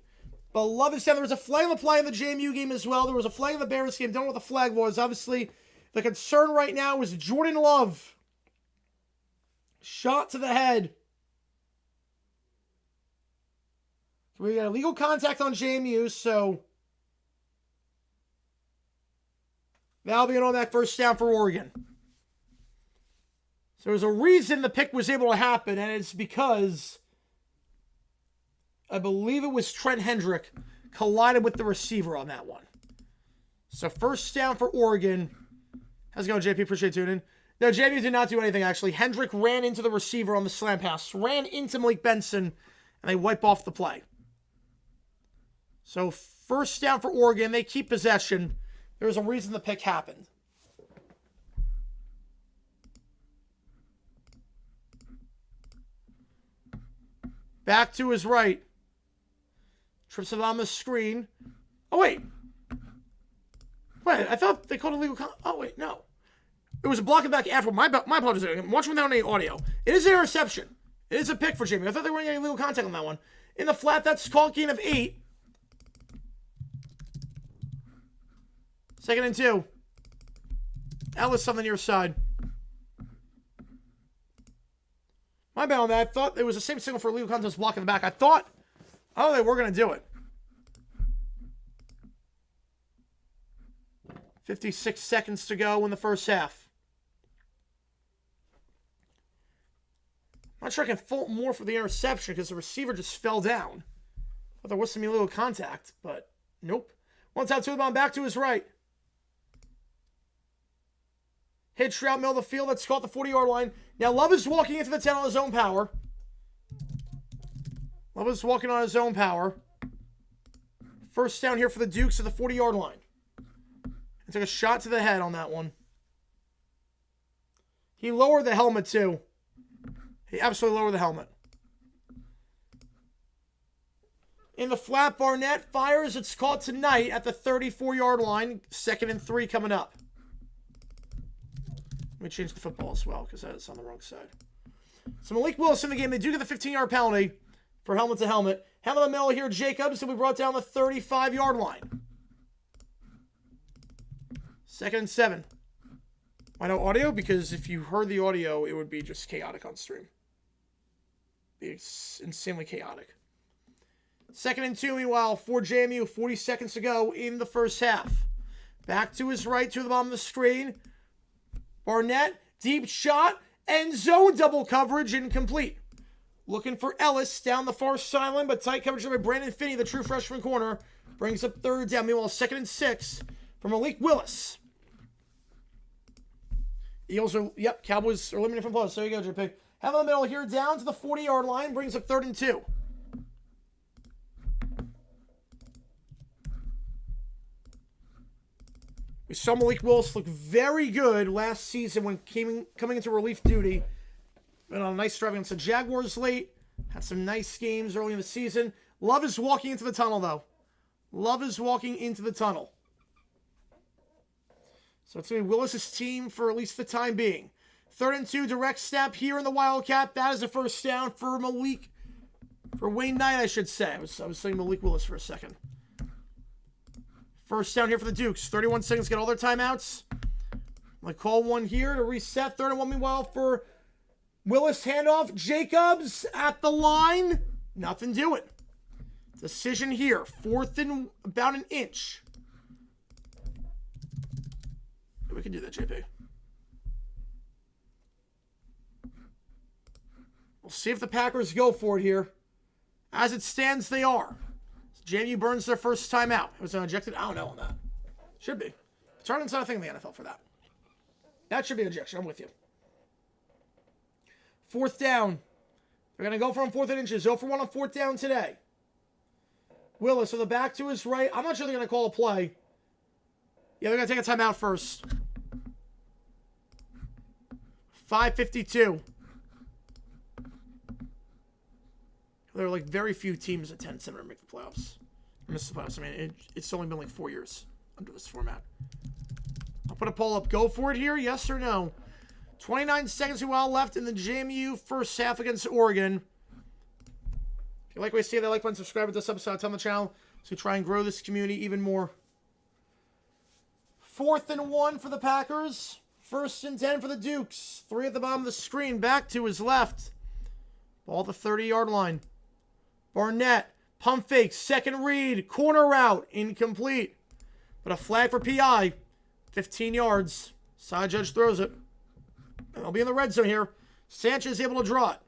S1: Beloved Sam, there was a flag on the play in the JMU game as well. There was a flag in the Bears game. Don't know what the flag was. Obviously, the concern right now is Jordan Love. Shot to the head. We got illegal contact on JMU, so that'll be an automatic first down for Oregon. So there's a reason the pick was able to happen, and it's because I believe it was Trent Hendrick collided with the receiver on that one. So first down for Oregon. How's it going, JP? Appreciate tuning in. No, JMU did not do anything, actually. Hendrick ran into the receiver on the slam pass, ran into Malik Benson, and they wipe off the play. So first down for Oregon. They keep possession. There's a reason the pick happened. Back to his right. Trips it on the screen. Oh, wait. Wait, I thought they called illegal. Oh, wait, no. It was a blocking back after. My apologies. I'm watching without any audio. It is an interception. It is a pick for Jamie. I thought they weren't getting illegal contact on that one. In the flat, that's called gain of 8. 2nd and 2. Ellis on the near side. My bad on that. I thought it was the same signal for illegal contact block in the back. I thought they were going to do it. 56 seconds to go in the first half. I'm not sure I can fault Moore for the interception because the receiver just fell down. Thought there was some illegal contact, but nope. One out to the bomb, back to his right. Hitch route, middle of the field. That's caught the 40-yard line. Now Love is walking into the 10 on his own power. Love is walking on his own power. First down here for the Dukes at the 40-yard line. And took a shot to the head on that one. He lowered the helmet too. He absolutely lowered the helmet. In the flat, Barnett fires. It's caught tonight at the 34-yard line. 2nd and 3 coming up. Let me change the football as well because that's on the wrong side. So Malik Willis in the game. They do get the 15-yard penalty for helmet to helmet. Helmet in the middle here, Jacobs. And we brought down the 35-yard line. 2nd and 7. Why no audio? Because if you heard the audio, it would be just chaotic on stream. It's insanely chaotic. 2nd and 2, meanwhile, for JMU. 40 seconds to go in the first half. Back to his right, to the bottom of the screen. Barnett, deep shot, end zone, double coverage, incomplete. Looking for Ellis down the far sideline, but tight coverage by Brandon Finney, the true freshman corner. Brings up 3rd down. Meanwhile, 2nd and 6 for Malik Willis. Eagles are, Cowboys are eliminated from plus. There you go, JP. Have in the middle here, down to the 40-yard line, brings up 3rd and 2. We saw Malik Willis look very good last season when coming into relief duty. Been on a nice drive against the Jaguars late. Had some nice games early in the season. Love is walking into the tunnel, though. Love is walking into the tunnel. So it's going to be Willis' team for at least the time being. 3rd and 2, direct snap here in the Wildcat. That is a first down for Wayne Knight, I should say. I was saying Malik Willis for a second. First down here for the Dukes. 31 seconds, get all their timeouts. I'm going to call one here to reset. 3rd and 1, meanwhile, for Willis. Handoff. Jacobs at the line. Nothing doing. Decision here. 4th and about an inch. We can do that, JP. We'll see if the Packers go for it here. As it stands, they are. JMU burns their first time out. Was it ejected? I don't know on that. Should be. Retardant's not a thing in the NFL for that. That should be an ejection. I'm with you. 4th down. They're going to go for on 4th and inches. 0 for 1 on 4th down today. Willis with the back to his right. I'm not sure they're going to call a play. Yeah, they're going to take a timeout first. 5:52. There are like very few teams at 10-7 make the playoffs. Or miss the playoffs. I mean, it's only been like 4 years under this format. I'll put a poll up. Go for it here, yes or no? 29 seconds well left in the JMU first half against Oregon. If you like what you see, that like button, subscribe to this episode, tell the channel so we try and grow this community even more. 4th and 1 for the Packers. 1st and 10 for the Dukes. 3 at the bottom of the screen. Back to his left. Ball at the 30-yard line. Barnett. Pump fake. Second read. Corner route. Incomplete. But a flag for PI. 15 yards. Side judge throws it. And they'll be in the red zone here. Sanchez able to draw it.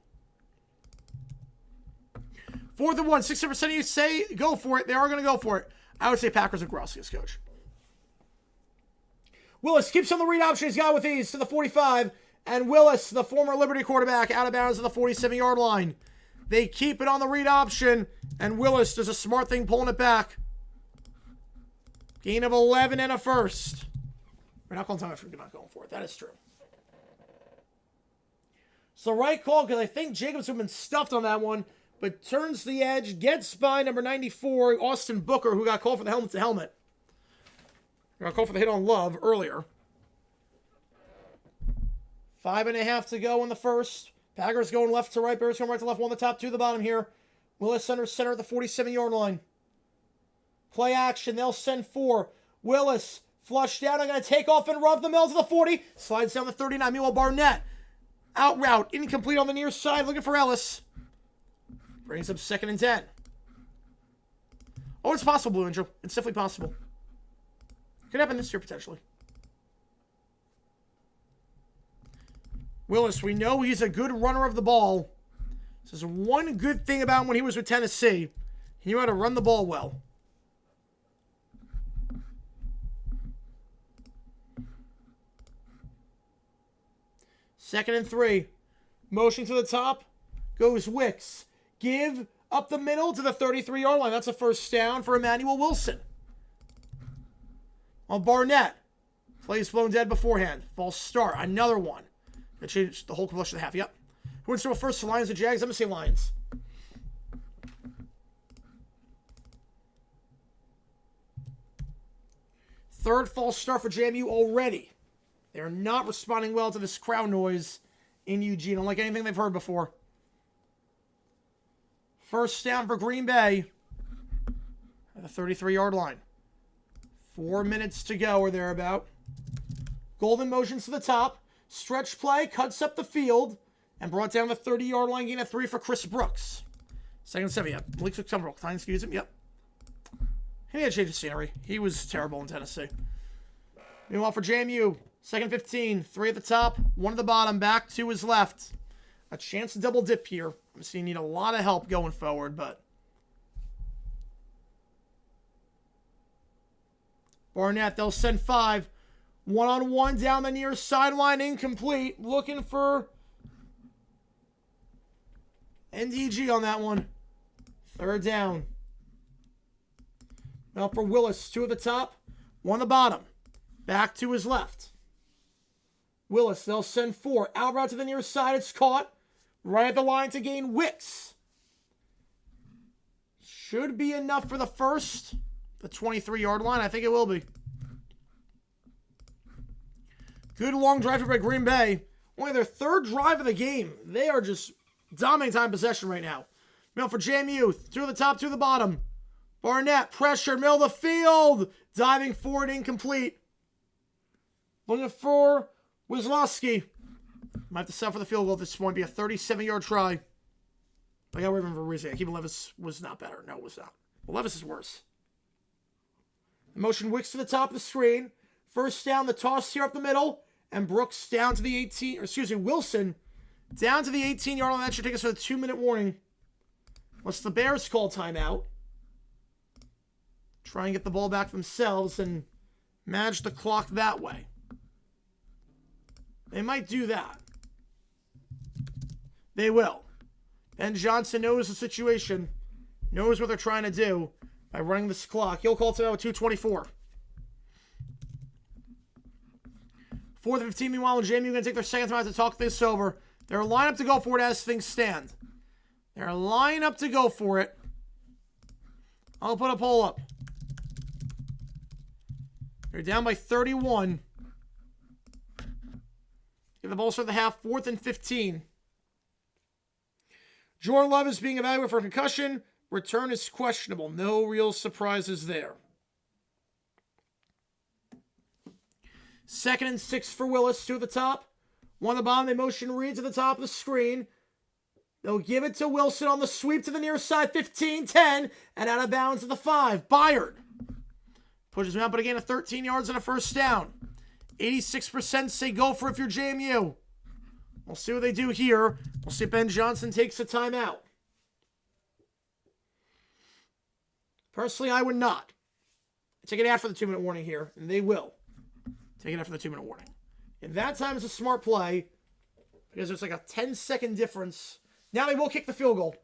S1: 4th and 1. 60% of you say go for it. They are going to go for it. I would say Packers and Grossi as coach. Willis keeps on the read option. He's got with ease to the 45. And Willis, the former Liberty quarterback, out of bounds at the 47-yard line. They keep it on the read option. And Willis does a smart thing pulling it back. Gain of 11 and a first. We're not calling time for not going for it. That is true. It's the right call because I think Jacobs would have been stuffed on that one. But turns the edge, gets by number 94, Austin Booker, who got called for the helmet to helmet. Got called for the hit on Love earlier. 5.5 to go in the first. Packers going left to right. Bears going right to left. 1 the top, 2 the bottom here. Willis under center at the 47-yard line. Play action. They'll send 4. Willis flush down. I'm going to take off and run the middle to the 40. Slides down the 39. Meanwhile, Barnett. Out route. Incomplete on the near side. Looking for Ellis. Brings up 2nd and 10. Oh, it's possible, Blue Angel. It's definitely possible. Could happen this year, potentially. Willis, we know he's a good runner of the ball. This is one good thing about him when he was with Tennessee. He knew how to run the ball well. Second and 3. Motion to the top. Goes Wicks. Give up the middle to the 33-yard line. That's a first down for Emmanuel Wilson. On Barnett. Plays blown dead beforehand. False start. Another one. That changed the whole completion of the half. Yep. Who wins to go first? The Lions or Jags? I'm going to say Lions. Third false start for JMU already. They're not responding well to this crowd noise in Eugene, unlike anything they've heard before. First down for Green Bay at the 33-yard line. 4 minutes to go or thereabout. Golden motions to the top. Stretch play, cuts up the field, and brought down the 30-yard line, gain of 3 for Chris Brooks. 2nd and 7, yep. Malik took some time, excuse him, yep. He had to change the scenery. He was terrible in Tennessee. Meanwhile, for JMU, 2nd 15, 3 at the top, 1 at the bottom, back to his left. A chance to double dip here. I'm seeing you need a lot of help going forward, but Barnett, they'll send 5. 1-on-1 down the near sideline, incomplete. Looking for NDG on that one. 3rd down. Now for Willis, 2 at the top, 1 at the bottom. Back to his left. Willis, they'll send 4. Out route to the near side, it's caught. Right at the line to gain Wicks. Should be enough for the first. The 23-yard line, I think it will be. Good long drive by Green Bay. Only their 3rd drive of the game. They are just dominating time possession right now. Middle for JMU. 2 at the top, 2 at the bottom. Barnett, pressure, middle of the field. Diving forward, incomplete. Looking for Wislowski. Might have to settle for the field goal at this point. Be a 37-yard try. I got rid of him for a reason. Keeping Levis was not better. No, it was not. Well, Levis is worse. Motion Wicks to the top of the screen. First down, the toss here up the middle. And Brooks down to the 18, or excuse me, Wilson down to the 18-yard line. That should take us to a 2-minute warning. Unless the Bears call timeout. Try and get the ball back themselves and manage the clock that way. They might do that. They will. Ben Johnson knows the situation, knows what they're trying to do by running this clock. He'll call timeout with 2:24. 4th and 15, meanwhile, JMU going to take their second time out to talk this over. They're lined up to go for it as things stand. They're lined up to go for it. I'll put a poll up. They're down by 31. Give the ball start the half, 4th and 15. Jordan Love is being evaluated for concussion. Return is questionable. No real surprises there. 2nd and 6 for Willis. 2 at the top. 1 at the bottom. They motion Reed to the top of the screen. They'll give it to Wilson on the sweep to the near side. 15-10. And out of bounds at the 5. Byard pushes him out, but again, a 13 yards and a first down. 86% say go for it if you're JMU. We'll see what they do here. We'll see if Ben Johnson takes a timeout. Personally, I would not. Take it after the 2-minute warning here, and they will. Take it after the 2-minute warning. And that time is a smart play because there's like a 10-second difference. Now they will kick the field goal.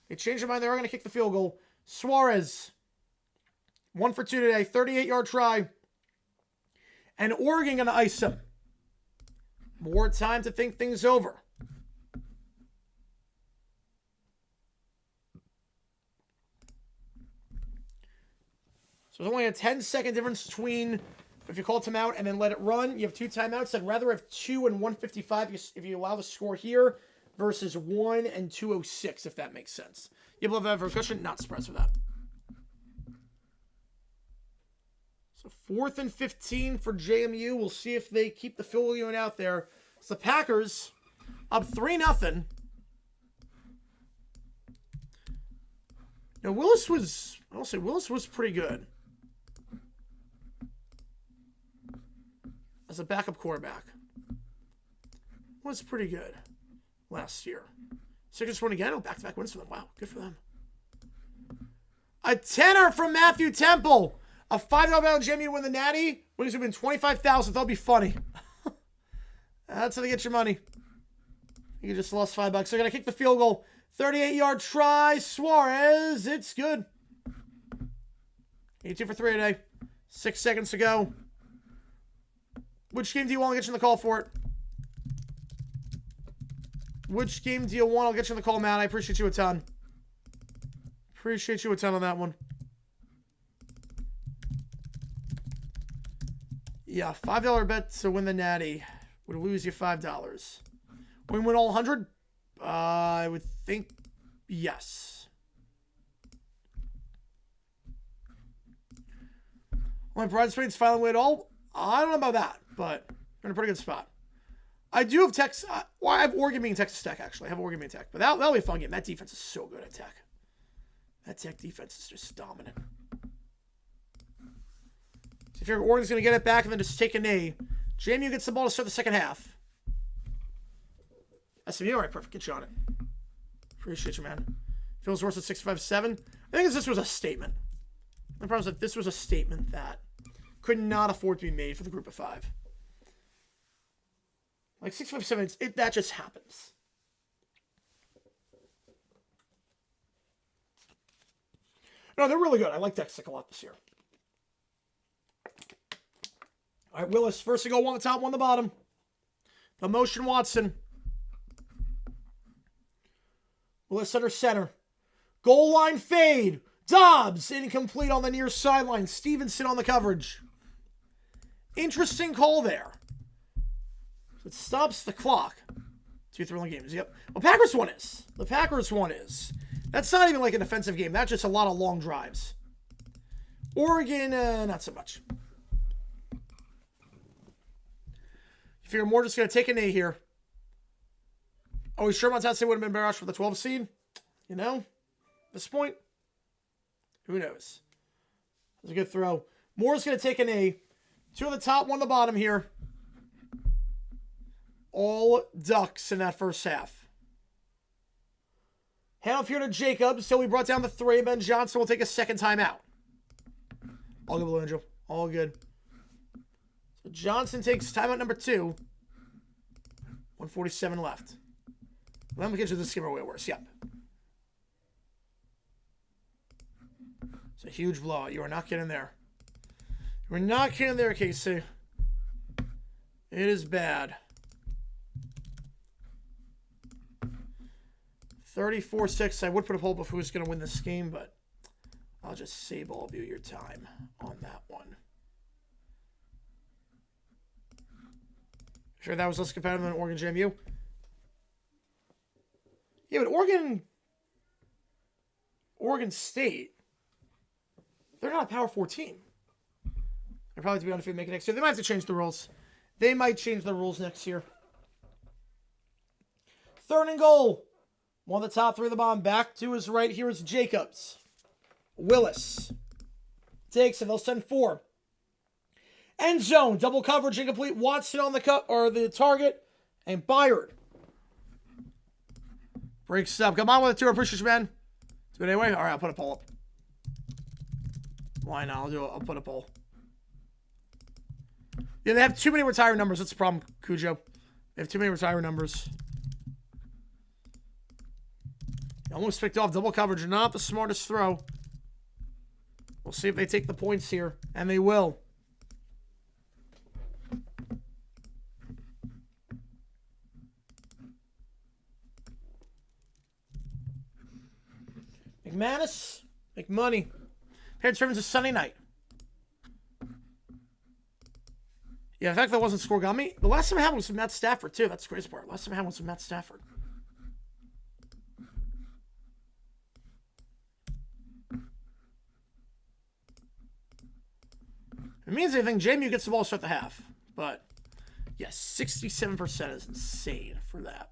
S1: They changed their mind. They are going to kick the field goal. Suarez, 1 for 2 today, 38-yard try. And Oregon going to ice him. More time to think things over. So there's only a 10-second difference between if you call timeout and then let it run. You have 2 timeouts. I'd rather have 2 and 1:55 if you allow the score here versus 1 and 2:06, if that makes sense. You have that for a cushion. Not surprised with that. So 4th and 15 for JMU. We'll see if they keep the field goal unit out there. It's the Packers up 3-0. Now Willis was pretty good as a backup quarterback. Was pretty good last year. Sixers win again. Oh, back-to-back wins for them. Wow, good for them. A tenner from Matthew Temple. A $5 balance JMU to win the Natty. Winnings have been $25,000. That'll be funny. That's how they get your money. You just lost $5. They're going to kick the field goal. 38-yard try. Suarez. It's good. 82 for 3 today. 6 seconds to go. Which game do you want? I'll get you in the call for it. Which game do you want? I'll get you in the call, Matt. I appreciate you a ton. Appreciate you a ton on that one. Yeah, $5 bet to win the Natty would lose you $5. Win all 100? I would think yes. Only bridesmaids filing away at all? I don't know about that, but they're in a pretty good spot. I do have Texas. Well, I have Oregon being Texas Tech, actually. I have Oregon being Tech. But that'll be a fun game. That defense is so good at Tech. That Tech defense is just dominant. So if you're Oregon's going to get it back and then just take a knee, JMU gets the ball to start the second half. SMU, all right, perfect. Get you on it. Appreciate you, man. Feels worse at 657. I think this was a statement. The problem is that this was a statement that could not afford to be made for the group of 5. Like 657, that just happens. No, they're really good. I like Texas a lot this year. All right, Willis, first to go, 1 on the top, 1 on the bottom. The motion Watson. Willis under center. Goal line fade. Dobbs incomplete on the near sideline. Stevenson on the coverage. Interesting call there. So it stops the clock. 2 thrilling games. Yep. Well, Packers one is. The Packers one is. That's not even like an offensive game. That's just a lot of long drives. Oregon, not so much. You figure Moore just going to take an A here. Oh, you sure Montana State would have been better for the 12 seed? You know? At this point? Who knows? That's a good throw. Moore's going to take an A. 2 on the top, 1 on the bottom here. All Ducks in that first half. Hand off here to Jacobs. So we brought down the 3. Ben Johnson will take a second timeout. All good, Blue Angel. All good. So Johnson takes timeout number 2. 147 left. Let me get you this game way worse. Yep. It's a huge blowout. You are not getting there. You are not getting there, Casey. It is bad. 34-6. I would put a poll up of who's going to win this game, but I'll just save all of you your time on that one. Sure, that was less competitive than Oregon JMU. Yeah, but Oregon State, they're not a Power 4 team. They're probably to be undefeated make it next year. They might have to change the rules. They might change the rules next year. 3rd and goal. One of the top 3 of the bomb. Back to his right. Here is Jacobs. Willis takes it. They'll send 4. End zone. Double coverage incomplete. Watson on the cut or the target. And Byard breaks up. Come on with it, too. I appreciate you, man. Do it anyway. All right, I'll put a poll up. Why not? I'll do it. I'll put a poll. Yeah, they have too many retired numbers. That's the problem, Cujo. They have too many retired numbers. Almost picked off. Double coverage. Not the smartest throw. We'll see if they take the points here. And they will. McManus. McMoney. Parents Ravens is Sunday night. Yeah, the fact that wasn't score got me. The last time it happened was with Matt Stafford, too. That's the crazy part. Last time it happened was with Matt Stafford. It means anything. JMU gets the ball to start the half. But, yes, 67% is insane for that.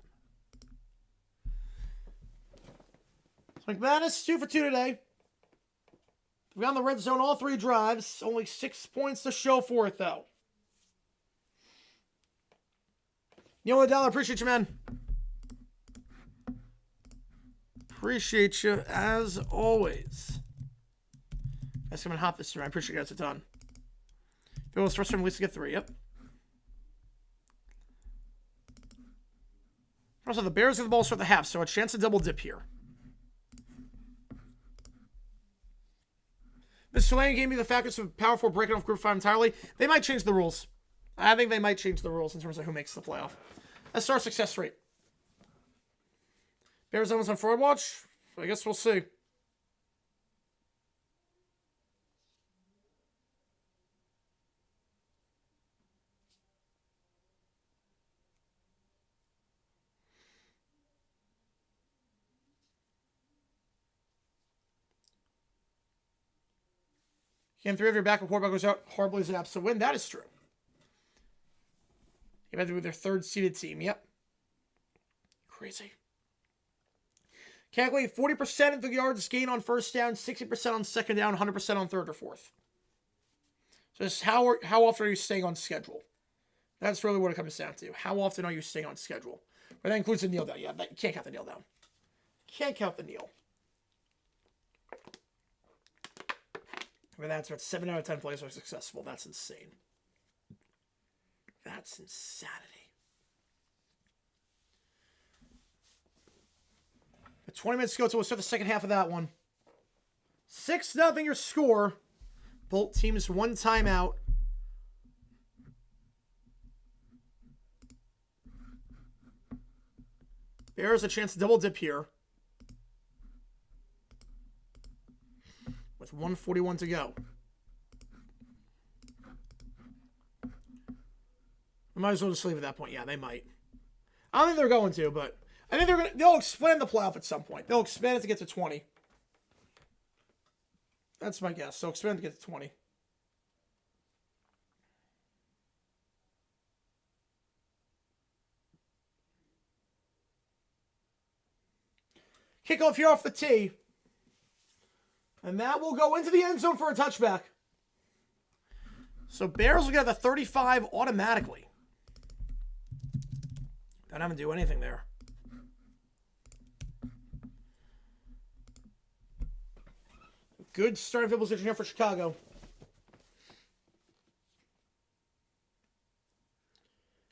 S1: So McManus, 2 for 2 today. We on the red zone all 3 drives. Only 6 points to show for it, though. Neil Adela, appreciate you, man. Appreciate you, as always. Guys coming hot this year. I appreciate you guys a ton. Bill was first time at least to get 3. Yep. Also, the Bears get the ball to start the half, so a chance to double dip here. Mr. Tulane gave me the factors of Power 4 breaking off Group 5 entirely. They might change the rules. I think they might change the rules in terms of who makes the playoff. That's our success rate. Bears almost on forward watch? I guess we'll see. Game 3 of your backup quarterback goes out horribly as an absolute win. That is true. You had to be their 3rd seeded team. Yep. Crazy. Calculate 40% of the yards gain on first down, 60% on second down, 100% on 3rd or 4th. So just how often are you staying on schedule? That's really what it comes down to. How often are you staying on schedule? But that includes the kneel down. Yeah, you can't count the kneel down. Can't count the kneel. But that's what 7 out of 10 plays are successful. That's insane. That's insanity. But 20 minutes to go, so we'll start the second half of that one. 6-0 your score. Both teams 1 timeout. Bears a chance to double dip here. With 1:41 to go. I might as well just leave at that point. Yeah, they might. I don't think they're going to, but I think they'll expand the playoff at some point. They'll expand it to get to 20. That's my guess. So expand to get to 20. Kickoff here off the tee. And that will go into the end zone for a touchback. So Bears will get the 35 automatically. Don't have to do anything there. Good starting field position here for Chicago.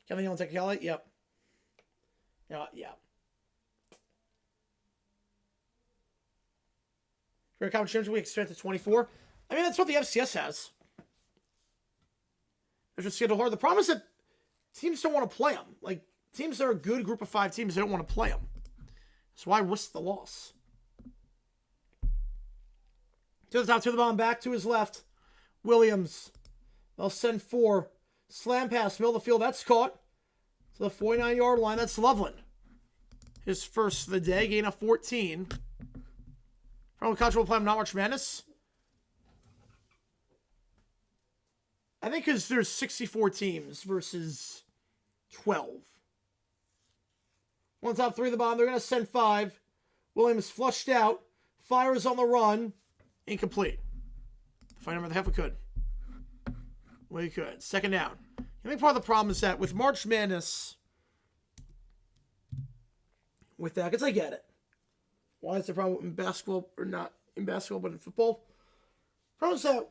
S1: Kevin, you want to take a Kelly? Yep. Yeah. For conference championship, we expand to 24. I mean, that's what the FCS has. They're just scheduled hard. The problem is that teams don't want to play them. Like, teams that are a good group of 5 teams, they don't want to play them. So why risk the loss? To the top, to the bottom, back to his left. Williams. They'll send 4. Slam pass, middle of the field. That's caught. To the 49-yard line. That's Loveland. His first of the day. Gain of 14. From college will play him not March Madness. I think because there's 64 teams versus 12. One top 3 at the bottom. They're going to send 5. Williams flushed out. Fires on the run. Incomplete. Find him at the half we could. We could. Second down. I think part of the problem is that with March Madness, with that, because I get it. Why is the problem in basketball, or not in basketball, but in football? Problem is that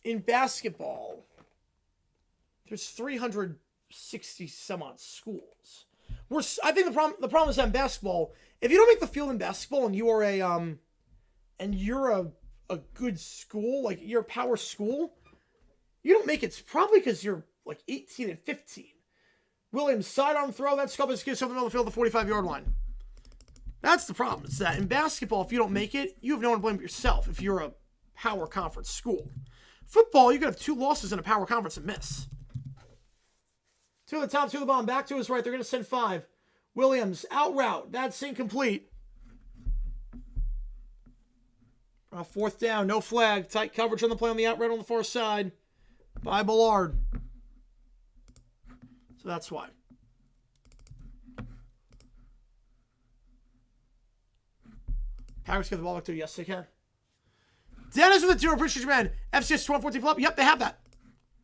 S1: in basketball, there's 360 some odd schools. I think the problem is that in basketball, if you don't make the field in basketball and you are a good school, like you're a power school, you don't make it. It's probably because you're like 18 and 15. Williams sidearm throw. That's Scubbins gives something on the field, the 45-yard line. That's the problem. Is that in basketball, if you don't make it, you have no one to blame but yourself. If you're a power conference school, football, you could have 2 losses in a power conference and miss. 2 at the top, 2 at the bottom, back to his right. They're going to send 5. Williams, out route. That's incomplete. 4th down, no flag. Tight coverage on the play on the out route on the far side by Ballard. So that's why. Packers get the ball back to yes, they can. Dennis with the 2. Appreciate you, man. FCS 12-14 flop. Yep, they have that.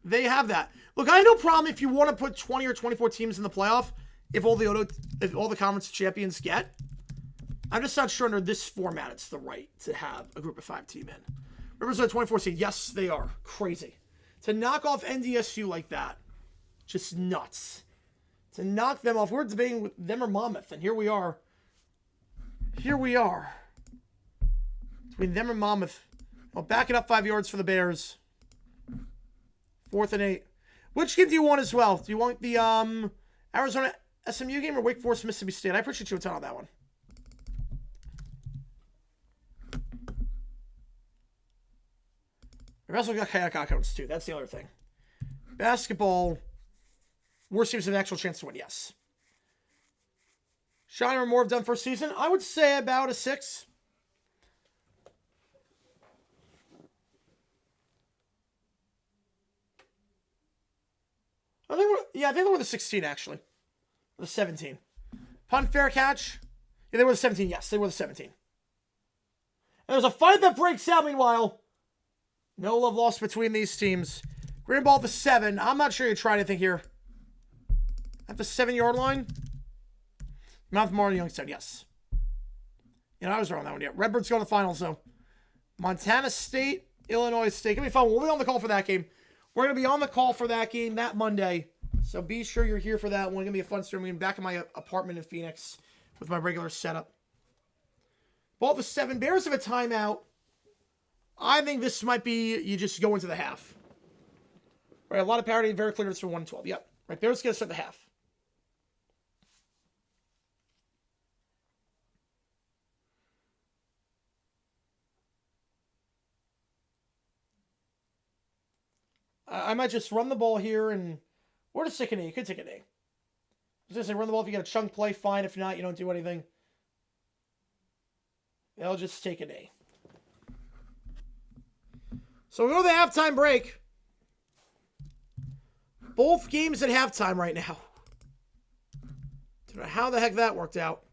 S1: They have that. Look, I have no problem if you want to put 20 or 24 teams in the playoff if all the conference champions get. I'm just not sure under this format it's the right to have a group of 5 team in. Rivers are 24 seed. Yes, they are. Crazy. To knock off NDSU like that, just nuts. To knock them off. We're debating with them or Monmouth, and here we are. Here we are. Between them and Monmouth. Well, back it up 5 yards for the Bears. 4th and 8. Which game do you want as well? Do you want the Arizona SMU game or Wake Forest Mississippi State? I appreciate you a ton on that one. We've also got kayak outcomes too. That's the other thing. Basketball, worst teams have an actual chance to win, yes. Shiner or more have done first season? I would say about a 6. I think they were the 16, actually. The 17. Punt, fair catch. Yeah, they were the 17. Yes, they were the 17. And there's a fight that breaks out, meanwhile. No love lost between these teams. Green ball at the 7. I'm not sure you tried anything here. At the 7-yard line. Mount Martin Youngstown, yes. I was wrong on that one. Yeah, Redbirds go to the finals, though. Montana State, Illinois State. Gonna be fun. We'll be on the call for that game. We're going to be on the call for that game that Monday. So be sure you're here for that one. It's going to be a fun stream. I'm back in my apartment in Phoenix with my regular setup. Ball at the 7. Bears have a timeout. I think this might be, you just go into the half. Right, a lot of parity, very clear it's for 112. Yep. Right, Bears going to start the half. I might just run the ball here and... Or just take an A. You could take an A. I was going to say, run the ball if you get a chunk play, fine. If not, you don't do anything. They'll just take an A. So we go to the halftime break. Both games at halftime right now. Don't know how the heck that worked out.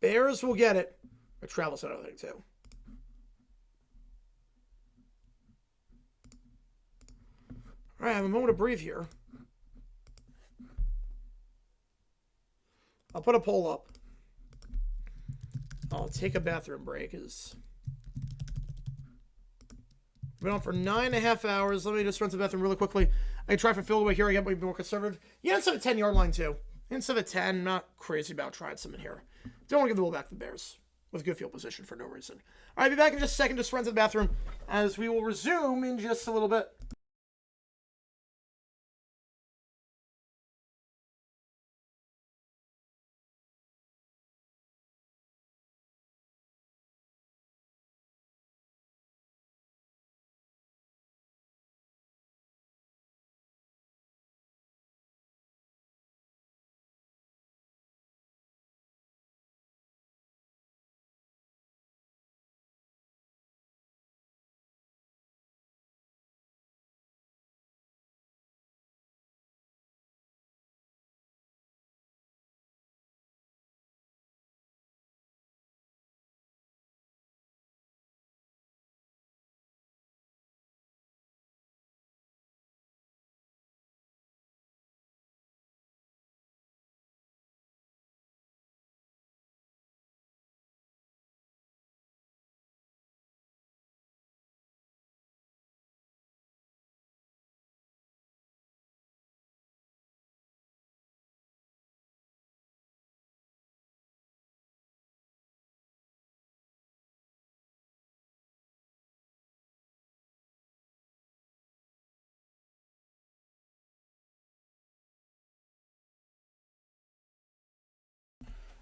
S1: Bears will get it. Or Travel's another thing too. All right, I have a moment to breathe here. I'll put a poll up. I'll take a bathroom break. We've been on for 9.5 hours. Let me just run to the bathroom really quickly. I try for field away here. I get more conservative. Yeah, instead of 10-yard line too. Instead of 10, not crazy about trying something here. Don't want to give the ball back to the Bears with good field position for no reason. All right, be back in just a second. Just run to the bathroom as we will resume in just a little bit.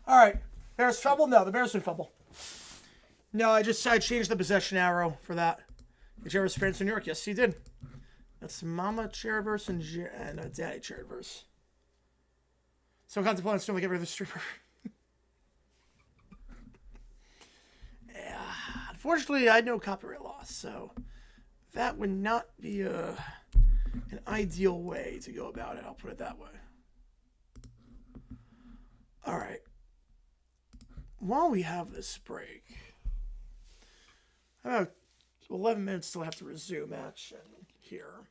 S1: All right. Bears fumble? No, the Bears didn't fumble. No, I changed the possession arrow for that. Did you ever experience New York? Yes, he did. That's Mama Chairverse and Daddy Chairverse. So I'm contemplating still get rid of the streamer. Yeah. Unfortunately, I had no copyright loss, so that would not be an ideal way to go about it. I'll put it that way. All right. While we have this break, about 11 minutes till I have to resume action here.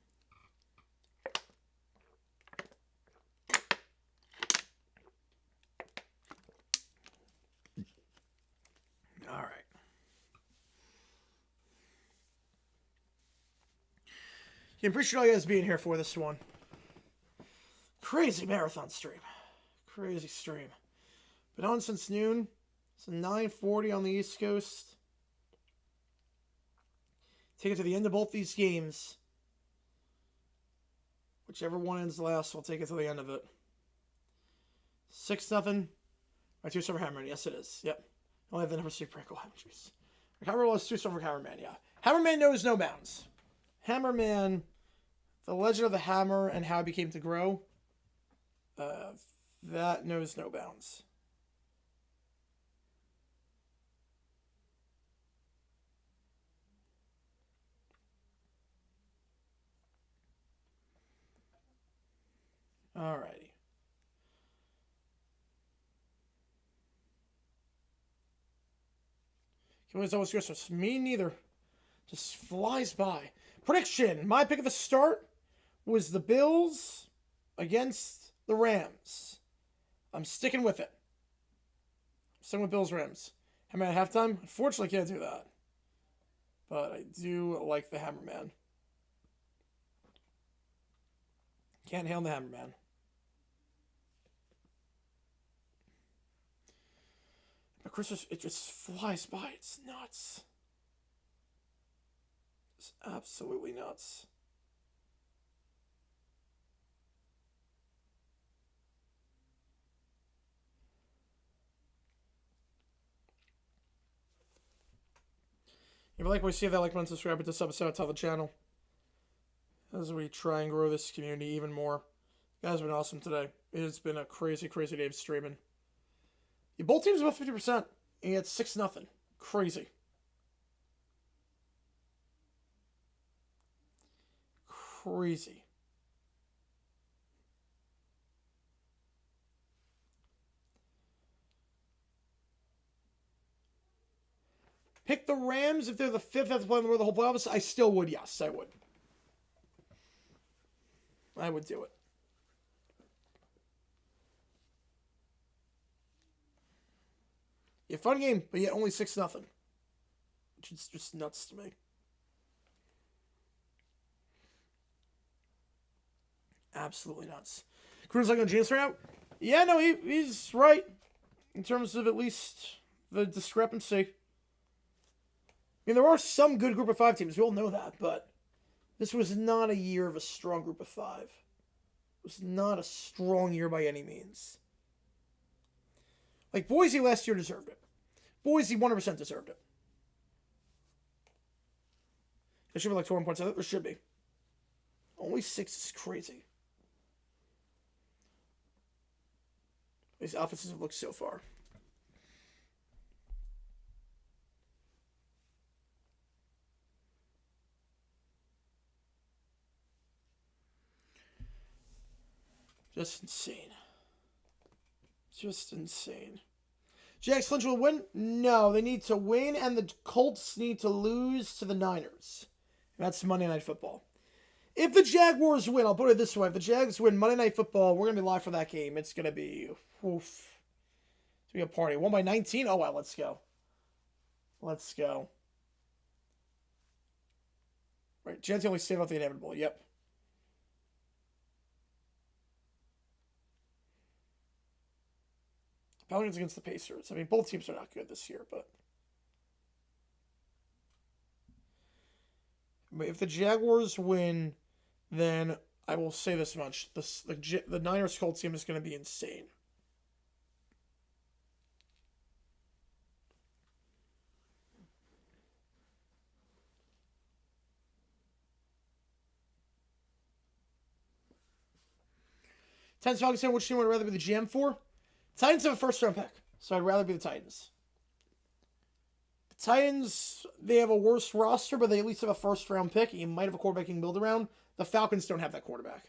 S1: All right. Yeah, I appreciate all you guys being here for this one. Crazy marathon stream. Crazy stream. Been on since noon. It's 9:40 on the East Coast. Take it to the end of both these games. Whichever one ends last, we'll take it to the end of it. 6-0. My 2-summer Hammerman. Yes, it is. Yep. I only have the number 6 Prankle. Jeez. My camera was 2-summer Hammerman, yeah. Hammerman knows no bounds. Hammerman, the legend of the hammer and how it became to grow, that knows no bounds. Alrighty. Always Christmas. Me neither. Just flies by. Prediction. My pick of the start was the Bills against the Rams. I'm sticking with it. I'm sticking with Bills Rams. Hammerman at halftime? Unfortunately, can't do that. But I do like the Hammerman. Can't handle the Hammerman. But Christmas, it just flies by. It's nuts. It's absolutely nuts. If you like what you see, that like button, subscribe to this episode, tell the channel. As we try and grow this community even more. You guys have been awesome today. It's been a crazy, crazy day of streaming. Yeah, both teams about 50%. And it's 6-0. Crazy. Crazy. Pick the Rams if they're the 5th after playing the whole playoffs. I still would, yes, I would. I would do it. Yeah, fun game, but yet only 6-0. Which is just nuts to me. Absolutely nuts. Crew's like on James right now? Yeah, no, he's right. In terms of at least the discrepancy. I mean, there are some good Group of 5 teams. We all know that, but this was not a year of a strong Group of 5. It was not a strong year by any means. Like, Boise last year deserved it. Boise 100% deserved it. There should be like 21 points. I think there should be. Only 6 is crazy. These offenses have looked so far. Just insane. Just insane. Jags Lynch will win? No, they need to win, and the Colts need to lose to the Niners. That's Monday Night Football. If the Jaguars win, I'll put it this way. If the Jags win Monday Night Football, we're going to be live for that game. It's going to be, oof. It's going to be a party. 1 by 19? Oh, wow, let's go. Let's go. Right, Jags only save out the inevitable. Yep. Pelicans against the Pacers. I mean, both teams are not good this year, but if the Jaguars win, then I will say this much: the Niners Colts team is going to be insane. Titans Falcons, which team would I rather be the GM for? Titans have a first-round pick, so I'd rather be the Titans. The Titans, they have a worse roster, but they at least have a first-round pick. You might have a quarterback you can build around. The Falcons don't have that quarterback.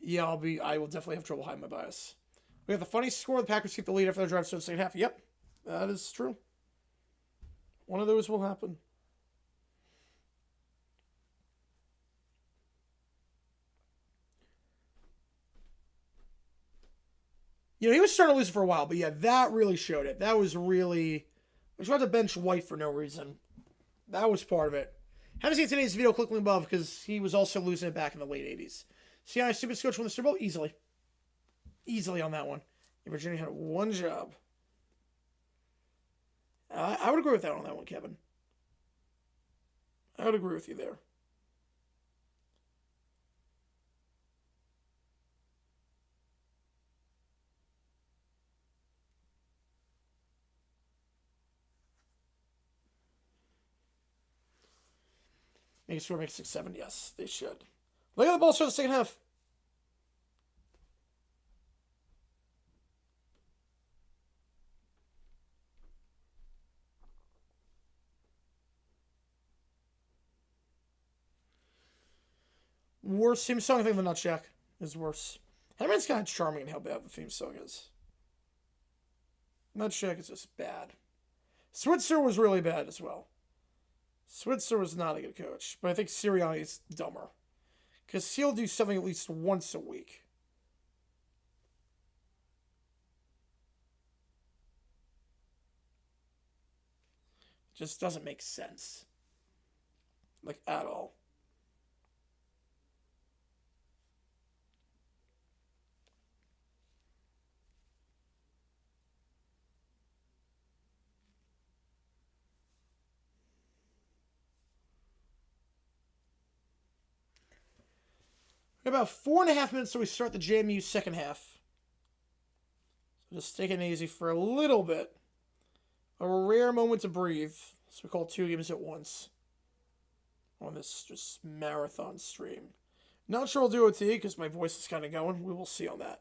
S1: Yeah, I will definitely have trouble hiding my bias. We have the funny score. The Packers keep the lead after the drive to the second half. Yep, that is true. One of those will happen. You know, he was starting to lose it for a while, but yeah, that really showed it. That was really... We tried to bench White for no reason. That was part of it. Haven't seen today's video, click link above, because he was also losing it back in the late 80s. See how stupid coach won the Super Bowl? Easily. Easily on that one. Virginia had one job. I would agree with that on that one, Kevin. I would agree with you there. Make a score, make 6-7. Yes, they should. Look at the ball start the second half. Worst theme song, I think the Nutjack is worse. Henry's kind of charming in how bad the theme song is. Nutjack is just bad. Switzer was really bad as well. Switzer was not a good coach, but I think Sirianni is dumber. Because he'll do something at least once a week. Just doesn't make sense. Like, at all. About 4.5 minutes till we start the JMU second half. So just taking it easy for a little bit. A rare moment to breathe. So we call 2 games at once. On this just marathon stream. Not sure I'll do OT because my voice is kind of going. We will see on that.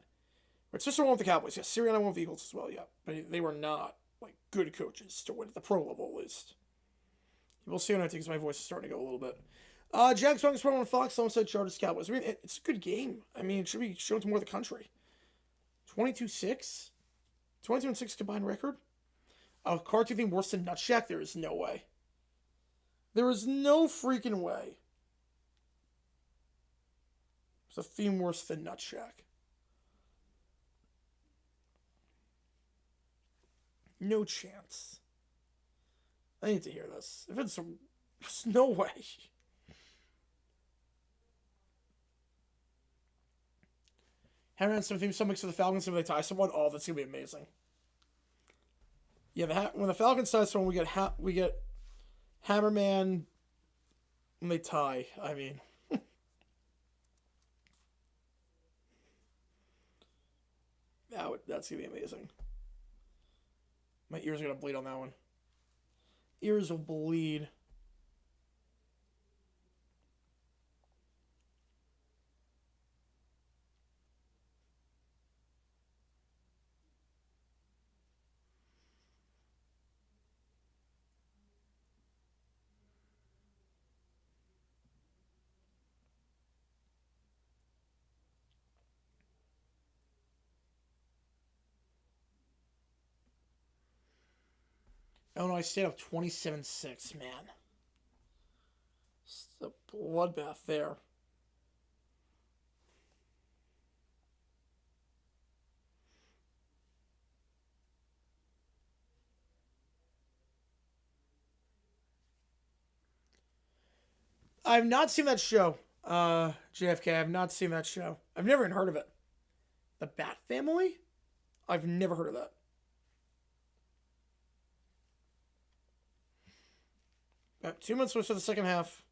S1: But sister won with the Cowboys. Yeah, Sirianni won with the Eagles as well, yeah. But they were not like good coaches to win at the pro level at least. We'll see on OT because my voice is starting to go a little bit. Jags Falcons on Fox, alongside Chargers Cowboys. I mean, it's a good game. I mean, it should be shown to more of the country. 22-6? 22-6 combined record? Cartoon theme worse than Nutjack? There is no way. There is no freaking way. It's a theme worse than Nutjack. No chance. I need to hear this. If it's... There's no way. Hammerman some mix of the Falcons if they tie someone. Oh, that's gonna be amazing. Yeah, when the Falcons tie someone, we get Hammerman when they tie. I mean, that's gonna be amazing. My ears are gonna bleed on that one. Ears will bleed. Illinois State up 27-6, man. It's a bloodbath there. I've not seen that show, JFK. I've not seen that show. I've never even heard of it. The Bat Family? I've never heard of that. About 2 months left for the second half.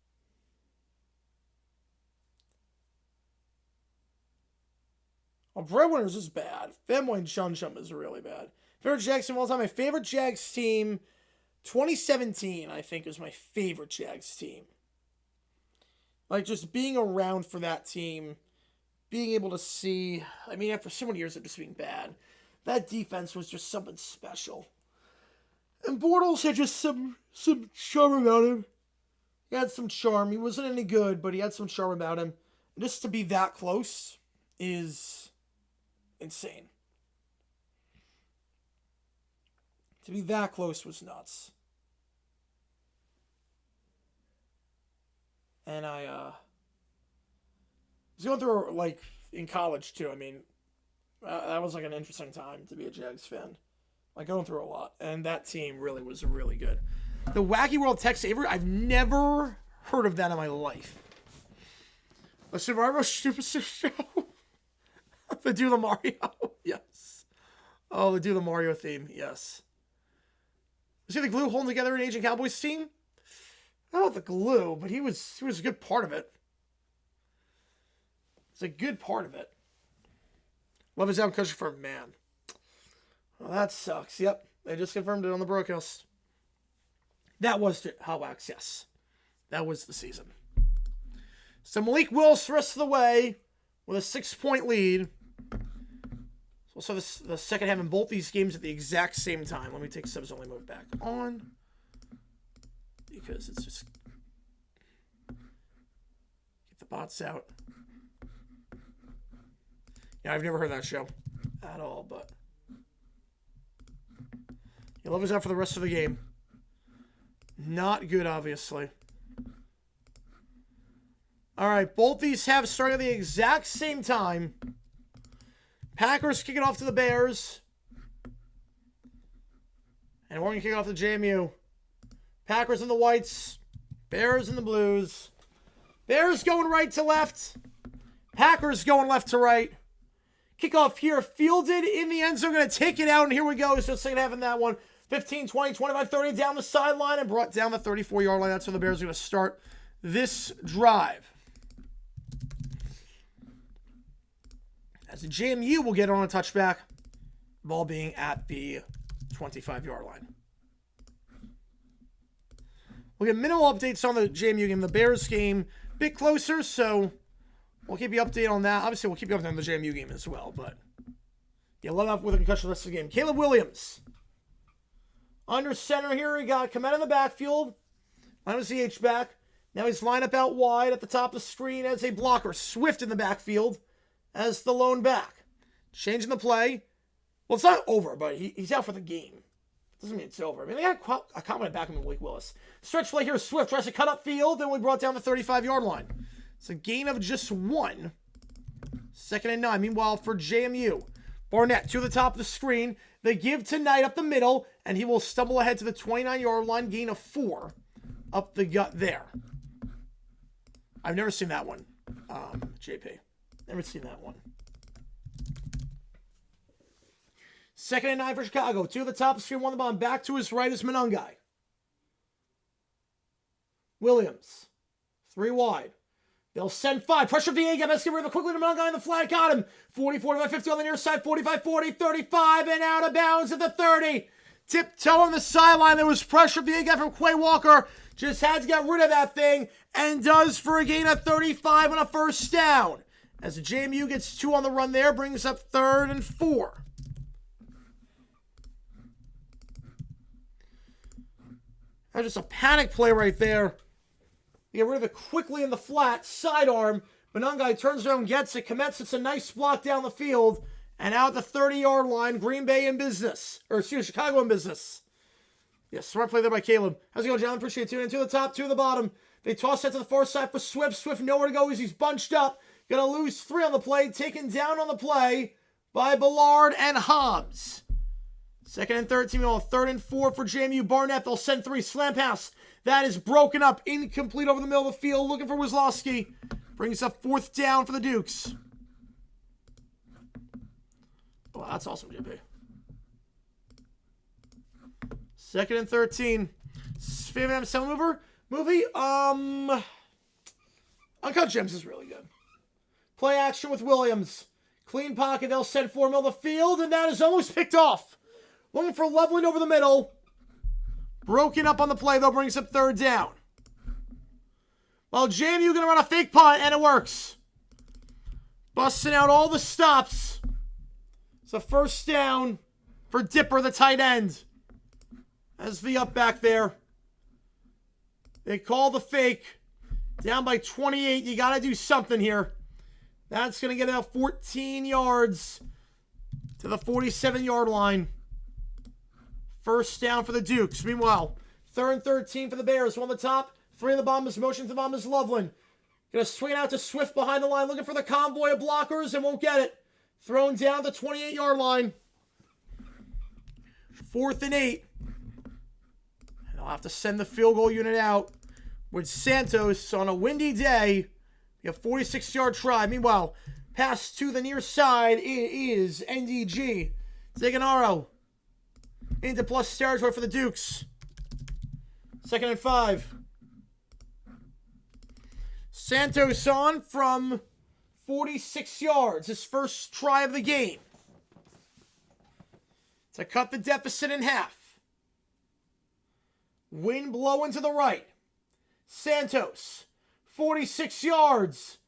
S1: Well, Breadwinners is bad. Fanboy and Chum Chum is really bad. Favorite Jags team of all time? My favorite Jags team, 2017, I think, is my favorite Jags team. Like, just being around for that team, being able to see, I mean, after so many years of just being bad, that defense was just something special. And Bortles had just some charm about him. He had some charm. He wasn't any good, but he had some charm about him. And just to be that close is insane. To be that close was nuts. And I was going through, like, in college, too. I mean, that was, like, an interesting time to be a Jags fan. Like, going through a lot. And that team really was really good. The Wacky World Tech Saver, I've never heard of that in my life. The Survivor Superstar Show? They do the Mario? Yes. Oh, they do the Mario theme. Yes. Was he the glue holding together an Aging Cowboys team? Not the glue, but he was a good part of it. It's a good part of it. Love is out country for a man. Well, that sucks. Yep. They just confirmed it on the broadcast. That was Hot Wax, yes. That was the season. So Malik Willis the rest of the way with a 6-point lead. So the second half in both these games at the exact same time. Let me take subs only mode back on. Because it's just... Get the bots out. Yeah, I've never heard that show at all, but... Yeah, Love is out for the rest of the game. Not good, obviously. All right, both these halves starting at the exact same time. Packers kick it off to the Bears. And we're going to kick it off to JMU. Packers in the whites. Bears in the blues. Bears going right to left. Packers going left to right. Kickoff here. Fielded in the end zone. Going to take it out. And here we go. So second half in that one. 15, 20, 25, 30 down the sideline and brought down the 34-yard line. That's where the Bears are going to start this drive. As the JMU will get on a touchback. Ball being at the 25-yard line. We'll get minimal updates on the JMU game. The Bears game a bit closer, so we'll keep you updated on that. Obviously, we'll keep you updated on the JMU game as well, but yeah, let off with a concussion the rest of the game. Caleb Williams. Under center here, he got Komet in the backfield. Line was the H-back. Now he's lined up out wide at the top of the screen as a blocker. Swift in the backfield as the lone back. Changing the play. Well, it's not over, but he's out for the game. Doesn't mean it's over. I mean, they got a comment back in Malik Willis. Stretch play here. Swift tries to cut up field, and we brought down the 35-yard line. It's a gain of just 1. 2nd and 9. Meanwhile, for JMU, Barnett to the top of the screen. They give to Knight up the middle, and he will stumble ahead to the 29-yard line, gain of 4 up the gut there. I've never seen that one, JP. Never seen that one. 2nd and 9 for Chicago. 2 at the top of the screen, 1 on the bottom. Back to his right is Monangai. Williams. 3 wide. They'll send 5. Pressure from the A-gap. Let's get rid of it quickly to Monangai in the flat. Got him. 40-45-50 on the near side. 45-40, 35, and out of bounds at the 30. Tiptoe on the sideline. There was pressure from the A-gap from Quay Walker. Just had to get rid of that thing, and does for a gain of 35 on a first down. As the JMU gets 2 on the run there, brings up 3rd and 4. That's just a panic play right there. You get rid of it quickly in the flat, sidearm. Monangai turns around, gets it, commits. It's a nice block down the field. And out the 30-yard line, Green Bay in business. Or, excuse me, Chicago in business. Yes, smart play there by Caleb. How's it going, John? Appreciate it. 2 into the top, 2 to the bottom. They toss that to the far side for Swift. Swift nowhere to go as he's bunched up. Gonna lose 3 on the play. Taken down on the play by Ballard and Hobbs. 2nd and 13. Meanwhile, 3rd and 4 for JMU. Barnett. They'll send 3. Slam pass. That is broken up. Incomplete over the middle of the field. Looking for Wislowski. Brings up 4th down for the Dukes. Oh, that's awesome, JP. 2nd and 13. Favorite sound movie? Uncut Gems is really good. Play action with Williams. Clean pocket. They'll send 4 middle of the field, and that is almost picked off. Looking for Loveland over the middle. Broken up on the play, though, brings up 3rd down. Well, JMU going to run a fake punt, and it works. Busting out all the stops. It's a first down for Dipper, the tight end. As the up back there. They call the fake. Down by 28. You got to do something here. That's going to get out 14 yards to the 47-yard line. First down for the Dukes. Meanwhile, 3rd and 13 for the Bears. 1 on the top, 3 on the bottom. Motion to the bottom is Loveland. Going to swing it out to Swift behind the line, looking for the convoy of blockers and won't get it. Thrown down the 28-yard line. 4th and 8. And I'll have to send the field goal unit out with Santos on a windy day. A 46-yard try. Meanwhile, pass to the near side is NDG. Zaganaro into plus territory for the Dukes. 2nd and 5. Santos on from 46 yards. His first try of the game. To cut the deficit in half. Wind blowing to the right. Santos. 46 yards.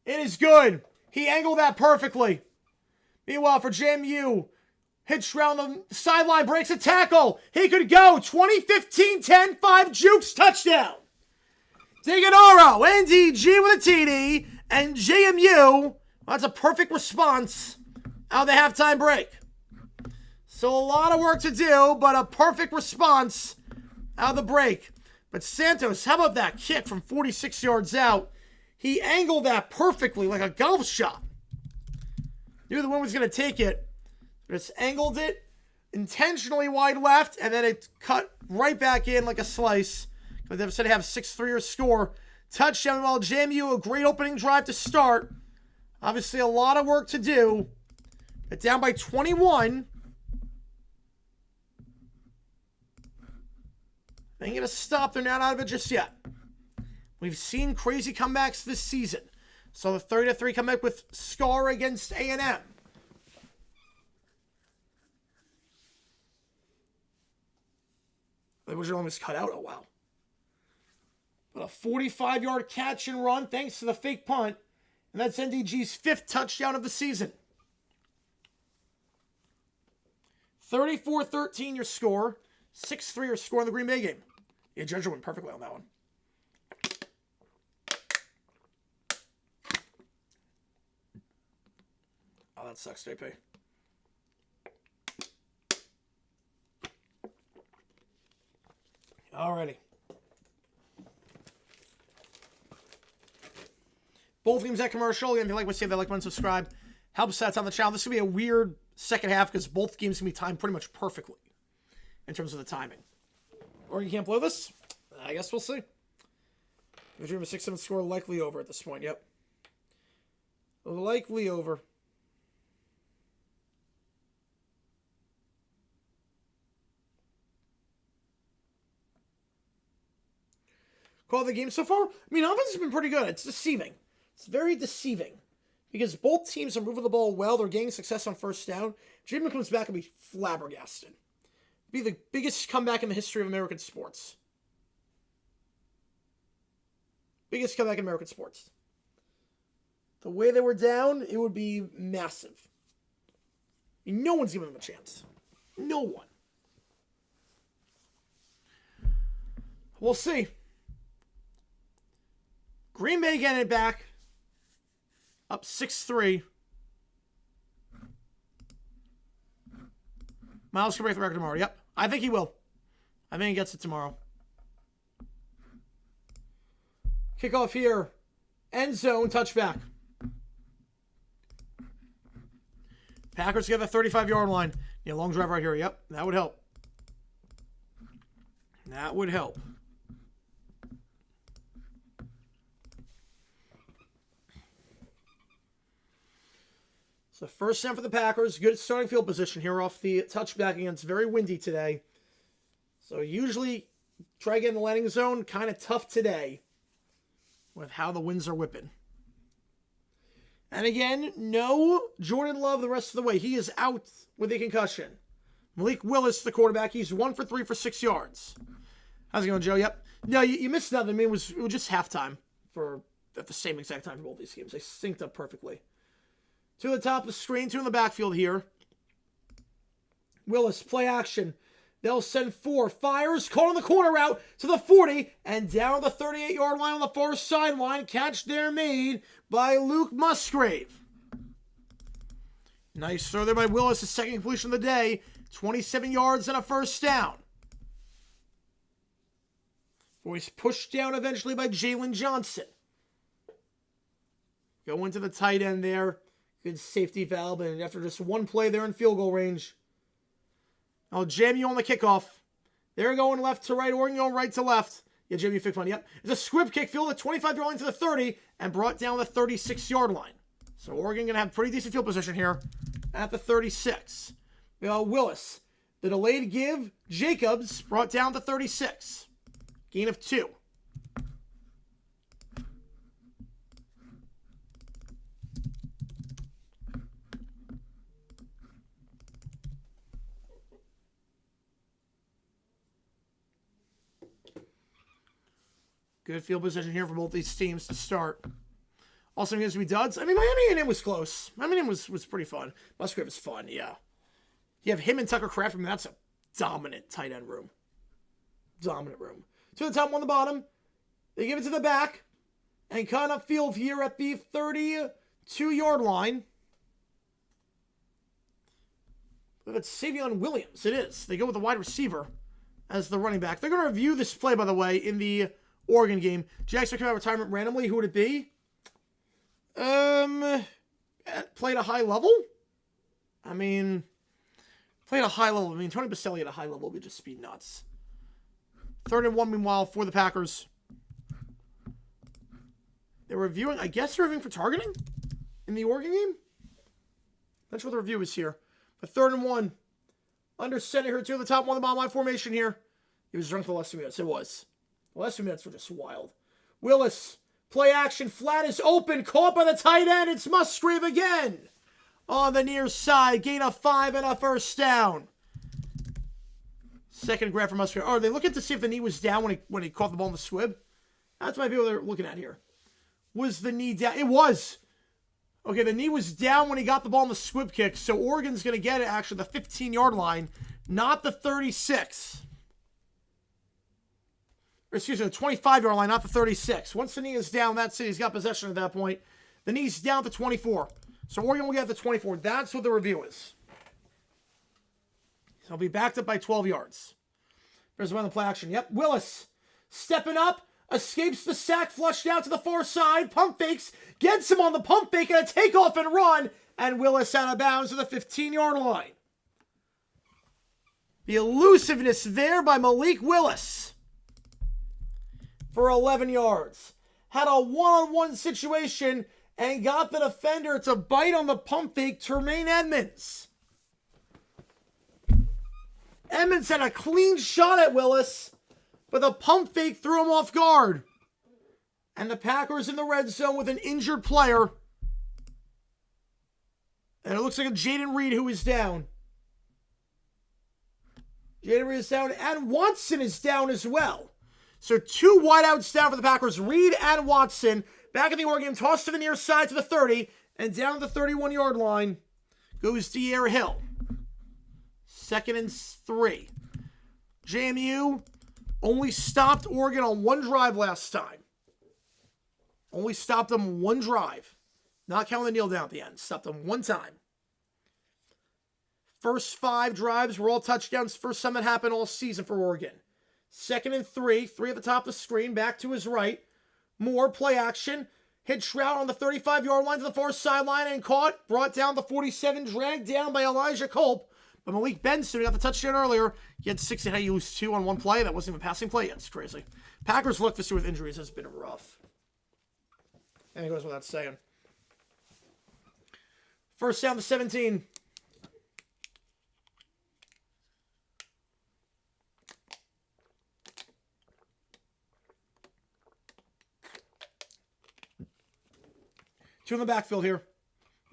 S1: It is good. He angled that perfectly. Meanwhile, for JMU, hitched around the sideline, breaks a tackle. He could go. 20-15, 10-5, Jukes, touchdown. Diganaro, NDG with a TD, and JMU, that's a perfect response out of the halftime break. So a lot of work to do, but a perfect response out of the break. But Santos, how about that kick from 46 yards out? He angled that perfectly like a golf shot. Knew the one was going to take it. Just angled it intentionally wide left, and then it cut right back in like a slice. But instead of have 6-3 or score. Touchdown while JMU, a great opening drive to start. Obviously a lot of work to do. But down by 21. They ain't going to stop. They're not out of it just yet. We've seen crazy comebacks this season. So the 30-3 comeback with Scar against A&M. They was almost cut out. Oh, wow. But a 45-yard catch and run thanks to the fake punt. And that's NDG's 5th touchdown of the season. 34-13 your score. 6-3 your score in the Green Bay game. Yeah, Judge went perfectly on that one. Oh, that sucks, JP. Alrighty. Both games at commercial. If you like what you see, like, and subscribe. Helps us on the channel. This is going to be a weird second half because both games can be timed pretty much perfectly in terms of the timing. Or you can't blow this? I guess we'll see. The dream of 6-7 score likely over at this point. Yep. Likely over. call the game so far. I mean, offense has been pretty good. It's deceiving. It's very deceiving. Because both teams are moving the ball well. They're getting success on first down. Jalen comes back and be flabbergasted. Be the biggest comeback in the history of American sports. Biggest comeback in American sports. The way they were down, it would be massive. I mean, no one's giving them a chance. No one. We'll see. Green Bay getting it back. Up 6-3. Miles can break the record tomorrow. Yep. I think he will. I think he gets it tomorrow. Kickoff here. End zone. Touchback. Packers get the 35-yard line. Yeah, long drive right here. Yep. That would help. That would help. So first down for the Packers. Good starting field position here off the touchback against very windy today. So usually try to get in the landing zone. Kind of tough today with how the winds are whipping. And again, no Jordan Love the rest of the way. He is out with a concussion. Malik Willis, the quarterback, he's 1 for 3 for 6 yards. How's it going, Joe? Yep. No, you missed nothing. I mean, it was just halftime at the same exact time for both these games. They synced up perfectly. To the top of the screen, 2 in the backfield here. Willis, play action. They'll send 4. Fires, caught on the corner route to the 40, and down the 38-yard line on the far sideline. Catch there made by Luke Musgrave. Nice throw there by Willis, his second completion of the day. 27 yards and a first down. Voice pushed down eventually by Jalen Johnson. Go into the tight end there. Good safety valve, and after just one play there in field goal range. I'll jam you on the kickoff. They're going left to right, Oregon going right to left. Yeah, jam you fix money. Yep. It's a squib kick, field at 25-yard line to the 30, and brought down the 36-yard line. So Oregon going to have pretty decent field position here at the 36. Willis, the delayed give, Jacobs, brought down to 36. Gain of 2. Good field position here for both these teams to start. Also against to be duds. I mean, Miami A&M was close. Miami A&M was pretty fun. Musgrave is fun, yeah. You have him and Tucker Kraft. I mean, that's a dominant tight end room. Dominant room. To the top, one on the bottom. They give it to the back. And cut up field here at the 32-yard line. Look at Savion Williams. It is. They go with the wide receiver as the running back. They're going to review this play, by the way, in the Oregon game. Jackson came out of retirement randomly. Who would it be? Played a high level? I mean, played a high level. I mean, Tony Baselli at a high level would just be nuts. 3rd and 1, meanwhile, for the Packers. They're reviewing, I guess they're reviewing for targeting in the Oregon game? That's what the review is here. But 3rd and 1. Under center here, 2 at the top, 1 on the bottom line formation here. He was drunk the last 2 minutes. It was. The last 2 minutes were just wild. Willis, play action, flat is open, caught by the tight end. It's Musgrave again. On the near side, gain of 5 and a first down. Second grab for Musgrave. Oh, are they looking to see if the knee was down when he caught the ball in the squib? That's might be what they're looking at here. Was the knee down? It was. Okay, the knee was down when he got the ball in the squib kick, so Oregon's going to get it actually the 15-yard line, not the 36. Or excuse me, the 25-yard line, not the 36. Once the knee is down, that's it. He's got possession at that point. The knee's down to 24. So Oregon will get the 24. That's what the review is. He'll be backed up by 12 yards. There's one in the play action. Yep, Willis stepping up, escapes the sack, flushed out to the far side, pump fakes, gets him on the pump fake, and a takeoff and run, and Willis out of bounds to the 15-yard line. The elusiveness there by Malik Willis for 11 yards. Had a one-on-one situation and got the defender to bite on the pump fake, Tremaine Edmonds. Edmonds had a clean shot at Willis, but the pump fake threw him off guard. And the Packers in the red zone with an injured player. And it looks like a Jaden Reed who is down. Jaden Reed is down, and Watson is down as well. So 2 wideouts down for the Packers. Reed and Watson back in the Oregon game. Toss to the near side to the 30. And down at the 31-yard line goes De'Aaron Hill. 2nd and 3. JMU only stopped Oregon on 1 drive last time. Only stopped them 1 drive. Not counting the kneel down at the end. Stopped them 1 time. First 5 drives were all touchdowns. First time that happened all season for Oregon. 2nd and 3. 3 at the top of the screen. Back to his right. More play action. Hit Shroud on the 35-yard line to the far sideline and caught. Brought down the 47. Dragged down by Elijah Culp. But Malik Benson, who got the touchdown earlier, he had 6 and how you lose 2 on 1 play. That wasn't even a passing play. It's crazy. Packers luck this year with injuries has been rough. And it goes without saying. First down to 17. Two in the backfield here.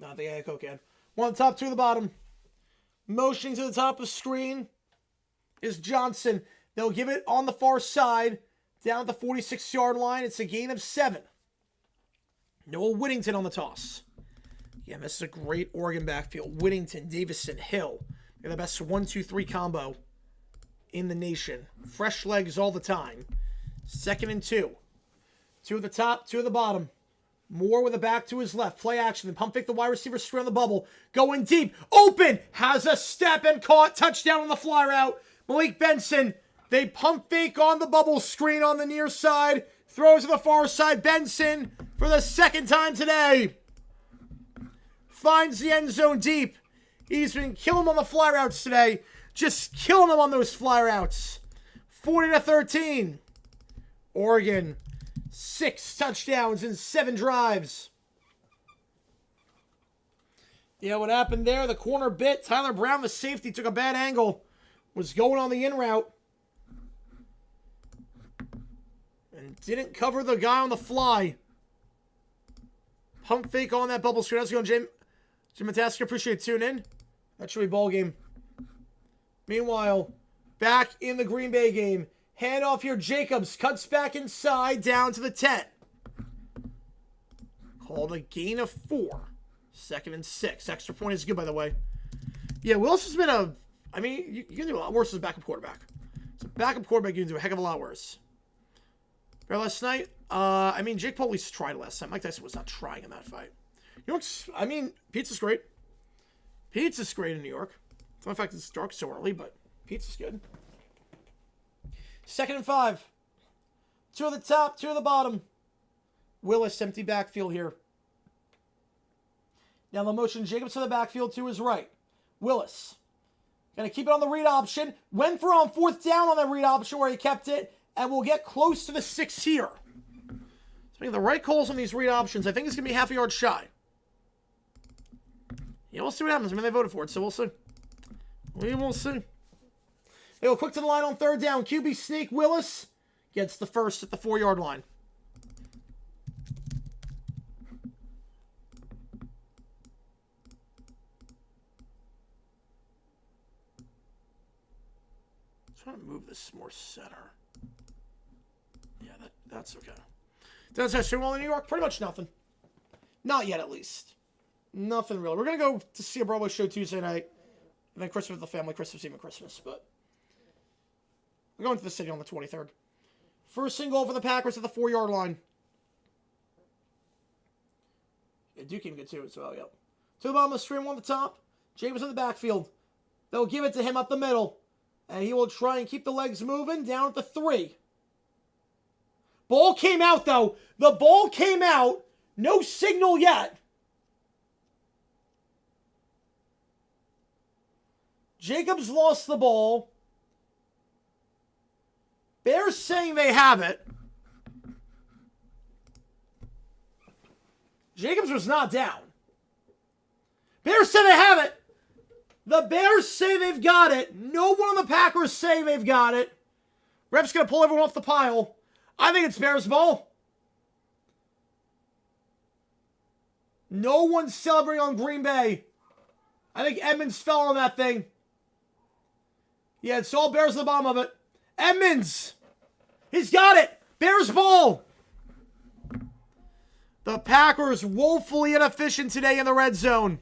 S1: Not the Ayako can. 1 on the top, 2 at the bottom. Motioning to the top of the screen is Johnson. They'll give it on the far side. Down at the 46-yard line. It's a gain of 7. Noah Whittington on the toss. Yeah, this is a great Oregon backfield. Whittington, Davison, Hill. They're the best 1-2-3 combo in the nation. Fresh legs all the time. 2nd and 2. 2 at the top, 2 at the bottom. Moore with a back to his left. Play action. Then pump fake the wide receiver straight on the bubble. Going deep. Open. Has a step and caught. Touchdown on the fly route. Malik Benson. They pump fake on the bubble screen on the near side. Throws to the far side. Benson for the 2nd time today. Finds the end zone deep. He's been killing them on the fly routes today. Just killing them on those fly routes. 40-13. Oregon. 6 touchdowns in 7 drives. Yeah, what happened there? The corner bit. Tyler Brown, the safety, took a bad angle. Was going on the in route. And didn't cover the guy on the fly. Pump fake on that bubble screen. How's it going, Jim? Jim Matasker, appreciate tuning in. That should be ball game. Meanwhile, back in the Green Bay game. Hand off here, Jacobs. Cuts back inside, down to the 10. Called a gain of 4. 2nd and 6. Extra point is good, by the way. Yeah, Wilson's been a... I mean, you can do a lot worse as a backup quarterback. So backup quarterback, you can do a heck of a lot worse. Remember last night? I mean, Jake Paul at least tried last time. Mike Tyson was not trying in that fight. New York's... I mean, pizza's great. Pizza's great in New York. It's not the fact it's dark so early, but pizza's good. 2nd and 5. 2 at the top, 2 at the bottom. Willis, empty backfield here. Now the motion, Jacobs to the backfield to his right. Willis. Going to keep it on the read option. Went for on 4th down on that read option where he kept it. And we'll get close to the 6 here. So making the right calls on these read options. I think it's going to be half a yard shy. Yeah, we'll see what happens. I mean, they voted for it, so we'll see. We will see. They go quick to the line on 3rd down. QB sneak. Willis gets the first at the 4-yard line. I'm trying to move this more center. Yeah, that's okay. Does that show well in New York? Pretty much nothing. Not yet, at least. Nothing really. We're going to go to see a Broadway show Tuesday night. And then Christmas with the family, Christmas Eve and Christmas, but... We're going to the city on the 23rd. First and goal for the Packers at the 4-yard line. Yeah, Duke can get to it as well, yep. To the bottom of the screen, 1 at the top. James in the backfield. They'll give it to him up the middle. And he will try and keep the legs moving down at the 3. Ball came out, though. The ball came out. No signal yet. Jacobs lost the ball. Bears saying they have it. Jacobs was not down. Bears say they have it. The Bears say they've got it. No one on the Packers say they've got it. Ref's going to pull everyone off the pile. I think it's Bears ball. No one's celebrating on Green Bay. I think Edmonds fell on that thing. Yeah, it's all Bears at the bottom of it. Edmonds! He's got it! Bears ball! The Packers woefully inefficient today in the red zone.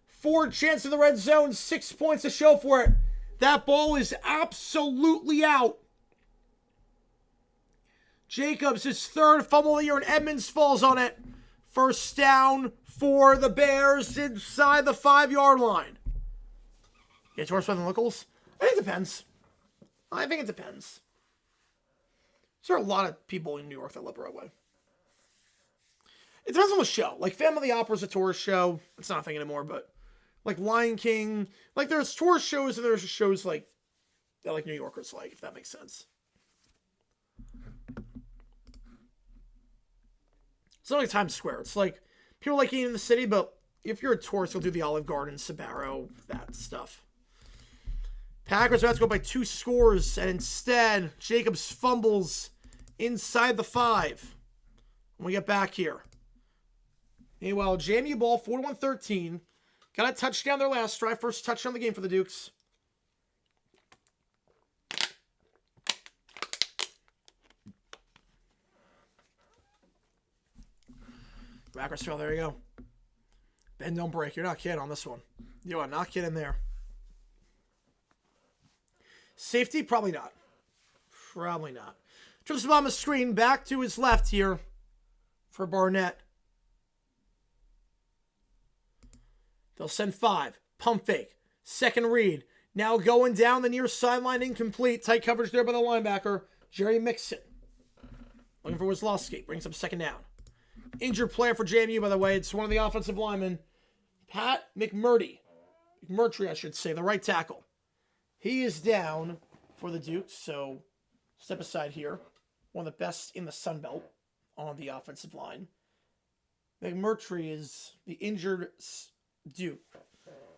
S1: 4 chances in the red zone, 6 points to show for it. That ball is absolutely out. Jacobs, his 3rd fumble of the year, and Edmonds falls on it. First down for the Bears inside the 5-yard line. It's worse than locals? I think it depends. There are a lot of people in New York that live Broadway. It depends on the show. Like, Phantom of the Opera is a tourist show. It's not a thing anymore, but like Lion King. Like, there's tourist shows and there's shows like that like New Yorkers like, if that makes sense. It's not like Times Square. It's like people like eating in the city, but if you're a tourist, you'll do the Olive Garden, Sbarro, that stuff. Packers are about to go by 2 scores, and instead, Jacobs fumbles inside the 5. When we get back here. Meanwhile, JMU ball, 41-13. Got a touchdown their last drive. First touchdown of the game for the Dukes. Backwards field, there you go. Bend, don't break. You're not kidding on this one. You are not kidding there. Safety? Probably not. Probably not. Trips the bottom of the screen. Back to his left here for Barnett. They'll send 5. Pump fake. Second read. Now going down the near sideline, incomplete. Tight coverage there by the linebacker, Jerry Mixon. Looking for Wislowski. Brings up second down. Injured player for JMU, by the way. It's one of the offensive linemen. Pat McMurtry, I should say, the right tackle. He is down for the Dukes, so step aside here. One of the best in the Sun Belt on the offensive line. McMurtry is the injured Duke.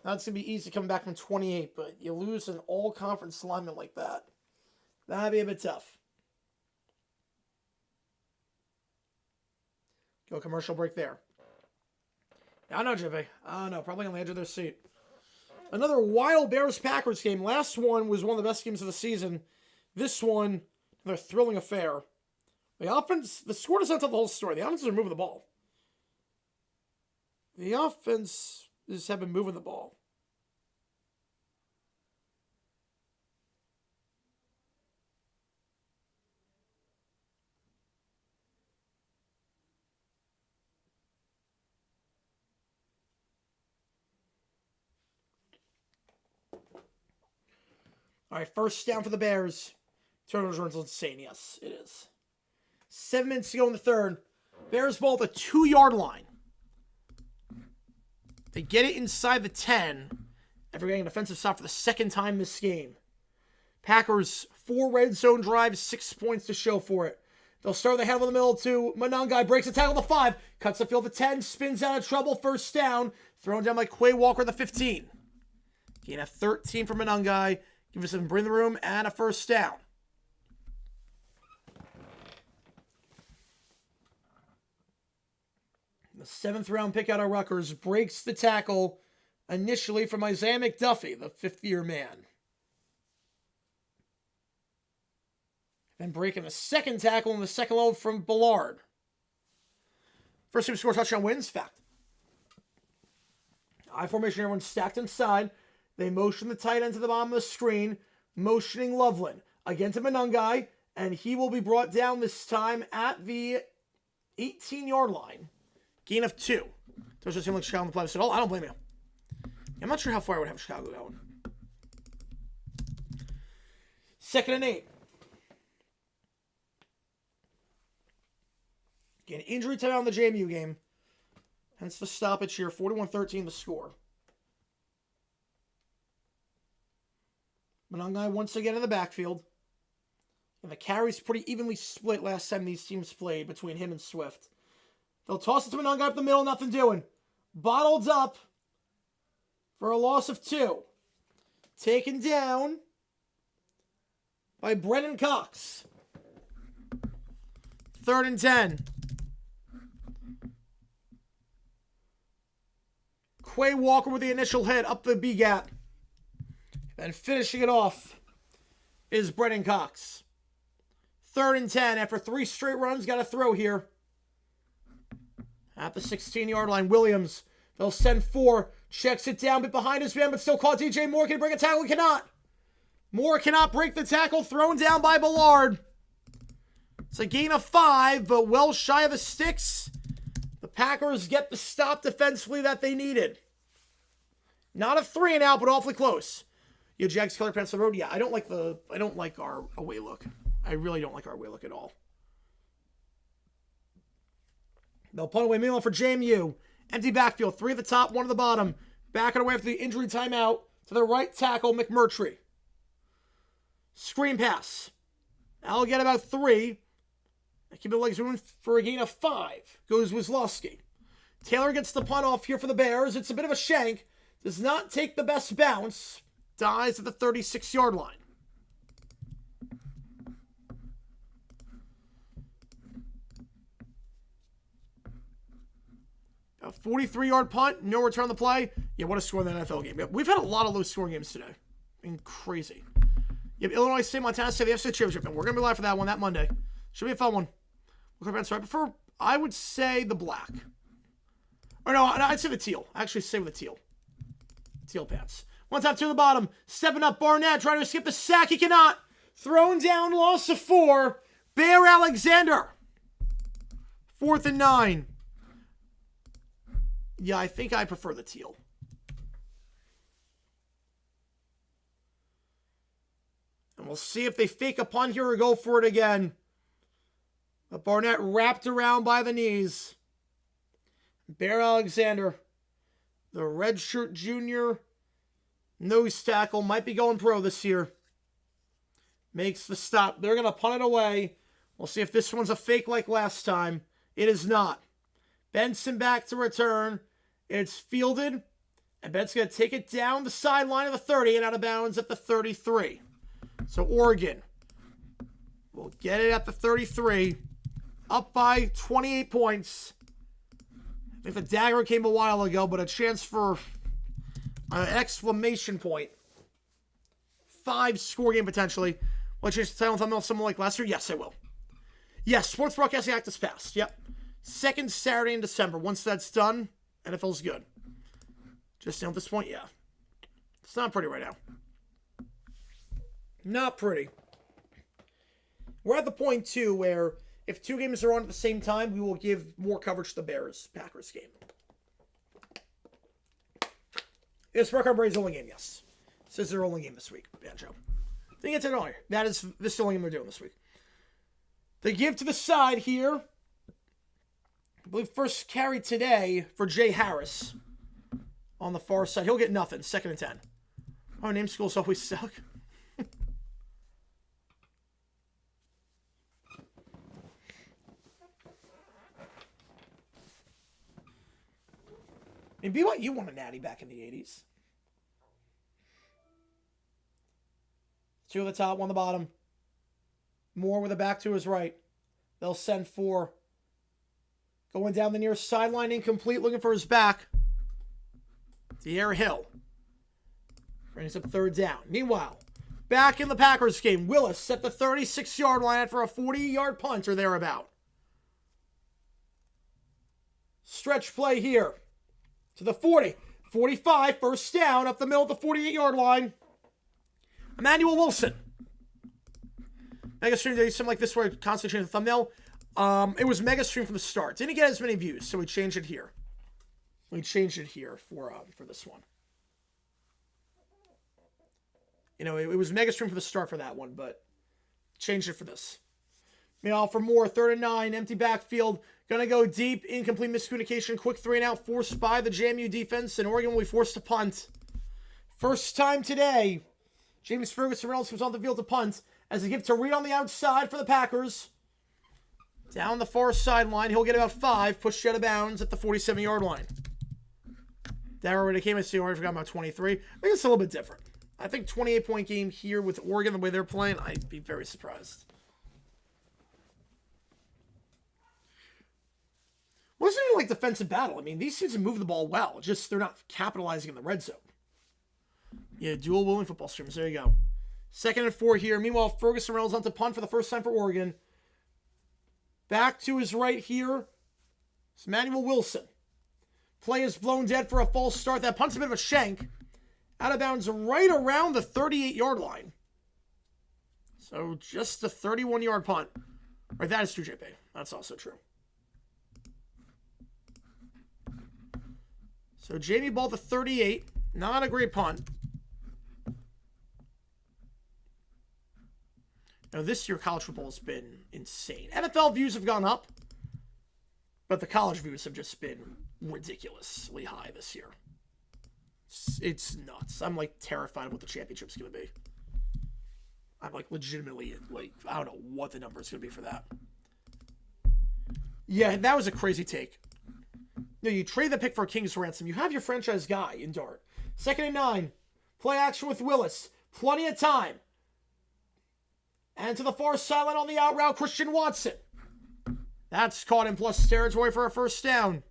S1: Now it's going to be easy coming back from 28, but you lose an all-conference lineman like that. That'd be a bit tough. Go commercial break there. I don't know, Jippy. I don't know. Probably on the edge of their seat. Another wild Bears-Packers game. Last one was one of the best games of the season. This one, another thrilling affair. The offense, the score doesn't tell the whole story. The offenses are moving the ball. The offense have been moving the ball. All right, first down for the Bears. Turnovers runs insane. Yes, it is. 7 minutes to go in the third. Bears ball at the 2-yard line. They get it inside the 10 after getting an offensive stop for the second time this game. Packers, 4 red zone drives, 6 points to show for it. They'll start the head of the middle to Monangai, breaks the tackle to the 5, cuts the field to 10, spins out of trouble, first down, thrown down by Quay Walker at the 15. Gain of 13 for Monangai. Give us some breathing room and a first down. The 7th round pick out of Rutgers breaks the tackle initially from Isaiah McDuffie, the 5th-year man. Then breaking the second tackle in the second load from Ballard. First team to score touchdown wins. Fact. I formation, everyone's stacked inside. They motion the tight end to the bottom of the screen, motioning Loveland. Again to Monangai, and he will be brought down this time at the 18-yard line. Gain of 2. Doesn't seem like Chicago on the play at all. I don't blame you. I'm not sure how far I would have Chicago going. 2nd and 8. Again, injury time on the JMU game. Hence the stoppage here. 41-13 the score. Monangai once again in the backfield. And the carries pretty evenly split last time these teams played between him and Swift. They'll toss it to Monangai up the middle, nothing doing. Bottled up for a loss of 2. Taken down by Brennan Cox. 3rd and 10. Quay Walker with the initial hit up the B gap. And finishing it off is Brennan Cox. 3rd and 10 after 3 straight runs. Got a throw here. At the 16-yard line, Williams. They'll send 4. Checks it down, but behind his man, but still caught. DJ Moore can bring a tackle. He cannot. Moore cannot break the tackle. Thrown down by Ballard. It's a gain of 5, but well shy of the sticks. The Packers get the stop defensively that they needed. Not a 3 and out, but awfully close. Yo, Jags color pants on the road. Yeah, I don't like our away look. I really don't like our away look at all. They'll punt away. Meanwhile for JMU. Empty backfield. 3 at the top, 1 at the bottom. Backing away after the injury timeout to the right tackle, McMurtry. Screen pass. I'll get about 3. Keep the legs room for a gain of 5. Goes Wisłowski. Taylor gets the punt off here for the Bears. It's a bit of a shank. Does not take the best bounce. Dies at the 36-yard line. A 43-yard punt, no return on the play. Yeah, what a score in the NFL game. We've had a lot of low-scoring games today. I mean, crazy. You have Illinois State, Montana State, the FC Championship, and we're going to be live for that one that Monday. Should be a fun one. I would say the black. Or no, I'd say the teal. I actually say with the teal. Teal pants. 1 top, 2 to the bottom. Stepping up, Barnett trying to escape the sack. He cannot. Thrown down, loss of 4. Bear Alexander. 4th and 9. Yeah, I think I prefer the teal. And we'll see if they fake a punt here or go for it again. But Barnett wrapped around by the knees. Bear Alexander, the redshirt junior nose tackle, might be going pro this year. Makes the stop. They're going to punt it away. We'll see if this one's a fake like last time. It is not. Benson back to return. It's fielded. And Ben's going to take it down the sideline of the 30 and out of bounds at the 33. So Oregon will get it at the 33. Up by 28 points. I think the dagger came a while ago, but a chance for an exclamation point. 5-score game potentially. Will I change the title thumbnail someone like last year? Yes, I will. Yes, Sports Broadcasting Act is passed. Yep. 2nd Saturday in December. Once that's done, NFL's good. Just at this point, yeah. It's not pretty right now. Not pretty. We're at the point, too, where if 2 games are on at the same time, we will give more coverage to the Bears-Packers game. It's Brock Brady's only game, yes. This is their only game this week, Banjo. I think it's an honor. This is the only game they're doing this week. They give to the side here. I believe first carry today for Jay Harris on the far side. He'll get nothing. 2nd and 10. Oh, name schools always suck. And BYU won a natty back in the 80s. 2 at the top, 1 at the bottom. Moore with a back to his right. They'll send 4. Going down the near sideline, incomplete, looking for his back. De'Aaron Hill brings up 3rd down. Meanwhile, back in the Packers game, Willis at the 36-yard line after a 40-yard punt or thereabout. Stretch play here. To the 40, 45, 1st down, up the middle at the 48-yard line. Emmanuel Wilson. Mega Stream did something like this where I constantly change the thumbnail. It was Mega Stream from the start. Didn't get as many views, so we changed it here. We changed it here for this one. You know, it was Mega Stream from the start for that one, but changed it for this. Meanwhile, for more, 3rd and 9, empty backfield. Gonna go deep, incomplete miscommunication, quick 3 and out, forced by the JMU defense, and Oregon will be forced to punt. First time today, James Ferguson Reynolds comes on the field to punt as a gift to Reed on the outside for the Packers. Down the far sideline, he'll get about 5, pushed out of bounds at the 47-yard line. That already came, I see, already forgot about 23. I think it's a little bit different. I think 28-point game here with Oregon, the way they're playing, I'd be very surprised. wasn't even like defensive battle. I mean, these teams move the ball well. Just they're not capitalizing in the red zone. Yeah, dual willing football streams. There you go. 2nd and 4 here. Meanwhile, Ferguson Reynolds on to punt for the first time for Oregon. Back to his right here. It's Manuel Wilson. Play is blown dead for a false start. That punt's a bit of a shank. Out of bounds right around the 38-yard line. So just a 31-yard punt. Right, that is true, JP. That's also true. So Jamie Ball to 38. Not a great punt. Now, this year, college football has been insane. NFL views have gone up, but the college views have just been ridiculously high this year. It's nuts. I'm, like, terrified of what the championship's going to be. I'm, like, legitimately, like, I don't know what the number is going to be for that. Yeah, that was a crazy take. No, you trade the pick for a King's ransom. You have your franchise guy in Dart. 2nd and 9. Play action with Willis. Plenty of time. And to the far sideline on the out route, Christian Watson. That's caught in plus territory for a first down.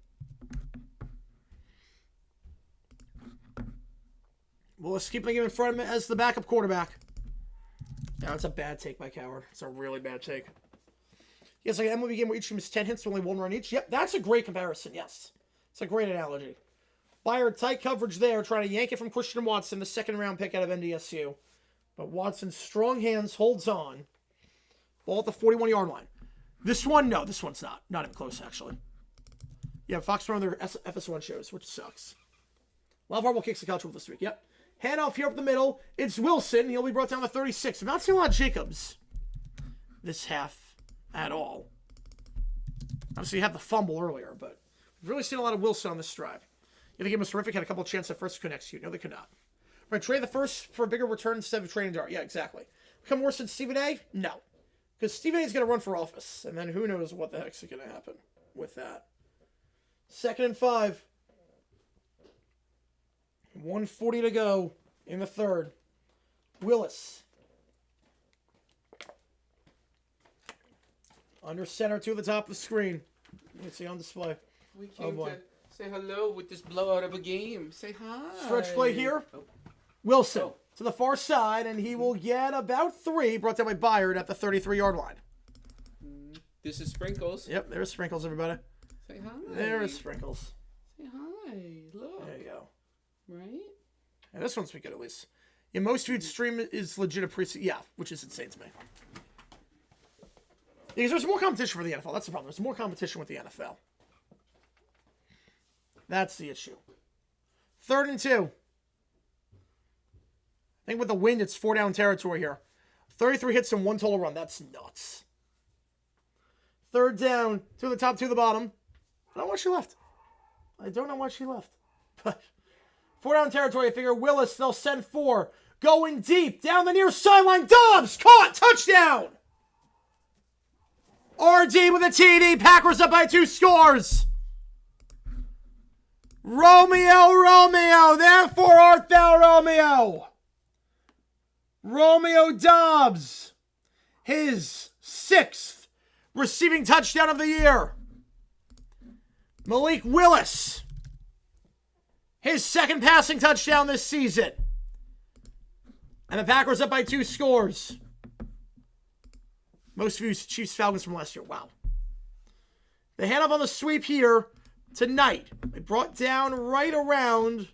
S1: Willis keeping him in front of him as the backup quarterback. Yeah, that's a bad take by Coward. It's a really bad take. Yes, like an MLB game where each team is 10 hits, only 1 run each. Yep, that's a great comparison, yes. It's a great analogy. Byard, tight coverage there, trying to yank it from Christian Watson, the 2nd round pick out of NDSU. But Watson's strong hands holds on. Ball at the 41-yard line. This one, no, this one's not. Not even close, actually. Yeah, Fox run their FS1 shows, which sucks. A lot of hardball kicks the couch this week, yep. Handoff here up the middle. It's Wilson. He'll be brought down to 36. I'm not seeing a lot of Jacobs this half at all. Obviously, you had the fumble earlier, but we've really seen a lot of Wilson on this drive. Yeah, the game was terrific. Had a couple of chances at first to couldn't execute. No, they could not. Right, trade the first for a bigger return instead of trading Dart. Yeah, exactly. Become worse than Stephen A? No. Because Stephen A is going to run for office, and then who knows what the heck's going to happen with that. 2nd and 5. 1:40 to go in the 3rd. Willis. Under center to the top of the screen. Let's see on display.
S2: We came to say hello with this blowout of a game. Say hi.
S1: Stretch play here. Oh. Wilson to the far side, and he will get about 3. Brought down by Byard at the 33-yard line.
S2: This is Sprinkles.
S1: Yep, there's Sprinkles, everybody.
S2: Say hi.
S1: There's Sprinkles.
S2: Say hi. Look.
S1: There you go.
S2: Right?
S1: Yeah, this one's good at least. Yeah, most viewed stream is legit appreciated. Yeah, which is insane to me. Because there's more competition for the NFL. That's the problem. There's more competition with the NFL. That's the issue. 3rd and 2. I think with the wind, it's 4 down territory here. 33 hits and 1 total run. That's nuts. 3rd down. 2 to the top, 2 to the bottom. I don't know why she left. I don't know why she left. But 4 down territory. I figure Willis, they'll send 4. Going deep. Down the near sideline. Dobbs caught. Touchdown. RD with a TD. Packers up by 2 scores. Romeo. Therefore art thou Romeo. Romeo Dobbs, his 6th receiving touchdown of the year. Malik Willis, his 2nd passing touchdown this season. And the Packers up by 2 scores. Most views Chiefs Falcons from last year. Wow. The handoff on the sweep here tonight. They brought down right around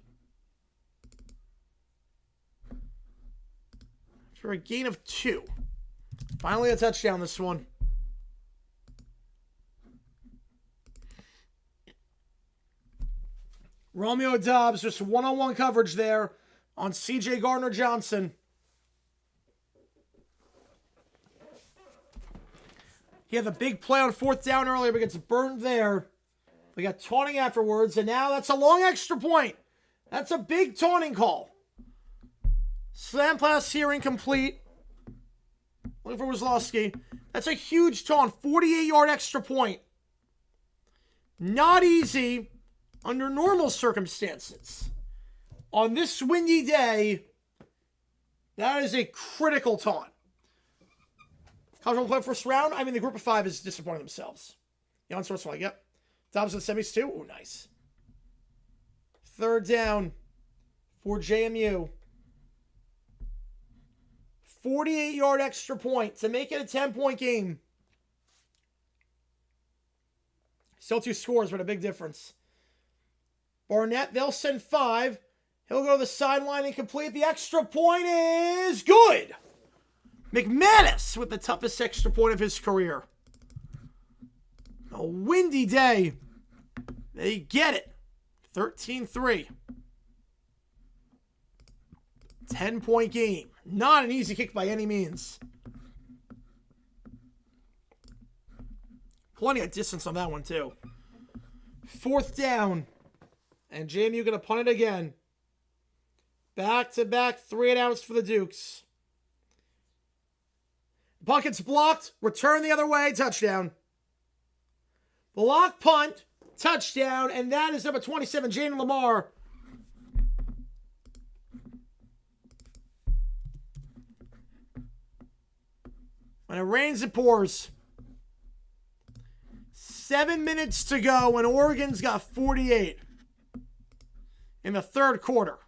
S1: for a gain of 2. Finally a touchdown this one. Romeo Dobbs, just one-on-one coverage there on C.J. Gardner-Johnson. He had the big play on 4th down earlier, but gets burned there. We got taunting afterwards, and now that's a long extra point. That's a big taunting call. Slam pass here incomplete. Looking for Wazlowski. That's a huge taunt. 48-yard extra point. Not easy under normal circumstances. On this windy day, that is a critical taunt. College play first round. I mean, the group of 5 is disappointing themselves. Jan Swartz like, yep. Thompson semis too. Oh, nice. Third down for JMU. 48-yard extra point to make it a 10-point game. Still 2 scores, but a big difference. Barnett, they'll send 5. He'll go to the sideline and complete. The extra point is good. McManus with the toughest extra point of his career. A windy day. They get it. 13-3. 10-point game. Not an easy kick by any means. Plenty of distance on that one, too. 4th down. And JMU going to punt it again. Back-to-back 3-and-outs for the Dukes. Bucket's blocked. Return the other way. Touchdown. Block punt. Touchdown. And that is number 27, Jaden Lamar. When it rains, it pours. 7 minutes to go, and Oregon's got 48 in the third quarter.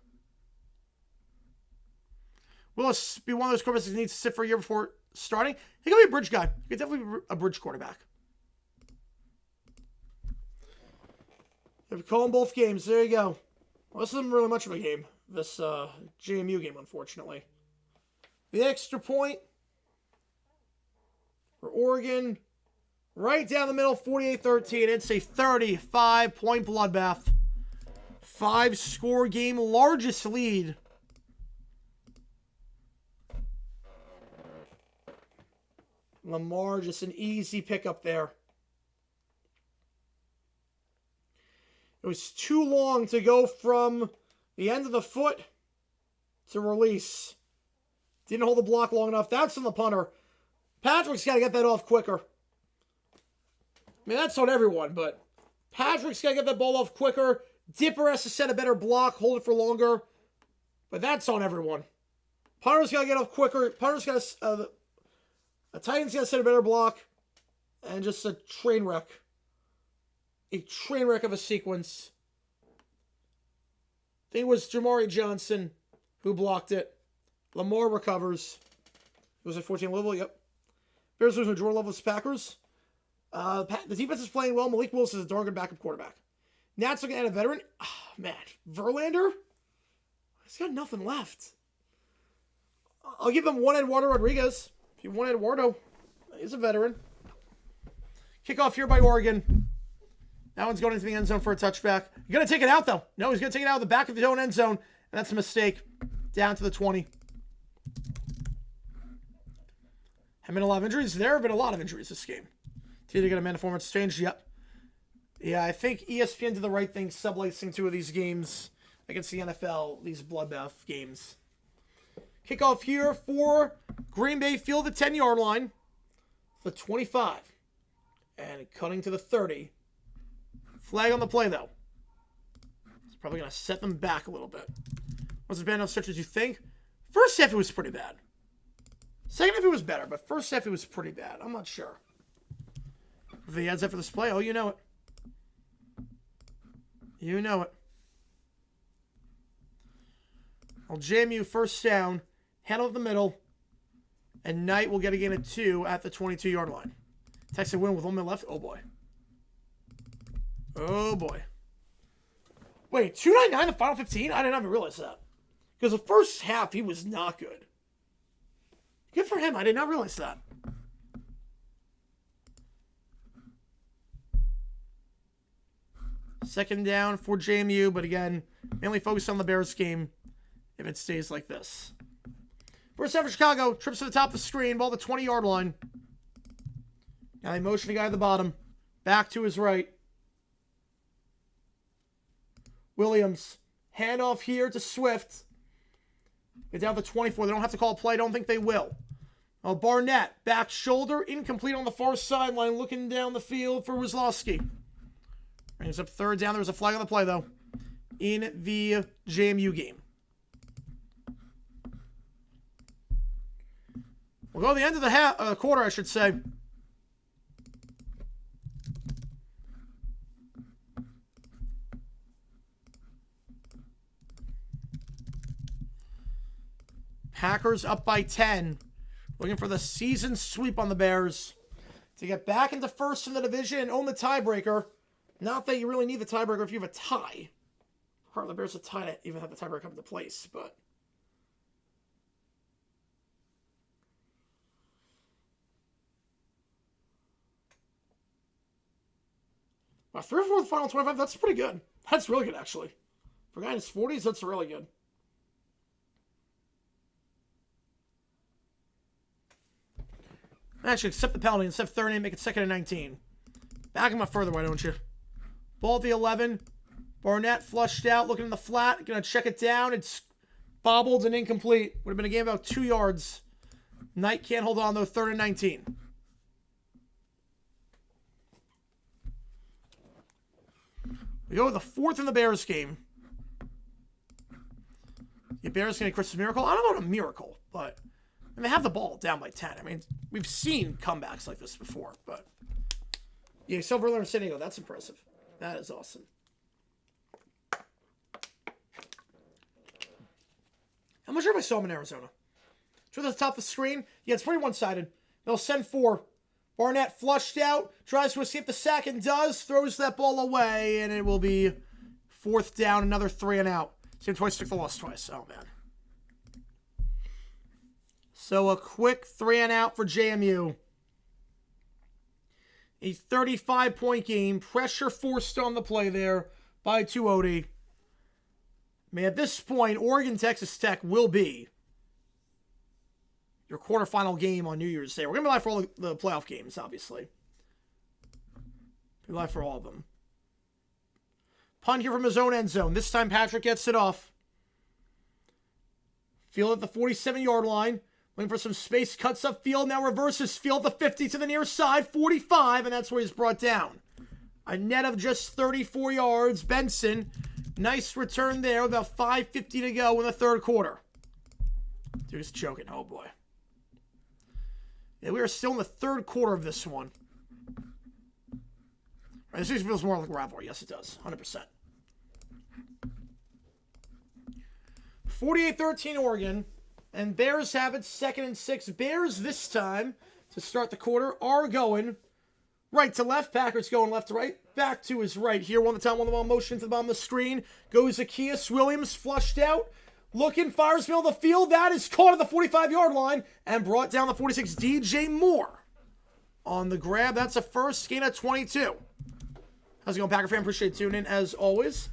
S1: Will this be one of those quarterbacks that needs to sit for a year before starting? He could be a bridge guy. He could definitely be a bridge quarterback. They're calling both games. There you go. Well, this isn't really much of a game, this JMU game, unfortunately. The extra point for Oregon, right down the middle, 48-13. It's a 35-point bloodbath. 5-score game, largest lead. Lamar, just an easy pickup there. It was too long to go from the end of the foot to release. Didn't hold the block long enough. That's on the punter. Patrick's got to get that off quicker. I mean, that's on everyone, but Patrick's got to get that ball off quicker. Dipper has to set a better block, hold it for longer. But that's on everyone. Punter's got to get off quicker. Punter's got to... a Titan's got to set a better block. And just a train wreck. A train wreck of a sequence. I think it was Jamari Johnson who blocked it. Lamar recovers. It was at 14 level, yep. Bears lose majority level to Packers. The defense is playing well. Malik Willis is a darn good backup quarterback. Nats looking at a veteran. Oh, man. Verlander? He's got nothing left. I'll give them one Eduardo Rodriguez. If you want Eduardo, he's a veteran. Kickoff here by Oregon. That one's going into the end zone for a touchback. You're going to take it out, though. No, he's going to take it out of the back of his own end zone. And that's a mistake. Down to the 20. Have been a lot of injuries. There have been a lot of injuries this game. Did they get a man performance change? Yep. Yeah, I think ESPN did the right thing sublicensing 2 of these games against the NFL, these bloodbath games. Kickoff here for Green Bay, field at the 10-yard line. The 25. And cutting to the 30. Flag on the play, though. It's probably going to set them back a little bit. Was it bad enough stretch as you think? First half, it was pretty bad. Second half, it was better, but first half, it was pretty bad. I'm not sure. If he adds that for this play, oh, you know it. You know it. Well, JMU first down, handle up the middle, and Knight will get a gain of 2 at the 22-yard line. Texas win with 1 minute left. Oh, boy. Oh, boy. Wait, 2.99 the final 15? I didn't even realize that. Because the first half, he was not good. Good for him. I did not realize that. Second down for JMU, but again, mainly focused on the Bears game if it stays like this. First half for Chicago, trips to the top of the screen, ball at the 20-yard line. Now they motion the guy at the bottom, back to his right. Williams, handoff here to Swift. Get down to 24. They don't have to call a play. I don't think they will. Oh, Barnett, back shoulder, incomplete on the far sideline, looking down the field for Wislowski. Brings up third down. There was a flag on the play, though, in the JMU game. We'll go to the end of the quarter, I should say. Packers up by 10. Looking for the season sweep on the Bears to get back into first in the division and own the tiebreaker. Not that you really need the tiebreaker if you have a tie. Part of the Bears a tie to even have the tiebreaker come into place, but... Wow, 3 or 4 final 25, that's pretty good. That's really good, actually. For a guy in his 40s, that's really good. Actually, accept the penalty instead of 30 and make it 2nd and 19. Back him up further, why don't you? Ball at the 11. Barnett flushed out, looking in the flat. Going to check it down. It's bobbled and incomplete. Would have been a game about 2 yards. Knight can't hold on, though. 3rd and 19. We go with the 4th in the Bears game. The Bears going to Christmas miracle? I don't know about a miracle, but they have the ball down by 10. I mean, we've seen comebacks like this before, but yeah, Silver and San Diego, that's impressive. That is awesome. I'm not sure if I saw him in Arizona. Sure, at the top of the screen. Yeah, it's pretty one-sided. They'll send 4. Barnett flushed out, tries to escape the sack and does, throws that ball away, and it will be 4th down, another 3 and out. Same twice, took the loss twice. Oh, man. So a quick 3 and out for JMU. A 35-point game. Pressure forced on the play there by Tuodi. I mean, at this point, Oregon-Texas Tech will be your quarterfinal game on New Year's Day. We're going to be live for all the playoff games, obviously. Be live for all of them. Punt here from his own end zone. This time Patrick gets it off. Field at the 47-yard line. Looking for some space. Cuts up field. Now reverses field. The 50 to the near side. 45, and that's where he's brought down. A net of just 34 yards. Benson. Nice return there with about 5:50 to go in the 3rd quarter. Dude, he's choking. Oh, boy. Yeah, we are still in the 3rd quarter of this one. Right, this season feels more like a rivalry. Yes, it does. 100%. 48-13 Oregon. And Bears have it 2nd and 6. Bears this time, to start the quarter, are going right to left. Packers going left to right. Back to his right here. One at the time, one the ball motion to the bottom of the screen. Goes Zacchaeus Williams, flushed out. Looking, fires middle of the field. That is caught at the 45-yard line and brought down the 46. DJ Moore on the grab. That's a first, gain of 22. How's it going, Packer fan? Appreciate tuning in as always.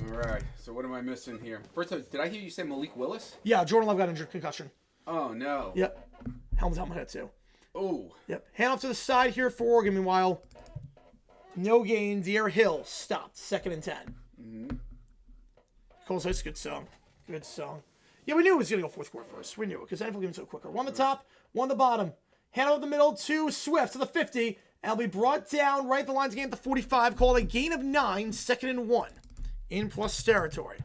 S2: All right. So what am I missing here? First, did I hear you say Malik Willis?
S1: Yeah, Jordan Love got injured, concussion.
S2: Oh, no.
S1: Yep. Helmet's on my head, too.
S2: Oh.
S1: Yep. Hand off to the side here for Oregon. Meanwhile, no gain. De'Aaron Hill stopped. 2nd and 10. Mm-hmm. Cole's Ice, good song. Good song. Yeah, we knew it was going to go 4th quarter first. We knew it because NFL games so quicker. One the top, one the bottom. Hand over the middle to Swift to the 50. And will be brought down right at the lines again at the 45. Called a gain of 9. 2nd and 1. In plus territory.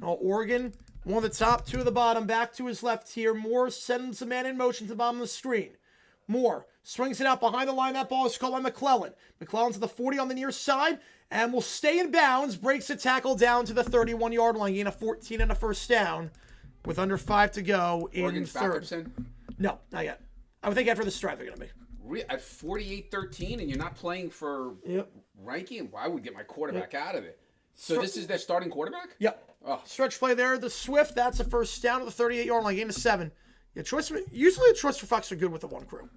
S1: Now Oregon, one at the top, 2 at the bottom. Back to his left here. Moore sends a man in motion to the bottom of the screen. Moore swings it out behind the line. That ball is called by McClellan. McClellan to the 40 on the near side. And will stay in bounds. Breaks the tackle down to the 31-yard line. Gain of 14 and a first down. With under 5 to go in
S2: Oregon's
S1: 3rd.
S2: backups in?
S1: No, not yet. I would think after this drive they're going to be.
S2: At 48-13 and you're not playing for ranking? Well, I would get my quarterback out of it. So this is their starting quarterback?
S1: Yep.
S2: Oh.
S1: Stretch play there. The Swift, that's a first down at the 38-yard line. Gain of 7. Yeah, usually the choice for Fox are good with the one crew.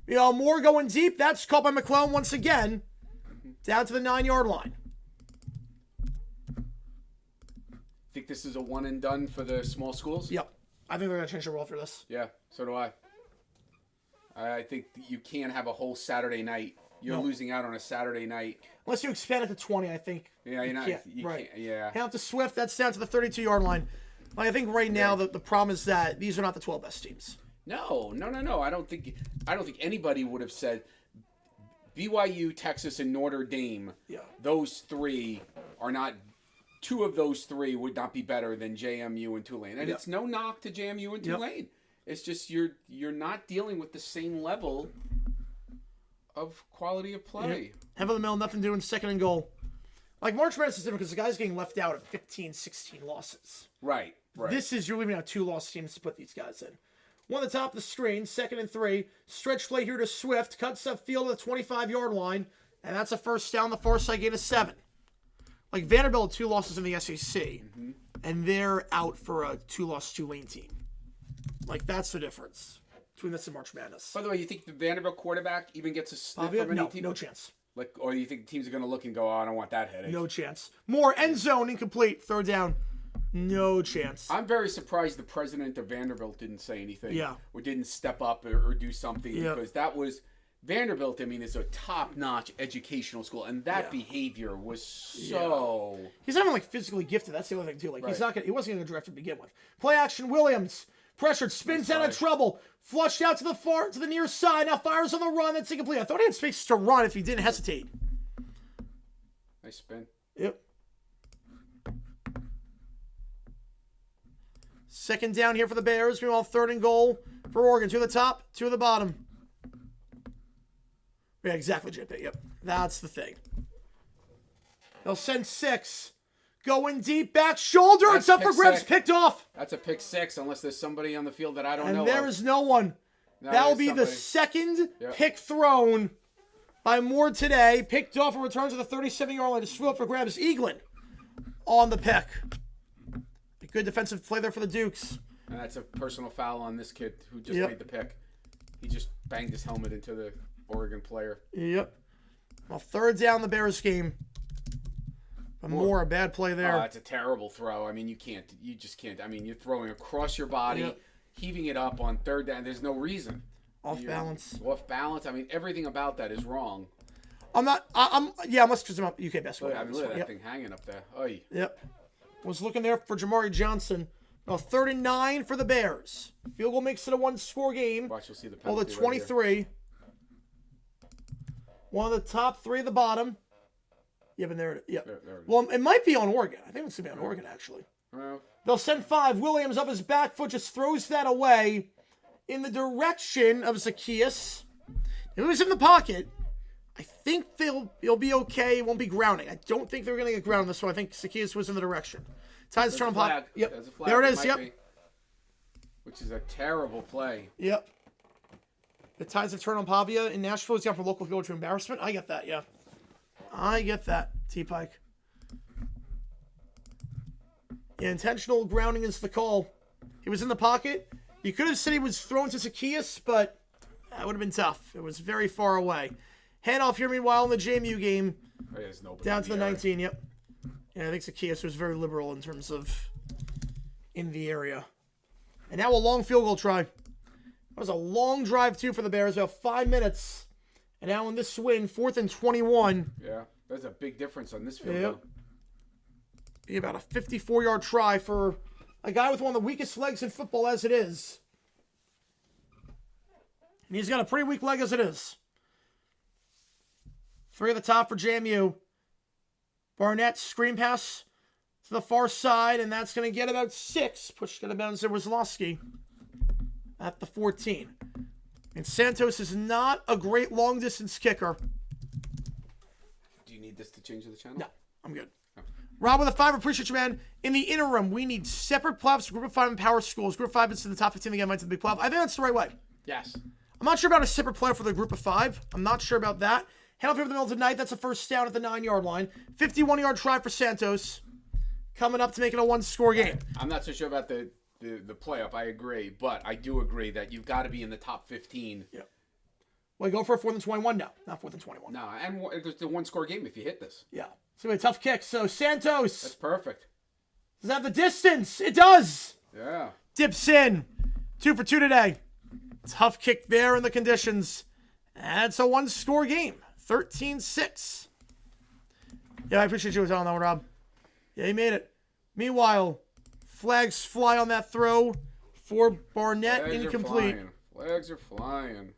S1: You know, Moore going deep. That's caught by McClellan once again. Down to the 9-yard line.
S2: Think this is a one and done for the small schools?
S1: Yep. I think they're going to change the rule after this.
S2: Yeah, so do I. I think you can't have a whole Saturday night. You're losing out on a Saturday night.
S1: Unless you expand it to 20, I think.
S2: Yeah, you
S1: right.
S2: can't. Yeah.
S1: Hand off to Swift. That's down to the 32-yard line. Like, I think right now the problem is that these are not the 12 best teams.
S2: No. I don't think anybody would have said BYU, Texas, and Notre Dame. Yeah. Those 3 are not. 2 of those 3 would not be better than JMU and Tulane, and it's no knock to JMU and Tulane. It's just you're not dealing with the same level of quality of play.
S1: Have in the middle, nothing doing, 2nd and goal. Like, March Madness is different because the guy's getting left out of 15, 16 losses.
S2: Right. Right.
S1: This is, you're leaving out 2 lost teams to put these guys in. One at the top of the screen, 2nd and 3. Stretch play here to Swift. Cuts upfield at the 25-yard line. And that's a first down. The far side gain of 7. Like Vanderbilt, 2 losses in the SEC. And they're out for a 2-loss Tulane team. Like, that's the difference between this and March Madness.
S2: By the way, you think the Vanderbilt quarterback even gets a sniff from any team?
S1: No chance.
S2: Like, or do you think teams are going to look and go, "Oh, I don't want that headache"?
S1: No chance. More end zone, incomplete, 3rd down. No chance.
S2: I'm very surprised the president of Vanderbilt didn't say anything.
S1: Yeah.
S2: Or didn't step up or do something,
S1: Yeah.
S2: because that was Vanderbilt. I mean, is a top-notch educational school, and that behavior was so.
S1: He's not even like physically gifted. That's the other thing too. Like
S2: Right.
S1: he wasn't going to draft to begin with. Play action. Williams pressured, spins out of trouble, flushed out to the near side. Now fires on the run. That's incomplete. I thought he had space to run if he didn't hesitate.
S2: Nice spin.
S1: Yep. 2nd down here for the Bears. Meanwhile, 3rd and goal for Oregon. 2 at the top, 2 at the bottom. Yeah, exactly, JP. Yep. That's the thing. They'll send 6. Going deep, back shoulder.
S2: That's
S1: It's up for
S2: pick
S1: grabs.
S2: 6.
S1: Picked off.
S2: That's a pick 6, unless there's somebody on the field that I don't know.
S1: And there
S2: of.
S1: is no one.
S2: No,
S1: That will
S2: there's
S1: be the
S2: somebody.
S1: 2nd pick thrown by Moore today. Picked off and returns to the 37-yard line to swim up for grabs. Eaglin on the pick. A good defensive play there for the Dukes.
S2: And that's a personal foul on this kid who just
S1: Yep.
S2: made the pick. He just banged his helmet into the Oregon player.
S1: Yep. Well, 3rd down the Bears game. But Moore, a bad play there.
S2: It's a terrible throw. I mean, you just can't. I mean, you're throwing across your body,
S1: Yep.
S2: heaving it up on 3rd down. There's no reason.
S1: Off balance.
S2: Off balance. I mean, everything about that is wrong.
S1: I'm let's just about UK basketball.
S2: I mean, look at that thing hanging up there. Oy.
S1: Yep. Was looking there for Jamari Johnson. Now 3rd and 9 for the Bears. Field goal makes it a 1-score game.
S2: Watch, you'll see the
S1: Well, the
S2: penalty right here.
S1: 23. One of the top 3 at the bottom. Yeah, but there it is.
S2: There it is.
S1: Well, it might be on Oregon. I think it's going to be on Oregon, actually.
S2: Well,
S1: They'll send 5. Williams up his back foot, just throws that away in the direction of Zacchaeus. If it was in the pocket, I think he'll be okay. It won't be grounding. I don't think they're going to get grounded this one. I think Zacchaeus was in the direction. Tides turn on
S2: flag.
S1: pocket. Yep.
S2: There's a flag.
S1: There it is.
S2: Might
S1: Yep.
S2: be. Which is a terrible play.
S1: Yep. The Tides have turned on Pavia in Nashville. He's gone from local field to embarrassment. I get that, yeah. I get that, T-Pike. Yeah, intentional grounding is the call. He was in the pocket. You could have said he was thrown to Zacchaeus, but that would have been tough. It was very far away. Handoff here, meanwhile, in the JMU game.
S2: Oh, yeah, there's nobody
S1: Down
S2: in
S1: to the
S2: area.
S1: 19, yep. Yeah, I think Zacchaeus was very liberal in terms of in the area. And now a long field goal try. That was a long drive, too, for the Bears. About 5 minutes. And now in this win, 4th and 21.
S2: Yeah, there's a big difference on this field.
S1: Yep.
S2: Though.
S1: Be about a 54-yard try for a guy with one of the weakest legs in football as it is. And he's got a pretty weak leg as it is. 3 at the top for JMU. Barnett screen pass to the far side, and that's going to get about 6. Pushed it about to Wazlowski at the 14. And Santos is not a great long-distance kicker.
S2: Do you need this to change the channel?
S1: No, I'm good. Rob with a 5. Appreciate you, man. In the interim, we need separate playoffs for Group of 5 and Power Schools. Group of 5 is in the top 15 again, might to the big playoff. I think that's the right way.
S2: Yes.
S1: I'm not sure about a separate playoff for the Group of 5. I'm not sure about that. Head off here for the middle tonight. That's a first down at the 9-yard line. 51-yard try for Santos. Coming up to make it a 1-score game.
S2: I'm not so sure about the playoff. I agree, but I do agree that you've got to be in the top 15.
S1: Yeah. Well, go for a 4th and 21 now. Not 4th and 21.
S2: No, and it's a 1-score game if you hit this.
S1: Yeah. It's going to be a tough kick. So Santos
S2: That's perfect.
S1: does that have the distance? It does.
S2: Yeah.
S1: Dips in. 2 for 2 today. Tough kick there in the conditions. That's a 1-score game. 13-6. Yeah, I appreciate you telling that one, Rob. Yeah, he made it. Meanwhile, flags fly on that throw for Barnett.
S2: Flags
S1: Incomplete.
S2: Flags are flying.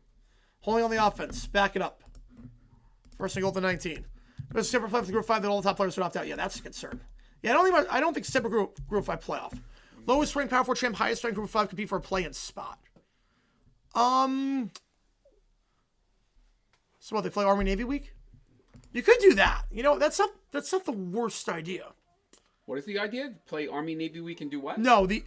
S1: Holding on the offense. Back it up. First and goal at the 19. There's a separate play for the Group 5 that all the top players would opt out. Yeah, that's a concern. Yeah, I don't think separate Group 5 playoff. Lowest ranked Power 4 champ, highest ranked Group 5 compete for a play-in spot. So what, they play Army Navy week? You could do that. You know, that's not the worst idea.
S2: What is the idea? Play Army Navy week and do what?
S1: No, the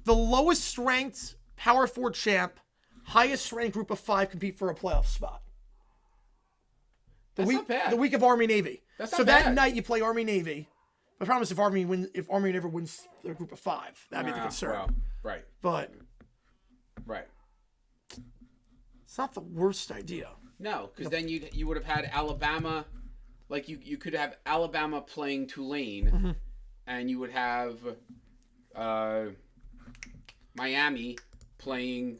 S1: lowest ranked Power 4 champ, highest ranked group of 5 compete for a playoff spot.
S2: That's not bad.
S1: The week of Army Navy.
S2: That's
S1: so
S2: not
S1: that
S2: bad.
S1: night you play Army Navy. The problem is if Army never wins their group of 5, that'd be the concern.
S2: Well, right.
S1: But
S2: Right.
S1: it's not the worst idea.
S2: No, because then you would have had Alabama, like you could have Alabama playing Tulane, and you would have Miami playing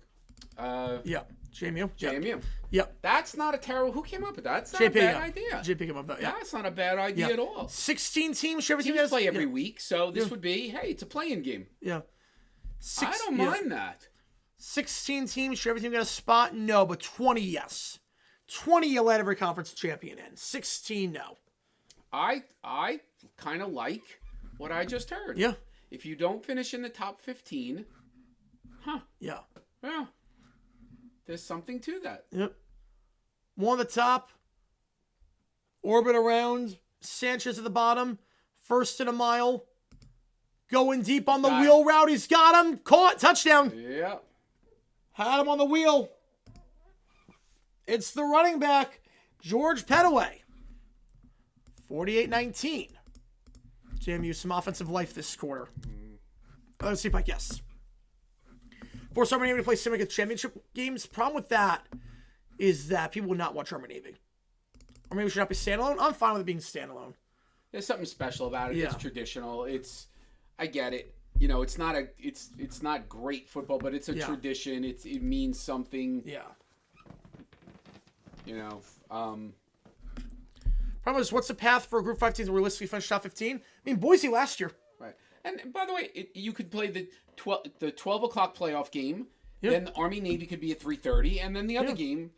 S1: Yeah. JMU.
S2: JMU.
S1: Yep.
S2: That's not a terrible. Who came up with that? That's not
S1: JP,
S2: a bad
S1: yeah.
S2: idea.
S1: JP came up with that. Yeah.
S2: That's not a bad idea at all.
S1: 16 teams. Should everything
S2: Teams
S1: has
S2: play every week, so this would be it's a playing game.
S1: Yeah.
S2: I don't mind that.
S1: 16 teams. Should everything got a spot? No, but 20, yes. 20, you let every conference champion in. 16, no.
S2: I kind of like what I just heard.
S1: Yeah.
S2: If you don't finish in the top 15,
S1: Yeah.
S2: yeah, there's something to that.
S1: Yep. One at the top. Orbit around. Sanchez at the bottom. First in a mile. Going deep on the
S2: Got
S1: wheel route. He's got him. Caught. Touchdown.
S2: Yeah.
S1: Had him on the wheel. It's the running back, George Pettaway. 48-19. JMU some offensive life this quarter. Let's see if I guess. Force Army Navy to play Syndicate Championship games. Problem with that is that people would not watch Army Navy. Army Navy should not be standalone. I'm fine with it being standalone.
S2: There's something special about it.
S1: Yeah.
S2: It's traditional. I get it. You know, it's not great football, but it's a tradition. It means something.
S1: Yeah.
S2: You know.
S1: Problem is, what's the path for a Group 5 team to realistically finish top 15? I mean, Boise last year.
S2: Right. And by the way, you could play the 12 o'clock playoff game.
S1: Yep.
S2: Then Army Navy could be at 3:30, and then the other game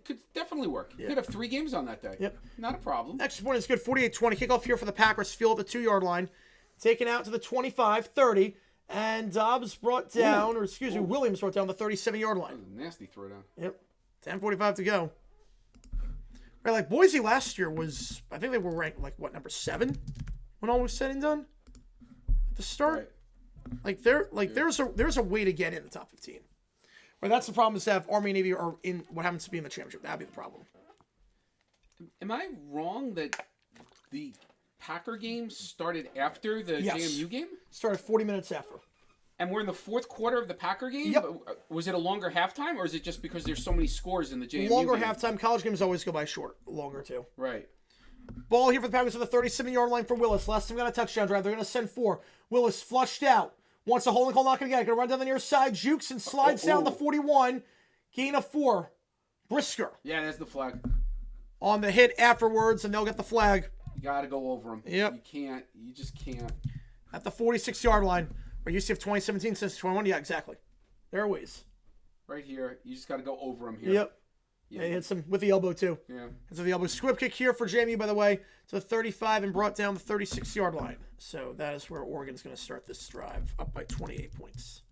S2: could definitely work. You
S1: Yeah.
S2: could have 3 games on that day.
S1: Yep.
S2: Not a problem.
S1: Extra point is good. 48-20. Kickoff here for the Packers. Field at the 2-yard line. Taken out to the 25-30. And Dobbs brought down, Williams brought down the 37-yard line.
S2: That was a nasty throwdown.
S1: Yep. 10:45 to go. Right, like Boise last year was, I think they were ranked number 7 when all was said and done at the start.
S2: Right.
S1: There's a way to get in the top 15. Right, that's the problem is to have Army and Navy are in what happens to be in the championship. That'd be the problem.
S2: Am I wrong that the Packer game started after the
S1: Yes.
S2: JMU game?
S1: Started 40 minutes after.
S2: And we're in the fourth quarter of the Packer game?
S1: Yep.
S2: Was it a longer halftime, or is it just because there's so many scores in the JMU
S1: Longer
S2: game?
S1: halftime. College games always go by short. Longer too.
S2: Right.
S1: Ball here for the Packers at the 37-yard line for Willis. Last time got a touchdown drive. They're going to send 4. Willis flushed out. Wants a holding call, not going to get it. Going to run down the near side. Jukes and slides down the 41. Gain of 4. Brisker
S2: Yeah, there's the flag.
S1: on the hit afterwards, and they'll get the flag
S2: You got to go over them.
S1: Yep.
S2: You just can't.
S1: at the 46-yard line. Or UCF 2017 since 21. Yeah, exactly. There are ways.
S2: Right here. You just got to go over them here.
S1: Yep.
S2: Yeah.
S1: He hit some with the elbow, too.
S2: Yeah.
S1: And so the elbow squib kick here for JMU, by the way, to the 35 and brought down the 36-yard line. So that is where Oregon's going to start this drive, up by 28 points.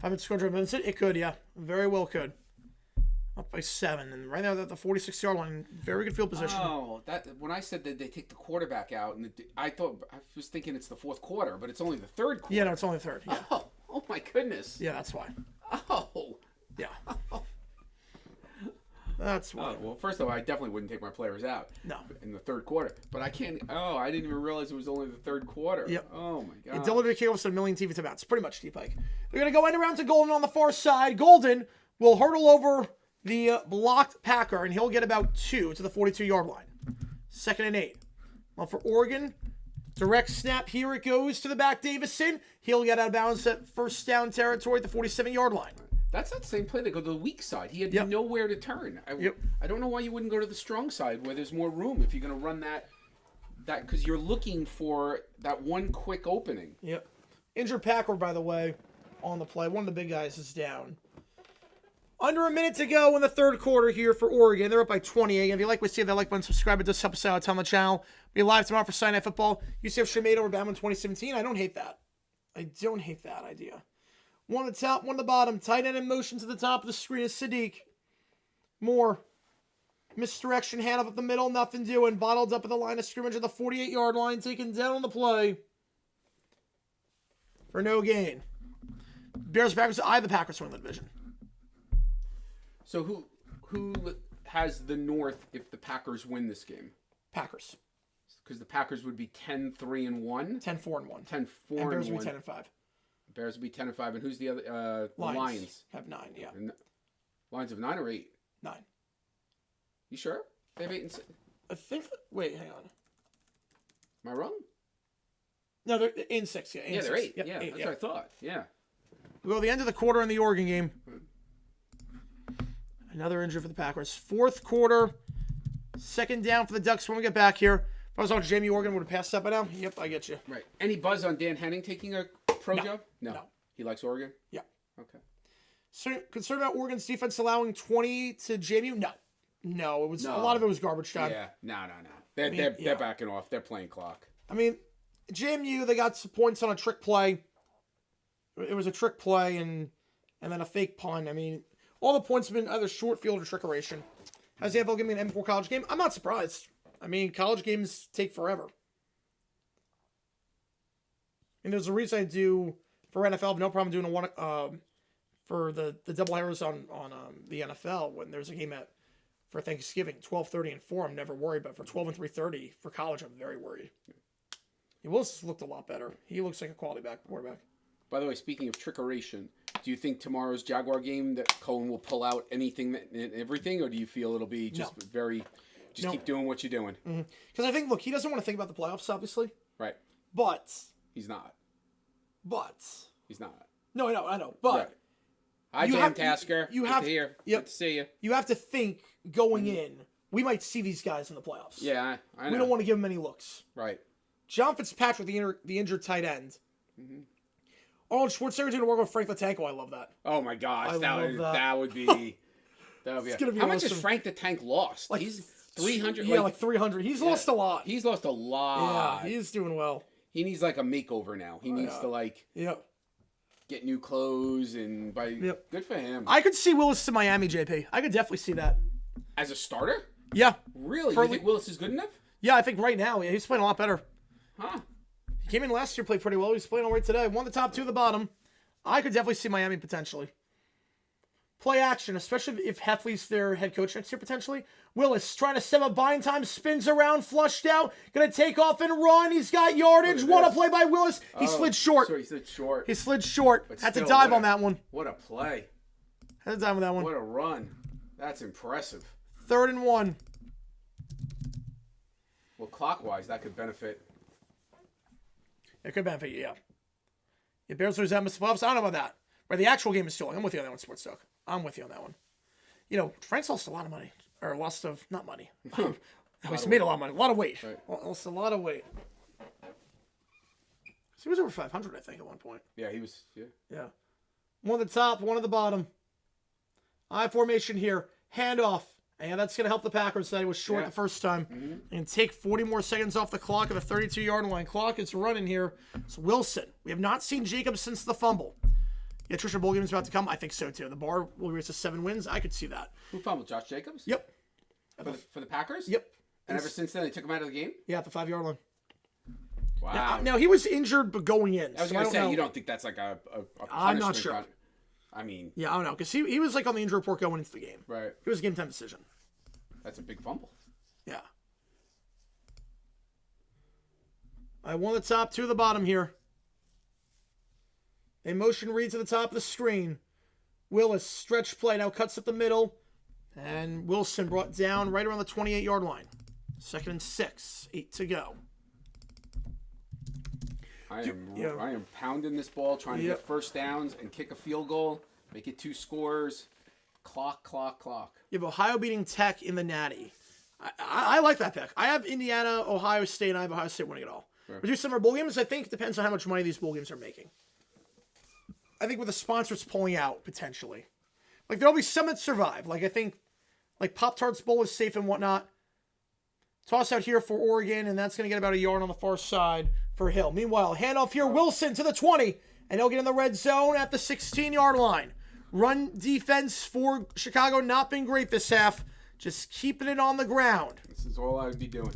S1: 5 minutes score drive minutes. It could, yeah. Very well could. Up by 7. And right now at the 46-yard line, very good field position.
S2: Oh, when I said that they take the quarterback out, and I was thinking it's the fourth quarter, but it's only the third quarter.
S1: Yeah, no, it's only the third. Yeah,
S2: Oh my goodness.
S1: yeah, that's why.
S2: Oh.
S1: Yeah. That's why.
S2: Well, first of all, I definitely wouldn't take my players out
S1: No.
S2: in the third quarter. But I can't. Oh, I didn't even realize it was only the third quarter.
S1: Yep.
S2: Oh my god.
S1: It delivered kickoffs at a million TV timeouts. Pretty much, T-Pike. They're going to go end around to Golden on the far side. Golden will hurdle over the blocked Packer, and he'll get about 2 to the 42-yard line. 2nd and 8. Well, for Oregon, direct snap. Here it goes to the back. Davison. He'll get out of bounds at first down territory at the 47-yard line.
S2: That's that same play. They go to the weak side. He had
S1: Yep.
S2: nowhere to turn. I don't know why you wouldn't go to the strong side where there's more room if you're going to run that because you're looking for that one quick opening.
S1: Yep. Injured Packer, by the way, on the play. One of the big guys is down. Under a minute to go in the third quarter here for Oregon. They're up by 28. If you like what you see, that like button, subscribe. It does help us out on the channel. We'll be live tomorrow for Sunday Night Football. UCF should have made over Bama in 2017. I don't hate that. I don't hate that idea. One at the top, one at the bottom. Tight end in motion to the top of the screen is Sadiq. Moore Misdirection, hand up the middle, nothing doing. Bottled up at the line of scrimmage at the 48-yard line, taken down on the play for no gain. Bears, Packers. I have the Packers win the division.
S2: So who has the North if the Packers win this game?
S1: Packers.
S2: Because the Packers would be 10-3-1.
S1: 10-4-1.
S2: 10-4-1.
S1: And Bears would be 10-5.
S2: Bears would be 10-5. And who's the other? Lions
S1: have 9. Yeah.
S2: And Lions have 9 or 8.
S1: 9.
S2: You sure? They have 8 and 6.
S1: I think. Wait, hang on.
S2: Am I wrong?
S1: No, they're in 6. Yeah,
S2: Yeah, they're 8.
S1: Yep,
S2: Yeah,
S1: 8,
S2: that's what I thought. Yeah.
S1: We go to the end of the quarter in the Oregon game. Another injury for the Packers. Fourth quarter. Second down for the Ducks when we get back here. If I was on Jamie Oregon, would have passed that by now. Yep, I get you.
S2: Right. Any buzz on Dan Henning taking a pro job? No. He likes Oregon?
S1: Yeah.
S2: Okay.
S1: So, concerned about Oregon's defense allowing 20 to JMU? No, it was a lot of it was garbage time.
S2: Yeah. No. They're backing off. They're playing clock.
S1: I mean, JMU, they got some points on a trick play. It was a trick play and then a fake punt. I mean, all the points have been either short field or trickeration. Has the NFL given me an M4 college game? I'm not surprised. I mean, college games take forever. And there's a reason I do for NFL. I have no problem doing a one for the double headers on the NFL when there's a game for Thanksgiving, 12:30 and 4. I'm never worried, but for 12 and 3:30 for college, I'm very worried. Willis looked a lot better. He looks like a quality quarterback.
S2: By the way, speaking of trickeration, do you think tomorrow's Jaguar game that Cohen will pull out anything and everything, or do you feel it'll be just keep doing what you're doing?
S1: Because I think, look, he doesn't want to think about the playoffs, obviously.
S2: Right.
S1: But
S2: he's not. He's not.
S1: No, I know. But
S2: hi, Dan Tasker. Good to hear.
S1: Yep.
S2: Good to see you.
S1: You have to think going in, we might see these guys in the playoffs.
S2: Yeah, I know.
S1: We don't want to give them any looks.
S2: Right.
S1: John Fitzpatrick, the injured tight end. Mm-hmm. Arnold Schwarzenegger's going to work with Frank Latanko. I love that.
S2: Oh my gosh, that would be.
S1: How
S2: much has Frank the Tank lost?
S1: Like,
S2: he's 300.
S1: Yeah, like 300. He's lost a lot.
S2: He's lost a lot.
S1: Yeah, he's doing well.
S2: He needs like a makeover now. He needs to get new clothes and good for him.
S1: I could see Willis to Miami, JP. I could definitely see that.
S2: As a starter?
S1: Yeah.
S2: Really? You think Willis is good enough?
S1: Yeah, I think right now he's playing a lot better.
S2: Huh.
S1: He came in last year, played pretty well. He's playing all right today. One of the top, two of the bottom. I could definitely see Miami potentially. Play action, especially if Heffley's their head coach next year potentially. Willis trying to set up bind time, spins around, flushed out, going to take off and run. He's got yardage. What a play by Willis. He slid short.
S2: He slid
S1: short. Had to dive on that one.
S2: What a play.
S1: Had to dive on that one.
S2: What a run. That's impressive.
S1: 3rd and 1.
S2: Well, clockwise, that could benefit.
S1: It could benefit you, yeah. The Bears lose that Mr. Buffs. I don't know about that. But the actual game is still. I'm with you on that one, Sports Talk. I'm with you on that one. You know, Frank's lost a lot of money. Or lost of, not money. He's made a lot of money. A lot of weight.
S2: Right.
S1: Lost a lot of weight. He was over 500, I think, at one point.
S2: Yeah, he was,
S1: Yeah. One at the top, one at the bottom. I formation here. Handoff. And that's going to help the Packers that he was short the first time. Mm-hmm. And take 40 more seconds off the clock at the 32-yard line. Clock is running here. It's Wilson. We have not seen Jacobs since the fumble. The attrition bowl game is about to come. I think so, too. The bar will reach to 7 wins. I could see that.
S2: Who fumbled? Josh Jacobs?
S1: Yep.
S2: For the Packers?
S1: Yep.
S2: And ever since then, they took him out of the game?
S1: Yeah, at the 5-yard line.
S2: Wow.
S1: Now, he was injured, but going in.
S2: I was going to say, you don't think that's like a
S1: I'm not sure.
S2: I mean.
S1: Yeah, I don't know. Because he was like on the injury report going into the game.
S2: Right.
S1: It was a game-time decision.
S2: That's a big fumble.
S1: Yeah. I won the top, 2 of the bottom here. A motion read to the top of the screen. Willis, stretch play, now cuts up the middle. And Wilson brought down right around the 28-yard line. 2nd and 6, 8 to go.
S2: I am pounding this ball, trying to get first downs and kick a field goal, make it 2 scores. Clock.
S1: You have Ohio beating Tech in the Natty. I like that pick. I have Indiana, Ohio State, and I have Ohio State winning it all. Right. We do summer bowl games. I think it depends on how much money these bowl games are making. I think with the sponsors pulling out, potentially. Like, there'll be some that survive. Like, I think, like, Pop-Tarts Bowl is safe and whatnot. Toss out here for Oregon, and that's going to get about a yard on the far side for Hill. Meanwhile, handoff here, Wilson to the 20, and he'll get in the red zone at the 16-yard line. Run defense for Chicago not been great this half. Just keeping it on the ground.
S2: This is all I would be doing.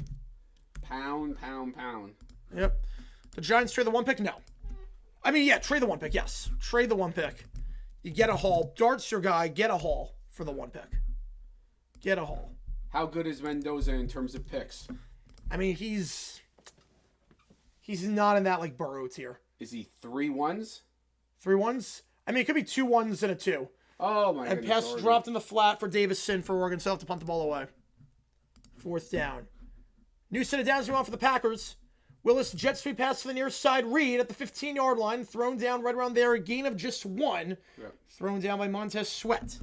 S2: Pound, pound, pound.
S1: Yep. The Giants trade the 1 pick? No. I mean, yeah, trade the 1 pick, yes. Trade the 1 pick. You get a haul. Dart's your guy. Get a haul for the 1 pick. Get a haul.
S2: How good is Mendoza in terms of picks?
S1: I mean, he's not in that, like, Burrow tier.
S2: Is he 3 1s?
S1: 3 1s? I mean, it could be 2 1s and a 2.
S2: Oh, my
S1: And
S2: goodness.
S1: pass
S2: Oregon.
S1: dropped in the flat for Davison for Oregon, so they'll have to punt the ball away. 4th down. New set of downs we want for the Packers. Willis jet sweep pass to the near side. Reed at the 15-yard line. Thrown down right around there. A gain of just 1.
S2: Yep.
S1: Thrown down by Montez Sweat.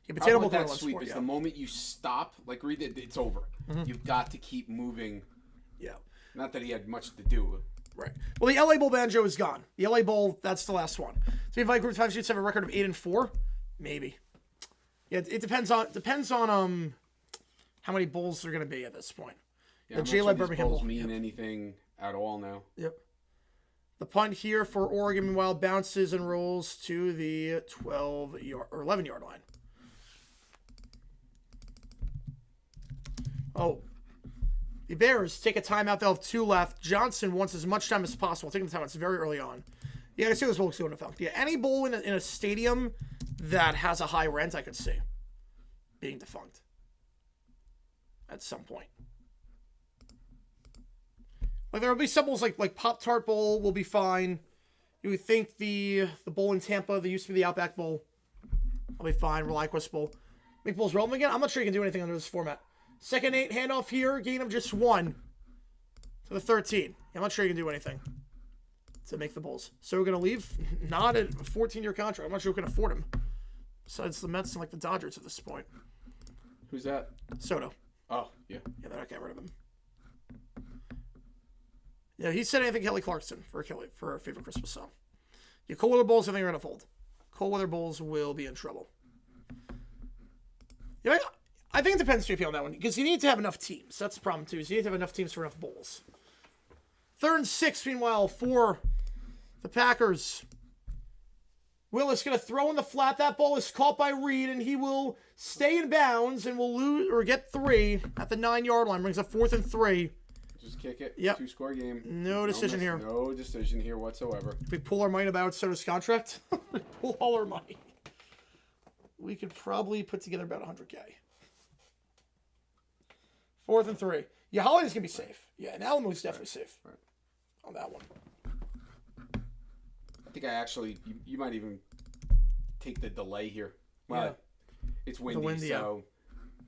S1: Yeah,
S2: How
S1: potato
S2: about
S1: ball
S2: that sweep is the moment you stop, like Reed, it's over. You've got to keep moving.
S1: Yeah.
S2: Not that he had much to do.
S1: Right. Well, the LA Bowl banjo is gone. The LA Bowl, that's the last one. So if Group 5 Shoots have a record of 8-4, maybe. Yeah, it depends on how many bowls there are going to be at this point.
S2: Yeah,
S1: The
S2: I'm not
S1: J-Led
S2: sure these
S1: Birmingham
S2: bowls
S1: Bowl.
S2: mean anything at all now.
S1: Yep. The punt here for Oregon, meanwhile, bounces and rolls to the 12-yard or 11-yard line. Oh. The Bears take a timeout. They'll have 2 left. Johnson wants as much time as possible. Taking the timeout. It's very early on. Yeah, I see this bowl going to effect. Yeah, any bowl in a stadium that has a high rent, I could see being defunct at some point. Like there will be some bowls like Pop-Tart Bowl will be fine. You would think the bowl in Tampa, that used to be the Outback Bowl, will be fine. ReliQuest Bowl. Make bowls relevant again? I'm not sure you can do anything under this format. 2nd 8, handoff here, gain of just 1 to the 13. I'm not sure you can do anything to make the bowls. So we're going to leave? Not a 14-year contract. I'm not sure who can afford him. Besides the Mets and like the Dodgers at this point.
S2: Who's that?
S1: Soto.
S2: Oh, yeah.
S1: Yeah, they're not getting rid of him. Yeah, he said anything Kelly Clarkson for a favorite Christmas song. Yeah, cold weather bowls, I think are going to fold. Cold weather bowls will be in trouble. Yeah, I think it depends JP on that one because you need to have enough teams. That's the problem too. Is you need to have enough teams for enough bowls. 3rd and 6, meanwhile, for the Packers. Willis going to throw in the flat. That ball is caught by Reed, and he will stay in bounds and will lose or get 3 at the 9-yard line. Brings up 4th and 3.
S2: Just kick it.
S1: Yep.
S2: 2-score game.
S1: No decision here.
S2: No decision here whatsoever.
S1: If we pull our money about Soto's contract, we pull all our money. We could probably put together about 100K. 4th and 3. Yeah, Holiday's going to be safe. Yeah, and Alamo's definitely safe on that one.
S2: I think I actually, you might even take the delay here. Well,
S1: Yeah.
S2: it's windy,
S1: yeah.
S2: so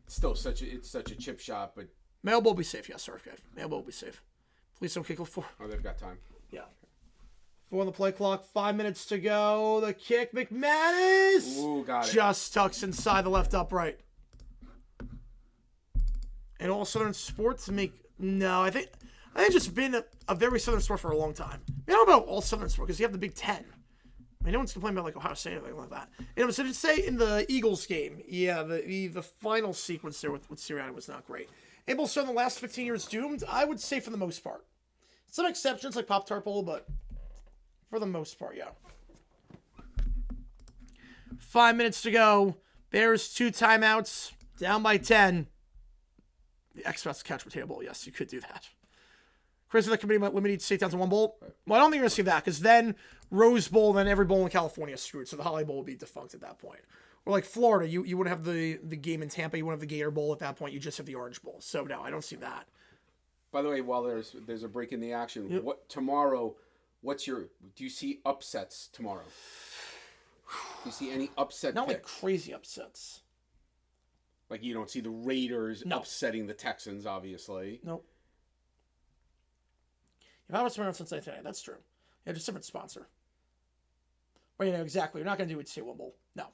S2: still it's such a chip shot, but
S1: Mailbowl will be safe. Yes, sir. Okay. Mailbowl will be safe. Please don't kick 4.
S2: oh, they've got time.
S1: Yeah. 4 on the play clock. 5 minutes to go. The kick. McManus.
S2: Ooh, got it.
S1: Just tucks inside the left upright. And all Southern sports make no. I think it's just been a very Southern sport for a long time. I don't know about all Southern sport because you have the Big Ten. I mean, no one's complaining about like Ohio State or anything like that. And so to say in the Eagles game, yeah, the final sequence there with Sirianni was not great. Able to in the last 15 years doomed, I would say for the most part. Some exceptions like Pop-Tart Bowl, but for the most part, yeah. 5 minutes to go. Bears 2 timeouts. Down by 10. The X-Factor catch potato bowl. Yes, you could do that. Chris, the committee might limit state down to 1 bowl. Well, I don't think you're going to see that because then Rose Bowl, then every bowl in California is screwed. So the Holiday Bowl will be defunct at that point. Or like Florida, you wouldn't have the game in Tampa. You wouldn't have the Gator Bowl at that point. You just have the Orange Bowl. So no, I don't see that.
S2: By the way, while there's a break in the action,
S1: Yep.
S2: Do you see upsets tomorrow? Do you see any upset
S1: Not like
S2: picks?
S1: crazy upsets.
S2: Like you don't see the Raiders
S1: No.
S2: upsetting the Texans, obviously.
S1: Nope. If I was tomorrow since today, that's true. Yeah, just a different sponsor. Well, exactly. You're not going to do it to 1 bowl. No.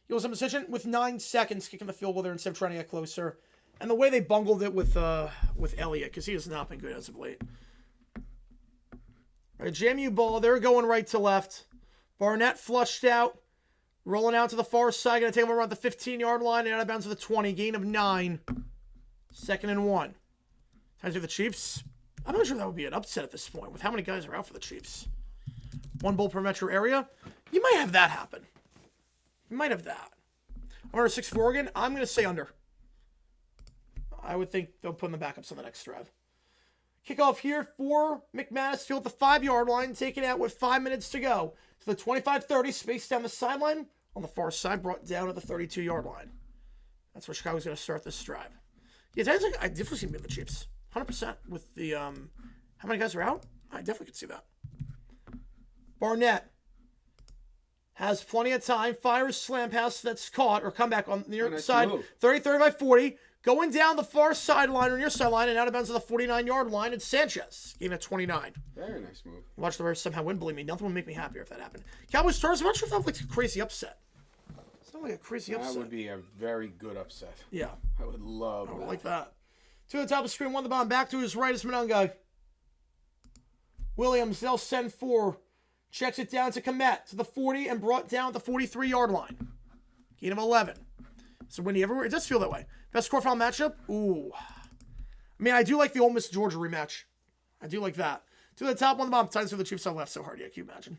S1: You'll have some decision with 9 seconds kicking the field goal there instead of trying to get closer. And the way they bungled it with Elliott, because he has not been good as of late. All right, JMU ball. They're going right to left. Barnett flushed out. Rolling out to the far side. Going to take him around the 15-yard line and out of bounds to the 20. Gain of 9. 2nd and 1. Time to the Chiefs. I'm not sure that would be an upset at this point with how many guys are out for the Chiefs. 1 bowl per metro area. You might have that happen. You might have that. Under 6 for Oregon. I'm going to say under. I would think they'll put in the backups on the next drive. Kickoff here for McManus Field at the 5-yard line, taken out with 5 minutes to go. So the 25-30, spaced down the sideline on the far side, brought down at the 32-yard line. That's where Chicago's going to start this drive. Yeah, I definitely see the Chiefs. 100% with the, how many guys are out? I definitely could see that. Barnett has plenty of time, fires slam pass that's caught, or comeback on the near side, 30 by 40. Going down the far sideline or near sideline and out of bounds to the 49-yard line. It's Sanchez. Game at 29.
S2: Very nice move.
S1: Watch the Bears somehow win. Believe me, nothing would make me happier if that happened. Cowboys Stars. I'm not sure if that looks like a crazy upset. It's not like a crazy upset.
S2: That would be a very good upset.
S1: Yeah.
S2: I would love that.
S1: I would like that. To the top of the screen, won the bomb. Back to his right is Monangai. Williams, they'll send 4. Checks it down to Komet to the 40 and brought down at the 43-yard line. Gain of 11. So windy everywhere. It does feel that way. Best quarterfinal matchup? Ooh. I mean, I do like the Ole Miss Georgia rematch. I do like that. To the top, one the bomb. Titans for the Chiefs on left so hard. Yeah, can you imagine?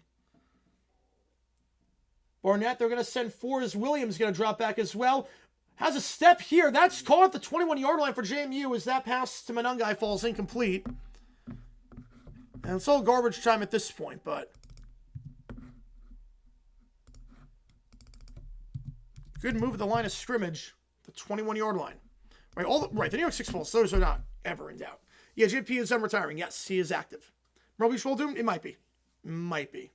S1: Barnett, they're going to send 4 as Williams going to drop back as well. Has a step here. That's caught at the 21-yard line for JMU as that pass to Monangai falls incomplete. And it's all garbage time at this point, but good move at the line of scrimmage, the 21-yard line. Right, the New York Six Bulls, those are not ever in doubt. Yeah, JP is retiring. Yes, he is active. Myrtle Beach will do? It might be. Might be.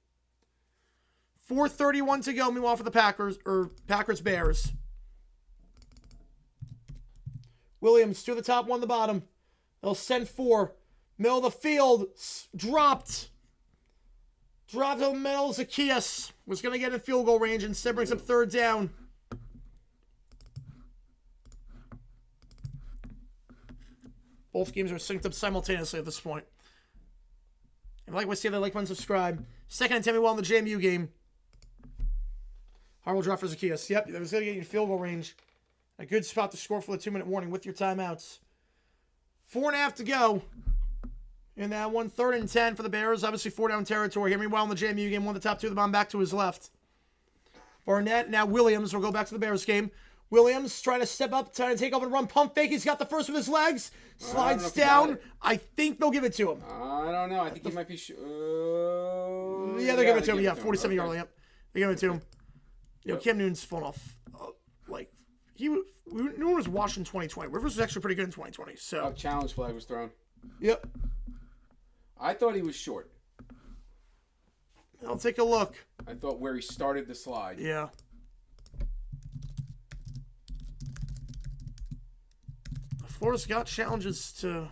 S1: 4:31 to go, meanwhile, for the Packers-Bears. Williams to the top, one the bottom. They'll send 4. Middle of the field, dropped. Dropped to the middle. Zacchaeus was going to get in field goal range, instead brings up 3rd down. Both games are synced up simultaneously at this point. And like we say, they like and subscribe. 2nd and 10 meanwhile in the JMU game. Horrible drop for Zacchaeus. Yep, that was going to get you in field goal range. A good spot to score for the 2-minute warning with your timeouts. 4.5 to go. In that one, 3rd and 10 for the Bears. Obviously 4-down territory here. Meanwhile in the JMU game, one of the top 2 of the bomb back to his left. Barnett, now Williams will go back to the Bears game. Williams trying to step up, trying to take off and run. Pump fake. He's got the first with his legs. Slides down. I think they'll give it to him.
S2: I don't know. I think he might be...
S1: yeah, they'll give it to him. Yeah, 47-yard line. Yep. They give it to him. You know, Cam Newton's fallen off. Newton was washed in 2020. Rivers was actually pretty good in 2020. So
S2: challenge flag was thrown.
S1: Yep.
S2: I thought he was short.
S1: I'll take a look.
S2: I thought where he started the slide.
S1: Yeah. Florida's got challenges to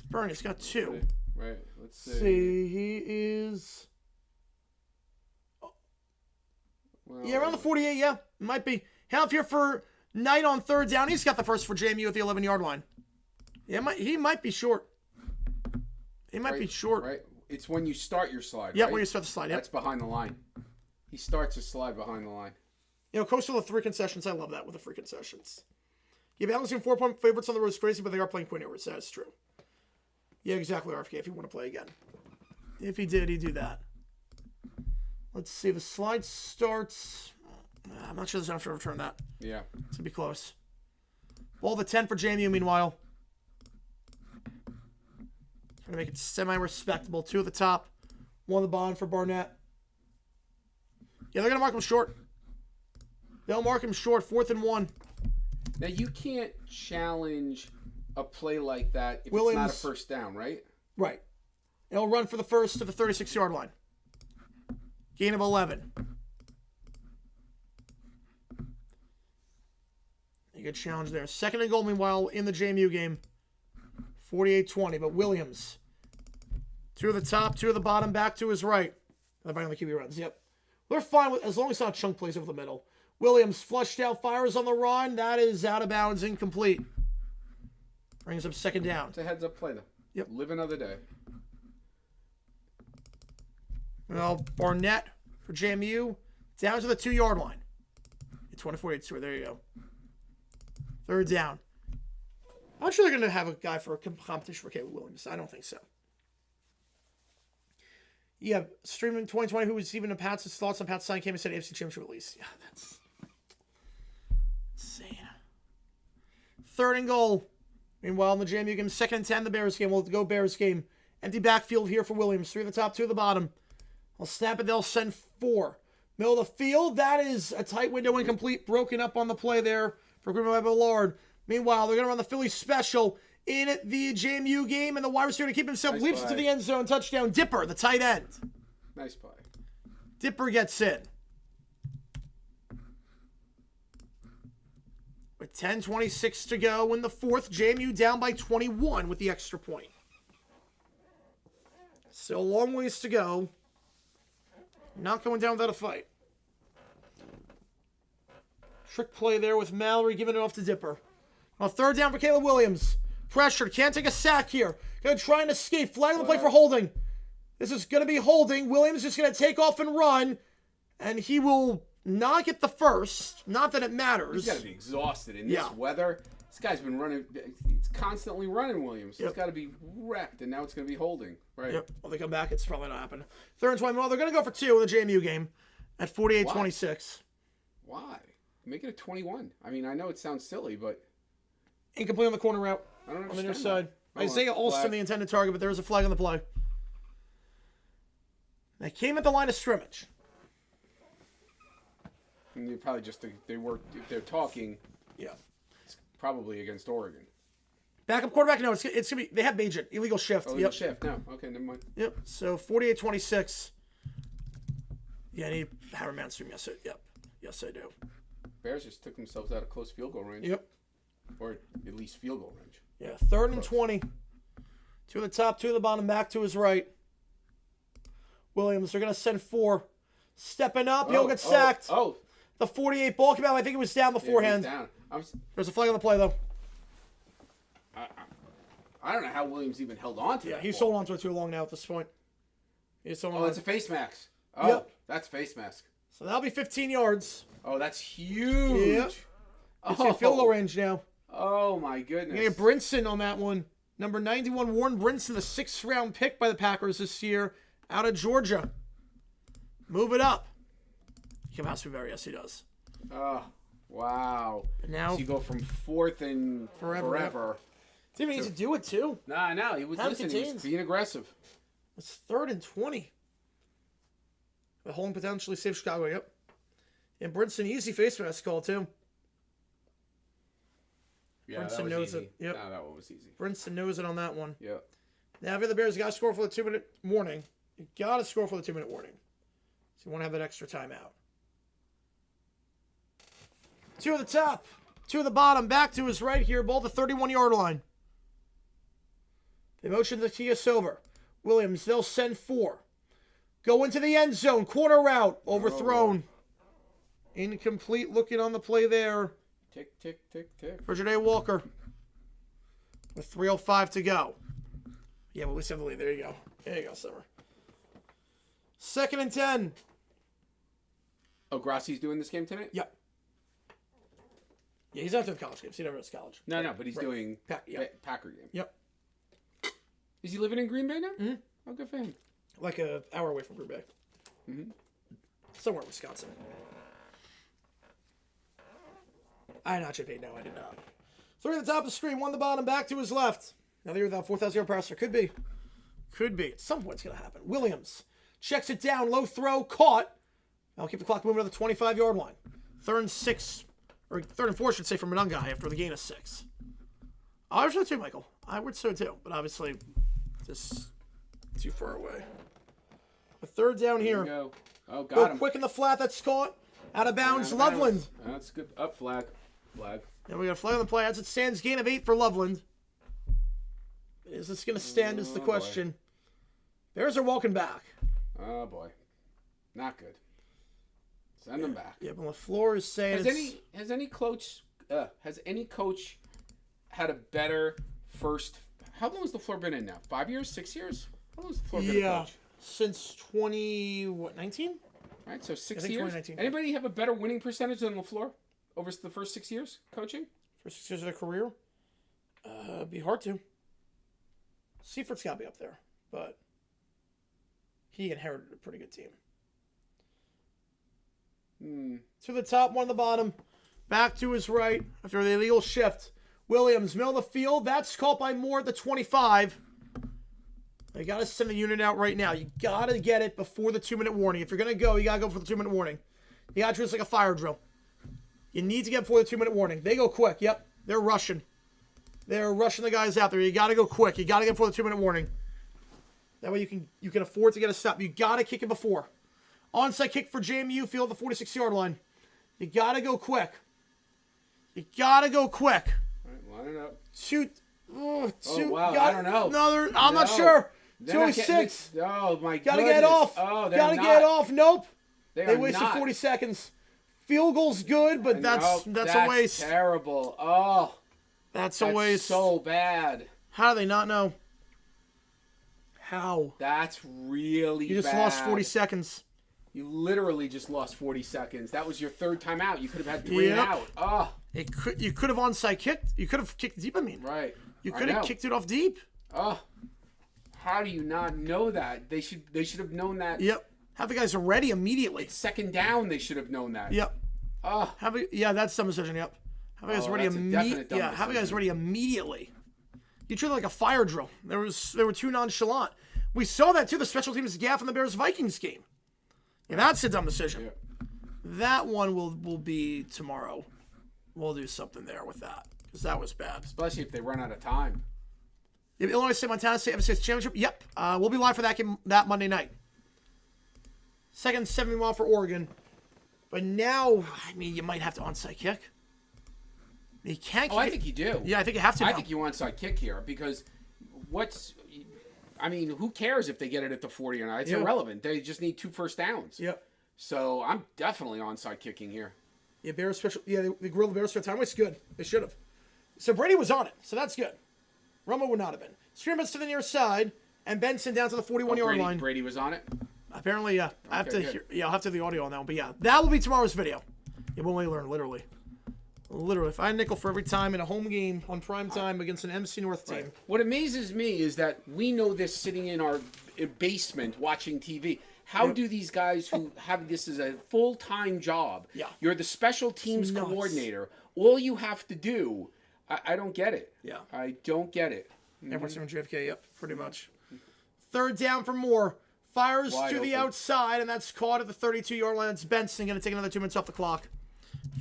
S1: burn. He's got 2.
S2: Right. Let's see.
S1: He is...
S2: Well,
S1: yeah, around the 48, yeah. Might be. Half here for Knight on 3rd down. He's got the first for JMU at the 11-yard line. Yeah, he might be short. He might be short.
S2: Right. It's when you start your slide,
S1: yeah,
S2: right?
S1: when you start the slide,
S2: That's behind the line. He starts his slide behind the line.
S1: You know, Coastal with 3 concessions. I love that with the 3 concessions. Yeah, balancing 4-point favorites on the road is crazy, but they are playing point errors. That's true. Yeah, exactly, RFK, if you want to play again. If he did, he'd do that. Let's see. The slide starts... I'm not sure there's enough to return that.
S2: Yeah.
S1: It's going to be close. Ball the 10 for JMU, meanwhile. Trying to make it semi-respectable. 2 at the top. 1 at the bottom for Barnett. Yeah, they're going to mark him short. They'll mark him short. 4th and 1.
S2: Now, you can't challenge a play like that if
S1: Williams,
S2: it's not a first down, right?
S1: Right. He'll run for the first to the 36-yard line. Gain of 11. A good challenge there. 2nd and goal, meanwhile, in the JMU game. 48-20, but Williams. 2 at the top, 2 at the bottom, back to his right. Everybody on the QB runs, yep. They're fine with as long as it's not chunk plays over the middle. Williams flushed out, fires on the run. That is out of bounds, incomplete. Brings up 2nd down.
S2: It's a heads-up play, though.
S1: Yep.
S2: Live another day.
S1: Well, Barnett for JMU. Down to the 2-yard line. 24-8. There you go. 3rd down. I'm not sure they're going to have a guy for a competition for Caleb Williams. I don't think so. Yeah, streaming 2020, who was even a Pat's thoughts on Pat's sign came and said AFC Championship release. Yeah, third and goal. Meanwhile, in the JMU game, 2nd and 10, the Bears game. We'll go Bears game. Empty backfield here for Williams. 3 at the top, 2 at the bottom. I'll snap it. They'll send 4. Middle of the field. That is a tight window, incomplete. Broken up on the play there for Green Bay Ballard. Meanwhile, they're going to run the Philly special in the JMU game. And the wide receiver to keep himself
S2: Nice
S1: leaps
S2: play.
S1: into the end zone. Touchdown. Dipper, the tight end.
S2: Nice play.
S1: Dipper gets in. With 10:26 to go in the fourth, JMU down by 21 with the extra point. Still a long ways to go. Not going down without a fight. Trick play there with Mallory giving it off to Dipper. Well, third down for Caleb Williams. Pressured. Can't take a sack here. Going to try and escape. Flag on the play for holding. This is going to be holding. Williams is going to take off and run. And he will not get the first. Not that it matters.
S2: He's got to be exhausted in this weather. This guy's been running. He's constantly running, Williams. He's got to be wrecked, and now it's going to be holding. Right.
S1: Yep. Well, they come back. It's probably not happening. Third and 20. Well, they're going to go for 2 in the JMU game at 48-26.
S2: Why? Make it a 21. I mean, I know it sounds silly, but
S1: Incomplete on the corner route.
S2: I don't
S1: On the
S2: understand
S1: near side.
S2: that.
S1: Isaiah Alston, the intended target, but there is a flag on the play. They came at the line of scrimmage.
S2: And you probably just think they work. If they're talking,
S1: Yeah.
S2: it's probably against Oregon.
S1: Backup quarterback? No, it's going to be. They have Bajan. Illegal shift.
S2: Oh,
S1: Yep.
S2: shift. No. Okay, never mind.
S1: Yep. So 48-26. Yeah, I need Howard Manstrom. Yes, yep. Yes, I do.
S2: Bears just took themselves out of close field goal range.
S1: Yep.
S2: Or at least field goal range.
S1: Yeah, third and 20. 2 at the top, 2 at the bottom, back to his right. Williams, they're going to send 4. Stepping up, he'll get sacked.
S2: Oh.
S1: The 48 ball came out. I think it was down beforehand.
S2: Down.
S1: There's a flag on the play, though.
S2: I don't know how Williams even held on to
S1: Yeah,
S2: that
S1: he's
S2: ball.
S1: holding on to it too long now at this point. He's holding
S2: Oh,
S1: on.
S2: it's a face mask. Oh,
S1: Yep.
S2: that's face mask.
S1: So that'll be 15 yards.
S2: Oh, that's huge.
S1: Yep. It's in field goal range now.
S2: Oh, my goodness.
S1: You're going to get Brinson on that one. Number 91, Warren Brinson, the 6th-round pick by the Packers this year out of Georgia. Move it up. Kim Hasselbeck, yes, he does.
S2: Oh, wow.
S1: But now,
S2: So you go from 4th and forever.
S1: Didn't even need to do it, too.
S2: Nah, no, he was
S1: Time
S2: listening. He was
S1: contains.
S2: being aggressive.
S1: It's 3rd and 20. The holding potentially save Chicago, yep. And Brinson, easy face mask call, too.
S2: Yeah,
S1: Brinson
S2: that was
S1: knows
S2: easy.
S1: it. Yep.
S2: No, that one was easy.
S1: Brinson knows it on that one.
S2: Yep.
S1: Now, if you're the Bears, you got to score for the 2-minute warning. You got to score for the 2-minute warning. So you want to have that extra timeout. 2 at the top, 2 at the bottom, back to his right here, ball at the 31-yard line. They motion the Tia Silver. Williams, they'll send 4. Go into the end zone, corner route, overthrown. Incomplete looking on the play there
S2: Tick, tick, tick, tick.
S1: for Janae Walker. With 3:05 to go. Yeah, but we still have the lead. There you go. There you go, Summer. 2nd and 10.
S2: Oh, Grassi's doing this game tonight?
S1: Yep. Yeah, he's not doing college games. He never does college.
S2: No, but he's doing Packer game.
S1: Yep.
S2: Is he living in Green Bay now? Mm-hmm. Oh, good for him.
S1: Like an hour away from Green Bay.
S2: Mm-hmm.
S1: Somewhere in Wisconsin. I not paid. No, I did not. 3 at the top of the screen, 1 at the bottom, back to his left. Now they're without 4,000-yard passer. Could be. Could be. At some point it's going to happen. Williams checks it down. Low throw. Caught. I'll keep the clock moving to the 25-yard line. 3rd and 6. Or 3rd and 4, I should say, for Monungai after the gain of 6. I would so too, Michael. I would so too. But obviously, just too far away. A 3rd down here.
S2: Go. Oh, got
S1: Go
S2: him.
S1: quick in the flat. That's caught. Out of bounds.
S2: Out of
S1: Loveland.
S2: bounds. That's good. Up flag. Flag.
S1: And we got a flag on the play. As it stands, gain of 8 for Loveland. Is this going to stand is the question. Bears are walking back.
S2: Oh, boy. Not good. Send them back.
S1: Yeah, but LaFleur is saying
S2: Has any coach had a better first? How long has LaFleur been in now? 5 years? 6 years? How long has LaFleur been a coach?
S1: Since 19?
S2: Right, so 6
S1: I think
S2: years.
S1: 2019.
S2: Anybody have a better winning percentage than LaFleur over the first 6 years coaching?
S1: For 6 years of their career? It'd be hard to. Seifert's got to be up there, but he inherited a pretty good team. To the top, 1 on the bottom. Back to his right after the illegal shift. Williams, middle of the field. That's caught by Moore at the 25. I got to send the unit out right now. You got to get it before the 2-minute warning. If you're going to go, you got to go for the 2-minute warning. You got to treat this like a fire drill. You need to get before the 2-minute warning. They go quick. Yep, they're rushing. They're rushing the guys out there. You got to go quick. You got to get before the 2-minute warning. That way you can afford to get a stop. You got to kick it before. Onside kick for JMU field at the 46-yard line. You got to go quick. You got to go quick.
S2: All right, line it up.
S1: Shoot. Oh,
S2: wow. I don't know.
S1: No, I'm not sure. 206.
S2: Oh, my God.
S1: Gotta get off.
S2: Oh,
S1: Gotta get off. Nope.
S2: They
S1: wasted 40 seconds. Field goal's good, but that's a waste.
S2: Terrible. Oh.
S1: That's a waste.
S2: So bad.
S1: How do they not know? How?
S2: That's really bad.
S1: You just lost 40 seconds.
S2: You literally just lost 40 seconds. That was your third time out. You could have had 3 out. Oh.
S1: You could have onside kicked. You could have kicked deep,
S2: Right.
S1: You could have kicked it off deep.
S2: Oh. How do you not know that? They should have known that.
S1: Yep. Have the guys ready immediately.
S2: Second down, they should have known that.
S1: Yep.
S2: Oh.
S1: That's dumb decision, yep. Have the guys ready immediately. Yeah, have the guys ready immediately. You treat it like a fire drill. They were too nonchalant. We saw that too, the special teams gaff in the Bears-Vikings game. Yeah, that's a dumb decision. Yeah. That one will be tomorrow. We'll do something there with that. Because that was bad.
S2: Especially if they run out of time.
S1: Illinois State, Montana State, FCS Championship. Yep. We'll be live for that game that Monday night. Second 70-mile for Oregon. But now, you might have to onside kick. You can't kick
S2: I think you do.
S1: Yeah, I think you have to now.
S2: I think you onside kick here because who cares if they get it at the 40 or not? It's irrelevant. They just need 2 first downs.
S1: Yep.
S2: So I'm definitely onside kicking here.
S1: Yeah, Bears special. Yeah, they grilled the Bears for time. It's good. They should have. So Brady was on it. So that's good. Romo would not have been. Screamers to the near side, and Benson down to the 41-yard line.
S2: Brady was on it?
S1: Apparently, yeah. I have to hear. Yeah, I'll have to have the audio on that one. But yeah, that will be tomorrow's video. You won't really learn, literally. Literally, if I had a nickel for every time in a home game on prime time against an MC North team.
S2: Right. What amazes me is that we know this sitting in our basement watching TV. How do these guys who have this as a full-time job, you're the special teams coordinator, all you have to do, I don't get it.
S1: Yeah.
S2: I don't get it.
S1: Everyone's from JFK, yep, pretty much. Third down for Moore. Fires to the outside, and that's caught at the 32-yard line. It's Benson going to take another 2 minutes off the clock.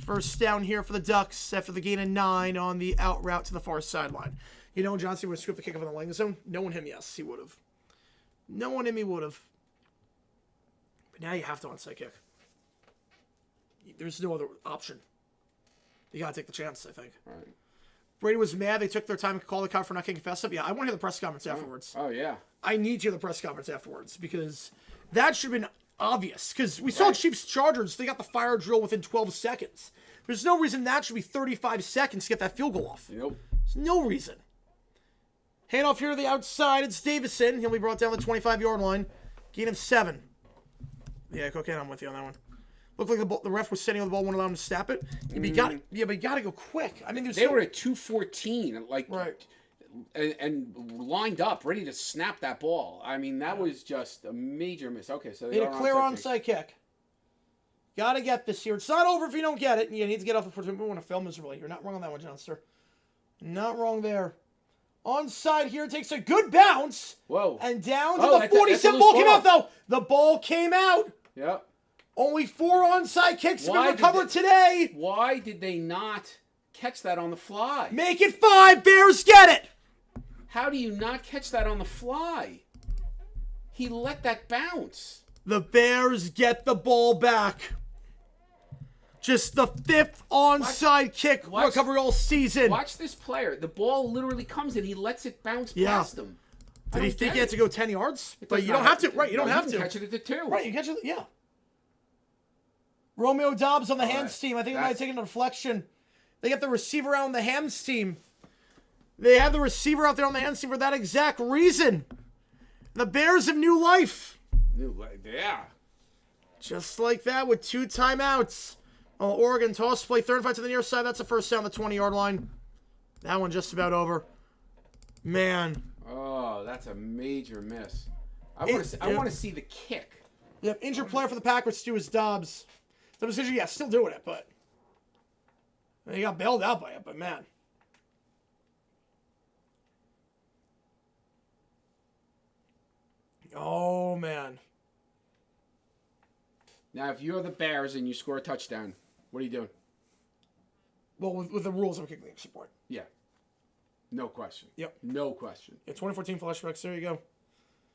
S1: First down here for the Ducks after the gain of 9 on the out route to the far sideline. You know, Johnson would scoop the kickoff in the landing zone. Knowing him, yes, he would have. Knowing him, he would have. But now you have to onside kick. There's no other option. You got to take the chance, I think.
S2: All right.
S1: Brady was mad. They took their time to call the count for not kicking fast up. Yeah, I want to hear the press conference afterwards.
S2: Oh, yeah.
S1: I need to hear the press conference afterwards because that should have been obvious. Because we saw Chiefs-Chargers. They got the fire drill within 12 seconds. There's no reason that should be 35 seconds to get that field goal off.
S2: Nope.
S1: There's no reason. Handoff here to the outside. It's Davison. He'll be brought down the 25-yard line. Gain of 7. Yeah, cocaine, I'm with you on that one. Looked like the ref was sitting on the ball, wouldn't allow him to snap it. But you got to go quick. I mean,
S2: they were at 2:14,
S1: right,
S2: and lined up, ready to snap that ball. I mean, that was just a major miss. Okay, so
S1: they need a clear onside kick. Got to get this here. It's not over if you don't get it. You need to get off the first. We want to fail miserably. You're not wrong on that one, Johnster. Not wrong there. Onside here takes a good bounce.
S2: Whoa.
S1: And down to the 47. Ball came out, though. The ball came out.
S2: Yep.
S1: Only 4 onside kicks have been recovered today.
S2: Why did they not catch that on the fly?
S1: Make it 5. Bears get it.
S2: How do you not catch that on the fly? He let that bounce.
S1: The Bears get the ball back. Just the 5th onside kick recovery all season.
S2: Watch this player. The ball literally comes and he lets it bounce past him.
S1: Did he think he had to go 10 yards? But you don't have to. Right, you don't have to.
S2: You can catch it at the 2.
S1: Right, you catch it. Yeah. Romeo Dobbs on the hands team. I think it might have taken a deflection. They get the receiver out on the hands team. They have the receiver out there on the hands team for that exact reason. The Bears have new life.
S2: New life, yeah.
S1: Just like that with 2 timeouts. Oregon toss play, 3rd and 5 to the near side. That's a first down, the 20-yard line. That one just about over. Man.
S2: Oh, that's a major miss. I want to see the kick.
S1: Yep, injured player for the Packers, too, is Dobbs. The decision, still doing it, but he got bailed out by it, but man. Oh, man.
S2: Now, if you're the Bears and you score a touchdown, what are you doing?
S1: Well, with the rules, I'm kicking the extra point.
S2: Yeah. No question.
S1: Yep.
S2: No question.
S1: Yeah, 2014 flashbacks. There you go.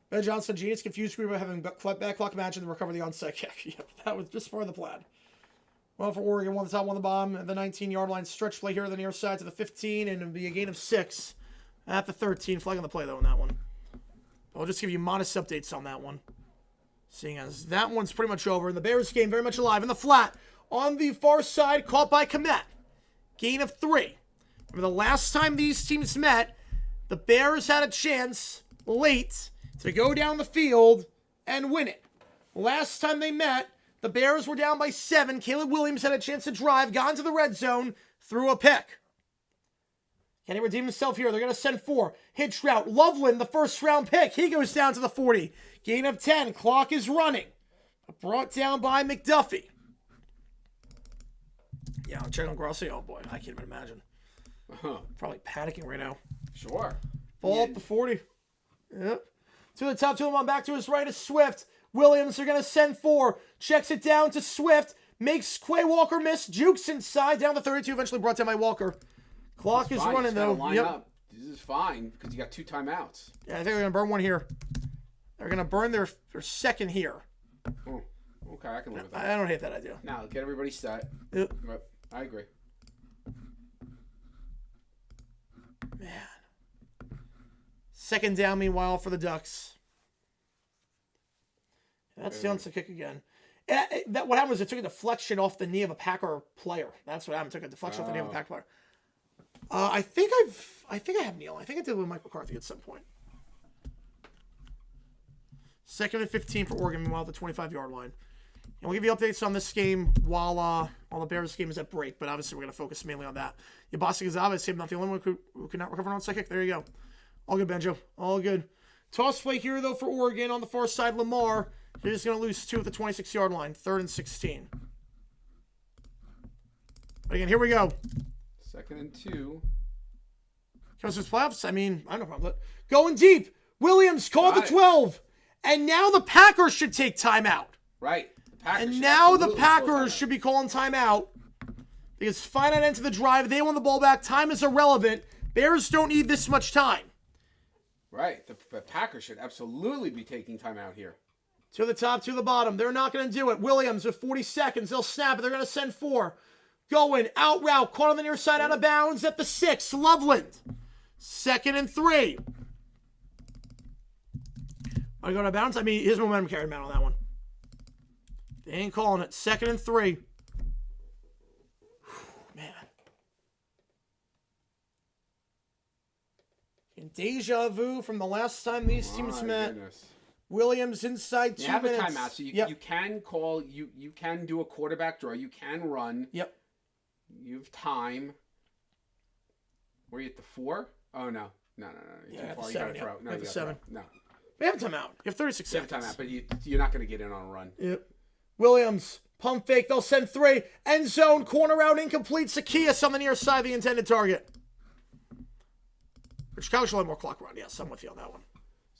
S1: Ben Johnson, genius, confused Green by having back clock match and recover the onside kick. Yep, that was just part of the plan. Well, for Oregon, one the top, one the bottom. At the 19-yard line, stretch play here on the near side to the 15, and it'll be a gain of 6 at the 13. Flag on the play, though, on that one. I'll just give you modest updates on that one. Seeing as that one's pretty much over. And the Bears game very much alive in the flat. On the far side, caught by Komet. Gain of 3. Remember the last time these teams met, the Bears had a chance late to go down the field and win it. Last time they met, the Bears were down by 7. Caleb Williams had a chance to drive, got into the red zone, threw a pick. Can he redeem himself here? They're going to send 4. Hitch route. Loveland, the first-round pick. He goes down to the 40. Gain of 10. Clock is running. Brought down by McDuffie. Yeah, I'm checking on Grossi. Oh, boy. I can't even imagine. Probably panicking right now.
S2: Sure.
S1: Ball up the 40. Yep. To the top, to the one. Back to his right is Swift. Williams are going to send 4. Checks it down to Swift. Makes Quay Walker miss. Jukes inside. Down to 32. Eventually brought down by Walker. Clock is running, though.
S2: Line up. This is fine because you got 2 timeouts.
S1: Yeah, I think they're going to burn one here. They're going to burn their second here.
S2: Oh, okay, I can live with that.
S1: I don't hate that idea.
S2: Now, get everybody set.
S1: Yep.
S2: But I agree.
S1: Man. Second down, meanwhile, for the Ducks. That's the onside kick again. What happened was it took a deflection off the knee of a Packer player. That's what happened. It took a deflection off the knee of a Packer player. I think I have Neil. I think I did with Mike McCarthy at some point. 2nd and 15 for Oregon, meanwhile, at the 25-yard line. And we'll give you updates on this game while the Bears game is at break, but obviously we're going to focus mainly on that. Yabasi Gonzalez saved not the only one who could not recover an onside kick. There you go. All good, Benjo. All good. Toss play here, though, for Oregon on the far side. Lamar. He's just going to lose 2 at the 26-yard line. 3rd and 16. But again, here we go.
S2: 2nd and 2.
S1: Comes to playoffs. I mean, I don't know problem. Going deep. Williams called the 12. And now the Packers should take timeout.
S2: Right.
S1: And now the Packers should be calling timeout. Because finite end to the drive. They want the ball back. Time is irrelevant. Bears don't need this much time.
S2: Right. The Packers should absolutely be taking timeout here.
S1: To the top, to the bottom. They're not going to do it. Williams with 40 seconds. They'll snap it. They're going to send 4. Going out route. Caught on the near side out of bounds at the 6. Loveland. 2nd and 3. Are you going to bounce? I mean, his momentum carried him out on that one. They ain't calling it. 2nd and 3. Man. And deja vu from the last time these teams met.
S2: Goodness.
S1: Williams inside 2 minutes.
S2: You have a timeout, so you can call, you can do a quarterback draw. You can run.
S1: Yep.
S2: You have time. Were you at the 4? Oh, no. No. You're too far. You got to throw. No,
S1: at the 7.
S2: No.
S1: We have a timeout. You have 36
S2: You have
S1: seconds.
S2: timeout, but you're not going to get in on a run.
S1: Yep. Williams, pump fake. They'll send 3. End zone, corner out, incomplete. Zacchaeus on the near side of the intended target. But Chicago should have more clock run. Yes, I'm with you on that one.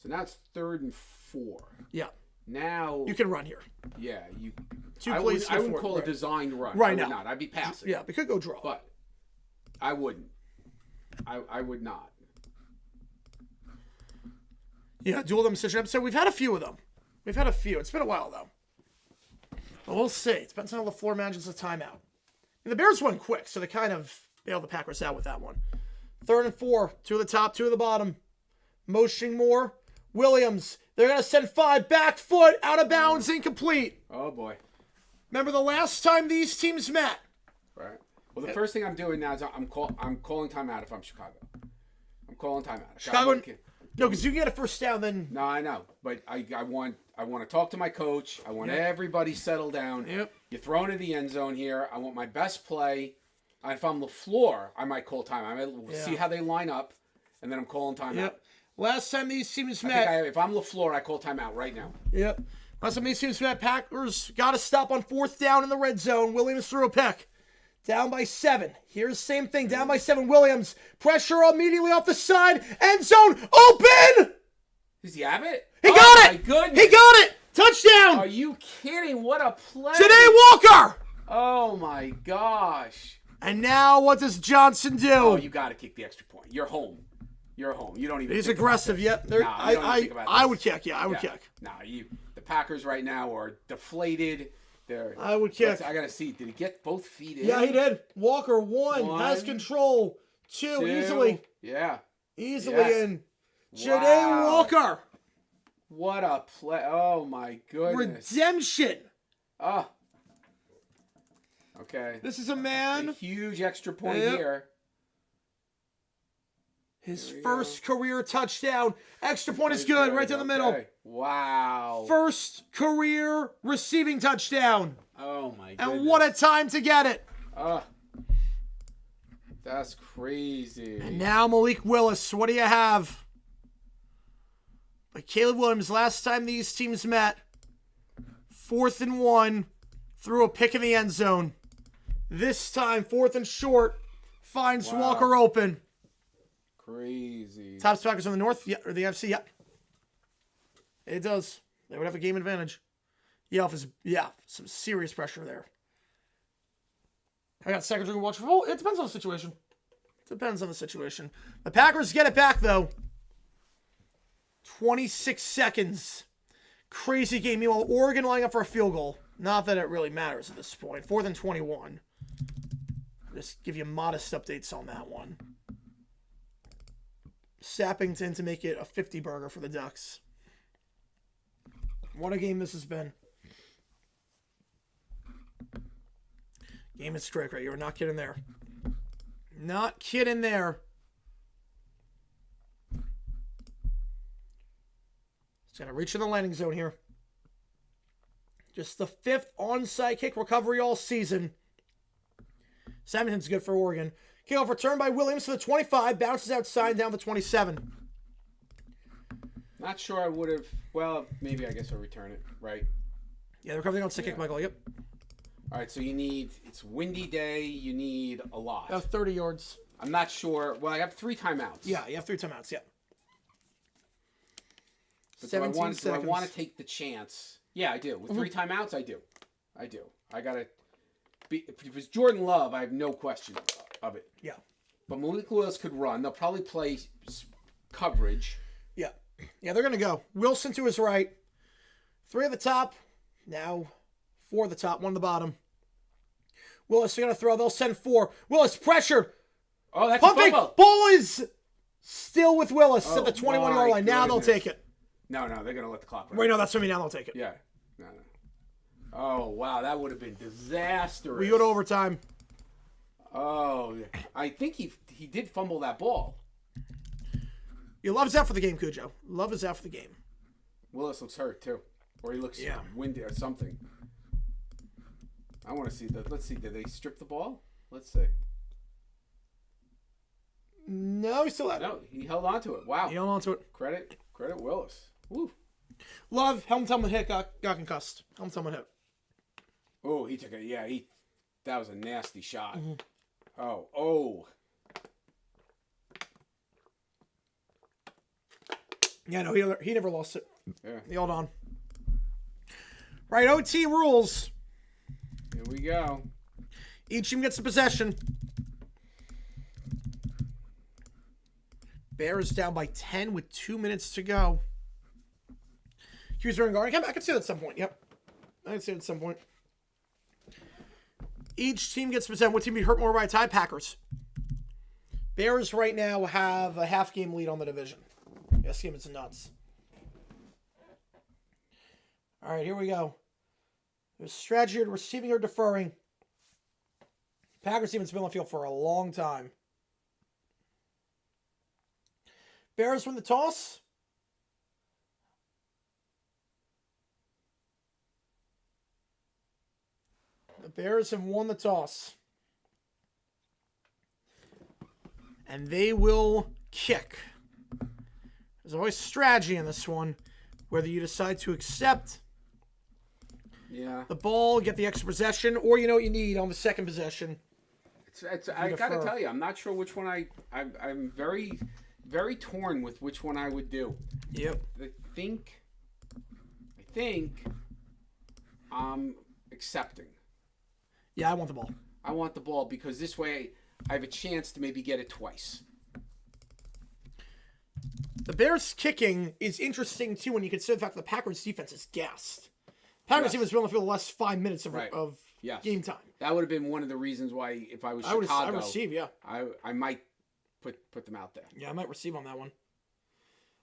S2: So now it's 3rd and 4.
S1: Yeah.
S2: Now
S1: you can run here.
S2: Yeah, you.
S1: 2
S2: I
S1: plays.
S2: I wouldn't call it a designed run.
S1: Right
S2: I would
S1: now.
S2: not. I'd be passing.
S1: Yeah, we could go draw.
S2: But I wouldn't. I would not.
S1: Yeah, dual them decision episode. We've had a few of them. We've had a few. It's been a while, though. But we'll see. It depends on how LaFleur manages the timeout. And the Bears went quick, so they kind of bailed the Packers out with that one. 3rd and 4. 2 at the top, 2 at the bottom. Motioning more. Williams. They're going to send 5. Back foot. Out of bounds. Incomplete.
S2: Oh, boy.
S1: Remember the last time these teams met?
S2: Right. Well, the first thing I'm doing now is I'm calling timeout if I'm Chicago. I'm calling timeout.
S1: Chicago. No, because you can get a first down then.
S2: No, I know, but I want to talk to my coach. I want everybody settled down.
S1: Yep.
S2: You're thrown in the end zone here. I want my best play. If I'm LaFleur, I might call time. I might see how they line up, and then I'm calling timeout.
S1: Yep. Last time these teams met.
S2: If I'm LaFleur, I call timeout right now.
S1: Yep. Last time these teams met, Packers got to stop on 4th down in the red zone. Williams threw a pick. Down by 7. Here's the same thing. Down by 7. Williams. Pressure immediately off the side. End zone. Open!
S2: Does he have it?
S1: He got
S2: Oh,
S1: it!
S2: my goodness.
S1: He got it! Touchdown!
S2: Are you kidding? What a play.
S1: Janae Walker!
S2: Oh, my gosh.
S1: And now what does Johnson do?
S2: Oh, you got to kick the extra point. You're home. You're home. You don't even
S1: He's
S2: think
S1: aggressive. Yep.
S2: Nah, you don't even think about
S1: I
S2: this.
S1: would kick. Yeah, I would kick.
S2: Nah, the Packers right now are deflated.
S1: I would kick.
S2: I got to see. Did he get both feet in?
S1: Yeah, he did. Walker, one has control. Two, easily.
S2: Yeah.
S1: Easily
S2: Yes.
S1: in. Janae Walker.
S2: What a play. Oh, my goodness.
S1: Redemption.
S2: Oh. Okay.
S1: This is a man.
S2: A huge extra point here.
S1: His first career touchdown. Extra point is good. Right down the middle.
S2: Wow.
S1: First career receiving touchdown.
S2: Oh, my goodness.
S1: And what a time to get it.
S2: That's crazy.
S1: And now Malik Willis. What do you have? But Caleb Williams, last time these teams met, 4th and 1, threw a pick in the end zone. This time, 4th and short, finds Walker open.
S2: Crazy.
S1: Top Packers on the north, or the FC, It does. They would have a game advantage. Some serious pressure there. I got secondary watch for full. It depends on the situation. The Packers get it back, though. 26 seconds. Crazy game. Meanwhile, Oregon lining up for a field goal. Not that it really matters at this point. 4th and 21. Just give you modest updates on that one. Sappington to make it a 50 burger for the Ducks. What a game this has been. Game is strike right. You're not kidding there. Not kidding there. It's going to reach in the landing zone here. Just the 5th onside kick recovery all season. Sappington's good for Oregon. Kickoff return by Williams to the 25. Bounces outside down to 27.
S2: Not sure I would have. Well, maybe I guess I'll return it, right?
S1: Yeah, they're covering on sick kick, Michael. Yep.
S2: All right, so you need, it's windy day. You need a lot.
S1: 30 yards.
S2: I'm not sure. Well, I have 3 timeouts.
S1: Yeah, you have 3 timeouts, yeah.
S2: But
S1: 17
S2: do I
S1: seconds.
S2: want to take the chance? Yeah, I do. With 3 timeouts, I do. I got to be. If it's Jordan Love, I have no question of it.
S1: Yeah.
S2: But Malik Willis could run. They'll probably play coverage.
S1: Yeah. Yeah, they're going to go. Wilson to his right. 3 at the top. Now 4 at the top, 1 at the bottom. Willis, they're going to throw. They'll send 4. Willis pressured.
S2: Oh, that's
S1: Pump
S2: a
S1: fake.
S2: fumble.
S1: Ball is still with Willis at the 21-yard
S2: my
S1: line. Now they'll
S2: goodness.
S1: take it.
S2: No, they're going to let the clock run.
S1: Wait, no, that's what I mean. Now they'll take it.
S2: Yeah. No. Oh, wow. That would have been disastrous.
S1: We go to overtime.
S2: Oh, I think he did fumble that ball.
S1: Yeah, Love is out for the game, Cujo. Love is out for the game.
S2: Willis looks hurt, too. Or he looks windy or something. I want to see that. Let's see. Did they strip the ball? Let's see.
S1: No, he's still out.
S2: No, he held on to it. Wow.
S1: He held on to it.
S2: Credit Willis. Woo.
S1: Love, helmet hit, got concussed. Helmet hit.
S2: Oh, he took it. Yeah, that was a nasty shot. Mm-hmm. Oh.
S1: Yeah, no, he never lost it.
S2: Yeah.
S1: He held on. Right, OT rules.
S2: Here we go.
S1: Each team gets the possession. Bears down by 10 with 2 minutes to go. Hughes running guard. I can see that at some point. Yep. I can see it at some point. Each team gets possession. What team be hurt more by a tie? Packers. Bears right now have a half-game lead on the division. This game is nuts. All right, here we go. There's strategy or receiving or deferring. Packers team has been on the field for a long time. Bears win the toss. The Bears have won the toss. And they will kick. There's always strategy in this one. Whether you decide to accept the ball, get the extra possession, or you know what you need on the second possession.
S2: I got to tell you, I'm not sure which one I'm very very torn with which one I would do.
S1: Yep.
S2: I think I'm accepting.
S1: Yeah, I want the ball.
S2: I want the ball because this way I have a chance to maybe get it twice.
S1: The Bears' kicking is interesting, too, when you consider the fact that the Packers' defense is gassed. Packers defense will only for the last 5 minutes of game time.
S2: That would have been one of the reasons why, if I was
S1: I
S2: Chicago,
S1: receive, yeah.
S2: I might put them out there.
S1: Yeah, I might receive on that one.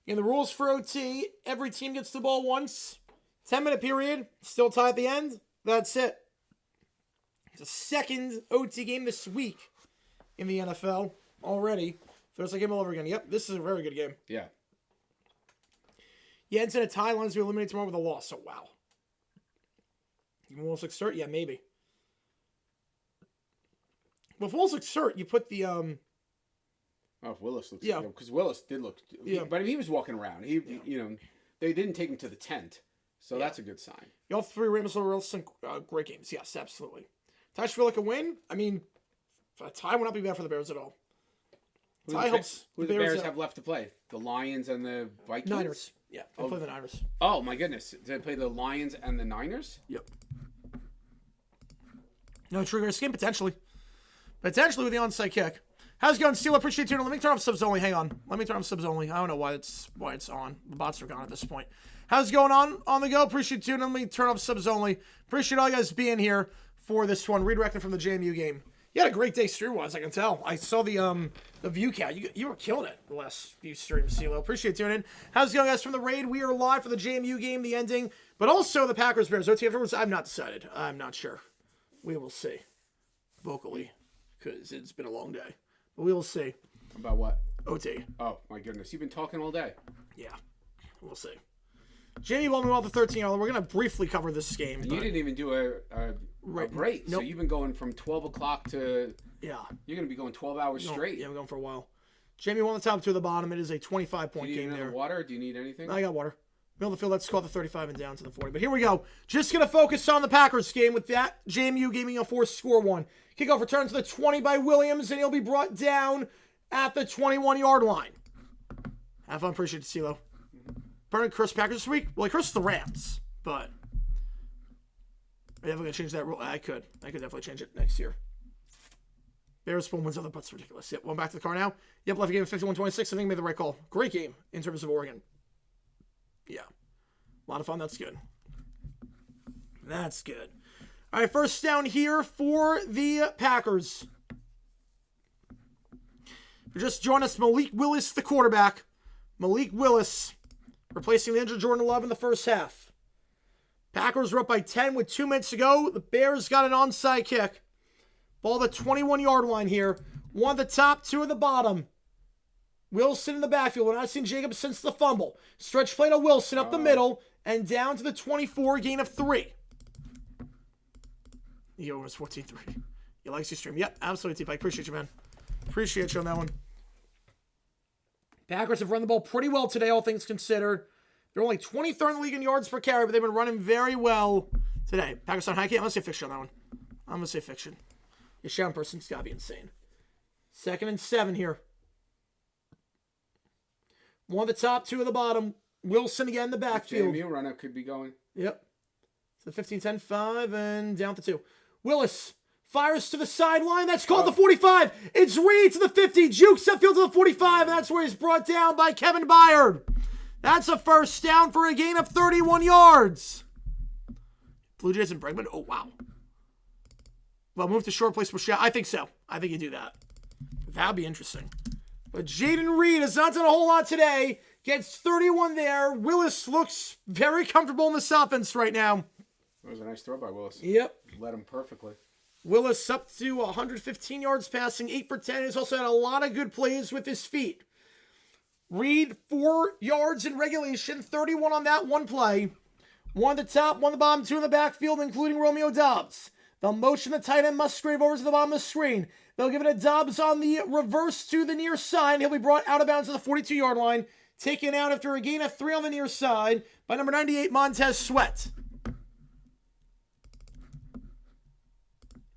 S1: In the rules for OT, every team gets the ball once. 10-minute period, still tie at the end. That's it. It's a second OT game this week in the NFL already. Thursday game all over again. Yep, this is a very good game.
S2: Yeah.
S1: Yeah, it's in a tie. Lions will be eliminated tomorrow with a loss. So, wow. Even Willis looks hurt? Yeah, maybe. Well, if Willis looks hurt, you put the...
S2: Oh, if Willis looks...
S1: Yeah.
S2: Because Willis did look...
S1: Yeah.
S2: But he was walking around. They didn't take him to the tent. So that's a good sign.
S1: All three Ramos and Wilson, great games. Yes, absolutely. Touch feel like a win? I mean, a tie would not be bad for the Bears at all. Tie helps
S2: Who the Bears have left to play? The Lions and the Vikings?
S1: Niners. Yeah, they play the Niners.
S2: Oh, my goodness. Did they play the Lions and the Niners?
S1: Yep. No trigger skin, potentially. Potentially with the onside kick. How's it going, Steel? Appreciate you. Let me turn off subs only. Hang on. Let me turn off subs only. I don't know why it's on. The bots are gone at this point. How's it going on the go? Appreciate you. Let me turn off subs only. Appreciate all you guys being here for this one. Redirecting from the JMU game. You had a great day stream-wise, I can tell. I saw the view count. You were killing it the last few streams, CeeLo. Appreciate tuning in. How's it going, guys? From the raid, we are live for the JMU game, the ending, but also the Packers-Bears. OT afterwards, I'm not decided. I'm not sure. We will see. Vocally, because it's been a long day. But we will see.
S2: About what?
S1: OT.
S2: Oh, my goodness. You've been talking all day.
S1: Yeah. We'll see. Jamie won me well the 13. We're going to briefly cover this game.
S2: And you didn't even do a break.
S1: Nope.
S2: So you've been going from 12 o'clock to...
S1: Yeah.
S2: You're going to be going 12 hours straight.
S1: Yeah, I'm going for a while. Jamie won the top, 2 at the bottom. It is a 25-point game there.
S2: Water? Do you need anything?
S1: I got water. Middle of the field, let's call the 35 and down to the 40. But here we go. Just going to focus on the Packers game with that. JMU giving a 4-score one. Kickoff return to the 20 by Williams, and he'll be brought down at the 21-yard line. Have fun. Appreciate it, CeeLo. Burning curse Packers this week? Well, he cursed the Rams, but I'm definitely going to change that rule. I could definitely change it next year. Bears 4 wins, other butts ridiculous. Yep, one back to the car now. Yep, left game 51-26. I think he made the right call. Great game in terms of Oregon. Yeah. A lot of fun. That's good. That's good. All right, first down here for the Packers. If you just joined us, Malik Willis, the quarterback. Malik Willis replacing the injured Jordan Love in the first half. Packers were up by 10 with 2 minutes to go. The Bears got an onside kick. Ball the 21-yard line here. 1 at the top, 2 at the bottom. Wilson in the backfield. We're not seeing Jacobs since the fumble. Stretch play to Wilson up the middle and down to the 24, gain of 3. He was 14-3. He likes your stream. Yep, absolutely, T-Pike. Appreciate you, man. Appreciate you on that one. Packers have run the ball pretty well today, all things considered. They're only 23rd in the league in yards per carry, but they've been running very well today. Packers on high kick. I'm going to say fiction on that one. I'm going to say fiction. Your shout person's got to be insane. 2nd and 7 here. 1 at the top, 2 at the bottom. Wilson again in the backfield.
S2: JMU runner could be going.
S1: Yep. So 15-10, 5, and down to 2. Willis fires to the sideline. That's called the 45. It's Reed to the 50. Jukes upfield to the 45, and that's where he's brought down by Kevin Byard. That's a first down for a gain of 31 yards. Blue Jays and Bregman. Oh, wow. Well, move to short place. I think so. I think you do that. That'd be interesting. But Jaden Reed has not done a whole lot today. Gets 31 there. Willis looks very comfortable in this offense right now.
S2: That was a nice throw by Willis.
S1: Yep.
S2: Led him perfectly.
S1: Willis up to 115 yards passing, 8 for 10. He's also had a lot of good plays with his feet. Reed, 4 yards in regulation, 31 on that one play. 1 at the top, 1 at the bottom, 2 in the backfield, including Romeo Doubs. They'll motion the tight end Musgrave over to the bottom of the screen. They'll give it a Doubs on the reverse to the near side. He'll be brought out of bounds to the 42-yard line. Taken out after a gain of 3 on the near side by number 98, Montez Sweat.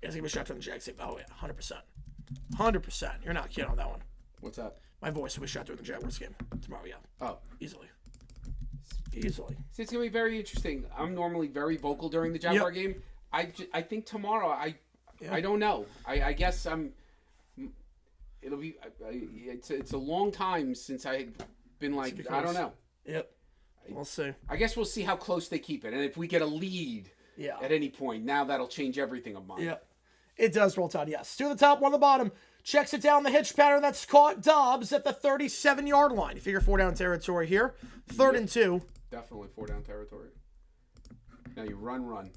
S1: He has to give a shot to the Jags. Oh, yeah, 100%. 100%. You're not kidding on that one.
S2: What's up?
S1: My voice will be shot during the Jaguars game tomorrow, yeah.
S2: Oh.
S1: Easily. Easily.
S2: So it's going to be very interesting. I'm normally very vocal during the Jaguar game. I think tomorrow, I don't know. I guess it'll be, it's a long time since I've been like, I don't know.
S1: Yep. We'll see.
S2: I guess we'll see how close they keep it. And if we get a lead at any point, now that'll change everything of mine.
S1: Yeah. It does roll tide, yes. Two to the top, one to the bottom. Checks it down the hitch pattern. That's caught Dobbs at the 37-yard line. You figure 4 down territory here. 3rd and 2.
S2: Definitely 4 down territory. Now you run.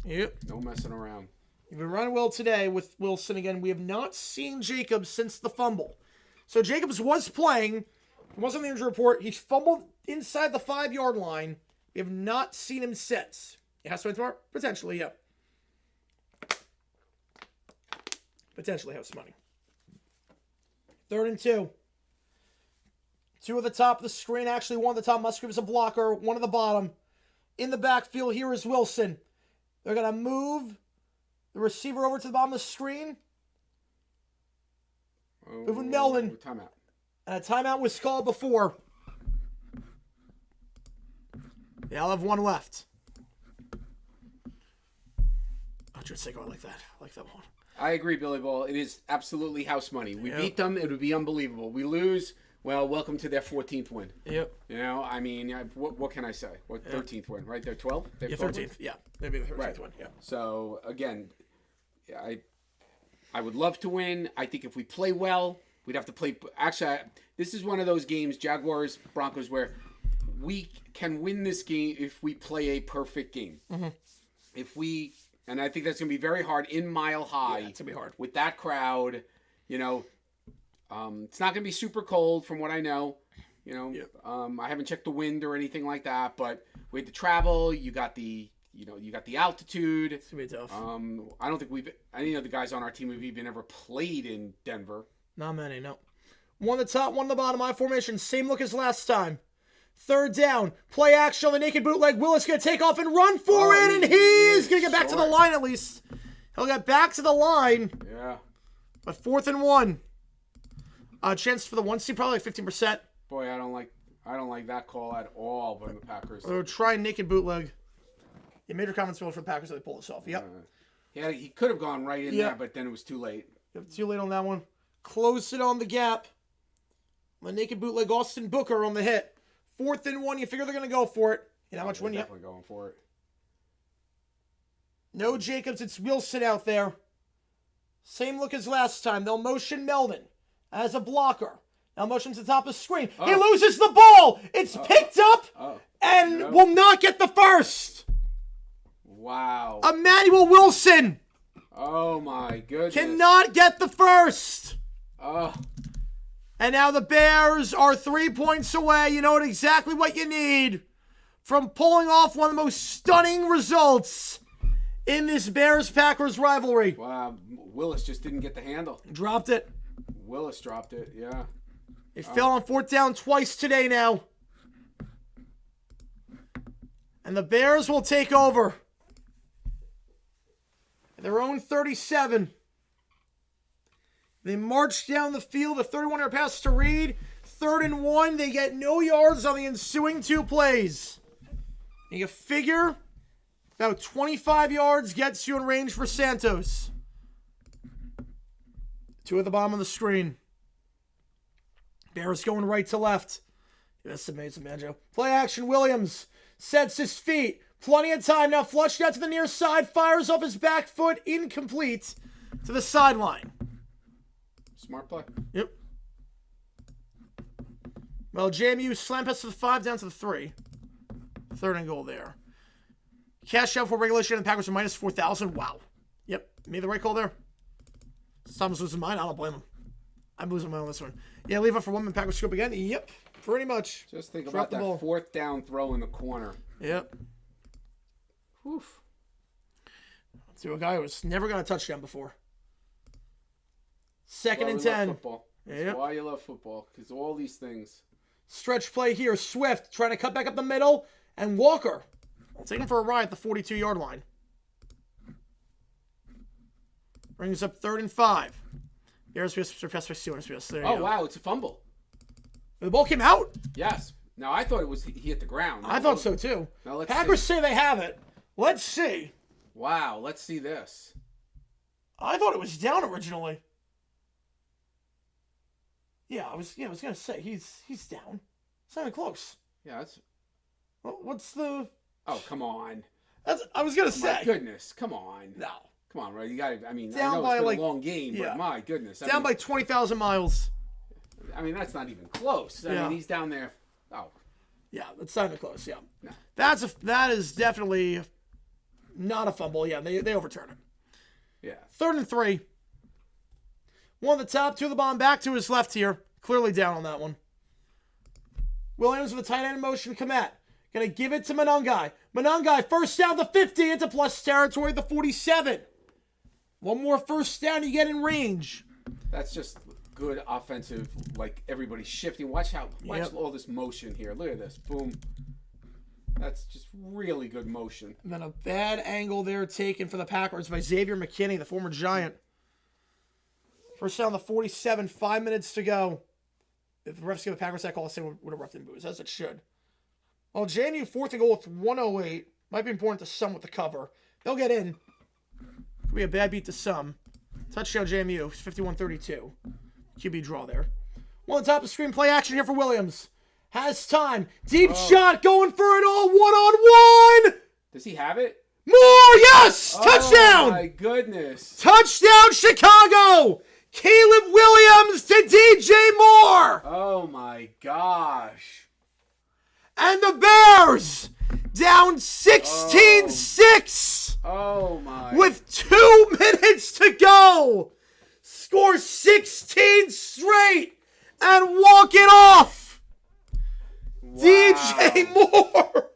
S1: Yep.
S2: No messing around.
S1: You've been running well today with Wilson again. We have not seen Jacobs since the fumble. So Jacobs was playing. He was on the injury report. He fumbled inside the 5-yard line. We have not seen him since. It has to win tomorrow? Potentially, yeah. Potentially have some money. 3rd and 2. 2 at the top of the screen. Actually, 1 at the top. Musgrave's a blocker. 1 at the bottom. In the backfield, here is Wilson. They're going to move the receiver over to the bottom of the screen. Moving Melvin.
S2: Timeout.
S1: And a timeout was called before. Yeah, I'll have 1 left. Oh, just I like that. I like that one.
S2: I agree, Billy Ball. It is absolutely house money. We beat them, it would be unbelievable. We lose, well, welcome to their 14th win.
S1: Yep.
S2: You know, I mean, what can I say? What 13th win, right? They're 12?
S1: Yeah, 13th. Yeah, maybe the 13th one. Yeah.
S2: So, again, I would love to win. I think if we play well, we'd have to play. Actually, this is one of those games, Jaguars, Broncos, where we can win this game if we play a perfect game. Mm-hmm. And I think that's going to be very hard in Mile High.
S1: Yeah, it's going to be hard.
S2: With that crowd, you know, it's not going to be super cold from what I know. You know, I haven't checked the wind or anything like that, but we had to travel. You got the altitude.
S1: It's going to be tough.
S2: I don't think any of the guys on our team have even ever played in Denver.
S1: Not many, no. 1 at the top, 1 at the bottom. I formation. Same look as last time. 3rd down. Play action on the naked bootleg. Willis going to take off and run for it, and he's going to get back to the line at least. He'll get back to the line.
S2: Yeah.
S1: But 4th and 1. Chance for the 1 seed, probably like 15%.
S2: Boy, I don't like that call at all by the Packers.
S1: They'll try naked bootleg. You made your comments for the Packers, so they pull this off. Yep.
S2: Yeah, he could have gone right in there, but then it was too late.
S1: Too late on that one. Close it on the gap. The naked bootleg, Austin Booker on the hit. 4th and 1. You figure they're going to go for it. You know how much win you?
S2: Definitely going for it.
S1: No Jacobs. It's Wilson out there. Same look as last time. They'll motion Melvin as a blocker. Now motion to the top of the screen. He loses the ball. It's picked up and will not get the first.
S2: Wow.
S1: Emmanuel Wilson.
S2: Oh, my goodness.
S1: Cannot get the first.
S2: Oh.
S1: And now the Bears are 3 points away. You know exactly what you need from pulling off one of the most stunning results in this Bears-Packers rivalry.
S2: Wow. Willis just didn't get the handle.
S1: Dropped it.
S2: Willis dropped it, yeah.
S1: They fell on 4th down twice today now. And the Bears will take over. Their own 37. They march down the field. A 31-yard pass to Reed. 3rd and 1. They get no yards on the ensuing 2 plays. And you figure about 25 yards gets you in range for Santos. 2 at the bottom of the screen. Bears going right to left. That's amazing, Banjo. Play action. Williams sets his feet. Plenty of time. Now flushed out to the near side. Fires off his back foot. Incomplete to the sideline.
S2: Smart play.
S1: Yep. Well, JMU slam pass to the 5, down to the 3. 3rd and goal there. Cash out for regulation, and the Packers are minus 4,000. Wow. Yep. Made the right call there. Tom's losing mine. I don't blame him. I'm losing mine on this one. Yeah, leave it for 1 minute. Packers scoop again. Yep. Pretty much.
S2: Just think about that 4th down throw in the corner.
S1: Yep. Oof. To a guy who was never got a touchdown before. 2nd and 10.
S2: Football. That's why you love football, because all these things.
S1: Stretch play here. Swift trying to cut back up the middle, and Walker will take him for a ride at the 42-yard line. Brings up 3rd and 5. Airspace surpassed by 200 space. There you
S2: Oh,
S1: go.
S2: wow. It's a fumble.
S1: The ball came out?
S2: Yes. Now, I thought it was he hit the ground.
S1: I thought so too.
S2: Now, let's
S1: Packers
S2: see.
S1: say they have it. Let's see.
S2: Wow. Let's see this.
S1: I thought it was down originally. Yeah, I was gonna say he's down. It's not even close.
S2: Yeah, that's...
S1: What's the?
S2: Oh, come on.
S1: I was gonna
S2: My
S1: say.
S2: goodness. Come on.
S1: No.
S2: Come on, right? You got to... I mean,
S1: Down
S2: I know
S1: by,
S2: it's been
S1: like-
S2: a long game,
S1: yeah.
S2: but my goodness.
S1: Down by 20,000 miles.
S2: I mean, that's not even close. I
S1: Yeah.
S2: mean, he's down there... Oh.
S1: Yeah, that's not even close. Yeah,
S2: No.
S1: that is definitely not a fumble. Yeah, they overturn it.
S2: Yeah.
S1: 3rd and 3. One at the top, 2 of the bottom, back to his left here. Clearly down on that one. Williams with a tight end motion. Komet gonna give it to Monangai. Monangai first down the 50 into plus territory at the 47. One more first down, you get in range.
S2: That's just good offensive, like everybody's shifting. Watch
S1: Yep.
S2: all this motion here. Look at this. Boom. That's just really good motion.
S1: And then a bad angle there taken for the Packers by Xavier McKinney, the former Giant. First down the 47, 5 minutes to go. If the refs give the Packers that call, I'll say would have roughed in booze, as it should. Well, JMU 4th and goal with 108. Might be important to some with the cover. They'll get in. Could be a bad beat to some. Touchdown JMU, 51-32. QB draw there. One on top of screen play action here for Williams. Has time. Deep shot going for it all. 1-on-1.
S2: Does he have it?
S1: More, yes! Touchdown!
S2: Oh, my goodness.
S1: Touchdown, Chicago! Caleb Williams to DJ Moore!
S2: Oh, my gosh.
S1: And the Bears down 16-6
S2: Oh, my.
S1: with 2 minutes to go. Score 16 straight and walk it off.
S2: Wow.
S1: DJ Moore.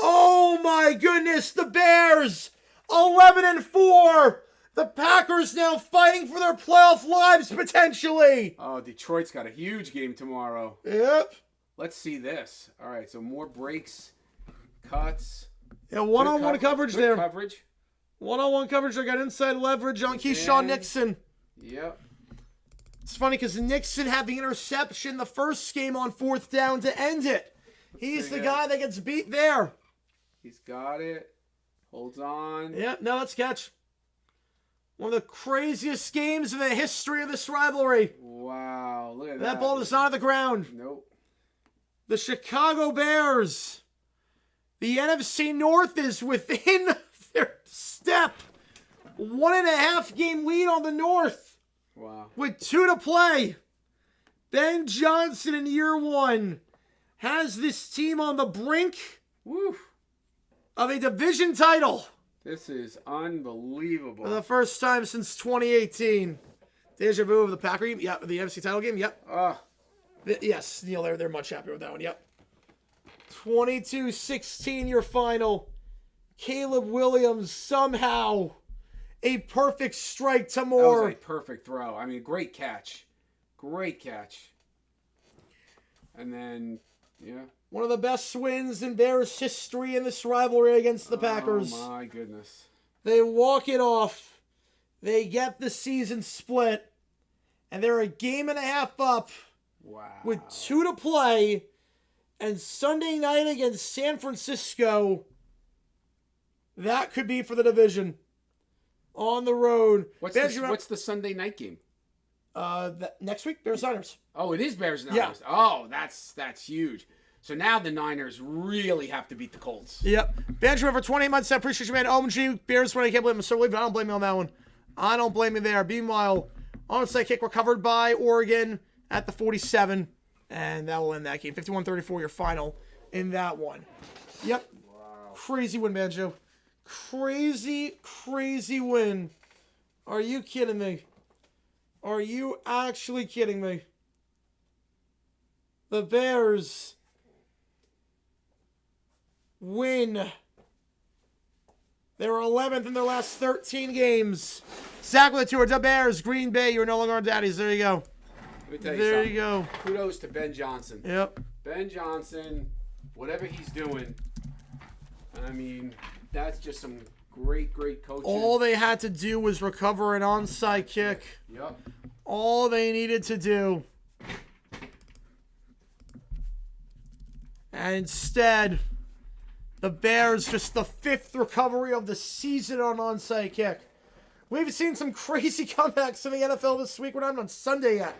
S1: Oh my goodness, the Bears 11-4. The Packers now fighting for their playoff lives potentially.
S2: Oh, Detroit's got a huge game tomorrow.
S1: Yep.
S2: Let's see this. All right, so more breaks, cuts.
S1: Yeah, one-on-one
S2: Good
S1: coverage
S2: good
S1: there.
S2: Coverage.
S1: One-on-one coverage. I got inside leverage on Keyshawn
S2: And-
S1: Nixon.
S2: Yep.
S1: It's funny because Nixon had the interception the first game on 4th down to end it. He's
S2: see
S1: the
S2: it.
S1: guy that gets beat there.
S2: He's got it. Holds on.
S1: Yeah, no, let's catch. One of the craziest games in the history of this rivalry.
S2: Wow, look at that.
S1: That ball is not on the ground.
S2: Nope.
S1: The Chicago Bears. The NFC North is within their step. 1.5 game lead on the North
S2: Wow.
S1: with 2 to play. Ben Johnson in year 1 has this team on the brink
S2: Woo.
S1: of a division title
S2: This is unbelievable.
S1: for the first time since 2018. Deja vu of the Packer game. Yep, the NFC title game. Yep. Yes, Neil, they're much happier with that one. Yep. 22-16 your final. Caleb Williams somehow a perfect strike to
S2: That
S1: Moore.
S2: was a perfect throw. I mean, great catch. Great catch. And then, yeah.
S1: One of the best wins in Bears history in this rivalry against the Packers.
S2: Oh, my goodness.
S1: They walk it off. They get the season split. And they're a game and a half up
S2: Wow.
S1: with 2 to play. And Sunday night against San Francisco, that could be for the division. On the road.
S2: What's
S1: Benjamin-
S2: the Sunday night game?
S1: Next week, Bears Niners.
S2: Oh, it is Bears and
S1: Yeah.
S2: Niners. Oh, that's huge. So now the Niners really have to beat the Colts.
S1: Yep. Benjamin for 28 months. I appreciate you, man. OMG, Bears when I can't blame him. So I don't blame me on that one. I don't blame you there. Meanwhile, onside kick recovered by Oregon at the 47. And that will end that game. 51-34, your final in that one. Yep. Wow. Crazy win, Banjo. Crazy, crazy win. Are you kidding me? Are you actually kidding me? The Bears win. They were 11th in their last 13 games. Zach with the tour. The Bears, Green Bay, you're no longer our daddies. There you go.
S2: Let me tell you
S1: There
S2: something.
S1: you go.
S2: Kudos to Ben Johnson.
S1: Yep.
S2: Ben Johnson, whatever he's doing, I mean, that's just some great coaching.
S1: All they had to do was recover an onside kick.
S2: Yep.
S1: All they needed to do. And instead, the Bears, just the 5th recovery of the season on onside kick. We've seen some crazy comebacks in the NFL this week. We're not even on Sunday yet.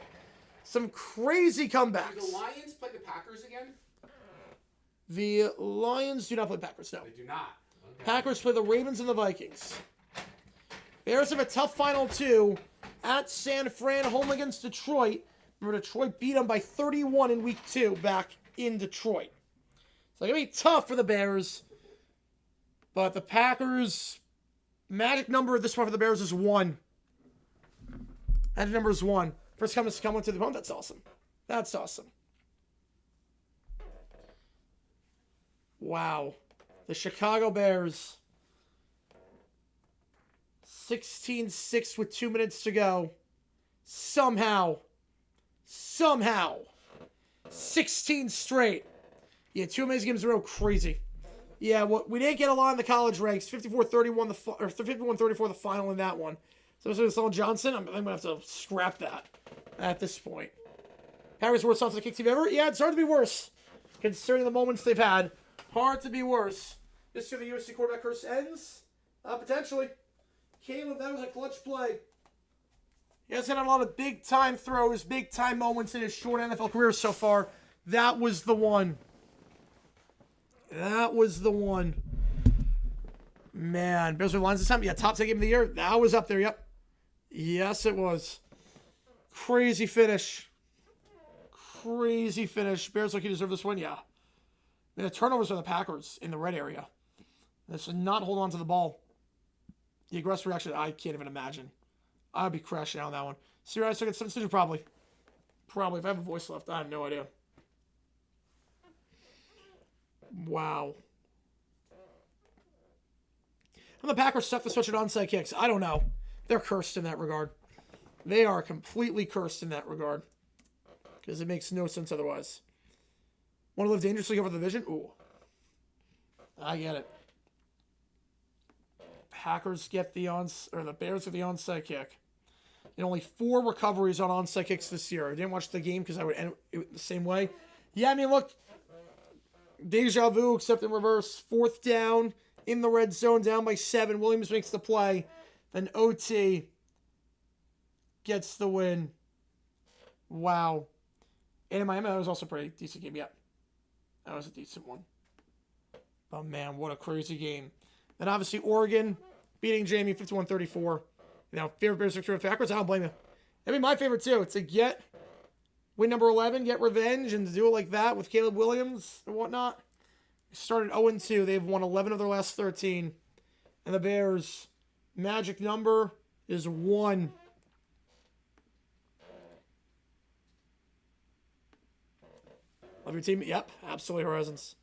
S1: Some crazy comebacks.
S2: Do the Lions play the Packers again?
S1: The Lions do not play Packers, no.
S2: They do not. Okay.
S1: Packers play the Ravens and the Vikings. Bears have a tough final 2 at San Fran, home against Detroit. Remember, Detroit beat them by 31 in week 2 back in Detroit. So it's going to be tough for the Bears. But the Packers, magic number at this point for the Bears is 1. Magic number is 1. First come to come to the home. That's awesome. That's awesome. Wow. The Chicago Bears. 16-6 with 2 minutes to go. Somehow. 16 straight. Yeah, 2 amazing games in a row. Crazy. Yeah, we didn't get a lot in the college ranks. 54-31, or 51-34 the final in that one. So Solon Johnson, I'm going to have to scrap that at this point. Packers worst off the kick team ever? Yeah, it's hard to be worse, considering the moments they've had. Hard to be worse. This year the USC quarterback curse ends? Potentially. Caleb, that was a clutch play. He has had a lot of big-time throws, big-time moments in his short NFL career so far. That was the one. That was the one. Man, Bears with Lions this time. Yeah, top 10 game of the year. That was up there, yep. Yes, it was. Crazy finish. Crazy finish. Bears like you deserve this win, yeah. I mean, the turnovers are the Packers in the red area. This should not hold on to the ball. The aggressive reaction, I can't even imagine. I'd be crashing out on that one. Serious, I get 7 probably. Probably. If I have a voice left, I have no idea. Wow. And the Packers suck the switch at onside kicks. I don't know. They're cursed in that regard. They are completely cursed in that regard. Because it makes no sense otherwise. Want to live dangerously over the division? Ooh. I get it. Packers get the the Bears get the onside kick. And only 4 recoveries on onside kicks this year. I didn't watch the game because I would end it the same way. Yeah, I mean, look. Deja vu, except in reverse. 4th down in the red zone, down by 7. Williams makes the play. Then OT gets the win. Wow. And in Miami, that was also a pretty decent game. Yeah. That was a decent one. Oh, man, what a crazy game. Then, obviously, Oregon beating Jamie 51-34. Now, favorite Bears victory with Packers? I don't blame you. That'd be my favorite, too. To get win number 11, get revenge, and to do it like that with Caleb Williams and whatnot. They started 0-2. They've won 11 of their last 13. And the Bears' magic number is 1. Love your team? Yep, absolutely Horizons.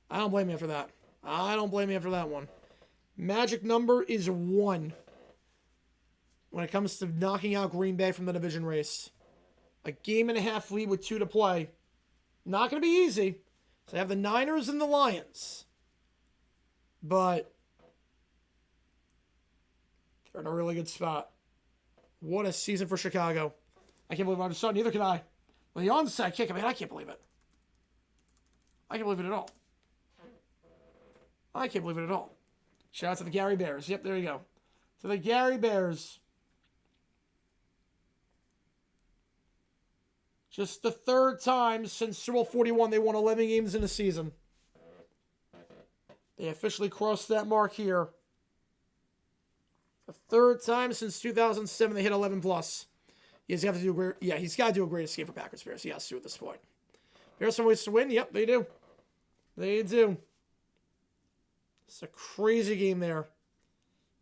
S1: I don't blame you for that. I don't blame you for that one. Magic number is 1 when it comes to knocking out Green Bay from the division race. A 1.5 lead with 2 to play. Not going to be easy. So they have the Niners and the Lions. But they're in a really good spot. What a season for Chicago. I can't believe I just saw it. Neither can I. Well, the onside kick, I mean, I can't believe it. I can't believe it at all. I can't believe it at all. Shout out to the Gary Bears. Yep, there you go. To the Gary Bears. Just the 3rd time since Super Bowl 41 they won 11 games in a season. They officially crossed that mark here. The 3rd time since 2007 they hit 11 plus. He's got to do a great. Yeah, he's got to do a great escape for Packers Bears. He has to at this point. Bears some ways to win. Yep, they do. They do. It's a crazy game there.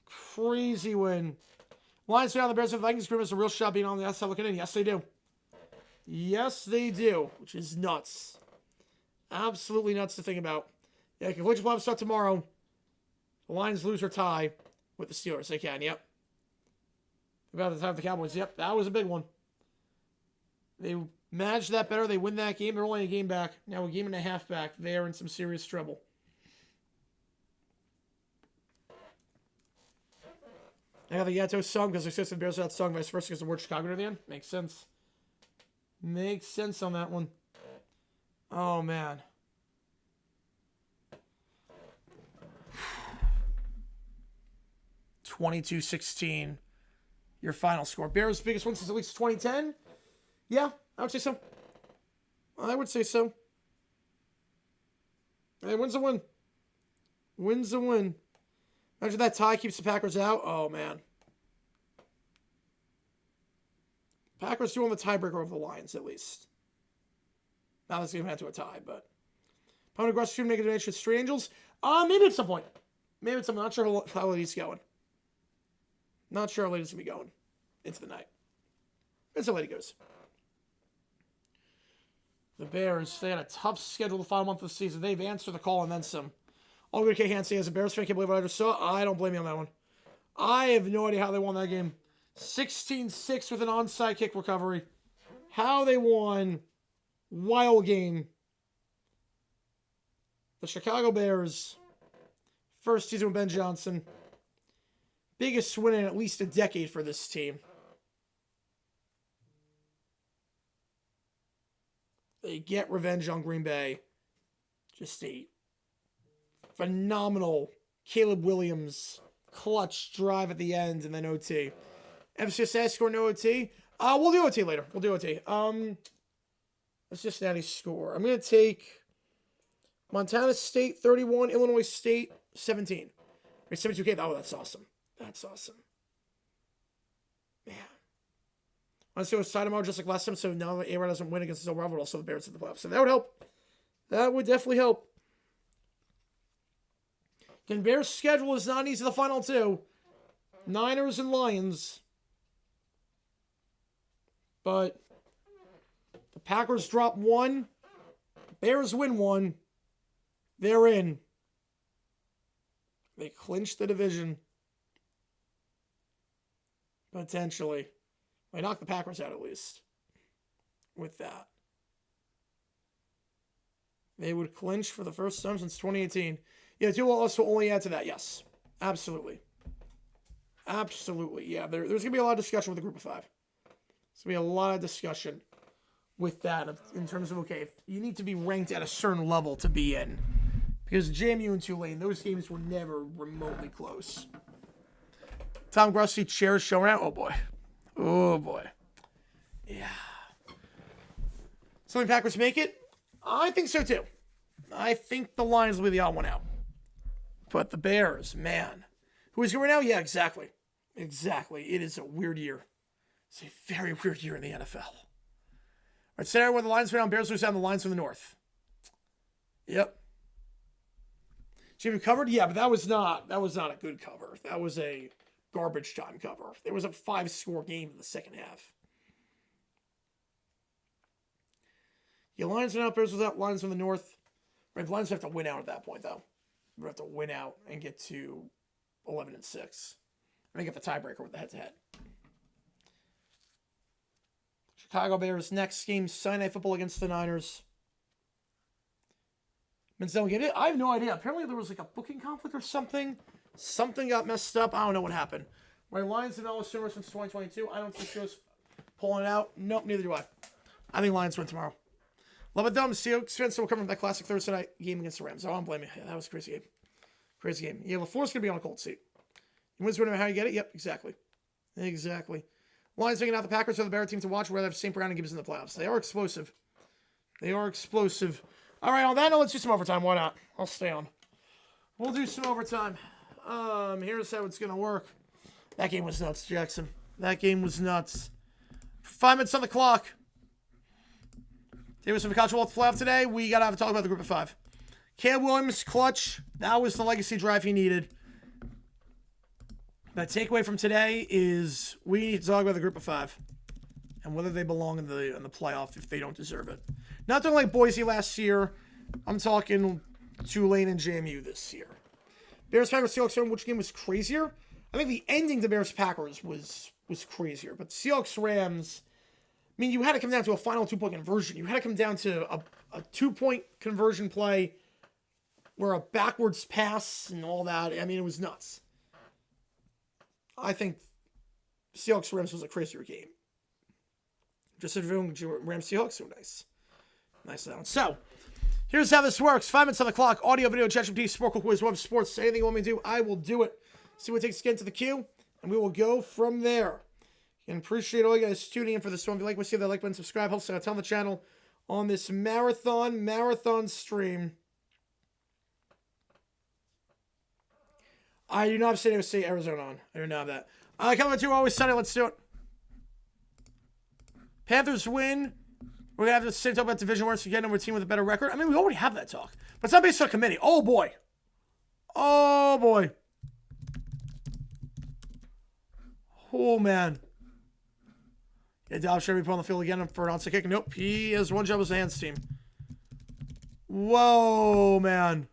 S1: Crazy win. Lions down the Bears and Vikings group has a real shot being on the outside looking in. Yes, they do. Yes, they do, which is nuts. Absolutely nuts to think about. Yeah, collegiate playoffs start tomorrow. The Lions lose or tie with the Steelers. They can, yep. About the time of the Cowboys, yep, that was a big one. They managed that better. They win that game. They're only a game back. Now a 1.5 games back. They are in some serious trouble. I got the Yato song because the Bears without song, vice versa because the word Chicago near the end. Makes sense. Makes sense on that one. Oh, man. (22-16) your final score. Bears' biggest win since at least 2010? Yeah, I would say so. I would say so. Hey, win's a win. Win's a win. Imagine that tie keeps the Packers out. Oh, man. Packers do want the tiebreaker over the Lions, at least. Now this game had to a tie, but... Opponent aggressive to make a donation to Street Angels? Maybe at some point. Maybe at some point. Not sure how late he's going. Not sure how late it's going to be going into the night. That's how late it goes. The Bears, they had a tough schedule the final month of the season. They've answered the call and then some. All good can't say as a Bears fan, can't believe what I just saw. I don't blame you on that one. I have no idea how they won that game. 16-6 with an onside kick recovery. How they won. Wild game. The Chicago Bears. First season with Ben Johnson. Biggest win in at least a decade for this team. They get revenge on Green Bay. Just a phenomenal Caleb Williams clutch drive at the end and then OT. FCS score no OT. We'll do OT later. We'll do OT. Let's just Natty score. I'm going to take Montana State 31, Illinois State 17. Wait, 72K. Oh, that's awesome. That's awesome. Man. Let's do a side tomorrow just like last time, so now that A-Rod doesn't win against his own rival, also the Bears in the playoffs. So that would help. That would definitely help. Again, Bears' schedule is not easy the final two. Niners and Lions. But the Packers drop one. Bears win one. They're in. They clinch the division. Potentially. They knock the Packers out at least. With that. They would clinch for the first time since 2018. Yeah, two will also only add to that. Yes. Absolutely. Absolutely. Yeah, there's going to be a lot of discussion with the group of five. There's going to be a lot of discussion with that in terms of, okay, if you need to be ranked at a certain level to be in. Because JMU and Tulane, those games were never remotely close. Tom Grusty chairs showing out. Oh, boy. Oh, boy. Yeah. So the Packers make it? I think so, too. I think the Lions will be the odd one out. But the Bears, man. Who is going right now? Yeah, exactly. Exactly. It is a weird year. It's a very weird year in the NFL. All right, Saturday where the Lions went down, Bears lose down the Lions from the North. Yep. Jimmy covered? Yeah, but that was not a good cover. That was a garbage time cover. There was a 5-score game in the second half. Yeah, Lions went out, Bears was out, Lions from the North. Right, the Lions have to win out at that point, though. We have to win out and get to 11-6. And get the tiebreaker with the head-to-head. Chicago Bears next game, Sunday Night Football against the Niners. Menzel get it? I have no idea. Apparently there was like a booking conflict or something. Something got messed up. I don't know what happened. Right, Lions have not sooner since 2022. I don't think shows pulling it out. Nope, neither do I. I think Lions win tomorrow. Love it, dumb. Seahawks fans still coming from that classic Thursday night game against the Rams. I don't blame you. Yeah, that was a crazy game. Crazy game. Yeah, LaFleur's going to be on a cold seat. You wins whenever how you get it? Yep, exactly. Exactly. Lions taking out the Packers are the better team to watch where they have St. Brown and Gibbs in the playoffs. They are explosive. They are explosive. All right, on that note, let's do some overtime. Why not? I'll stay on. We'll do some overtime. Here's how it's going to work. That game was nuts, Jackson. That game was nuts. 5 minutes on the clock. Davis and Vikacha Walt playoff today. We got to have a talk about the group of five. Caleb Williams, clutch. That was the legacy drive he needed. The takeaway from today is we need to talk about the group of five and whether they belong in the playoff if they don't deserve it. Not talking like Boise last year. I'm talking Tulane and JMU this year. Bears-Packers, Seahawks, which game was crazier? I think the ending to Bears-Packers was crazier. But Seahawks-Rams, I mean, you had to come down to a final 2-point conversion. You had to come down to a 2-point conversion play where a backwards pass and all that. I mean, it was nuts. I think Seahawks Rams was a crazier game. Just reviewing Rams Seahawks, so nice. Nice that one. So, here's how this works. 5 minutes on the clock. Audio, video, ChatGPT, Sport Quiz, Web Sports. Anything you want me to do, I will do it. See what takes to get into the queue, and we will go from there. And appreciate all you guys tuning in for this one. If you like what you see, that like button, subscribe, helps out on the channel on this marathon stream. I do not have San Diego State, Arizona on. I do not have that. Coming to always Sunday. Let's do it. Panthers win. We're going to have the same talk about division winners again, and we're a team with a better record. I mean, we already have that talk. But it's not based on committee. Oh, boy. Oh, boy. Oh, man. Yeah, Dobbs should be put on the field again for an onside kick. Nope. He has one job as a hands team. Whoa, man.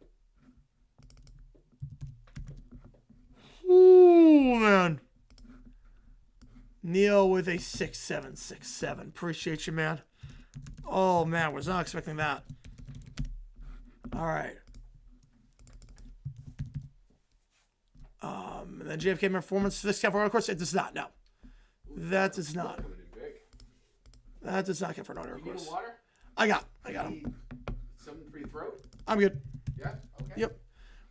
S1: Ooh, man. Neil with a 6-7-6-7. Appreciate you, man. Oh, man. Was not expecting that. All right. And then JFK performance for this count for of course, it does not. No. That does not. That does not count for an order, of course.
S2: Water?
S1: I got him.
S2: Something for your throat?
S1: I'm good.
S2: Yeah? Okay.
S1: Yep.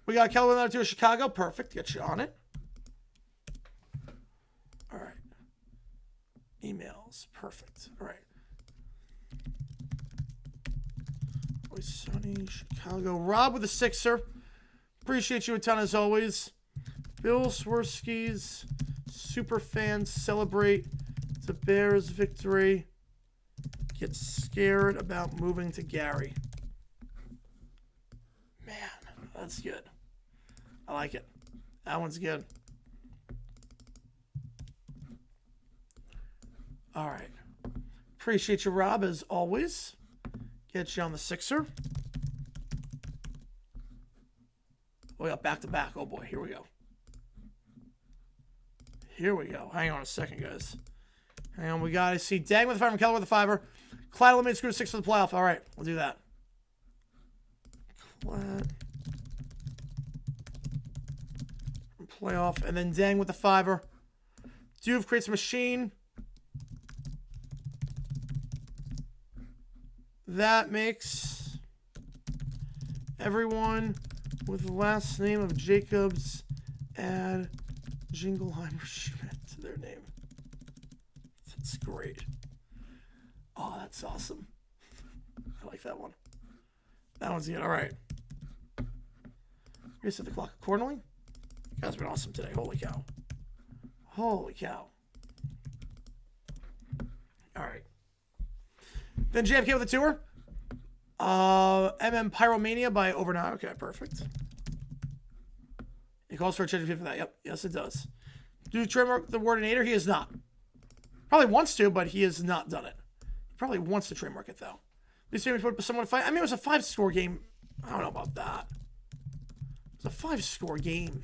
S1: We got Kelvin out to Chicago. Perfect. Get you on it. All right. Emails. Perfect. All right. Always sunny, Chicago. Rob with a 6er. Appreciate you a ton as always. Bill Swirsky's super fans celebrate the Bears' victory. Get scared about moving to Gary. Man, that's good. I like it. That one's good. All right. Appreciate you, Rob, as always. Get you on the 6er. Oh, we got back-to-back. Oh, boy. Here we go. Here we go. Hang on a second, guys. Hang on. We got to see Dang with a 5 and Keller with a 5er. Clyde eliminated Screw 6 for the playoff. All right. We'll do that. Clyde. Playoff. And then Dang with the 5er. Duve creates a machine. That makes everyone with the last name of Jacobs add Jingleheimer Schmidt to their name. That's great. Oh, that's awesome. I like that one. That one's good. All right. Reset the clock accordingly. You guys have been awesome today. Holy cow. Holy cow. All right. Then JFK with a tour. MM Pyromania by Overnight. Okay, perfect. It calls for a change of for that. Yep. Yes, it does. Do trademark the Wordinator? He has not. Probably wants to, but he has not done it. He probably wants to trademark it, though. These teams put someone to fight. I mean, it was a 5-score game. I don't know about that. It was a 5-score game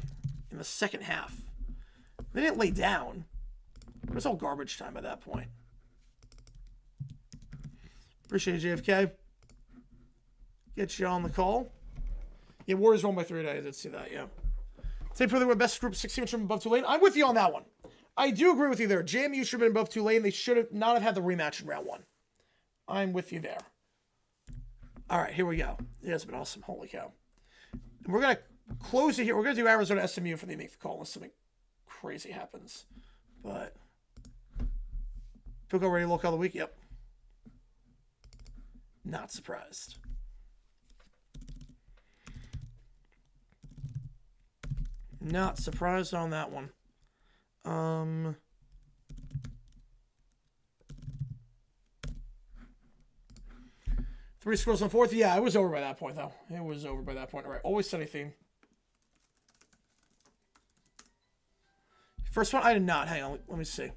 S1: in the second half. They didn't lay down. It was all garbage time at that point. Appreciate it, JFK. Get you on the call. Yeah, Warriors won by 3 today. I did see that, yeah. Say for the best group 16 from above Tulane. I'm with you on that one. I do agree with you there. JMU should have been above Tulane. They should have not have had the rematch in round 1. I'm with you there. All right, here we go. It has been awesome. Holy cow. And we're going to close it here. We're going to do Arizona SMU for they make the call unless something crazy happens. But Pico ready to look all the week? Yep. Not surprised. Not surprised on that one. 3 scores on 4th. Yeah, it was over by that point, though. It was over by that point. All right, always sunny theme. First one, I did not. Hang on, let me see.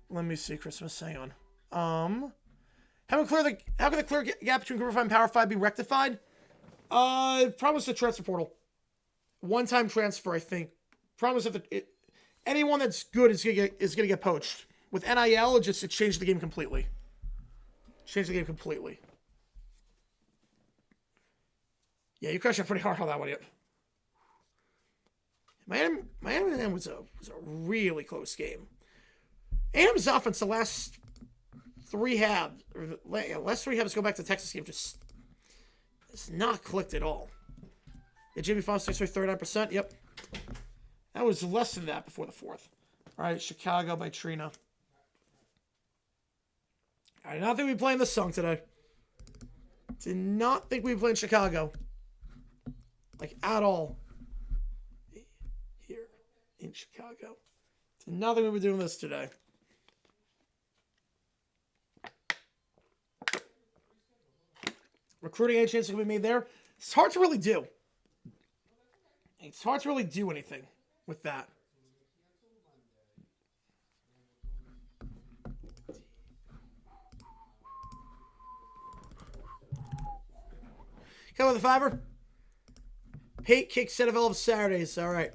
S1: Let me see, Christmas. Hang on. How can the clear gap between Group 5 and Power 5 be rectified? Problem is the transfer portal. One-time transfer, I think. Problem is that anyone that's good is gonna get poached. With NIL, it changed the game completely. Changed the game completely. Yeah, you crashed it pretty hard on that one. Yep. Miami was a really close game. A&M's offense the last three halves go back to the Texas game, just it's not clicked at all. Yeah, Jimmy Foster 39%. Yep. That was less than that before the fourth. All right, Chicago by Trina. I did not think we'd be playing this song today. Did not think we'd be playing Chicago. Like, at all. Here in Chicago. Did not think we'd be doing this today. Recruiting, any chance that can be made there? It's hard to really do. It's hard to really do anything with that. Come with the fiver. Pate kick set of 11 Saturdays. All right.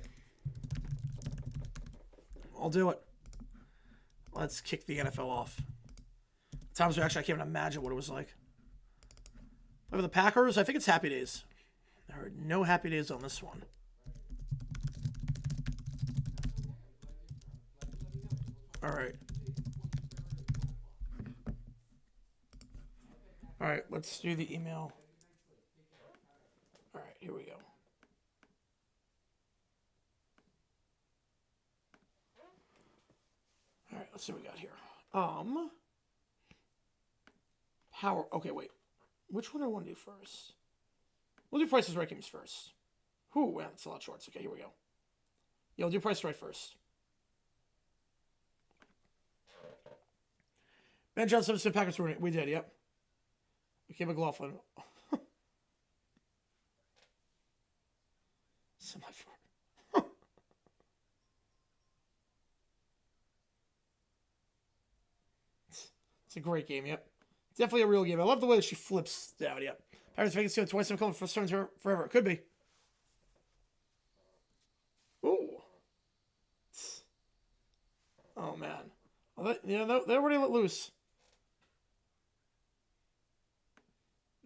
S1: I'll do it. Let's kick the NFL off. Times where actually I can't even imagine what it was like. Over the Packers, I think it's Happy Days. There are no Happy Days on this one. All right. All right, let's do the email. All right, here we go. All right, let's see what we got here. Power. Okay, wait. Which one do I want to do first? We'll do Price is Right games first. Ooh, wow, that's a lot of shorts. Okay, here we go. Yeah, we'll do Price is Right first. Ben Johnson said Packers were in it. We did, yep. Okay, McLaughlin. Semi-4. It's a great game, yep. Definitely a real game. I love the way that she flips down, yep. Packers think it's going twice and coming for turns forever. It could be. Ooh. Oh, man. Well, they're already let loose.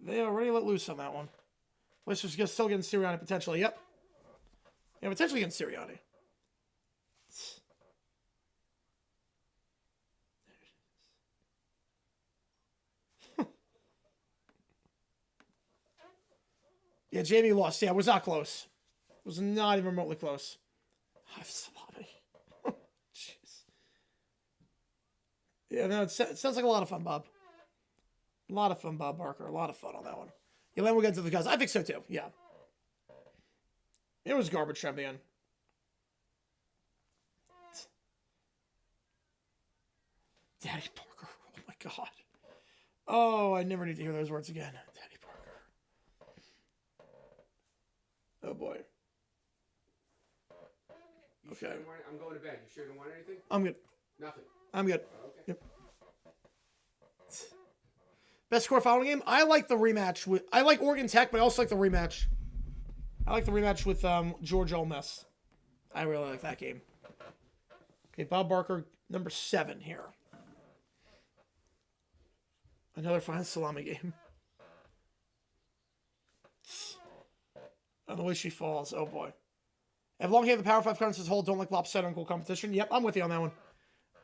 S1: They already let loose on that one. Let's just still getting Sirianni potentially. Yep. Yeah, potentially getting Sirianni. Yeah, Jamie lost. Yeah, it was not close. It was not even remotely close. I have salami. Jeez. Yeah, no, it sounds like a lot of fun, Bob. A lot of fun, Bob Barker. A lot of fun on that one. Yeah, then we'll get to the guys. I think so, too. Yeah. It was garbage time at the end. Daddy Parker. Oh, my God. Oh, I never need to hear those words again. Daddy Parker. Oh, boy.
S2: You sure I'm going to bed. You sure don't want anything?
S1: I'm good.
S2: Nothing.
S1: I'm good.
S2: Oh, okay.
S1: Yep. Best score following game? I like the rematch. I like Oregon Tech, but I also like the rematch. I like the rematch with Georgia Ole Miss. I really like that game. Okay, Bob Barker, number 7 here. Another fine salami game. And the way she falls. Oh, boy. Have long hair the Power 5 conferences hold. Don't like lopsided uncle competition. Yep, I'm with you on that one.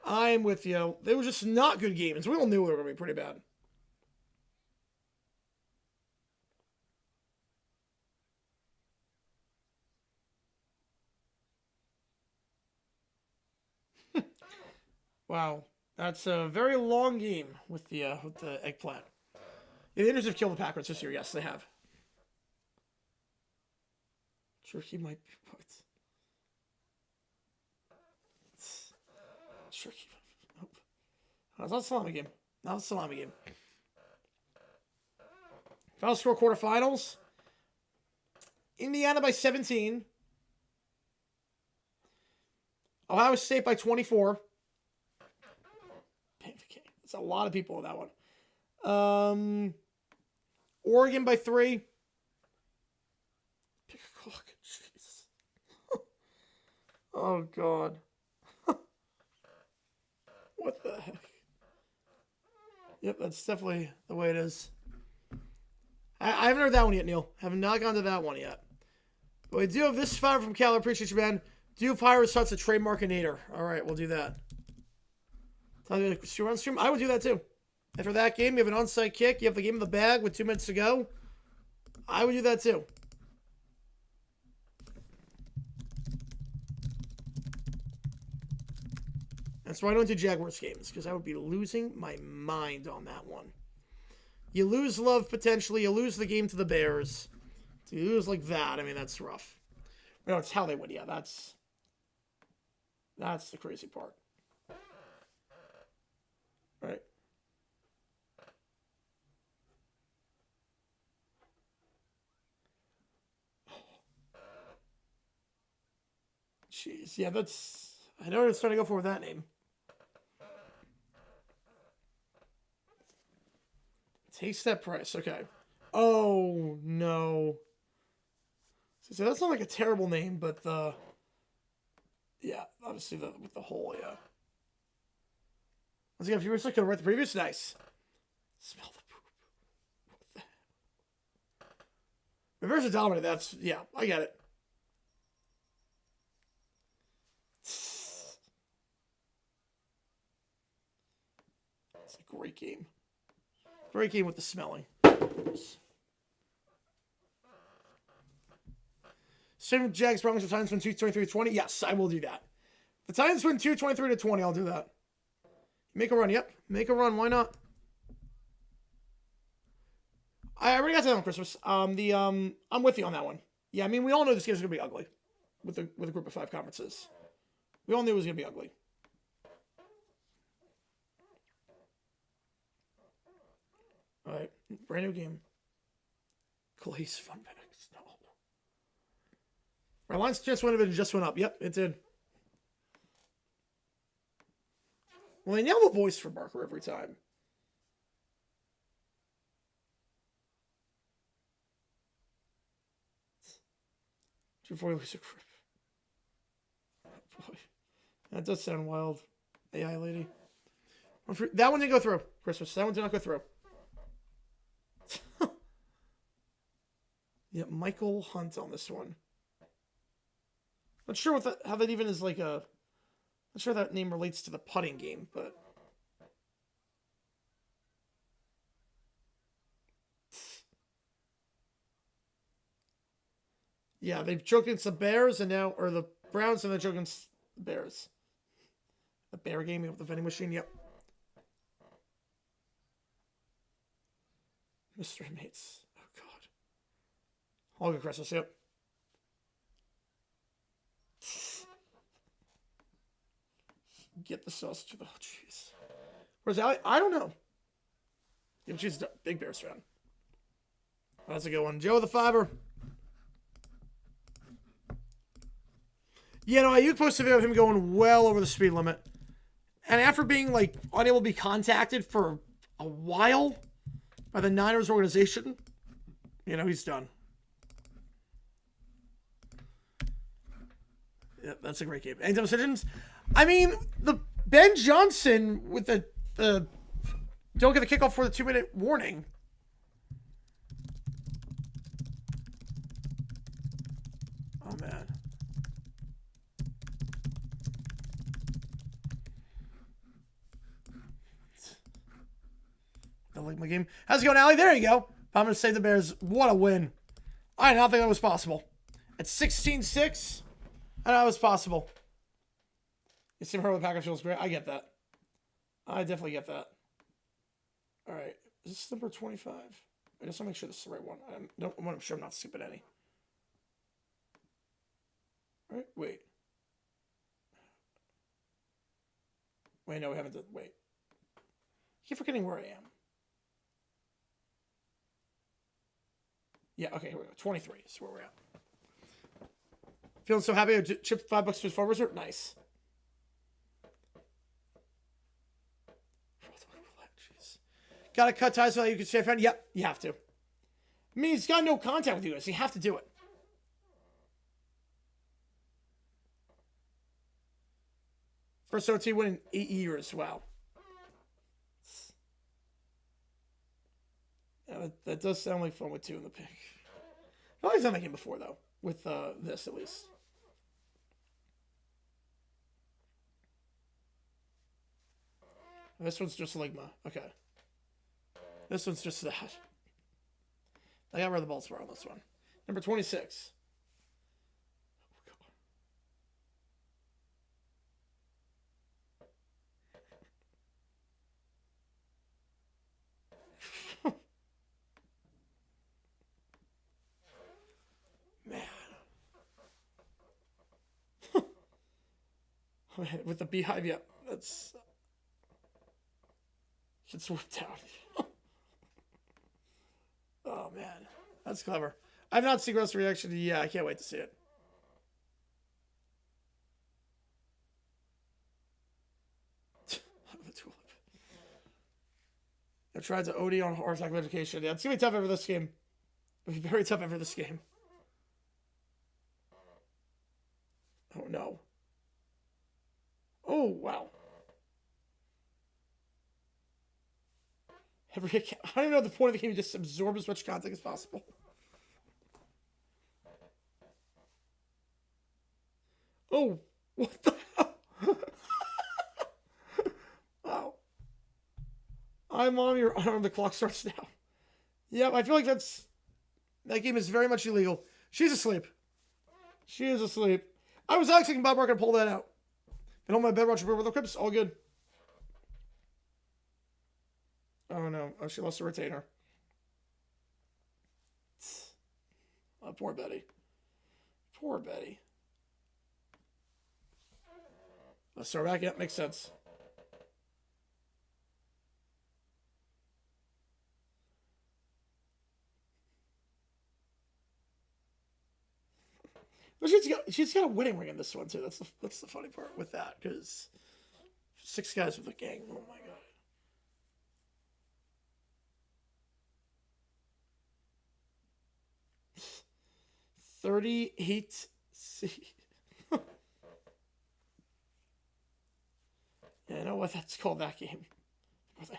S1: I'm with you. They were just not good games. We all knew they were going to be pretty bad. Wow, that's a very long game with the eggplant. Yeah, the Indians have killed the Packers this year. Yes, they have. Turkey might be what? Turkey. Nope. That's not a salami game. Not a salami game. Final score quarterfinals. Indiana by 17. Ohio State by 24. That's a lot of people in that one. Oregon by 3. Pick a clock. Jesus. Oh, God. What the heck? Yep, that's definitely the way it is. I haven't heard that one yet, Neil. I have not gone to that one yet. But we do have this fire from Cal. I appreciate you, man. Do Pirates Huts a trademarkinator? All right, we'll do that. Stream? I would do that too. After that game, you have an onside kick. You have the game in the bag with 2 minutes to go. I would do that too. That's why I don't do Jaguars games, because I would be losing my mind on that one. You lose love potentially. You lose the game to the Bears. So you lose like that. I mean, that's rough. No, it's how they win. Yeah, that's the crazy part. All right. Jeez, yeah, that's... I know what it's trying to go for with that name. Taste that price. Okay. Oh, no. So that's not like a terrible name, but the... Yeah, obviously with the whole, yeah. Once again, if you were looking to write the previous, nice. Smell the poop. What the hell? The Bears are dominant. That's, yeah, I get it. It's a great game. Great game with the smelling. Same Jags Broncos. The Titans win 2-23-20. Yes, I will do that. The Titans win 2-23-20. I'll do that. Make a run. Yep, make a run. Why not? I already got that on Christmas. I'm with you on that one. Yeah, I mean, we all know this game is gonna be ugly with a group of 5 conferences. We all knew it was gonna be ugly. All right, brand new game. Clay's fun bags. No. Our line's just went up and just went up. Yep, it did. Well, they nail the voice for Barker every time. Before you lose a grip. Oh boy. That does sound wild. AI lady. That one didn't go through. Christmas. That one did not go through. Yeah, Michael Hunt on this one. Not sure what that, how that even is like a... Not sure that name relates to the putting game, but... Yeah, they've choked against the Bears and now... Or the Browns and they're choking against the Bears. The Bear game with the vending machine, yep. Mystery Mates. Oh, God. All good Christmas, yep. Get the sausage. Oh, jeez. Where's Allie? I don't know. Yeah, she's a big Bears fan. That's a good one. Joe the Fiver. Yeah, no, you posted a video of him going well over the speed limit. And after being, like, unable to be contacted for a while by the Niners organization, you know, he's done. Yeah, that's a great game. Any decisions? I mean, the Ben Johnson with the don't get the kickoff for the 2-minute warning. Oh, man. I like my game. How's it going, Allie? There you go. I'm going to save the Bears. What a win. I did not think that was possible. At 16-6, I know it was possible. You see her with the Packers feels great. I get that. I definitely get that. All right. Is this number 25? I just want to make sure this is the right one. I want to make sure I'm not skipping any. All right. Wait. Wait, no, we haven't done. Wait. I keep forgetting where I am. Yeah, okay, here we go. 23 is where we're at. Feeling so happy. I chipped $5 to his forward reserve. Nice. Jeez. Got to cut ties so that you can stay a friend? Yep, you have to. I mean, he's got no contact with you guys. So you have to do it. First OT win in 8 years. Wow. Yeah, that does sound like fun with 2 in the pick. I've always done that game before, though. With this, at least. This one's just Ligma. Okay. This one's just that. I got rid of the Baltimore on this one. Number 26. Man. With the beehive, yeah. That's... It's whipped out. Oh, man. That's clever. I've not seen Gross reaction. Yeah, I can't wait to see it. The tulip. I tried to OD on horse attack education. Yeah, it's going to be tough over this game. It'll be very tough over this game. Oh, no. Oh, wow. I don't even know the point of the game. You just absorb as much content as possible. Oh, what the hell? Wow. I'm on your arm. The clock starts now. Yep, I feel like that game is very much illegal. She's asleep. She is asleep. I was actually thinking Bob Mark to pull that out. And on my bed watching with the Crips, all good. Oh no. Oh, she lost her retainer. Oh, poor Betty. Poor Betty. Let's start back. Yep, makes sense. But she's got a winning ring in this one too. That's the funny part with that, because 6 guys with a gang. Oh my god. 38 C. Yeah, I know what that's called, that game. Jeez.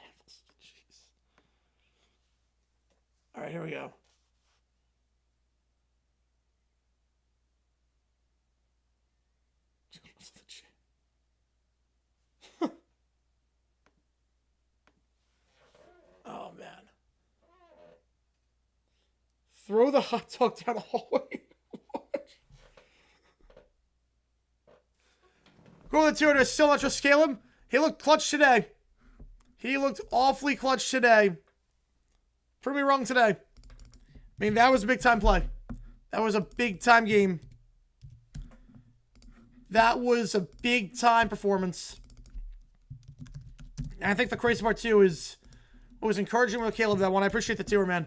S1: All right, here we go. Oh, man. Throw the hot dog down the hallway. Go to the tier to still not just scale him. He looked clutch today. He looked awfully clutch today. Prove me wrong today. I mean, that was a big time play. That was a big time game. That was a big time performance. And I think the crazy part too is what was encouraging with Caleb that one. I appreciate the tour, man.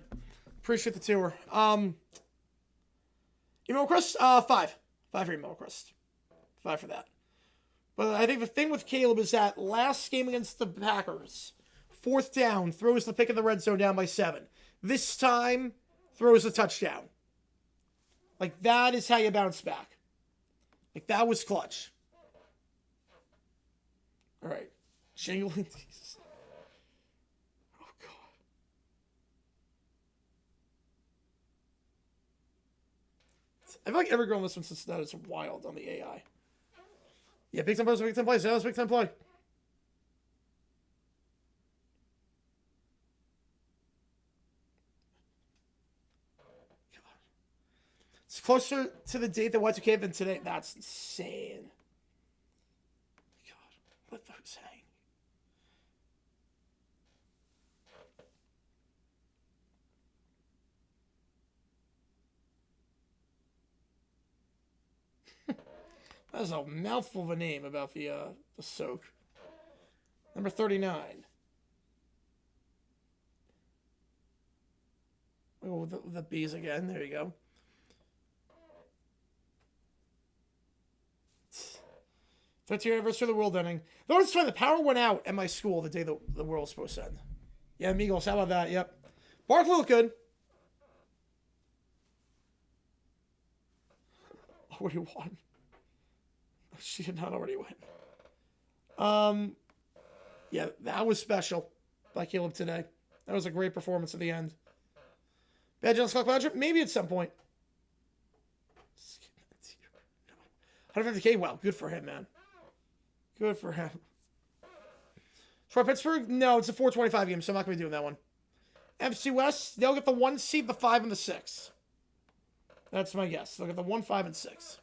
S1: Appreciate the tour. Email request? 5. 5 for email request. 5 for that. But I think the thing with Caleb is that last game against the Packers, 4th down, throws the pick in the red zone down by 7. This time, throws a touchdown. Like, that is how you bounce back. Like, that was clutch. All right. Jingling. Oh, God. I feel like every girl in this one since that is wild on the AI. Yeah, big time plays, big time plays. That was big time play. It's closer to the date that Y2K than today. That's insane. God, what the saying? That's a mouthful of a name about the soak. Number 39. Oh, the bees again. There you go. 13th anniversary of the world ending. Though it's funny, the power went out at my school the day the world was supposed to end. Yeah, Migos, how about that? Yep. Barkley looked good. Already won. She did not already win. Yeah, that was special by Caleb today. That was a great performance at the end. Bad Jones Clock Manager? Maybe at some point. 150K? Wow, good for him, man. Good for him. For Pittsburgh, no, it's a 425 game, so I'm not going to be doing that one. FC West, they'll get the 1 seed, the 5, and the 6. That's my guess. They'll get the 1, 5, and 6.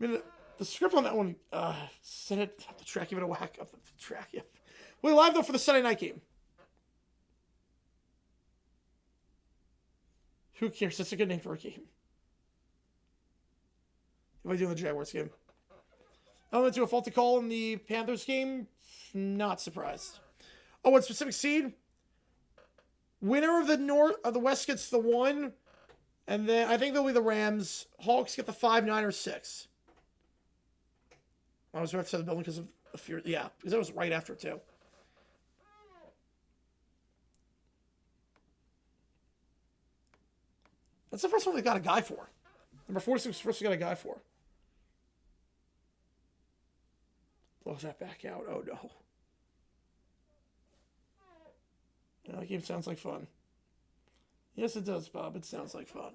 S1: I mean, the script on that one said it. Have to track, give it a whack. Up the track, yeah. We're live, though, for the Sunday night game. Who cares? That's a good name for a game. What are you doing the Jaguars game? I went to a faulty call in the Panthers game. Not surprised. Oh, what specific seed? Winner of the West gets the 1. And then I think they'll be the Rams. Hawks get the 5, 9, or 6. I was about to say the building because of the fear. Yeah, because that was right after, too. That's the first one they got a guy for. Number 46 first they got a guy for. Blows that back out. Oh, no. Yeah, that game sounds like fun. Yes, it does, Bob. It sounds like fun.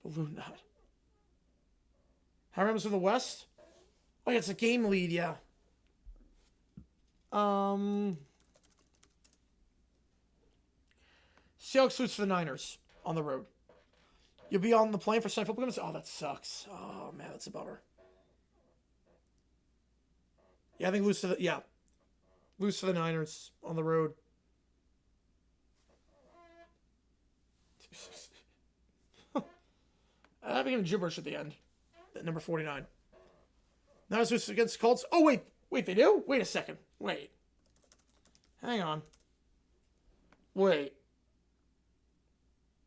S1: Balloon knot. How Rams of the West? Oh, yeah, it's a game lead, yeah. Seahawks lose to the Niners on the road. You'll be on the plane for Sunday football games? Oh, that sucks. Oh, man, that's a bummer. Yeah, I think lose to the Niners on the road. That became gibberish at the end. At number 49. Niners lose against Colts. Oh, wait, they do? Wait a second. Wait. Hang on. Wait.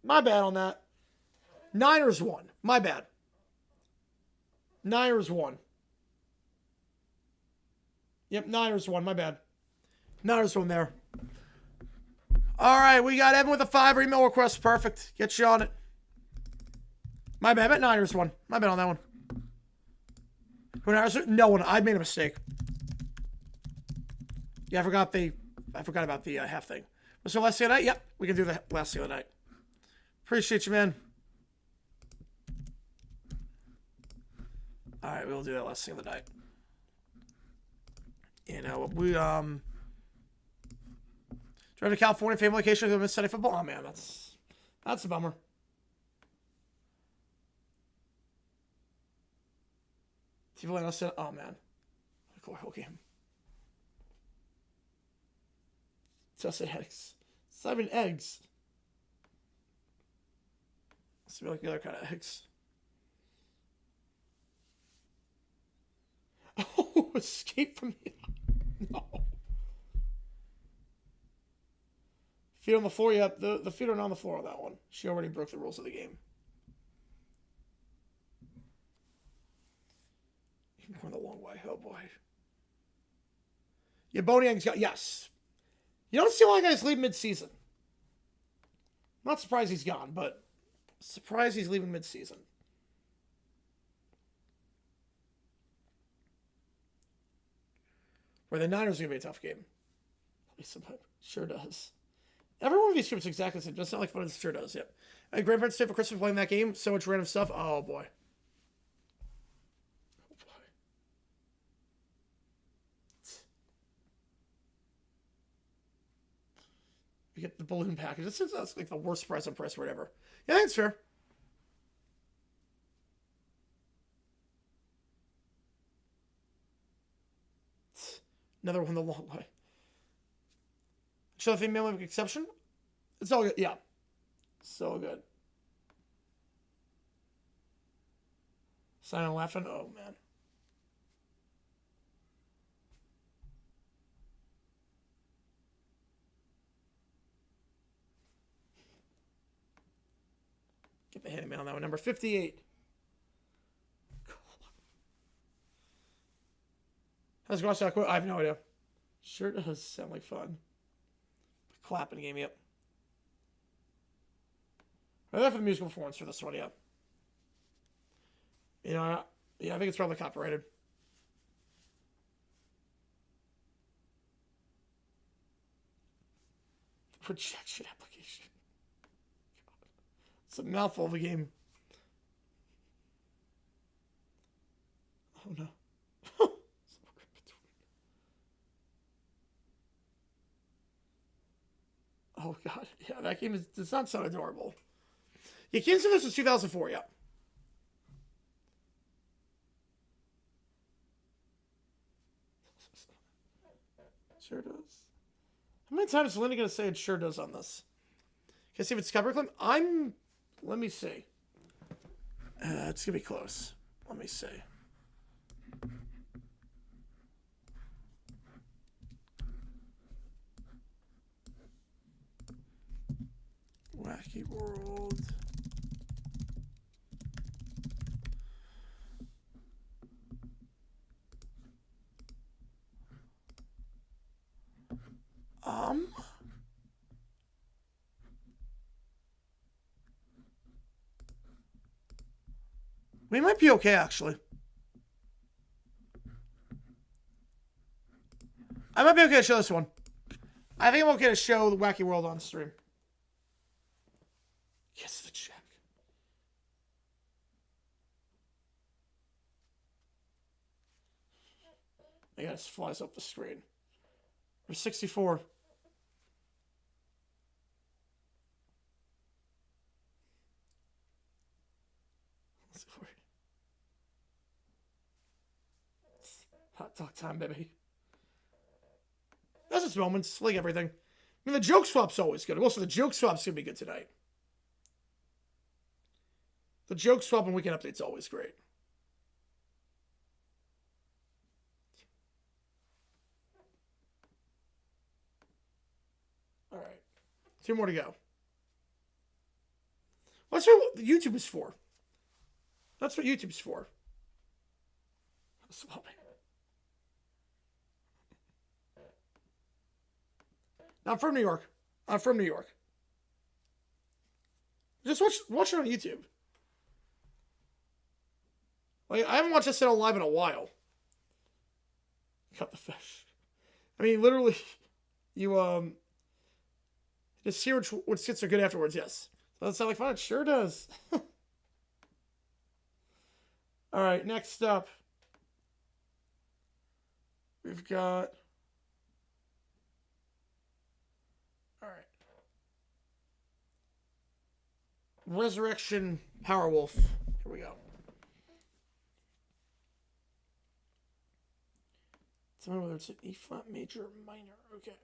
S1: My bad on that. Niners won. My bad. Niners won. Yep, Niners won. My bad. Niners won there. All right, we got Evan with a 5 email request. Perfect. Get you on it. My bad. I bet Niners won. My bad on that one. Who Niners? No one. I made a mistake. Yeah, I forgot about the half thing. Was there last thing of the night? Yep, we can do the last thing of the night. Appreciate you, man. All right, we'll do that last thing of the night. You know, we drive to California, family vacation, to miss Sunday football. Oh man, that's a bummer. Oh man, a whole game. Just eggs. 7 eggs. Must be like the other kind of eggs. Oh, escape from the... No. Feet on the floor, yep. The feet are on the floor on that one. She already broke the rules of the game. You're going the long way. Oh, boy. Yeah, Boney Young's got... Yes. You don't see a lot of guys leave mid-season. I'm not surprised he's gone, but surprised he's leaving mid-season. Where the Niners are going to be a tough game. Sure does. Every one of these scripts exactly the same. Doesn't sound like fun. It sure does, yep. Grandparents stayed for Christmas playing that game. So much random stuff. Oh, boy. Oh, boy. You get the balloon package. That's like the worst price on press or whatever. Yeah, I think it's fair. Another one the long way. Should I think make exception? It's all good. Yeah. So good. Sign and laughing. Oh, man. Get the handyman on that one. Number 58. How's it going? I have no idea. Sure does sound like fun. Clapping game, yep. I'm there for the musical performance for this one, yeah. You know, I think it's probably copyrighted. Rejection application. It's a mouthful of a game. Oh no. Oh god. Yeah, that game does not sound adorable. Yeah, Kansas City was 2004, yeah. Sure does. How many times is Linda going to say it sure does on this? Can I see if it's cover clip? Let me see. It's going to be close. Let me see. Wacky World. We might be okay, actually. I might be okay to show this one. I think I'm okay to show the Wacky World on stream. Yes, the check. I guess it flies up the screen. We're 64. Hot dog time, baby. That's its moments, like everything. I mean, the joke swap's always good. Also, the joke swap's gonna be good tonight. The joke swap and weekend update's always great. All right, 2 more to go. That's what YouTube is for. That's what YouTube's for. Swapping. I'm from New York. Just watch it on YouTube. Like, I haven't watched this channel live in a while. Cut the fish. I mean, literally, you just hear what skits are good afterwards. Yes, does that sound like fun? It sure does. All right, next up, we've got. All right. Resurrection Powerwolf. Here we go. Tell me whether it's an E flat major or minor. Okay.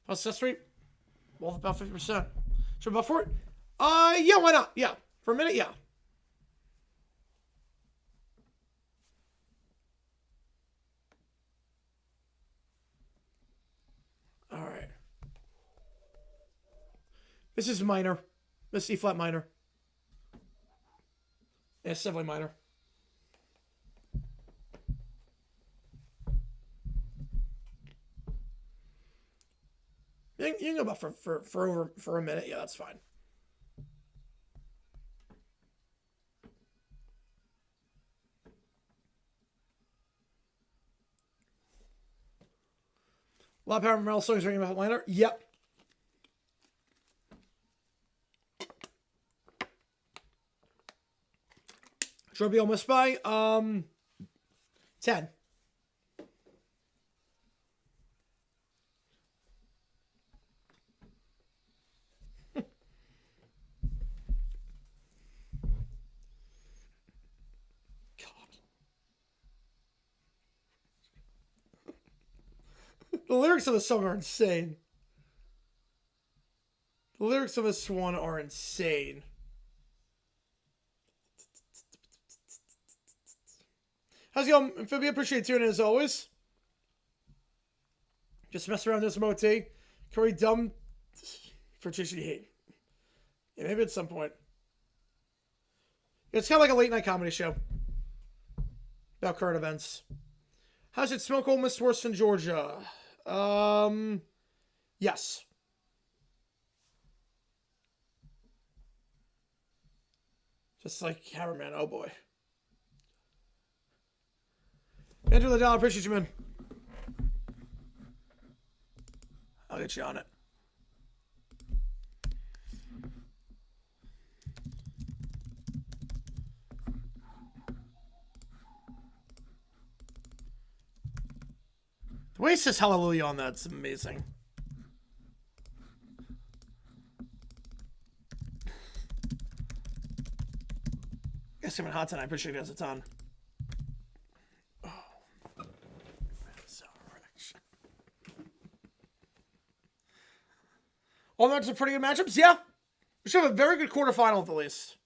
S1: Success rate? Well, about 50%. Should we buff for it? Yeah, why not? Yeah. For a minute, yeah. All right. This is minor. This is E flat minor. Yeah, it's definitely minor. You can go about for a minute. Yeah, that's fine. A lot of power metal songs ringing about minor. Yep. Should I be almost by 10. The lyrics of the song are insane. The lyrics of this one are insane. How's it going, Amphibia? Appreciate tuning in as always. Just mess around this MOT. Curry dumb for chasing hate. Yeah, maybe at some point. It's kind of like a late night comedy show about current events. How's it smoke Ole Miss worse than Georgia? Yes. Just like Hammerman, oh boy. Andrew the Dollar, appreciate you, man. I'll get you on it. The way he says hallelujah on that's amazing. Guess I'm hot tonight. I appreciate you guys a ton. Oh. Resurrection. All that's some pretty good matchups. Yeah. We should have a very good quarterfinal at the least.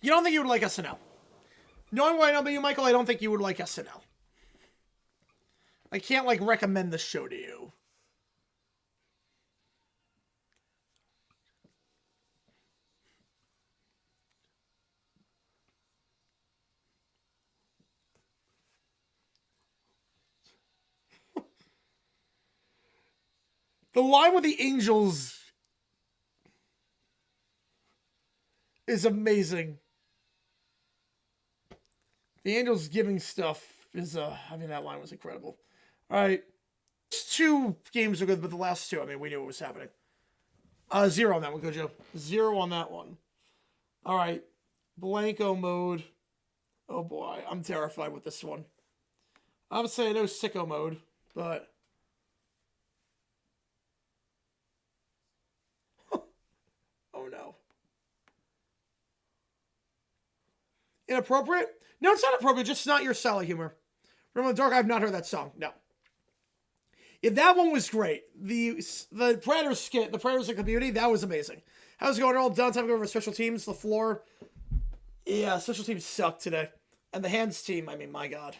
S1: You don't think you would like SNL? Knowing what I know about you, Michael, I don't think you would like SNL. I can't, like, recommend this show to you. The line with the Angels is amazing. The Angels giving stuff is, I mean, that line was incredible. All right. First 2 games are good, but the last 2, I mean, we knew what was happening. 0 on that one, go Joe. 0 on that one. All right. Blanco mode. Oh boy, I'm terrified with this one. I'm saying no sicko mode, but... oh no. Inappropriate? No, it's not appropriate, just not your style of humor. Remember the Dark, I've not heard that song. No. If that one was great, the Predators skit, the Predators and Community, that was amazing. How's it going? All done. Time to go over special teams. The floor. Yeah, special teams sucked today. And the hands team, I mean, my God.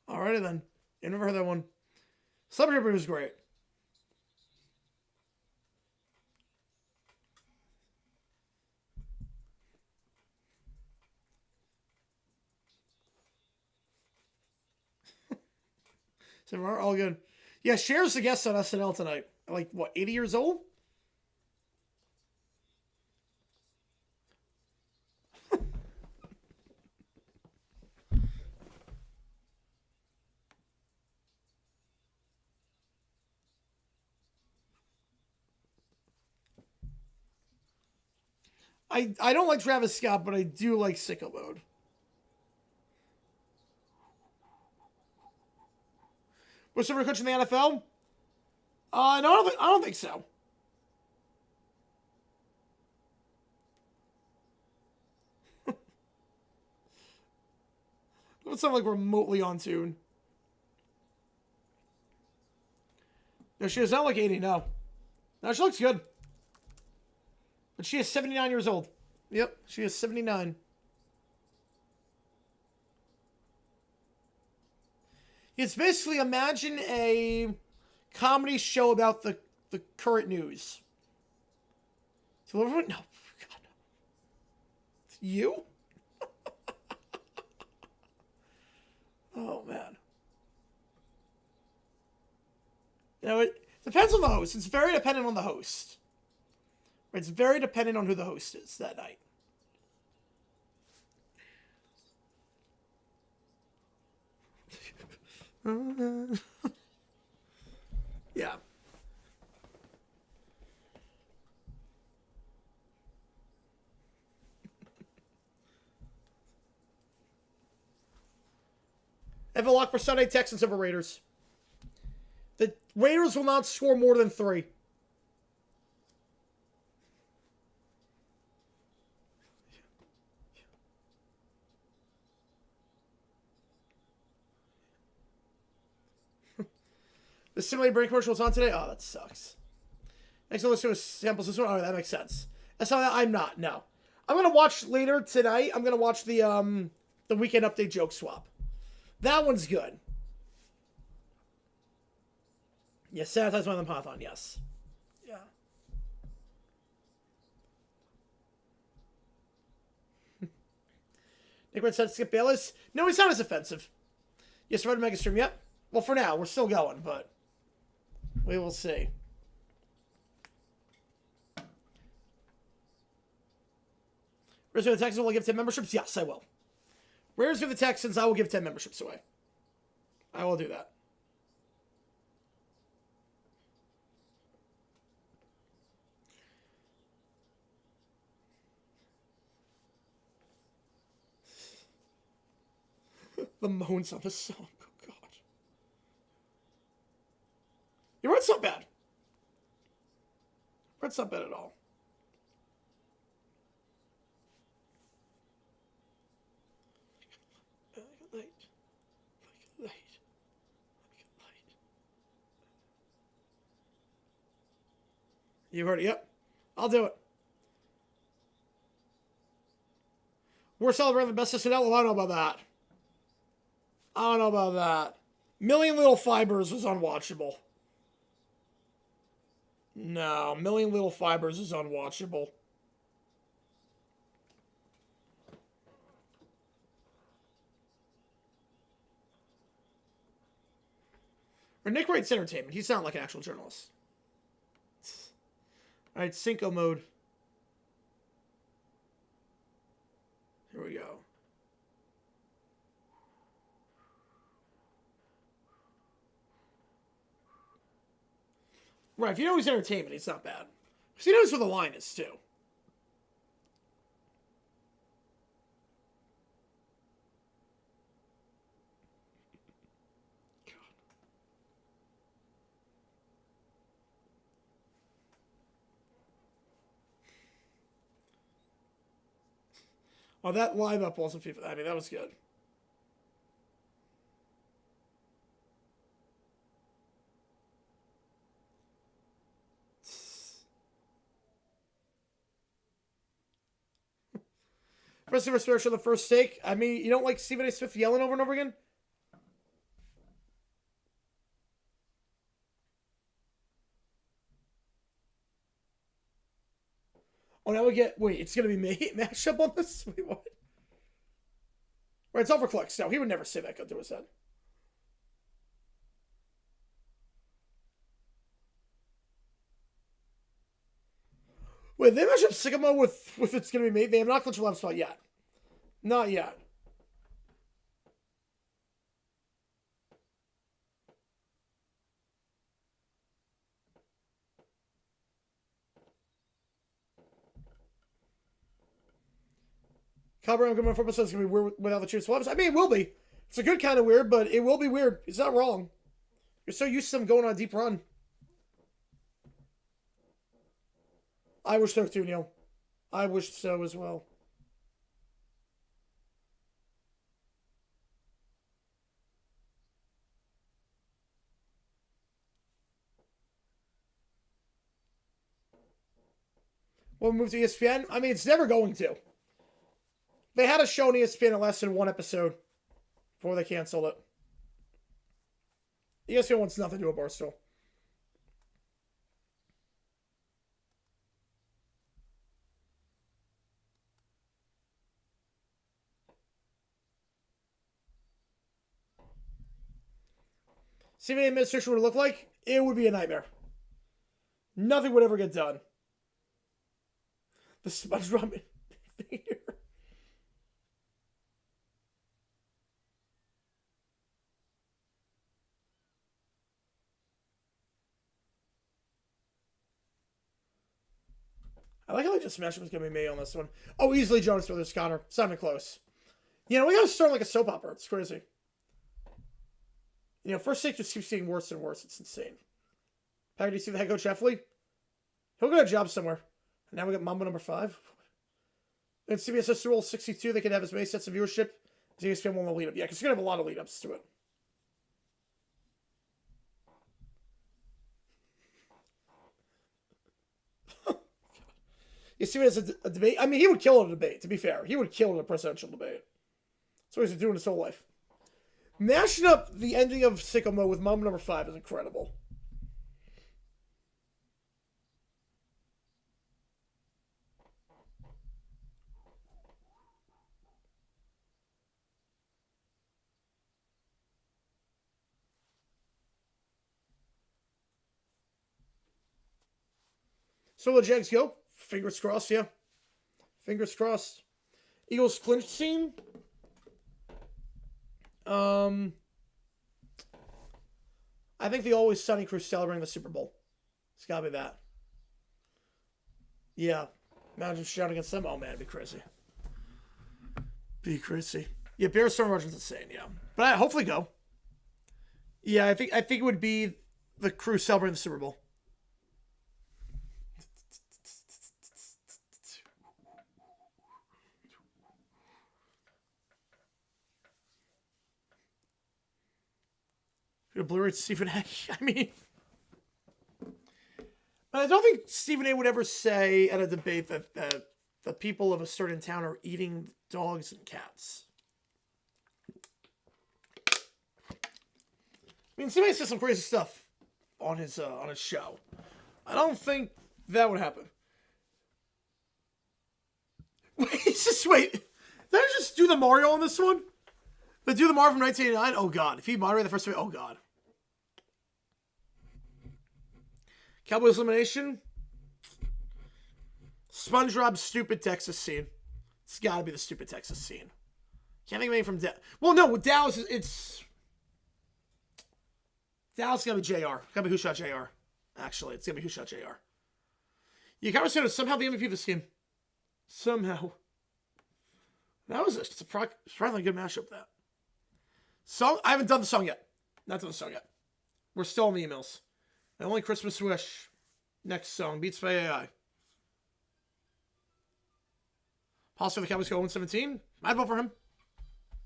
S1: Alrighty then. You never heard that one. Celebrity was great. So we're all good. Yeah, Cher's the guest on SNL tonight. Like, what, 80 years old? I don't like Travis Scott, but I do like Sicko Mode. Was someone coaching the NFL? No, I don't think so. Doesn't sound like remotely on tune. No, she does not look 80, no. No, she looks good. But she is 79 years old. Yep, she is 79. It's basically, imagine a comedy show about the current news. So everyone, no, God, no. It's you? Oh, man. You know, it depends on the host. It's very dependent on the host. It's very dependent on who the host is that night. Yeah. Have a lock for Sunday Texans over Raiders. The Raiders will not score more than 3. The simulated brain commercial is on today? Oh, that sucks. Next one, let's do samples this one. Oh, that makes sense. That's not that I'm not. No. I'm gonna watch later tonight. I'm gonna watch the weekend update joke swap. That one's good. Yes, sanitize my Python. Yes. Yeah. Nick Red said Skip Bayless. No, he's not as offensive. Yes, Red Mega Stream. Yep. Well, for now, we're still going, but we will see. Rares for the Texans, will I give 10 memberships? Yes, I will. Rares for the Texans, I will give 10 memberships away. I will do that. The moans on the song. Oh, God. Your red's not bad. Red's not bad at all. Light. Light. You heard it. Yep. I'll do it. We're celebrating the best SNL. Well, I don't know about that. I don't know about that. Million Little Fibers was unwatchable. No, Million Little Fibers is unwatchable. Or Nick Wright's entertainment. He's not like an actual journalist. All right, Cinco mode. Here we go. Right, if you know he's entertainment, it's not bad. Because he knows where the line is, too. Oh, that live up wasn't FIFA. I mean, that was good. Rest of us on the first take. I mean, you don't like Stephen A. Smith yelling over and over again? Oh, now we get... Wait, it's going to be me mashup on this? Wait, what? Right, it's Overclocks. No, he would never say that. Go through his head. Wait, they mashed up Sycamore with It's Gonna Be Me? They have not clinched a left spot yet. Not yet. Calbert, I'm going to football, so it's going to be weird without the truth. I mean, it will be. It's a good kind of weird, but it will be weird. It's not wrong. You're so used to them going on a deep run. I wish so too, Neil. I wish so as well. We'll move to ESPN. I mean, it's never going to. They had a show on ESPN in less than one episode before they canceled it. ESPN wants nothing to do with Barstool. See what the administration would look like? It would be a nightmare. Nothing would ever get done. The SpongeBob here. I like how they just smashed him. It's going to be me on this one. Oh, easily Jonas Brothers, Connor. It's not even close. You know, we got to start like a soap opera. It's crazy. You know, first take just keeps getting worse and worse. It's insane. Packer, do you see the head coach, Heffley? He'll get a job somewhere. And now we got Mambo number 5. And CBS has Super Bowl 62. They could have as many sets of viewership as ESPN won't lead up. Yeah, because you're going to have a lot of lead ups to it. You see him as a debate? I mean, he would kill in a debate, to be fair. He would kill in a presidential debate. That's what he's been doing his whole life. Mashing up the ending of Sicko Mode with Mom number 5 is incredible. So the Jags go. Fingers crossed, yeah. Fingers crossed. Eagles clinch scene. I think the Always Sunny crew celebrating the Super Bowl. It's gotta be that. Yeah. Imagine shouting against them. Oh man, it'd be crazy. Be crazy. Yeah, Bears Storm Margin's insane, yeah. But I hopefully go. Yeah, I think it would be the crew celebrating the Super Bowl. Blue-ray Stephen A. I mean, I don't think Stephen A. would ever say at a debate that the people of a certain town are eating dogs and cats. I mean, Stephen A. says some crazy stuff on his show. I don't think that would happen. Wait. Did I just do the Mario on this one? Did I do the Mario from 1989? Oh god. If he moderated the first time, oh god. Cowboys elimination. SpongeBob's stupid Texas scene. It's got to be the stupid Texas scene. Can't think of anything from Dallas. Well, no, with Dallas, it's Dallas. Got to be JR. Got to be Who Shot JR. Actually, it's gonna be Who Shot JR. You Cowboys is somehow the MVP of this game. Somehow. That was a surprisingly good matchup. That song. I haven't done the song yet. Not done the song yet. We're still in the emails. The only Christmas wish. Next song. Beats by AI. Policy for the Cowboys go 1-17. I'd vote for him.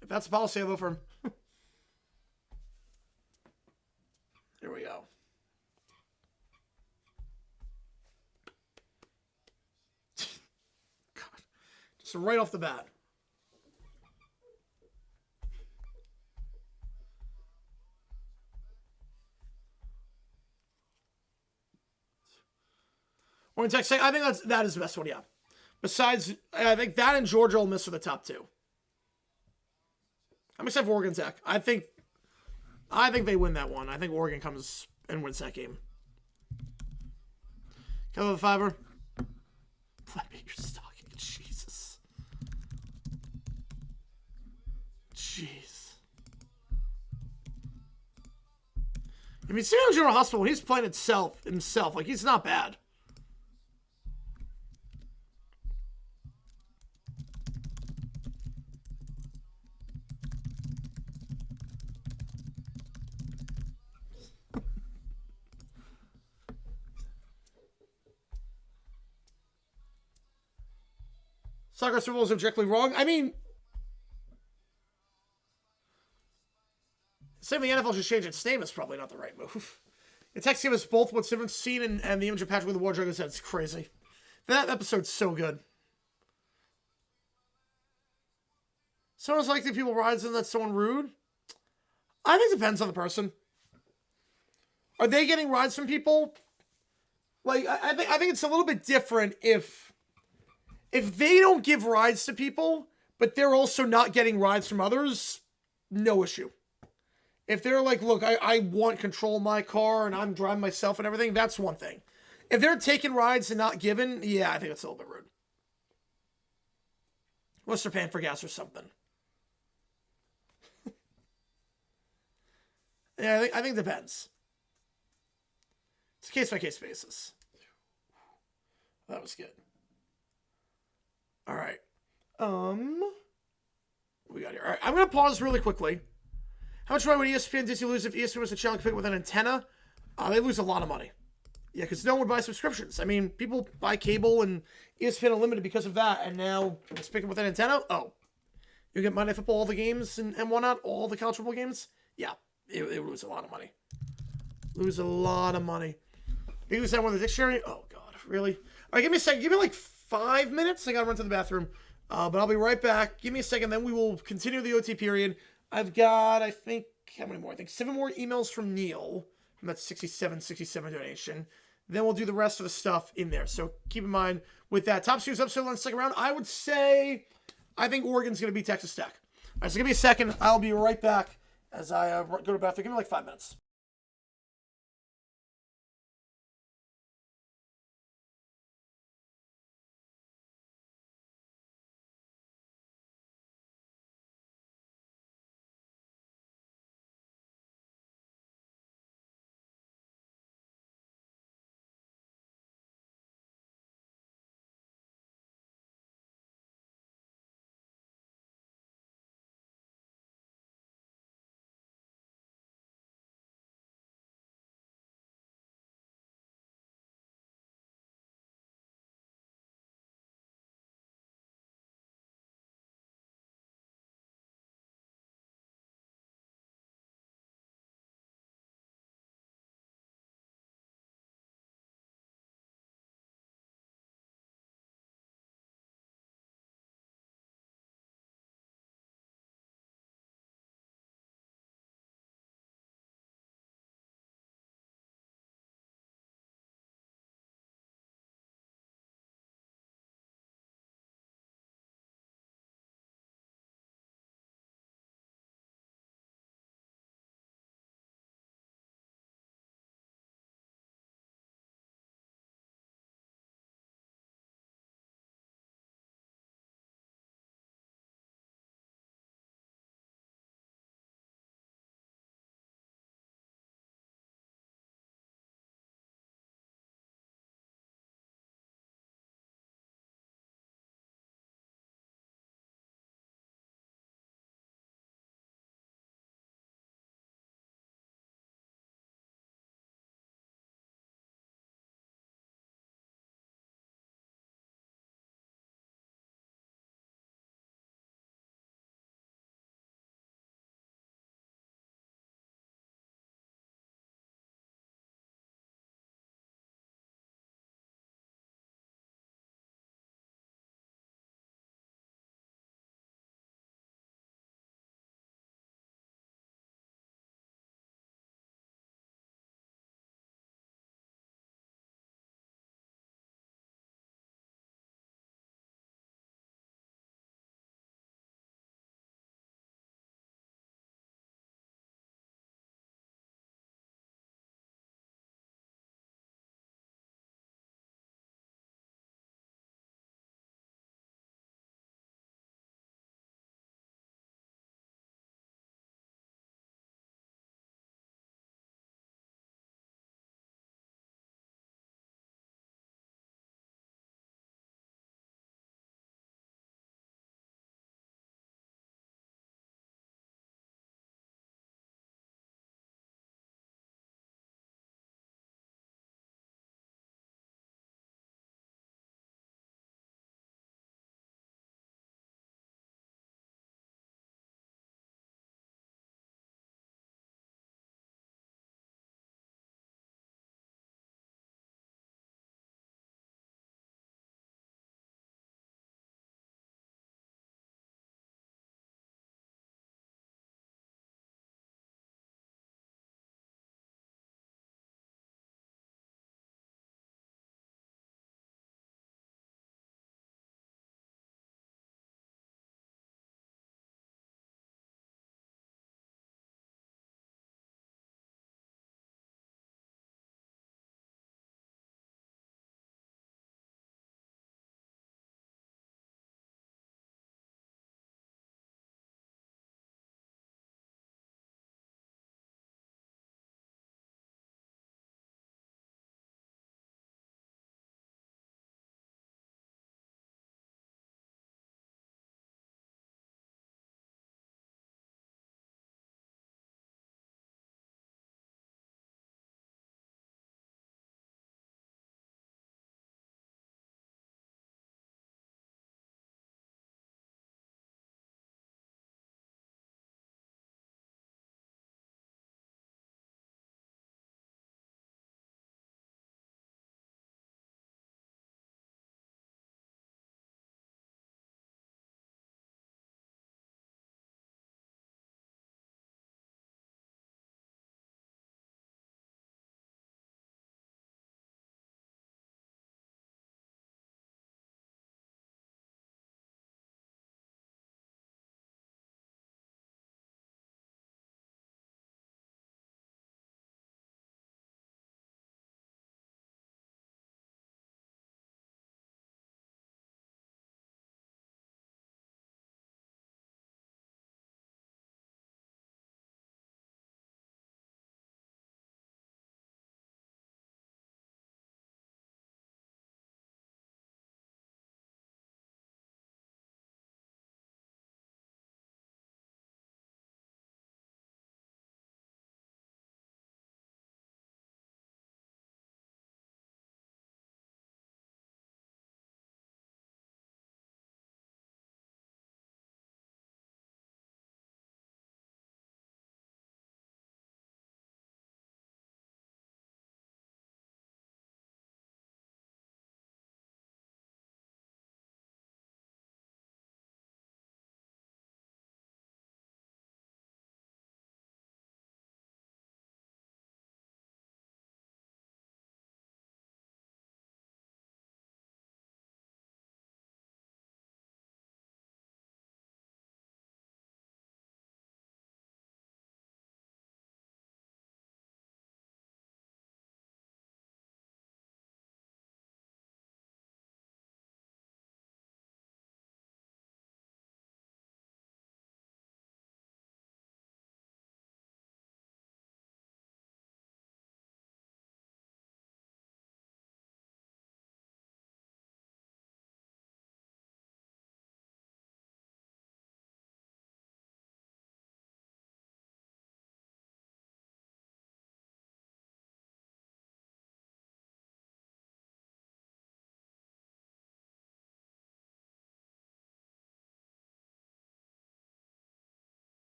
S1: If that's the policy, I'd vote for him. Here we go. God. Just right off the bat. Oregon Tech, I think that is the best one, yeah. Besides, I think that and Georgia Ole Miss are the top two. I'm excited for Oregon Tech. I think they win that one. I think Oregon comes and wins that game. Cover the fiver. Let me your stocking. Jesus. Jeez. I mean, San Diego General Hospital, when he's playing himself, like, he's not bad. Soccer Super Bowl is objectively wrong. I mean, saying the NFL should change its name is probably not the right move. The text gave us both what's different scene and the image of Patrick with the War Drug said it's crazy. That episode's so good. Someone's like the people rides and that's someone rude. I think it depends on the person. Are they getting rides from people? Like, I think it's a little bit different if they don't give rides to people, but they're also not getting rides from others, no issue. If they're like, look, I want control of my car and I'm driving myself and everything, that's one thing. If they're taking rides and not giving, yeah, I think it's a little bit rude. Unless they're paying for gas or something. Yeah, I think it depends. It's a case-by-case basis. That was good. All right. What we got here? All right, I'm going to pause really quickly. How much money would ESPN and Disney lose if ESPN was a channel pick with an antenna? They lose a lot of money. Yeah, because no one would buy subscriptions. I mean, people buy cable and ESPN Unlimited because of that, and now it's picking with an antenna? Oh. You get Monday Football, all the games and whatnot, all the college football games? Yeah, it would lose a lot of money. Lose a lot of money. You lose that one in the dictionary? Oh, God, really? All right, give me a second. Give me like 5 minutes. I got to run to the bathroom. But I'll be right back. Give me a second. Then we will continue the OT period. I've got, I think, how many more? I think 7 more emails from Neil. From that 67 donation. Then we'll do the rest of the stuff in there. So keep in mind with that. Top series episode on the second round. I would say, I think Oregon's going to beat Texas Tech. All right, so give me a second. I'll be right back as I go to the bathroom. Give me like 5 minutes.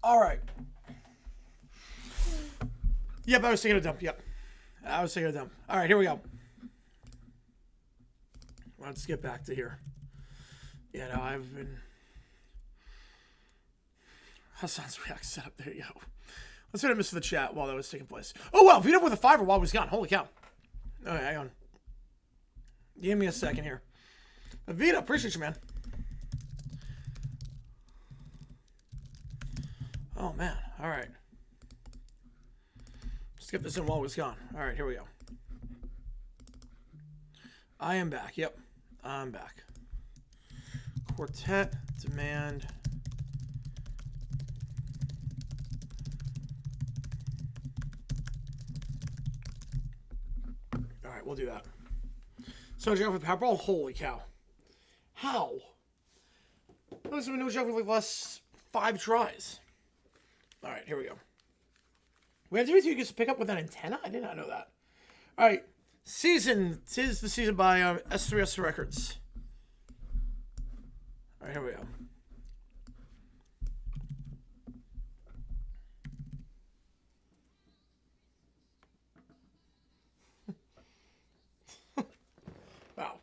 S1: All right. Yep, I was taking a dump. Yep. I was taking a dump. All right, here we go. Let's get back to here. Yeah, no, I've been... Hassan's React setup. There you go. Let's hit a miss for the chat while that was taking place. Oh, wow. Beat up with a 5er while he was gone. Holy cow. All right, hang on. Give me a second here. Vita, appreciate you, man. Oh, man. All right. Let's get this in while it was gone. All right, here we go. I am back. Yep, I'm back. Quartet, demand. All right, we'll do that. So, Jeff with Powerball. Holy cow. How? There's been no joke with like the last 5 tries. All right, here we go. We have to you get to pick up with an antenna? I did not know that. All right. Season. Tis the season by S3S Records. All right, here we go. Wow.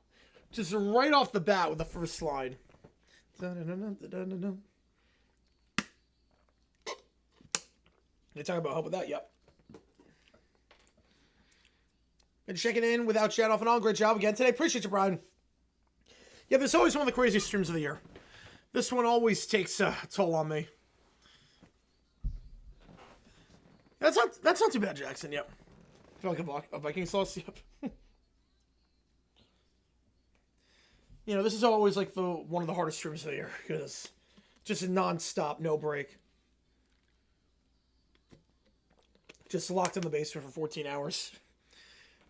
S1: Just right off the bat with the first slide. You talk about help with that? Yep. Been checking in without chat off and on. Great job again today. Appreciate you, Brian. Yeah, this is always one of the craziest streams of the year. This one always takes a toll on me. That's not too bad, Jackson. Yep. I feel like a Viking sauce. Yep. You know, this is always like one of the hardest streams of the year because just a non-stop, no break. Just locked in the basement for 14 hours.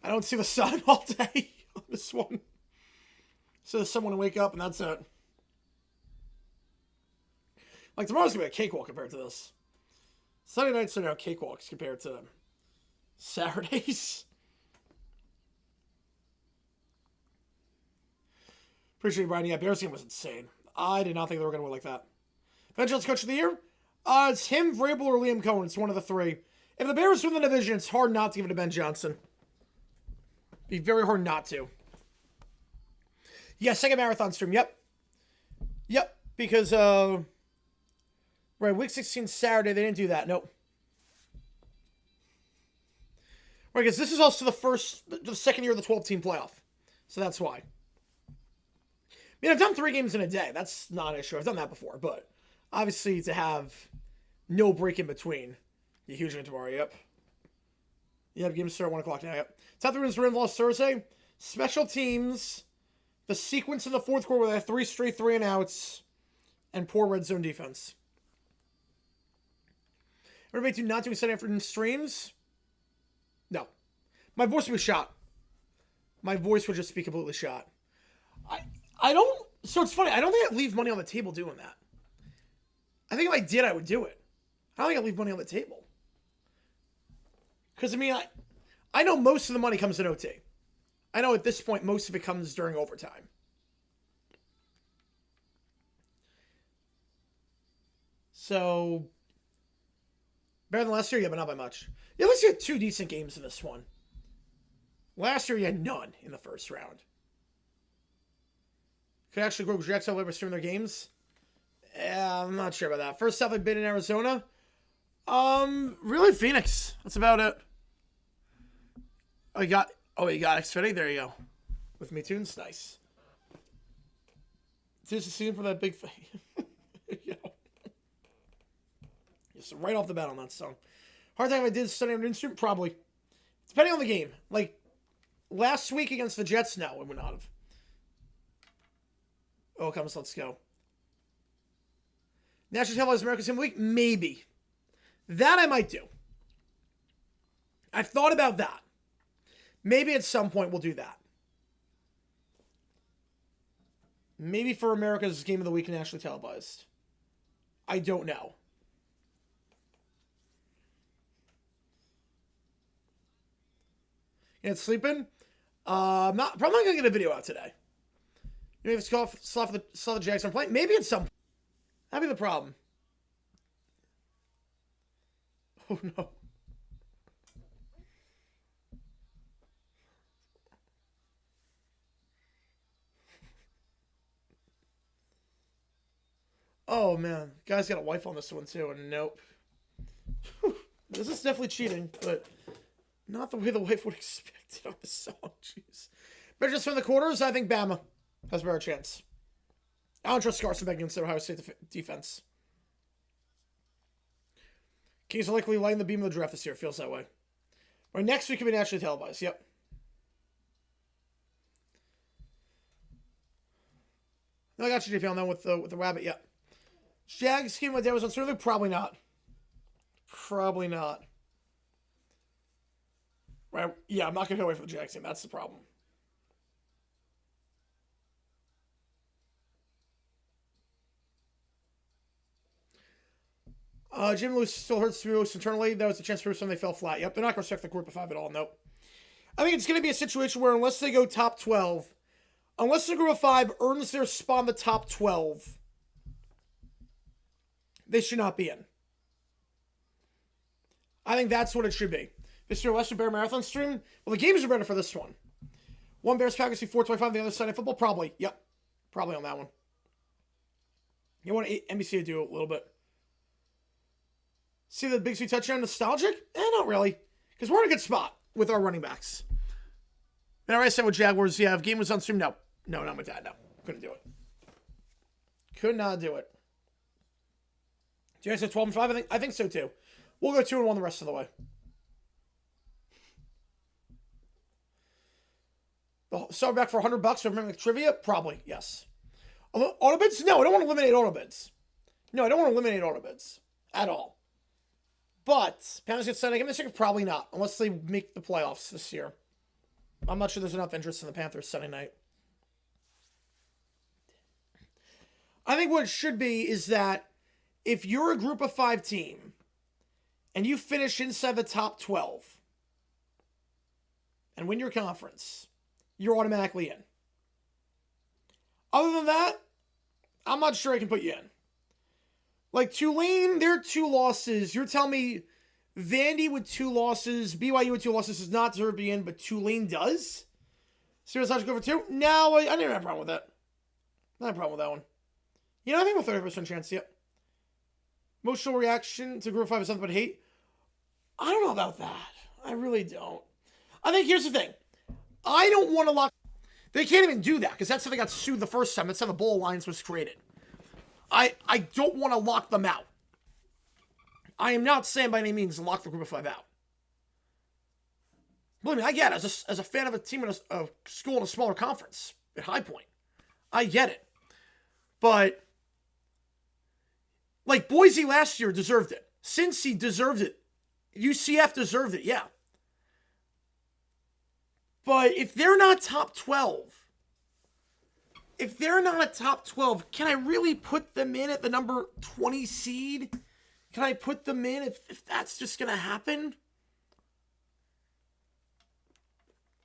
S1: I don't see the sun all day on this one. So there's someone to wake up and that's it. Like tomorrow's gonna be a cakewalk compared to this. Sunday nights are now cakewalks compared to Saturdays. Appreciate you, Brian. Yeah, Bears game was insane. I did not think they were gonna win like that. Vengeance Coach of the Year? It's him, Vrabel, or Liam Cohen. It's one of the 3. If the Bears win the division, it's hard not to give it to Ben Johnson. Be very hard not to. Yeah, second marathon stream. Yep. Yep. Because, right, week 16 Saturday, they didn't do that. Nope. Right, because this is also the second year of the 12-team playoff. So that's why. I mean, I've done 3 games in a day. That's not an issue. I've done that before. But obviously to have no break in between. Yeah, huge game tomorrow, yep. Yep, games start at 1 o'clock now, yep. Top 3 wins were in lost Thursday. Special teams. The sequence in the fourth quarter where they had 3 straight 3-and-outs. And poor red zone defense. Everybody not doing Sunday afternoon streams? No. My voice would be shot. My voice would just be completely shot. I don't... So it's funny. I don't think I'd leave money on the table doing that. I think if I did, I would do it. I don't think I'd leave money on the table. Because, I mean, I know most of the money comes in OT. I know at this point, most of it comes during overtime. So, better than last year? Yeah, but not by much. Yeah, at least you had 2 decent games in this one. Last year, you had none in the first round. Could actually grow Jackson over streaming their games? Yeah, I'm not sure about that. First stuff I've been in Arizona. Really Phoenix. That's about it. You got Xfinity. There you go. With Me Tunes. Nice. Just a scene for that big thing. You know. Just right off the bat on that song. Hard time I did Sunday afternoon stream? Probably. Depending on the game. Like, last week against the Jets, no, it would not have. Oh, comes, let's go. National Televised America's Hymn Week? Maybe. That I might do. I've thought about that. Maybe at some point we'll do that. Maybe for America's Game of the Week nationally televised. I don't know. And sleeping? Probably not going to get a video out today. Maybe if it's saw the Jackson play. Maybe at some point. That'd be the problem. Oh, no. Oh, man. Guy's got a wife on this one, too, and nope. This is definitely cheating, but not the way the wife would expect it on the song. Jeez. But just from the quarters, I think Bama has a better chance. I don't trust Carson Beck against the Ohio State defense. Kings are likely lighting the beam of the draft this year. It feels that way. Right, next week can be nationally televised. Yep. No, I got you, JP, on that with the rabbit. Yep. Jags scheme with Denver on Sterling? Probably not. Probably not. Right? Yeah, I'm not going to go away from the Jags game. That's the problem. Jim Lewis still hurts through internally. That was a chance for some they fell flat. Yep, they're not going to respect the group of 5 at all. Nope. I think it's going to be a situation where unless they go top 12, unless the group of 5 earns their spot in the top 12, they should not be in. I think that's what it should be. This year, Western Bear Marathon stream. Well, the games are better for this one. One Bears Packers 425. The other Sunday football, probably. Yep, probably on that one. You want NBC to do a little bit. See the Big Sweet touchdown nostalgic? Not really, because we're in a good spot with our running backs. And I already said with Jaguars, yeah, if game was on stream, no, not with that. No, couldn't do it. Could not do it. Do you guys say 12-5? I think so too. We'll go 2-1 the rest of the way. So back for $100 remember the trivia? Probably, yes. Auto bids? No, I don't want to eliminate auto bids. No, I don't want to eliminate auto bids at all. But Panthers get Sunday. Give me a second. Probably not, unless they make the playoffs this year. I'm not sure there's enough interest in the Panthers Sunday night. I think what it should be is that if you're a group of 5 team and you finish inside the top 12 and win your conference, you're automatically in. Other than that, I'm not sure I can put you in. Like Tulane, their 2 losses. You're telling me Vandy with 2 losses, BYU with 2 losses does not deserve to be in, but Tulane does? Serious logic over 2? No, I didn't have a problem with that. Not a problem with that one. You know, I think with 30% chance, yep. Emotional reaction to Group 5 is something but hate. I don't know about that. I really don't. I think here's the thing. I don't want to lock... They can't even do that, because that's how they got sued the first time. That's how the Bowl Alliance was created. I don't want to lock them out. I am not saying by any means to lock the Group of 5 out. Believe me, I get it. As a fan of a team in a school in a smaller conference at High Point, I get it. But, like, Boise last year deserved it. Cincy deserved it. UCF deserved it, yeah. But if they're not top 12, if they're not a top 12, can I really put them in at the number 20 seed? Can I put them in if that's just going to happen?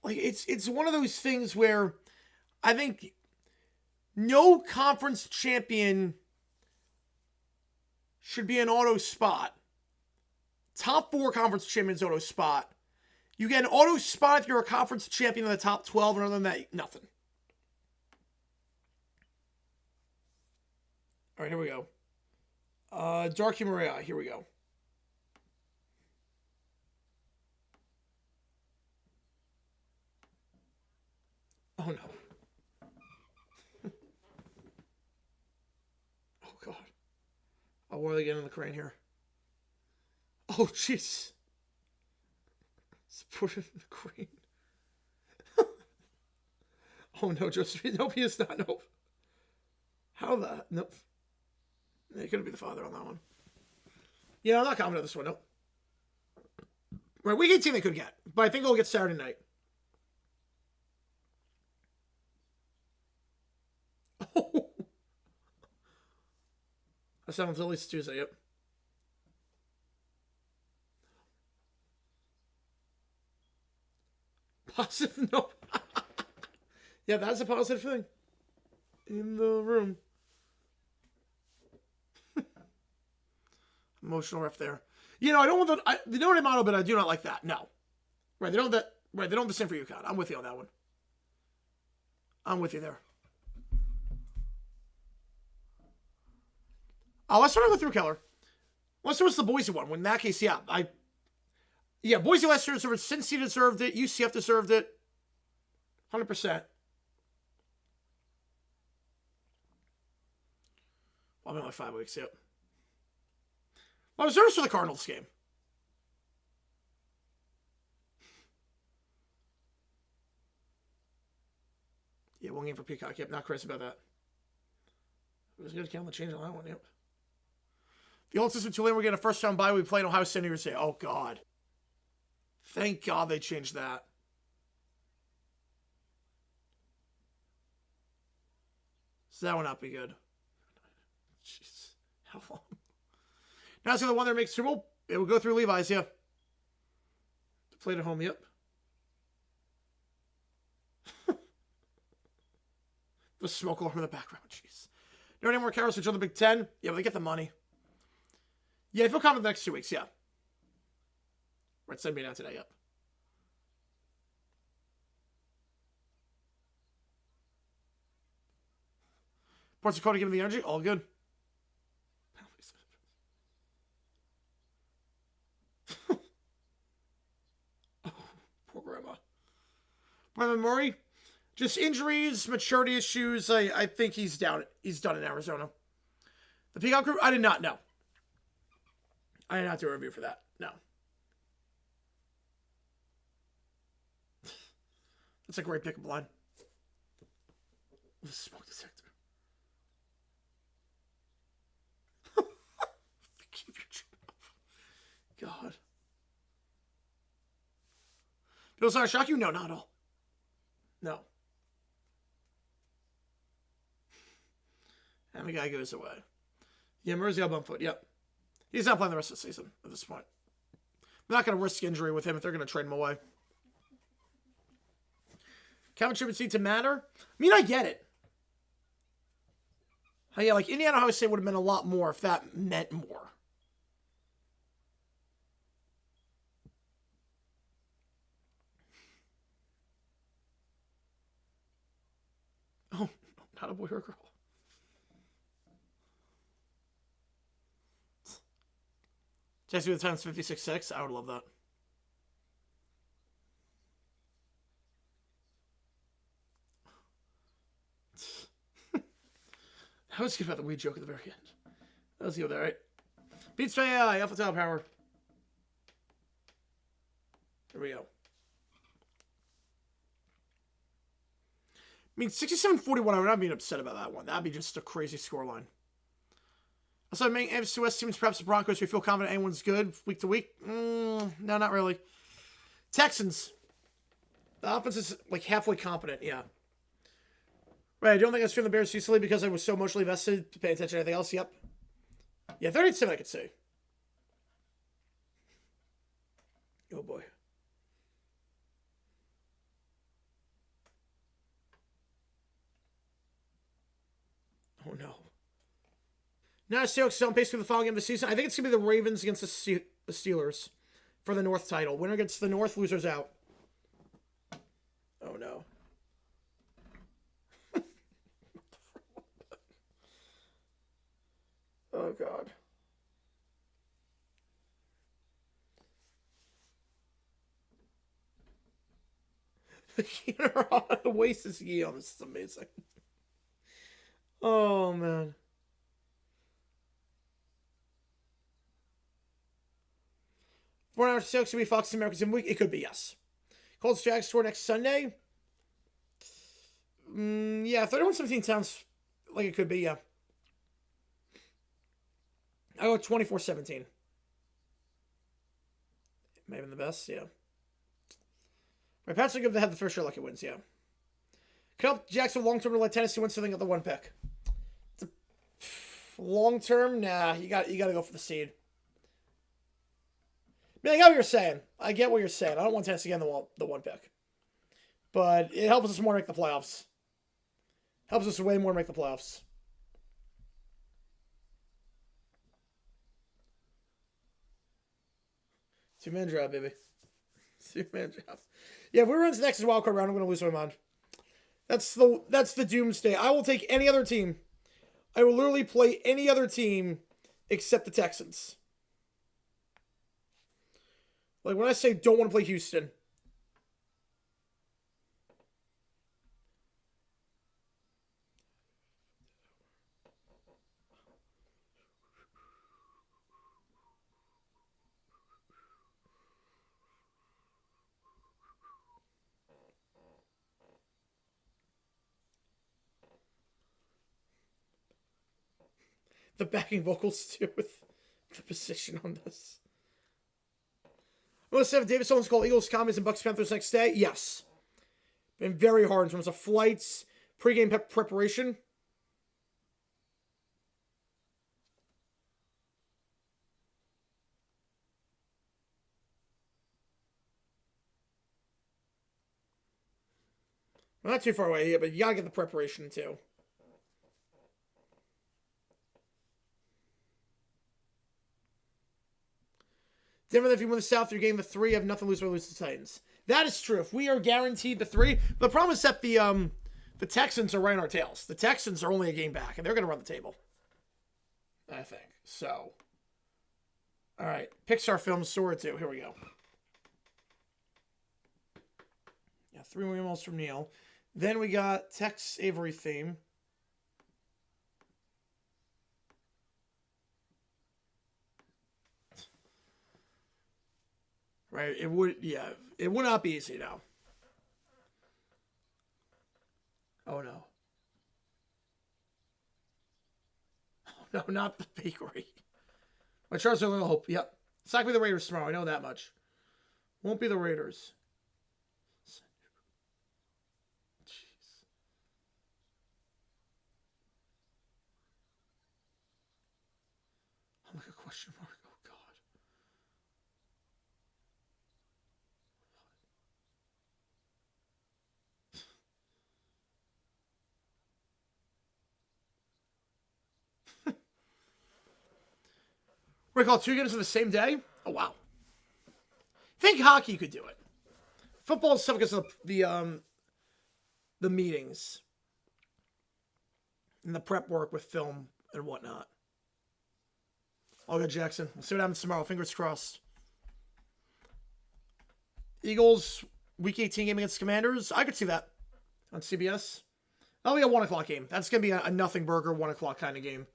S1: Like, it's one of those things where I think no conference champion should be an auto spot. Top 4 conference champions auto spot. You get an auto spot if you're a conference champion in the top 12, and other than that, nothing. All right, here we go. Dark Humor AI, here we go. Oh, no. Oh, God. Oh, what are they getting in the crane here? Oh, jeez. Let's put it in the crane. Oh, no, Josephine. Nope, he is not. Nope. How that? Nope. It couldn't be the father on that one. Yeah, I'm not commenting on this one. Nope. Right, week 18 they could get, but I think they'll get Saturday night. Oh. That sounds at least Tuesday, yep. Positive, no. Yeah, that's a positive thing. In the room. Emotional ref there. You know, I don't want the Notre Dame model, but I do not like that. No. Right, they don't have that. Right, they don't have the same for UConn. I'm with you on that one. I'm with you there. Let's start with through Keller. Let's do the Boise one. In that case, yeah, Boise last year deserved it. Cincy deserved it. UCF deserved it. 100%. Well, I'm in like 5 weeks, yep. Well, reserves for the Cardinals game. Yeah, 1 game for Peacock. Yep, not crazy about that. It was good. Count the change on that one, yep. The old system, Tulane, we're getting a first-round bye. We play in Ohio State New Year's Day. Oh, God. Thank God they changed that. So that would not be good. Jeez. How long? Now it's the other one that makes Super Bowl. It would go through Levi's, yeah. Played at home, yep. The smoke alarm in the background, jeez. No any more carrots to join the Big Ten? Yeah, but they get the money. Yeah, I feel confident the next 2 weeks, yeah. Right, send me down today, yep. Ports Dakota giving the energy, all good. Oh, poor grandma. Brandon Murray, just injuries, maturity issues. I think he's down. He's done in Arizona. The Peacock Group, I did not know. I did not do a review for that. No. That's a great pickup line. The smoke detector. Keep your chin up. God. Bill, sorry, shock you? No, not at all. No. And the guy goes away. Yeah, Murray's got a bum foot. Yep. He's not playing the rest of the season at this point. I'm not going to risk injury with him if they're going to trade him away. Championship seed to matter? I mean, I get it. Yeah, like Indiana Ohio State would have meant a lot more if that meant more. Oh, not a boy or a girl. Jesse with the times 56.6. I would love that. I was good about the weed joke at the very end. Let's go there, right? Beats by AI, Alpha Tau Power. Here we go. I mean, 67-41, I would not be upset about that one. That'd be just a crazy scoreline. Also, making AFC West teams, perhaps the Broncos, we feel confident anyone's good week to week. No, not really. Texans. The offense is like halfway competent, yeah. Right, I don't think I was feeling the Bears easily because I was so emotionally invested to pay attention to anything else. Yep. Yeah, 37 I could see. Oh, boy. Oh, no. Now Seahawks on pace for the final game of the season. I think it's going to be the Ravens against the Steelers for the North title. Winner gets the North, losers out. Oh, no. Oh, God. The waste is Yale. This is amazing. Oh, man. Four hours to be Fox Americans in week. It could be, yes. Colts Jags score next Sunday. Yeah, 31-17 sounds like it could be, yeah. I go 24-17. Maybe the best, yeah. My Pats are going to have the first year lucky wins, yeah. Could help Jackson long-term to let Tennessee win something at the 1 pick. Long-term, nah, you got to go for the seed. I mean, I get what you're saying. I get what you're saying. I don't want Tennessee again the 1 pick. But it helps us more make the playoffs. Helps us way more make the playoffs. Two-man job, baby. Two-man job. Yeah, if we run to the next wild card round, I'm going to lose my mind. That's the doomsday. I will take any other team. I will literally play any other team except the Texans. Like, when I say don't want to play Houston. The backing vocals, too, with the position on this. Will 7 Davis Owens call Eagles, Commies, and Bucks Panthers next day? Yes. Been very hard in terms of flights, pregame preparation. Well, not too far away here, but you gotta get the preparation too. Denver, if you win the South, you're getting the 3. Have nothing to lose, but lose to the Titans. That is true. If we are guaranteed the 3, but the problem is that the Texans are right on our tails. The Texans are only a game back, and they're going to run the table. I think. So, all right. Pixar film Sora 2. Here we go. Yeah, 3 more emails from Neil. Then we got Tex Avery theme. Right, it would not be easy now. Oh no. Oh no, not the bakery. My Charles are a little hope. Yep. It's not gonna be the Raiders tomorrow, I know that much. Won't be the Raiders. Jeez. I'm like a question mark. We're going to call 2 games on the same day? Oh, wow. I think hockey could do it. Football is tough because of the meetings and the prep work with film and whatnot. I'll go Jackson. We'll see what happens tomorrow. Fingers crossed. Eagles, Week 18 game against Commanders. I could see that on CBS. That'll be a 1 o'clock game. That's going to be a nothing burger 1 o'clock kind of game.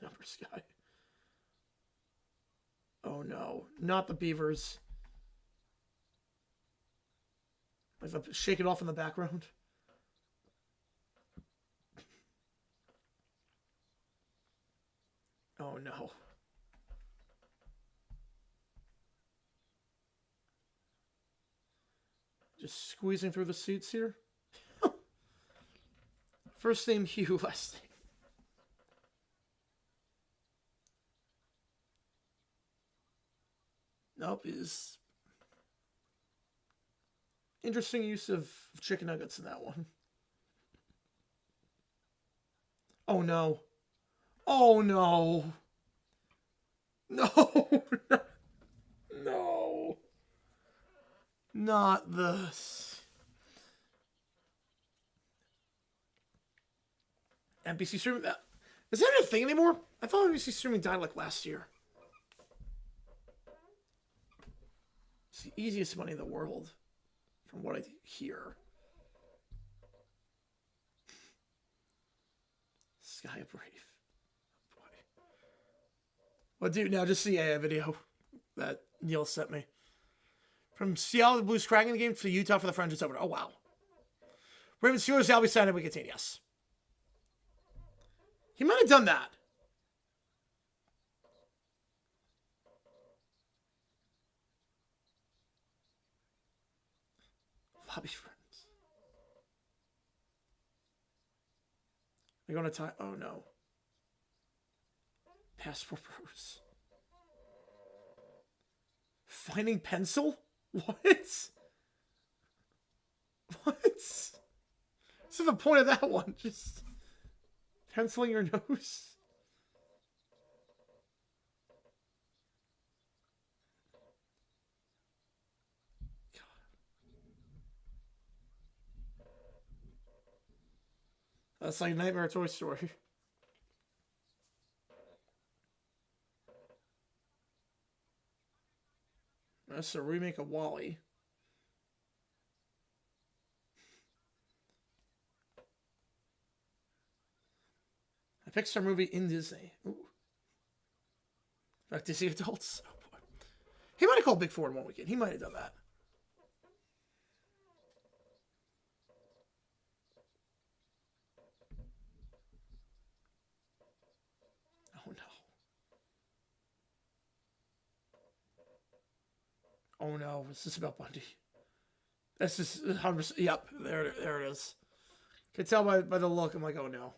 S1: Numbers guy. Oh no, not the Beavers. Like shake it off in the background. Oh no. Just squeezing through the seats here. First name Hugh, last name. Nope, is interesting use of chicken nuggets in that one. Oh no. Oh no. No. No. Not this. NBC streaming that. Is that a thing anymore? I thought NBC streaming died like last year. It's the easiest money in the world, from what I hear. Sky Brave. Boy. Well, dude, now just see a video that Neil sent me. From Seattle, the Blues cracking the game to Utah for the French. It's over. Oh, wow. Ravens Steelers, I'll be signed up. We continue. Yes. He might have done that. Bobby friends. Are you going to tie? Oh no. Passport Bros. Finding pencil? What? What? What's the point of that one? Just penciling your nose? That's like Nightmare Toy Story. That's a remake of WALL-E. A Pixar movie in Disney. Ooh. Back to see adults. Oh boy. He might have called Big Four in one weekend. He might have done that. Oh no. Oh no. Is this about Bundy? This is 100%. Yep. There it is. Can tell by the look. I'm like, oh no.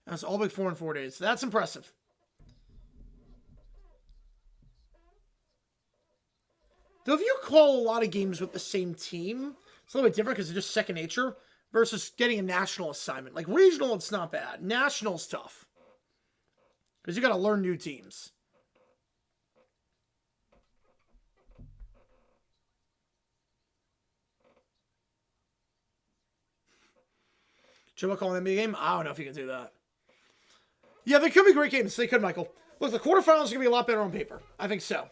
S1: That's all Big Four in 4 days. That's impressive. Though if you call a lot of games with the same team, it's a little bit different because it's just second nature versus getting a national assignment. Like regional, it's not bad. National's tough because you got to learn new teams. Should I call an NBA game? I don't know if you can do that. Yeah, they could be great games. They could, Michael. Look, the quarterfinals are going to be a lot better on paper. I think so.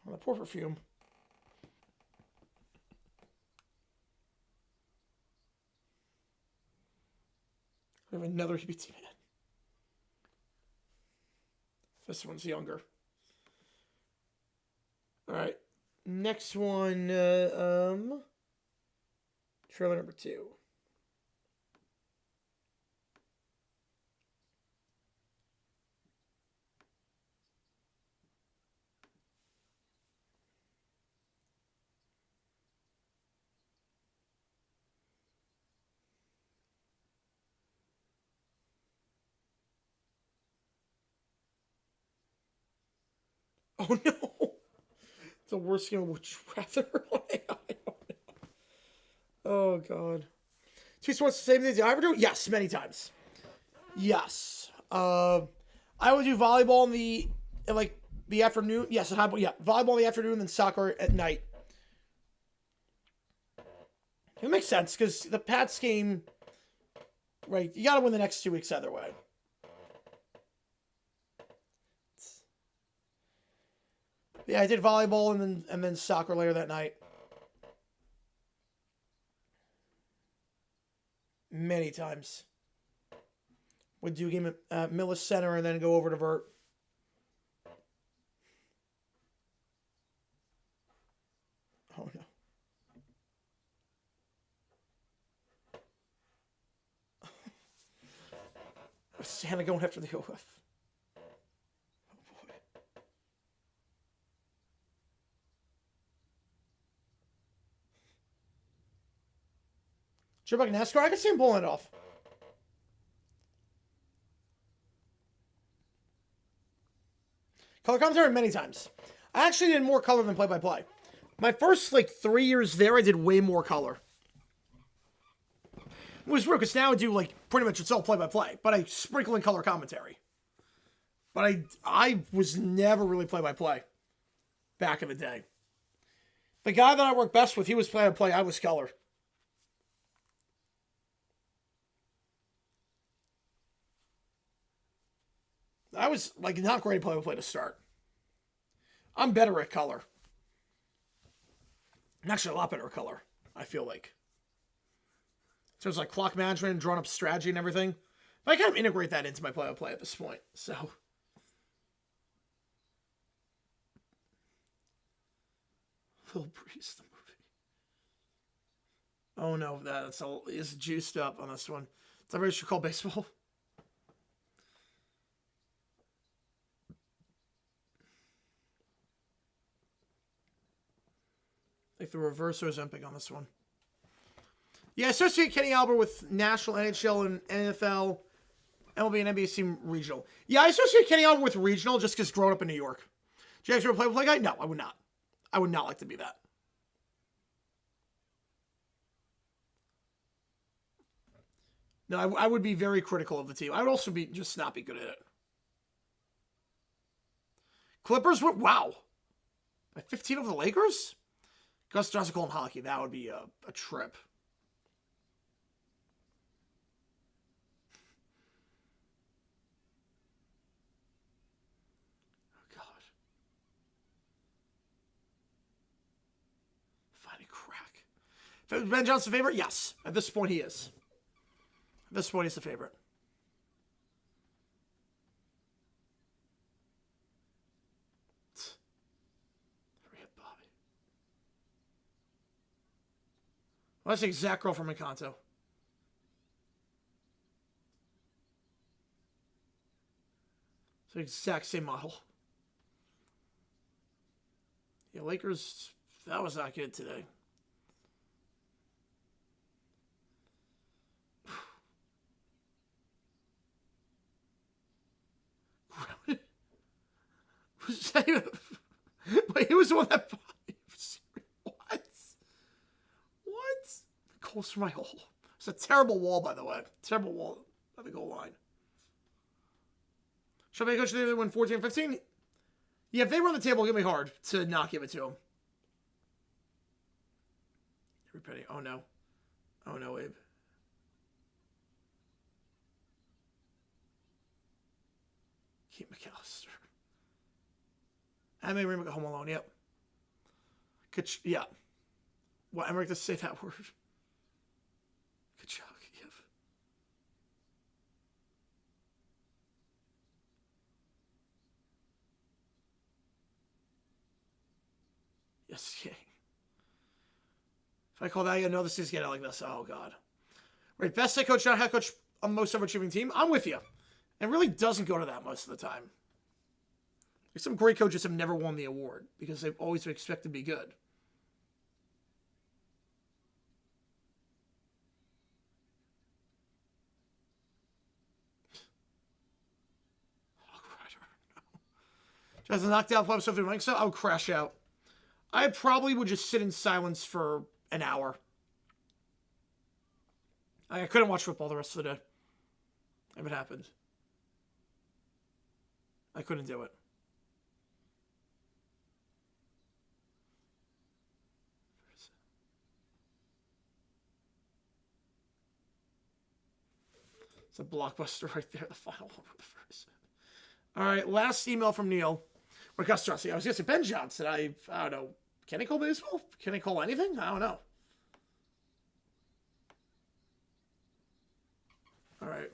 S1: Oh, the poor perfume. We have another EBT man. This one's younger. All right. Next one, trailer number 2. Oh no! It's the worst game of Would You Rather. Oh god. Two sports the same thing. Did I ever do it? Yes, many times. Yes. I would do volleyball in the afternoon. Yes, volleyball in the afternoon and soccer at night. It makes sense because the Pats game, right? You got to win the next 2 weeks either way. Yeah, I did volleyball and then soccer later that night. Many times. Would do a game at Millis Center and then go over to Vert. Oh no. Santa going after the OF. Sure, back in NASCAR, I can see him pulling it off. Color commentary many times. I actually did more color than play-by-play. My first 3 years there, I did way more color. It was weird because now I do pretty much it's all play-by-play, but I sprinkle in color commentary. But I was never really play-by-play back in the day. The guy that I worked best with, he was play-by-play. I was color. I was not great at play-by-play to start. I'm better at color. I'm actually a lot better at color, I feel like. So it's clock management and drawn up strategy and everything. But I kind of integrate that into my play-by-play at this point. So Little Breeze, the movie. Oh no, is juiced up on this one. Is that what you should call baseball? Like the reverse Ozempic on this one. Yeah, I associate Kenny Albert with national NHL and NFL, MLB and NBA team regional. Yeah, I associate Kenny Albert with regional just because growing up in New York. Jack's ever play guy? No, I would not. I would not like to be that. No, I would be very critical of the team. I would also be just not be good at it. Clippers? Wow. By 15 over the Lakers? Gus Johnson calling hockey. That would be a trip. Oh, God. Finding crack. Ben Johnson favorite? Yes. At this point, he is. At this point, he's the favorite. Well, that's the exact girl from Encanto. It's the exact same model. Yeah, Lakers, that was not good today. Wait, he was the one that... What? Goals for my hole. It's a terrible wall, by the way. Terrible wall by the goal line. Should I coach they win 14-15? Yeah, if they run the table, it'll be hard to not give it to them. Every penny. Oh, no. Oh, no, Abe. Keep McAllister. I may remake Home Alone, yep. Yeah. What, Emmerich to say that word? Kachuk, yep. Yes, King. If I call that, you know this is getting like this. Oh, God. Right, best head coach, not head coach on the most overachieving team. I'm with you. It really doesn't go to that most of the time. Like some great coaches have never won the award because they've always been expected to be good. Just knocked out play stuff through Mike, so I would crash out. I probably would just sit in silence for an hour. I couldn't watch football the rest of the day. If it happened. I couldn't do it. It's a blockbuster right there, the final one with the first. All right, last email from Neil. Or Gus Johnson. I was going to say Ben Johnson. I don't know. Can he call baseball? Can he call anything? I don't know. All right.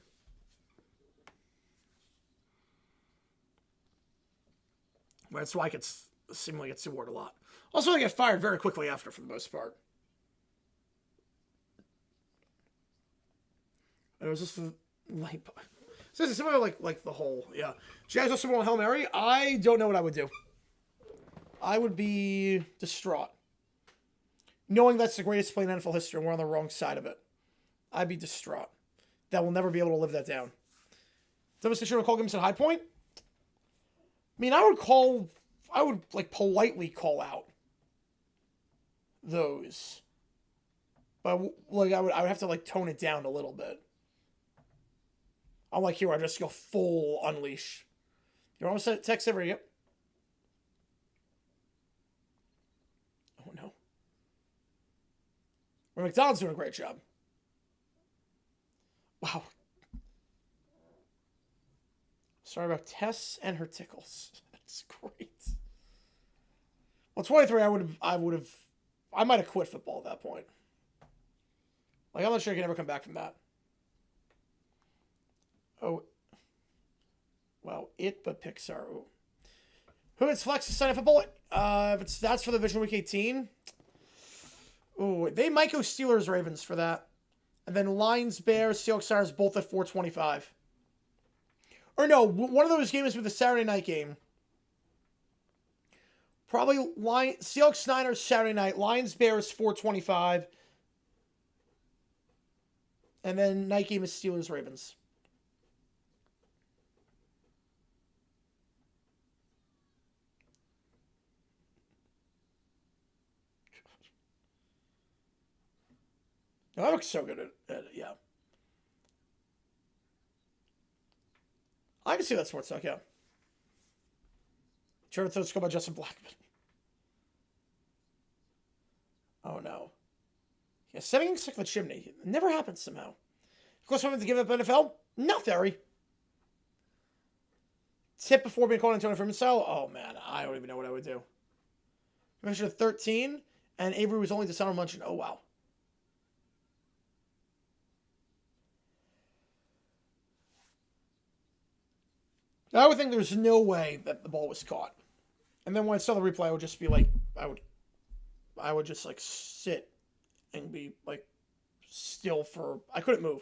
S1: Well, that's why I seemingly gets the award a lot. Also, I get fired very quickly after, for the most part. It was just the light. So it's similar like the whole, yeah. Jags also won Hail Mary. I don't know what I would do. I would be distraught. Knowing that's the greatest play in NFL history and we're on the wrong side of it. I'd be distraught. That will never be able to live that down. Devastation would call games at High Point. I mean, I would like politely call out those. But like I would have to like tone it down a little bit. I'm like here, I just go full unleash. You want to text over? Yep. Oh no. Well, McDonald's doing a great job. Wow. Sorry about Tess and her tickles. That's great. Well, 23, I might have quit football at that point. Like, I'm not sure I can ever come back from that. Oh. Wow, but Pixar. Ooh. Who gets flex to sign up football? If that's for the Division Week 18. Ooh, they might go Steelers Ravens for that. And then Lions, Bears, Seahawks, Stars, both at 425. Or no, one of those games with the Saturday night game. Probably Seahawks Niners Saturday night. Lions Bears 4:25. And then night game is Steelers Ravens. Oh, that looks so good at it, yeah. I can see that sports talk, yeah. Sure, let's go by Justin Blackman. Oh no. Yeah, setting sick of the chimney. It never happens somehow. Of course, I'm going to give up NFL? Not very. Tip before being called Antonio Freeman style? Oh man, I don't even know what I would do. I mentioned 13, and Avery was only to sound munching. Oh wow. I would think there's no way that the ball was caught. And then when I saw the replay, I would just be like, I would just like sit and be like still for, I couldn't move.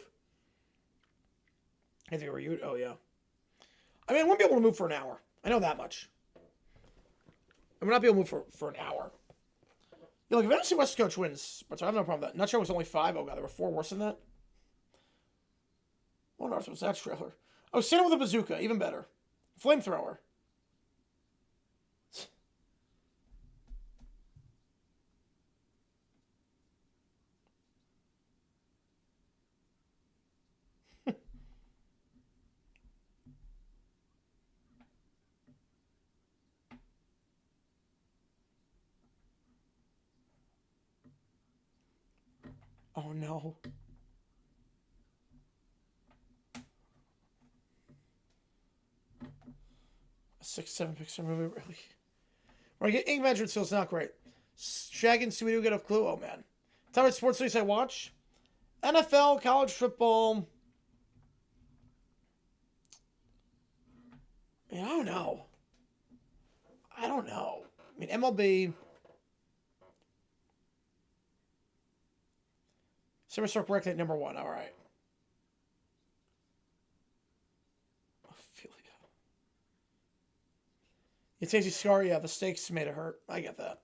S1: If you were you, oh yeah. I mean, I wouldn't be able to move for an hour. I know that much. I would not be able to move for an hour. Yeah, like if NFC West coach wins, but I have no problem with that. Not sure it was only 5. Oh god, there were 4 worse than that. What on earth was that trailer? Oh, Santa with a bazooka, even better. Flamethrower. Oh no. A 6-7 Pixar movie, really? When I get ink measured, so it's not great. Shag and Sweetie get a clue. Oh man. Tell me sports leagues I watch. NFL, college football. I mean, I don't know. I mean, MLB. Silverstruck Wreck at number 1. All right. Ophelia. It takes you scar. Yeah, the stakes made it hurt. I get that.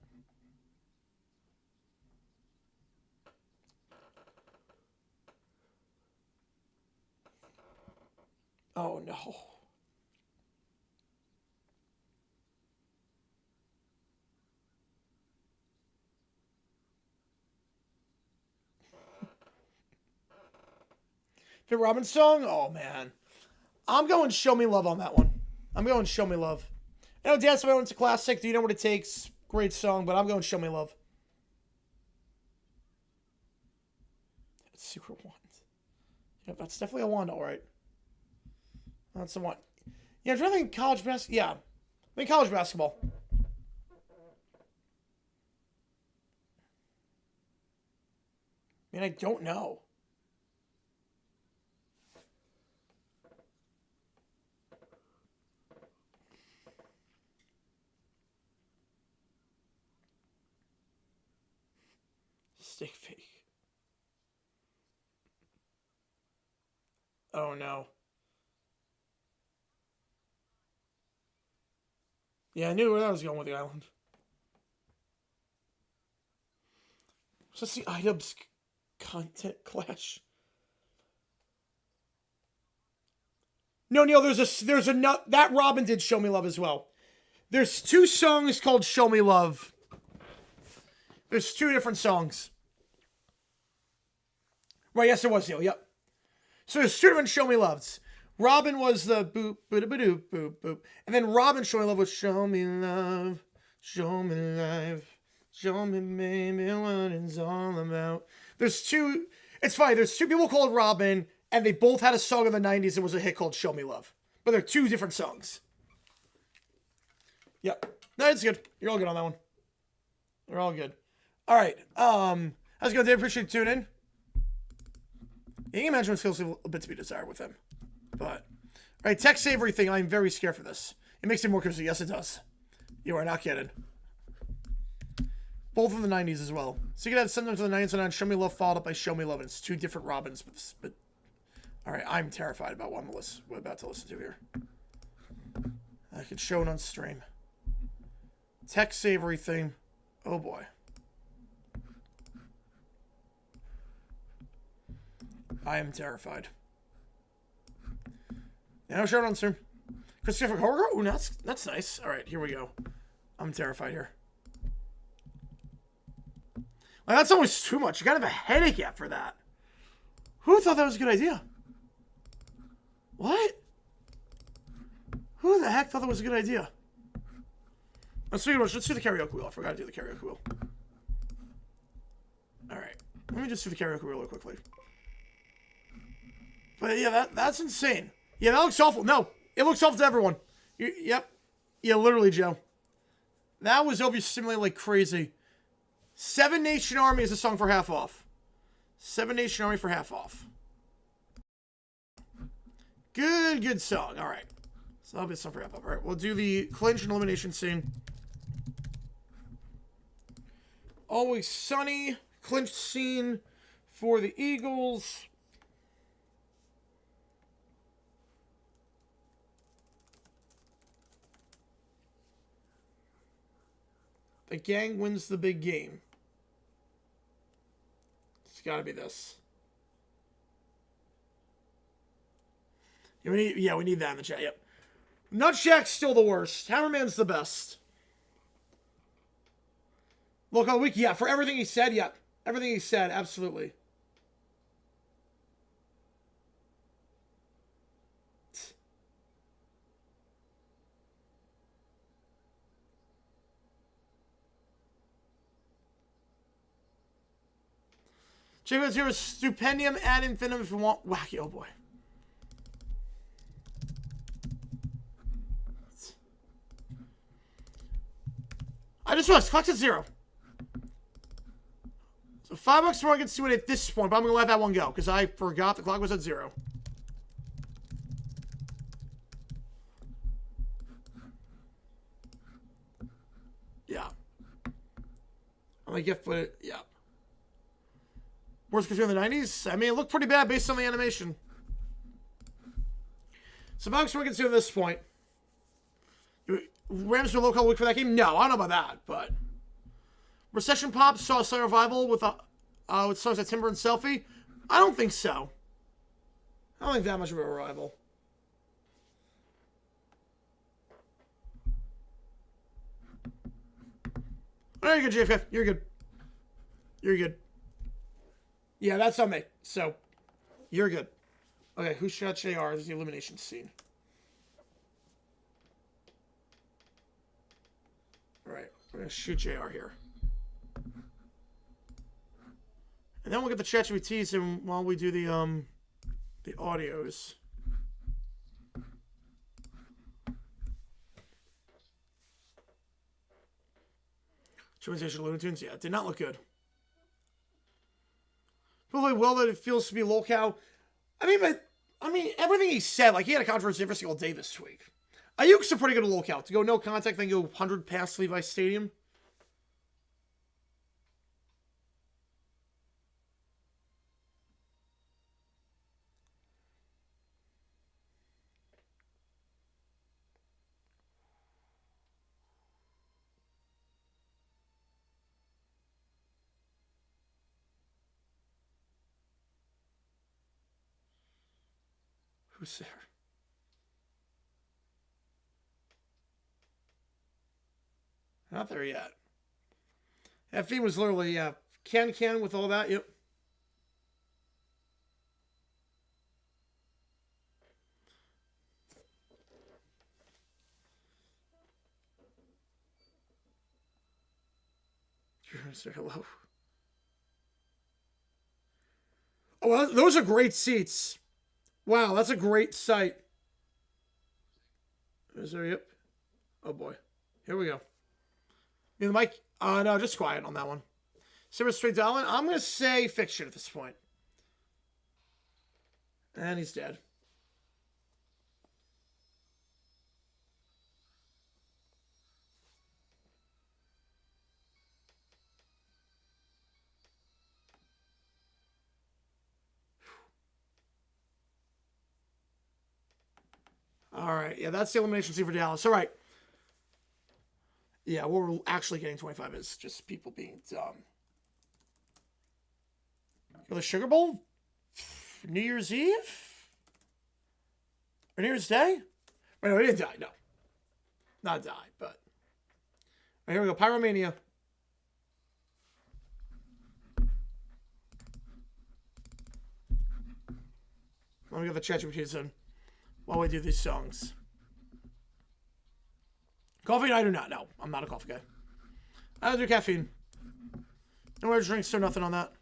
S1: Oh no. Fit Robin song? Oh man. I'm going Show Me Love on that one. I'm going Show Me Love. I know Dance Away, it's a classic. Do you know what it takes? Great song, but I'm going Show Me Love. That's Secret Wand. Yep, that's definitely a wand, alright. That's the one. Yeah, I'm trying to think college basketball. Yeah. I mean college basketball. I mean, I don't know. Steak fake. Oh no. Yeah, I knew where that was going with the island. So that's the items content clash. No, Neil, there's a that Robin did Show Me Love as well. There's 2 songs called Show Me Love. There's 2 different songs. Right, yes, there was, Neil, yep. So there's 2 different Show Me Loves. Robin was the boop, boop, boop, boop, boop. And then Robin Show Me Love was Show Me Love, Show Me Life, Show Me Baby what it's all about. There's 2, it's funny, there's 2 people called Robin, and they both had a song in the 90s that was a hit called Show Me Love. But they're 2 different songs. Yep. No, it's good. You're all good on that one. You're all good. All right. How's it going, Dave? Appreciate you tuning in. Game management skills leave a bit to be desired with him. But, all right, tech savory thing, I'm very scared for this. It makes it more confusing. Yes, it does. You are not kidding. Both in the 90s as well. So you can have sometimes in the 90s and Show Me Love followed up by Show Me Love, and it's 2 different Robins. But all right, I'm terrified about what we're about to listen to here. I could show it on stream. Tech savory thing. Oh boy. I am terrified. Yeah, no shout on stream. Christopher Horger? Ooh, that's nice. Alright, here we go. I'm terrified here. Like, that's almost too much. You gotta have a headache after that. Who thought that was a good idea? What? Who the heck thought that was a good idea? Let's do the karaoke wheel. I forgot to do the karaoke wheel. Alright. Let me just do the karaoke wheel real quickly. But yeah, that's insane. Yeah, that looks awful. No, it looks awful to everyone. Yep. Yeah, literally, Joe. That was overstimulated like crazy. Seven Nation Army is a song for half off. Seven Nation Army for half off. Good song. All right. So that'll be a song for half off. All right, we'll do the clinch and elimination scene. Always Sunny. Clinch scene for the Eagles. The gang wins the big game. It's got to be this. Yeah, we need that in the chat. Yep. Nutshack's still the worst. Hammerman's the best. Look on the week. Yeah, for everything he said. Yep. Everything he said. Absolutely. James here is stupendium ad infinitum if you want wacky. Oh boy. I just realized clock's at 0. So $5 more I can do it at this point, but I'm gonna let that one go because I forgot the clock was at 0. Yeah. I'm gonna gift put it. Yeah. Worst cartoon in the 90s? I mean, it looked pretty bad based on the animation. So Bucks we can see at this point. Rams do a local week for that game? No, I don't know about that, but Recession Pop saw a slight revival with songs like Timber and Selfie. I don't think so. I don't think that much of a revival. Oh, you're good, JFK. You're good. You're good. Yeah, that's on me. So, you're good. Okay, who shot JR? This is the elimination scene. Alright, we're going to shoot JR here. And then we'll get the ChatGPTs in while we do the audios. Translation Looney Tunes? Yeah, it did not look good. Really well that it feels to be lolcow. I mean, everything he said, like he had a controversy every single day this week. Ayuk's a pretty good lolcow. To go no contact, then go 100 past Levi Stadium. Who's there? Not there yet. That theme was literally, can with all that. Yep. You're going to say hello. Oh, well, those are great seats. Wow, that's a great sight. Is there, yep. Oh boy. Here we go. The mic, no, just quiet on that one. Simmer straight down. I'm going to say fiction at this point. And he's dead. All right. Yeah, that's the elimination scene for Dallas. All right. Yeah, what we're actually getting 25 is just people being dumb. For the Sugar Bowl? New Year's Eve? Or New Year's Day? Wait, no, he didn't die, no. Not die, but... All right, here we go, Pyromania. Let me get the ChatGPT in while we do these songs. Coffee? I do not. No, I'm not a coffee guy. I don't do caffeine. No more drinks, so nothing on that.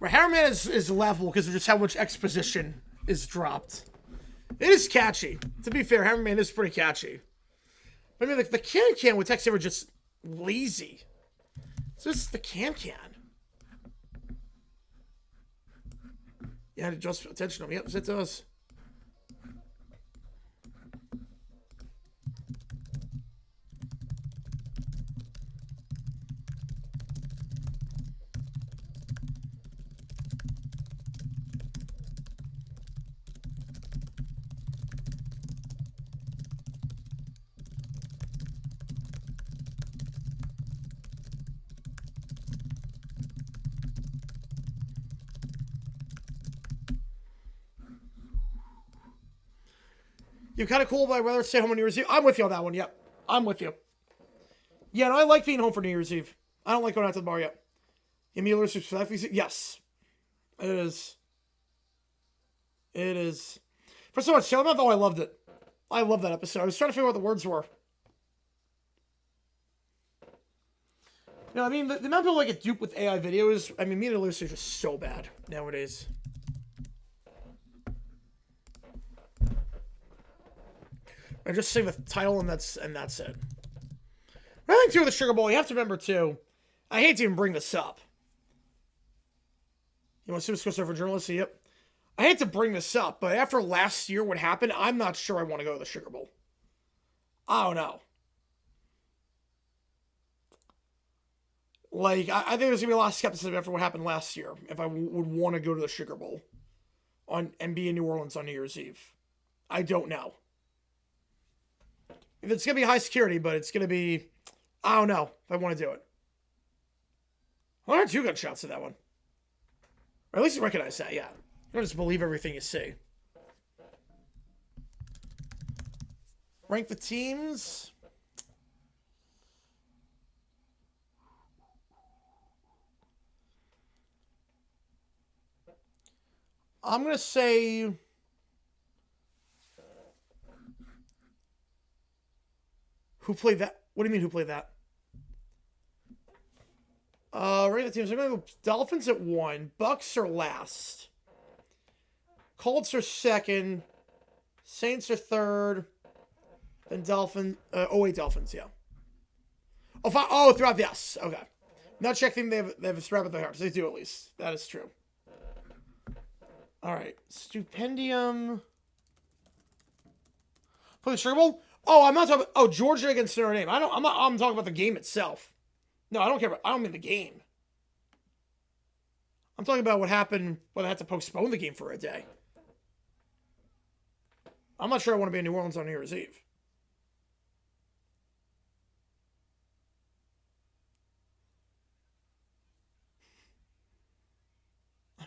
S1: Right, Hammerman is level because of just how much exposition is dropped. It is catchy. To be fair, Hammerman is pretty catchy. I mean, the can with text they were just lazy. It's just the can. Yeah, it draws attention to me. Yep, it does. You're kind of cool, but I'd rather stay home on New Year's Eve. I'm with you on that one, yep. I'm with you. Yeah, no, I like being home for New Year's Eve. I don't like going out to the bar yet. Emilio's for that? Yes. It is. It is. First of all, Sailor Moon, though, I loved it. I love that episode. I was trying to figure out what the words were. You know, I mean, the amount of people that get duped with AI videos, I mean, Emilio is just so bad nowadays. I just say the title and that's it. I think too with the Sugar Bowl, you have to remember too. I hate to even bring this up. You want to see what's for journalists? Yep. I hate to bring this up, but after last year, what happened? I'm not sure I want to go to the Sugar Bowl. I don't know. Like, I think there's gonna be a lot of skepticism after what happened last year. If I would want to go to the Sugar Bowl and be in New Orleans on New Year's Eve, I don't know. It's going to be high security, but it's going to be... I don't know if I want to do it. Well, there are 2 gunshots in that one. Or at least you recognize that, yeah. You don't just believe everything you see. Rank the teams. I'm going to say... Who played that? What do you mean, who played that? Rank the teams. I'm going to go Dolphins at 1. Bucks are last. Colts are 2nd. Saints are 3rd. Then Dolphins. Wait, Dolphins, yeah. Throughout, yes. Okay. Not checking they have a strap at their hearts. They do, at least. That is true. All right. Stupendium. For the Sugar Bowl? Oh, I'm not talking about... Georgia against Notre Dame. I'm talking about the game itself. No, I don't care about... I don't mean the game. I'm talking about what happened when they had to postpone the game for a day. I'm not sure I want to be in New Orleans on New Year's Eve.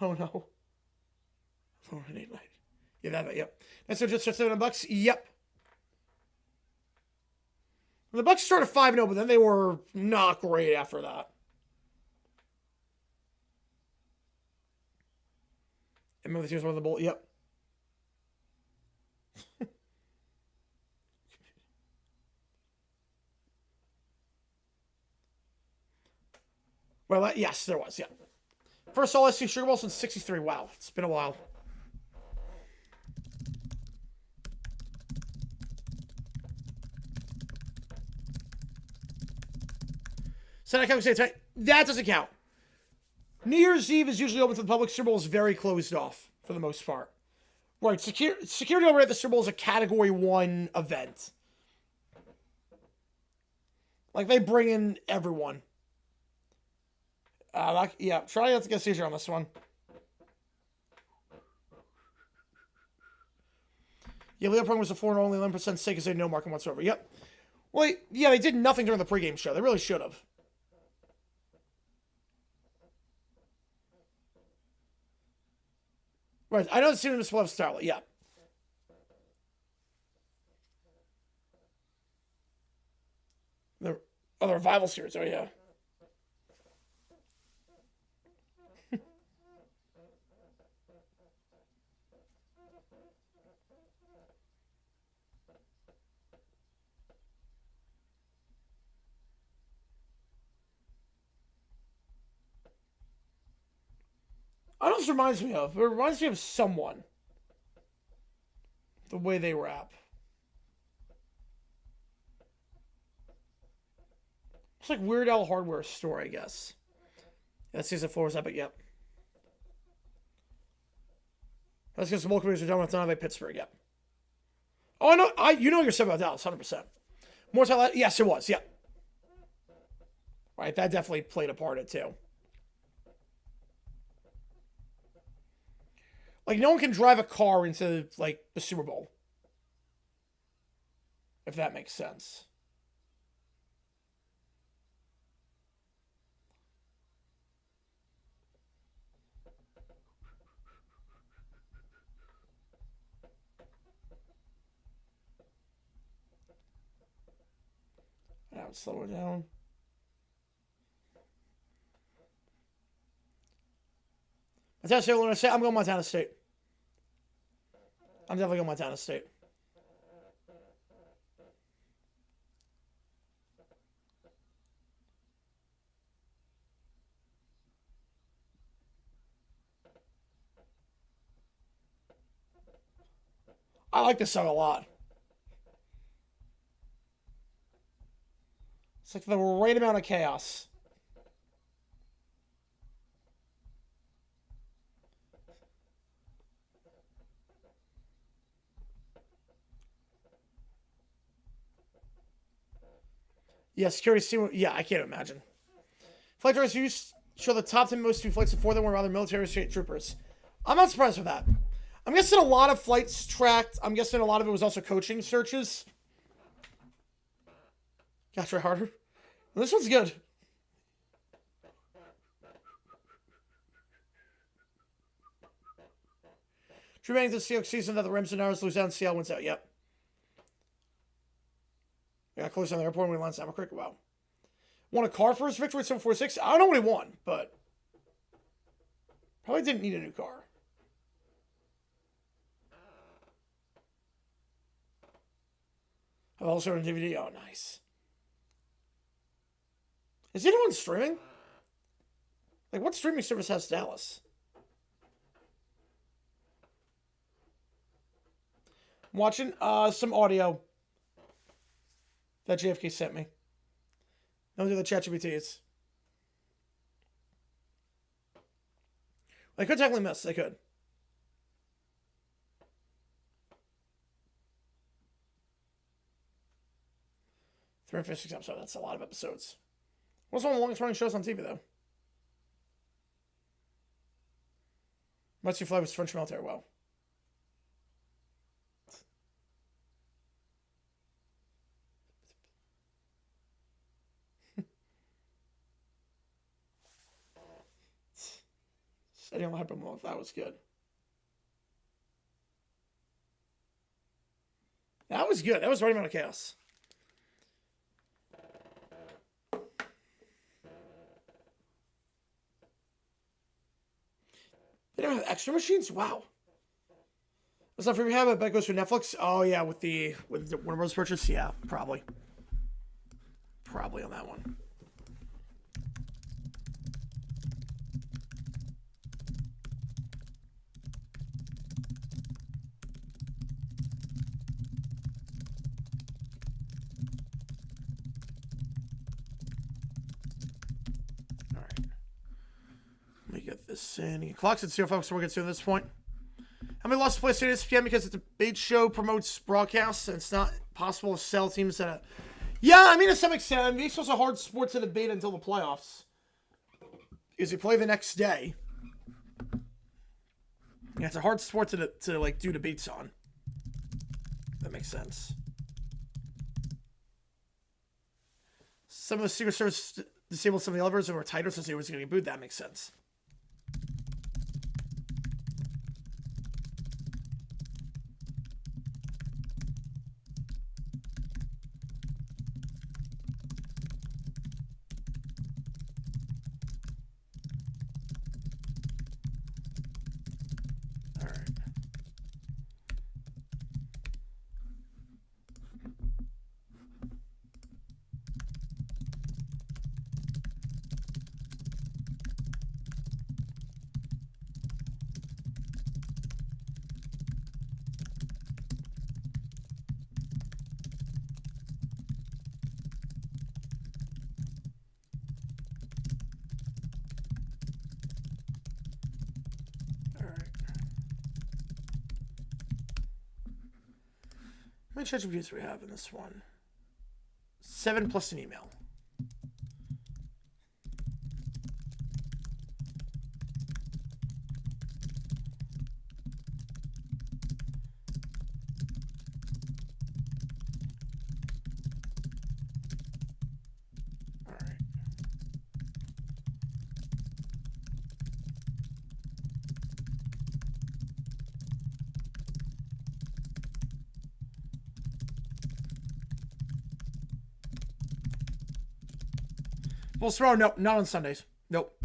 S1: Oh, no. Yeah, that, yep. And so just for $7, yep. The Bucks started 5-0, but then they were not great after that. And remember the teams won the bowl? Yep. Well, yes, there was, yeah. First All-SEC Sugar Bowl since '63. Wow, it's been a while. So I can't say that doesn't count. New Year's Eve is usually open to the public. Super Bowl is very closed off for the most part. Right, security over at the Super Bowl is a Category 1 event. Like, they bring in everyone. Yeah, try not to get a seizure on this one. Yeah, Leo Prung was a 4 and only 11% stake because they had no market whatsoever. Yep. Well, yeah, they did nothing during the pregame show. They really should have. Right. I know the Student Miss Love Starlet. Yeah. The revival series. Oh, yeah. I don't know what this reminds me of, but it reminds me of someone. The way they rap. It's like Weird Al Hardware Store, I guess. Yeah, season 4 is epic, yep. That's because the multiple communities are done with Donovan Pittsburgh, yep. Oh, I know. You know you're saying about Dallas, 100%. More time, yes, it was, yep. Right, that definitely played a part in it, too. Like, no one can drive a car into, like, the Super Bowl. If that makes sense. Now, slow it down. Montana State, Illinois State. I'm going Montana State. I'm definitely going Montana State. I like this song a lot. It's like the right amount of chaos. Yeah, security team. Yeah, I can't imagine. Flight drivers used show the top 10 most flights before them were rather military state troopers. I'm not surprised with that. I'm guessing a lot of flights tracked. I'm guessing a lot of it was also coaching searches. Gotta try harder. Well, this one's good. Drew Manning to the Seahawks season that the Rams and Narrows lose out and Seattle wins out. Yep. We got close on the airport and we landed Sam Cricket. Wow. Won a car for his victory at 746. I don't know what he won, but probably didn't need a new car. I've also on DVD. Oh, nice. Is anyone streaming? Like, what streaming service has Dallas? I'm watching some audio that JFK sent me. Those are the ChatGPTs. They could technically miss. They could. Three and 56 episodes. That's a lot of episodes. What's one of the longest running shows on TV, though? Must You Fly with French military. Wow. Setting on hypermorph. That was good. That was good. That was right amount of chaos. They don't have extra machines? Wow. That's not for me. Have it. Bet goes for Netflix. Oh yeah, with the Warner Bros. Purchase. Yeah, probably. Probably on that one. All right. Let me get this in. Clocks at 0 folks, so we're getting to this point. How many lost to play at ESPN because it's a bait show, promotes broadcasts, and it's not possible to sell teams that. Yeah, I mean, to some extent, I mean, it's also a hard sport to debate until the playoffs. Because you play the next day. Yeah, it's a hard sport to like do debates on. That makes sense. Some of the Secret Service disabled some of the elevators and were tighter since they was getting booed. That makes sense. How many chat reviews do we have in this one? 7 plus an email. All right. Well, tomorrow, no, not on Sundays. Nope.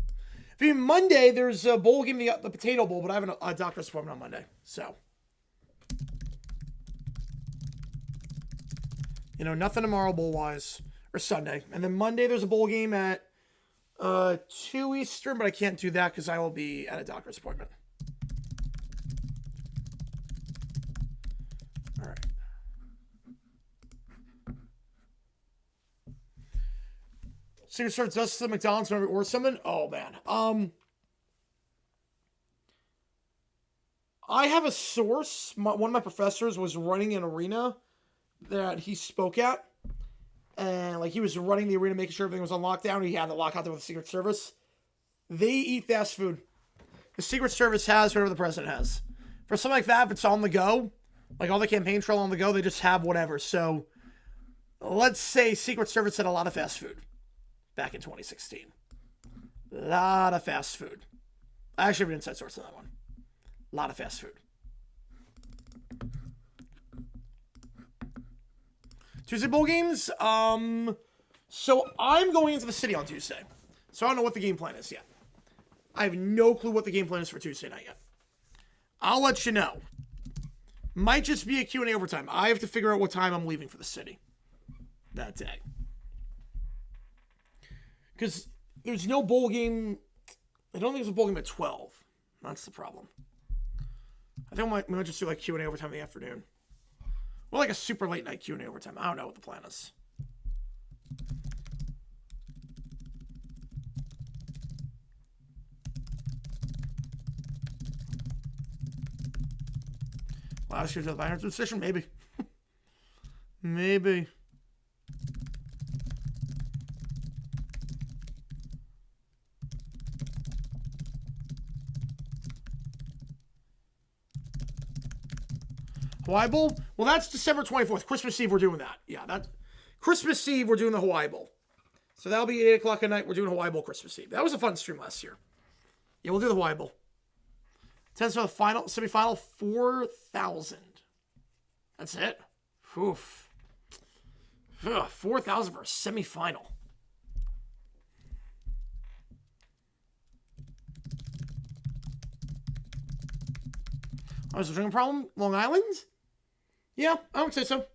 S1: If you mean Monday, there's a bowl game, the Potato Bowl, but I have a doctor's appointment on Monday. So, you know, nothing tomorrow bowl-wise, or Sunday. And then Monday, there's a bowl game at 2 Eastern, but I can't do that because I will be at a doctor's appointment. All right. Secret Service does the McDonald's or something. Oh man. I have a source. One of my professors was running an arena that he spoke at, and like he was running the arena, making sure everything was on lockdown. He had the lockout there with the Secret Service. They eat fast food. The Secret Service has whatever the president has. For something like that, if it's on the go, like all the campaign trail on the go, they just have whatever. So let's say Secret Service had a lot of fast food back in 2016. A lot of fast food. I actually have an inside source on that one. A lot of fast food. Tuesday bowl games. So I'm going into the city on Tuesday. So I don't know what the game plan is yet. I have no clue what the game plan is for Tuesday night yet. I'll let you know. Might just be a Q&A overtime. I have to figure out what time I'm leaving for the city that day. Because there's no bowl game. I don't think there's a bowl game at 12. That's the problem. I think we might just do like Q&A overtime in the afternoon. Or like a super late night Q&A overtime. I don't know what the plan is. Last year's Bayern's decision? Maybe. Maybe. Hawaii Bowl? Well, that's December 24th. Christmas Eve, we're doing that. Yeah, that Christmas Eve, we're doing the Hawaii Bowl. So that'll be 8 o'clock at night. We're doing Hawaii Bowl Christmas Eve. That was a fun stream last year. Yeah, we'll do the Hawaii Bowl. 10 for the final, semifinal, 4,000. That's it. Oof. 4,000 for a semifinal. Oh, is there a drinking problem? Long Island? Yeah, I would say so.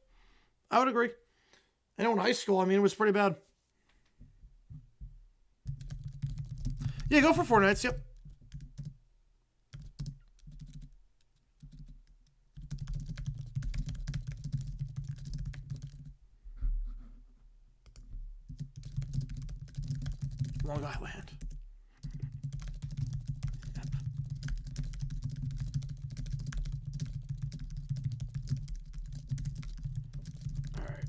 S1: I would agree. I know in high school, I mean, it was pretty bad. Yeah, go for 4 nights, yep. Long Island. Yep. All right.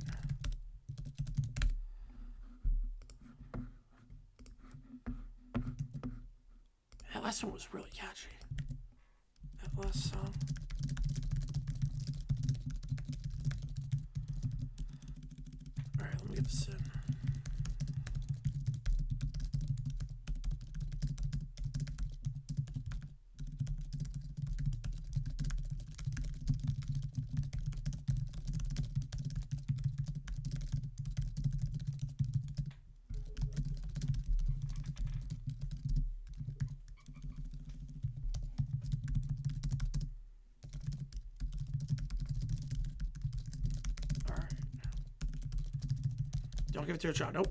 S1: That last one was really catchy. That last song. All right, let me get this in. Don't give it to a shot. Nope.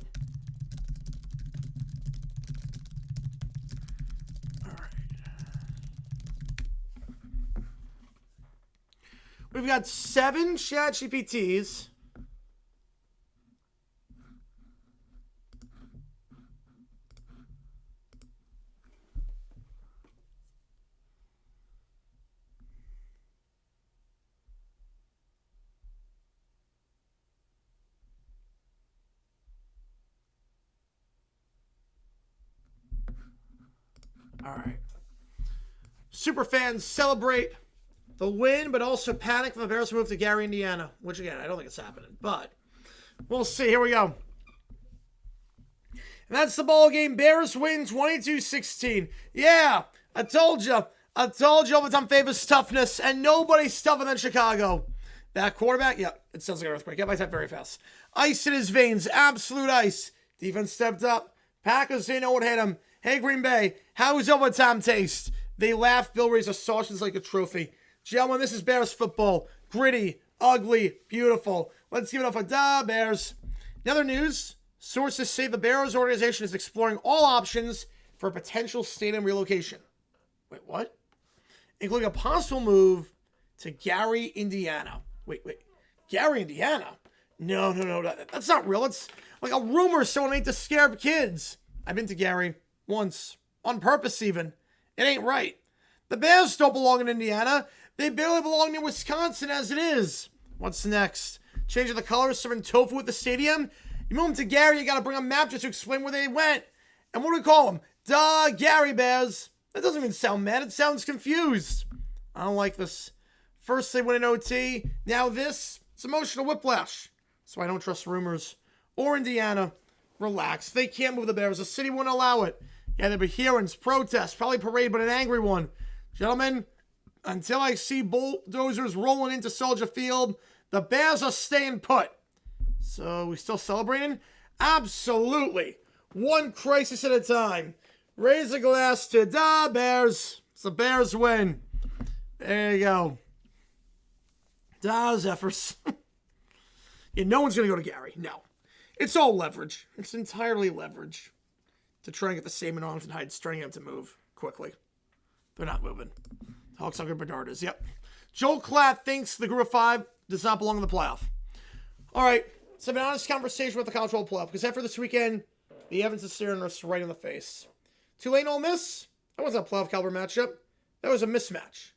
S1: All right. We've got 7 ChatGPTs. All right. Super fans celebrate the win, but also panic from the Bears' move to Gary, Indiana, which, again, I don't think it's happening, but we'll see. Here we go. And that's the ball game. Bears win 22-16. Yeah, I told you. Overtime favors toughness, and nobody's tougher than Chicago. That quarterback, yeah, it sounds like an earthquake. Get my type very fast. Ice in his veins, absolute ice. Defense stepped up. Packers didn't know what hit him. Hey, Green Bay, how's overtime taste? They laughed. Bill raised a sausage like a trophy. Gentlemen, this is Bears football. Gritty, ugly, beautiful. Let's give it up for the Bears. In other news, sources say the Bears organization is exploring all options for a potential stadium relocation. Wait, what? Including a possible move to Gary, Indiana. Wait. Gary, Indiana? No. That's not real. It's like a rumor someone made to scare kids. I've been to Gary once. On purpose, even. It ain't right. The Bears don't belong in Indiana. They barely belong in Wisconsin as it is. What's next? Changing the colors, serving tofu at the stadium? You move them to Gary, you gotta bring a map just to explain where they went. And what do we call them? Duh, Gary Bears. That doesn't even sound mad. It sounds confused. I don't like this. First they win an OT. Now this. It's emotional whiplash. So I don't trust rumors. Or Indiana. Relax. They can't move the Bears. The city won't allow it. Yeah, there'll be hearings, protests, probably parade, but an angry one. Gentlemen, until I see bulldozers rolling into Soldier Field, the Bears are staying put. So, we still celebrating? Absolutely. One crisis at a time. Raise a glass to the Bears. It's the Bears win. There you go. Da Zephyrs. Yeah, no one's going to go to Gary. No. It's all leverage. It's entirely leverage. To try and get the same in Arlington Heights, trying them to move quickly. They're not moving. Hawks are good Bernardas. Yep. Joel Klatt thinks the group of 5 does not belong in the playoff. All right. Let's have an honest conversation with the college football playoff. Because after this weekend, the evidence is staring us right in the face. Tulane, Ole Miss? That wasn't a playoff caliber matchup. That was a mismatch.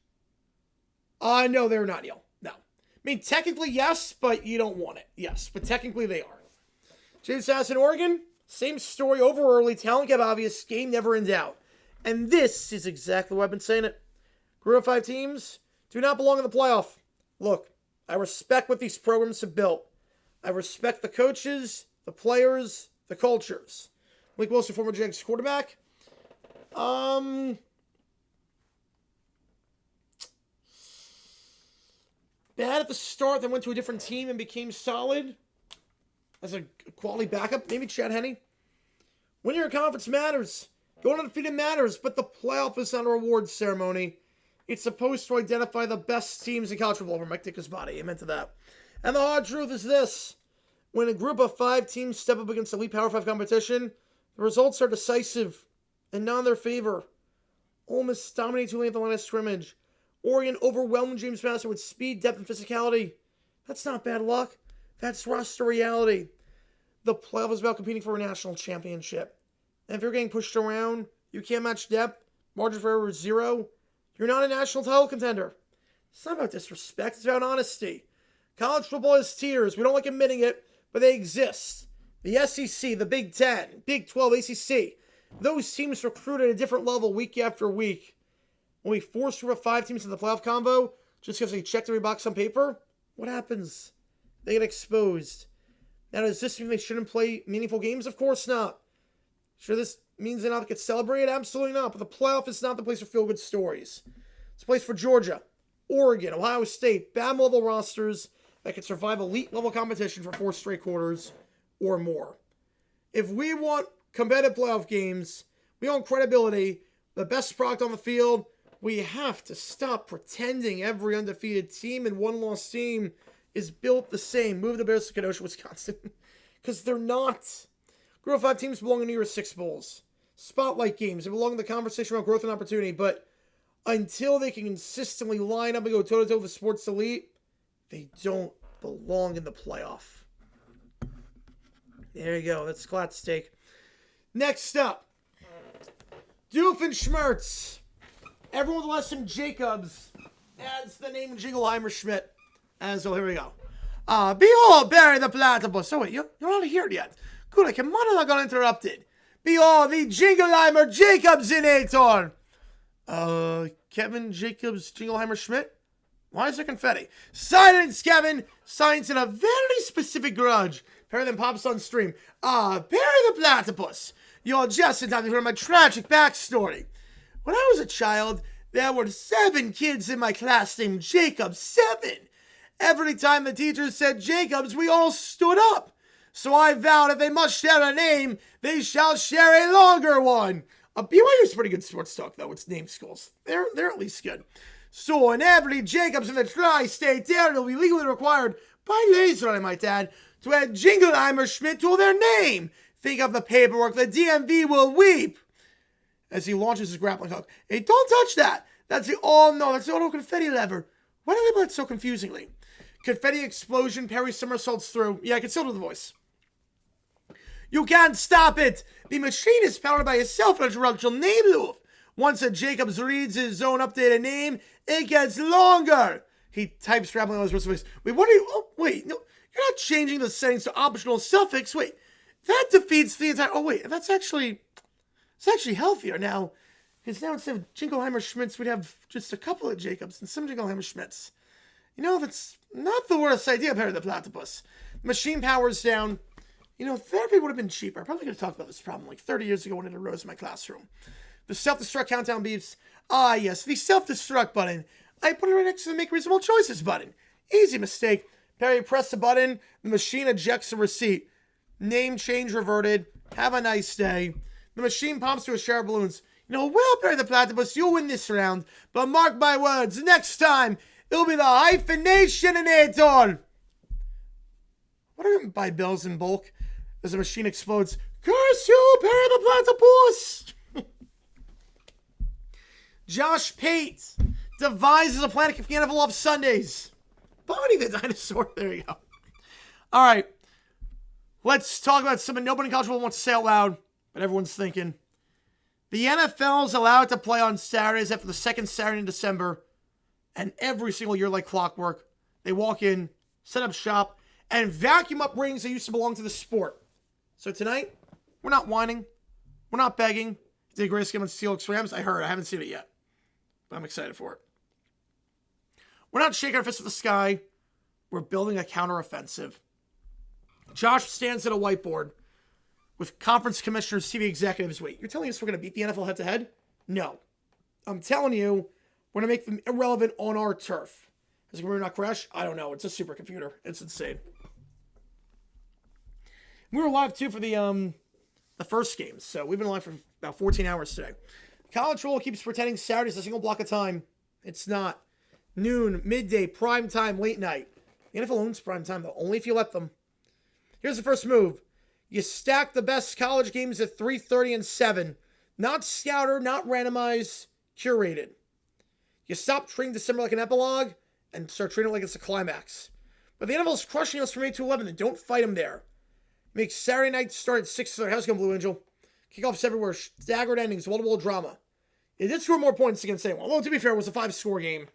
S1: No, they're not, Neil. No. I mean, technically, yes, but you don't want it. Yes, but technically they are. James Madison, Oregon? Same story, over early, talent kept obvious, game never in doubt. And this is exactly what I've been saying it. Group of 5 teams do not belong in the playoff. Look, I respect what these programs have built. I respect the coaches, the players, the cultures. Malik Wilson, former Jags quarterback. Bad at the start, then went to a different team and became solid. As a quality backup, maybe Chad Henne. Winning your conference matters. Going undefeated matters, but the playoff is not a rewards ceremony. It's supposed to identify the best teams in college football over Mike Dicker's body. Amen to that. And the hard truth is this. When a group of 5 teams step up against elite Power 5 competition, the results are decisive and not in their favor. Ole Miss dominated Tulane at the line of scrimmage. Oregon overwhelmed James Madison with speed, depth, and physicality. That's not bad luck. That's roster reality. The playoff is about competing for a national championship. And if you're getting pushed around, you can't match depth, margin for error is 0, you're not a national title contender. It's not about disrespect, it's about honesty. College football has tiers. We don't like admitting it, but they exist. The SEC, the Big Ten, Big 12, ACC, those teams recruit at a different level week after week. When we force through 5 teams in the playoff combo, just because they checked every box on paper, what happens? They get exposed. Now, does this mean they shouldn't play meaningful games? Of course not. Sure, this means they're not get celebrated? Absolutely not. But the playoff is not the place for feel-good stories. It's a place for Georgia, Oregon, Ohio State, BAM-level rosters that can survive elite-level competition for 4 straight quarters or more. If we want competitive playoff games, we want credibility, the best product on the field, we have to stop pretending every undefeated team and one-loss team is built the same. Move the Bears to Kenosha, Wisconsin. Because they're not. Group of 5 teams belong in New Year's 6 bowls. Spotlight games. They belong in the conversation about growth and opportunity. But until they can consistently line up and go toe-to-toe with the sports elite, they don't belong in the playoff. There you go. That's Clat's take. Next up. Doofenshmirtz. Everyone with less than Jacobs adds the name Jingleheimer Schmidt. And so here we go. Behold, Barry the Platypus. Oh, wait, you're not here yet. Good, like your monologue got interrupted. Behold, the Jingleheimer Jacobs-inator. Kevin Jacobs Jingleheimer Schmidt? Why is there confetti? Silence, Kevin! Silence in a very specific grudge. Barry then pops on stream. Barry the Platypus. You're just in time to hear my tragic backstory. When I was a child, there were 7 kids in my class named Jacob. 7! Every time the teacher said Jacobs, we all stood up. So I vowed if they must share a name, they shall share a longer one. BYU's pretty good sports talk, though. It's name schools. They're at least good. So in every Jacobs in the tri-state area will be legally required, by laser I might add, to add Jingleheimer Schmidt to their name. Think of the paperwork. The DMV will weep. As he launches his grappling hook. Hey, don't touch that. That's the that's the auto confetti lever. Why do they label it so confusingly? Confetti explosion, Perry somersaults through. Yeah, I can still do the voice. You can't stop it. The machine is powered by a self-referential name loop. Once a Jacobs reads his own updated name, it gets longer. He types rapidly on his wrist voice. Wait, what are you? Oh, wait, no, you're not changing the settings to optional suffix. Wait, that defeats the entire. Oh, wait, it's actually healthier now. Because now instead of Jingleheimer Schmitz, we'd have just a couple of Jacobs and some Jingleheimer Schmitz. You know, that's not the worst idea, Perry the Platypus. Machine power's down. You know, therapy would have been cheaper. I probably could have talked about this problem like 30 years ago when it arose in my classroom. The self-destruct countdown beeps. Ah, yes, the self-destruct button. I put it right next to the make reasonable choices button. Easy mistake. Perry pressed the button. The machine ejects the receipt. Name change reverted. Have a nice day. The machine pumps to a shower of balloons. You know, well, Perry the Platypus, you'll win this round. But mark my words, next time, it'll be the hyphenationinator. What do I buy bills in bulk? As the machine explodes. Curse you, Perry the Platypus! Josh Pate devises a plan to keep the NFL off Sundays. Bonnie the dinosaur. There you go. All right. Let's talk about something nobody in college football wants to say out loud, but everyone's thinking. The NFL is allowed to play on Saturdays after the second Saturday in December, and every single year, like clockwork, they walk in, set up shop, and vacuum up rings that used to belong to the sport. So tonight, we're not whining. We're not begging. Did a great game on Seahawks Rams? I heard. I haven't seen it yet, but I'm excited for it. We're not shaking our fists at the sky. We're building a counteroffensive. Josh stands at a whiteboard with conference commissioners, TV executives. Wait, you're telling us we're going to beat the NFL head-to-head? No. I'm telling you, we're going to make them irrelevant on our turf. Is the computer not crash? I don't know. It's a supercomputer. It's insane. We were live, too, for the first game. So we've been live for about 14 hours today. College Roll keeps pretending Saturday's a single block of time. It's not. Noon, midday, prime time, late night. The NFL owns prime time, though, only if you let them. Here's the first move. You stack the best college games at 3:30 and 7. Not scouter, not randomized, curated. You stop treating December like an epilogue and start treating it like it's a climax. But the NFL's crushing us from 8 to 11, and don't fight them there. Make Saturday night start at 6:30. How's it going, Blue Angel? Kickoffs everywhere, staggered endings, wall-to-wall drama. It did score more points against anyone. Although, to be fair, it was a 5-score game.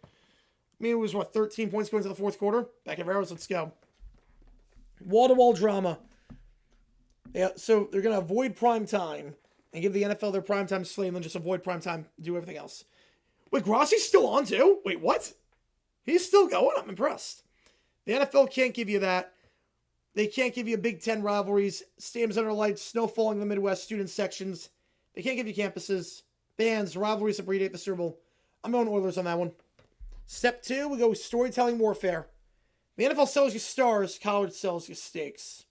S1: I mean, it was, 13 points going into the fourth quarter? Back at Raros, let's go. Wall-to-wall drama. Yeah, so they're going to avoid prime time and give the NFL their prime time slate and then just avoid prime time, do everything else. Wait, Grossi's still on too? Wait, what? He's still going? I'm impressed. The NFL can't give you that. They can't give you Big Ten rivalries, stadiums under lights, snow falling in the Midwest, student sections. They can't give you campuses, bands, rivalries that predate the Super Bowl. I'm going Oilers on that one. Step 2, we go storytelling warfare. The NFL sells you stars, college sells you stakes.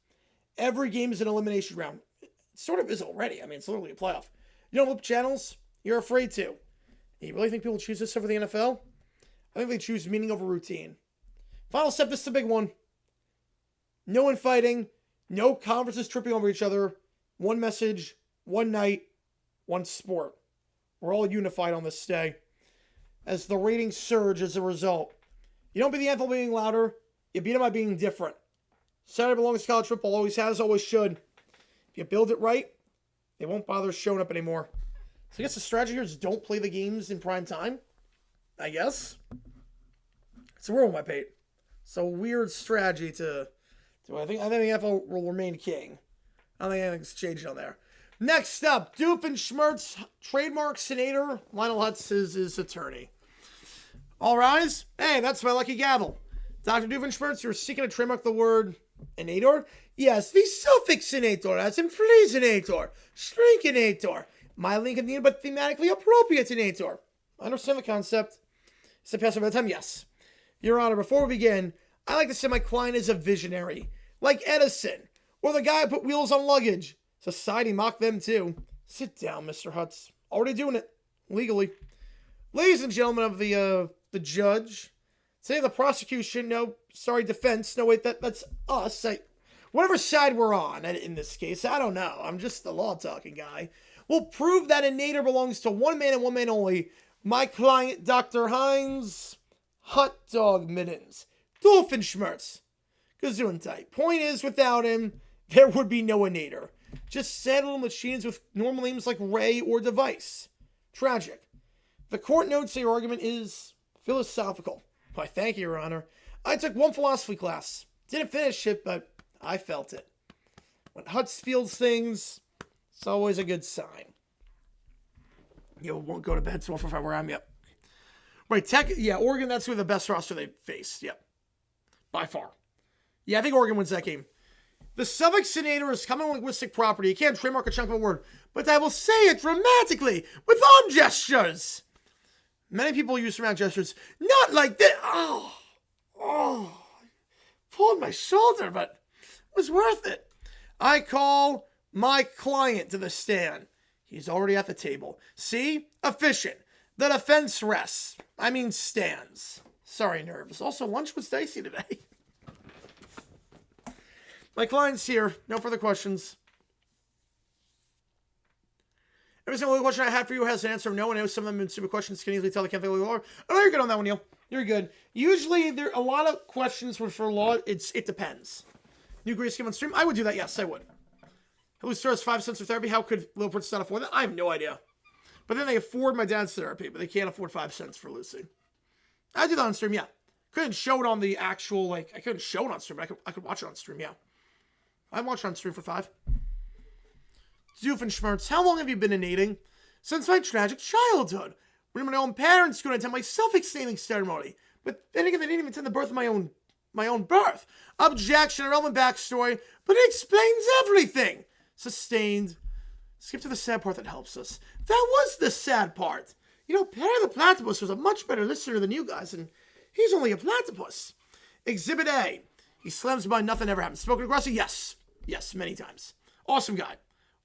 S1: Every game is an elimination round. It sort of is already. I mean, it's literally a playoff. You don't flip channels, you're afraid to. You really think people choose this over the NFL? I think they choose meaning over routine. Final step, this is the big one. No infighting, no conferences tripping over each other. One message, one night, one sport. We're all unified on this day. As the ratings surge as a result. You don't beat the NFL being louder, you beat them by being different. Saturday belongs to college football, always has, always should. If you build it right, they won't bother showing up anymore. So I guess the strategy here is don't play the games in prime time. I guess. It's a world, my Pate. It's a weird strategy to I think the NFL will remain king. I don't think anything's changing on there. Next up, Doofenshmirtz, trademark senator, Lionel Hutz is his attorney. All rise. Hey, that's my lucky gavel. Dr. Doofenshmirtz, you're seeking to trademark the word inator? Yes, the suffix inator, as in fleasinator, shrinkinator, mildly inconvenient but thematically appropriate inator. I understand the concept. Is it past over the time? Yes. Your Honor, before we begin, I like to say my client is a visionary. Like Edison, or the guy who put wheels on luggage. Society mocked them too. Sit down, Mr. Hutz. Already doing it. Legally. Ladies and gentlemen of the judge. Say the prosecution, defense. No, wait, that's us. Whatever side we're on in this case, I don't know. I'm just the law-talking guy. We'll prove that a nader belongs to one man and one man only. My client, Dr. Heinz Hot Dog Middens. Doofenshmirtz. Gesundheit. Point is, without him, there would be no inator. Just sad little machines with normal names like Ray or Device. Tragic. The court notes your argument is philosophical. Why, thank you, Your Honor. I took one philosophy class. Didn't finish it, but I felt it. When Hutz feels things, it's always a good sign. You won't go to bed, so 145 where I'm, yep. Right, Oregon, that's who the best roster they faced, yep. By far. Yeah, I think Oregon wins that game. The suffix senator is common linguistic property. You can't trademark a chunk of a word, but I will say it dramatically with arm gestures. Many people use dramatic gestures. Not like this. Pulled my shoulder, but it was worth it. I call my client to the stand. He's already at the table. See? Efficient. The defense rests. Stands. Sorry, nerves. Also, lunch was dicey today. My client's here. No further questions. Every single question I had for you has an answer of no. I know some of them have been stupid questions. Can easily tell they can't think of law. Oh, no, you're good on that one, Neil. You're good. Usually, there are a lot of questions for law. It depends. New grade scheme on stream? I would do that. Yes, I would. Who stars 5 cents for therapy? How could Little Prince not afford that? I have no idea. But then they afford my dad's therapy, but they can't afford 5 cents for Lucy. I do that on stream, yeah. Couldn't show it on the actual, I couldn't show it on stream, but I could watch it on stream, yeah. I'd watch it on stream for 5. Doofenshmirtz, how long have you been innating? Since my tragic childhood. When my own parents couldn't attend my suffix naming ceremony. But then again, they didn't even attend the birth of my own birth. Objection, irrelevant backstory, but it explains everything. Sustained. Skip to the sad part that helps us. That was the sad part. Perry the Platypus was a much better listener than you guys, and he's only a platypus. Exhibit A. He slams by nothing ever happened. Spoken aggressive? Yes. Yes, many times. Awesome guy.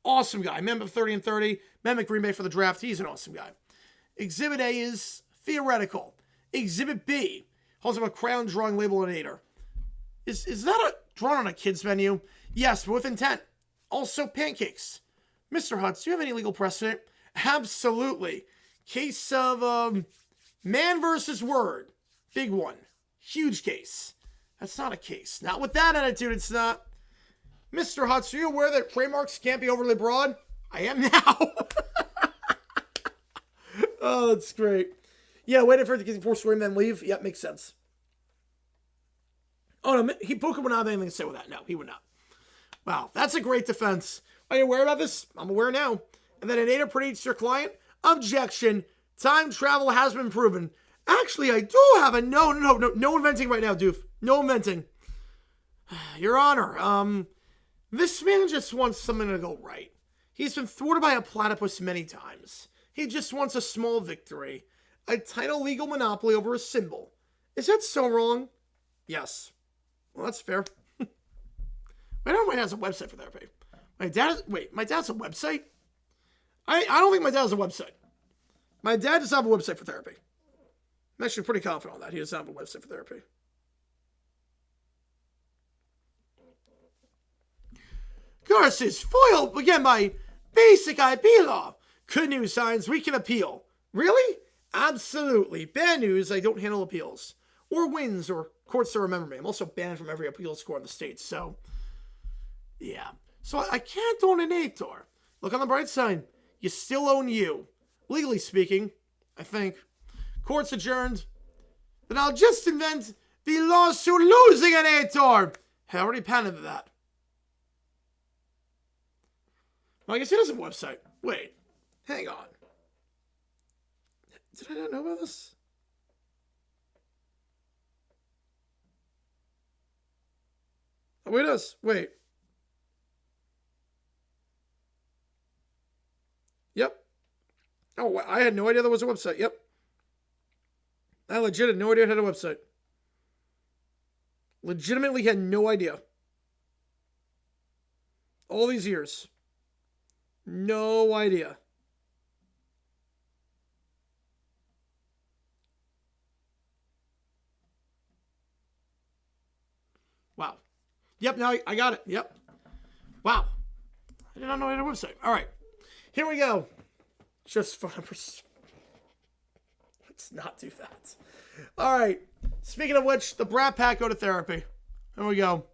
S1: Awesome guy. Member 30 and 30. Member Green Bay for the draft. He's an awesome guy. Exhibit A is theoretical. Exhibit B holds up a crayon drawing label and nader. Is that drawn on a kid's menu? Yes, but with intent. Also pancakes. Mr. Hutz, do you have any legal precedent? Absolutely. Case of man versus word. Big one. Huge case. That's not a case. Not with that attitude, it's not. Mr. Hutz, are you aware that trademarks can't be overly broad? I am now. Oh, that's great. Yeah, waiting for it to get before story and then leave. Yep, makes sense. Oh, no, Puka would not have anything to say with that. No, he would not. Wow, that's a great defense. Are you aware about this? I'm aware now. And then a nader predates your client? Objection. Time travel has been proven. Actually, I do have a no inventing right now, Doof. No inventing. Your Honor, this man just wants something to go right. He's been thwarted by a platypus many times. He just wants a small victory. A title legal monopoly over a symbol. Is that so wrong? Yes. Well, that's fair. My dad has a website for therapy. My dad's a website? I don't think my dad has a website. My dad does not have a website for therapy. I'm actually pretty confident on that. He does not have a website for therapy. Course is foiled again by basic IP law. Good news, signs we can appeal. Really? Absolutely. Bad news, I don't handle appeals. Or wins, or courts that remember me. I'm also banned from every appeals court in the States, so... yeah. So I can't own an Ator. Look on the bright side. You still own you. Legally speaking, I think. Court's adjourned. Then I'll just invent the lawsuit losing an Ator. I already patented that. Well, I guess he does have a website. Wait. Hang on. Did I not know about this? Oh, he does. Wait. Yep. Oh, I had no idea there was a website. Yep. I legit had no idea it had a website. Legitimately had no idea. All these years. No idea. Wow. Yep, now I got it. Yep. Wow. I did not know I had a website. All right. Here we go. Just phone numbers. Let's not do that. All right. Speaking of which, the Brat Pack go to therapy. There we go.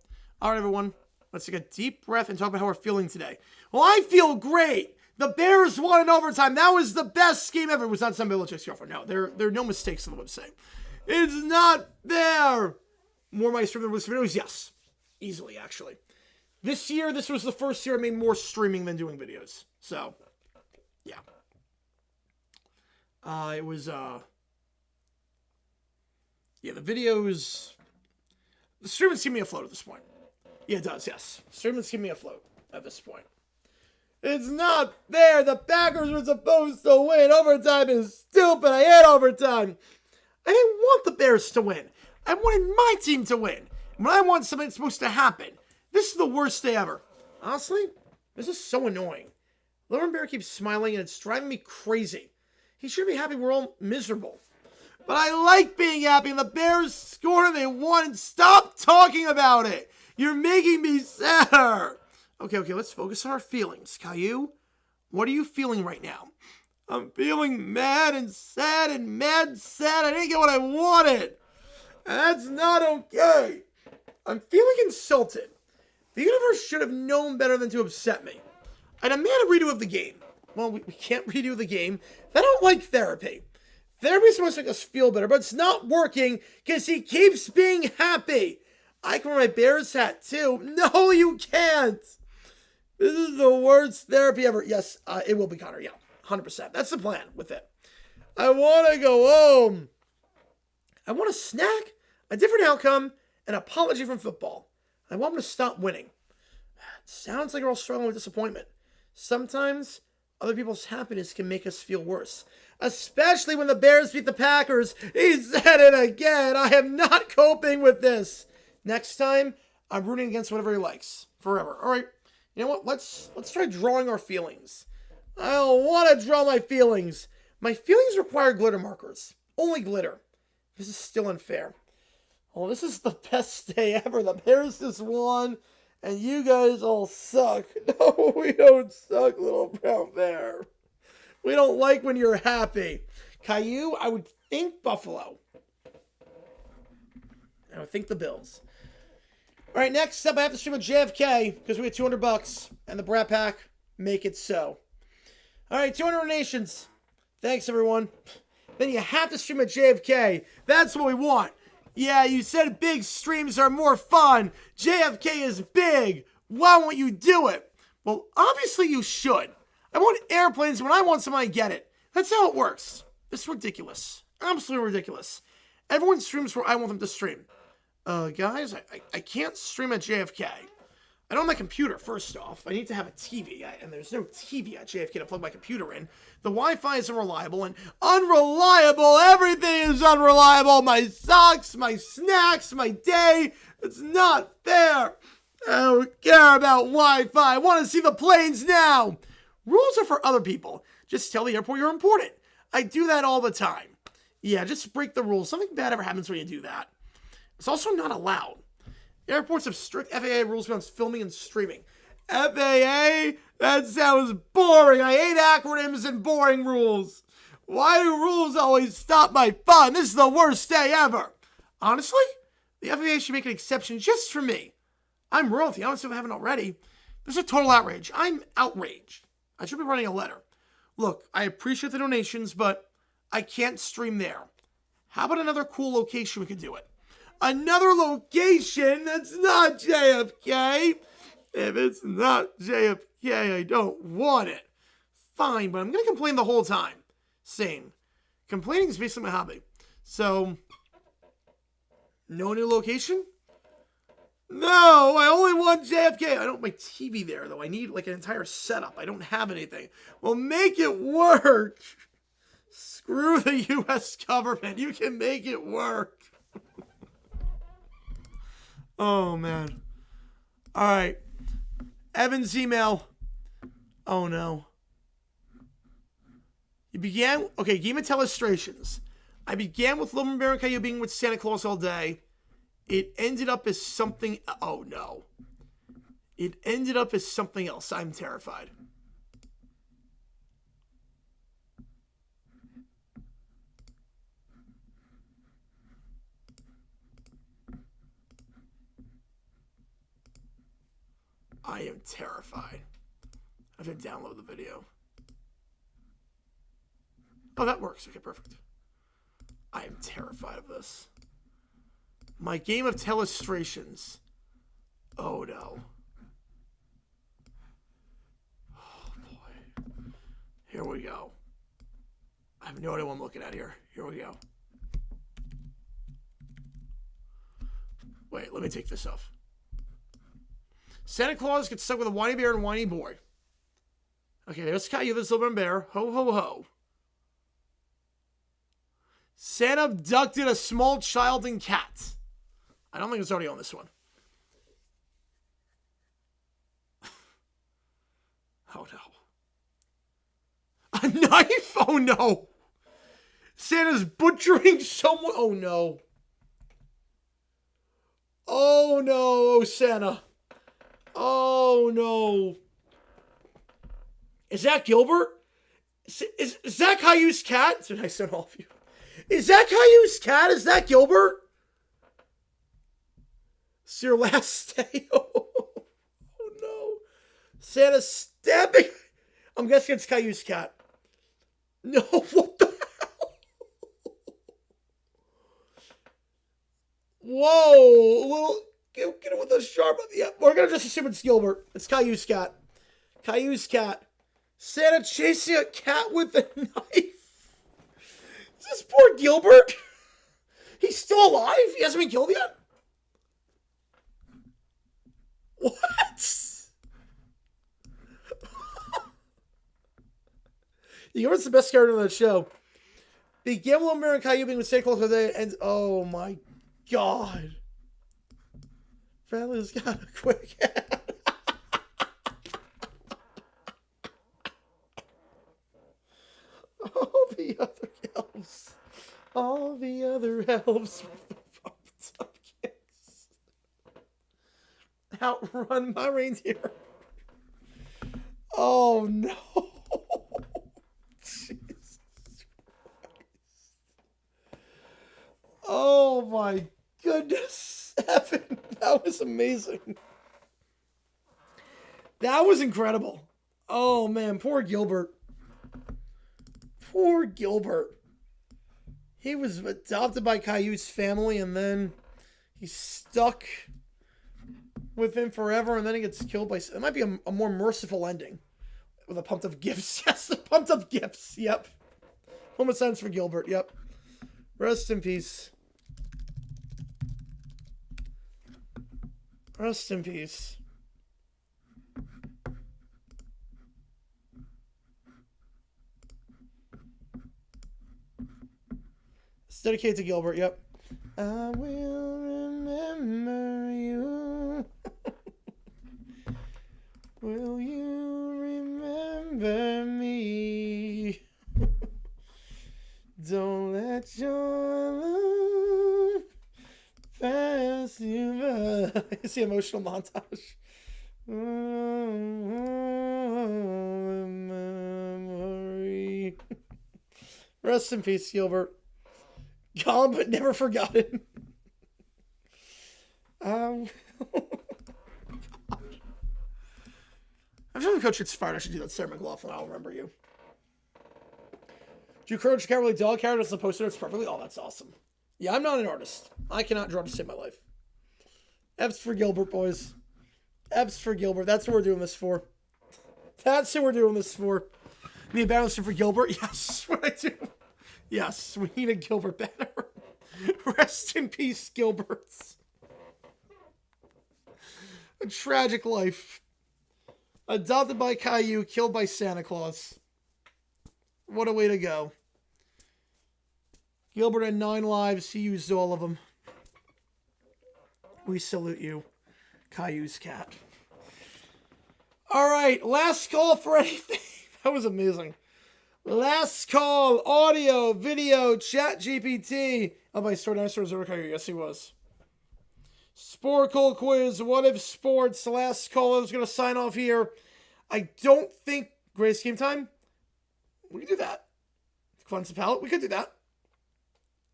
S1: All right, everyone. Let's take a deep breath and talk about how we're feeling today. Well, I feel great. The Bears won in overtime. That was the best scheme ever. It was not Sam Belichick's girlfriend. No, there are no mistakes on the website. It's not there. More my stream than videos? Yes. Easily, actually. This year, this was the first year I made more streaming than doing videos. So, yeah. It was, yeah, the videos, the streaming's keeping me afloat at this point. Yeah, it does, yes. Streaming's keeping me afloat at this point. It's not fair. The Packers were supposed to win. Overtime is stupid. I hate overtime. I didn't want the Bears to win. I wanted my team to win. When I want something that's supposed to happen, this is the worst day ever. Honestly, this is so annoying. Lauren Bear keeps smiling and it's driving me crazy. He should be happy we're all miserable. But I like being happy and the Bears scored and they won and stop talking about it. You're making me sadder. Okay, let's focus on our feelings. Caillou, what are you feeling right now? I'm feeling mad and sad and mad and sad. I didn't get what I wanted. And that's not okay. I'm feeling insulted. The universe should have known better than to upset me. I demand a redo of the game. Well, we can't redo the game. I don't like therapy. Therapy's supposed to make us feel better, but it's not working because he keeps being happy. I can wear my Bears hat too. No, you can't. This is the worst therapy ever. Yes, it will be, Connor. Yeah, 100%. That's the plan with it. I want to go home. I want a snack, a different outcome, an apology from football. I want them to stop winning. It sounds like we're all struggling with disappointment. Sometimes other people's happiness can make us feel worse. Especially when the Bears beat the Packers. He said it again. I am not coping with this. Next time, I'm rooting against whatever he likes. Forever. All right. You know what? Let's try drawing our feelings. I don't want to draw my feelings. My feelings require glitter markers. Only glitter. This is still unfair. Oh, this is the best day ever. The Bears just won, and you guys all suck. No, we don't suck, little brown bear. We don't like when you're happy. Caillou, I would think Buffalo. I would think the Bills. All right, next up, I have to stream a JFK because we had $200, and the Brat Pack make it so. All right, 200 donations. Thanks, everyone. Then you have to stream a JFK. That's what we want. Yeah, you said big streams are more fun. JFK is big. Why won't you do it? Well, obviously you should. I want airplanes. When I want something, I get it. That's how it works. It's ridiculous. Absolutely ridiculous. Everyone streams where I want them to stream. Guys, I can't stream at JFK. I don't have my computer, first off. I need to have a TV, and there's no TV at JFK to plug my computer in. The Wi-Fi is unreliable, and unreliable! Everything is unreliable! My socks, my snacks, my day! It's not fair! I don't care about Wi-Fi! I want to see the planes now! Rules are for other people. Just tell the airport you're important. I do that all the time. Yeah, just break the rules. Something bad ever happens when you do that. It's also not allowed. Airports have strict FAA rules around filming and streaming. FAA? That sounds boring. I hate acronyms and boring rules. Why do rules always stop my fun? This is the worst day ever. Honestly, the FAA should make an exception just for me. I'm royalty. I don't see if I haven't already. There's a total outrage. I'm outraged. I should be writing a letter. Look, I appreciate the donations, but I can't stream there. How about another cool location we could do it? Another location that's not JFK. If it's not JFK, I don't want it. Fine, but I'm going to complain the whole time. Same. Complaining is basically my hobby. So, no new location? No, I only want JFK. I don't have my TV there, though. I need like an entire setup. I don't have anything. Well, make it work. Screw the U.S. government. You can make it work. Oh, man. All right. Evan's email. Oh, no. You began... Okay, game of illustrations. I began with Little Bear and Caillou being with Santa Claus all day. It ended up as something... Oh, no. It ended up as something else. I'm terrified. I am terrified. I have to download the video. Oh, that works. Okay, perfect. I am terrified of this. My game of telestrations. Oh, no. Oh, boy. Here we go. I have no idea what I'm looking at here. Here we go. Wait, let me take this off. Santa Claus gets stuck with a whiny bear and whiny boy. Okay, there's Caillou, this little bear. Ho, ho, ho. Santa abducted a small child and cat. I don't think it's already on this one. Oh, no. A knife? Oh, no. Santa's butchering someone. Oh, no. Oh, no, Santa. Oh, no. Is that Gilbert? Is that Caillou's cat? It's a nice to all of you. Is that Caillou's cat? Is that Gilbert? It's your last day. Oh, no. Santa's stabbing. I'm guessing it's Caillou's cat. No, what the hell? Whoa. A little... Get it with a sharp... Yeah, we're going to just assume it's Gilbert. It's Caillou's cat. Caillou's cat. Santa chasing a cat with a knife. Is this poor Gilbert? He's still alive? He hasn't been killed yet? What? Gilbert's the best character on that show. Began with American Caillou being with Santa Claus for the day and... Oh, my God. Family's got a quick head. All the other elves. All the other elves with the pumped up kicks. Outrun my reindeer. Oh, no. Jesus Christ. Oh, my goodness. Evan, that was amazing. That was incredible. Oh, man. Poor Gilbert. Poor Gilbert. He was adopted by Caillou's family, and then he's stuck with him forever, and then he gets killed by... It might be a more merciful ending. With a pumped up gifts. Yes, the pumped up gifts. Yep. Moment of silence for Gilbert. Yep. Rest in peace. Rest in peace. It's dedicated to Gilbert, yep. I will remember you. Will you remember me? Don't let your love pass you by. It's the emotional montage. Memory. Rest in peace, Gilbert. Gone but never forgotten. I'm sure the coach gets fired. I should do that. Sarah McLaughlin, I'll remember you. Do you courage can't really draw characters on the poster notes perfectly? Oh, that's awesome. Yeah, I'm not an artist. I cannot draw to save my life. F's for Gilbert, boys. F's for Gilbert. That's what we're doing this for. That's what we're doing this for. Need a balancer for Gilbert? Yes, what I do. Yes, we need a Gilbert banner. Rest in peace, Gilberts. A tragic life. Adopted by Caillou, killed by Santa Claus. What a way to go. Gilbert had 9 lives. He used all of them. We salute you, Caillou's cat. All right, last call for anything. That was amazing. Last call, audio, video, chat GPT. Oh, my store dinosaur was over Caillou. Yes, he was. Sporkle quiz, what if sports? Last call. I was going to sign off here. I don't think Grace Game Time. We can do that. Cleanse the palate. We could do that.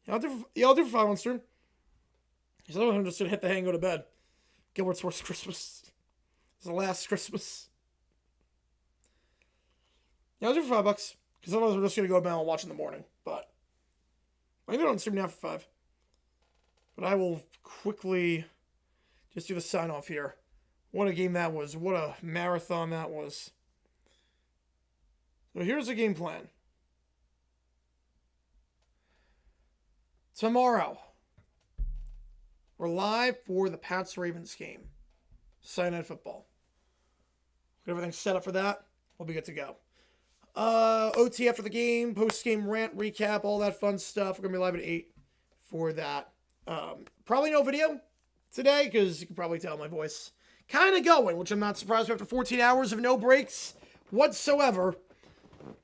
S1: Yeah, I'll do for 5 on stream. Because otherwise I'm just going to hit the hay and go to bed. Gilbert's worst Christmas. It's the last Christmas. Yeah, I'll do for $5. Because otherwise we're just going to go to bed and watch in the morning. But I can do it on stream now for 5. But I will quickly just do the sign off here. What a game that was. What a marathon that was. So here's the game plan. Tomorrow, we're live for the Pats-Ravens game. Sunday Night Football. Get everything set up for that. We'll be good to go. OT after the game, post-game rant, recap, all that fun stuff. We're going to be live at 8 for that. Probably no video today because you can probably tell my voice kind of going, which I'm not surprised after 14 hours of no breaks whatsoever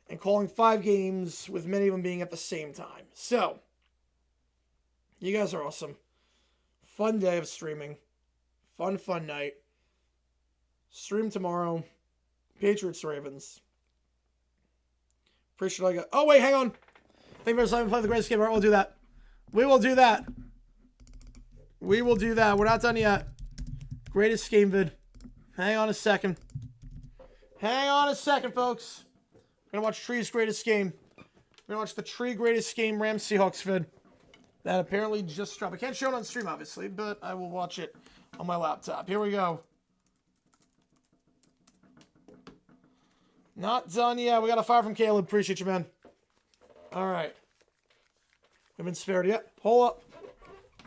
S1: and calling 5 games with many of them being at the same time. So, you guys are awesome. Fun day of streaming. Fun night. Stream tomorrow. Patriots Ravens. Pretty sure I got. Oh, wait, hang on. Thank you for playing the greatest game. All right, we'll do that. We will do that. We will do that. We're not done yet. Greatest game vid. Hang on a second. Hang on a second, folks. We're going to watch Tree's greatest game. We're going to watch the Tree greatest game Rams Seahawks vid. That apparently just dropped. I can't show it on stream, obviously, but I will watch it on my laptop. Here we go. Not done yet. We got a fire from Caleb. Appreciate you, man. All right. We've been spared yet. Hold up.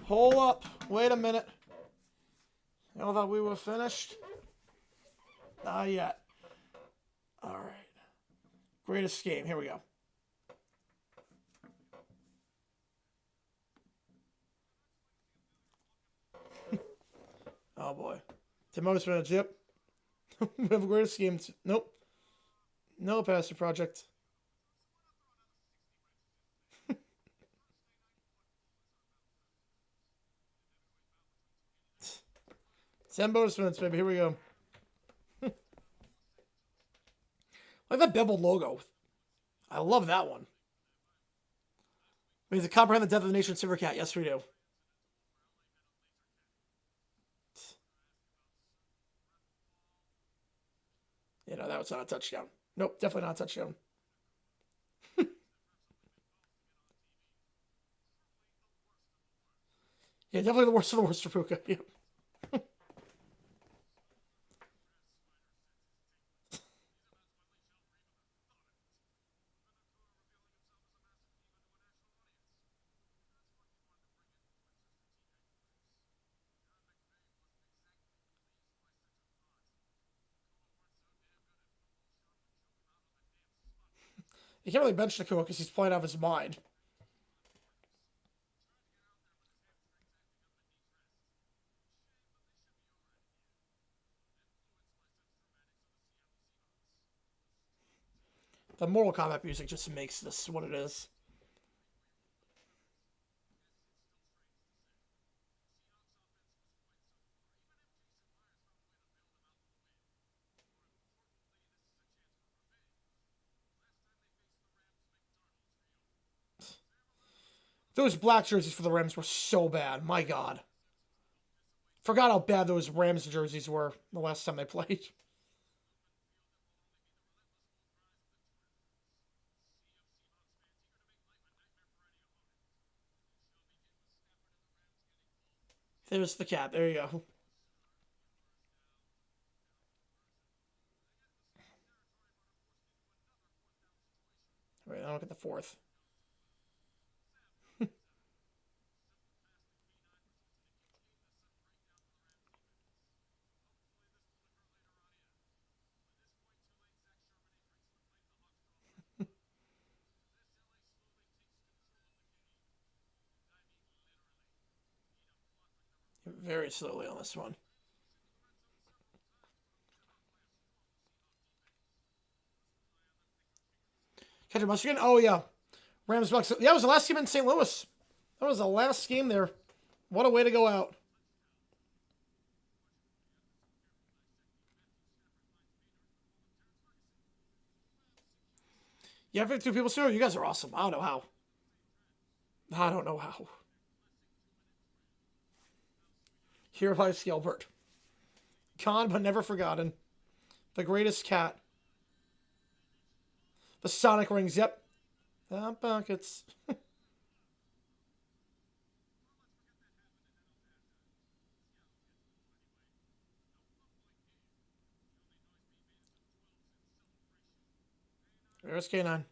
S1: Hold up. Wait a minute. I thought we were finished. Not yet. All right. Greatest game. Here we go. Oh, boy. 10 bonus minutes. Yep. We have a greatest game. Nope. No Pastor Project. 10 bonus minutes, baby. Here we go. I like that beveled logo. I love that one. We need to comprehend the death of the nation, Silver Cat. Yes, we do. You know, that was not a touchdown. Nope, definitely not a touchdown. Yeah, definitely the worst of the worst for Puka. Yep. You can't really bench Nakua because he's playing out of his mind. The Mortal Kombat music just makes this what it is. Those black jerseys for the Rams were so bad. My God. Forgot how bad those Rams jerseys were the last time they played. There's the cat. There you go. Wait, I don't get the fourth. Very slowly on this one. Catch a Michigan? Oh, yeah. Rams Bucks. Yeah, it was the last game in St. Louis. That was the last game there. What a way to go out. Yeah, 52 people still. You guys are awesome. I don't know how. I don't know how. Here lies Gilbert. Gone but never forgotten. The greatest cat. The Sonic rings. Yep. The buckets. There's K9.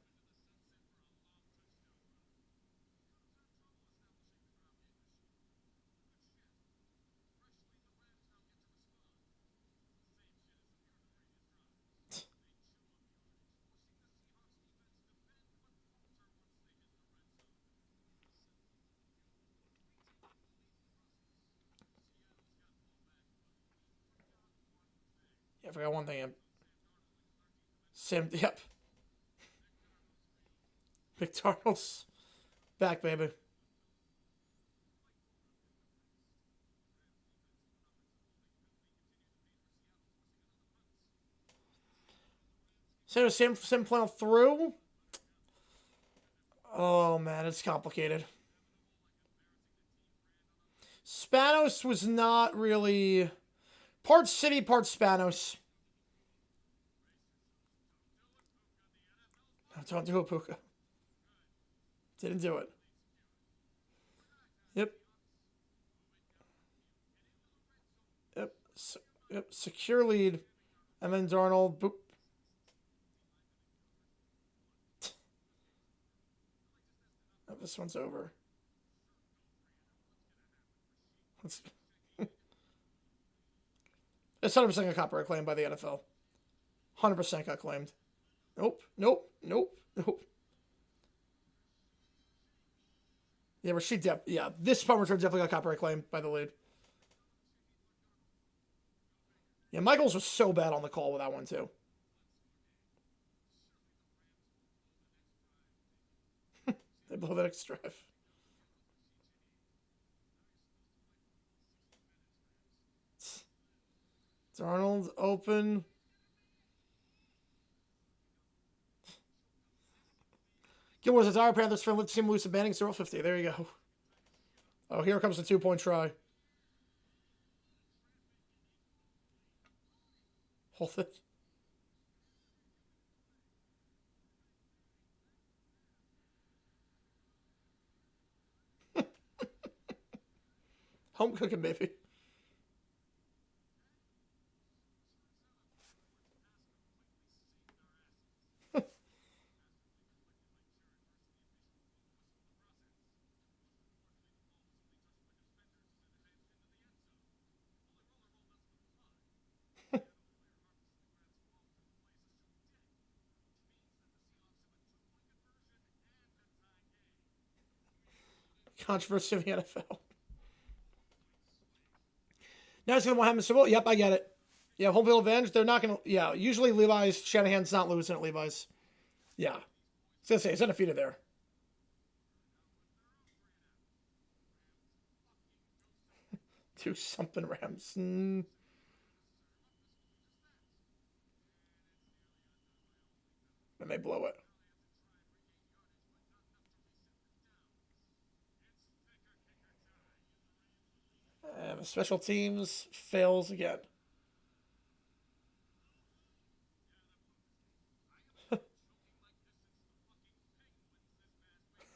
S1: Yeah, I forgot one thing. Sam, yep. McDonald's back, baby. So Sam playing through. Oh man, it's complicated. Spanos was not really part city, part Spanos. No, don't do it, Puka. Didn't do it. Yep. Yep. Yep. Secure lead. And then Darnold. Boop. Oh, this one's over. Let's... It's 100% a copyright claim by the NFL. 100% got claimed. Nope. Nope. Nope. Nope. Yeah, Rashid Depp. Yeah, this punt return definitely got copyright claim by the lead. Yeah, Michaels was so bad on the call with that one, too. They blow that next drive. Darnold open. Gilmore's a Dire Panthers friend. Let's see him lose to Banning 0-50. There you go. Oh, here comes the 2-point try. Hold it. Home cooking, baby. Controversy of the NFL. Now it's going to want to have Super Bowl. Yep, I get it. Yeah, home field advantage. They're not going to. Yeah, usually Levi's, Shanahan's not losing at Levi's. Yeah. I was going to say, it's undefeated there. Do something, Rams. And they blow it. And special teams fails again.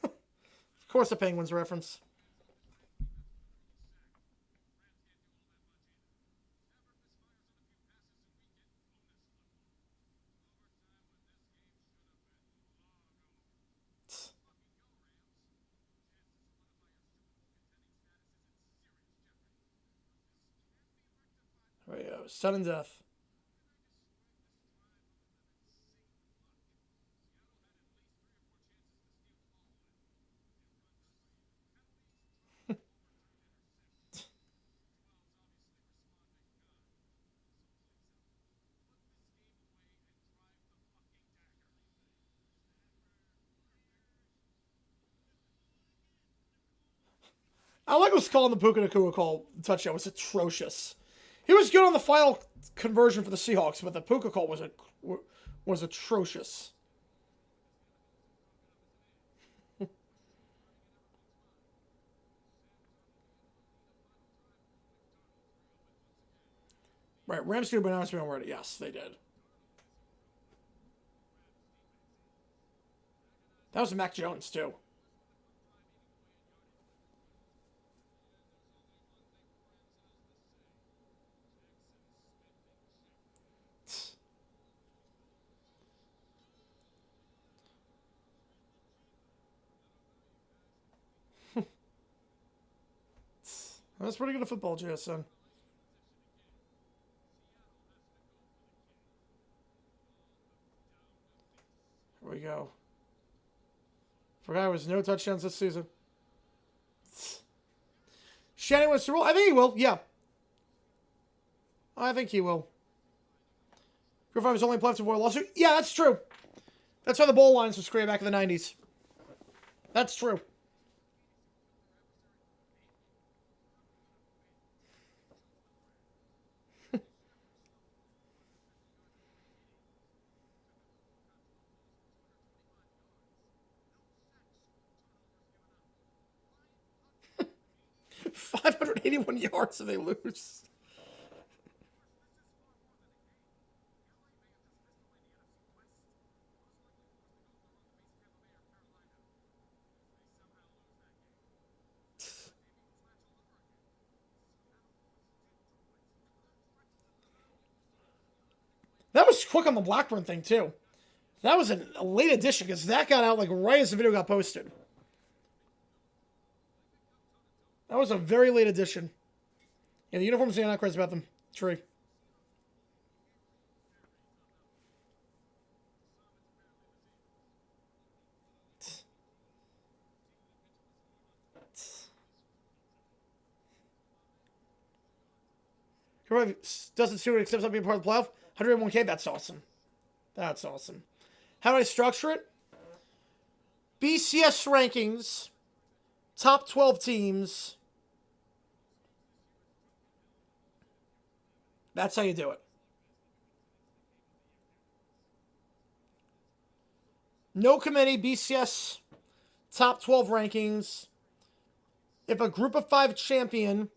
S1: Of course, a Penguins reference. There we go. Sudden death. I like what's called the Puka Nacua call touchdown. It was atrocious. He was good on the final conversion for the Seahawks, but the Puka call was atrocious. Right, Rams do bananas me already. Yes, they did. That was Mac Jones, too. That's pretty good at football, JSN. Here we go. For a guy who has no touchdowns this season. Shannon wants to roll. I think he will, yeah. I think he will. Pure 5 is only left to avoid a lawsuit. Yeah, that's true. That's how the bowl lines were scraped back in the 90s. That's true. $581 yards and they lose. That was quick on the Blackburn thing, too. That was a late addition because that got out like right as the video got posted. That was a very late addition. Yeah, the uniforms, are not crazy about them. True. Doesn't suit it except something part of the playoff. 101K, that's awesome. That's awesome. How do I structure it? BCS rankings, top 12 teams. That's how you do it. No committee, BCS, top 12 rankings. If a group of 5 champion.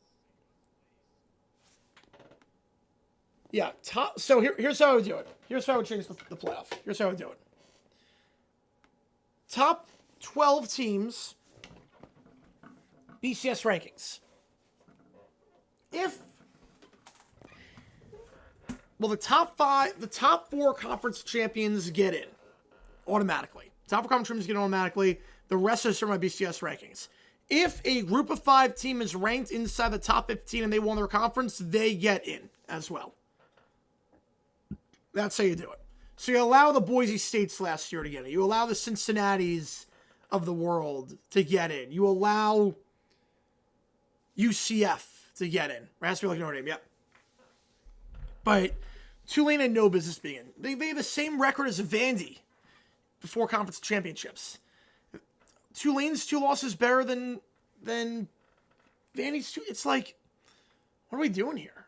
S1: Yeah, top. So here's how I would do it. Here's how I would change the playoff. Here's how I would do it. Top 12 teams, BCS rankings. The top 4 conference champions get in automatically. Top 4 conference champions get in automatically. The rest are served by BCS rankings. If a group of 5 team is ranked inside the top 15 and they won their conference, they get in as well. That's how you do it. So you allow the Boise States last year to get it. You allow the Cincinnatis of the world to get in. You allow UCF to get in. It has to be like Notre Dame, yep. But Tulane had no business being in. They have the same record as Vandy before conference championships. Tulane's 2 losses better than Vandy's 2. It's like, what are we doing here?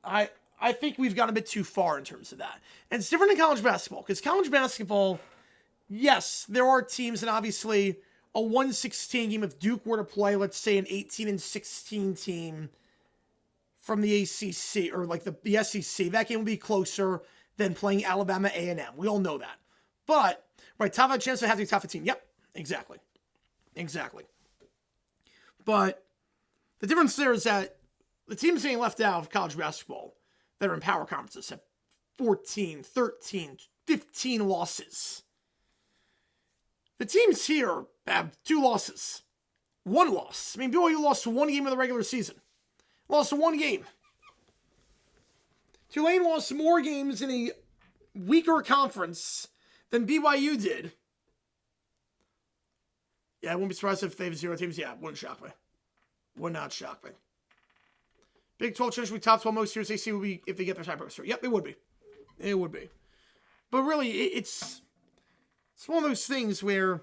S1: I think we've gone a bit too far in terms of that. And it's different in college basketball, because college basketball, yes, there are teams, and obviously a 1-16 game, if Duke were to play, let's say, an 18-16 team from the ACC, or like the SEC, that game would be closer than playing Alabama A&M. We all know that. But, right, top 5 chance to have to be top 15. Yep, exactly. Exactly. But the difference there is that the teams being left out of college basketball that are in power conferences have 14, 13, 15 losses. The teams here have 2 losses. 1 loss. I mean, BYU lost 1 game in the regular season. Lost 1 game. Tulane lost more games in a weaker conference than BYU did. Yeah, I wouldn't be surprised if they have 0 teams. Yeah, wouldn't shock me. Would not shock me. Big 12 chance to be top 12 most years AC would be if they get their tiebreaker. Yep, it would be. It would be. But really, it's one of those things where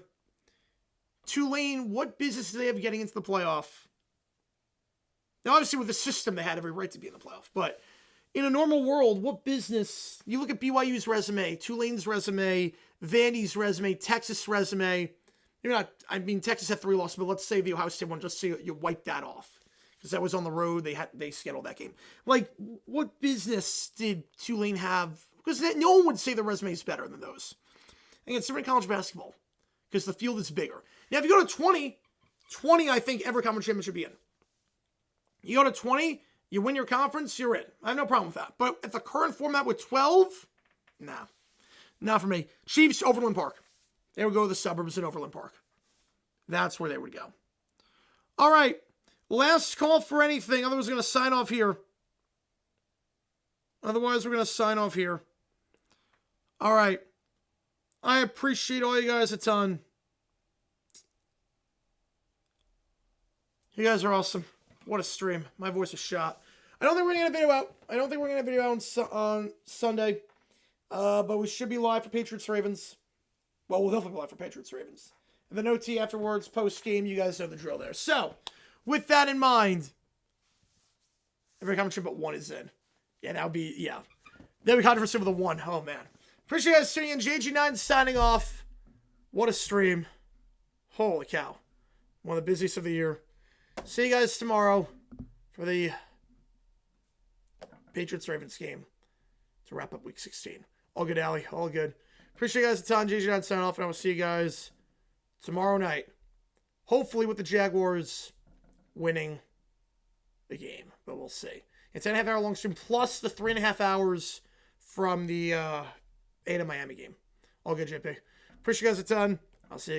S1: Tulane, what business do they have getting into the playoff? Now, obviously, with the system, they had every right to be in the playoff. But in a normal world, what business? You look at BYU's resume, Tulane's resume, Vandy's resume, Texas' resume. You're not. I mean, Texas had 3 losses, but let's say the Ohio State one, just so you wipe that off. Because that was on the road, they scheduled that game. Like, what business did Tulane have? Because no one would say the resume is better than those. And it's different in college basketball, because the field is bigger. Now, if you go to 20, I think every conference champion should be in. You go to 20, you win your conference, you're in. I have no problem with that. But at the current format with 12, nah. Not for me. Chiefs, Overland Park. They would go to the suburbs in Overland Park. That's where they would go. All right. Last call for anything. Otherwise, we're going to sign off here. All right. I appreciate all you guys a ton. You guys are awesome. What a stream. My voice is shot. I don't think we're going to get a video out. On Sunday. But we should be live for Patriots-Ravens. Well, we'll definitely be live for Patriots-Ravens. And then OT afterwards, post-game. You guys know the drill there. So, with that in mind, every conference but 1 is in. Yeah, that'll be controversy with a 1. Oh, man. Appreciate you guys tuning in. JG9 signing off. What a stream. Holy cow. One of the busiest of the year. See you guys tomorrow for the Patriots-Ravens game to wrap up Week 16. All good, Allie. All good. Appreciate you guys a ton. JG9 signing off, and I will see you guys tomorrow night. Hopefully with the Jaguars winning the game, but we'll see. It's an 1.5 hour long stream plus the 3.5 hours from the 8 Miami game. All good, JP. Appreciate you guys a ton. I'll see you.